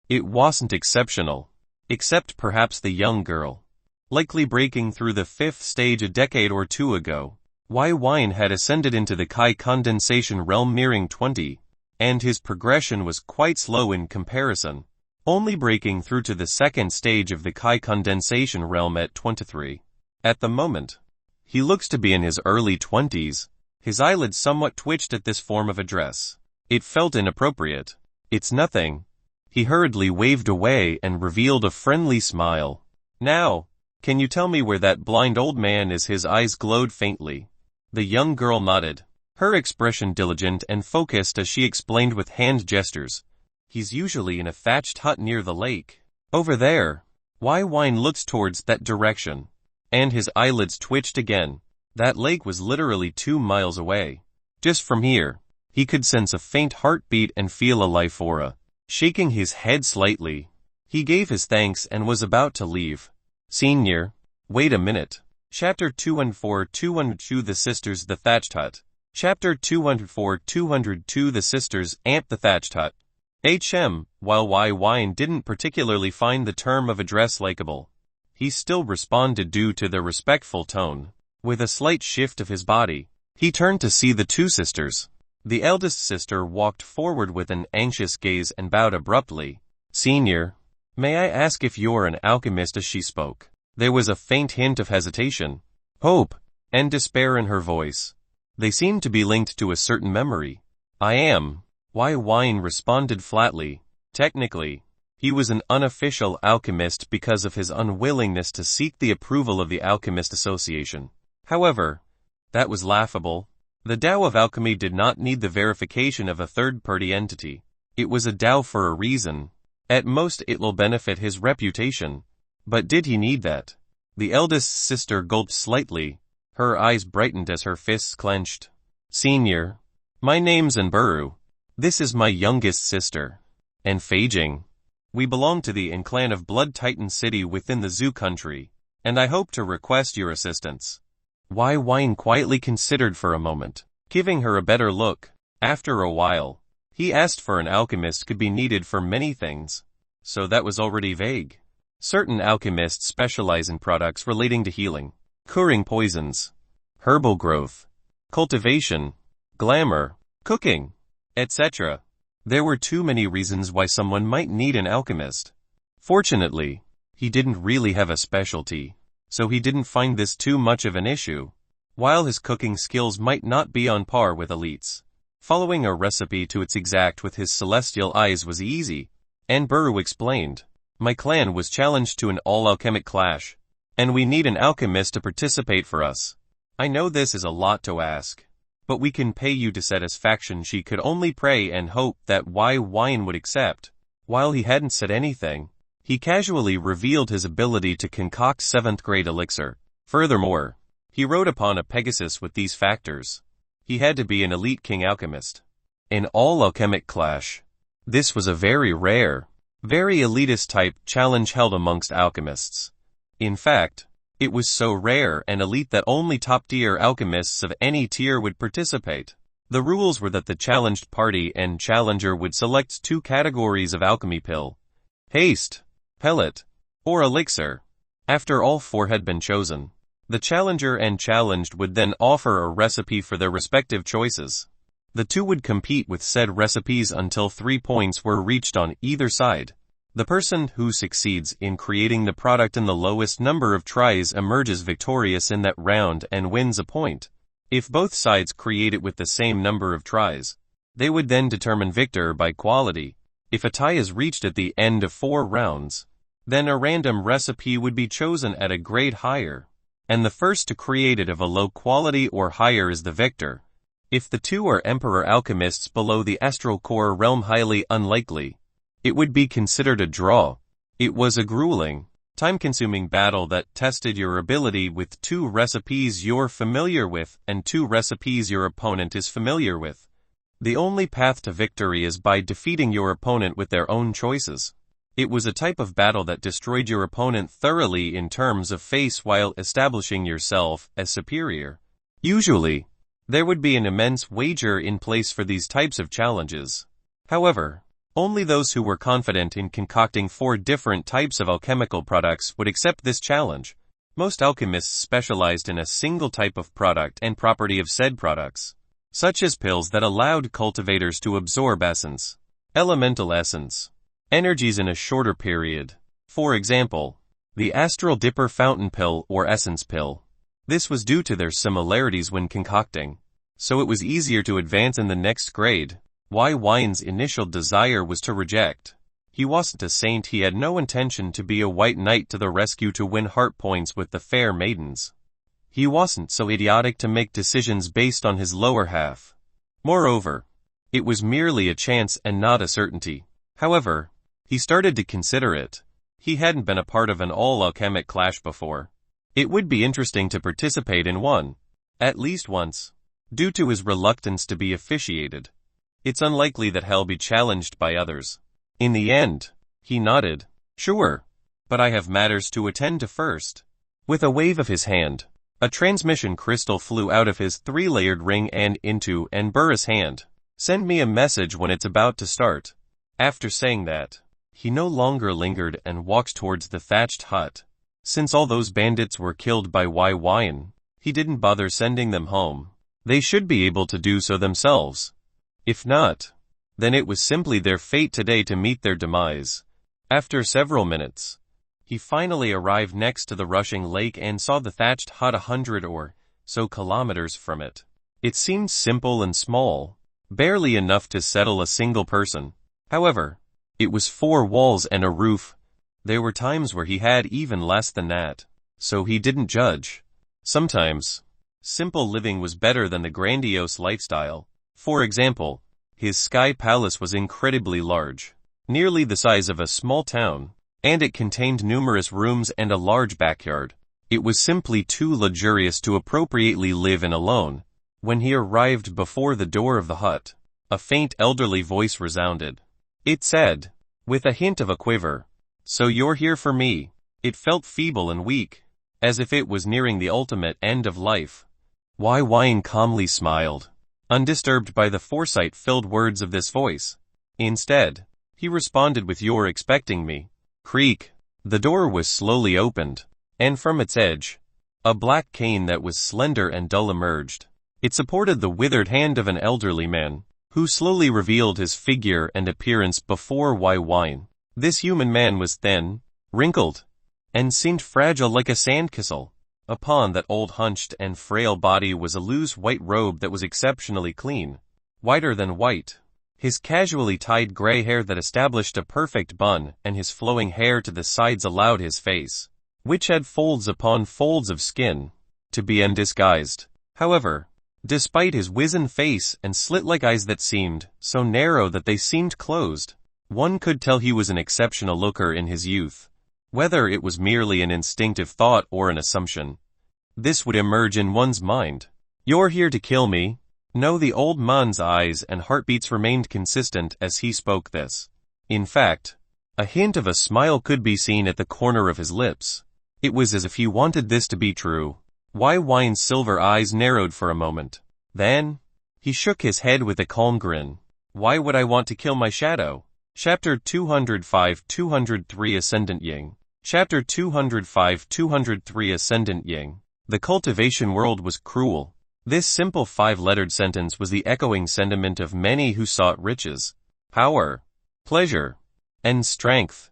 it wasn't exceptional, except perhaps the young girl, likely breaking through the 5th stage a decade or 2 ago. Wine had ascended into the Kai condensation realm nearing 20, and his progression was quite slow in comparison, only breaking through to the 2nd stage of the Kai condensation realm at 23. At the moment, he looks to be in his early 20s. His eyelids somewhat twitched at this form of address. It felt inappropriate. It's nothing. He hurriedly waved away and revealed a friendly smile. Now, can you tell me where that blind old man is? His eyes glowed faintly. The young girl nodded, her expression diligent and focused as she explained with hand gestures. He's usually in a thatched hut near the lake. Over there. Wine looked towards that direction. and his eyelids twitched again. That lake was literally 2 miles away. Just from here, he could sense a faint heartbeat and feel a life aura. Shaking his head slightly, he gave his thanks and was about to leave. Senior, wait a minute. Chapter 204-202 The Sisters The Thatched Hut. Chapter 204-202 The Sisters Amp The Thatched Hut. While Wine didn't particularly find the term of address likable, he still responded due to their respectful tone. With a slight shift of his body, he turned to see the two sisters. The eldest sister walked forward with an anxious gaze and bowed abruptly. Senior, may I ask if you're an alchemist? As she spoke, there was a faint hint of hesitation, hope, and despair in her voice. They seemed to be linked to a certain memory. I am. Wine responded flatly. Technically, he was an unofficial alchemist because of his unwillingness to seek the approval of the Alchemist Association. However, that was laughable. The Tao of Alchemy did not need the verification of a third-party entity. It was a Tao for a reason. At most it will benefit his reputation. But did he need that? The eldest sister gulped slightly. Her eyes brightened as her fists clenched. Senior, my name's Anburu. This is my youngest sister. And Feijing. We belong to the clan of Blood Titan City within the Zhu country, and I hope to request your assistance. Wine quietly considered for a moment, giving her a better look. After a while, he asked for an alchemist could be needed for many things, so that was already vague. Certain alchemists specialize in products relating to healing, curing poisons, herbal growth, cultivation, glamour, cooking, etc. There were too many reasons why someone might need an alchemist. Fortunately, he didn't really have a specialty, so he didn't find this too much of an issue. While his cooking skills might not be on par with elites, following a recipe to its exact with his celestial eyes was easy. Anburu explained, my clan was challenged to an all-alchemic clash, and we need an alchemist to participate for us. I know this is a lot to ask, but we can pay you to satisfaction. She could only pray and hope that Wine would accept. While he hadn't said anything, he casually revealed his ability to concoct 7th-grade elixir. Furthermore, he rode upon a Pegasus with these factors. He had to be an elite king alchemist. An all-alchemic clash. This was a very rare, very elitist type challenge held amongst alchemists. In fact, it was so rare and elite that only top-tier alchemists of any tier would participate. The rules were that the challenged party and challenger would select 2 categories of alchemy: pill, haste, pellet, or elixir. After all 4 had been chosen, the challenger and challenged would then offer a recipe for their respective choices. The 2 would compete with said recipes until 3 points were reached on either side. The person who succeeds in creating the product in the lowest number of tries emerges victorious in that round and wins a point. If both sides create it with the same number of tries, they would then determine victor by quality. If a tie is reached at the end of 4 rounds, then a random recipe would be chosen at a grade higher, and the first to create it of a low quality or higher is the victor. If the 2 are emperor alchemists below the astral core realm, highly unlikely, it would be considered a draw. It was a grueling, time-consuming battle that tested your ability with 2 recipes you're familiar with and 2 recipes your opponent is familiar with. The only path to victory is by defeating your opponent with their own choices. It was a type of battle that destroyed your opponent thoroughly in terms of face while establishing yourself as superior. Usually, there would be an immense wager in place for these types of challenges. However, only those who were confident in concocting 4 different types of alchemical products would accept this challenge. Most alchemists specialized in a single type of product and property of said products, such as pills that allowed cultivators to absorb essence, elemental essence, energies in a shorter period. For example, the Astral Dipper Fountain Pill or Essence Pill. This was due to their similarities when concocting, so it was easier to advance in the next grade. Wine's initial desire was to reject. He wasn't a saint. He had no intention to be a white knight to the rescue to win heart points with the fair maidens. He wasn't so idiotic to make decisions based on his lower half. Moreover, it was merely a chance and not a certainty. However, he started to consider it. He hadn't been a part of an all-alchemic clash before. It would be interesting to participate in one, at least once. Due to his reluctance to be officiated, it's unlikely that he'll be challenged by others. In the end, he nodded. Sure, but I have matters to attend to first. With a wave of his hand, a transmission crystal flew out of his 3-layered ring and into Burris' hand. Send me a message when it's about to start. After saying that, he no longer lingered and walked towards the thatched hut. Since all those bandits were killed by Wine, he didn't bother sending them home. They should be able to do so themselves. If not, then it was simply their fate today to meet their demise. After several minutes, he finally arrived next to the rushing lake and saw the thatched hut 100 or so kilometers from it. It seemed simple and small, barely enough to settle a single person. However, it was 4 walls and a roof. There were times where he had even less than that, so he didn't judge. Sometimes, simple living was better than the grandiose lifestyle. For example, his sky palace was incredibly large, nearly the size of a small town, and it contained numerous rooms and a large backyard. It was simply too luxurious to appropriately live in alone. When he arrived before the door of the hut, a faint elderly voice resounded. It said, with a hint of a quiver, "So you're here for me." It felt feeble and weak, as if it was nearing the ultimate end of life. Wine calmly smiled, undisturbed by the foresight-filled words of this voice. Instead, he responded with, "You're expecting me." Creak. The door was slowly opened, and from its edge, a black cane that was slender and dull emerged. It supported the withered hand of an elderly man, who slowly revealed his figure and appearance before Wine. This human man was thin, wrinkled, and seemed fragile like a sandcastle. Upon that old hunched and frail body was a loose white robe that was exceptionally clean, whiter than white. His casually tied gray hair that established a perfect bun and his flowing hair to the sides allowed his face, which had folds upon folds of skin, to be undisguised. However, despite his wizened face and slit-like eyes that seemed so narrow that they seemed closed, one could tell he was an exceptional looker in his youth. Whether it was merely an instinctive thought or an assumption, this would emerge in one's mind. "You're here to kill me?" No, the old man's eyes and heartbeats remained consistent as he spoke this. In fact, a hint of a smile could be seen at the corner of his lips. It was as if he wanted this to be true. Wine's silver eyes narrowed for a moment. Then, he shook his head with a calm grin. "Why would I want to kill my shadow?" Chapter 205-203 Ascendant Ying. Chapter 205-203 Ascendant Ying. The cultivation world was cruel. This simple 5-lettered sentence was the echoing sentiment of many who sought riches, power, pleasure, and strength.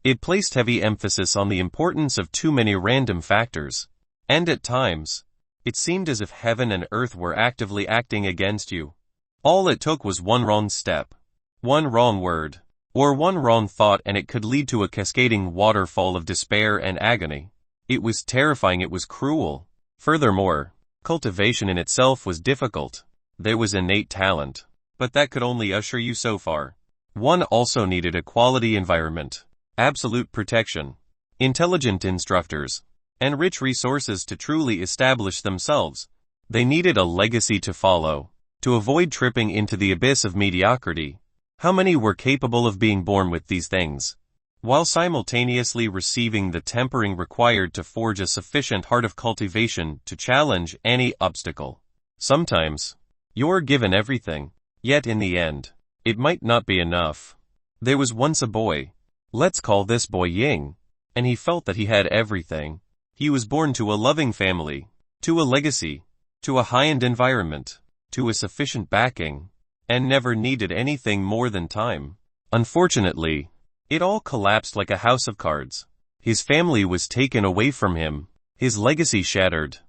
It placed heavy emphasis on the importance of too many random factors, and at times, it seemed as if heaven and earth were actively acting against you. All it took was one wrong step, one wrong word, or one wrong thought, and it could lead to a cascading waterfall of despair and agony. It was terrifying, it was cruel. Furthermore, cultivation in itself was difficult. There was innate talent, but that could only usher you so far. One also needed a quality environment, absolute protection, intelligent instructors, and rich resources to truly establish themselves. They needed a legacy to follow, to avoid tripping into the abyss of mediocrity. How many were capable of being born with these things, while simultaneously receiving the tempering required to forge a sufficient heart of cultivation to challenge any obstacle? Sometimes, you're given everything, yet in the end, it might not be enough. There was once a boy. Let's call this boy Ying, and he felt that he had everything. He was born to a loving family, to a legacy, to a high-end environment, to a sufficient backing, and never needed anything more than time. Unfortunately, it all collapsed like a house of cards. His family was taken away from him, his legacy shattered,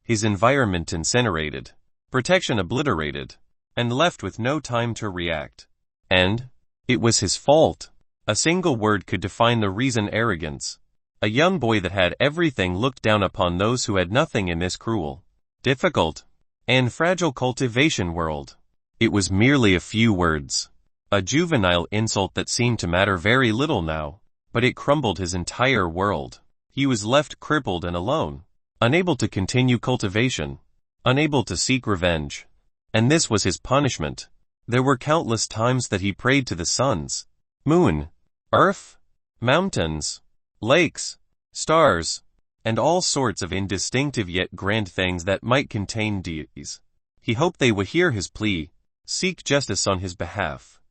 his environment incinerated, protection obliterated, and left with no time to react. And it was his fault. A single word could define the reason: arrogance. A young boy that had everything looked down upon those who had nothing in this cruel, difficult, and fragile cultivation world. It was merely a few words, a juvenile insult that seemed to matter very little now, but it crumbled his entire world. He was left crippled and alone. unable to continue cultivation, unable to seek revenge. And this was his punishment. There were countless times that he prayed to the suns, moon, earth, mountains, lakes, stars, and all sorts of indistinctive yet grand things that might contain deities. He hoped they would hear his plea, seek justice on his behalf.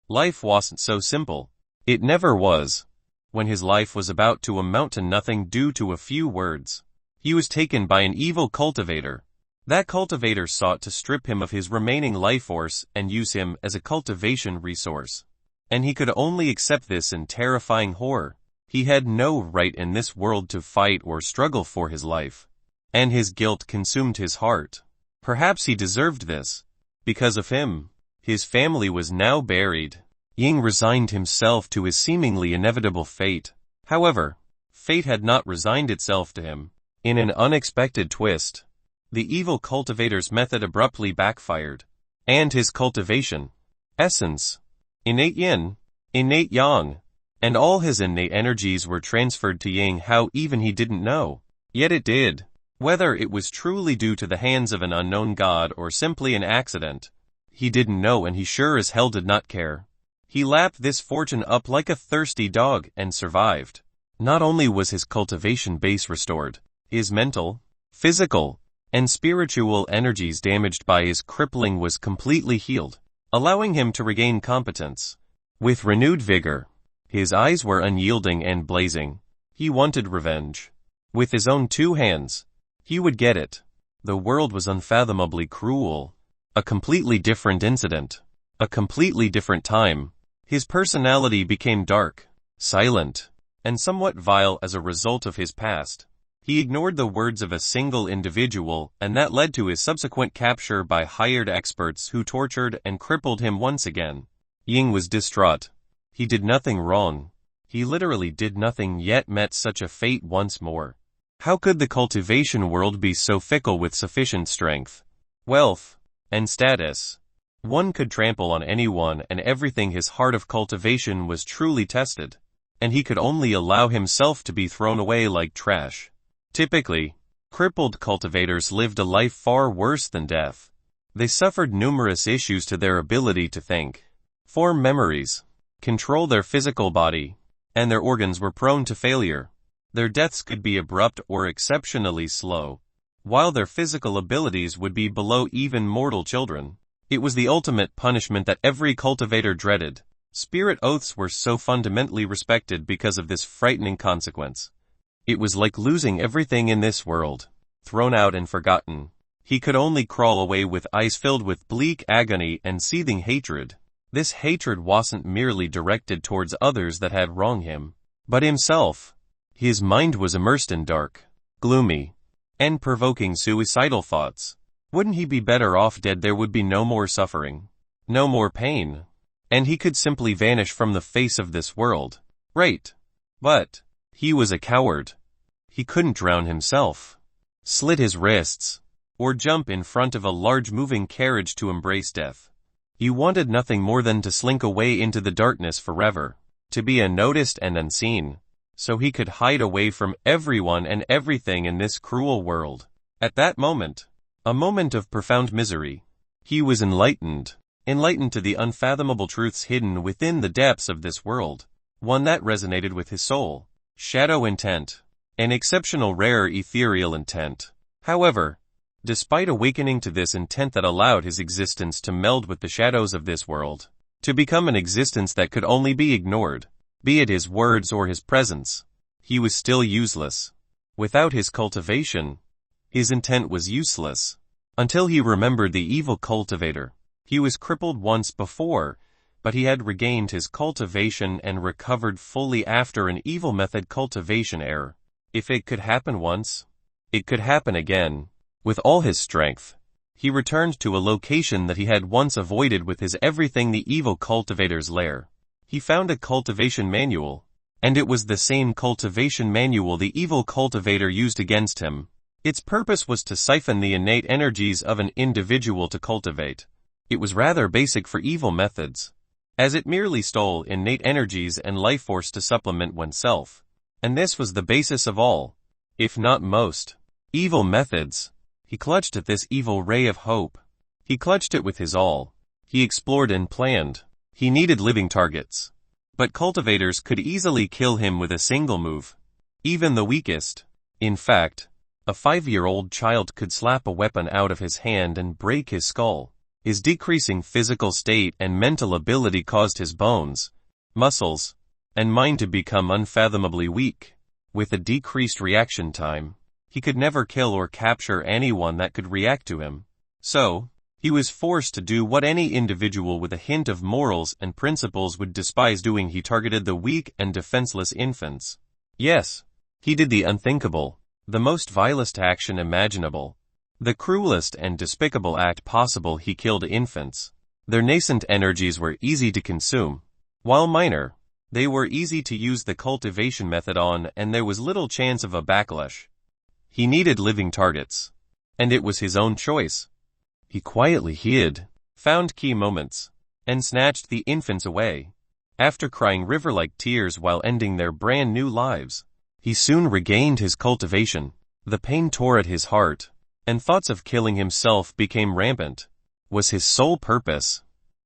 Life wasn't so simple. It never was. When his life was about to amount to nothing due to a few words, he was taken by an evil cultivator. That cultivator sought to strip him of his remaining life force and use him as a cultivation resource. And he could only accept this in terrifying horror. He had no right in this world to fight or struggle for his life. And his guilt consumed his heart. Perhaps he deserved this. Because of him, his family was now buried. Ying resigned himself to his seemingly inevitable fate. However, fate had not resigned itself to him. In an unexpected twist, the evil cultivator's method abruptly backfired, and his cultivation, essence, innate yin, innate yang, and all his innate energies were transferred to Ying how even he didn't know. Yet it did. Whether it was truly due to the hands of an unknown god or simply an accident, he didn't know, and he sure as hell did not care. He lapped this fortune up like a thirsty dog and survived. Not only was his cultivation base restored, his mental, physical, and spiritual energies damaged by his crippling was completely healed, allowing him to regain competence. With renewed vigor, his eyes were unyielding and blazing. He wanted revenge. With his own two hands, he would get it. The world was unfathomably cruel. A completely different incident. A completely different time. His personality became dark, silent, and somewhat vile as a result of his past. He ignored the words of a single individual, and that led to his subsequent capture by hired experts who tortured and crippled him once again. Ying was distraught. He did nothing wrong. He literally did nothing, yet met such a fate once more. How could the cultivation world be so fickle with sufficient strength, wealth, and status? One could trample on anyone and everything. His heart of cultivation was truly tested, and he could only allow himself to be thrown away like trash. Typically, crippled cultivators lived a life far worse than death. They suffered numerous issues to their ability to think, form memories, control their physical body, and their organs were prone to failure. Their deaths could be abrupt or exceptionally slow, while their physical abilities would be below even mortal children. It was the ultimate punishment that every cultivator dreaded. Spirit oaths were so fundamentally respected because of this frightening consequence. It was like losing everything in this world, thrown out and forgotten. He could only crawl away with eyes filled with bleak agony and seething hatred. This hatred wasn't merely directed towards others that had wronged him, but himself. His mind was immersed in dark, gloomy, and provoking suicidal thoughts. Wouldn't he be better off dead? There would be no more suffering, no more pain, and he could simply vanish from the face of this world. Right. But he was a coward. He couldn't drown himself, slit his wrists, or jump in front of a large moving carriage to embrace death. He wanted nothing more than to slink away into the darkness forever, to be unnoticed and unseen, so he could hide away from everyone and everything in this cruel world. At that moment, a moment of profound misery, he was enlightened to the unfathomable truths hidden within the depths of this world, one that resonated with his soul. Shadow intent. An exceptional rare ethereal intent. However, despite awakening to this intent that allowed his existence to meld with the shadows of this world, to become an existence that could only be ignored, be it his words or his presence, he was still useless. Without his cultivation, his intent was useless. Until he remembered the evil cultivator. He was crippled once before, but he had regained his cultivation and recovered fully after an evil method cultivation error. If it could happen once, it could happen again. With all his strength, he returned to a location that he had once avoided with his everything, the evil cultivator's lair. He found a cultivation manual, and it was the same cultivation manual the evil cultivator used against him. Its purpose was to siphon the innate energies of an individual to cultivate. It was rather basic for evil methods, as it merely stole innate energies and life force to supplement oneself. And this was the basis of all, if not most, Evil methods. He clutched at this evil ray of hope. He clutched it with his all. He explored and planned. He needed living targets. But cultivators could easily kill him with a single move. Even the weakest. In fact, a 5-year-old child could slap a weapon out of his hand and break his skull. His decreasing physical state and mental ability caused his bones, muscles, and mind to become unfathomably weak. With a decreased reaction time, he could never kill or capture anyone that could react to him. So, he was forced to do what any individual with a hint of morals and principles would despise doing. He targeted the weak and defenseless infants. Yes, he did the unthinkable, the most vilest action imaginable, the cruelest and despicable act possible. He killed infants. Their nascent energies were easy to consume. While minor, they were easy to use the cultivation method on, and there was little chance of a backlash. He needed living targets, and it was his own choice. He quietly hid, found key moments, and snatched the infants away. After crying river-like tears while ending their brand new lives, he soon regained his cultivation. The pain tore at his heart, and thoughts of killing himself became rampant. Was his sole purpose,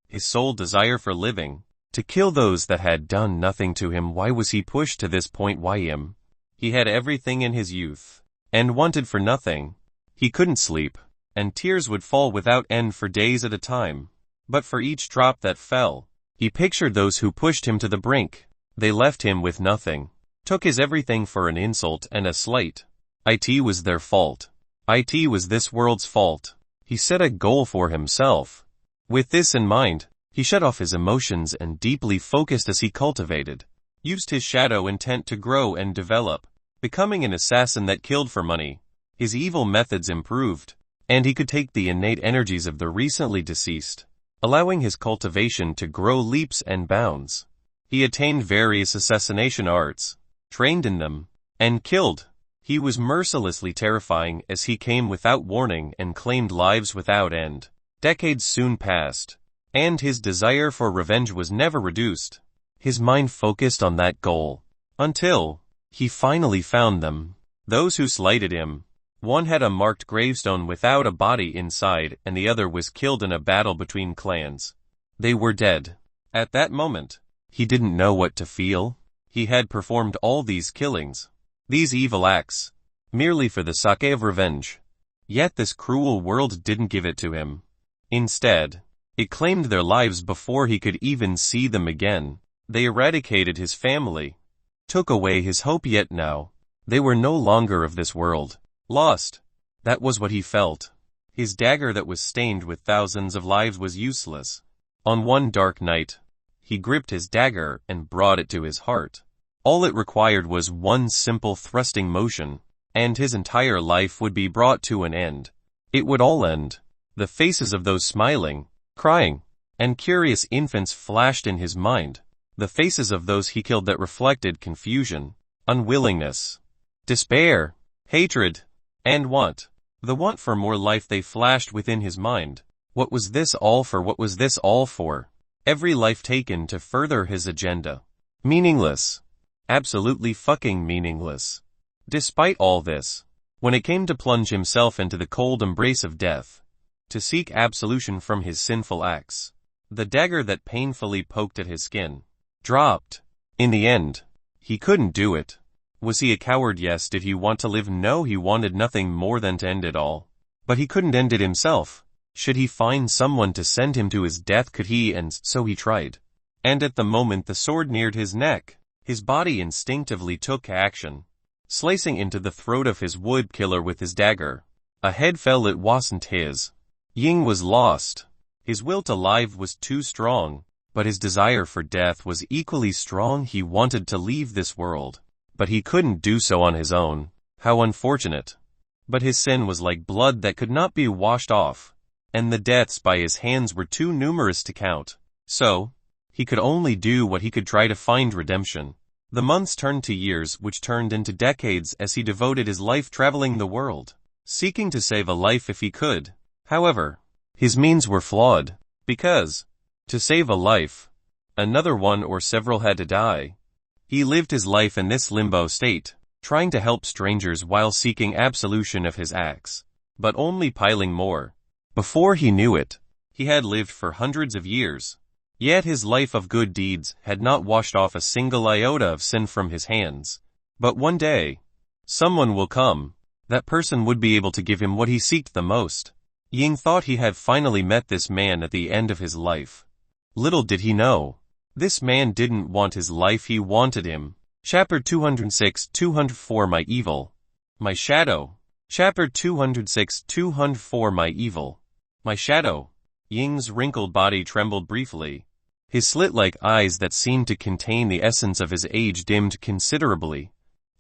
his sole desire for living, to kill those that had done nothing to him? Why was he pushed to this point? Why him? He had everything in his youth, and wanted for nothing. He couldn't sleep, and tears would fall without end for days at a time. But for each drop that fell, he pictured those who pushed him to the brink. They left him with nothing, took his everything for an insult and a slight. It was their fault. It was this world's fault. He set a goal for himself. With this in mind, he shut off his emotions and deeply focused as he cultivated, used his shadow intent to grow and develop, becoming an assassin that killed for money. His evil methods improved, and he could take the innate energies of the recently deceased, allowing his cultivation to grow leaps and bounds. He attained various assassination arts, trained in them, and killed. He was mercilessly terrifying as he came without warning and claimed lives without end. Decades soon passed, and his desire for revenge was never reduced. His mind focused on that goal, until he finally found them. Those who slighted him. One had a marked gravestone without a body inside, and the other was killed in a battle between clans. They were dead. At that moment, he didn't know what to feel. He had performed all these killings, these evil acts, merely for the sake of revenge. Yet this cruel world didn't give it to him. Instead, it claimed their lives before he could even see them again. They eradicated his family, took away his hope. Yet now, they were no longer of this world. Lost. That was what he felt. His dagger that was stained with thousands of lives was useless. On one dark night, he gripped his dagger and brought it to his heart. All it required was one simple thrusting motion, and his entire life would be brought to an end. It would all end. The faces of those smiling, crying, and curious infants flashed in his mind. The faces of those he killed that reflected confusion, unwillingness, despair, hatred, and want. The want for more life. They flashed within his mind. What was this all for? What was this all for? Every life taken to further his agenda. Meaningless. Absolutely fucking meaningless. Despite all this, when it came to plunge himself into the cold embrace of death, to seek absolution from his sinful acts, the dagger that painfully poked at his skin dropped. In the end, he couldn't do it. Was he a coward? Yes. Did he want to live? No, he wanted nothing more than to end it all. But he couldn't end it himself. Should he find someone to send him to his death? Could he? And so he tried. And at the moment the sword neared his neck, his body instinctively took action, slicing into the throat of his wood killer with his dagger. A head fell. It wasn't his. Ying was lost. His will to live was too strong, but his desire for death was equally strong. He wanted to leave this world, but he couldn't do so on his own. How unfortunate. But his sin was like blood that could not be washed off, and the deaths by his hands were too numerous to count. So, he could only do what he could: try to find redemption. The months turned to years, which turned into decades as he devoted his life traveling the world, seeking to save a life if he could. However, his means were flawed, because, to save a life, another one or several had to die. He lived his life in this limbo state, trying to help strangers while seeking absolution of his acts, but only piling more. Before he knew it, he had lived for hundreds of years. Yet his life of good deeds had not washed off a single iota of sin from his hands. But one day, someone will come. That person would be able to give him what he sought the most. Ying thought he had finally met this man at the end of his life. Little did he know, this man didn't want his life, he wanted him. Chapter 206-204 My Evil. My Shadow. Chapter 206-204 My Evil. My Shadow. Ying's wrinkled body trembled briefly. His slit-like eyes that seemed to contain the essence of his age dimmed considerably.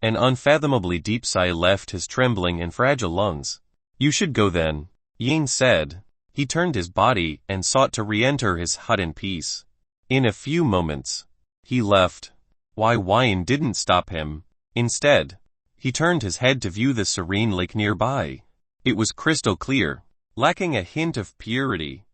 An unfathomably deep sigh left his trembling and fragile lungs. You should go then, Ying said. He turned his body and sought to re-enter his hut in peace. In a few moments, he left. Wai Wine didn't stop him. Instead, he turned his head to view the serene lake nearby. It was crystal clear, lacking a hint of purity.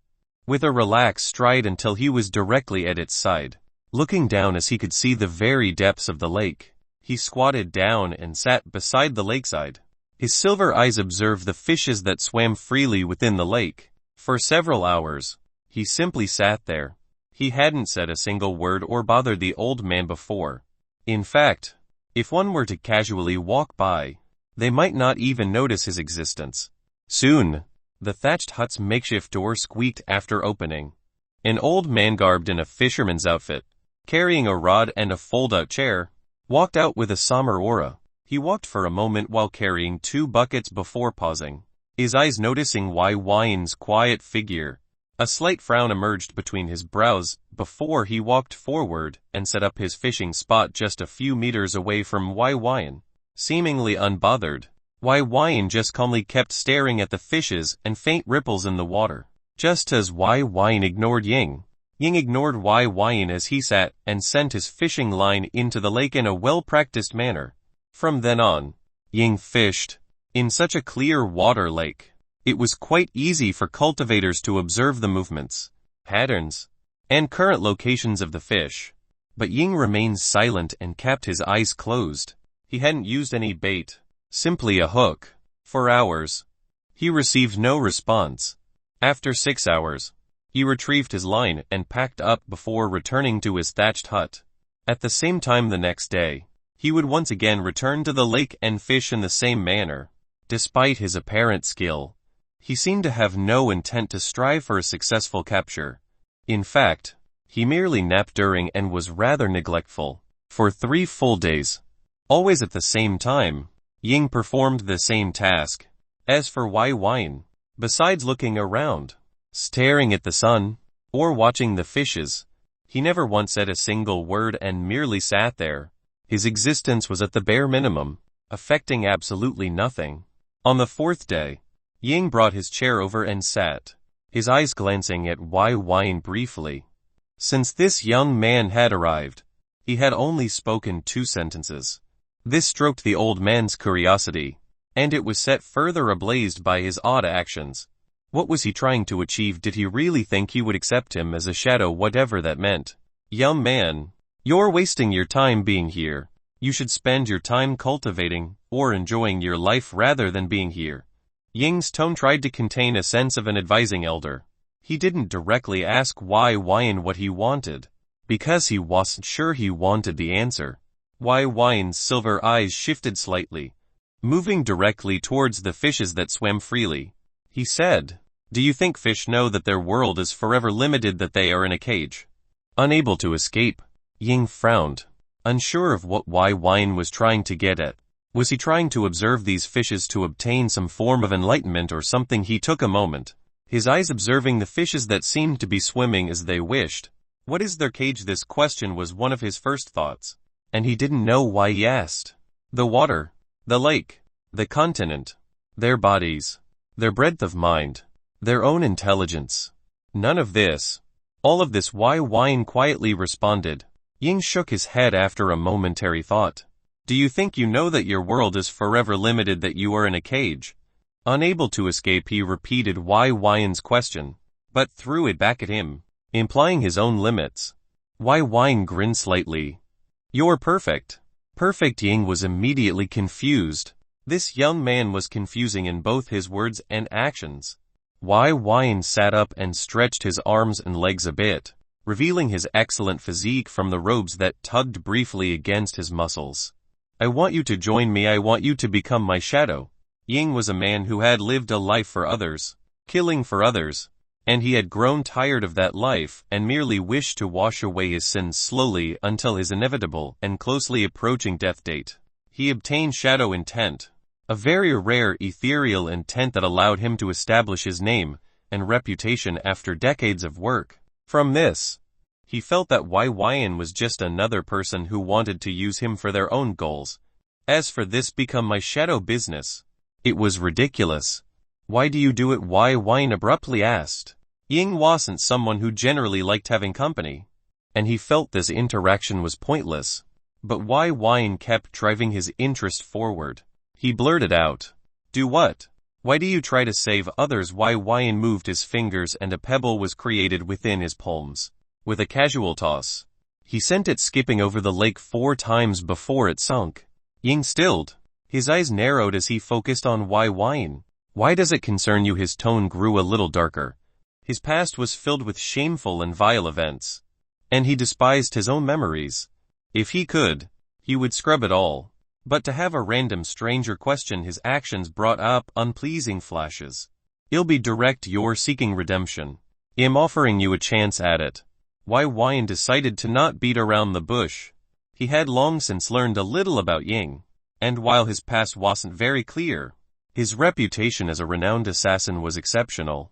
With a relaxed stride until he was directly at its side, looking down as he could see the very depths of the lake, he squatted down and sat beside the lakeside. His silver eyes observed the fishes that swam freely within the lake. For several hours, he simply sat there. He hadn't said a single word or bothered the old man before. In fact, if one were to casually walk by, they might not even notice his existence. Soon, the thatched hut's makeshift door squeaked after opening. An old man garbed in a fisherman's outfit, carrying a rod and a fold-out chair, walked out with a somber aura. He walked for a moment while carrying 2 buckets before pausing, his eyes noticing Wai Wine's quiet figure. A slight frown emerged between his brows before he walked forward and set up his fishing spot just a few meters away from Wai Wine. Seemingly unbothered, Wai Wine just calmly kept staring at the fishes and faint ripples in the water. Just as Wai Wine ignored Ying, Ying ignored Wai Wine as he sat and sent his fishing line into the lake in a well-practiced manner. From then on, Ying fished in such a clear water lake. It was quite easy for cultivators to observe the movements, patterns, and current locations of the fish. But Ying remained silent and kept his eyes closed. He hadn't used any bait, simply a hook. For hours, he received no response. After 6 hours, he retrieved his line and packed up before returning to his thatched hut. At the same time the next day, he would once again return to the lake and fish in the same manner. Despite his apparent skill, he seemed to have no intent to strive for a successful capture. In fact, he merely napped during and was rather neglectful. For 3 full days, always at the same time, Ying performed the same task. As for Wai Wine, besides looking around, staring at the sun, or watching the fishes, he never once said a single word and merely sat there. His existence was at the bare minimum, affecting absolutely nothing. On the 4th day, Ying brought his chair over and sat, his eyes glancing at Wai Wine briefly. Since this young man had arrived, he had only spoken 2 sentences. This stroked the old man's curiosity, and it was set further ablaze by his odd actions. What was he trying to achieve? Did he really think he would accept him as a shadow, whatever that meant? Young man, you're wasting your time being here. You should spend your time cultivating or enjoying your life rather than being here. Ying's tone tried to contain a sense of an advising elder. He didn't directly ask Wai Wine what he wanted, because he wasn't sure he wanted the answer. Wai Wine's silver eyes shifted slightly, moving directly towards the fishes that swam freely. He said, "Do you think fish know that their world is forever limited, that they are in a cage, unable to escape?" Ying frowned, unsure of what Wai Wine was trying to get at. Was he trying to observe these fishes to obtain some form of enlightenment or something? He took a moment, his eyes observing the fishes that seemed to be swimming as they wished. What is their cage? This question was one of his first thoughts, and he didn't know why he asked. The water, the lake, the continent, their bodies, their breadth of mind, their own intelligence. None of this. All of this. Wai Wine quietly responded. Ying shook his head after a momentary thought. Do you think you know that your world is forever limited, that you are in a cage, unable to escape? He repeated Wai Wine's question, but threw it back at him, implying his own limits. Wai Wine grinned slightly. You're perfect. Perfect Ying was immediately confused. This young man was confusing in both his words and actions. Wai Wine sat up and stretched his arms and legs a bit, revealing his excellent physique from the robes that tugged briefly against his muscles. I want you to join me. I want you to become my shadow. Ying was a man who had lived a life for others, killing for others, and he had grown tired of that life and merely wished to wash away his sins slowly until his inevitable and closely approaching death date. He obtained shadow intent, a very rare ethereal intent that allowed him to establish his name and reputation after decades of work. From this, he felt that Wai Wyan was just another person who wanted to use him for their own goals. As for this become my shadow business, it was ridiculous. Why do you do it? Wai Wyan abruptly asked. Ying wasn't someone who generally liked having company, and he felt this interaction was pointless. But Wai Wyan kept driving his interest forward. He blurted out, "Do what? Why do you try to save others?" Wai Wyan moved his fingers and a pebble was created within his palms. With a casual toss, he sent it skipping over the lake 4 times before it sunk. Ying stilled. His eyes narrowed as he focused on Wai Wyan. "Why does it concern you?" His tone grew a little darker. His past was filled with shameful and vile events, and he despised his own memories. If he could, he would scrub it all. But to have a random stranger question his actions brought up unpleasing flashes. "I'll be direct. You're seeking redemption. I'm offering you a chance at it." Wai Wyan decided to not beat around the bush. He had long since learned a little about Ying, and while his past wasn't very clear, his reputation as a renowned assassin was exceptional.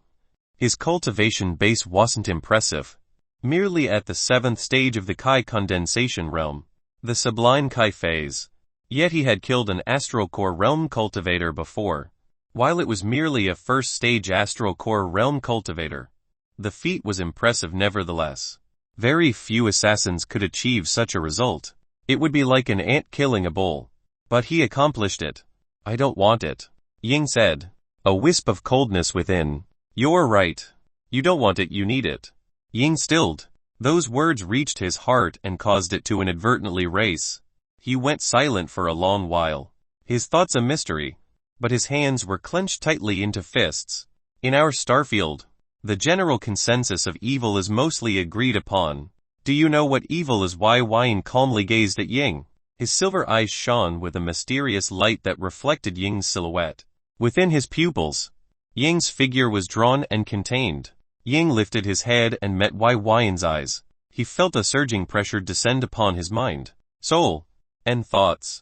His cultivation base wasn't impressive. Merely at the 7th stage of the Kai condensation realm, the sublime Kai phase. Yet he had killed an astral core realm cultivator before. While it was merely a 1st stage astral core realm cultivator, the feat was impressive nevertheless. Very few assassins could achieve such a result. It would be like an ant killing a bull. But he accomplished it. "I don't want it," Ying said, a wisp of coldness within. "You're right. You don't want it, you need it." Ying stilled. Those words reached his heart and caused it to inadvertently race. He went silent for a long while, his thoughts a mystery, but his hands were clenched tightly into fists. In our starfield, the general consensus of evil is mostly agreed upon. Do you know what evil is? Wai Wyan calmly gazed at Ying. His silver eyes shone with a mysterious light that reflected Ying's silhouette. Within his pupils, Ying's figure was drawn and contained. Ying lifted his head and met Wai Wyan's eyes. He felt a surging pressure descend upon his mind, soul, and thoughts.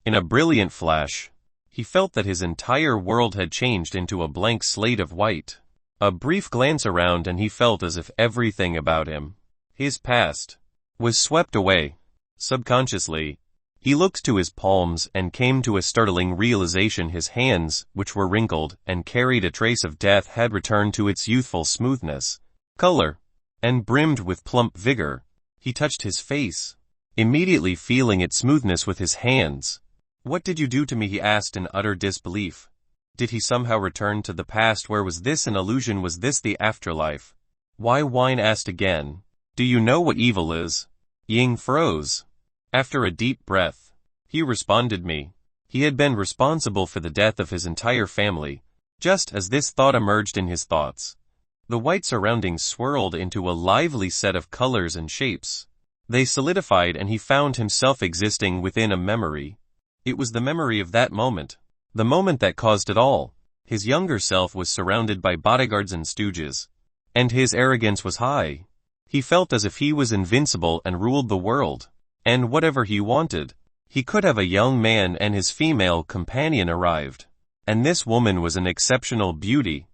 In a brilliant flash, he felt that his entire world had changed into a blank slate of white. A brief glance around and he felt as if everything about him, his past, was swept away. Subconsciously, he looked to his palms and came to a startling realization. His hands, which were wrinkled and carried a trace of death, had returned to its youthful smoothness, color, and brimmed with plump vigor. He touched his face, immediately feeling its smoothness with his hands. "What did you do to me?" he asked in utter disbelief. Did he somehow return to the past? Where was this an illusion? Was this the afterlife? Wai Wyan asked again. "Do you know what evil is?" Ying froze. After a deep breath, he responded, "Me." He had been responsible for the death of his entire family. Just as this thought emerged in his thoughts, the white surroundings swirled into a lively set of colors and shapes. They solidified and he found himself existing within a memory. It was the memory of that moment, the moment that caused it all. His younger self was surrounded by bodyguards and stooges, and his arrogance was high. He felt as if he was invincible and ruled the world. And whatever he wanted, he could have. A young man and his female companion arrived, and this woman was an exceptional beauty.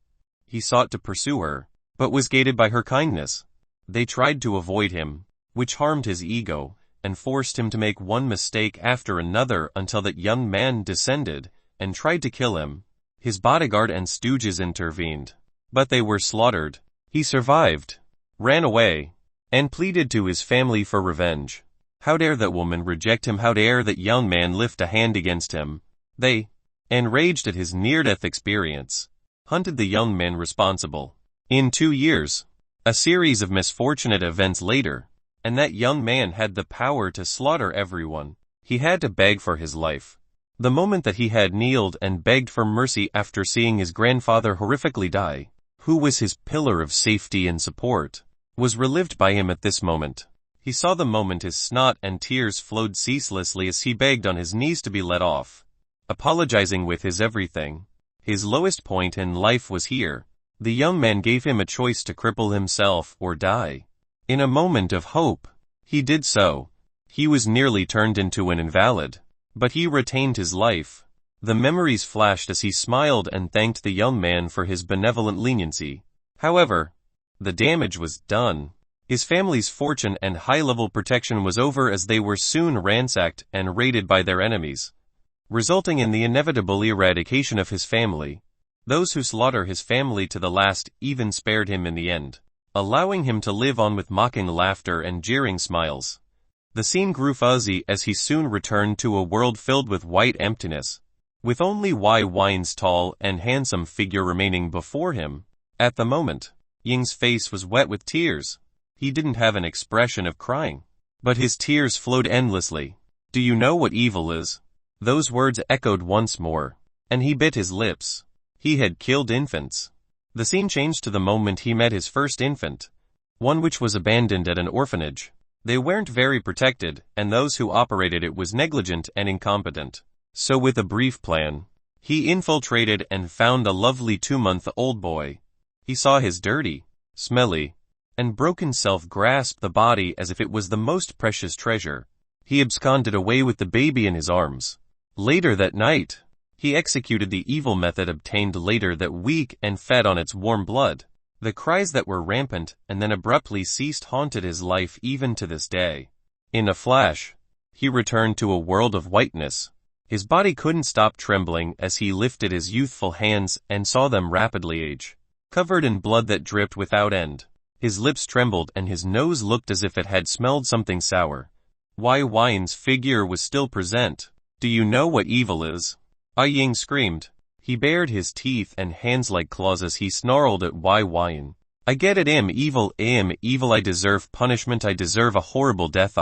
He sought to pursue her, but was gated by her kindness. They tried to avoid him, which harmed his ego, and forced him to make one mistake after another until that young man descended and tried to kill him. His bodyguard and stooges intervened, but they were slaughtered. He survived, ran away, and pleaded to his family for revenge. How dare that woman reject him? How dare that young man lift a hand against him? They, enraged at his near-death experience, hunted the young man responsible. In 2 years, a series of misfortunate events later, and that young man had the power to slaughter everyone. He had to beg for his life. The moment that he had kneeled and begged for mercy after seeing his grandfather horrifically die, who was his pillar of safety and support, was relived by him at this moment. He saw the moment his snot and tears flowed ceaselessly as he begged on his knees to be let off, apologizing with his everything. His lowest point in life was here. The young man gave him a choice to cripple himself or die. In a moment of hope, he did so. He was nearly turned into an invalid, but he retained his life. The memories flashed as he smiled and thanked the young man for his benevolent leniency. However, the damage was done. His family's fortune and high-level protection was over as they were soon ransacked and raided by their enemies, resulting in the inevitable eradication of his family. Those who slaughter his family to the last even spared him in the end, allowing him to live on with mocking laughter and jeering smiles. The scene grew fuzzy as he soon returned to a world filled with white emptiness, with only Ying's tall and handsome figure remaining before him. At the moment, Ying's face was wet with tears. He didn't have an expression of crying, but his tears flowed endlessly. "Do you know what evil is?" Those words echoed once more, and he bit his lips. He had killed infants. The scene changed to the moment he met his first infant, one which was abandoned at an orphanage. They weren't very protected, and those who operated it was negligent and incompetent. So with a brief plan, he infiltrated and found a lovely 2-month-old boy. He saw his dirty, smelly, and broken self grasp the body as if it was the most precious treasure. He absconded away with the baby in his arms. Later that night, he executed the evil method obtained later that week and fed on its warm blood. The cries that were rampant and then abruptly ceased haunted his life even to this day. In a flash, he returned to a world of whiteness. His body couldn't stop trembling as he lifted his youthful hands and saw them rapidly age, covered in blood that dripped without end. His lips trembled and his nose looked as if it had smelled something sour. Ying's figure was still present. "Do you know what evil is?" Ying screamed. He bared his teeth and hands like claws as he snarled at Ying. "I get it, evil, I deserve punishment, I deserve a horrible death,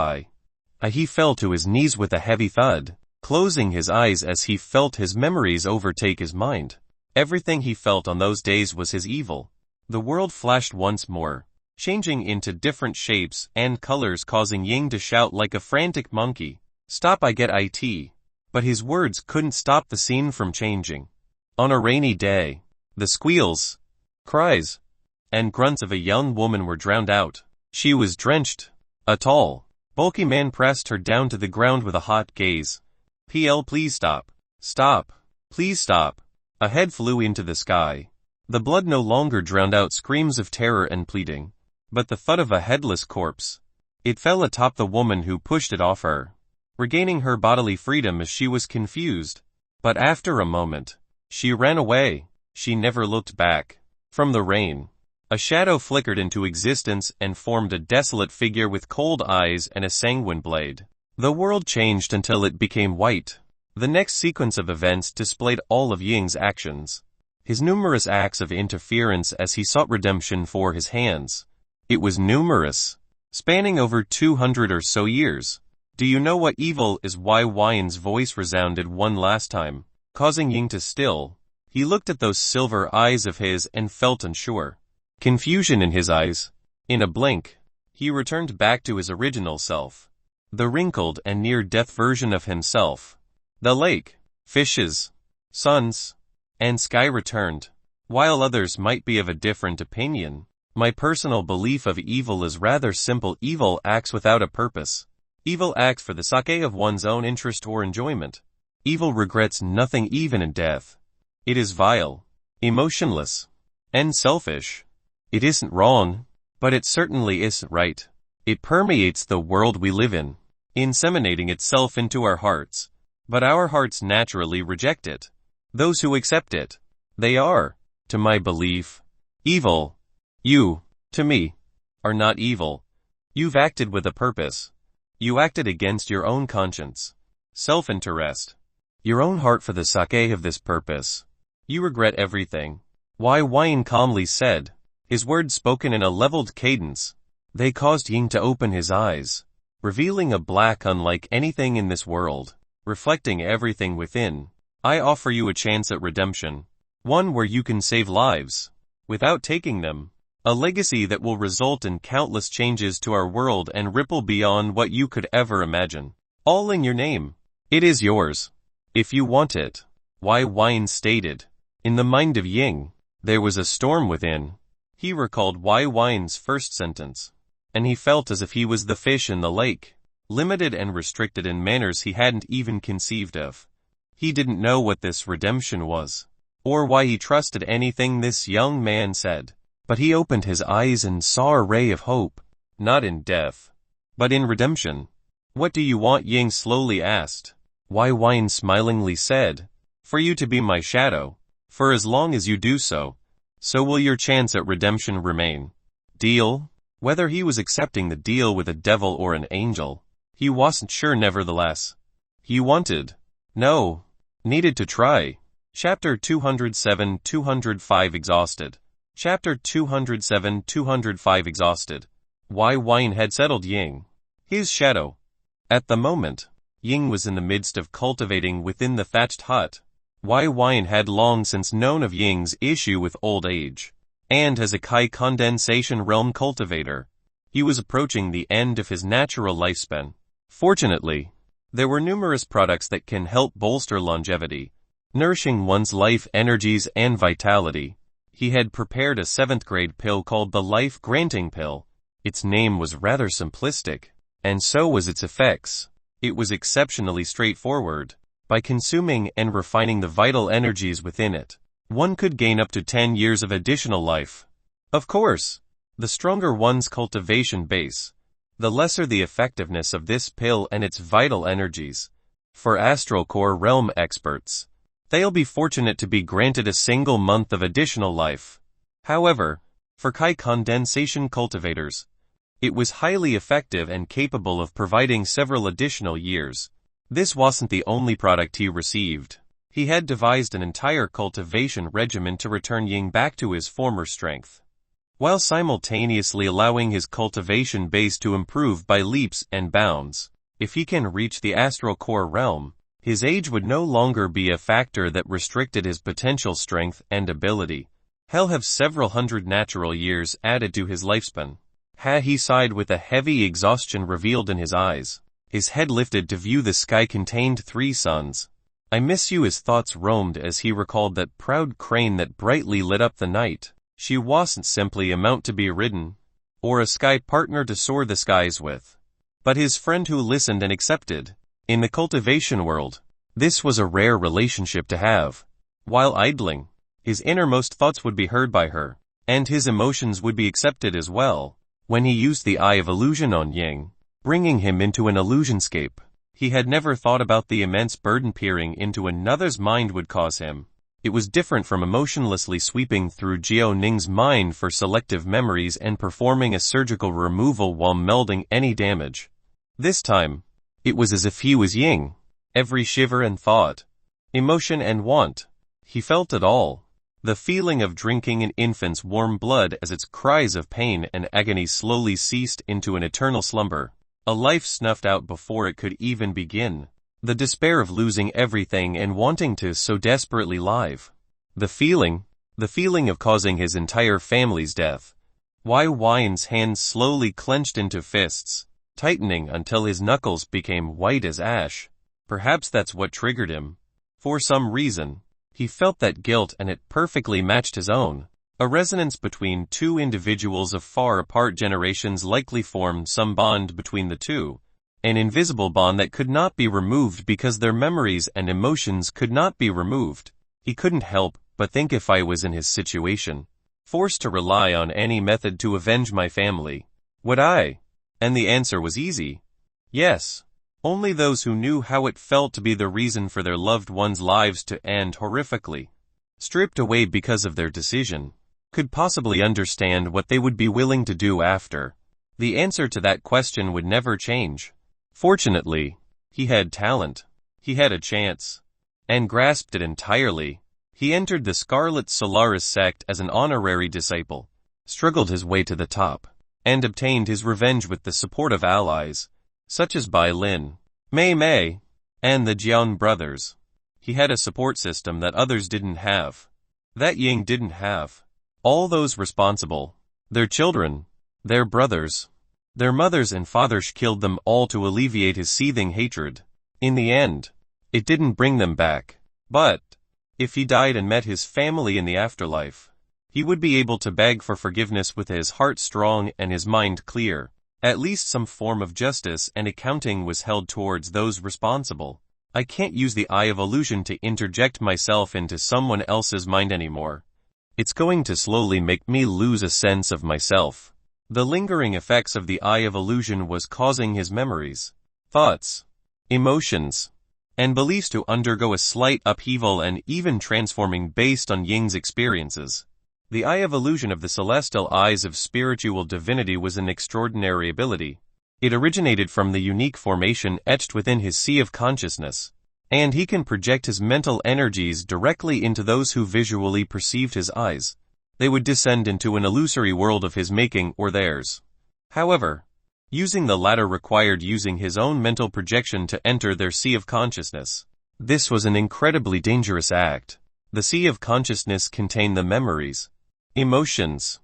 He fell to his knees with a heavy thud, closing his eyes as he felt his memories overtake his mind. Everything he felt on those days was his evil. The world flashed once more, changing into different shapes and colors, causing Ying to shout like a frantic monkey, "Stop, I get it." But his words couldn't stop the scene from changing. On a rainy day, the squeals, cries, and grunts of a young woman were drowned out. She was drenched. A tall, bulky man pressed her down to the ground with a hot gaze. Please stop. Stop. Please stop." A head flew into the sky. The blood no longer drowned out screams of terror and pleading, but the thud of a headless corpse. It fell atop the woman who pushed it off her, regaining her bodily freedom as she was confused. But after a moment, she ran away. She never looked back. From the rain, a shadow flickered into existence and formed a desolate figure with cold eyes and a sanguine blade. The world changed until it became white. The next sequence of events displayed all of Ying's actions, his numerous acts of interference as he sought redemption for his hands. It was numerous, spanning over 200 or so years. "Do you know what evil is?" Ying's voice resounded one last time, causing Ying to still. He looked at those silver eyes of his and felt unsure. Confusion in his eyes. In a blink, he returned back to his original self, the wrinkled and near-death version of himself. The lake, fishes, suns, and sky returned. While others might be of a different opinion, my personal belief of evil is rather simple. Evil acts without a purpose. Evil acts for the sake of one's own interest or enjoyment. Evil regrets nothing even in death. It is vile, emotionless, and selfish. It isn't wrong, but it certainly isn't right. It permeates the world we live in, inseminating itself into our hearts. But our hearts naturally reject it. Those who accept it, they are, to my belief, evil. You, to me, are not evil. You've acted with a purpose. You acted against your own conscience, self-interest, your own heart for the sake of this purpose. You regret everything. Ying calmly said, his words spoken in a leveled cadence. They caused Ying to open his eyes, revealing a black unlike anything in this world, reflecting everything within. I offer you a chance at redemption, one where you can save lives, without taking them. A legacy that will result in countless changes to our world and ripple beyond what you could ever imagine. All in your name. It is yours, if you want it. Wine stated. In the mind of Ying, there was a storm within. He recalled Wine's first sentence, and he felt as if he was the fish in the lake, limited and restricted in manners he hadn't even conceived of. He didn't know what this redemption was, or why he trusted anything this young man said. But he opened his eyes and saw a ray of hope, not in death, but in redemption. What do you want? Ying slowly asked. Wine smilingly said, for you to be my shadow. For as long as you do so, so will your chance at redemption remain. Deal? Whether he was accepting the deal with a devil or an angel, he wasn't sure. Nevertheless, he needed to try. Chapter 207-205 Exhausted. Chapter 207-205 Exhausted. Why Wine had settled Ying, his shadow. At the moment, Ying was in the midst of cultivating within the thatched hut. Wine had long since known of Ying's issue with old age, and as a Kai condensation realm cultivator, he was approaching the end of his natural lifespan. Fortunately, there were numerous products that can help bolster longevity, nourishing one's life energies and vitality. He had prepared a 7th grade pill called the Life Granting Pill. Its name was rather simplistic, and so was its effects. It was exceptionally straightforward. By consuming and refining the vital energies within it, one could gain up to 10 years of additional life. Of course, the stronger one's cultivation base, the lesser the effectiveness of this pill and its vital energies. For Astral Core realm experts, they'll be fortunate to be granted a single month of additional life. However, for Kai condensation cultivators, it was highly effective and capable of providing several additional years. This wasn't the only product he received. He had devised an entire cultivation regimen to return Ying back to his former strength, while simultaneously allowing his cultivation base to improve by leaps and bounds. If he can reach the Astral Core realm, his age would no longer be a factor that restricted his potential strength and ability. He'll have several hundred natural years added to his lifespan. He sighed with a heavy exhaustion revealed in his eyes. His head lifted to view the sky contained 3 suns. I miss you. His thoughts roamed as he recalled that proud crane that brightly lit up the night. She wasn't simply a mount to be ridden, or a sky partner to soar the skies with, but his friend who listened and accepted. In the cultivation world, this was a rare relationship to have. While idling, his innermost thoughts would be heard by her, and his emotions would be accepted as well. When he used the Eye of Illusion on Ying, bringing him into an illusionscape, he had never thought about the immense burden peering into another's mind would cause him. It was different from emotionlessly sweeping through Jiao Ning's mind for selective memories and performing a surgical removal while melding any damage. This time, it was as if he was Ying. Every shiver and thought, emotion and want, he felt it all. The feeling of drinking an infant's warm blood as its cries of pain and agony slowly ceased into an eternal slumber. A life snuffed out before it could even begin. The despair of losing everything and wanting to so desperately live. The feeling of causing his entire family's death. Wine's hands slowly clenched into fists, tightening until his knuckles became white as ash. Perhaps that's what triggered him. For some reason, he felt that guilt and it perfectly matched his own. A resonance between two individuals of far apart generations likely formed some bond between the two. An invisible bond that could not be removed because their memories and emotions could not be removed. He couldn't help but think, if I was in his situation, forced to rely on any method to avenge my family, would I? And the answer was easy. Yes. Only those who knew how it felt to be the reason for their loved ones' lives to end horrifically, stripped away because of their decision, could possibly understand what they would be willing to do after. The answer to that question would never change. Fortunately, he had talent. He had a chance, and grasped it entirely. He entered the Scarlet Solaris sect as an honorary disciple, struggled his way to the top, and obtained his revenge with the support of allies. such as Bai Lin, Mei Mei, and the Jian brothers. He had a support system that others didn't have. That Ying didn't have. All those responsible, their children, their brothers, their mothers and fathers killed them all to alleviate his seething hatred. In the end, it didn't bring them back. But, if he died and met his family in the afterlife, he would be able to beg for forgiveness with his heart strong and his mind clear. At least some form of justice and accounting was held towards those responsible. I can't use the Eye of Illusion to interject myself into someone else's mind anymore. It's going to slowly make me lose a sense of myself. The lingering effects of the Eye of Illusion was causing his memories, thoughts, emotions, and beliefs to undergo a slight upheaval and even transforming based on Ying's experiences. The Eye of Illusion of the Celestial Eyes of Spiritual Divinity was an extraordinary ability. It originated from the unique formation etched within his sea of consciousness, and he can project his mental energies directly into those who visually perceived his eyes. They would descend into an illusory world of his making or theirs. However, using the latter required using his own mental projection to enter their sea of consciousness. This was an incredibly dangerous act. The sea of consciousness contained the memories, emotions,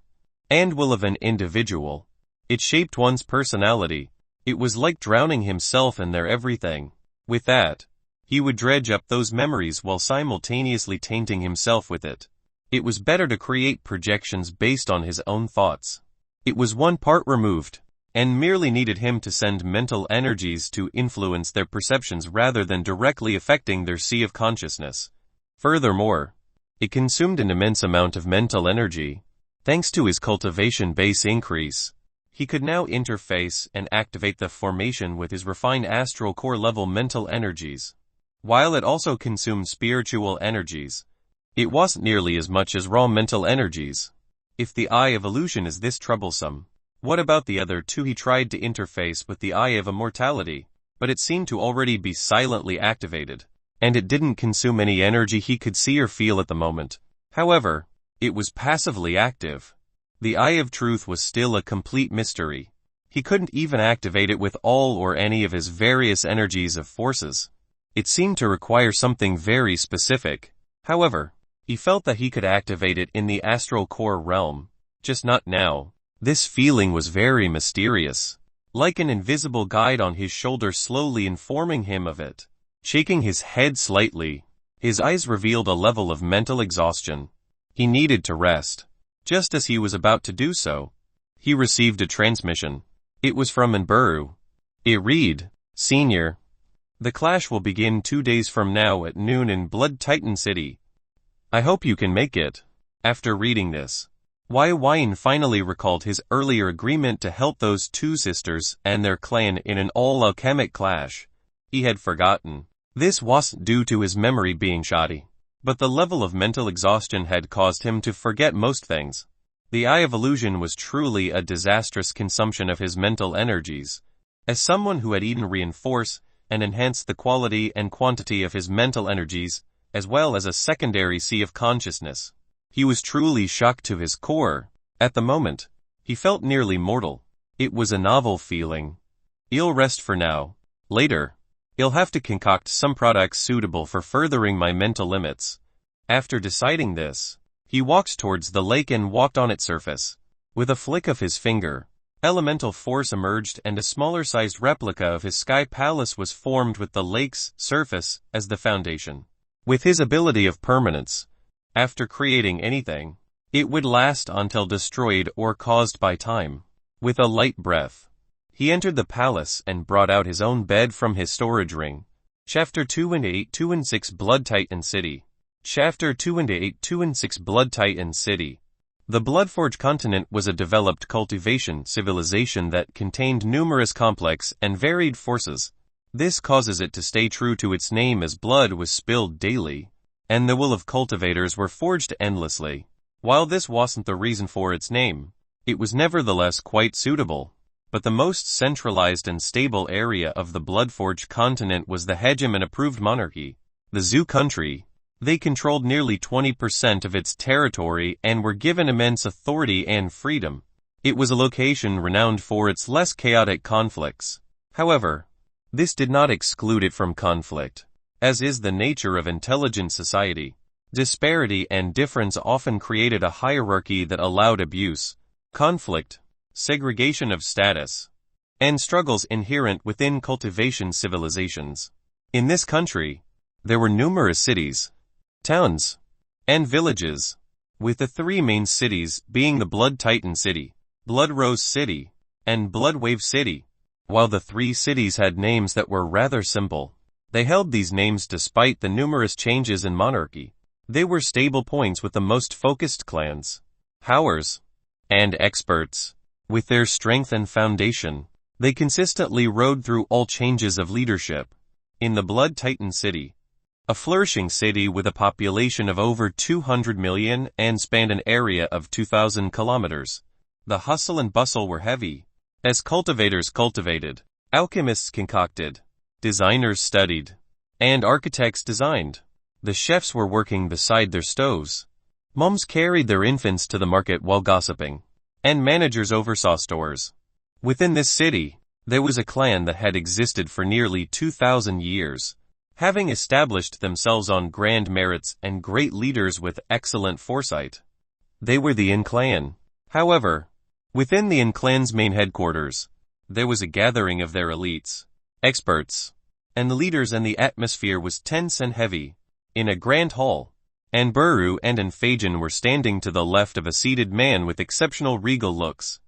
and will of an individual. It shaped one's personality. It was like drowning himself in their everything. With that, he would dredge up those memories while simultaneously tainting himself with it. It was better to create projections based on his own thoughts. It was one part removed, and merely needed him to send mental energies to influence their perceptions rather than directly affecting their sea of consciousness. Furthermore, it consumed an immense amount of mental energy. Thanks to his cultivation base increase, he could now interface and activate the formation with his refined astral core level mental energies. While it also consumed spiritual energies, it wasn't nearly as much as raw mental energies. If the Eye of Illusion is this troublesome, what about the other two? He tried to interface with the Eye of Immortality, but it seemed to already be silently activated, and it didn't consume any energy he could see or feel at the moment. However, it was passively active. The Eye of Truth was still a complete mystery. He couldn't even activate it with all or any of his various energies of forces. It seemed to require something very specific. However, he felt that he could activate it in the astral core realm, just not now. This feeling was very mysterious, like an invisible guide on his shoulder slowly informing him of it. Shaking his head slightly, his eyes revealed a level of mental exhaustion. He needed to rest. Just as he was about to do so, he received a transmission. It was from Anburu. It read, "Senior, the clash will begin 2 days from now at noon in Blood Titan City. I hope you can make it." After reading this, Wyan finally recalled his earlier agreement to help those two sisters and their clan in an all-alchemic clash. He had forgotten. This wasn't due to his memory being shoddy, but the level of mental exhaustion had caused him to forget most things. The Eye of Illusion was truly a disastrous consumption of his mental energies. As someone who had eaten reinforce and enhanced the quality and quantity of his mental energies, as well as a secondary sea of consciousness, he was truly shocked to his core. At the moment, he felt nearly mortal. It was a novel feeling. I'll rest for now. Later, I'll have to concoct some products suitable for furthering my mental limits. After deciding this, he walked towards the lake and walked on its surface. With a flick of his finger, elemental force emerged and a smaller-sized replica of his sky palace was formed with the lake's surface as the foundation. With his ability of permanence, after creating anything, it would last until destroyed or caused by time. With a light breath, he entered the palace and brought out his own bed from his storage ring. Chapter 2-8 2-6 Blood Titan City. Chapter 2-8 2-6 Blood Titan City. The Bloodforge continent was a developed cultivation civilization that contained numerous complex and varied forces. This causes it to stay true to its name as blood was spilled daily, and the will of cultivators were forged endlessly. While this wasn't the reason for its name, it was nevertheless quite suitable. But the most centralized and stable area of the Bloodforge continent was the hegemon-approved monarchy, the Zui country. They controlled nearly 20% of its territory and were given immense authority and freedom. It was a location renowned for its less chaotic conflicts, However, this did not exclude it from conflict. As is the nature of intelligent society, disparity and difference often created a hierarchy that allowed abuse, conflict, segregation of status, and struggles inherent within cultivation civilizations. In this country, there were numerous cities, towns, and villages, with the three main cities being the Blood Titan City, Blood Rose City, and Blood Wave City. While the three cities had names that were rather simple, they held these names despite the numerous changes in monarchy. They were stable points with the most focused clans, powers, and experts. With their strength and foundation, they consistently rode through all changes of leadership. In the Blood Titan City, a flourishing city with a population of over 200 million and spanned an area of 2,000 kilometers, the hustle and bustle were heavy. As cultivators cultivated, alchemists concocted, designers studied, and architects designed. The chefs were working beside their stoves. Moms carried their infants to the market while gossiping, and managers oversaw stores. Within this city, there was a clan that had existed for nearly 2,000 years, having established themselves on grand merits and great leaders with excellent foresight. They were the Yin clan. However, within the Yin clan's main headquarters, there was a gathering of their elites, experts, and the leaders, and the atmosphere was tense and heavy. In a grand hall, Anburu and Anfajan were standing to the left of a seated man with exceptional regal looks.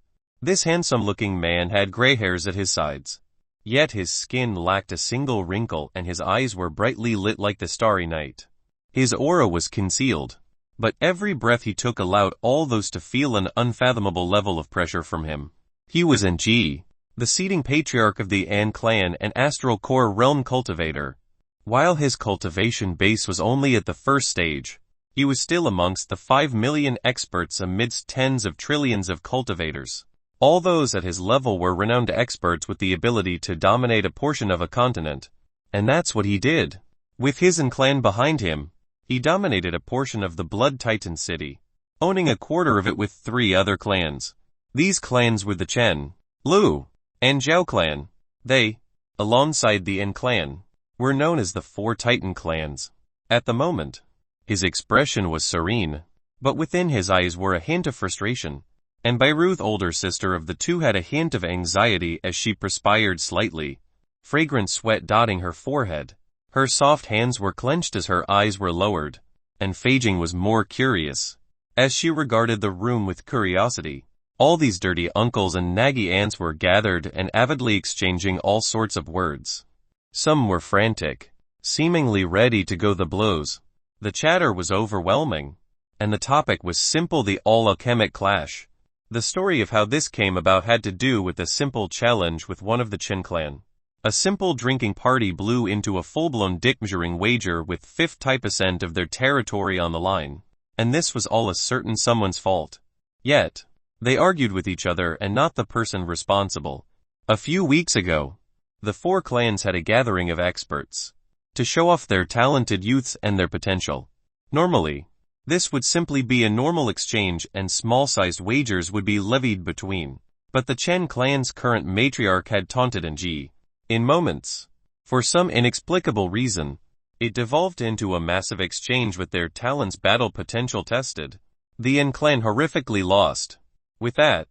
This handsome-looking man had gray hairs at his sides, yet his skin lacked a single wrinkle and his eyes were brightly lit like the starry night. His aura was concealed, but every breath he took allowed all those to feel an unfathomable level of pressure from him. He was Ng, the seating patriarch of the An clan and Astral core realm cultivator. While his cultivation base was only at the first stage, he was still amongst the 5 million experts amidst tens of trillions of cultivators. All those at his level were renowned experts with the ability to dominate a portion of a continent. And that's what he did. With his An clan behind him, he dominated a portion of the Blood Titan City, owning a quarter of it with 3 other clans. These clans were the Chen, Lu, and Zhao clan. They, alongside the An clan, were known as the 4 Titan clans. At the moment, his expression was serene, but within his eyes were a hint of frustration, and Bairuth, older sister of the two, had a hint of anxiety as she perspired slightly, fragrant sweat dotting her forehead. Her soft hands were clenched as her eyes were lowered, and Feijing was more curious, as she regarded the room with curiosity. All these dirty uncles and naggy aunts were gathered and avidly exchanging all sorts of words. Some were frantic, seemingly ready to go the blows. The chatter was overwhelming, and the topic was simple: the all-alchemic clash. The story of how this came about had to do with a simple challenge with one of the Chen clan. A simple drinking party blew into a full-blown dick-measuring wager with 50% of their territory on the line, and this was all a certain someone's fault. Yet, they argued with each other and not the person responsible. A few weeks ago, the 4 clans had a gathering of experts to show off their talented youths and their potential. Normally, this would simply be a normal exchange and small-sized wagers would be levied between. But the Chen clan's current matriarch had taunted Ng. In moments, for some inexplicable reason, it devolved into a massive exchange with their talents' battle potential tested. The An clan horrifically lost. With that,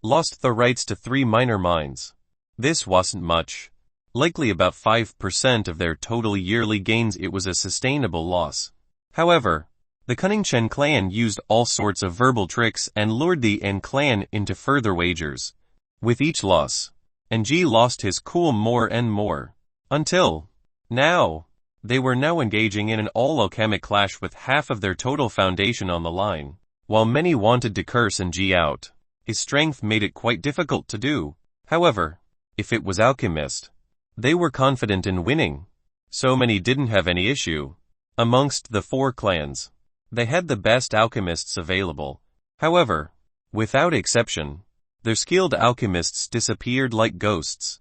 lost the rights to 3 minor mines. This wasn't much. Likely about 5% of their total yearly gains. It was a sustainable loss. However, the cunning Chen clan used all sorts of verbal tricks and lured the An clan into further wagers. With each loss, Ng lost his cool more and more. Until now, they were now engaging in an all-alchemic clash with half of their total foundation on the line. While many wanted to curse Ng out, his strength made it quite difficult to do. However, if it was alchemist, they were confident in winning. So many didn't have any issue. Amongst the 4 clans, they had the best alchemists available. However, without exception, their skilled alchemists disappeared like ghosts.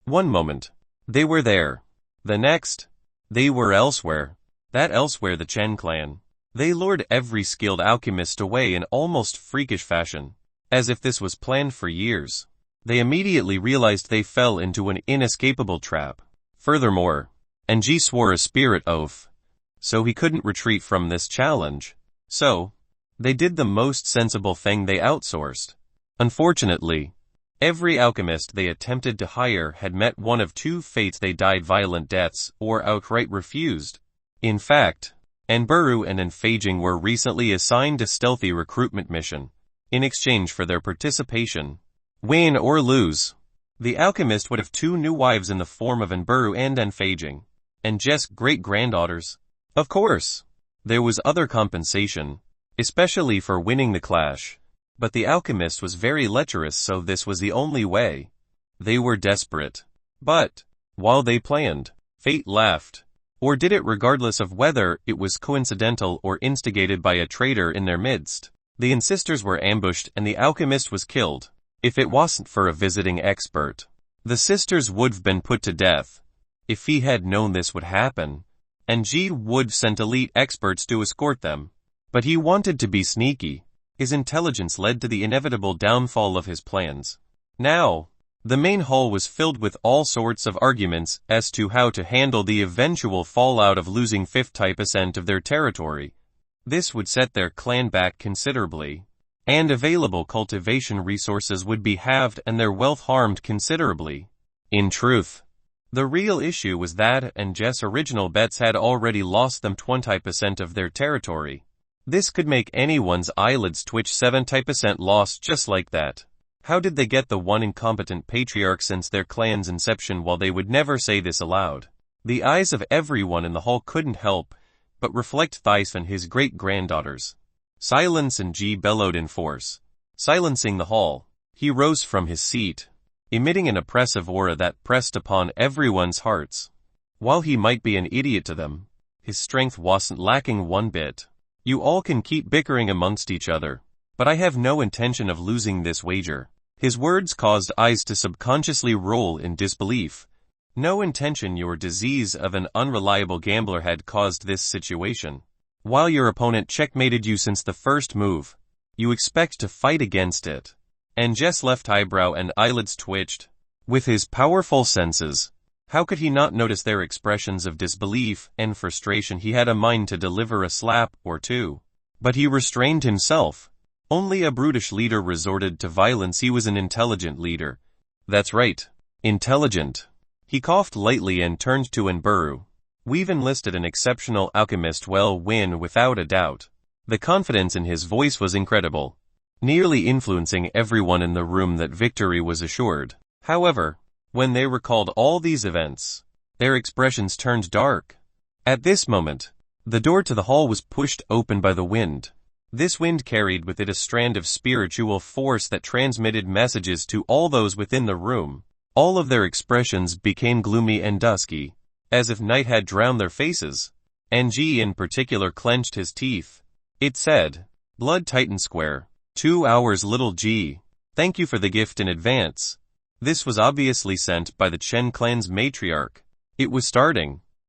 One moment, they were there. The next, they were elsewhere. That elsewhere the Chen clan. They lured every skilled alchemist away in almost freakish fashion, as if this was planned for years. They immediately realized they fell into an inescapable trap. Furthermore, Ng swore a spirit oath, so he couldn't retreat from this challenge. So, they did the most sensible thing, they outsourced. Unfortunately, every alchemist they attempted to hire had met one of two fates: they died violent deaths or outright refused. In fact, Anburu and Enfaging were recently assigned a stealthy recruitment mission. In exchange for their participation, win or lose, the alchemist would have two new wives in the form of Anburu and Enfaging, and just great-granddaughters. Of course, there was other compensation, especially for winning the clash, but the alchemist was very lecherous, so this was the only way. They were desperate. But, while they planned, fate laughed. Or did it, regardless of whether it was coincidental or instigated by a traitor in their midst. The ancestors were ambushed and the alchemist was killed. If it wasn't for a visiting expert, the sisters would have been put to death. If he had known this would happen, Ng would have sent elite experts to escort them. But he wanted to be sneaky. His intelligence led to the inevitable downfall of his plans. Now, the main hall was filled with all sorts of arguments as to how to handle the eventual fallout of losing 50% of their territory. This would set their clan back considerably, and available cultivation resources would be halved and their wealth harmed considerably. In truth, the real issue was that Ng's original bets had already lost them 20% of their territory. This could make anyone's eyelids twitch. 70% lost just like that. How did they get the one incompetent patriarch since their clan's inception? While they would never say this aloud, the eyes of everyone in the hall couldn't help but reflect Thais and his great-granddaughters. Silence. Ng bellowed in force, silencing the hall. He rose from his seat, emitting an oppressive aura that pressed upon everyone's hearts. While he might be an idiot to them, his strength wasn't lacking one bit. You all can keep bickering amongst each other, but I have no intention of losing this wager. His words caused eyes to subconsciously roll in disbelief. No intention. Your disease of an unreliable gambler had caused this situation. While your opponent checkmated you since the first move, you expect to fight against it. Ng's left eyebrow and eyelids twitched. With his powerful senses, how could he not notice their expressions of disbelief and frustration? He had a mind to deliver a slap or two, but he restrained himself. Only a brutish leader resorted to violence. He was an intelligent leader. That's right, intelligent. He coughed lightly and turned to Anburu. We've enlisted an exceptional alchemist. Well, win without a doubt. The confidence in his voice was incredible, nearly influencing everyone in the room that victory was assured. However, when they recalled all these events, their expressions turned dark. At this moment, the door to the hall was pushed open by the wind. This wind carried with it a strand of spiritual force that transmitted messages to all those within the room. All of their expressions became gloomy and dusky, as if night had drowned their faces. Ng in particular clenched his teeth. It said, "Blood Titan Square, 2 hours little G. Thank you for the gift in advance." This was obviously sent by the Chen clan's matriarch. It was starting.